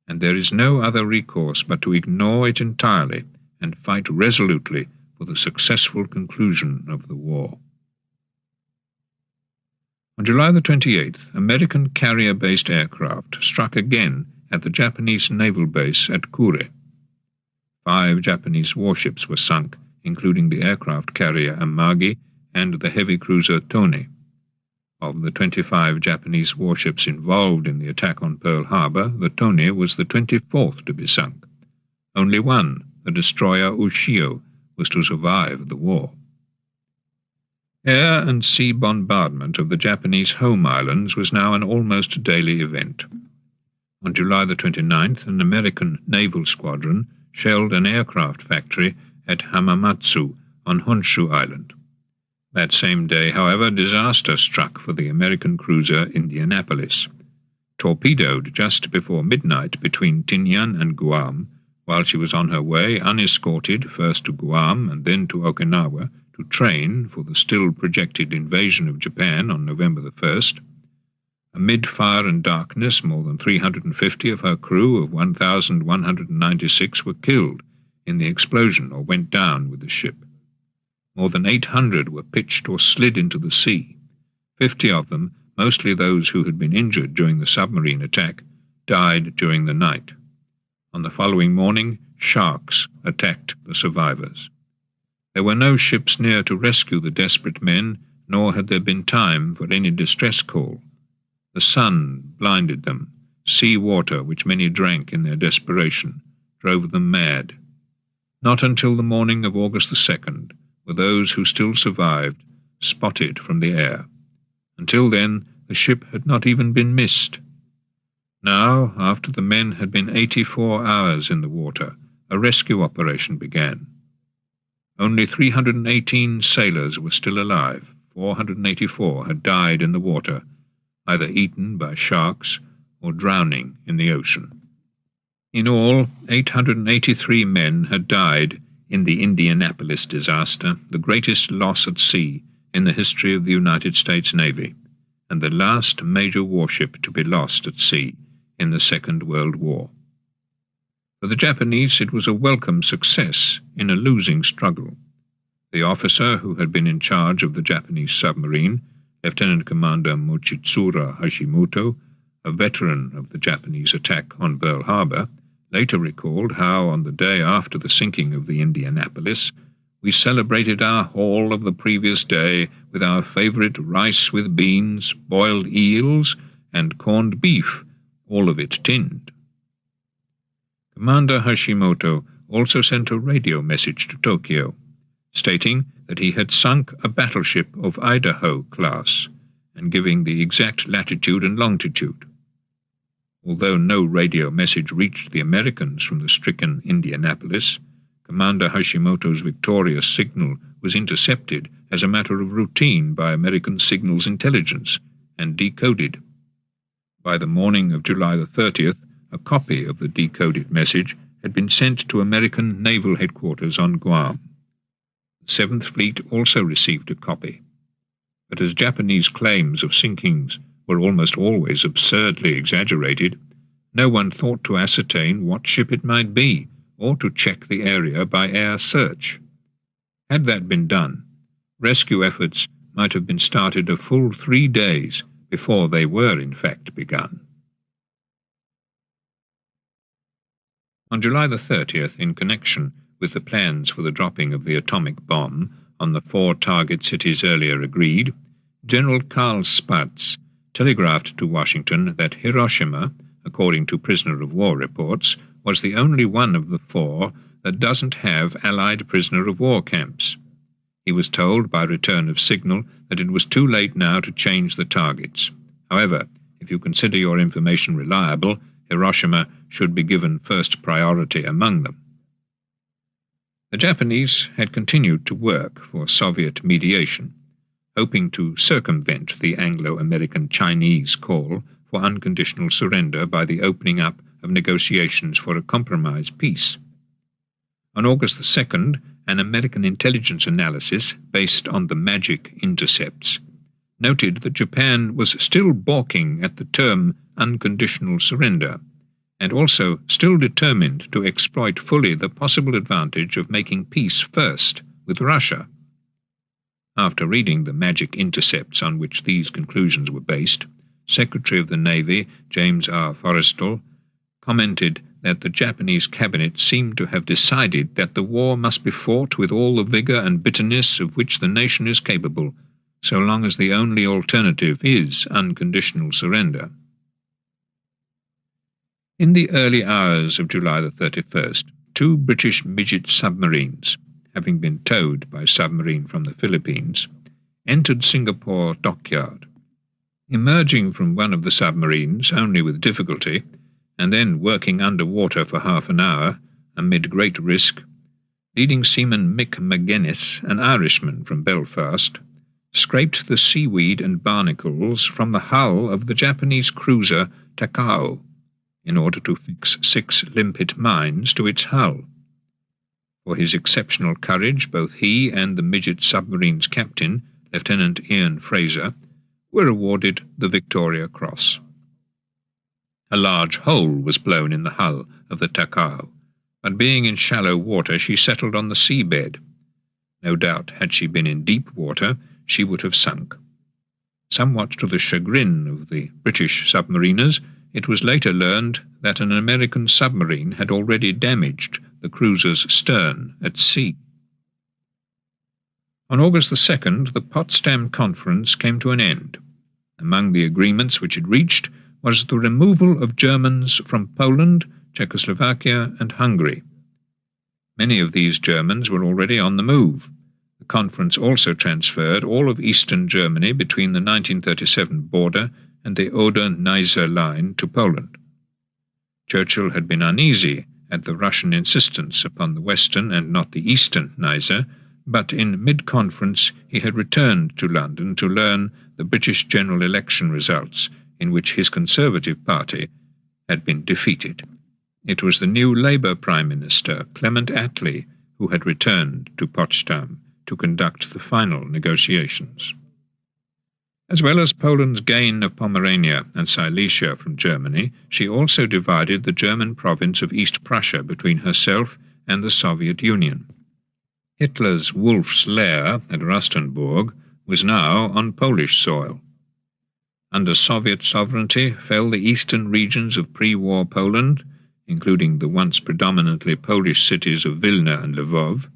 and there is no other recourse but to ignore it entirely and fight resolutely for the successful conclusion of the war. On July the 28th, American carrier-based aircraft struck again at the Japanese naval base at Kure. 5 Japanese warships were sunk, including the aircraft carrier Amagi and the heavy cruiser Tone. Of the 25 Japanese warships involved in the attack on Pearl Harbor, the Tone was the 24th to be sunk. Only one, the destroyer Ushio, was to survive the war. Air and sea bombardment of the Japanese home islands was now an almost daily event. On July the 29th, an American naval squadron shelled an aircraft factory at Hamamatsu on Honshu Island. That same day, however, disaster struck for the American cruiser Indianapolis. Torpedoed just before midnight between Tinian and Guam, while she was on her way, unescorted, first to Guam and then to Okinawa, to train for the still projected invasion of Japan on November the 1st. Amid fire and darkness, more than 350 of her crew of 1,196 were killed in the explosion or went down with the ship. More than 800 were pitched or slid into the sea. 50 of them, mostly those who had been injured during the submarine attack, died during the night. On the following morning, sharks attacked the survivors. There were no ships near to rescue the desperate men, nor had there been time for any distress call. The sun blinded them. Sea water, which many drank in their desperation, drove them mad. Not until the morning of August the 2nd were those who still survived spotted from the air. Until then, the ship had not even been missed. Now, after the men had been 84 hours in the water, a rescue operation began. Only 318 sailors were still alive. 484 had died in the water, either eaten by sharks or drowning in the ocean. In all, 883 men had died in the Indianapolis disaster, the greatest loss at sea in the history of the United States Navy, and the last major warship to be lost at sea in the Second World War. For the Japanese, it was a welcome success in a losing struggle. The officer who had been in charge of the Japanese submarine, Lieutenant Commander Mochitsura Hashimoto, a veteran of the Japanese attack on Pearl Harbor, later recalled how, on the day after the sinking of the Indianapolis, we celebrated our haul of the previous day with our favorite rice with beans, boiled eels, and corned beef, all of it tinned. Commander Hashimoto also sent a radio message to Tokyo, stating that he had sunk a battleship of Idaho class and giving the exact latitude and longitude. Although no radio message reached the Americans from the stricken Indianapolis, Commander Hashimoto's victorious signal was intercepted as a matter of routine by American signals intelligence and decoded. By the morning of July the 30th, a copy of the decoded message had been sent to American naval headquarters on Guam. The Seventh Fleet also received a copy, but as Japanese claims of sinkings were almost always absurdly exaggerated, no one thought to ascertain what ship it might be, or to check the area by air search. Had that been done, rescue efforts might have been started a full 3 days before they were in fact begun. On July the 30th, in connection with the plans for the dropping of the atomic bomb on the 4 target cities earlier agreed, General Karl Spaatz telegraphed to Washington that Hiroshima, according to prisoner-of-war reports, was the only one of the 4 that doesn't have Allied prisoner-of-war camps. He was told by return of signal that it was too late now to change the targets. However, if you consider your information reliable, Hiroshima should be given first priority among them. The Japanese had continued to work for Soviet mediation, hoping to circumvent the Anglo-American Chinese call for unconditional surrender by the opening up of negotiations for a compromise peace. On August the 2nd, an American intelligence analysis based on the magic intercepts noted that Japan was still balking at the term unconditional surrender, and also still determined to exploit fully the possible advantage of making peace first with Russia. After reading the magic intercepts on which these conclusions were based, Secretary of the Navy James R. Forrestal commented that the Japanese cabinet seemed to have decided that the war must be fought with all the vigor and bitterness of which the nation is capable, so long as the only alternative is unconditional surrender. In the early hours of July the 31st, 2 British midget submarines, having been towed by submarine from the Philippines, entered Singapore dockyard. Emerging from one of the submarines only with difficulty, and then working underwater for half an hour, amid great risk, leading seaman Mick McGuinness, an Irishman from Belfast, scraped the seaweed and barnacles from the hull of the Japanese cruiser Takao, in order to fix 6 limpet mines to its hull. For his exceptional courage, both he and the midget submarine's captain, Lieutenant Ian Fraser, were awarded the Victoria Cross. A large hole was blown in the hull of the Takao, but being in shallow water she settled on the seabed. No doubt, had she been in deep water, she would have sunk. Somewhat to the chagrin of the British submariners, it was later learned that an American submarine had already damaged the cruiser's stern at sea. On August the 2nd, the Potsdam Conference came to an end. Among the agreements which it reached was the removal of Germans from Poland, Czechoslovakia, and Hungary. Many of these Germans were already on the move. The conference also transferred all of eastern Germany between the 1937 border and the Oder-Neisse line to Poland. Churchill had been uneasy at the Russian insistence upon the western and not the eastern Neisse, but in mid-conference he had returned to London to learn the British general election results, in which his Conservative Party had been defeated. It was the new Labour Prime Minister, Clement Attlee, who had returned to Potsdam to conduct the final negotiations. As well as Poland's gain of Pomerania and Silesia from Germany, she also divided the German province of East Prussia between herself and the Soviet Union. Hitler's Wolf's Lair at Rustenburg was now on Polish soil. Under Soviet sovereignty fell the eastern regions of pre-war Poland, including the once predominantly Polish cities of Vilna and Lvov,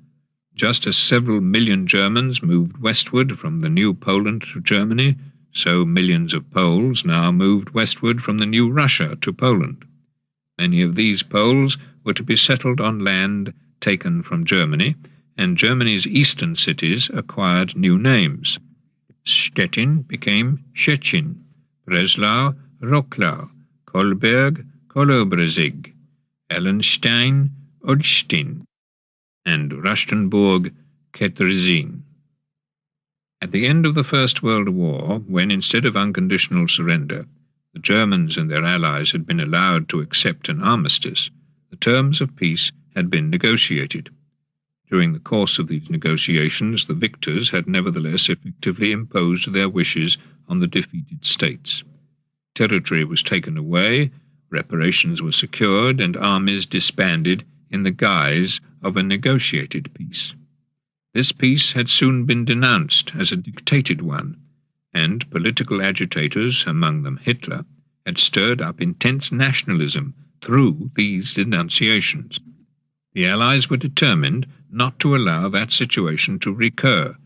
just as several million Germans moved westward from the new Poland to Germany, so millions of Poles now moved westward from the new Russia to Poland. Many of these Poles were to be settled on land taken from Germany, and Germany's eastern cities acquired new names. Stettin became Szczecin, Breslau, Wrocław, Kolberg, Kolobrzeg, Ellenstein, Olsztyn, and Rustenburg, Kętrzyn. At the end of the First World War, when instead of unconditional surrender, the Germans and their allies had been allowed to accept an armistice, the terms of peace had been negotiated. During the course of these negotiations, the victors had nevertheless effectively imposed their wishes on the defeated states. Territory was taken away, reparations were secured, and armies disbanded in the guise of a negotiated peace. This peace had soon been denounced as a dictated one, and political agitators, among them Hitler, had stirred up intense nationalism through these denunciations. The Allies were determined not to allow that situation to recur,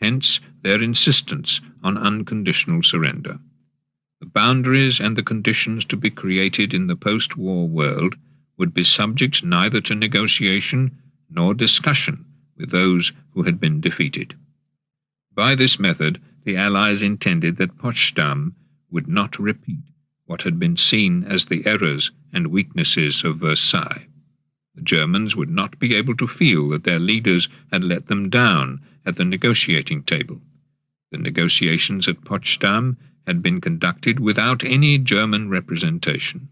hence their insistence on unconditional surrender. The boundaries and the conditions to be created in the post-war world would be subject neither to negotiation nor discussion with those who had been defeated. By this method, the Allies intended that Potsdam would not repeat what had been seen as the errors and weaknesses of Versailles. The Germans would not be able to feel that their leaders had let them down at the negotiating table. The negotiations at Potsdam had been conducted without any German representation.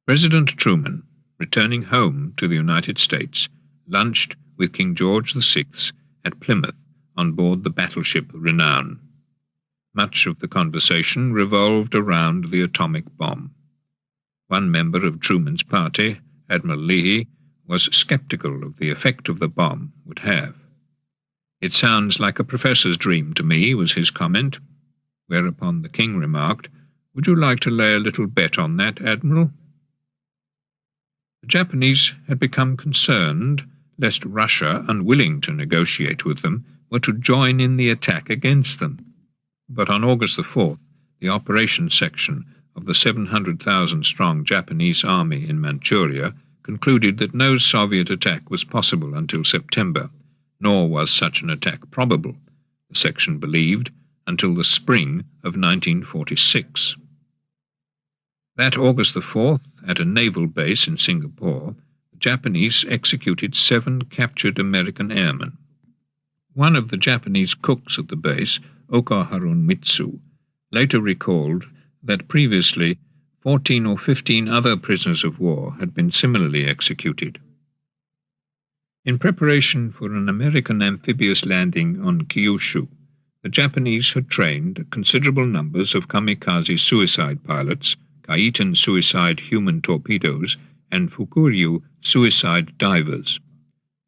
President Truman, returning home to the United States, lunched with King George VI at Plymouth on board the battleship Renown. Much of the conversation revolved around the atomic bomb. One member of Truman's party, Admiral Leahy, was skeptical of the effect of the bomb would have. "It sounds like a professor's dream to me," was his comment, whereupon the king remarked, "Would you like to lay a little bet on that, Admiral?" The Japanese had become concerned lest Russia, unwilling to negotiate with them, were to join in the attack against them. But on August the 4th, the operations section of the 700,000-strong Japanese army in Manchuria concluded that no Soviet attack was possible until September, nor was such an attack probable, the section believed, until the spring of 1946. That August the 4th, at a naval base in Singapore, the Japanese executed 7 captured American airmen. One of the Japanese cooks at the base, Oka Harumitsu, later recalled that previously 14 or 15 other prisoners of war had been similarly executed. In preparation for an American amphibious landing on Kyushu, the Japanese had trained considerable numbers of kamikaze suicide pilots, Kaiten suicide human torpedoes, and Fukuryu suicide divers.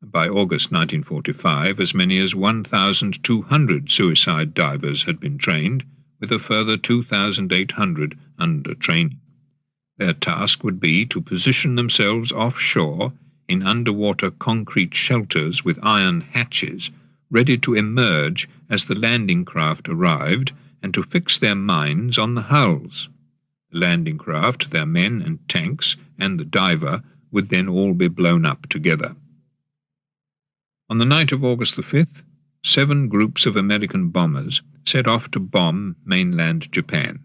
By August 1945, as many as 1,200 suicide divers had been trained, with a further 2,800 under training. Their task would be to position themselves offshore in underwater concrete shelters with iron hatches, ready to emerge as the landing craft arrived, and to fix their mines on the hulls. The landing craft, their men and tanks, and the diver would then all be blown up together. On the night of August the 5th, 7 groups of American bombers set off to bomb mainland Japan.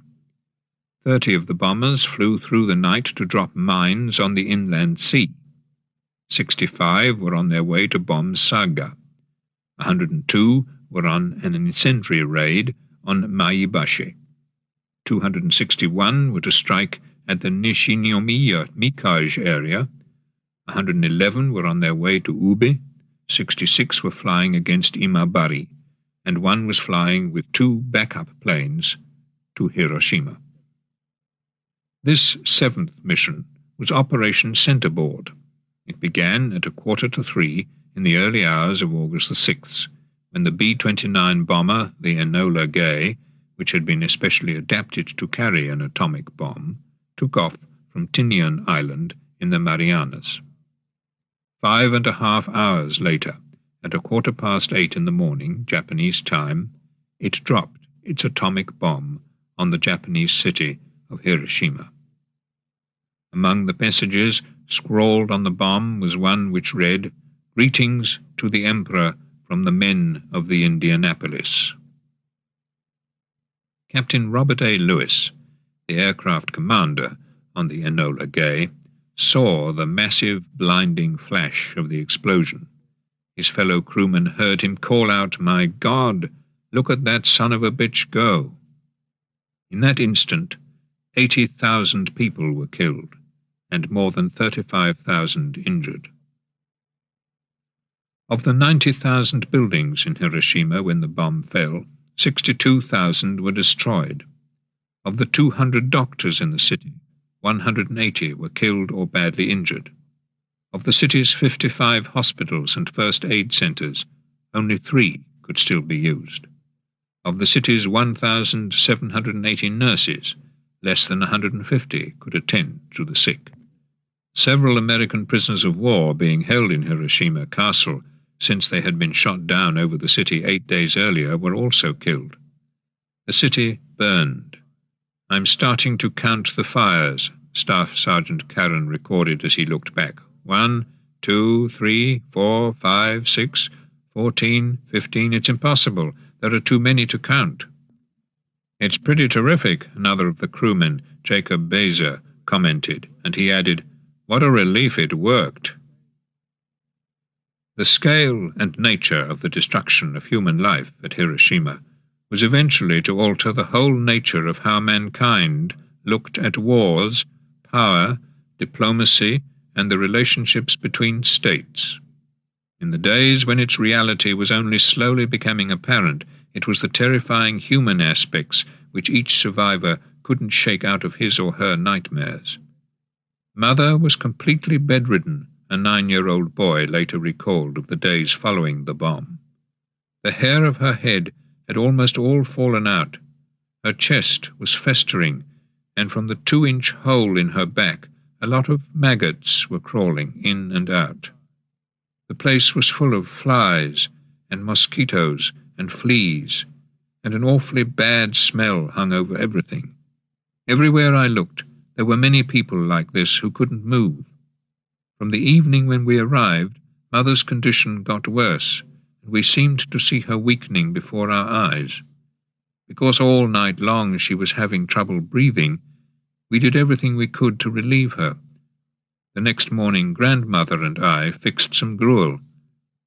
30 of the bombers flew through the night to drop mines on the inland sea. 65 were on their way to bomb Saga. 102 were on an incendiary raid on Maebashi. 261 were to strike at the Nishinomiya Mikage area. 111 were on their way to Ube. 66 were flying against Imabari, and 1 was flying with 2 backup planes to Hiroshima. This 7th mission was Operation Centerboard. It began at 2:45 in the early hours of August the 6th, when the B-29 bomber, the Enola Gay, which had been especially adapted to carry an atomic bomb, took off from Tinian Island in the Marianas. 5.5 hours later, at 8:15 in the morning, Japanese time, it dropped its atomic bomb on the Japanese city of Hiroshima. Among the messages scrawled on the bomb was one which read, "Greetings to the Emperor from the men of the Indianapolis." Captain Robert A. Lewis, the aircraft commander on the Enola Gay, saw the massive, blinding flash of the explosion. His fellow crewmen heard him call out, "My God, look at that son of a bitch go!" In that instant, 80,000 people were killed and more than 35,000 injured. Of the 90,000 buildings in Hiroshima when the bomb fell, 62,000 were destroyed. Of the 200 doctors in the city, 180 were killed or badly injured. Of the city's 55 hospitals and first aid centers, only 3 could still be used. Of the city's 1,780 nurses, less than 150 could attend to the sick. Several American prisoners of war being held in Hiroshima Castle since they had been shot down over the city 8 days earlier were also killed. The city burned. "I'm starting to count the fires," Staff Sergeant Karen recorded as he looked back. 1, 2, 3, 4, 5, 6, 14, 15. It's impossible. There are too many to count. "It's pretty terrific," another of the crewmen, Jacob Bezer, commented, and he added, "What a relief it worked." The scale and nature of the destruction of human life at Hiroshima was eventually to alter the whole nature of how mankind looked at wars, power, diplomacy, and the relationships between states. In the days when its reality was only slowly becoming apparent, it was the terrifying human aspects which each survivor couldn't shake out of his or her nightmares. Mother was completely bedridden, a 9-year-old boy later recalled of the days following the bomb. The hair of her head had almost all fallen out. Her chest was festering, and from the 2-inch hole in her back, a lot of maggots were crawling in and out. The place was full of flies and mosquitoes and fleas, and an awfully bad smell hung over everything. Everywhere I looked, there were many people like this who couldn't move. From the evening when we arrived, Mother's condition got worse, and we seemed to see her weakening before our eyes. Because all night long she was having trouble breathing, we did everything we could to relieve her. The next morning, Grandmother and I fixed some gruel.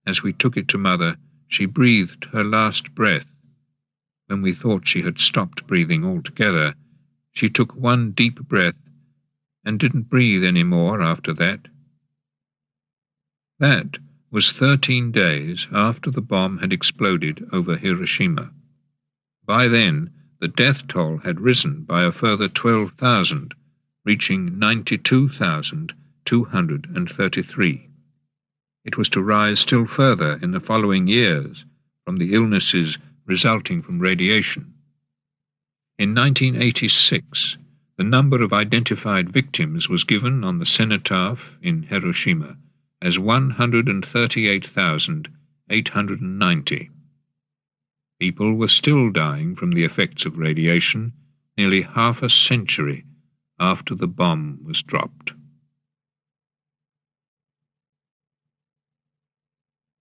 As we took it to Mother, she breathed her last breath. When we thought she had stopped breathing altogether, she took one deep breath and didn't breathe any more after that. That was 13 days after the bomb had exploded over Hiroshima. By then, the death toll had risen by a further 12,000, reaching 92,233. It was to rise still further in the following years from the illnesses resulting from radiation. In 1986, the number of identified victims was given on the cenotaph in Hiroshima as 138,890. People were still dying from the effects of radiation nearly half a century after the bomb was dropped.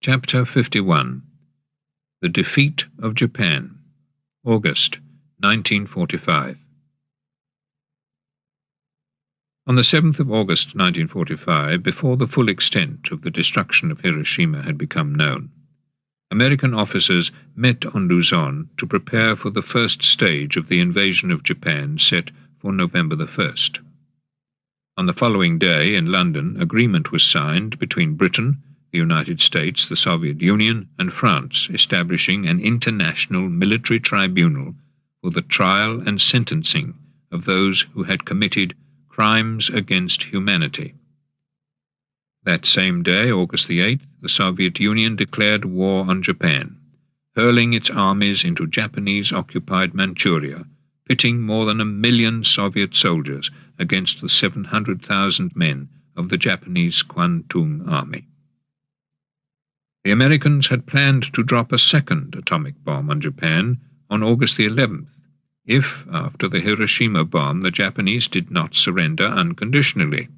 Chapter 51. The Defeat of Japan, August 1945. On the 7th of August 1945, before the full extent of the destruction of Hiroshima had become known, American officers met on Luzon to prepare for the first stage of the invasion of Japan set for November the 1st. On the following day in London, agreement was signed between Britain, the United States, the Soviet Union, and France, establishing an international military tribunal for the trial and sentencing of those who had committed crimes against humanity. That same day, August the 8th, the Soviet Union declared war on Japan, hurling its armies into Japanese-occupied Manchuria, pitting more than 1 million Soviet soldiers against the 700,000 men of the Japanese Kwantung Army. The Americans had planned to drop a second atomic bomb on Japan on August the 11th, if, after the Hiroshima bomb, the Japanese did not surrender unconditionally.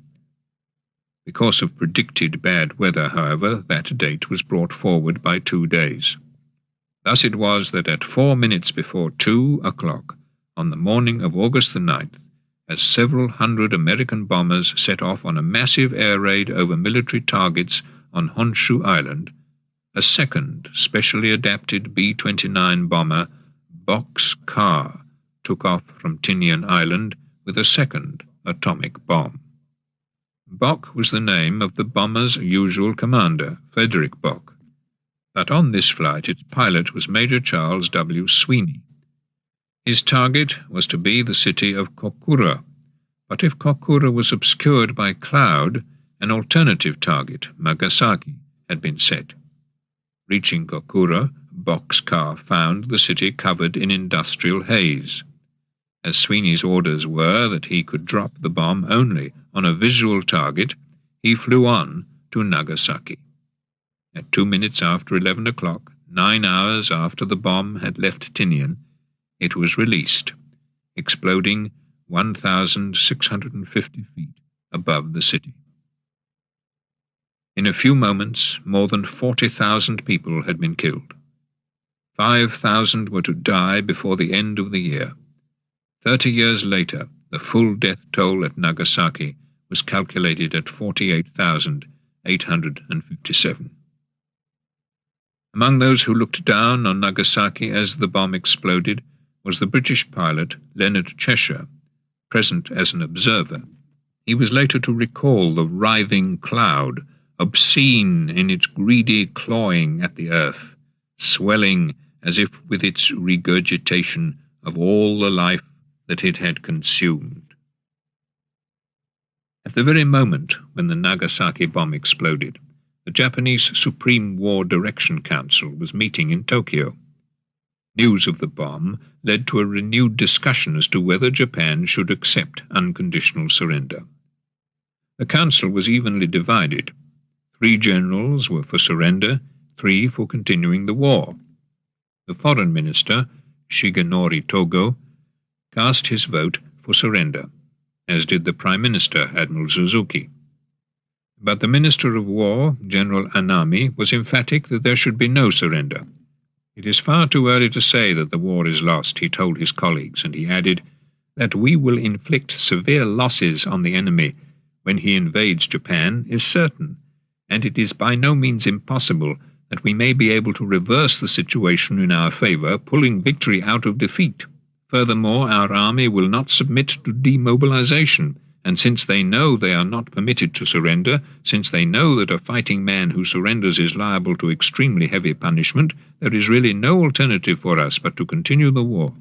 Because of predicted bad weather, however, that date was brought forward by 2 days. Thus it was that at 4 minutes before 2 o'clock on the morning of August the 9th, as several hundred American bombers set off on a massive air raid over military targets on Honshu Island, a second specially adapted B-29 bomber, Boxcar, took off from Tinian Island with a second atomic bomb. Bock was the name of the bomber's usual commander, Frederick Bock, but on this flight its pilot was Major Charles W. Sweeney. His target was to be the city of Kokura, but if Kokura was obscured by cloud, an alternative target, Nagasaki, had been set. Reaching Kokura, Bock's car found the city covered in industrial haze. As Sweeney's orders were that he could drop the bomb only on a visual target, he flew on to Nagasaki. At 2 minutes after 11 o'clock, 9 hours after the bomb had left Tinian, it was released, exploding 1,650 feet above the city. In a few moments, more than 40,000 people had been killed. 5,000 were to die before the end of the year. 30 years later, the full death toll at Nagasaki was calculated at 48,857. Among those who looked down on Nagasaki as the bomb exploded was the British pilot Leonard Cheshire, present as an observer. He was later to recall the writhing cloud, obscene in its greedy clawing at the earth, swelling as if with its regurgitation of all the life that it had consumed. At the very moment when the Nagasaki bomb exploded, the Japanese Supreme War Direction Council was meeting in Tokyo. News of the bomb led to a renewed discussion as to whether Japan should accept unconditional surrender. The council was evenly divided. 3 generals were for surrender, 3 for continuing the war. The foreign minister, Shigenori Togo, cast his vote for surrender, as did the Prime Minister, Admiral Suzuki. But the Minister of War, General Anami, was emphatic that there should be no surrender. It is far too early to say that the war is lost, he told his colleagues, and he added that we will inflict severe losses on the enemy when he invades Japan is certain, and it is by no means impossible that we may be able to reverse the situation in our favor, pulling victory out of defeat. Furthermore, our army will not submit to demobilization, and since they know they are not permitted to surrender, since they know that a fighting man who surrenders is liable to extremely heavy punishment, there is really no alternative for us but to continue the war.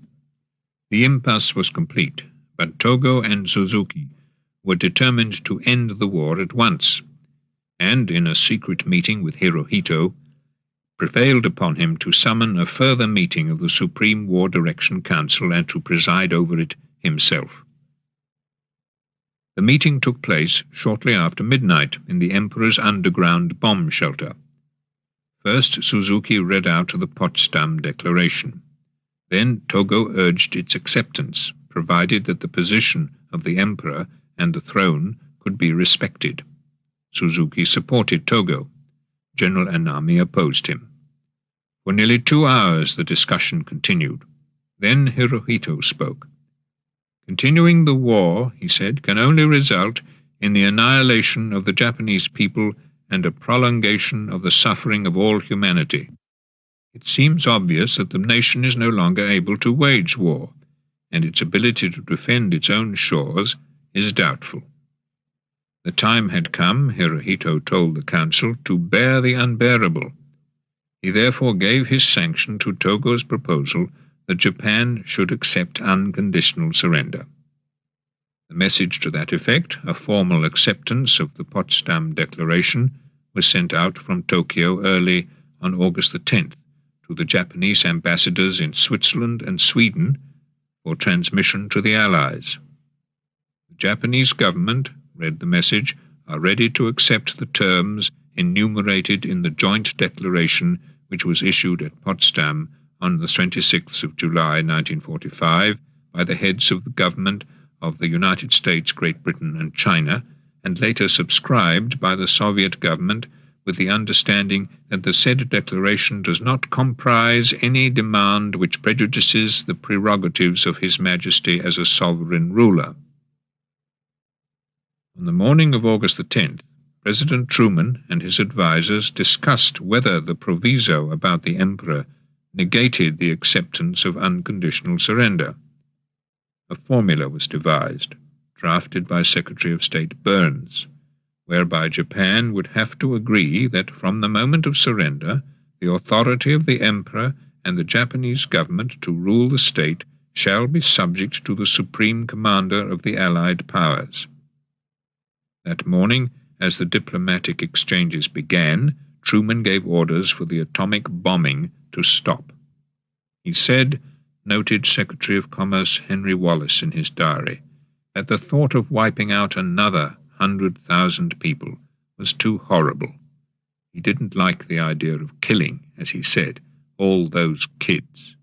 The impasse was complete, but Togo and Suzuki were determined to end the war at once, and in a secret meeting with Hirohito, prevailed upon him to summon a further meeting of the Supreme War Direction Council and to preside over it himself. The meeting took place shortly after midnight in the Emperor's underground bomb shelter. First, Suzuki read out the Potsdam Declaration. Then Togo urged its acceptance, provided that the position of the Emperor and the throne could be respected. Suzuki supported Togo. General Anami opposed him. For nearly 2 hours the discussion continued. Then Hirohito spoke. Continuing the war, he said, can only result in the annihilation of the Japanese people and a prolongation of the suffering of all humanity. It seems obvious that the nation is no longer able to wage war, and its ability to defend its own shores is doubtful. The time had come, Hirohito told the council, to bear the unbearable. He therefore gave his sanction to Togo's proposal that Japan should accept unconditional surrender. The message to that effect, a formal acceptance of the Potsdam Declaration, was sent out from Tokyo early on August the 10th to the Japanese ambassadors in Switzerland and Sweden for transmission to the Allies. The Japanese government, read the message, are ready to accept the terms enumerated in the joint declaration which was issued at Potsdam on the 26th of July 1945 by the heads of the government of the United States, Great Britain and China, and later subscribed by the Soviet government with the understanding that the said declaration does not comprise any demand which prejudices the prerogatives of His Majesty as a sovereign ruler. On the morning of August the 10th, President Truman and his advisers discussed whether the proviso about the Emperor negated the acceptance of unconditional surrender. a formula was devised, drafted by Secretary of State Burns, whereby Japan would have to agree that from the moment of surrender, the authority of the Emperor and the Japanese government to rule the state shall be subject to the supreme commander of the Allied powers. That morning, as the diplomatic exchanges began, Truman gave orders for the atomic bombing to stop. He said, noted Secretary of Commerce Henry Wallace in his diary, that the thought of wiping out another 100,000 people was too horrible. He didn't like the idea of killing, as he said, all those kids.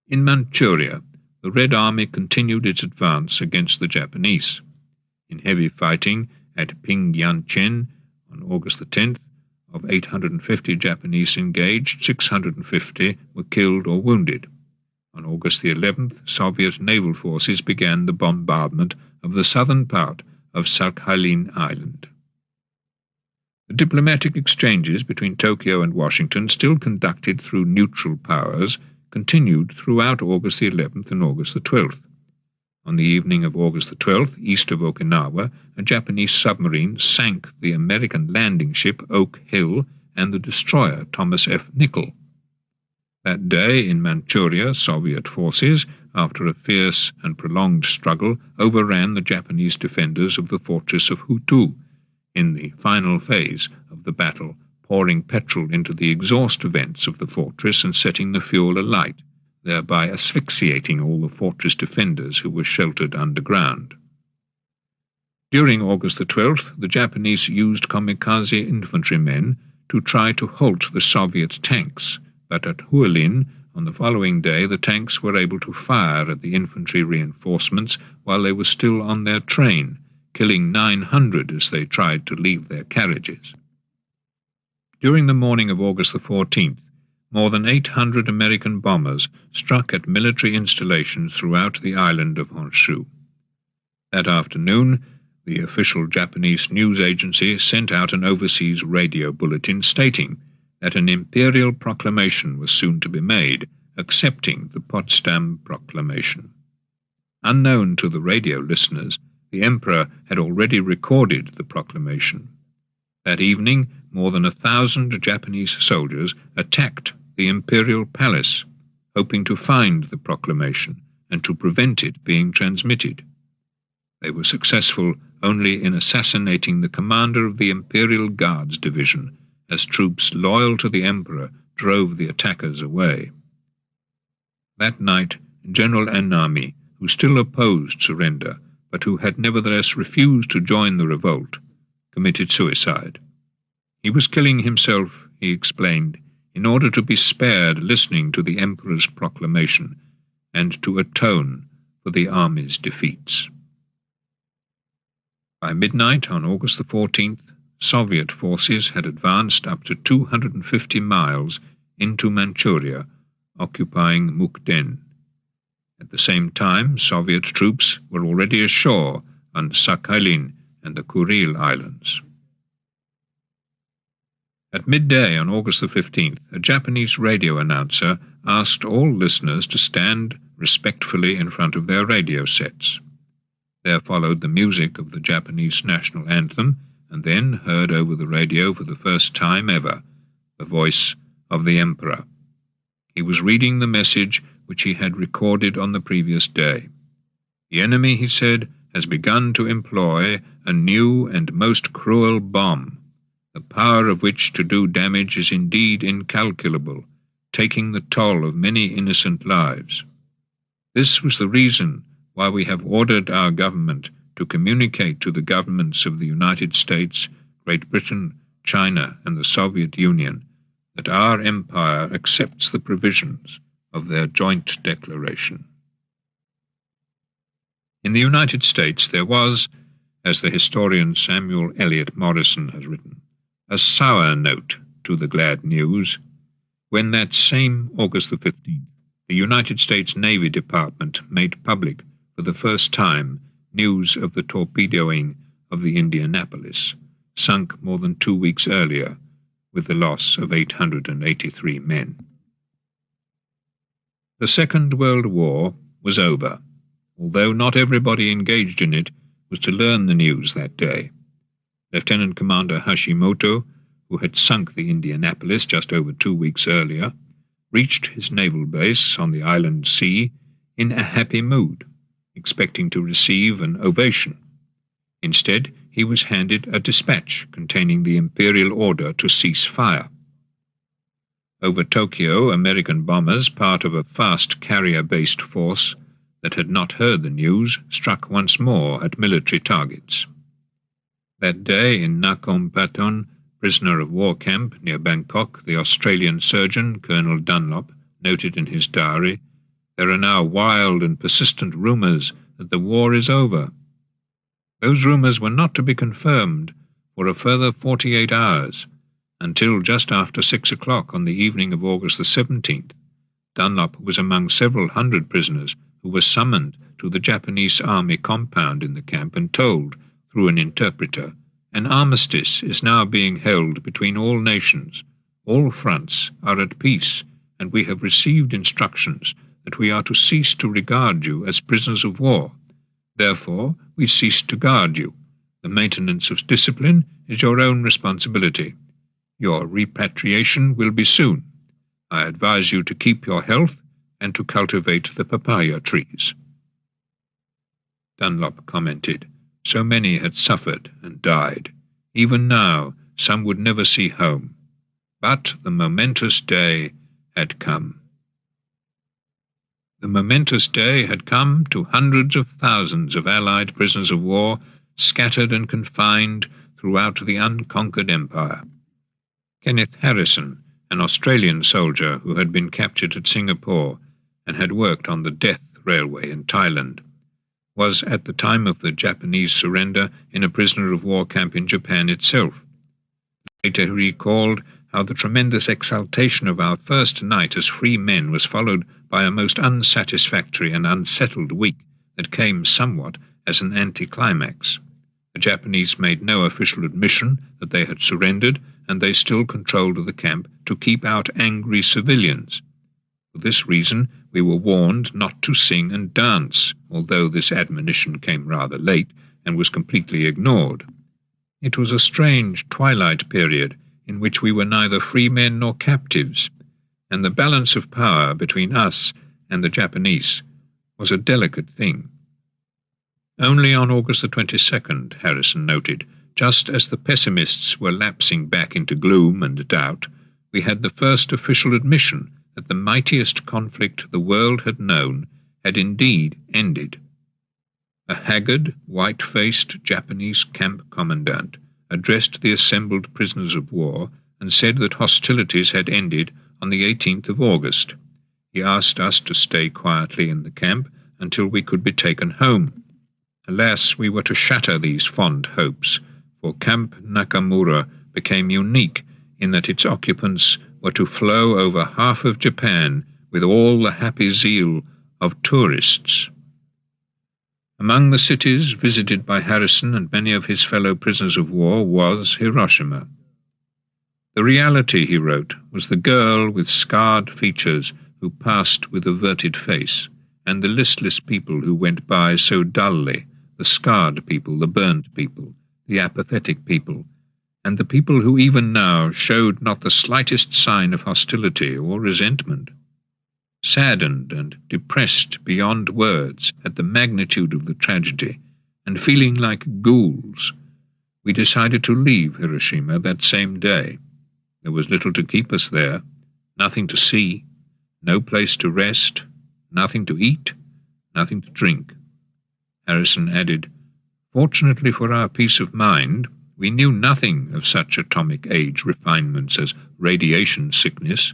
In Manchuria, the Red Army continued its advance against the Japanese. In heavy fighting at Pingyanchen on August the 10th, of 850 Japanese engaged, 650 were killed or wounded. On August the 11th, Soviet naval forces began the bombardment of the southern part of Sakhalin Island. The diplomatic exchanges between Tokyo and Washington, still conducted through neutral powers, continued throughout August the 11th and August the 12th. On the evening of August the 12th, east of Okinawa, a Japanese submarine sank the American landing ship Oak Hill and the destroyer Thomas F. Nickel. That day in Manchuria, Soviet forces, after a fierce and prolonged struggle, overran the Japanese defenders of the fortress of Hutu in the final phase of the battle, pouring petrol into the exhaust vents of the fortress and setting the fuel alight, thereby asphyxiating all the fortress defenders who were sheltered underground. During August the 12th, the Japanese used kamikaze infantrymen to try to halt the Soviet tanks, but at Hualien on the following day the tanks were able to fire at the infantry reinforcements while they were still on their train, killing 900 as they tried to leave their carriages. During the morning of August the 14th, more than 800 American bombers struck at military installations throughout the island of Honshu. That afternoon, the official Japanese news agency sent out an overseas radio bulletin stating that an imperial proclamation was soon to be made, accepting the Potsdam Proclamation. Unknown to the radio listeners, the Emperor had already recorded the proclamation. That evening, more than 1,000 Japanese soldiers attacked the imperial palace, hoping to find the proclamation and to prevent it being transmitted. They were successful only in assassinating the commander of the Imperial Guards Division, as troops loyal to the Emperor drove the attackers away. That night, General Anami, who still opposed surrender, but who had nevertheless refused to join the revolt, committed suicide. He was killing himself, he explained, in order to be spared listening to the Emperor's proclamation and to atone for the army's defeats. By midnight on August the 14th, Soviet forces had advanced up to 250 miles into Manchuria, occupying Mukden. At the same time, Soviet troops were already ashore on Sakhalin and the Kuril Islands. At midday on August the 15th, a Japanese radio announcer asked all listeners to stand respectfully in front of their radio sets. There followed the music of the Japanese national anthem, and then heard over the radio for the first time ever the voice of the Emperor. He was reading the message which he had recorded on the previous day. The enemy, he said, has begun to employ a new and most cruel bomb, the power of which to do damage is indeed incalculable, taking the toll of many innocent lives. This was the reason why we have ordered our government to communicate to the governments of the United States, Great Britain, China, and the Soviet Union that our empire accepts the provisions of their joint declaration. In the United States there was, as the historian Samuel Eliot Morison has written, a sour note to the glad news when that same August the 15th, the United States Navy Department made public for the first time news of the torpedoing of the Indianapolis, sunk more than 2 weeks earlier with the loss of 883 men. The Second World War was over, although not everybody engaged in it was to learn the news that day. Lieutenant Commander Hashimoto, who had sunk the Indianapolis just over 2 weeks earlier, reached his naval base on the island sea in a happy mood, expecting to receive an ovation. Instead, he was handed a dispatch containing the imperial order to cease fire. Over Tokyo, American bombers, part of a fast carrier-based force that had not heard the news, struck once more at military targets. That day in Nakhon Pathom, prisoner of war camp near Bangkok, the Australian surgeon, Colonel Dunlop, noted in his diary, "There are now wild and persistent rumours that the war is over." Those rumours were not to be confirmed for a further 48 hours, until just after 6 o'clock on the evening of August the 17th. Dunlop was among several hundred prisoners who were summoned to the Japanese army compound in the camp and told, through an interpreter, "An armistice is now being held between all nations. All fronts are at peace, and we have received instructions that we are to cease to regard you as prisoners of war. Therefore, we cease to guard you. The maintenance of discipline is your own responsibility. Your repatriation will be soon. I advise you to keep your health and to cultivate the papaya trees." Dunlop commented, "So many had suffered and died. Even now, some would never see home. But the momentous day had come." The momentous day had come to hundreds of thousands of Allied prisoners of war scattered and confined throughout the unconquered empire. Kenneth Harrison, an Australian soldier who had been captured at Singapore and had worked on the Death Railway in Thailand, was at the time of the Japanese surrender in a prisoner of war camp in Japan itself. Later he recalled how the tremendous exultation of our first night as free men was followed by a most unsatisfactory and unsettled week that came somewhat as an anticlimax. The Japanese made no official admission that they had surrendered, and they still controlled the camp to keep out angry civilians. For this reason, we were warned not to sing and dance, although this admonition came rather late and was completely ignored. It was a strange twilight period in which we were neither free men nor captives, and the balance of power between us and the Japanese was a delicate thing. Only on August the 22nd, Harrison noted, just as the pessimists were lapsing back into gloom and doubt, we had the first official admission that the mightiest conflict the world had known had indeed ended. A haggard, white-faced Japanese camp commandant addressed the assembled prisoners of war and said that hostilities had ended on the 18th of August. He asked us to stay quietly in the camp until we could be taken home. Alas, we were to shatter these fond hopes, for Camp Nakamura became unique in that its occupants were to flow over half of Japan with all the happy zeal of tourists. Among the cities visited by Harrison and many of his fellow prisoners of war was Hiroshima. The reality, he wrote, was the girl with scarred features who passed with averted face, and the listless people who went by so dully, the scarred people, the burned people, the apathetic people, and the people who even now showed not the slightest sign of hostility or resentment. Saddened and depressed beyond words at the magnitude of the tragedy, and feeling like ghouls, we decided to leave Hiroshima that same day. There was little to keep us there, nothing to see, no place to rest, nothing to eat, nothing to drink. Harrison added, "Fortunately for our peace of mind, we knew nothing of such atomic age refinements as radiation sickness,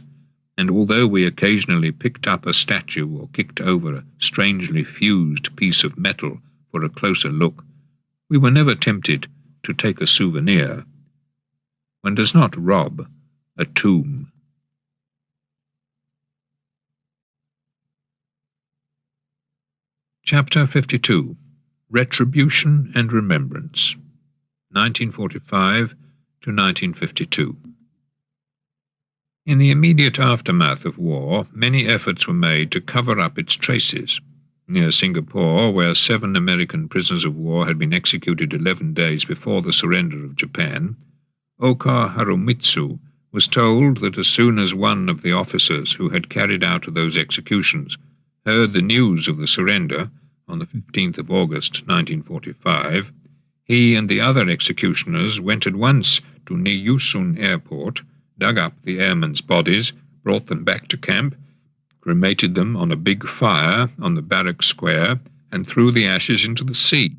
and although we occasionally picked up a statue or kicked over a strangely fused piece of metal for a closer look, we were never tempted to take a souvenir. One does not rob a tomb." Chapter 52. Retribution and Remembrance, 1945 to 1952. In the immediate aftermath of war, many efforts were made to cover up its traces. near Singapore, where 7 American prisoners of war had been executed 11 days before the surrender of Japan, Oka Harumitsu was told that as soon as one of the officers who had carried out those executions heard the news of the surrender on the 15th of August 1945, he and the other executioners went at once to Niyusun Airport, dug up the airmen's bodies, brought them back to camp, cremated them on a big fire on the barrack square, and threw the ashes into the sea.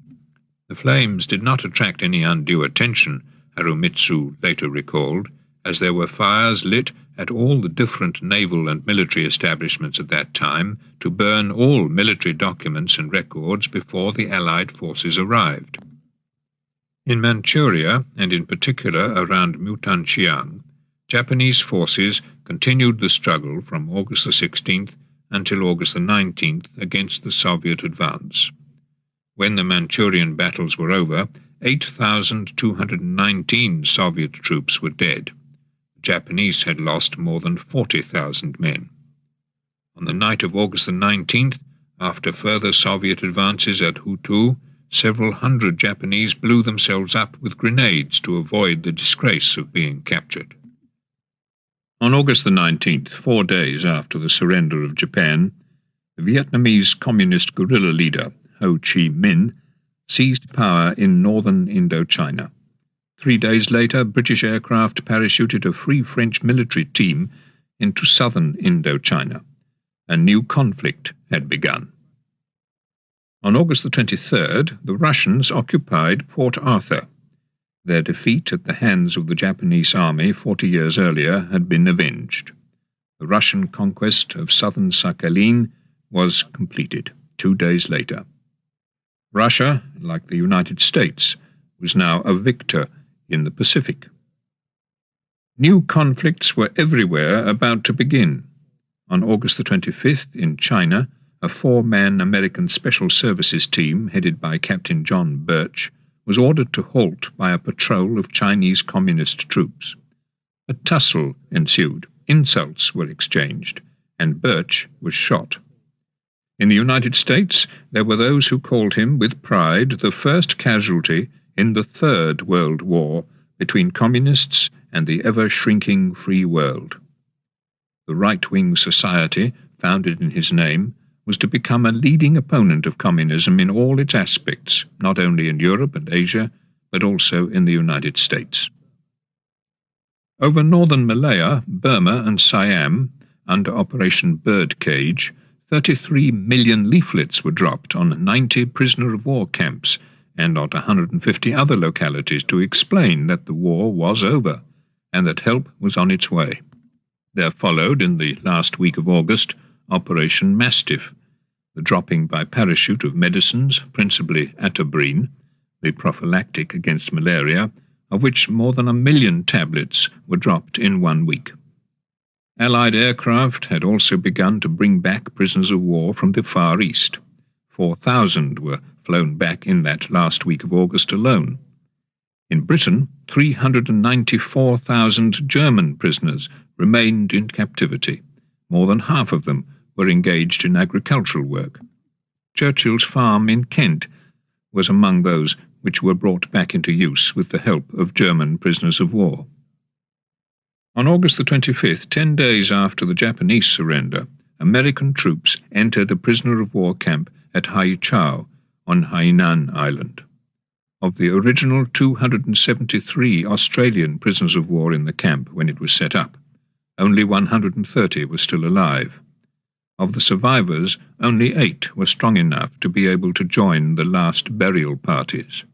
The flames did not attract any undue attention, Harumitsu later recalled, as there were fires lit at all the different naval and military establishments at that time to burn all military documents and records before the Allied forces arrived. In Manchuria, and in particular around Mutanxiang, Japanese forces continued the struggle from August the 16th until August the 19th against the Soviet advance. When the Manchurian battles were over, 8,219 Soviet troops were dead. The Japanese had lost more than 40,000 men. On the night of August the 19th, after further Soviet advances at Hutu, several hundred Japanese blew themselves up with grenades to avoid the disgrace of being captured. On August the 19th, 4 days after the surrender of Japan, the Vietnamese communist guerrilla leader, Ho Chi Minh, seized power in northern Indochina. 3 days later, British aircraft parachuted a Free French military team into southern Indochina. A new conflict had begun. On August the 23rd, the Russians occupied Port Arthur. Their defeat at the hands of the Japanese army 40 years earlier had been avenged. The Russian conquest of southern Sakhalin was completed 2 days later. Russia, like the United States, was now a victor in the Pacific. New conflicts were everywhere about to begin. On August the 25th, in China, a 4-man American Special Services team, headed by Captain John Birch, was ordered to halt by a patrol of Chinese communist troops. A tussle ensued, insults were exchanged, and Birch was shot. In the United States, there were those who called him, with pride, the first casualty in the Third World War between communists and the ever-shrinking free world. The right-wing society, founded in his name, was to become a leading opponent of communism in all its aspects, not only in Europe and Asia, but also in the United States. Over northern Malaya, Burma and Siam, under Operation Birdcage, 33 million leaflets were dropped on 90 prisoner-of-war camps and on 150 other localities to explain that the war was over and that help was on its way. There followed, in the last week of August, Operation Mastiff, the dropping by parachute of medicines, principally atabrine, the prophylactic against malaria, of which more than 1 million tablets were dropped in 1 week. Allied aircraft had also begun to bring back prisoners of war from the Far East. 4,000 were flown back in that last week of August alone. In Britain, 394,000 German prisoners remained in captivity. More than half of them were engaged in agricultural work. Churchill's farm in Kent was among those which were brought back into use with the help of German prisoners of war. On August the 25th, 10 days after the Japanese surrender, American troops entered a prisoner-of-war camp at Haichao on Hainan Island. Of the original 273 Australian prisoners of war in the camp when it was set up, only 130 were still alive. Of the survivors, only 8 were strong enough to be able to join the last burial parties.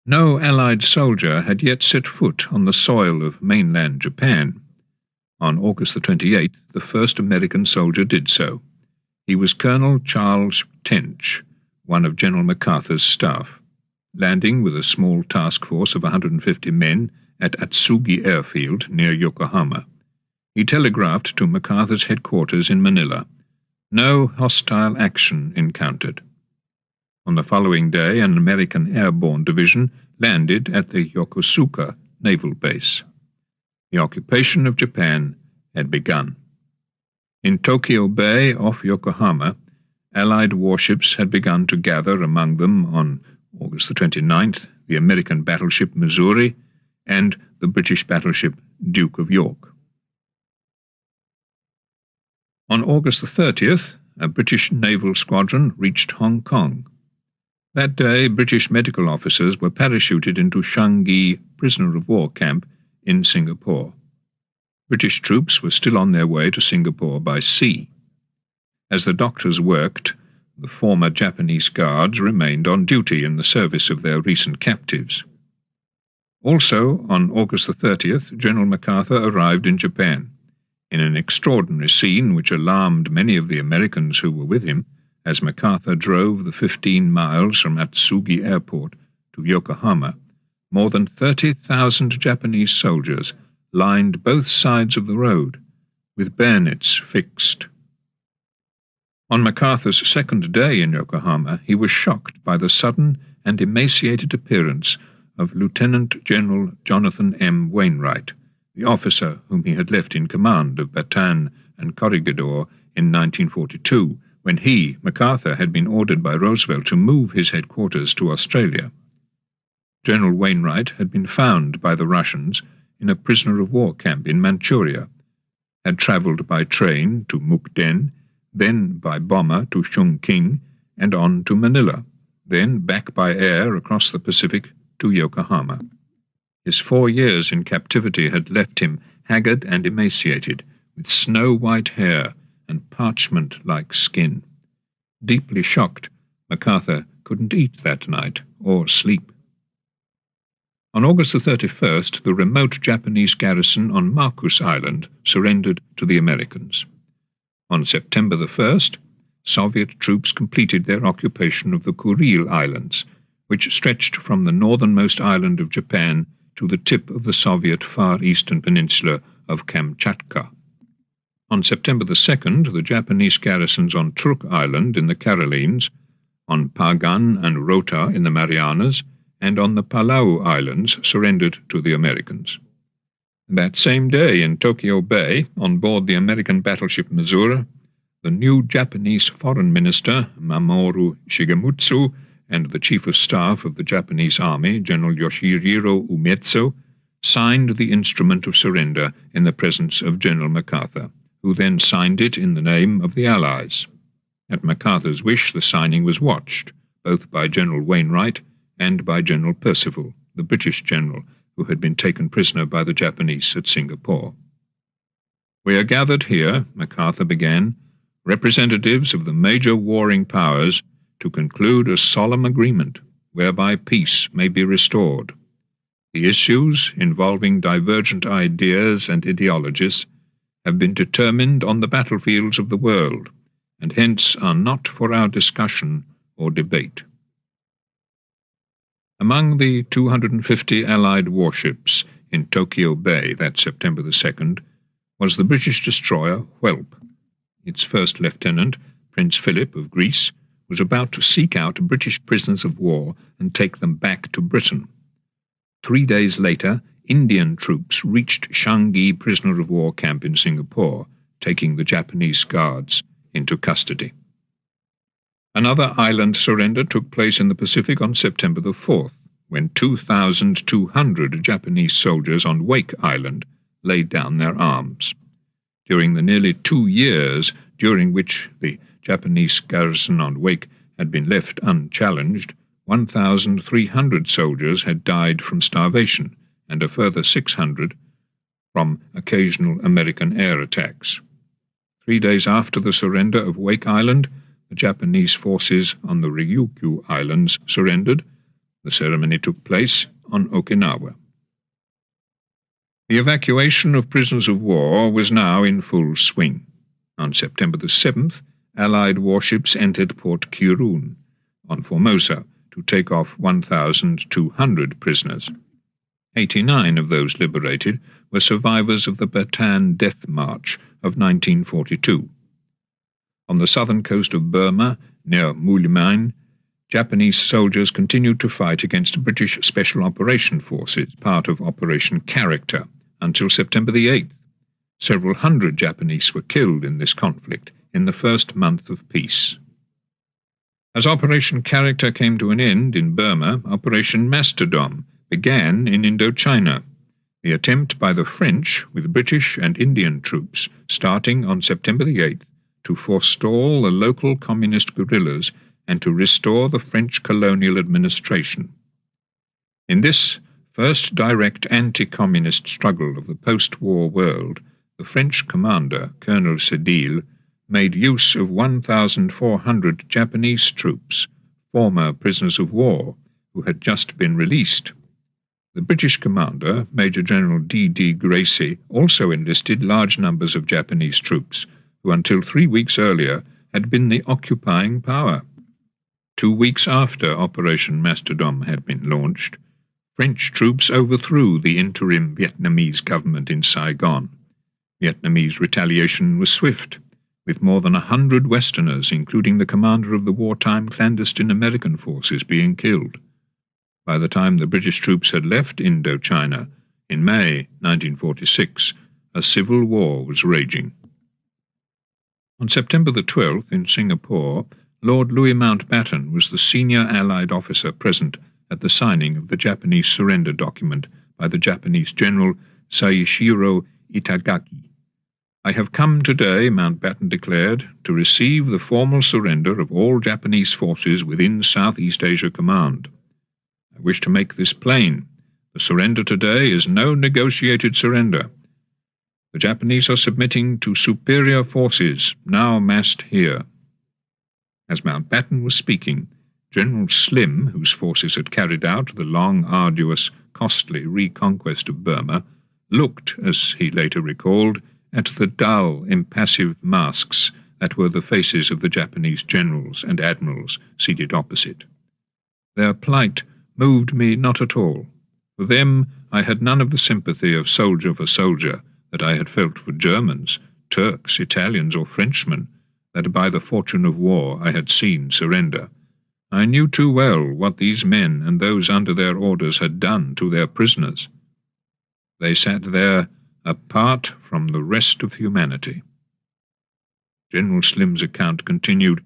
No Allied soldier had yet set foot on the soil of mainland Japan. On August the 28th, the first American soldier did so. He was Colonel Charles Tench, one of General MacArthur's staff. Landing with a small task force of 150 men at Atsugi Airfield near Yokohama, he telegraphed to MacArthur's headquarters in Manila, "No hostile action encountered." On the following day, an American airborne division landed at the Yokosuka naval base. The occupation of Japan had begun. In Tokyo Bay off Yokohama, Allied warships had begun to gather, among them on August the 29th, the American battleship Missouri and the British battleship Duke of York. On August the 30th, a British naval squadron reached Hong Kong. That day, British medical officers were parachuted into Changi prisoner-of-war camp in Singapore. British troops were still on their way to Singapore by sea. As the doctors worked, the former Japanese guards remained on duty in the service of their recent captives. Also, on August the 30th, General MacArthur arrived in Japan. In an extraordinary scene which alarmed many of the Americans who were with him, as MacArthur drove the 15 miles from Atsugi Airport to Yokohama, more than 30,000 Japanese soldiers lined both sides of the road, with bayonets fixed. On MacArthur's second day in Yokohama, he was shocked by the sudden and emaciated appearance of Lieutenant General Jonathan M. Wainwright, the officer whom he had left in command of Bataan and Corregidor in 1942, when he, MacArthur, had been ordered by Roosevelt to move his headquarters to Australia. General Wainwright had been found by the Russians in a prisoner-of-war camp in Manchuria, had travelled by train to Mukden, then by bomber to Chongqing and on to Manila, then back by air across the Pacific to Yokohama. His 4 years in captivity had left him haggard and emaciated, with snow-white hair and parchment-like skin. Deeply shocked, MacArthur couldn't eat that night or sleep. On August the 31st, the remote Japanese garrison on Marcus Island surrendered to the Americans. On September the 1st, Soviet troops completed their occupation of the Kuril Islands, which stretched from the northernmost island of Japan to the tip of the Soviet far eastern peninsula of Kamchatka. On September the 2nd, the Japanese garrisons on Truk Island in the Carolines, on Pagan and Rota in the Marianas, and on the Palau Islands surrendered to the Americans. That same day in Tokyo Bay, on board the American battleship Missouri, the new Japanese Foreign Minister, Mamoru Shigemutsu, and the Chief of Staff of the Japanese Army, General Yoshihiro Umetsu, signed the instrument of surrender in the presence of General MacArthur, who then signed it in the name of the Allies. At MacArthur's wish, the signing was watched, both by General Wainwright and by General Percival, the British general who had been taken prisoner by the Japanese at Singapore. "We are gathered here," MacArthur began, "representatives of the major warring powers, to conclude a solemn agreement whereby peace may be restored. The issues involving divergent ideas and ideologies have been determined on the battlefields of the world, and hence are not for our discussion or debate." Among the 250 Allied warships in Tokyo Bay that September the 2nd was the British destroyer Whelp. Its first lieutenant, Prince Philip of Greece, was about to seek out British prisoners of war and take them back to Britain. 3 days later, Indian troops reached Changi prisoner-of-war camp in Singapore, taking the Japanese guards into custody. Another island surrender took place in the Pacific on September the 4th, when 2,200 Japanese soldiers on Wake Island laid down their arms. During the nearly 2 years during which the Japanese garrison on Wake had been left unchallenged, 1,300 soldiers had died from starvation, and a further 600 from occasional American air attacks. 3 days after the surrender of Wake Island, the Japanese forces on the Ryukyu Islands surrendered. The ceremony took place on Okinawa. The evacuation of prisoners of war was now in full swing. On September the 7th, Allied warships entered Port Kirun on Formosa to take off 1,200 prisoners. 89 of those liberated were survivors of the Bataan Death March of 1942. On the southern coast of Burma, near Mulimain, Japanese soldiers continued to fight against British Special Operation Forces, part of Operation Character, until September the 8th. Several hundred Japanese were killed in this conflict in the first month of peace. As Operation Character came to an end in Burma, Operation Mastodon began in Indochina, the attempt by the French with British and Indian troops starting on September the 8th to forestall the local communist guerrillas and to restore the French colonial administration. In this first direct anti-communist struggle of the post-war world, the French commander, Colonel Sedil, made use of 1,400 Japanese troops, former prisoners of war, who had just been released. The British commander, Major General D.D. Gracie, also enlisted large numbers of Japanese troops, who until 3 weeks earlier had been the occupying power. 2 weeks after Operation Mastodon had been launched, French troops overthrew the interim Vietnamese government in Saigon. Vietnamese retaliation was swift, with more than 100 Westerners, including the commander of the wartime clandestine American forces, being killed. By the time the British troops had left Indochina, in May 1946, a civil war was raging. On September the 12th, in Singapore, Lord Louis Mountbatten was the senior Allied officer present at the signing of the Japanese surrender document by the Japanese General Seishiro Itagaki. "I have come today," Mountbatten declared, "to receive the formal surrender of all Japanese forces within Southeast Asia Command. I wish to make this plain. The surrender today is no negotiated surrender. The Japanese are submitting to superior forces now massed here." As Mountbatten was speaking, General Slim, whose forces had carried out the long, arduous, costly reconquest of Burma, looked, as he later recalled, at the dull, impassive masks that were the faces of the Japanese generals and admirals seated opposite. Their plight moved me not at all. For them I had none of the sympathy of soldier for soldier that I had felt for Germans, Turks, Italians, or Frenchmen that by the fortune of war I had seen surrender. I knew too well what these men and those under their orders had done to their prisoners. They sat there apart from the rest of humanity. General Slim's account continued,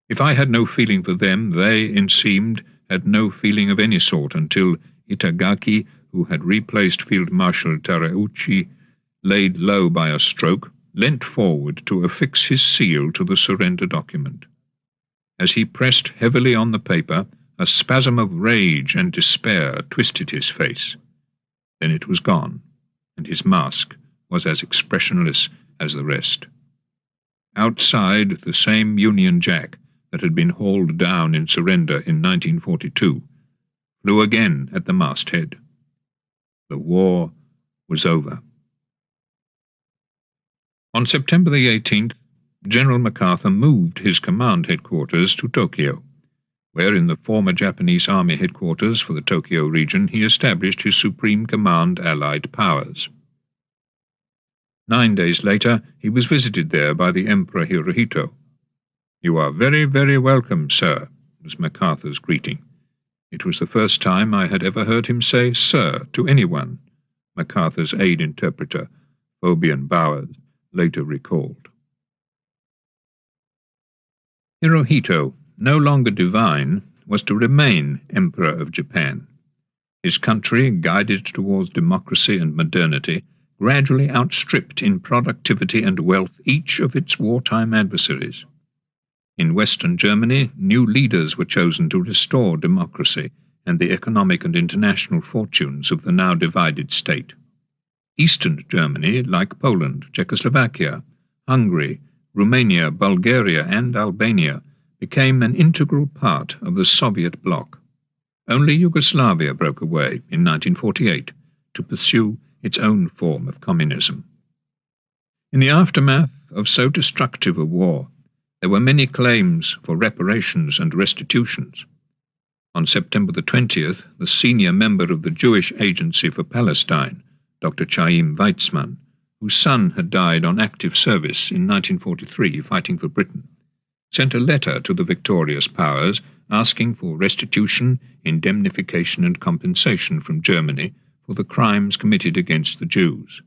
"If I had no feeling for them, they, it seemed, had no feeling of any sort until Itagaki, who had replaced Field Marshal Terauchi, laid low by a stroke, leant forward to affix his seal to the surrender document. As he pressed heavily on the paper, a spasm of rage and despair twisted his face. Then it was gone, and his mask was as expressionless as the rest. Outside, the same Union Jack that had been hauled down in surrender in 1942 flew again at the masthead. The war was over. On September the 18th, General MacArthur moved his command headquarters to Tokyo, where in the former Japanese Army headquarters for the Tokyo region he established his Supreme Command Allied powers. 9 days later, he was visited there by the Emperor Hirohito. "You are very, very welcome, sir," was MacArthur's greeting. It was the first time I had ever heard him say sir to anyone, MacArthur's aide interpreter, Fabian Bowers, later recalled. Hirohito, no longer divine, was to remain Emperor of Japan. His country, guided towards democracy and modernity, gradually outstripped in productivity and wealth each of its wartime adversaries. In Western Germany, new leaders were chosen to restore democracy and the economic and international fortunes of the now divided state. Eastern Germany, like Poland, Czechoslovakia, Hungary, Romania, Bulgaria, and Albania, became an integral part of the Soviet bloc. Only Yugoslavia broke away in 1948 to pursue its own form of communism. In the aftermath of so destructive a war, there were many claims for reparations and restitutions. On September the 20th, the senior member of the Jewish Agency for Palestine, Dr. Chaim Weizmann, whose son had died on active service in 1943 fighting for Britain, sent a letter to the victorious powers asking for restitution, indemnification and compensation from Germany for the crimes committed against the Jews.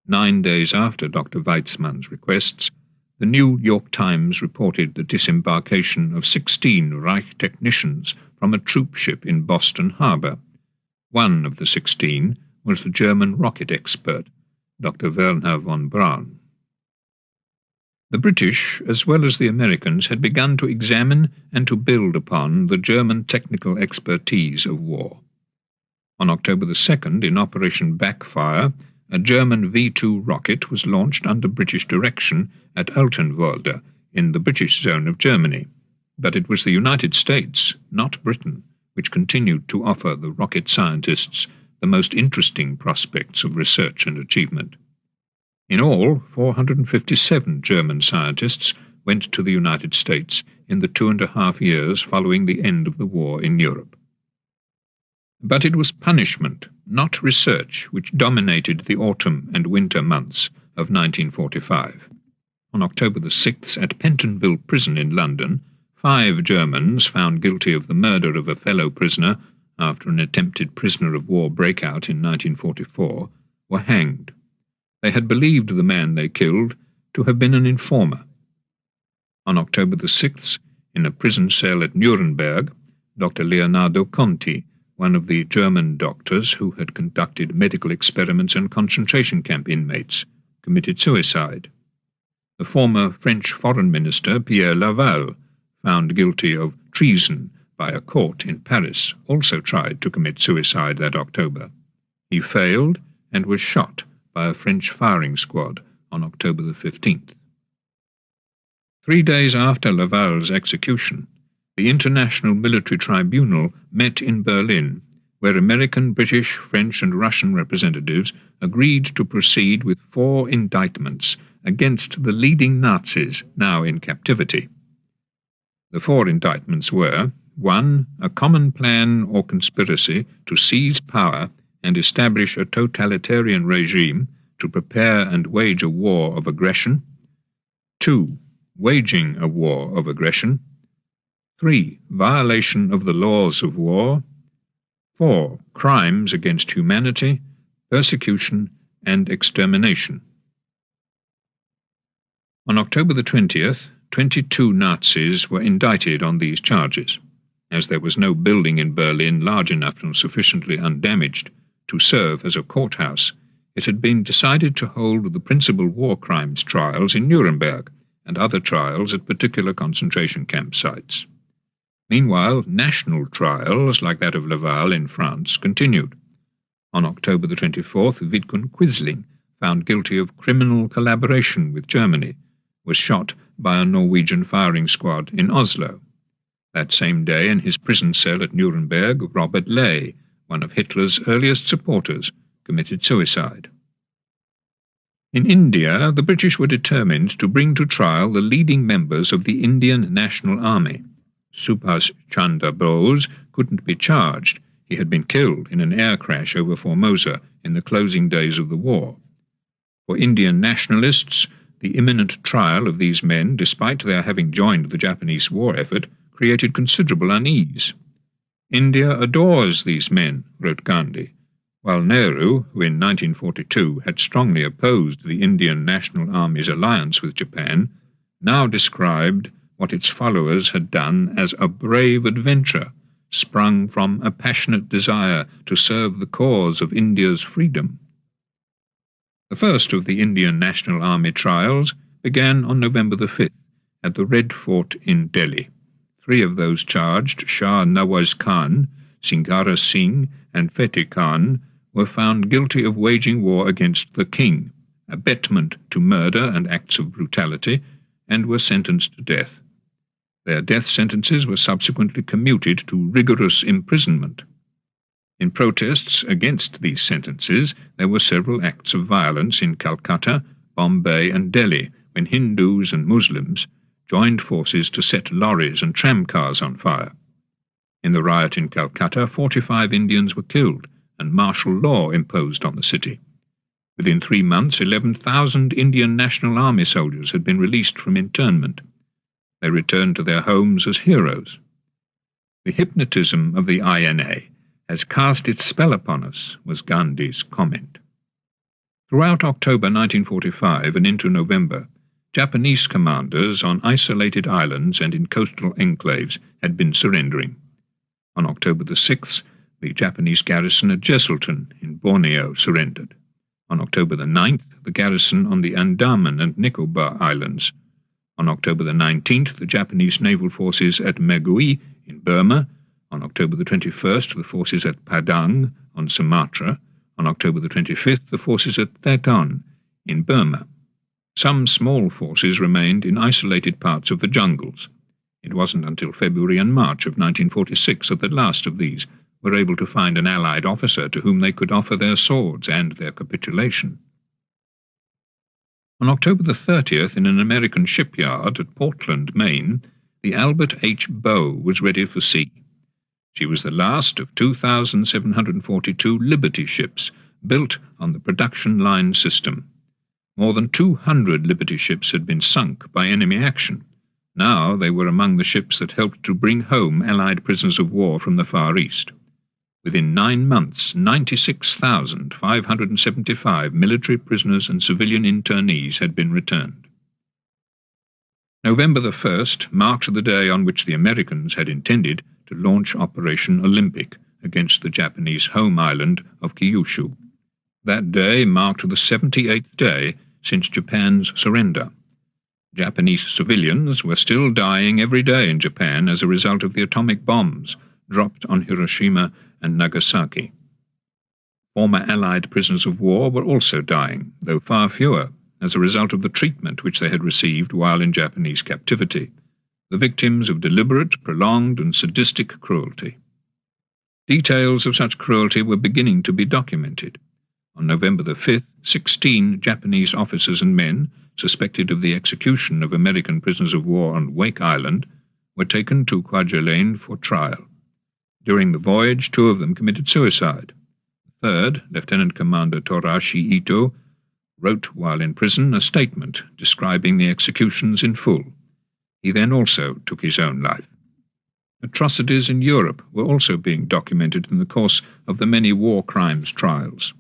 9 days after Dr. Weizmann's requests, the New York Times reported the disembarkation of 16 Reich technicians from a troop ship in Boston Harbor. One of the 16 was the German rocket expert, Dr. Werner von Braun. The British, as well as the Americans, had begun to examine and to build upon the German technical expertise of war. On October 2nd, in Operation Backfire, a German V-2 rocket was launched under British direction at Altenwalde, in the British zone of Germany. But it was the United States, not Britain, which continued to offer the rocket scientists the most interesting prospects of research and achievement. In all, 457 German scientists went to the United States in the 2.5 years following the end of the war in Europe. But it was punishment, not research, which dominated the autumn and winter months of 1945. On October 6th, at Pentonville Prison in London, 5 Germans found guilty of the murder of a fellow prisoner after an attempted prisoner of war breakout in 1944 were hanged. They had believed the man they killed to have been an informer. On October 6th, in a prison cell at Nuremberg, Dr. Leonardo Conti, one of the German doctors who had conducted medical experiments on concentration camp inmates, committed suicide. The former French Foreign Minister Pierre Laval, found guilty of treason by a court in Paris, also tried to commit suicide that October. He failed and was shot by a French firing squad on October 15th. 3 days after Laval's execution, the International Military Tribunal met in Berlin, where American, British, French and Russian representatives agreed to proceed with 4 indictments against the leading Nazis now in captivity. The 4 indictments were: 1. A common plan or conspiracy to seize power and establish a totalitarian regime to prepare and wage a war of aggression. 2. Waging a war of aggression. 3. Violation of the laws of war. 4. Crimes against humanity, persecution, and extermination. On October 20th, 22 Nazis were indicted on these charges. As there was no building in Berlin large enough and sufficiently undamaged to serve as a courthouse, it had been decided to hold the principal war crimes trials in Nuremberg and other trials at particular concentration camp sites. Meanwhile, national trials, like that of Laval in France, continued. On October 24th, Vidkun Quisling, found guilty of criminal collaboration with Germany, was shot by a Norwegian firing squad in Oslo. That same day, in his prison cell at Nuremberg, Robert Ley, one of Hitler's earliest supporters, committed suicide. In India, the British were determined to bring to trial the leading members of the Indian National Army. Subhas Chandra Bose couldn't be charged. He had been killed in an air crash over Formosa in the closing days of the war. For Indian nationalists, the imminent trial of these men, despite their having joined the Japanese war effort, created considerable unease. "India adores these men," wrote Gandhi, while Nehru, who in 1942 had strongly opposed the Indian National Army's alliance with Japan, now described what its followers had done as a brave adventure, sprung from a passionate desire to serve the cause of India's freedom. The first of the Indian National Army trials began on November 5th at the Red Fort in Delhi. 3 of those charged, Shah Nawaz Khan, Singara Singh, and Fateh Khan, were found guilty of waging war against the king, abetment to murder and acts of brutality, and were sentenced to death. Their death sentences were subsequently commuted to rigorous imprisonment. In protests against these sentences, there were several acts of violence in Calcutta, Bombay, and Delhi, when Hindus and Muslims joined forces to set lorries and tramcars on fire. In the riot in Calcutta, 45 Indians were killed and martial law imposed on the city. Within 3 months, 11,000 Indian National Army soldiers had been released from internment. They returned to their homes as heroes. "The hypnotism of the INA has cast its spell upon us," was Gandhi's comment. Throughout October 1945 and into November, Japanese commanders on isolated islands and in coastal enclaves had been surrendering. On October the 6th, the Japanese garrison at Jesselton in Borneo surrendered. On October the 9th, the garrison on the Andaman and Nicobar Islands. On October the 19th, the Japanese naval forces at Megui in Burma. On October the 21st, the forces at Padang on Sumatra. On October the 25th, the forces at Thaton in Burma. Some small forces remained in isolated parts of the jungles. It wasn't until February and March of 1946 that the last of these were able to find an Allied officer to whom they could offer their swords and their capitulation. On October the 30th, in an American shipyard at Portland, Maine, the Albert H. Bow was ready for sea. She was the last of 2,742 Liberty ships built on the production line system. More than 200 Liberty ships had been sunk by enemy action. Now they were among the ships that helped to bring home Allied prisoners of war from the Far East. Within 9 months, 96,575 military prisoners and civilian internees had been returned. November the 1st marked the day on which the Americans had intended to launch Operation Olympic against the Japanese home island of Kyushu. That day marked the 78th day since Japan's surrender. Japanese civilians were still dying every day in Japan as a result of the atomic bombs dropped on Hiroshima and Nagasaki. Former Allied prisoners of war were also dying, though far fewer, as a result of the treatment which they had received while in Japanese captivity, the victims of deliberate, prolonged, and sadistic cruelty. Details of such cruelty were beginning to be documented. On November the 5th, 16 Japanese officers and men, suspected of the execution of American prisoners of war on Wake Island, were taken to Kwajalein for trial. During the voyage, 2 of them committed suicide. The third, Lieutenant Commander Torashi Ito, wrote while in prison a statement describing the executions in full. He then also took his own life. Atrocities in Europe were also being documented in the course of the many war crimes trials.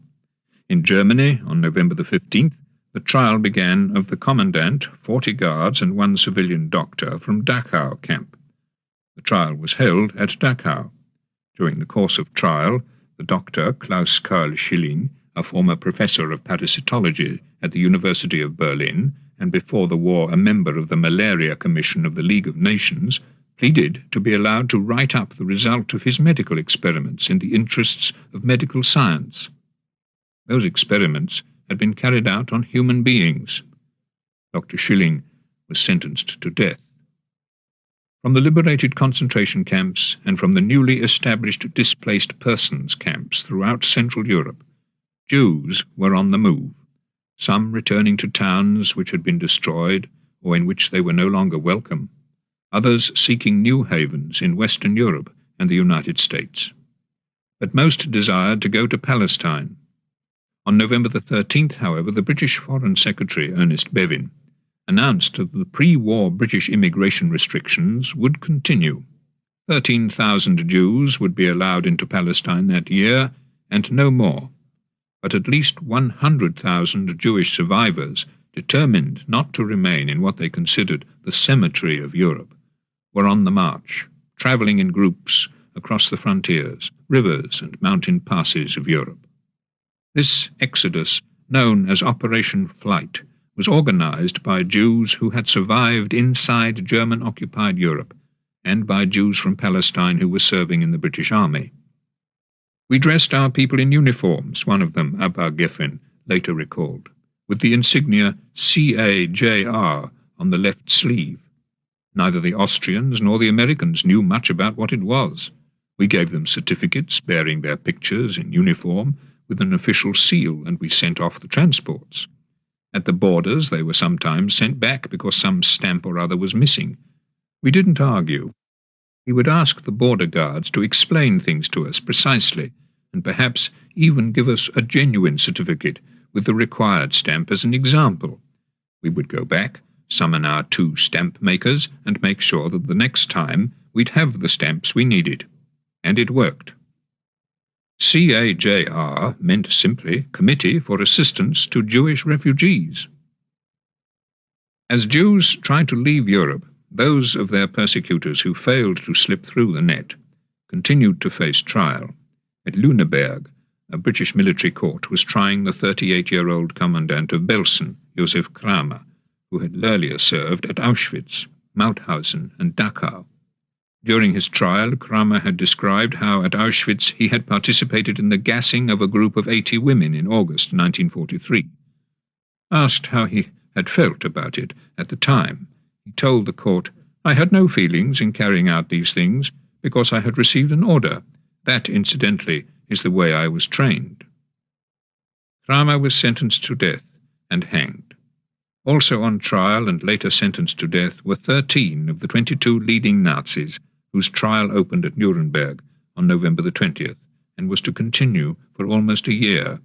In Germany, on November the 15th, the trial began of the commandant, 40 guards, and 1 civilian doctor from Dachau camp. The trial was held at Dachau. During the course of trial, the doctor, Klaus Karl Schilling, a former professor of parasitology at the University of Berlin, and before the war a member of the Malaria Commission of the League of Nations, pleaded to be allowed to write up the result of his medical experiments in the interests of medical science. Those experiments had been carried out on human beings. Dr. Schilling was sentenced to death. From the liberated concentration camps and from the newly established displaced persons camps throughout Central Europe, Jews were on the move, some returning to towns which had been destroyed or in which they were no longer welcome, others seeking new havens in Western Europe and the United States. But most desired to go to Palestine. On November the 13th, however, the British Foreign Secretary, Ernest Bevin, announced that the pre-war British immigration restrictions would continue. 13,000 Jews would be allowed into Palestine that year, and no more. But at least 100,000 Jewish survivors, determined not to remain in what they considered the cemetery of Europe, were on the march, travelling in groups across the frontiers, rivers and mountain passes of Europe. This exodus, known as Operation Flight, was organized by Jews who had survived inside German-occupied Europe and by Jews from Palestine who were serving in the British Army. "We dressed our people in uniforms," one of them, Abba Geffen, later recalled, with the insignia CAJR on the left sleeve. Neither the Austrians nor the Americans knew much about what it was. We gave them certificates bearing their pictures in uniform with an official seal, and we sent off the transports. At the borders they were sometimes sent back because some stamp or other was missing. We didn't argue. We would ask the border guards to explain things to us precisely, and perhaps even give us a genuine certificate with the required stamp as an example. We would go back, summon our 2 stamp makers, and make sure that the next time we'd have the stamps we needed. And it worked. CAJR meant simply Committee for Assistance to Jewish Refugees. As Jews tried to leave Europe, those of their persecutors who failed to slip through the net continued to face trial. At Lüneburg, a British military court was trying the 38-year-old commandant of Belsen, Josef Kramer, who had earlier served at Auschwitz, Mauthausen, and Dachau. During his trial, Kramer had described how at Auschwitz he had participated in the gassing of a group of 80 women in August 1943. Asked how he had felt about it at the time, he told the court, "I had no feelings in carrying out these things because I had received an order. That, incidentally, is the way I was trained." Kramer was sentenced to death and hanged. Also on trial and later sentenced to death were 13 of the 22 leading Nazis whose trial opened at Nuremberg on November the 20th and was to continue for almost a year,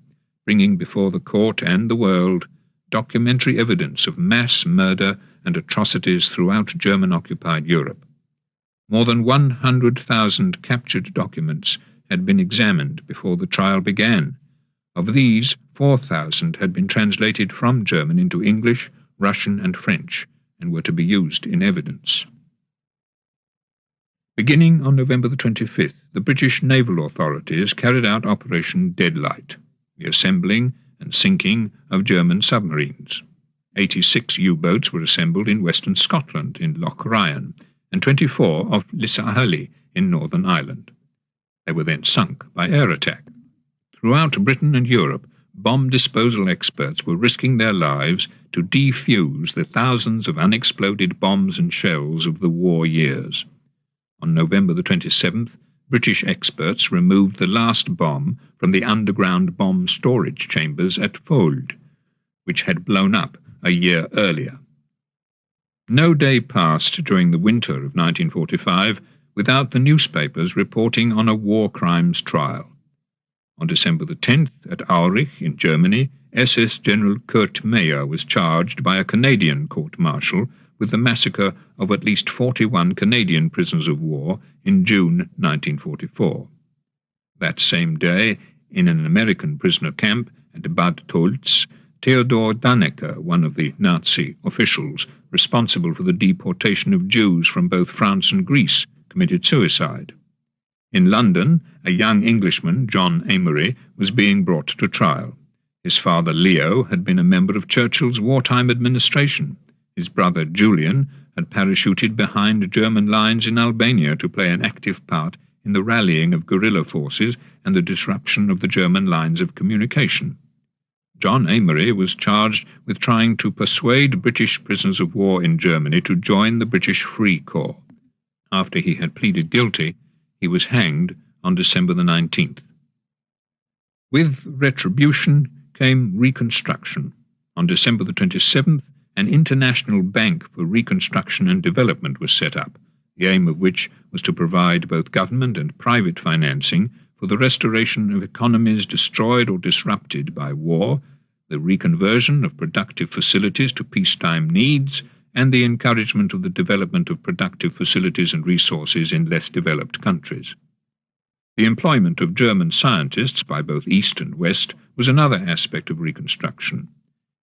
bringing before the court and the world documentary evidence of mass murder and atrocities throughout German-occupied Europe. More than 100,000 captured documents had been examined before the trial began. Of these, 4,000 had been translated from German into English, Russian, and French, and were to be used in evidence. Beginning on November the 25th, the British naval authorities carried out Operation Deadlight, the assembling and sinking of German submarines. 86 U-boats were assembled in western Scotland in Loch Ryan, and 24 off Lisahali in Northern Ireland. They were then sunk by air attack. Throughout Britain and Europe, bomb disposal experts were risking their lives to defuse the thousands of unexploded bombs and shells of the war years. On November the 27th, British experts removed the last bomb from the underground bomb storage chambers at Fold, which had blown up a year earlier. No day passed during the winter of 1945 without the newspapers reporting on a war crimes trial. On December the 10th, at Aurich in Germany, SS General Kurt Meyer was charged by a Canadian court-martial with the massacre of at least 41 Canadian prisoners of war in June 1944. That same day, in an American prisoner camp at Bad Tolz, Theodor Dannecker, one of the Nazi officials responsible for the deportation of Jews from both France and Greece, committed suicide. In London, a young Englishman, John Amory, was being brought to trial. His father, Leo, had been a member of Churchill's wartime administration. His brother, Julian, had parachuted behind German lines in Albania to play an active part in the rallying of guerrilla forces and the disruption of the German lines of communication. John Amory was charged with trying to persuade British prisoners of war in Germany to join the British Free Corps. After he had pleaded guilty, he was hanged on December the 19th. With retribution came reconstruction. On December the 27th, an international bank for reconstruction and development was set up, the aim of which was to provide both government and private financing for the restoration of economies destroyed or disrupted by war, the reconversion of productive facilities to peacetime needs, and the encouragement of the development of productive facilities and resources in less developed countries. The employment of German scientists by both East and West was another aspect of reconstruction.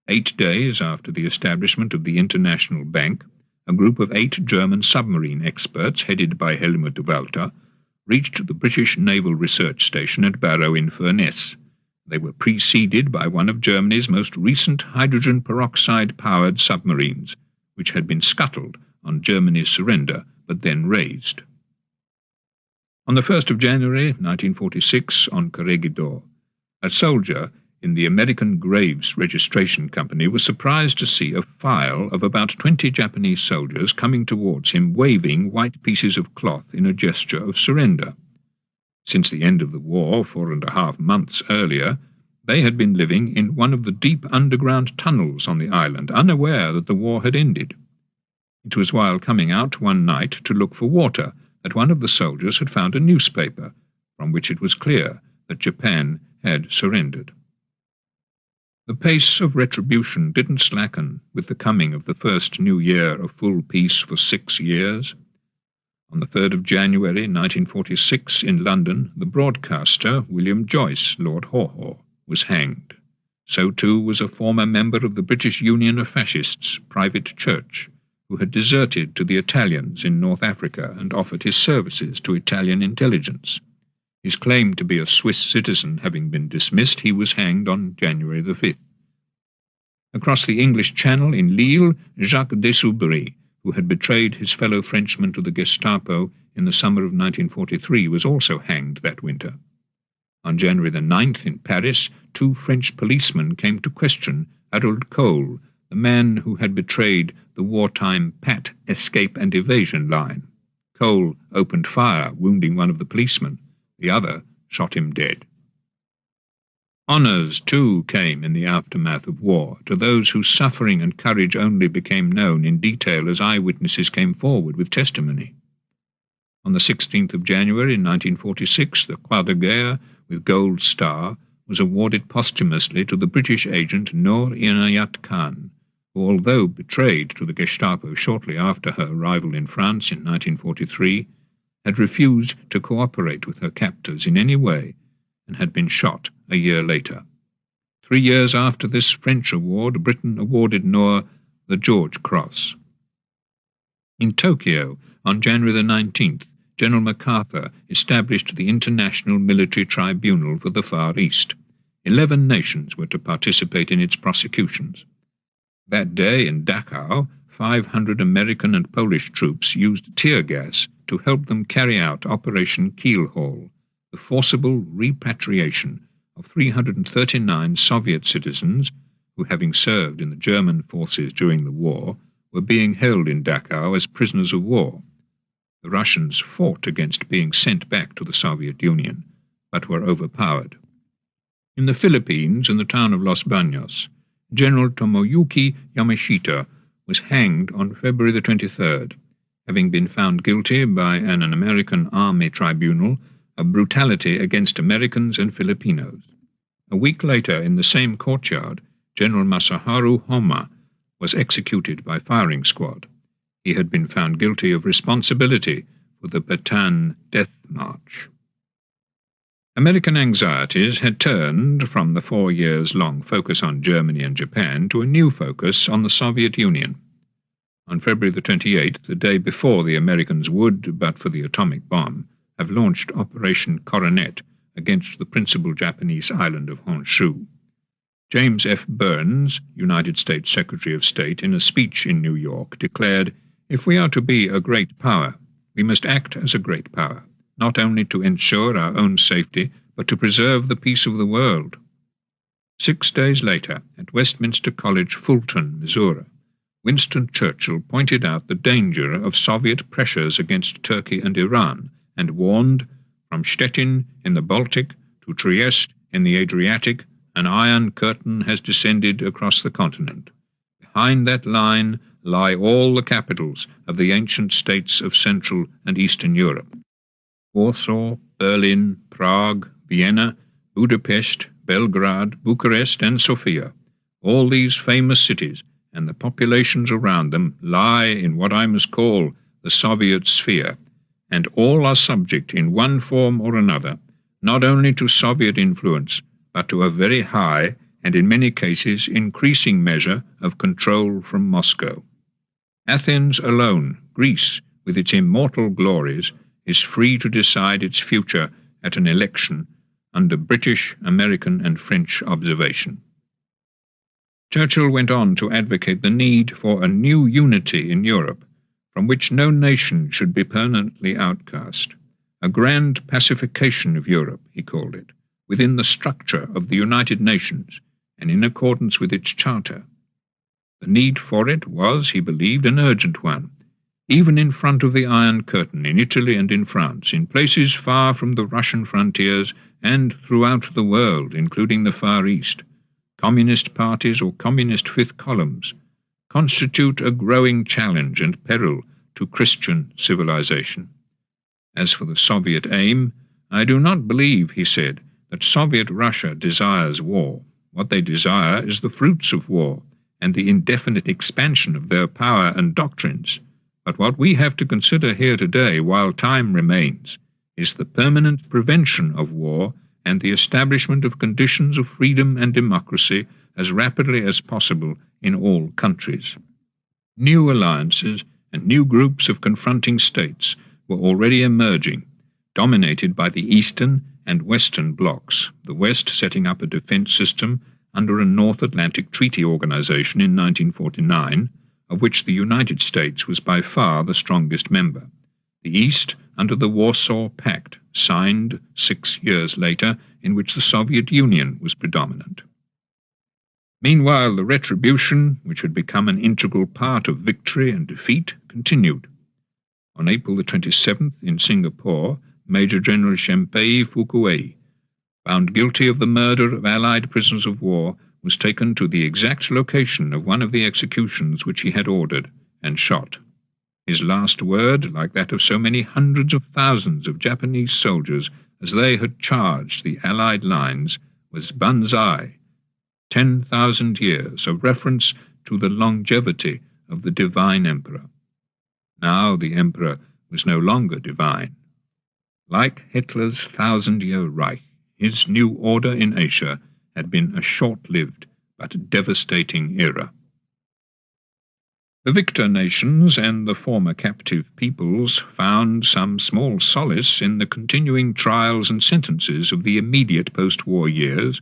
8 days after the establishment of the International Bank, a group of 8 German submarine experts, headed by Helmut Walter, reached the British Naval Research Station at Barrow-in-Furness. They were preceded by one of Germany's most recent hydrogen peroxide-powered submarines, which had been scuttled on Germany's surrender, but then raised. On the 1st of January 1946, on Corregidor, a soldier in the American Graves Registration Company was surprised to see a file of about 20 Japanese soldiers coming towards him waving white pieces of cloth in a gesture of surrender. Since the end of the war, 4.5 months earlier, they had been living in one of the deep underground tunnels on the island, unaware that the war had ended. It was while coming out one night to look for water that one of the soldiers had found a newspaper, from which it was clear that Japan had surrendered. The pace of retribution didn't slacken with the coming of the first new year of full peace for 6 years. On the 3rd of January 1946 in London, the broadcaster William Joyce, Lord Haw-Haw, was hanged. So too was a former member of the British Union of Fascists, Private Church, who had deserted to the Italians in North Africa and offered his services to Italian intelligence. His claim to be a Swiss citizen having been dismissed, he was hanged on January the 5th. Across the English Channel in Lille, Jacques Dessoubry, who had betrayed his fellow Frenchmen to the Gestapo in the summer of 1943, was also hanged that winter. On January the 9th in Paris, 2 French policemen came to question Harold Cole, the man who had betrayed the wartime PAT escape and evasion line. Cole opened fire, wounding one of the policemen. The other shot him dead. Honours, too, came in the aftermath of war to those whose suffering and courage only became known in detail as eyewitnesses came forward with testimony. On the 16th of January 1946, the Croix de Guerre with Gold Star was awarded posthumously to the British agent Noor Inayat Khan, who, although betrayed to the Gestapo shortly after her arrival in France in 1943, had refused to cooperate with her captors in any way and had been shot a year later. 3 years after this French award, Britain awarded Noor the George Cross. In Tokyo, on January the 19th, General MacArthur established the International Military Tribunal for the Far East. 11 nations were to participate in its prosecutions. That day in Dachau, 500 American and Polish troops used tear gas to help them carry out Operation Keelhaul, the forcible repatriation of 339 Soviet citizens who, having served in the German forces during the war, were being held in Dachau as prisoners of war. The Russians fought against being sent back to the Soviet Union, but were overpowered. In the Philippines, in the town of Los Baños, General Tomoyuki Yamashita was hanged on February the 23rd, having been found guilty by an American Army tribunal of brutality against Americans and Filipinos. A week later, in the same courtyard, General Masaharu Homma was executed by firing squad. He had been found guilty of responsibility for the Bataan Death March. American anxieties had turned from the 4 years-long focus on Germany and Japan to a new focus on the Soviet Union. On February the 28th, the day before the Americans would, but for the atomic bomb, have launched Operation Coronet against the principal Japanese island of Honshu. James F. Burns, United States Secretary of State, in a speech in New York, declared, "If we are to be a great power, we must act as a great power, not only to ensure our own safety, but to preserve the peace of the world." 6 days later, at Westminster College, Fulton, Missouri, Winston Churchill pointed out the danger of Soviet pressures against Turkey and Iran, and warned, "From Stettin in the Baltic to Trieste in the Adriatic, an iron curtain has descended across the continent. Behind that line lie all the capitals of the ancient states of Central and Eastern Europe. Warsaw, Berlin, Prague, Vienna, Budapest, Belgrade, Bucharest, and Sofia. All these famous cities and the populations around them lie in what I must call the Soviet sphere, and all are subject in one form or another, not only to Soviet influence, but to a very high, and in many cases increasing measure of control from Moscow. Athens alone, Greece, with its immortal glories, is free to decide its future at an election under British, American, and French observation." Churchill went on to advocate the need for a new unity in Europe, from which no nation should be permanently outcast. A grand pacification of Europe, he called it, within the structure of the United Nations, and in accordance with its charter. The need for it was, he believed, an urgent one, even in front of the Iron Curtain in Italy and in France, in places far from the Russian frontiers and throughout the world, including the Far East. Communist parties or communist fifth columns constitute a growing challenge and peril to Christian civilization. As for the Soviet aim, I do not believe, he said, that Soviet Russia desires war. What they desire is the fruits of war and the indefinite expansion of their power and doctrines. But what we have to consider here today, while time remains, is the permanent prevention of war and the establishment of conditions of freedom and democracy as rapidly as possible in all countries. New alliances and new groups of confronting states were already emerging, dominated by the Eastern and Western blocs, the West setting up a defense system under a North Atlantic Treaty Organization in 1949, of which the United States was by far the strongest member. The East under the Warsaw Pact, signed 6 years later, in which the Soviet Union was predominant. Meanwhile, the retribution, which had become an integral part of victory and defeat, continued. On April the 27th, in Singapore, Major General Genocide Fukuei, found guilty of the murder of Allied prisoners of war, was taken to the exact location of one of the executions which he had ordered, and shot. His last word, like that of so many hundreds of thousands of Japanese soldiers as they had charged the Allied lines, was Banzai, 10,000 years, a reference to the longevity of the divine emperor. Now the emperor was no longer divine. Like Hitler's 1,000-year Reich, his new order in Asia had been a short-lived but devastating era. The victor nations and the former captive peoples found some small solace in the continuing trials and sentences of the immediate post-war years,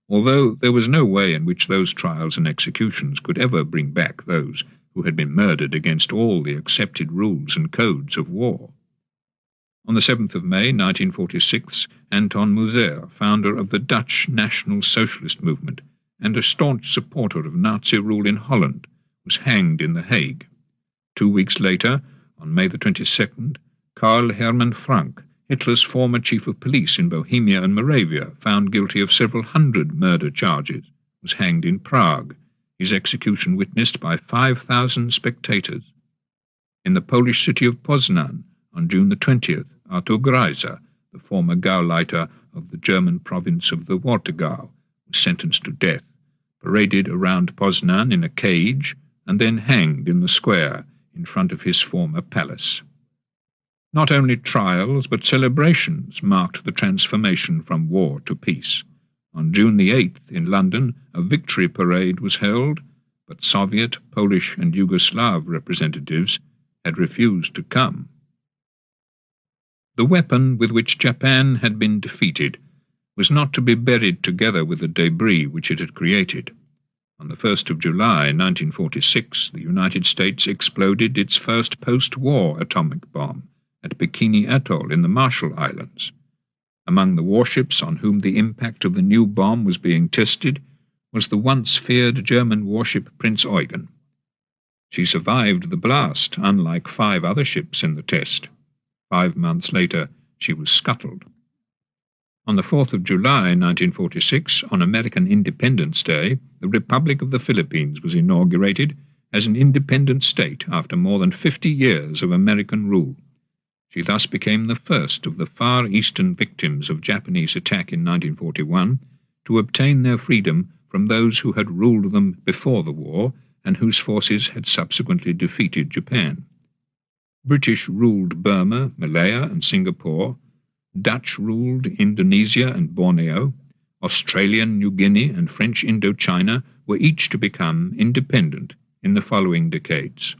although there was no way in which those trials and executions could ever bring back those who had been murdered against all the accepted rules and codes of war. On the 7th of May, 1946, Anton Muser, founder of the Dutch National Socialist movement and a staunch supporter of Nazi rule in Holland, was hanged in The Hague. 2 weeks later, on May the 22nd, Karl Hermann Frank, Hitler's former chief of police in Bohemia and Moravia, found guilty of several hundred murder charges, was hanged in Prague, his execution witnessed by 5,000 spectators. In the Polish city of Poznan, on June the 20th, Artur Greiser, the former Gauleiter of the German province of the Wartegau, was sentenced to death, paraded around Poznan in a cage, and then hanged in the square in front of his former palace. Not only trials but celebrations marked the transformation from war to peace. On June the 8th, in London, a victory parade was held, but Soviet, Polish and Yugoslav representatives had refused to come. The weapon with which Japan had been defeated was not to be buried together with the debris which it had created. On the 1st of July, 1946, the United States exploded its first post-war atomic bomb at Bikini Atoll in the Marshall Islands. Among the warships on whom the impact of the new bomb was being tested was the once feared German warship Prinz Eugen. She survived the blast, unlike 5 other ships in the test. 5 months later, she was scuttled. On the 4th of July, 1946, on American Independence Day, the Republic of the Philippines was inaugurated as an independent state after more than 50 years of American rule. She thus became the first of the Far Eastern victims of Japanese attack in 1941 to obtain their freedom from those who had ruled them before the war and whose forces had subsequently defeated Japan. British ruled Burma, Malaya and Singapore, Dutch ruled Indonesia and Borneo, Australian New Guinea and French Indochina were each to become independent in the following decades.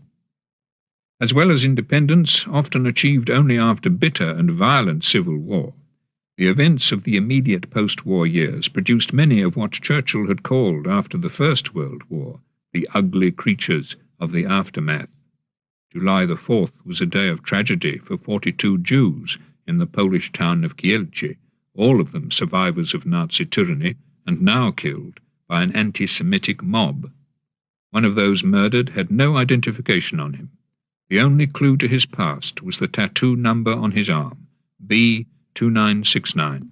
As well as independence, often achieved only after bitter and violent civil war, the events of the immediate post-war years produced many of what Churchill had called after the First World War the ugly creatures of the aftermath. July the 4th was a day of tragedy for 42 Jews in the Polish town of Kielce, all of them survivors of Nazi tyranny and now killed by an anti-Semitic mob. One of those murdered had no identification on him. The only clue to his past was the tattoo number on his arm, B2969.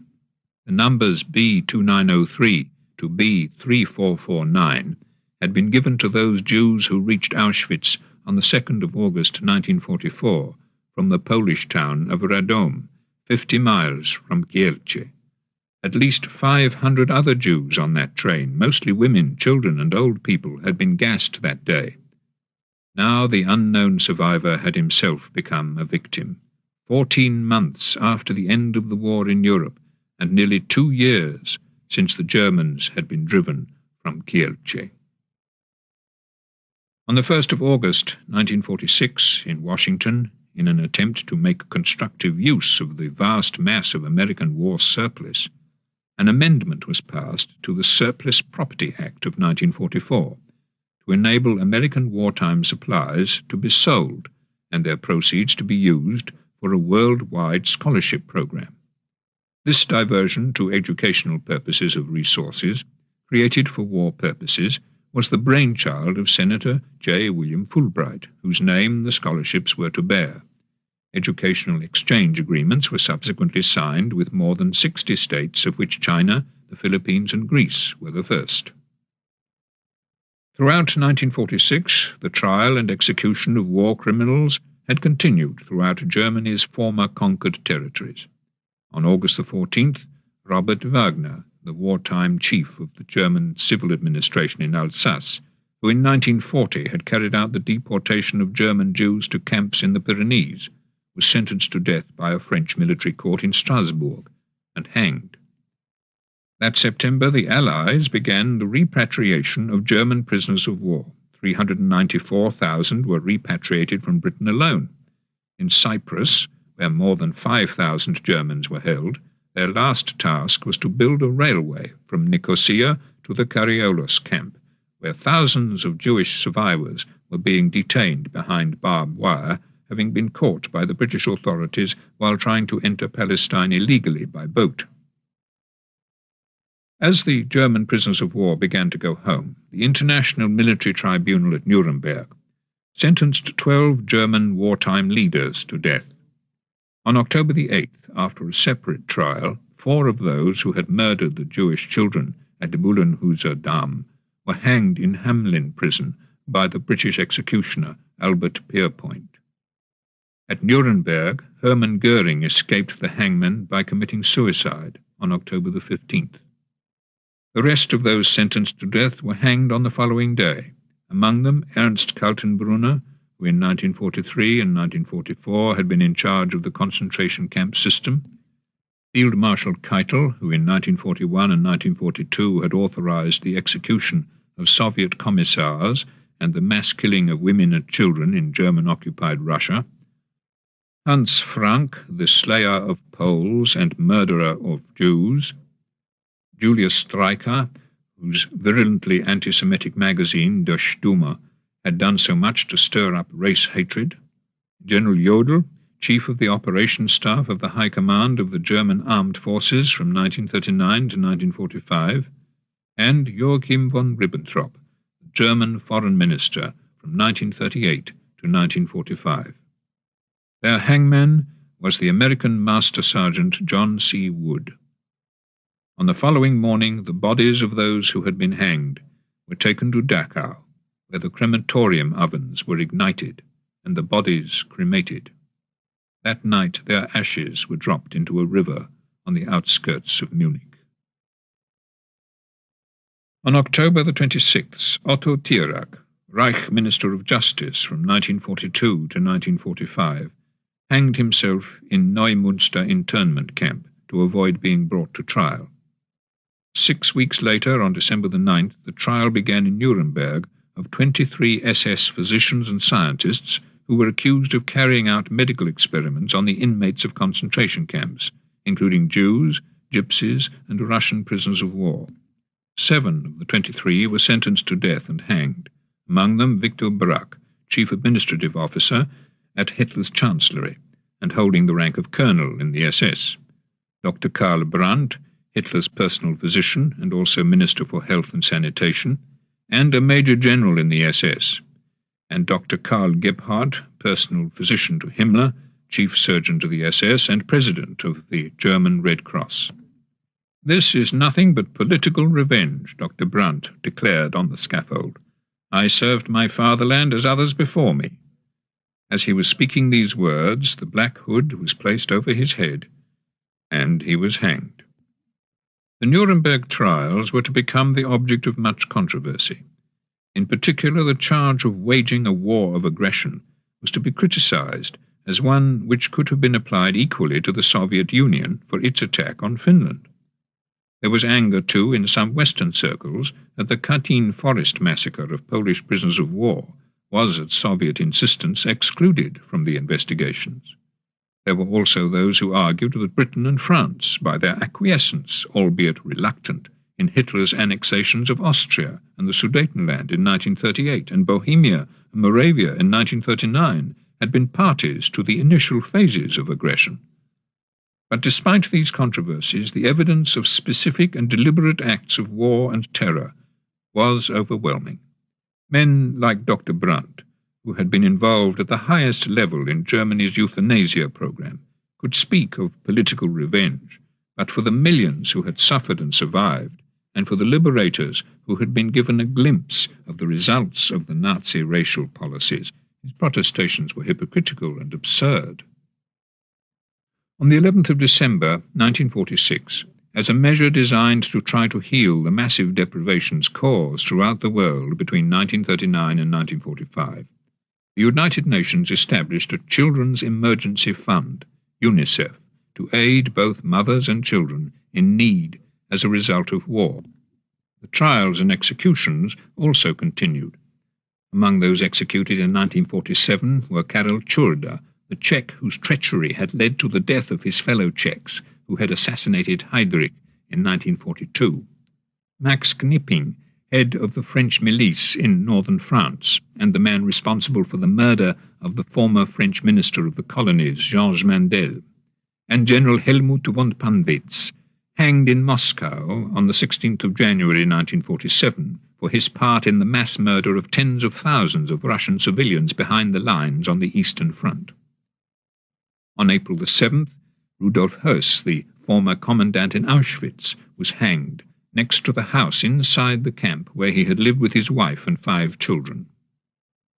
The numbers B2903 to B3449 had been given to those Jews who reached Auschwitz on the 2nd of August 1944 from the Polish town of Radom, 50 miles from Kielce. At least 500 other Jews on that train, mostly women, children and old people, had been gassed that day. Now the unknown survivor had himself become a victim. 14 months after the end of the war in Europe, and nearly 2 years since the Germans had been driven from Kielce. On the 1st of August 1946, in Washington, in an attempt to make constructive use of the vast mass of American war surplus, an amendment was passed to the Surplus Property Act of 1944 to enable American wartime supplies to be sold and their proceeds to be used for a worldwide scholarship program. This diversion to educational purposes of resources, created for war purposes, was the brainchild of Senator J. William Fulbright, whose name the scholarships were to bear. Educational exchange agreements were subsequently signed with more than 60 states, of which China, the Philippines, and Greece were the first. Throughout 1946, the trial and execution of war criminals had continued throughout Germany's former conquered territories. On August the 14th, Robert Wagner, the wartime chief of the German civil administration in Alsace, who in 1940 had carried out the deportation of German Jews to camps in the Pyrenees, was sentenced to death by a French military court in Strasbourg and hanged. That September, the Allies began the repatriation of German prisoners of war. 394,000 were repatriated from Britain alone. In Cyprus, where more than 5,000 Germans were held, their last task was to build a railway from Nicosia to the Kariolos camp, where thousands of Jewish survivors were being detained behind barbed wire, having been caught by the British authorities while trying to enter Palestine illegally by boat. As the German prisoners of war began to go home, the International Military Tribunal at Nuremberg sentenced 12 German wartime leaders to death. On October the 8th, after a separate trial, 4 of those who had murdered the Jewish children at Mühlenhauser Damm were hanged in Hamelin prison by the British executioner Albert Pierpoint. At Nuremberg, Hermann Göring escaped the hangman by committing suicide on October the 15th. The rest of those sentenced to death were hanged on the following day, among them Ernst Kaltenbrunner, who in 1943 and 1944 had been in charge of the concentration camp system, Field Marshal Keitel, who in 1941 and 1942 had authorized the execution of Soviet commissars and the mass killing of women and children in German-occupied Russia, Hans Frank, the slayer of Poles and murderer of Jews, Julius Streicher, whose virulently anti-Semitic magazine, Der Stürmer, had done so much to stir up race hatred, General Jodl, chief of the operations staff of the High Command of the German Armed Forces from 1939 to 1945, and Joachim von Ribbentrop, German foreign minister from 1938 to 1945. Their hangman was the American Master Sergeant John C. Wood. On the following morning, the bodies of those who had been hanged were taken to Dachau, where the crematorium ovens were ignited and the bodies cremated. That night their ashes were dropped into a river on the outskirts of Munich. On October the 26th, Otto Thierack, Reich Minister of Justice from 1942 to 1945, hanged himself in Neumünster internment camp to avoid being brought to trial. 6 weeks later, on December the 9th, the trial began in Nuremberg of 23 SS physicians and scientists who were accused of carrying out medical experiments on the inmates of concentration camps, including Jews, Gypsies, and Russian prisoners of war. 7 of the 23 were sentenced to death and hanged, among them Victor Brack, chief administrative officer at Hitler's chancellery, and holding the rank of colonel in the SS, Dr. Karl Brandt, Hitler's personal physician and also Minister for Health and Sanitation, and a Major General in the SS, and Dr. Karl Gebhardt, personal physician to Himmler, chief surgeon to the SS, and president of the German Red Cross. "This is nothing but political revenge," Dr. Brandt declared on the scaffold. "I served my fatherland as others before me." As he was speaking these words, the black hood was placed over his head, and he was hanged. The Nuremberg trials were to become the object of much controversy. In particular, the charge of waging a war of aggression was to be criticized as one which could have been applied equally to the Soviet Union for its attack on Finland. There was anger, too, in some Western circles that the Katyn forest massacre of Polish prisoners of war was, at Soviet insistence, excluded from the investigations. There were also those who argued that Britain and France, by their acquiescence, albeit reluctant, in Hitler's annexations of Austria and the Sudetenland in 1938 and Bohemia and Moravia in 1939, had been parties to the initial phases of aggression. But despite these controversies, the evidence of specific and deliberate acts of war and terror was overwhelming. Men like Dr. Brandt, who had been involved at the highest level in Germany's euthanasia program, could speak of political revenge, but for the millions who had suffered and survived, and for the liberators who had been given a glimpse of the results of the Nazi racial policies, his protestations were hypocritical and absurd. On the 11th of December 1946, as a measure designed to try to heal the massive deprivations caused throughout the world between 1939 and 1945, the United Nations established a Children's Emergency Fund, UNICEF, to aid both mothers and children in need as a result of war. The trials and executions also continued. Among those executed in 1947 were Karel Čurda, the Czech whose treachery had led to the death of his fellow Czechs who had assassinated Heydrich in 1942, Max Knipping, head of the French milice in northern France, and the man responsible for the murder of the former French minister of the colonies, Georges Mandel, and General Helmut von Panwitz, hanged in Moscow on the 16th of January 1947 for his part in the mass murder of tens of thousands of Russian civilians behind the lines on the Eastern Front. On April the 7th, Rudolf Höss, the former commandant in Auschwitz, was hanged next to the house inside the camp where he had lived with his wife and 5 children.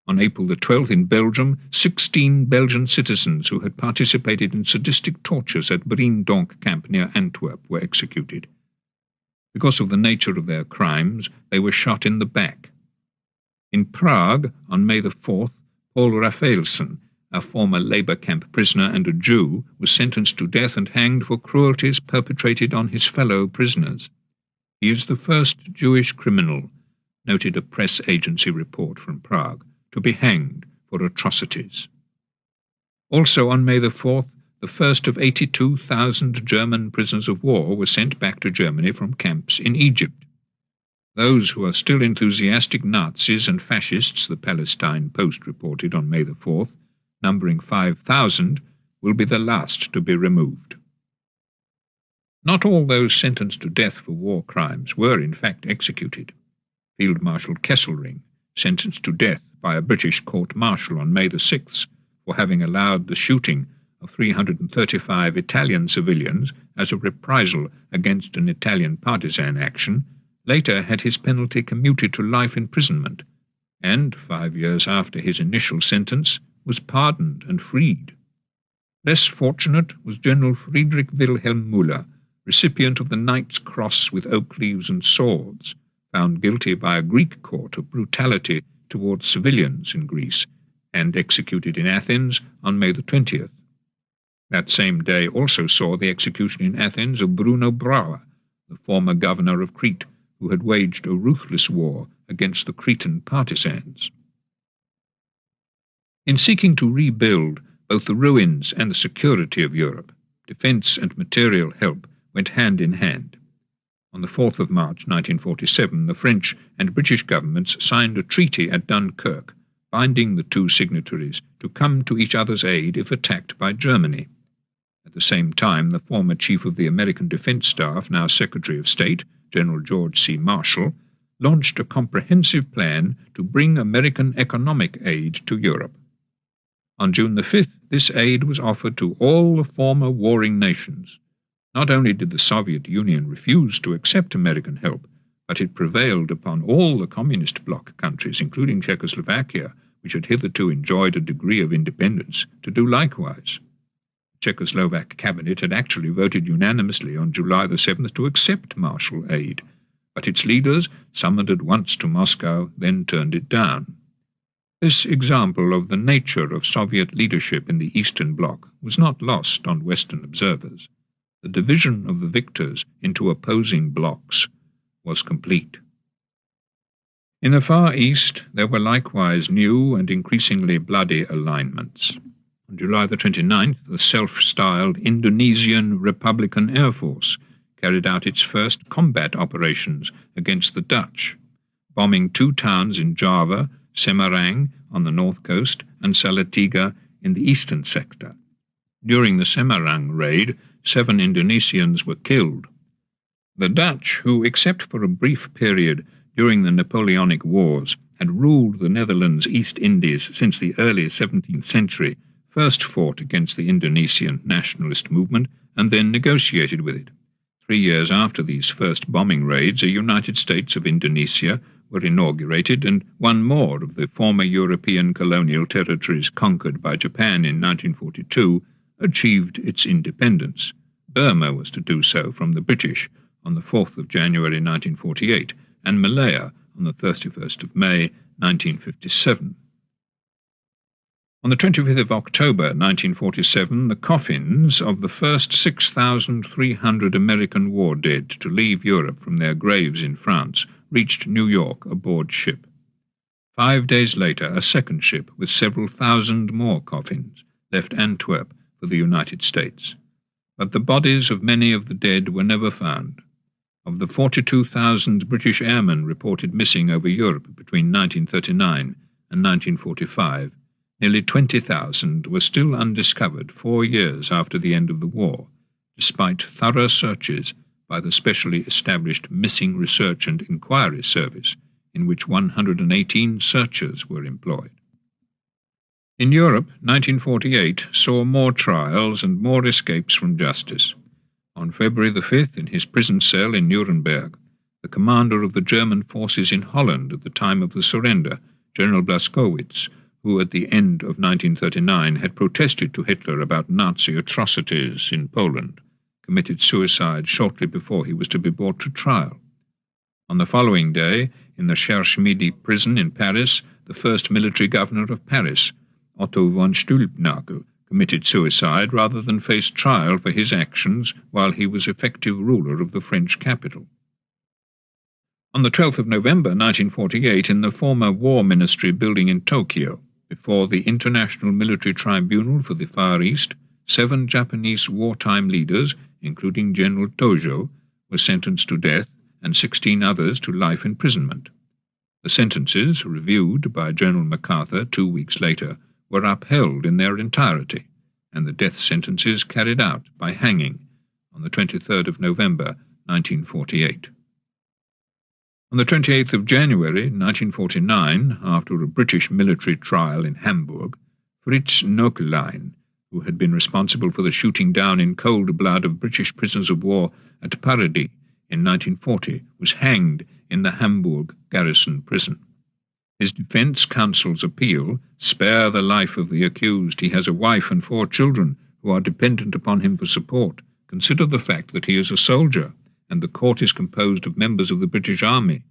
On April the 12th in Belgium, 16 Belgian citizens who had participated in sadistic tortures at Briendonk camp near Antwerp were executed. Because of the nature of their crimes, they were shot in the back. In Prague, on May the 4th, Paul Rafaelsen, a former labor camp prisoner and a Jew, was sentenced to death and hanged for cruelties perpetrated on his fellow prisoners. He is the first Jewish criminal, noted a press agency report from Prague, to be hanged for atrocities. Also on May the 4th, the first of 82,000 German prisoners of war were sent back to Germany from camps in Egypt. Those who are still enthusiastic Nazis and fascists, the Palestine Post reported on May the 4th, numbering 5,000, will be the last to be removed. Not all those sentenced to death for war crimes were in fact executed. Field Marshal Kesselring, sentenced to death by a British court-martial on May the 6th for having allowed the shooting of 335 Italian civilians as a reprisal against an Italian partisan action, later had his penalty commuted to life imprisonment, and 5 years after his initial sentence was pardoned and freed. Less fortunate was General Friedrich Wilhelm Müller, recipient of the Knight's Cross with oak leaves and swords, found guilty by a Greek court of brutality towards civilians in Greece, and executed in Athens on May the 20th. That same day also saw the execution in Athens of Bruno Brauer, the former governor of Crete, who had waged a ruthless war against the Cretan partisans. In seeking to rebuild both the ruins and the security of Europe, defence and material help went hand in hand. On the 4th of March 1947, the French and British governments signed a treaty at Dunkirk, binding the two signatories to come to each other's aid if attacked by Germany. At the same time, the former chief of the American Defense Staff, now Secretary of State, General George C. Marshall, launched a comprehensive plan to bring American economic aid to Europe. On June the 5th, this aid was offered to all the former warring nations. Not only did the Soviet Union refuse to accept American help, but it prevailed upon all the communist bloc countries, including Czechoslovakia, which had hitherto enjoyed a degree of independence, to do likewise. The Czechoslovak cabinet had actually voted unanimously on July the 7th to accept Marshall aid, but its leaders, summoned at once to Moscow, then turned it down. This example of the nature of Soviet leadership in the Eastern Bloc was not lost on Western observers. The division of the victors into opposing blocs was complete. In the Far East, there were likewise new and increasingly bloody alignments. On July the 29th, the self-styled Indonesian Republican Air Force carried out its first combat operations against the Dutch, bombing 2 towns in Java, Semarang on the north coast, and Salatiga in the eastern sector. During the Semarang raid, 7 Indonesians were killed. The Dutch, who, except for a brief period during the Napoleonic Wars, had ruled the Netherlands East Indies since the early 17th century, first fought against the Indonesian nationalist movement and then negotiated with it. 3 years after these first bombing raids, a United States of Indonesia were inaugurated, and 1 more of the former European colonial territories conquered by Japan in 1942 achieved its independence. Burma was to do so from the British on the 4th of January 1948, and Malaya on the 31st of May 1957. On the 25th of October 1947, the coffins of the first 6,300 American war dead to leave Europe from their graves in France reached New York aboard ship. 5 days later, a second ship with several thousand more coffins left Antwerp for the United States. But the bodies of many of the dead were never found. Of the 42,000 British airmen reported missing over Europe between 1939 and 1945, nearly 20,000 were still undiscovered 4 years after the end of the war, despite thorough searches by the specially established Missing Research and Inquiry Service, in which 118 searchers were employed. In Europe, 1948 saw more trials and more escapes from justice. On February the 5th, in his prison cell in Nuremberg, the commander of the German forces in Holland at the time of the surrender, General Blaskowitz, who at the end of 1939 had protested to Hitler about Nazi atrocities in Poland, committed suicide shortly before he was to be brought to trial. On the following day, in the Cherche Midi prison in Paris, the first military governor of Paris, Otto von Stülpnagel, committed suicide rather than face trial for his actions while he was effective ruler of the French capital. On the 12th of November 1948, in the former War Ministry building in Tokyo, before the International Military Tribunal for the Far East, 7 Japanese wartime leaders, including General Tojo, were sentenced to death and 16 others to life imprisonment. The sentences, reviewed by General MacArthur 2 weeks later, were upheld in their entirety, and the death sentences carried out by hanging on the 23rd of November 1948. On the 28th of January 1949, after a British military trial in Hamburg, Fritz Nöcklein, who had been responsible for the shooting down in cold blood of British prisoners of war at Paradis in 1940, was hanged in the Hamburg garrison prison. His defence counsel's appeal, "Spare the life of the accused. He has a wife and 4 children who are dependent upon him for support. Consider the fact that he is a soldier, and the court is composed of members of the British Army,"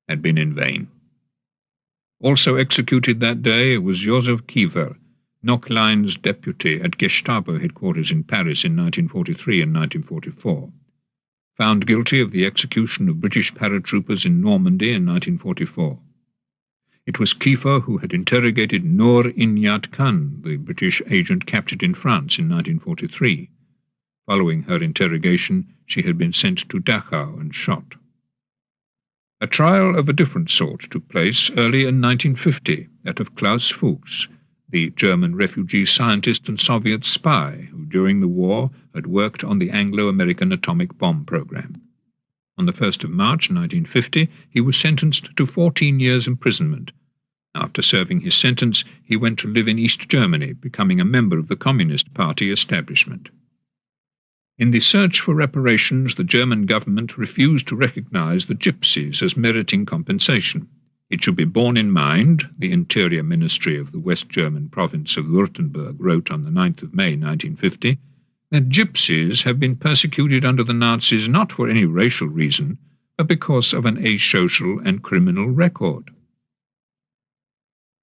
had been in vain. Also executed that day was Joseph Kiefer, Nöcklein's deputy at Gestapo headquarters in Paris in 1943 and 1944. Found guilty of the execution of British paratroopers in Normandy in 1944. It was Kiefer who had interrogated Noor Inayat Khan, the British agent captured in France in 1943. Following her interrogation, she had been sent to Dachau and shot. A trial of a different sort took place early in 1950, that of Klaus Fuchs, the German refugee scientist and Soviet spy who during the war had worked on the Anglo-American atomic bomb program. On the 1st of March 1950, he was sentenced to 14 years imprisonment. After serving his sentence, he went to live in East Germany, becoming a member of the Communist Party establishment. In the search for reparations, the German government refused to recognize the Gypsies as meriting compensation. It should be borne in mind, the Interior Ministry of the West German province of Württemberg wrote on the 9th of May 1950, that Gypsies have been persecuted under the Nazis not for any racial reason, but because of an asocial and criminal record.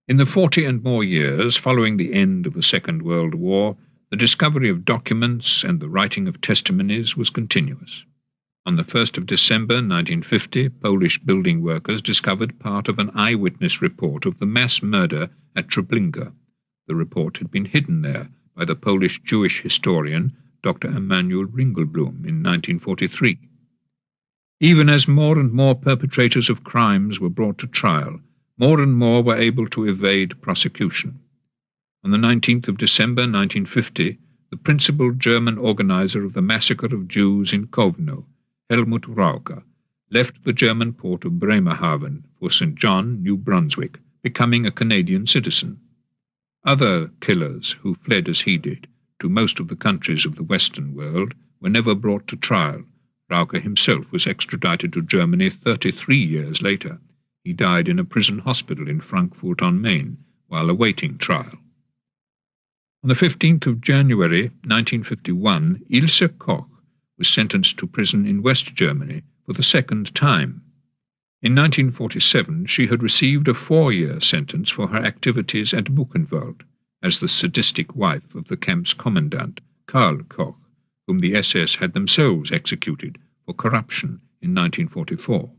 In the 40 and more years following the end of the Second World War, the discovery of documents and the writing of testimonies was continuous. On the 1st of December 1950, Polish building workers discovered part of an eyewitness report of the mass murder at Treblinka. The report had been hidden there by the Polish Jewish historian Dr. Emanuel Ringelblum in 1943. Even as more and more perpetrators of crimes were brought to trial, more and more were able to evade prosecution. On the 19th of December 1950, the principal German organizer of the massacre of Jews in Kovno, Helmut Raucher, left the German port of Bremerhaven for St. John, New Brunswick, becoming a Canadian citizen. Other killers who fled as he did to most of the countries of the Western world were never brought to trial. Raucher himself was extradited to Germany 33 years later. He died in a prison hospital in Frankfurt on Main while awaiting trial. On the 15th of January 1951, Ilse Koch was sentenced to prison in West Germany for the second time. In 1947, she had received a 4-year sentence for her activities at Buchenwald as the sadistic wife of the camp's commandant, Karl Koch, whom the SS had themselves executed for corruption in 1944.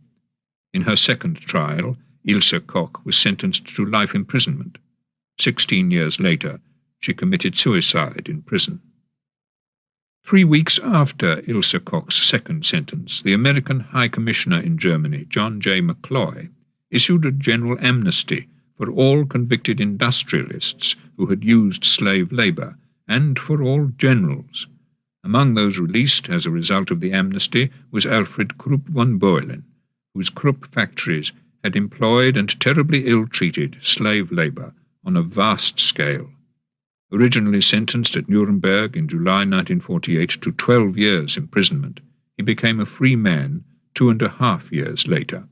In her second trial, Ilse Koch was sentenced to life imprisonment. 16 years later, she committed suicide in prison. 3 weeks after Ilse Koch's second sentence, the American High Commissioner in Germany, John J. McCloy, issued a general amnesty for all convicted industrialists who had used slave labor, and for all generals. Among those released as a result of the amnesty was Alfred Krupp von Bohlen, whose Krupp factories had employed and terribly ill-treated slave labor on a vast scale. Originally sentenced at Nuremberg in July 1948 to 12 years imprisonment, he became a free man 2.5 years later.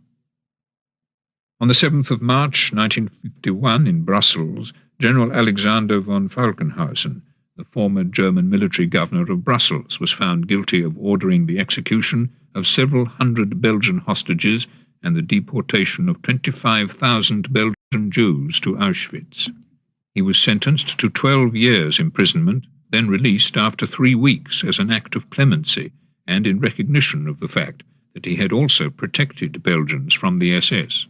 On the 7th of March 1951 in Brussels, General Alexander von Falkenhausen, the former German military governor of Brussels, was found guilty of ordering the execution of several hundred Belgian hostages and the deportation of 25,000 Belgian Jews to Auschwitz. He was sentenced to 12 years imprisonment, then released after 3 weeks as an act of clemency and in recognition of the fact that he had also protected Belgians from the SS.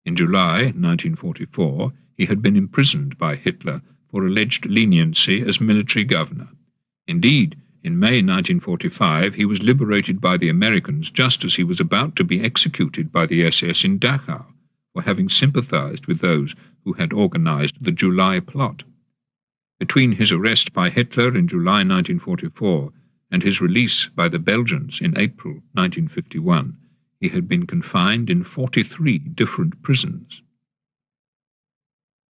In July 1944, he had been imprisoned by Hitler for alleged leniency as military governor. Indeed, in May 1945, he was liberated by the Americans just as he was about to be executed by the SS in Dachau for having sympathized with those who had organized the July plot. Between his arrest by Hitler in July 1944 and his release by the Belgians in April 1951, he had been confined in 43 different prisons.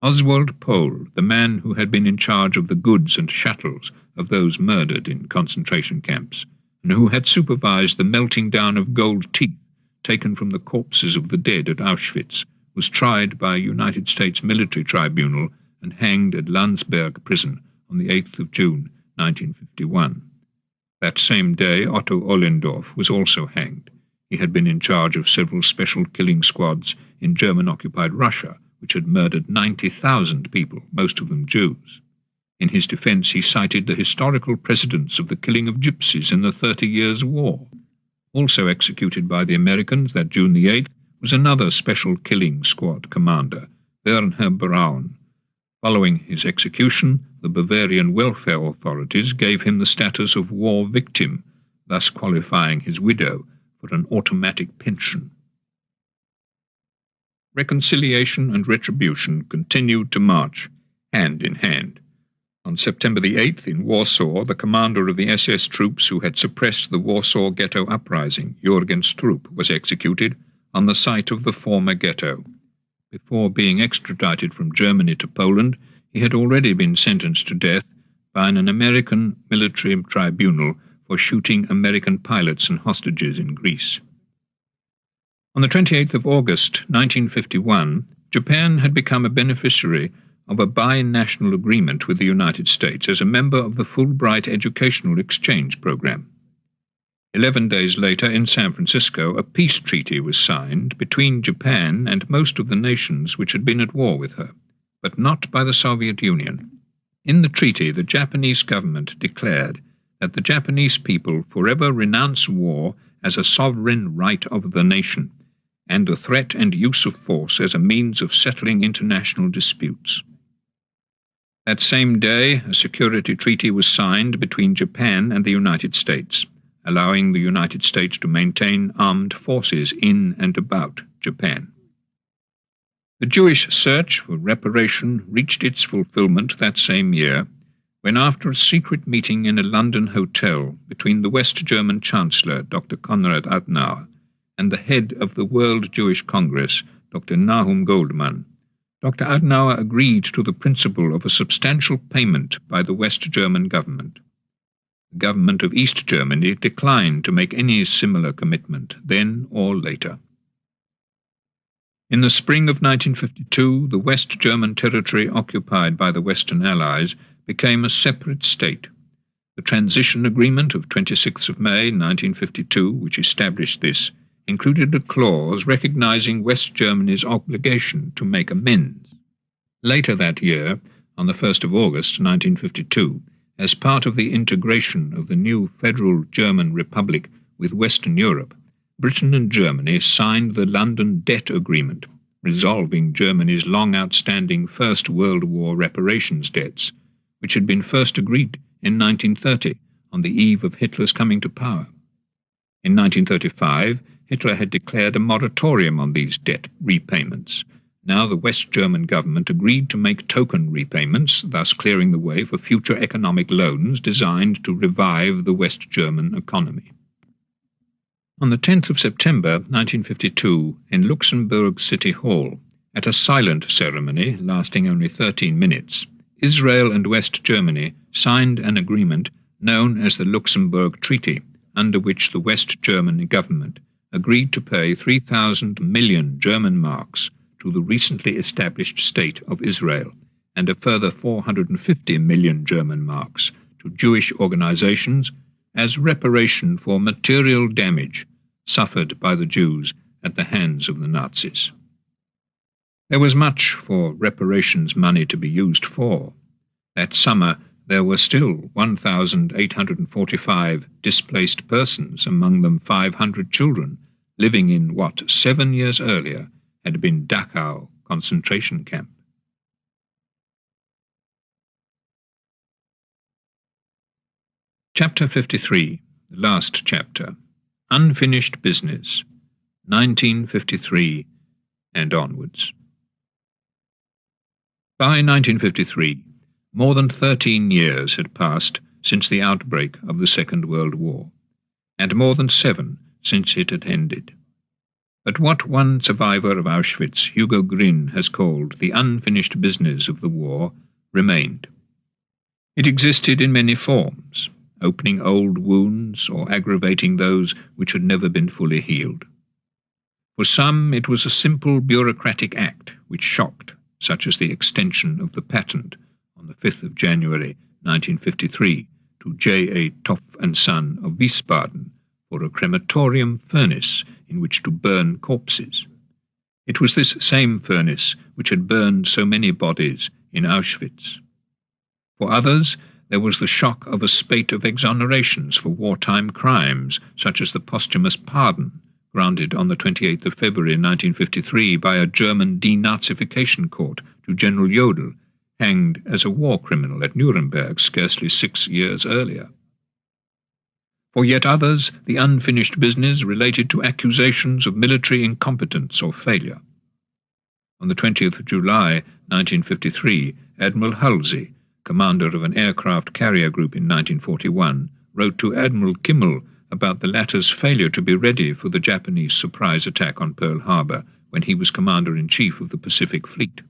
Oswald Pohl, the man who had been in charge of the goods and chattels of those murdered in concentration camps, and who had supervised the melting down of gold teeth taken from the corpses of the dead at Auschwitz, was tried by a United States military tribunal and hanged at Landsberg prison on the 8th of June 1951. That same day, Otto Ollendorf was also hanged. He had been in charge of several special killing squads in German-occupied Russia, which had murdered 90,000 people, most of them Jews. In his defense, he cited the historical precedents of the killing of gypsies in the 30 Years' War. Also executed by the Americans that June the 8th was another special killing squad commander, Werner Braun. Following his execution, the Bavarian welfare authorities gave him the status of war victim, thus qualifying his widow for an automatic pension. Reconciliation and retribution continued to march hand in hand. On September the 8th in Warsaw, the commander of the SS troops who had suppressed the Warsaw Ghetto uprising, Jürgen Stroop, was executed on the site of the former ghetto. Before being extradited from Germany to Poland, he had already been sentenced to death by an American military tribunal for shooting American pilots and hostages in Greece. On the 28th of August 1951, Japan had become a beneficiary of a bi-national agreement with the United States as a member of the Fulbright Educational Exchange Program. 11 days later, in San Francisco, a peace treaty was signed between Japan and most of the nations which had been at war with her, but not by the Soviet Union. In the treaty, the Japanese government declared that the Japanese people forever renounce war as a sovereign right of the nation, and the threat and use of force as a means of settling international disputes. That same day, a security treaty was signed between Japan and the United States, allowing the United States to maintain armed forces in and about Japan. The Jewish search for reparation reached its fulfillment that same year, when after a secret meeting in a London hotel between the West German Chancellor, Dr. Konrad Adenauer, and the head of the World Jewish Congress, Dr. Nahum Goldmann, Dr. Adenauer agreed to the principle of a substantial payment by the West German government. The government of East Germany declined to make any similar commitment, then or later. In the spring of 1952, the West German territory occupied by the Western Allies became a separate state. The transition agreement of 26th of May 1952, which established this, included a clause recognizing West Germany's obligation to make amends. Later that year, on the 1st of August 1952, as part of the integration of the new Federal German Republic with Western Europe, Britain and Germany signed the London Debt Agreement, resolving Germany's long-outstanding First World War reparations debts, which had been first agreed in 1930 on the eve of Hitler's coming to power. In 1935, Hitler had declared a moratorium on these debt repayments. Now the West German government agreed to make token repayments, thus clearing the way for future economic loans designed to revive the West German economy. On the 10th of September 1952, in Luxembourg City Hall, at a silent ceremony lasting only 13 minutes, Israel and West Germany signed an agreement known as the Luxembourg Treaty, under which the West German government agreed to pay 3,000 million German marks to the recently established State of Israel, and a further 450 million German marks to Jewish organizations as reparation for material damage suffered by the Jews at the hands of the Nazis. There was much for reparations money to be used for. That summer there were still 1,845 displaced persons, among them 500 children, living in what 7 years earlier had been Dachau concentration camp. Chapter 53, the last chapter, Unfinished Business, 1953 and onwards. By 1953, more than 13 years had passed since the outbreak of the Second World War, and more than 7 since it had ended. But what one survivor of Auschwitz, Hugo Gryn, has called the unfinished business of the war remained. It existed in many forms, opening old wounds or aggravating those which had never been fully healed. For some it was a simple bureaucratic act which shocked, such as the extension of the patent on the 5th of January 1953 to J.A. Topf and Son of Wiesbaden for a crematorium furnace in which to burn corpses. It was this same furnace which had burned so many bodies in Auschwitz. For others, there was the shock of a spate of exonerations for wartime crimes, such as the posthumous pardon granted on the 28th of February 1953 by a German denazification court to General Jodl, hanged as a war criminal at Nuremberg scarcely 6 years earlier. For yet others, the unfinished business related to accusations of military incompetence or failure. On the 20th of July 1953, Admiral Halsey, commander of an aircraft carrier group in 1941, wrote to Admiral Kimmel about the latter's failure to be ready for the Japanese surprise attack on Pearl Harbor when he was commander-in-chief of the Pacific Fleet.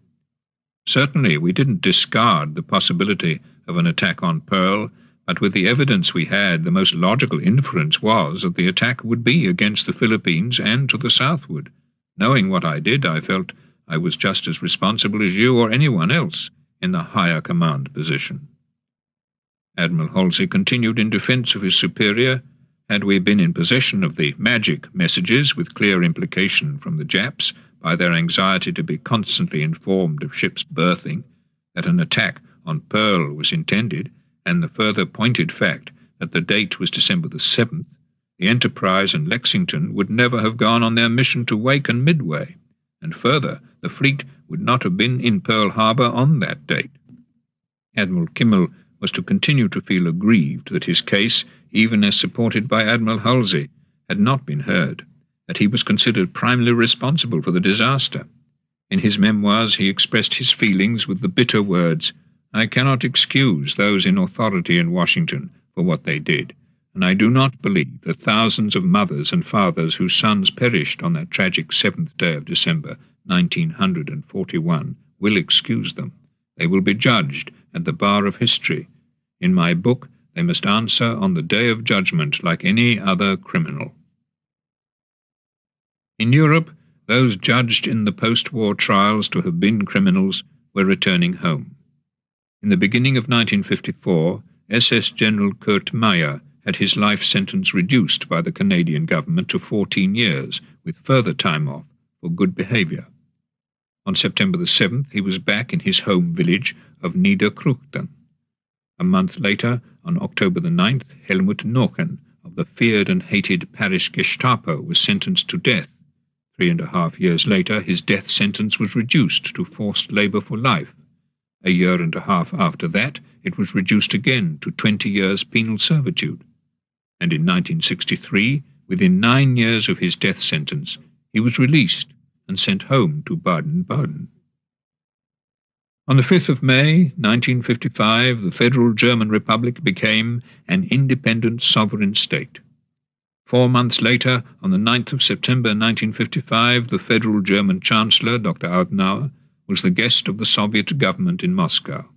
Certainly, we didn't discard the possibility of an attack on Pearl, but with the evidence we had, the most logical inference was that the attack would be against the Philippines and to the southward. Knowing what I did, I felt I was just as responsible as you or anyone else in the higher command position. Admiral Halsey continued in defense of his superior, Had we been in possession of the magic messages with clear implication from the Japs, by their anxiety to be constantly informed of ships berthing, that an attack on Pearl was intended, and the further pointed fact that the date was December the 7th, the Enterprise and Lexington would never have gone on their mission to Wake and Midway, and further, the fleet would not have been in Pearl Harbor on that date. Admiral Kimmel was to continue to feel aggrieved that his case, even as supported by Admiral Halsey, had not been heard, that he was considered primarily responsible for the disaster. In his memoirs he expressed his feelings with the bitter words, "I cannot excuse those in authority in Washington for what they did, and I do not believe that thousands of mothers and fathers whose sons perished on that tragic 7th day of December 1941 will excuse them. They will be judged at the bar of history. In my book, they must answer on the day of judgment like any other criminal." In Europe, those judged in the post-war trials to have been criminals were returning home. In the beginning of 1954, SS General Kurt Meyer had his life sentence reduced by the Canadian government to 14 years, with further time off for good behaviour. On September the 7th, he was back in his home village of Niederkruchten. A month later, on October the 9th, Helmut Nochen of the feared and hated Parish Gestapo was sentenced to death. 3.5 years later, his death sentence was reduced to forced labour for life. A year and a half after that, it was reduced again to 20 years penal servitude. And in 1963, within 9 years of his death sentence, he was released and sent home to Baden-Baden. On the 5th of May, 1955, the Federal German Republic became an independent sovereign state. 4 months later, on the 9th of September 1955, the Federal German Chancellor, Dr. Adenauer, was the guest of the Soviet government in Moscow.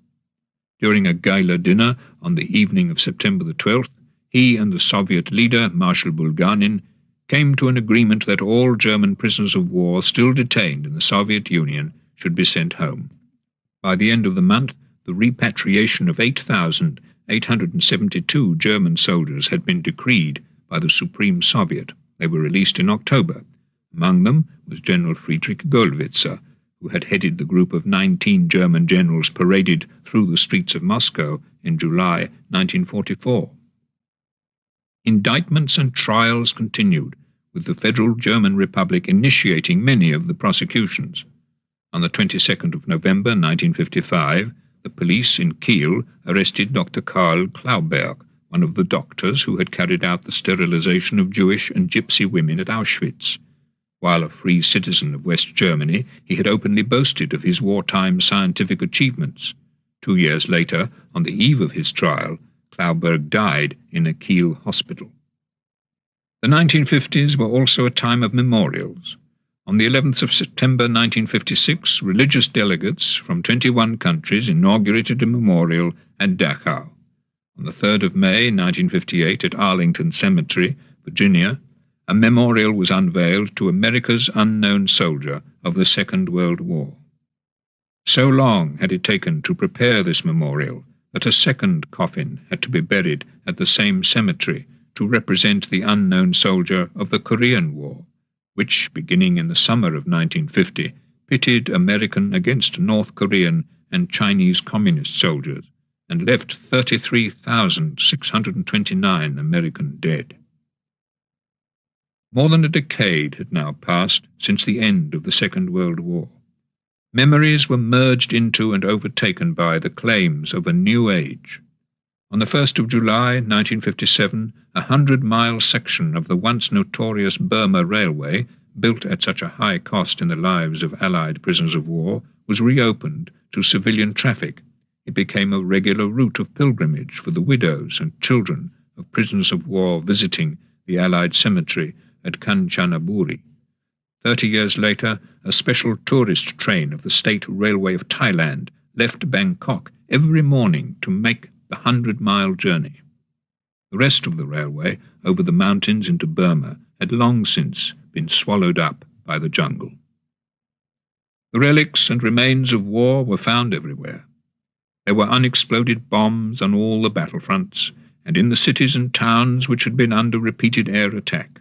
During a gala dinner on the evening of September the 12th, he and the Soviet leader, Marshal Bulganin, came to an agreement that all German prisoners of war still detained in the Soviet Union should be sent home. By the end of the month, the repatriation of 8,872 German soldiers had been decreed by the Supreme Soviet. They were released in October. Among them was General Friedrich Gollwitzer, who had headed the group of 19 German generals paraded through the streets of Moscow in July 1944. Indictments and trials continued, with the Federal German Republic initiating many of the prosecutions. On the 22nd of November 1955, the police in Kiel arrested Dr. Karl Klauberg, one of the doctors who had carried out the sterilization of Jewish and Gypsy women at Auschwitz. While a free citizen of West Germany, he had openly boasted of his wartime scientific achievements. 2 years later, on the eve of his trial, Klauberg died in a Kiel hospital. The 1950s were also a time of memorials. On the 11th of September 1956, religious delegates from 21 countries inaugurated a memorial at Dachau. On the 3rd of May 1958, at Arlington Cemetery, Virginia, a memorial was unveiled to America's unknown soldier of the Second World War. So long had it taken to prepare this memorial that a second coffin had to be buried at the same cemetery to represent the unknown soldier of the Korean War, which, beginning in the summer of 1950, pitted American against North Korean and Chinese communist soldiers and left 33,629 American dead. More than a decade had now passed since the end of the Second World War. Memories were merged into and overtaken by the claims of a new age. On the 1st of July 1957, a 100-mile section of the once notorious Burma Railway, built at such a high cost in the lives of Allied prisoners of war, was reopened to civilian traffic. It became a regular route of pilgrimage for the widows and children of prisoners of war visiting the Allied cemetery at Kanchanaburi. 30 years later, a special tourist train of the State Railway of Thailand left Bangkok every morning to make the 100-mile journey. The rest of the railway over the mountains into Burma had long since been swallowed up by the jungle. The relics and remains of war were found everywhere. There were unexploded bombs on all the battlefronts, and in the cities and towns which had been under repeated air attack.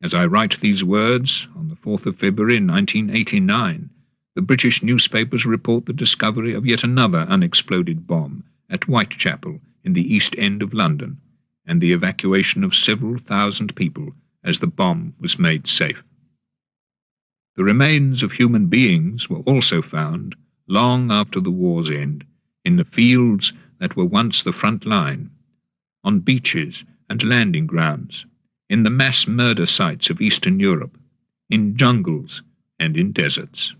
As I write these words, on the 4th of February 1989, the British newspapers report the discovery of yet another unexploded bomb at Whitechapel in the East End of London, and the evacuation of several thousand people as the bomb was made safe. The remains of human beings were also found, long after the war's end, in the fields that were once the front line, on beaches and landing grounds, in the mass murder sites of Eastern Europe, in jungles and in deserts.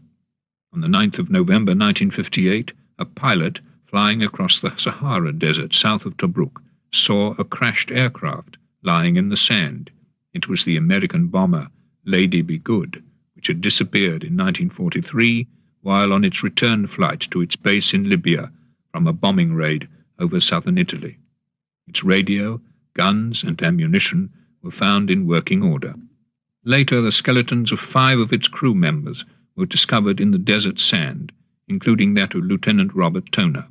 On the 9th of November 1958, a pilot flying across the Sahara Desert south of Tobruk saw a crashed aircraft lying in the sand. It was the American bomber Lady Be Good, which had disappeared in 1943 while on its return flight to its base in Libya from a bombing raid over southern Italy. Its radio, guns, and ammunition were found in working order. Later, the skeletons of 5 of its crew members were discovered in the desert sand, including that of Lieutenant Robert Toner.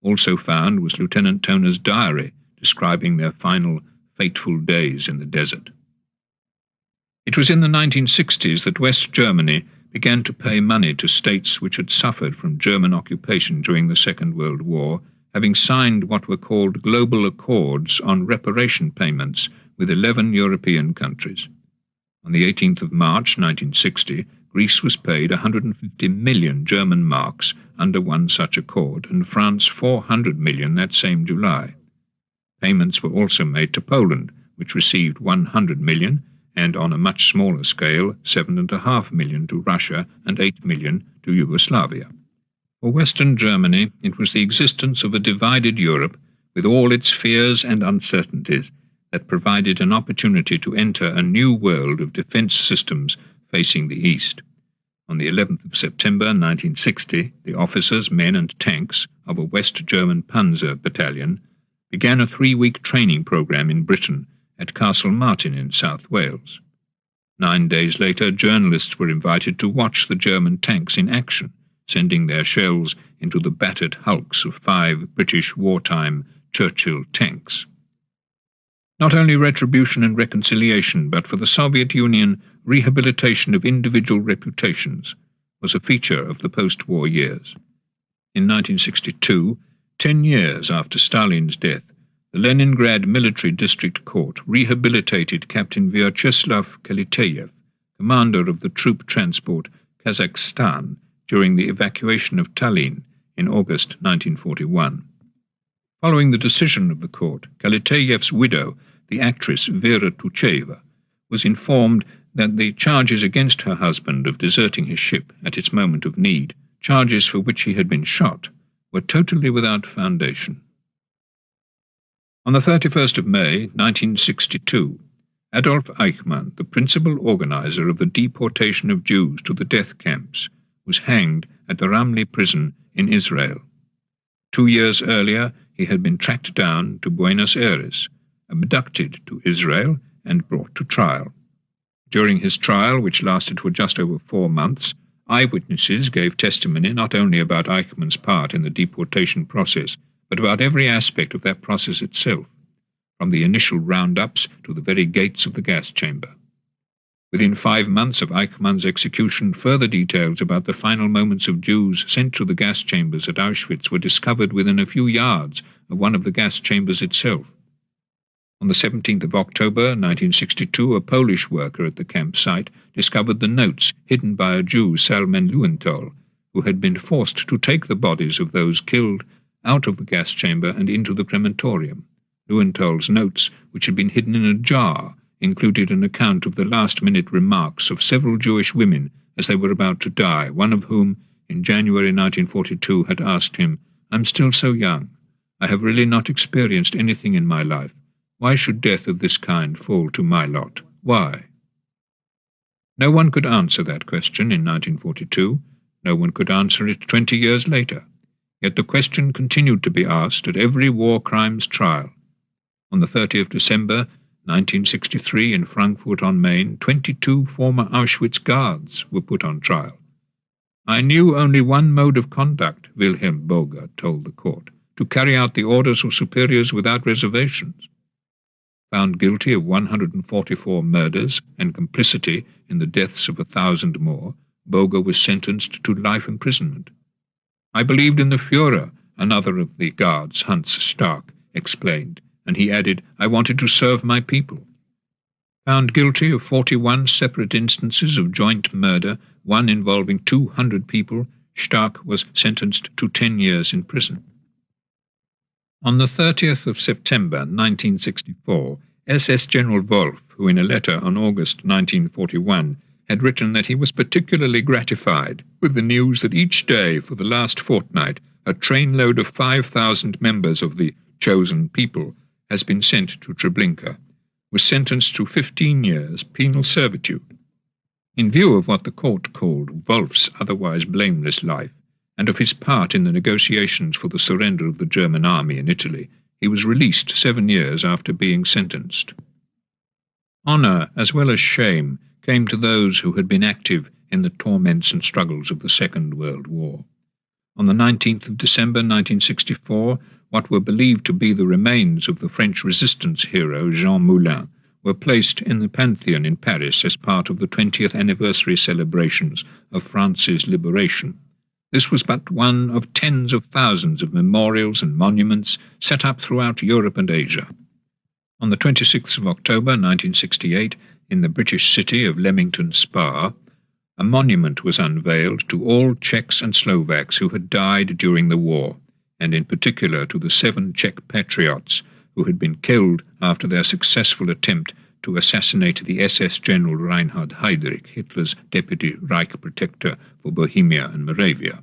Also found was Lieutenant Toner's diary describing their final fateful days in the desert. It was in the 1960s that West Germany began to pay money to states which had suffered from German occupation during the Second World War, having signed what were called global accords on reparation payments with 11 European countries. On the 18th of March 1960, Greece was paid 150 million German marks under one such accord, and France 400 million that same July. Payments were also made to Poland, which received 100 million, and on a much smaller scale, 7.5 million to Russia and 8 million to Yugoslavia. For Western Germany, it was the existence of a divided Europe, with all its fears and uncertainties, that provided an opportunity to enter a new world of defence systems facing the East. On the 11th of September 1960, the officers, men and tanks of a West German Panzer battalion began a 3-week training program in Britain at Castle Martin in South Wales. 9 days later, journalists were invited to watch the German tanks in action, sending their shells into the battered hulks of 5 British wartime Churchill tanks. Not only retribution and reconciliation, but for the Soviet Union, rehabilitation of individual reputations was a feature of the post-war years. In 1962, 10 years after Stalin's death, the Leningrad Military District Court rehabilitated Captain Vyacheslav Kaliteyev, commander of the troop transport Kazakhstan, during the evacuation of Tallinn in August 1941. Following the decision of the court, Kaliteyev's widow, the actress Vera Tucheva, was informed that the charges against her husband of deserting his ship at its moment of need, charges for which he had been shot, were totally without foundation. On the 31st of May, 1962, Adolf Eichmann, the principal organizer of the deportation of Jews to the death camps, was hanged at the Ramleh prison in Israel. 2 years earlier, he had been tracked down to Buenos Aires, abducted to Israel, and brought to trial. During his trial, which lasted for just over 4 months, eyewitnesses gave testimony not only about Eichmann's part in the deportation process, but about every aspect of that process itself, from the initial roundups to the very gates of the gas chamber. Within 5 months of Eichmann's execution, further details about the final moments of Jews sent to the gas chambers at Auschwitz were discovered within a few yards of one of the gas chambers itself. On the 17th of October 1962, a Polish worker at the campsite discovered the notes hidden by a Jew, Salmen Luenthal, who had been forced to take the bodies of those killed out of the gas chamber and into the crematorium. Luenthal's notes, which had been hidden in a jar, included an account of the last-minute remarks of several Jewish women as they were about to die, one of whom, in January 1942, had asked him, "I'm still so young. I have really not experienced anything in my life. Why should death of this kind fall to my lot? Why?" No one could answer that question in 1942. No one could answer it 20 years later. Yet the question continued to be asked at every war crimes trial. On the 30th of December 1963 in Frankfurt on Main, 22 former Auschwitz guards were put on trial. "I knew only one mode of conduct," Wilhelm Boger told the court, to carry out the orders of superiors without reservations. Found guilty of 144 murders and complicity in the deaths of 1,000 more, Boger was sentenced to life imprisonment. "I believed in the Führer," another of the guards, Hans Stark, explained, and he added, "I wanted to serve my people." Found guilty of 41 separate instances of joint murder, one involving 200 people, Stark was sentenced to 10 years in prison. On the 30th of September 1964, SS General Wolf, who in a letter on August 1941 had written that he was particularly gratified with the news that each day for the last fortnight a trainload of 5,000 members of the chosen people has been sent to Treblinka, was sentenced to 15 years penal servitude. In view of what the court called Wolf's otherwise blameless life, and of his part in the negotiations for the surrender of the German army in Italy, he was released 7 years after being sentenced. Honour, as well as shame, came to those who had been active in the torments and struggles of the Second World War. On the 19th of December 1964, what were believed to be the remains of the French resistance hero Jean Moulin were placed in the Pantheon in Paris as part of the 20th anniversary celebrations of France's liberation. This was but one of tens of thousands of memorials and monuments set up throughout Europe and Asia. On the 26th of October 1968, in the British city of Leamington Spa, a monument was unveiled to all Czechs and Slovaks who had died during the war, and in particular to the 7 Czech patriots who had been killed after their successful attempt to assassinate the SS General Reinhard Heydrich, Hitler's deputy Reich protector for Bohemia and Moravia.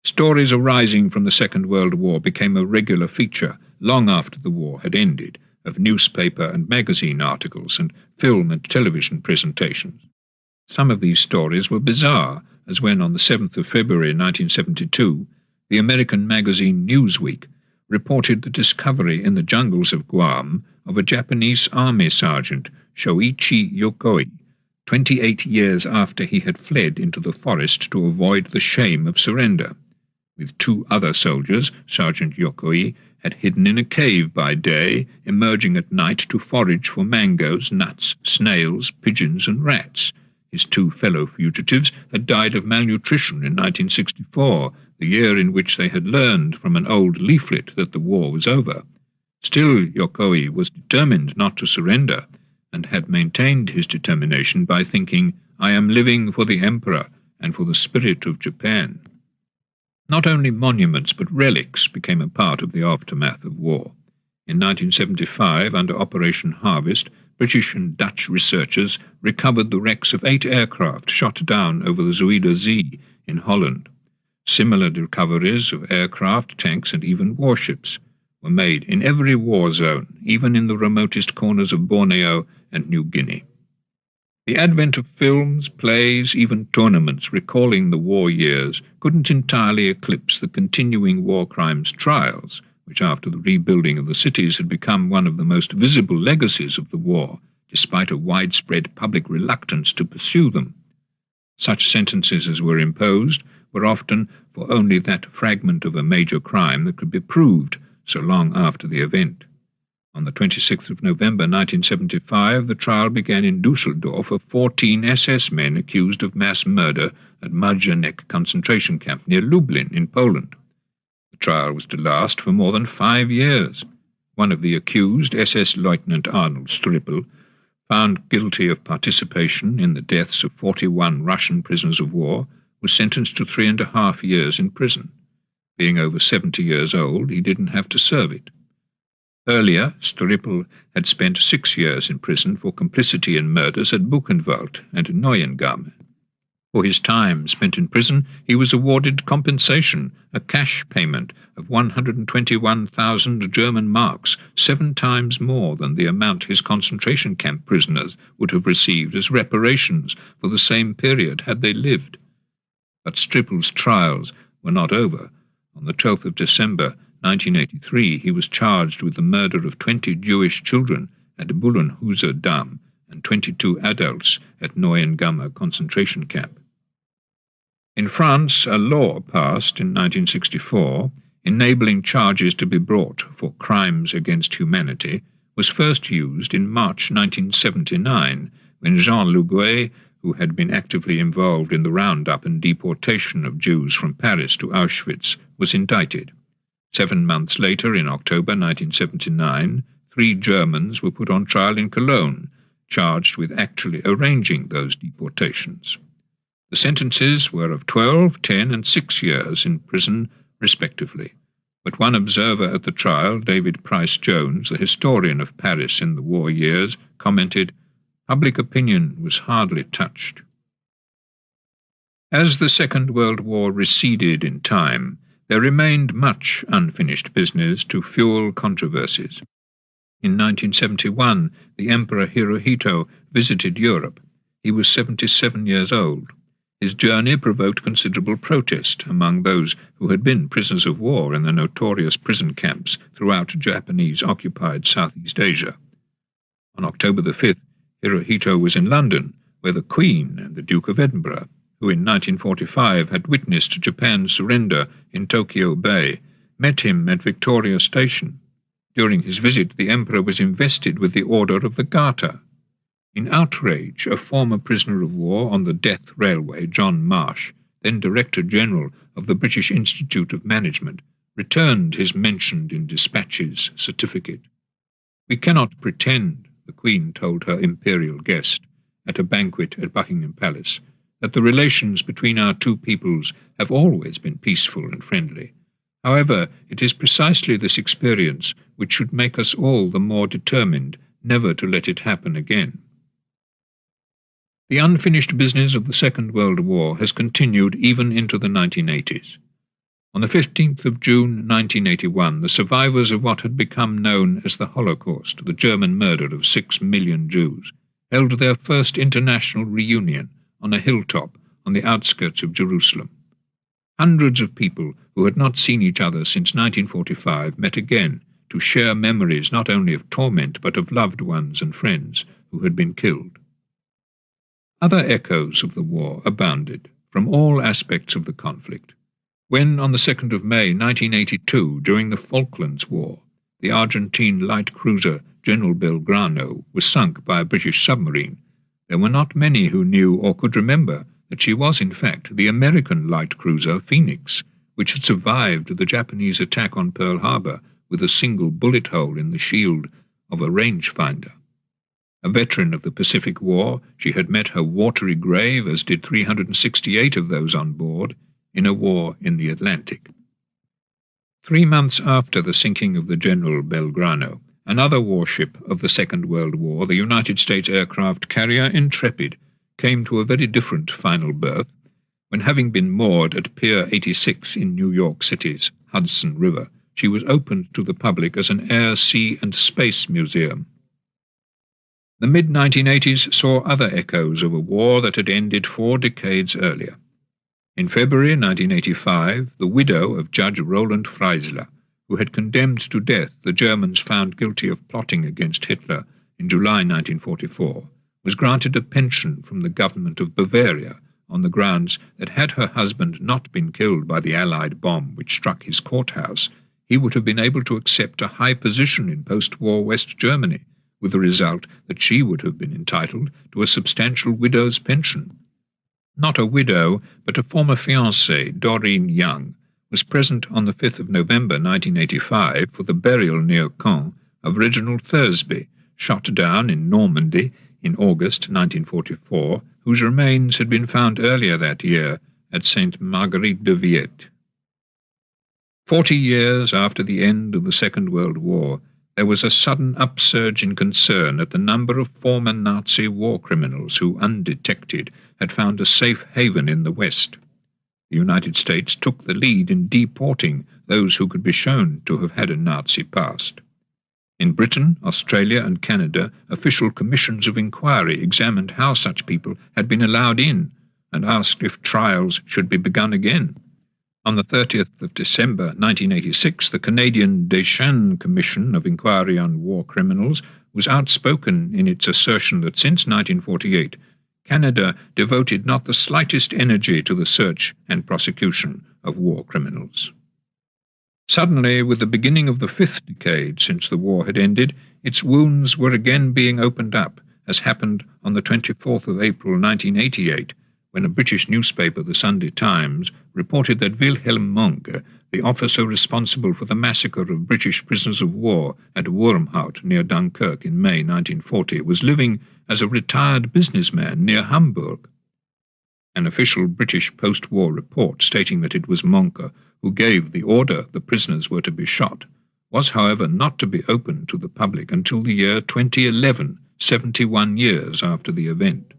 Stories arising from the Second World War became a regular feature long after the war had ended, of newspaper and magazine articles and film and television presentations. Some of these stories were bizarre, as when on the 7th of February 1972, the American magazine Newsweek reported the discovery in the jungles of Guam of a Japanese army sergeant, Shoichi Yokoi, 28 years after he had fled into the forest to avoid the shame of surrender. With 2 other soldiers, Sergeant Yokoi had hidden in a cave by day, emerging at night to forage for mangoes, nuts, snails, pigeons, and rats. His 2 fellow fugitives had died of malnutrition in 1964, the year in which they had learned from an old leaflet that the war was over. Still, Yokoi was determined not to surrender, and had maintained his determination by thinking, "I am living for the Emperor and for the spirit of Japan." Not only monuments but relics became a part of the aftermath of war. In 1975, under Operation Harvest, British and Dutch researchers recovered the wrecks of 8 aircraft shot down over the Zuider Zee in Holland. Similar recoveries of aircraft, tanks, and even warships were made in every war zone, even in the remotest corners of Borneo and New Guinea. The advent of films, plays, even tournaments recalling the war years couldn't entirely eclipse the continuing war crimes trials, which after the rebuilding of the cities had become one of the most visible legacies of the war, despite a widespread public reluctance to pursue them. Such sentences as were imposed were often for only that fragment of a major crime that could be proved so long after the event. On the 26th of November 1975, the trial began in Dusseldorf of 14 SS men accused of mass murder at Majdanek concentration camp near Lublin in Poland. The trial was to last for more than 5 years. One of the accused, SS Lieutenant Arnold Strippel, found guilty of participation in the deaths of 41 Russian prisoners of war, was sentenced to 3.5 years in prison. Being over 70 years old, he didn't have to serve it. Earlier, Strippel had spent 6 years in prison for complicity in murders at Buchenwald and Neuengamme. For his time spent in prison, he was awarded compensation, a cash payment of 121,000 German marks, 7 times more than the amount his concentration camp prisoners would have received as reparations for the same period had they lived. But Strippel's trials were not over. On the 12th of December 1983, he was charged with the murder of 20 Jewish children at Bullenhuser Dam and 22 adults at Neuengamme concentration camp. In France, a law passed in 1964 enabling charges to be brought for crimes against humanity, was first used in March 1979, when Jean Luguet, who had been actively involved in the roundup and deportation of Jews from Paris to Auschwitz, was indicted. 7 months later, in October 1979, 3 Germans were put on trial in Cologne, charged with actually arranging those deportations. The sentences were of 12, 10, and 6 years in prison, respectively. But one observer at the trial, David Price-Jones, the historian of Paris in the war years, commented, "Public opinion was hardly touched." As the Second World War receded in time, there remained much unfinished business to fuel controversies. In 1971, the Emperor Hirohito visited Europe. He was 77 years old. His journey provoked considerable protest among those who had been prisoners of war in the notorious prison camps throughout Japanese-occupied Southeast Asia. On October the 5th, Hirohito was in London, where the Queen and the Duke of Edinburgh, who in 1945 had witnessed Japan's surrender in Tokyo Bay, met him at Victoria Station. During his visit, the Emperor was invested with the Order of the Garter. In outrage, a former prisoner of war on the Death Railway, John Marsh, then Director General of the British Institute of Management, returned his mentioned in dispatches certificate. "We cannot pretend," the Queen told her imperial guest at a banquet at Buckingham Palace, "that the relations between our two peoples have always been peaceful and friendly. However, it is precisely this experience which should make us all the more determined never to let it happen again." The unfinished business of the Second World War has continued even into the 1980s. On the 15th of June 1981, the survivors of what had become known as the Holocaust, the German murder of 6 million Jews, held their first international reunion on a hilltop on the outskirts of Jerusalem. Hundreds of people who had not seen each other since 1945 met again to share memories not only of torment but of loved ones and friends who had been killed. Other echoes of the war abounded from all aspects of the conflict. When, on the 2nd of May 1982, during the Falklands War, the Argentine light cruiser General Belgrano was sunk by a British submarine, there were not many who knew or could remember that she was in fact the American light cruiser Phoenix, which had survived the Japanese attack on Pearl Harbor with a single bullet hole in the shield of a rangefinder. A veteran of the Pacific War, she had met her watery grave, as did 368 of those on board, in a war in the Atlantic. 3 months after the sinking of the General Belgrano, another warship of the Second World War, the United States aircraft carrier Intrepid, came to a very different final berth when, having been moored at Pier 86 in New York City's Hudson River, she was opened to the public as an air, sea, and space museum. The mid-1980s saw other echoes of a war that had ended 4 decades earlier. In February 1985, the widow of Judge Roland Freisler, who had condemned to death the Germans found guilty of plotting against Hitler in July 1944, was granted a pension from the government of Bavaria on the grounds that had her husband not been killed by the Allied bomb which struck his courthouse, he would have been able to accept a high position in post-war West Germany, with the result that she would have been entitled to a substantial widow's pension. Not a widow, but a former fiancée, Doreen Young, was present on the 5th of November 1985 for the burial near Caen of Reginald Thursby, shot down in Normandy in August 1944, whose remains had been found earlier that year at Sainte Marguerite de Viette. 40 years after the end of the Second World War, there was a sudden upsurge in concern at the number of former Nazi war criminals who, undetected, had found a safe haven in the West. The United States took the lead in deporting those who could be shown to have had a Nazi past. In Britain, Australia, and Canada, official commissions of inquiry examined how such people had been allowed in and asked if trials should be begun again. On the 30th of December 1986, the Canadian Deschênes Commission of Inquiry on War Criminals was outspoken in its assertion that since 1948, Canada devoted not the slightest energy to the search and prosecution of war criminals. Suddenly, with the beginning of the 5th decade since the war had ended, its wounds were again being opened up, as happened on the 24th of April 1988, when a British newspaper, the Sunday Times, reported that Wilhelm Monke, the officer responsible for the massacre of British prisoners of war at Wormhout near Dunkirk in May 1940, was living as a retired businessman near Hamburg. An official British post-war report stating that it was Monke who gave the order the prisoners were to be shot was, however, not to be opened to the public until the year 2011, 71 years after the event.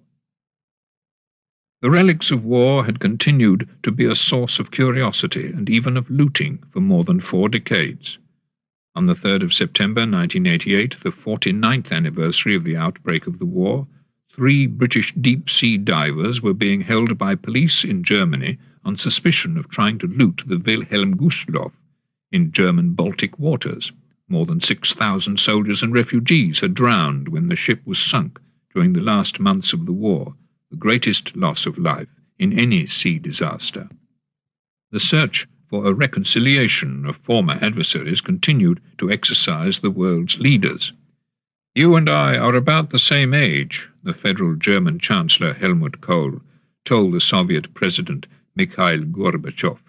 The relics of war had continued to be a source of curiosity and even of looting for more than 4 decades. On the 3rd of September 1988, the 49th anniversary of the outbreak of the war, 3 British deep-sea divers were being held by police in Germany on suspicion of trying to loot the Wilhelm Gustloff in German Baltic waters. More than 6,000 soldiers and refugees had drowned when the ship was sunk during the last months of the war, the greatest loss of life in any sea disaster. The search for a reconciliation of former adversaries continued to exercise the world's leaders. "You and I are about the same age," the federal German Chancellor Helmut Kohl told the Soviet President Mikhail Gorbachev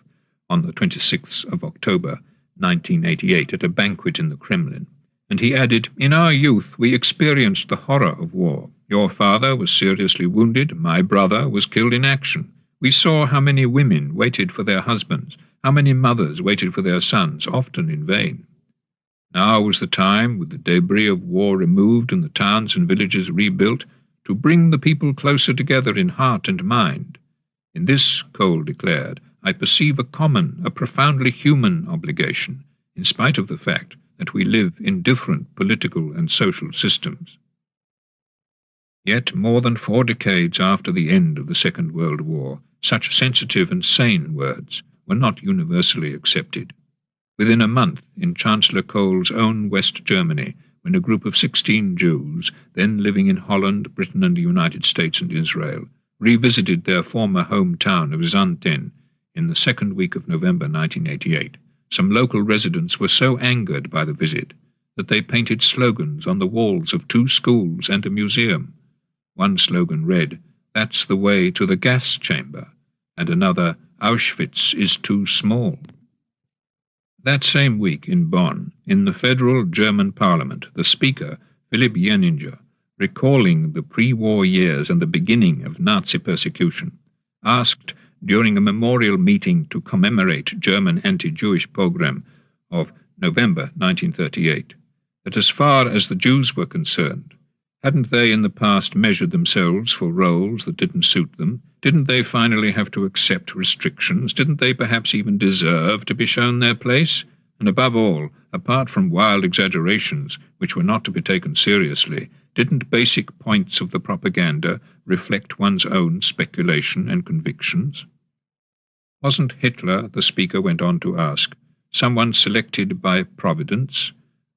on the 26th of October 1988 at a banquet in the Kremlin. And he added, "In our youth we experienced the horror of war. Your father was seriously wounded, my brother was killed in action. We saw how many women waited for their husbands, how many mothers waited for their sons, often in vain. Now was the time, with the debris of war removed and the towns and villages rebuilt, to bring the people closer together in heart and mind. In this," Kohl declared, "I perceive a profoundly human obligation, in spite of the fact that we live in different political and social systems." Yet, more than 4 decades after the end of the Second World War, such sensitive and sane words were not universally accepted. Within a month, in Chancellor Kohl's own West Germany, when a group of 16 Jews, then living in Holland, Britain and the United States and Israel, revisited their former hometown of Xanten in the second week of November 1988, some local residents were so angered by the visit that they painted slogans on the walls of 2 schools and a museum. One slogan read, "That's the way to the gas chamber," and another, "Auschwitz is too small." That same week in Bonn, in the federal German parliament, the speaker, Philipp Jenninger, recalling the pre-war years and the beginning of Nazi persecution, asked during a memorial meeting to commemorate German anti-Jewish pogrom of November 1938, that as far as the Jews were concerned, hadn't they in the past measured themselves for roles that didn't suit them? Didn't they finally have to accept restrictions? Didn't they perhaps even deserve to be shown their place? And above all, apart from wild exaggerations which were not to be taken seriously, didn't basic points of the propaganda reflect one's own speculation and convictions? Wasn't Hitler, the speaker went on to ask, someone selected by Providence,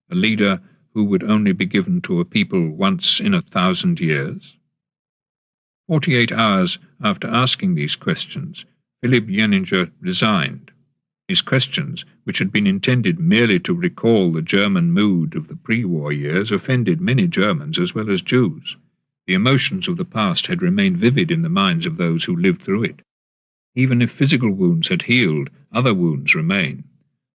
a leader who would only be given to a people once in 1,000 years? 48 hours after asking these questions, Philipp Jenninger resigned. His questions, which had been intended merely to recall the German mood of the pre-war years, offended many Germans as well as Jews. The emotions of the past had remained vivid in the minds of those who lived through it. Even if physical wounds had healed, other wounds remain.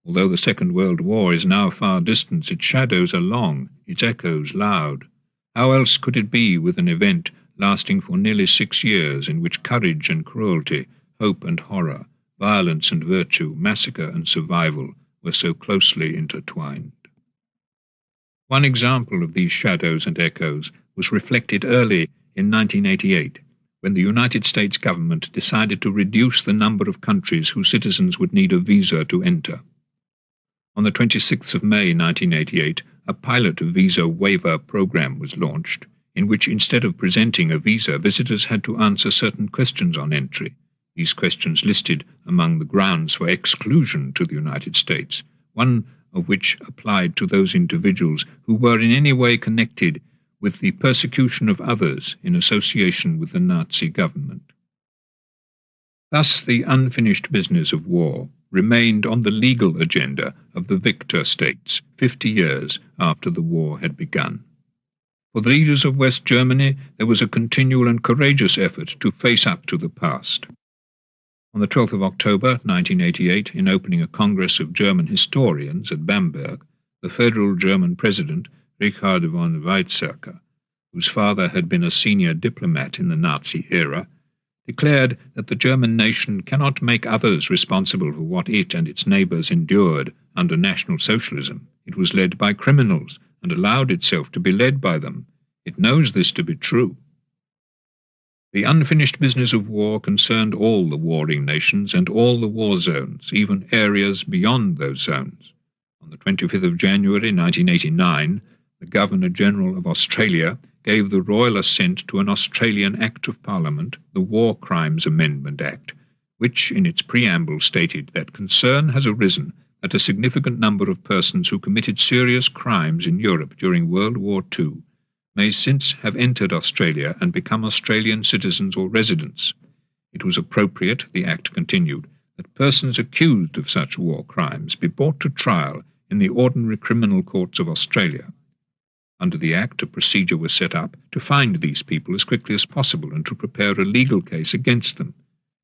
Although the Second World War is now far distant, its shadows are long, its echoes loud. How else could it be with an event lasting for nearly 6 years, in which courage and cruelty, hope and horror, violence and virtue, massacre and survival were so closely intertwined? One example of these shadows and echoes was reflected early in 1988, when the United States government decided to reduce the number of countries whose citizens would need a visa to enter. On the 26th of May 1988, a pilot visa waiver program was launched, in which instead of presenting a visa, visitors had to answer certain questions on entry. These questions listed among the grounds for exclusion to the United States, one of which applied to those individuals who were in any way connected with the persecution of others in association with the Nazi government. Thus the unfinished business of war remained on the legal agenda of the victor states 50 years after the war had begun. For the leaders of West Germany, there was a continual and courageous effort to face up to the past. On the 12th of October 1988, in opening a Congress of German historians at Bamberg, the Federal German President, Richard von Weizsäcker, whose father had been a senior diplomat in the Nazi era, declared that the German nation cannot make others responsible for what it and its neighbours endured under National Socialism. It was led by criminals and allowed itself to be led by them. It knows this to be true. The unfinished business of war concerned all the warring nations and all the war zones, even areas beyond those zones. On the 25th of January 1989, the Governor-General of Australia gave the royal assent to an Australian Act of Parliament, the War Crimes Amendment Act, which in its preamble stated that concern has arisen that a significant number of persons who committed serious crimes in Europe during World War II may since have entered Australia and become Australian citizens or residents. It was appropriate, the Act continued, that persons accused of such war crimes be brought to trial in the ordinary criminal courts of Australia. Under the Act, a procedure was set up to find these people as quickly as possible and to prepare a legal case against them.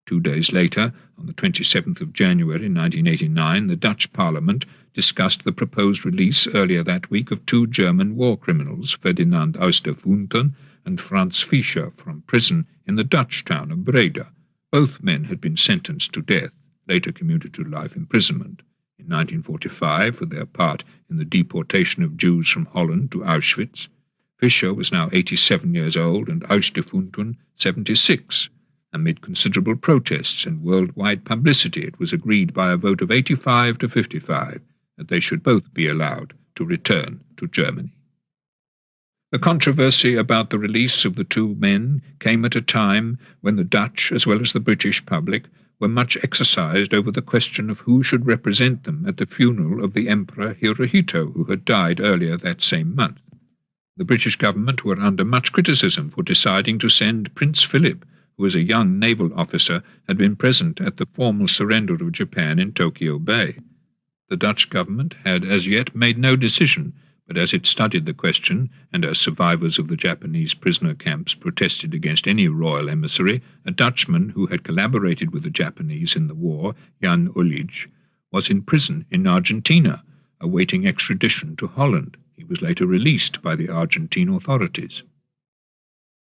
2 days later, on the 27th of January 1989, the Dutch Parliament discussed the proposed release earlier that week of 2 German war criminals, Ferdinand aus der Fuenten and Franz Fischer, from prison in the Dutch town of Breda. Both men had been sentenced to death, later commuted to life imprisonment. In 1945, for their part in the deportation of Jews from Holland to Auschwitz. Fischer was now 87 years old and aus der Fuenten 76. Amid considerable protests and worldwide publicity, it was agreed by a vote of 85 to 55 that they should both be allowed to return to Germany. The controversy about the release of the 2 men came at a time when the Dutch, as well as the British public, were much exercised over the question of who should represent them at the funeral of the Emperor Hirohito, who had died earlier that same month. The British government were under much criticism for deciding to send Prince Philip, who as a young naval officer had been present at the formal surrender of Japan in Tokyo Bay. The Dutch government had as yet made no decision, but as it studied the question, and as survivors of the Japanese prisoner camps protested against any royal emissary, a Dutchman who had collaborated with the Japanese in the war, Jan Ullage, was in prison in Argentina, awaiting extradition to Holland. He was later released by the Argentine authorities.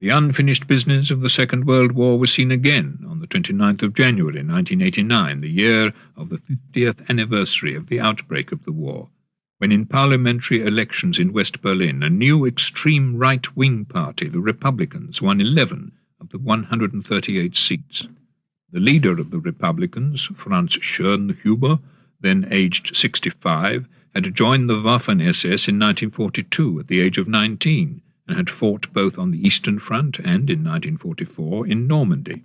The unfinished business of the Second World War was seen again on the 29th of January 1989, the year of the 50th anniversary of the outbreak of the war, when in parliamentary elections in West Berlin, a new extreme right-wing party, the Republicans, won 11 of the 138 seats. The leader of the Republicans, Franz Schönhuber, then aged 65, had joined the Waffen-SS in 1942 at the age of 19, and had fought both on the Eastern Front and, in 1944, in Normandy.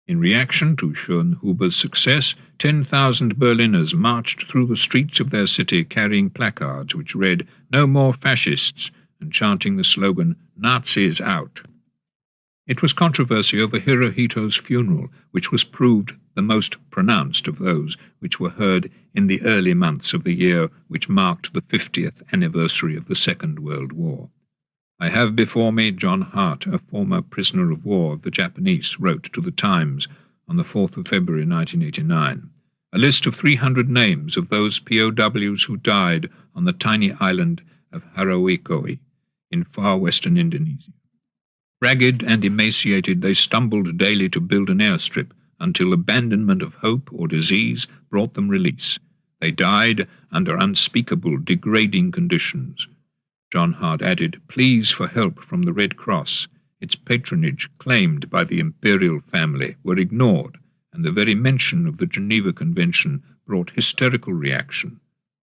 In reaction to Schönhuber's success, 10,000 Berliners marched through the streets of their city carrying placards which read, "No more fascists," and chanting the slogan, "Nazis out." It was controversy over Hirohito's funeral, which was proved the most pronounced of those which were heard in the early months of the year which marked the 50th anniversary of the Second World War. I have before me John Hart, a former prisoner of war of the Japanese, wrote to the Times on the 4th of February 1989, a list of 300 names of those POWs who died on the tiny island of Harawikoi in far western Indonesia. Ragged and emaciated, they stumbled daily to build an airstrip until abandonment of hope or disease brought them release. They died under unspeakable, degrading conditions. John Hart added, pleas for help from the Red Cross, its patronage claimed by the imperial family, were ignored, and the very mention of the Geneva Convention brought hysterical reaction.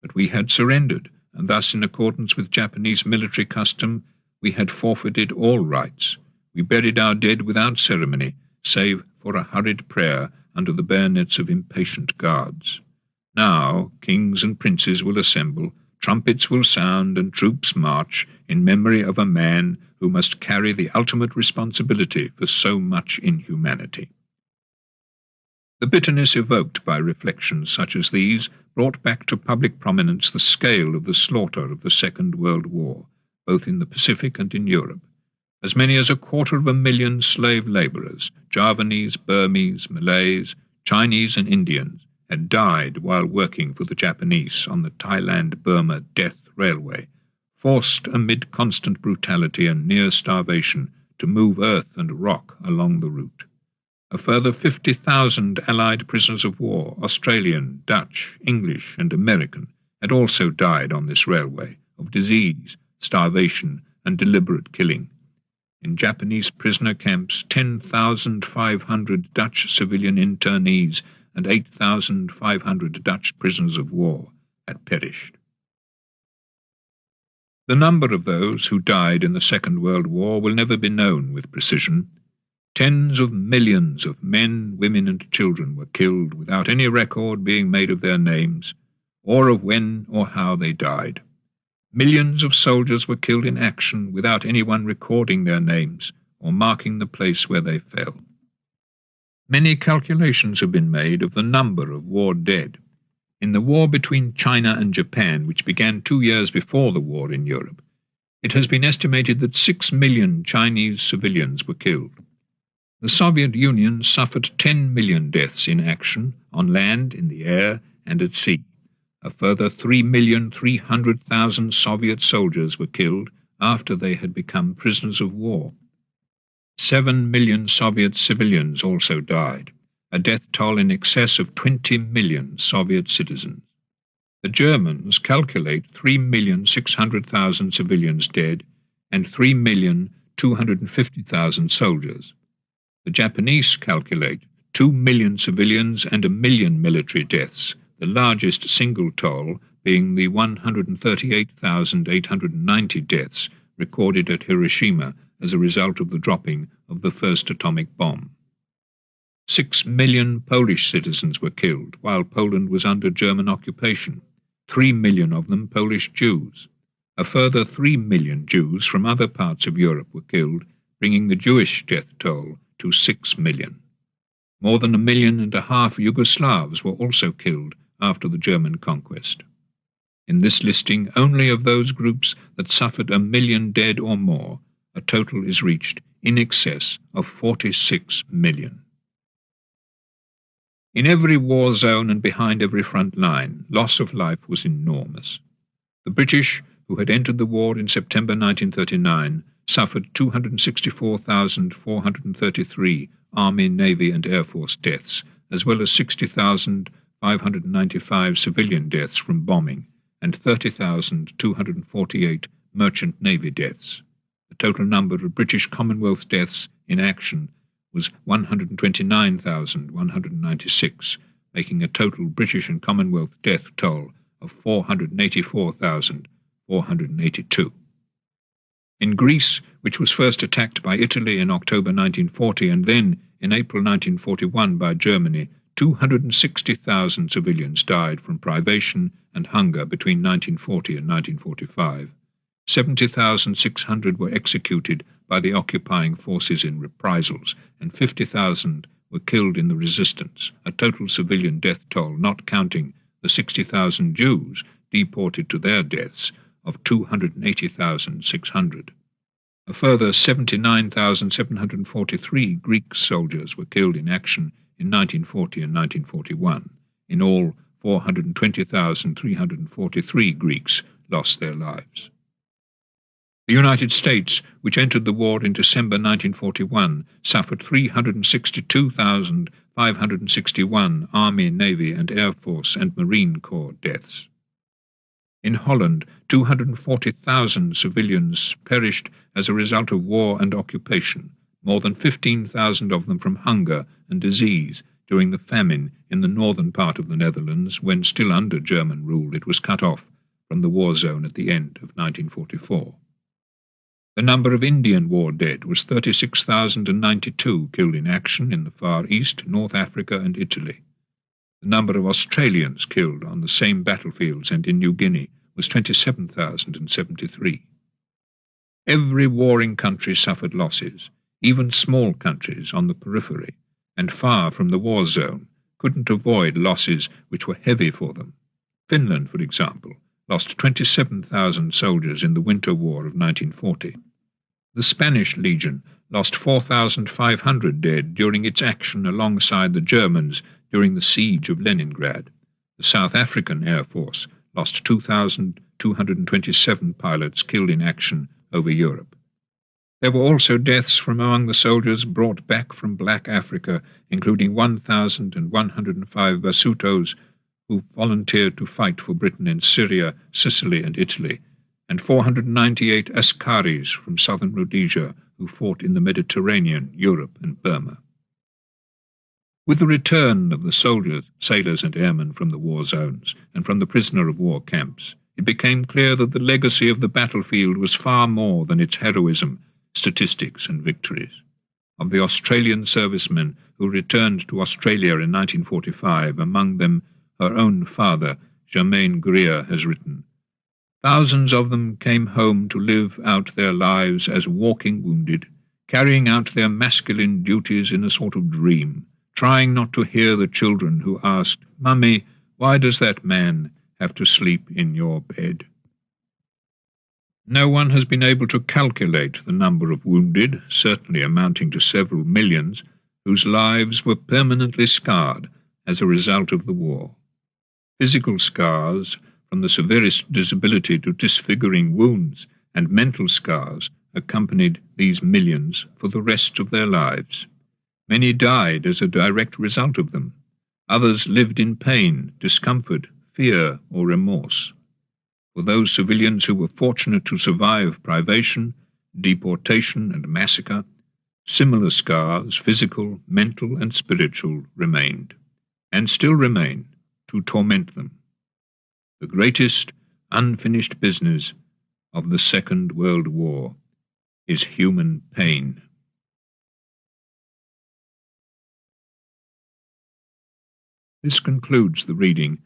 But we had surrendered, and thus, in accordance with Japanese military custom, we had forfeited all rights. We buried our dead without ceremony, save for a hurried prayer under the bayonets of impatient guards. Now kings and princes will assemble, trumpets will sound, and troops march in memory of a man who must carry the ultimate responsibility for so much inhumanity. The bitterness evoked by reflections such as these brought back to public prominence the scale of the slaughter of the Second World War, both in the Pacific and in Europe. As many as 250,000 slave labourers, Javanese, Burmese, Malays, Chinese and Indians, had died while working for the Japanese on the Thailand-Burma Death Railway, forced amid constant brutality and near starvation to move earth and rock along the route. A further 50,000 Allied prisoners of war, Australian, Dutch, English and American, had also died on this railway of disease, starvation and deliberate killing. In Japanese prisoner camps, 10,500 Dutch civilian internees and 8,500 Dutch prisoners of war had perished. The number of those who died in the Second World War will never be known with precision. Tens of millions of men, women and children were killed without any record being made of their names, or of when or how they died. Millions of soldiers were killed in action without anyone recording their names or marking the place where they fell. Many calculations have been made of the number of war dead. In the war between China and Japan, which began 2 years before the war in Europe, it has been estimated that 6 million Chinese civilians were killed. The Soviet Union suffered 10 million deaths in action, on land, in the air, and at sea. A further 3,300,000 Soviet soldiers were killed after they had become prisoners of war. 7 million Soviet civilians also died, a death toll in excess of 20 million Soviet citizens. The Germans calculate 3,600,000 civilians dead and 3,250,000 soldiers. The Japanese calculate 2 million civilians and 1 million military deaths, the largest single toll being the 138,890 deaths recorded at Hiroshima as a result of the dropping of the first atomic bomb. 6 million Polish citizens were killed while Poland was under German occupation, 3 million of them Polish Jews. A further 3 million Jews from other parts of Europe were killed, bringing the Jewish death toll to 6 million. More than 1.5 million Yugoslavs were also killed after the German conquest. In this listing only of those groups that suffered 1 million dead or more, a total is reached in excess of 46 million. In every war zone and behind every front line, loss of life was enormous. The British, who had entered the war in September 1939, suffered 264,433 Army, Navy and Air Force deaths, as well as 60,595 civilian deaths from bombing and 30,248 merchant navy deaths. The total number of British Commonwealth deaths in action was 129,196, making a total British and Commonwealth death toll of 484,482. In Greece, which was first attacked by Italy in October 1940 and then in April 1941 by Germany, 260,000 civilians died from privation and hunger between 1940 and 1945. 70,600 were executed by the occupying forces in reprisals, and 50,000 were killed in the resistance, a total civilian death toll, not counting the 60,000 Jews deported to their deaths, of 280,600. A further 79,743 Greek soldiers were killed in action in 1940 and 1941. In all, 420,343 Greeks lost their lives. The United States, which entered the war in December 1941, suffered 362,561 Army, Navy and Air Force and Marine Corps deaths. In Holland, 240,000 civilians perished as a result of war and occupation, more than 15,000 of them from hunger and disease during the famine in the northern part of the Netherlands, when still under German rule it was cut off from the war zone at the end of 1944. The number of Indian war dead was 36,092 killed in action in the Far East, North Africa and Italy. The number of Australians killed on the same battlefields and in New Guinea was 27,073. Every warring country suffered losses. Even small countries on the periphery and far from the war zone couldn't avoid losses which were heavy for them. Finland, for example, lost 27,000 soldiers in the Winter War of 1940. The Spanish Legion lost 4,500 dead during its action alongside the Germans during the siege of Leningrad. The South African Air Force lost 2,227 pilots killed in action over Europe. There were also deaths from among the soldiers brought back from Black Africa, including 1,105 Basutos who volunteered to fight for Britain in Syria, Sicily, and Italy, and 498 Askaris from southern Rhodesia who fought in the Mediterranean, Europe, and Burma. With the return of the soldiers, sailors, and airmen from the war zones and from the prisoner-of-war camps, it became clear that the legacy of the battlefield was far more than its heroism, statistics, and victories. Of the Australian servicemen who returned to Australia in 1945, among them her own father, Germaine Greer, has written, "Thousands of them came home to live out their lives as walking wounded, carrying out their masculine duties in a sort of dream, trying not to hear the children who asked, 'Mummy, why does that man have to sleep in your bed?'" No one has been able to calculate the number of wounded, certainly amounting to several millions, whose lives were permanently scarred as a result of the war. Physical scars, from the severest disability to disfiguring wounds, and mental scars accompanied these millions for the rest of their lives. Many died as a direct result of them. Others lived in pain, discomfort, fear, or remorse. For those civilians who were fortunate to survive privation, deportation, and massacre, similar scars, physical, mental, and spiritual, remained, and still remain, to torment them. The greatest unfinished business of the Second World War is human pain. This concludes the reading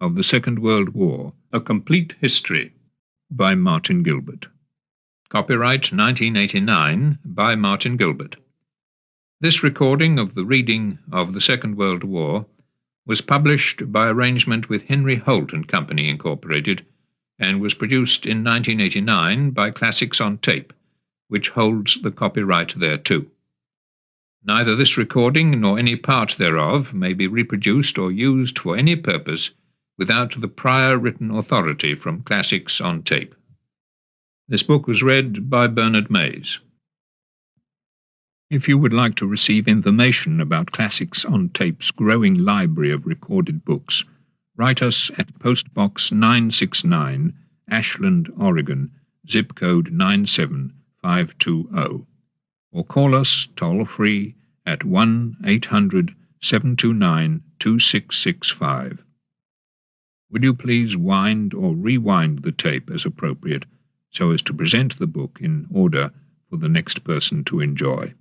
of The Second World War, A Complete History, by Martin Gilbert. Copyright 1989 by Martin Gilbert. This recording of the reading of The Second World War was published by arrangement with Henry Holt and Company, Incorporated, and was produced in 1989 by Classics on Tape, which holds the copyright thereto. Neither this recording nor any part thereof may be reproduced or used for any purpose without the prior written authority from Classics on Tape. This book was read by Bernard Mays. If you would like to receive information about Classics on Tape's growing library of recorded books, write us at Post Box 969, Ashland, Oregon, zip code 97520, or call us toll-free at 1-800-729-2665. Will you please wind or rewind the tape as appropriate, so as to present the book in order for the next person to enjoy?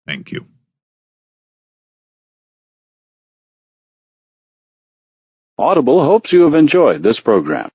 Thank you. Audible hopes you have enjoyed this program.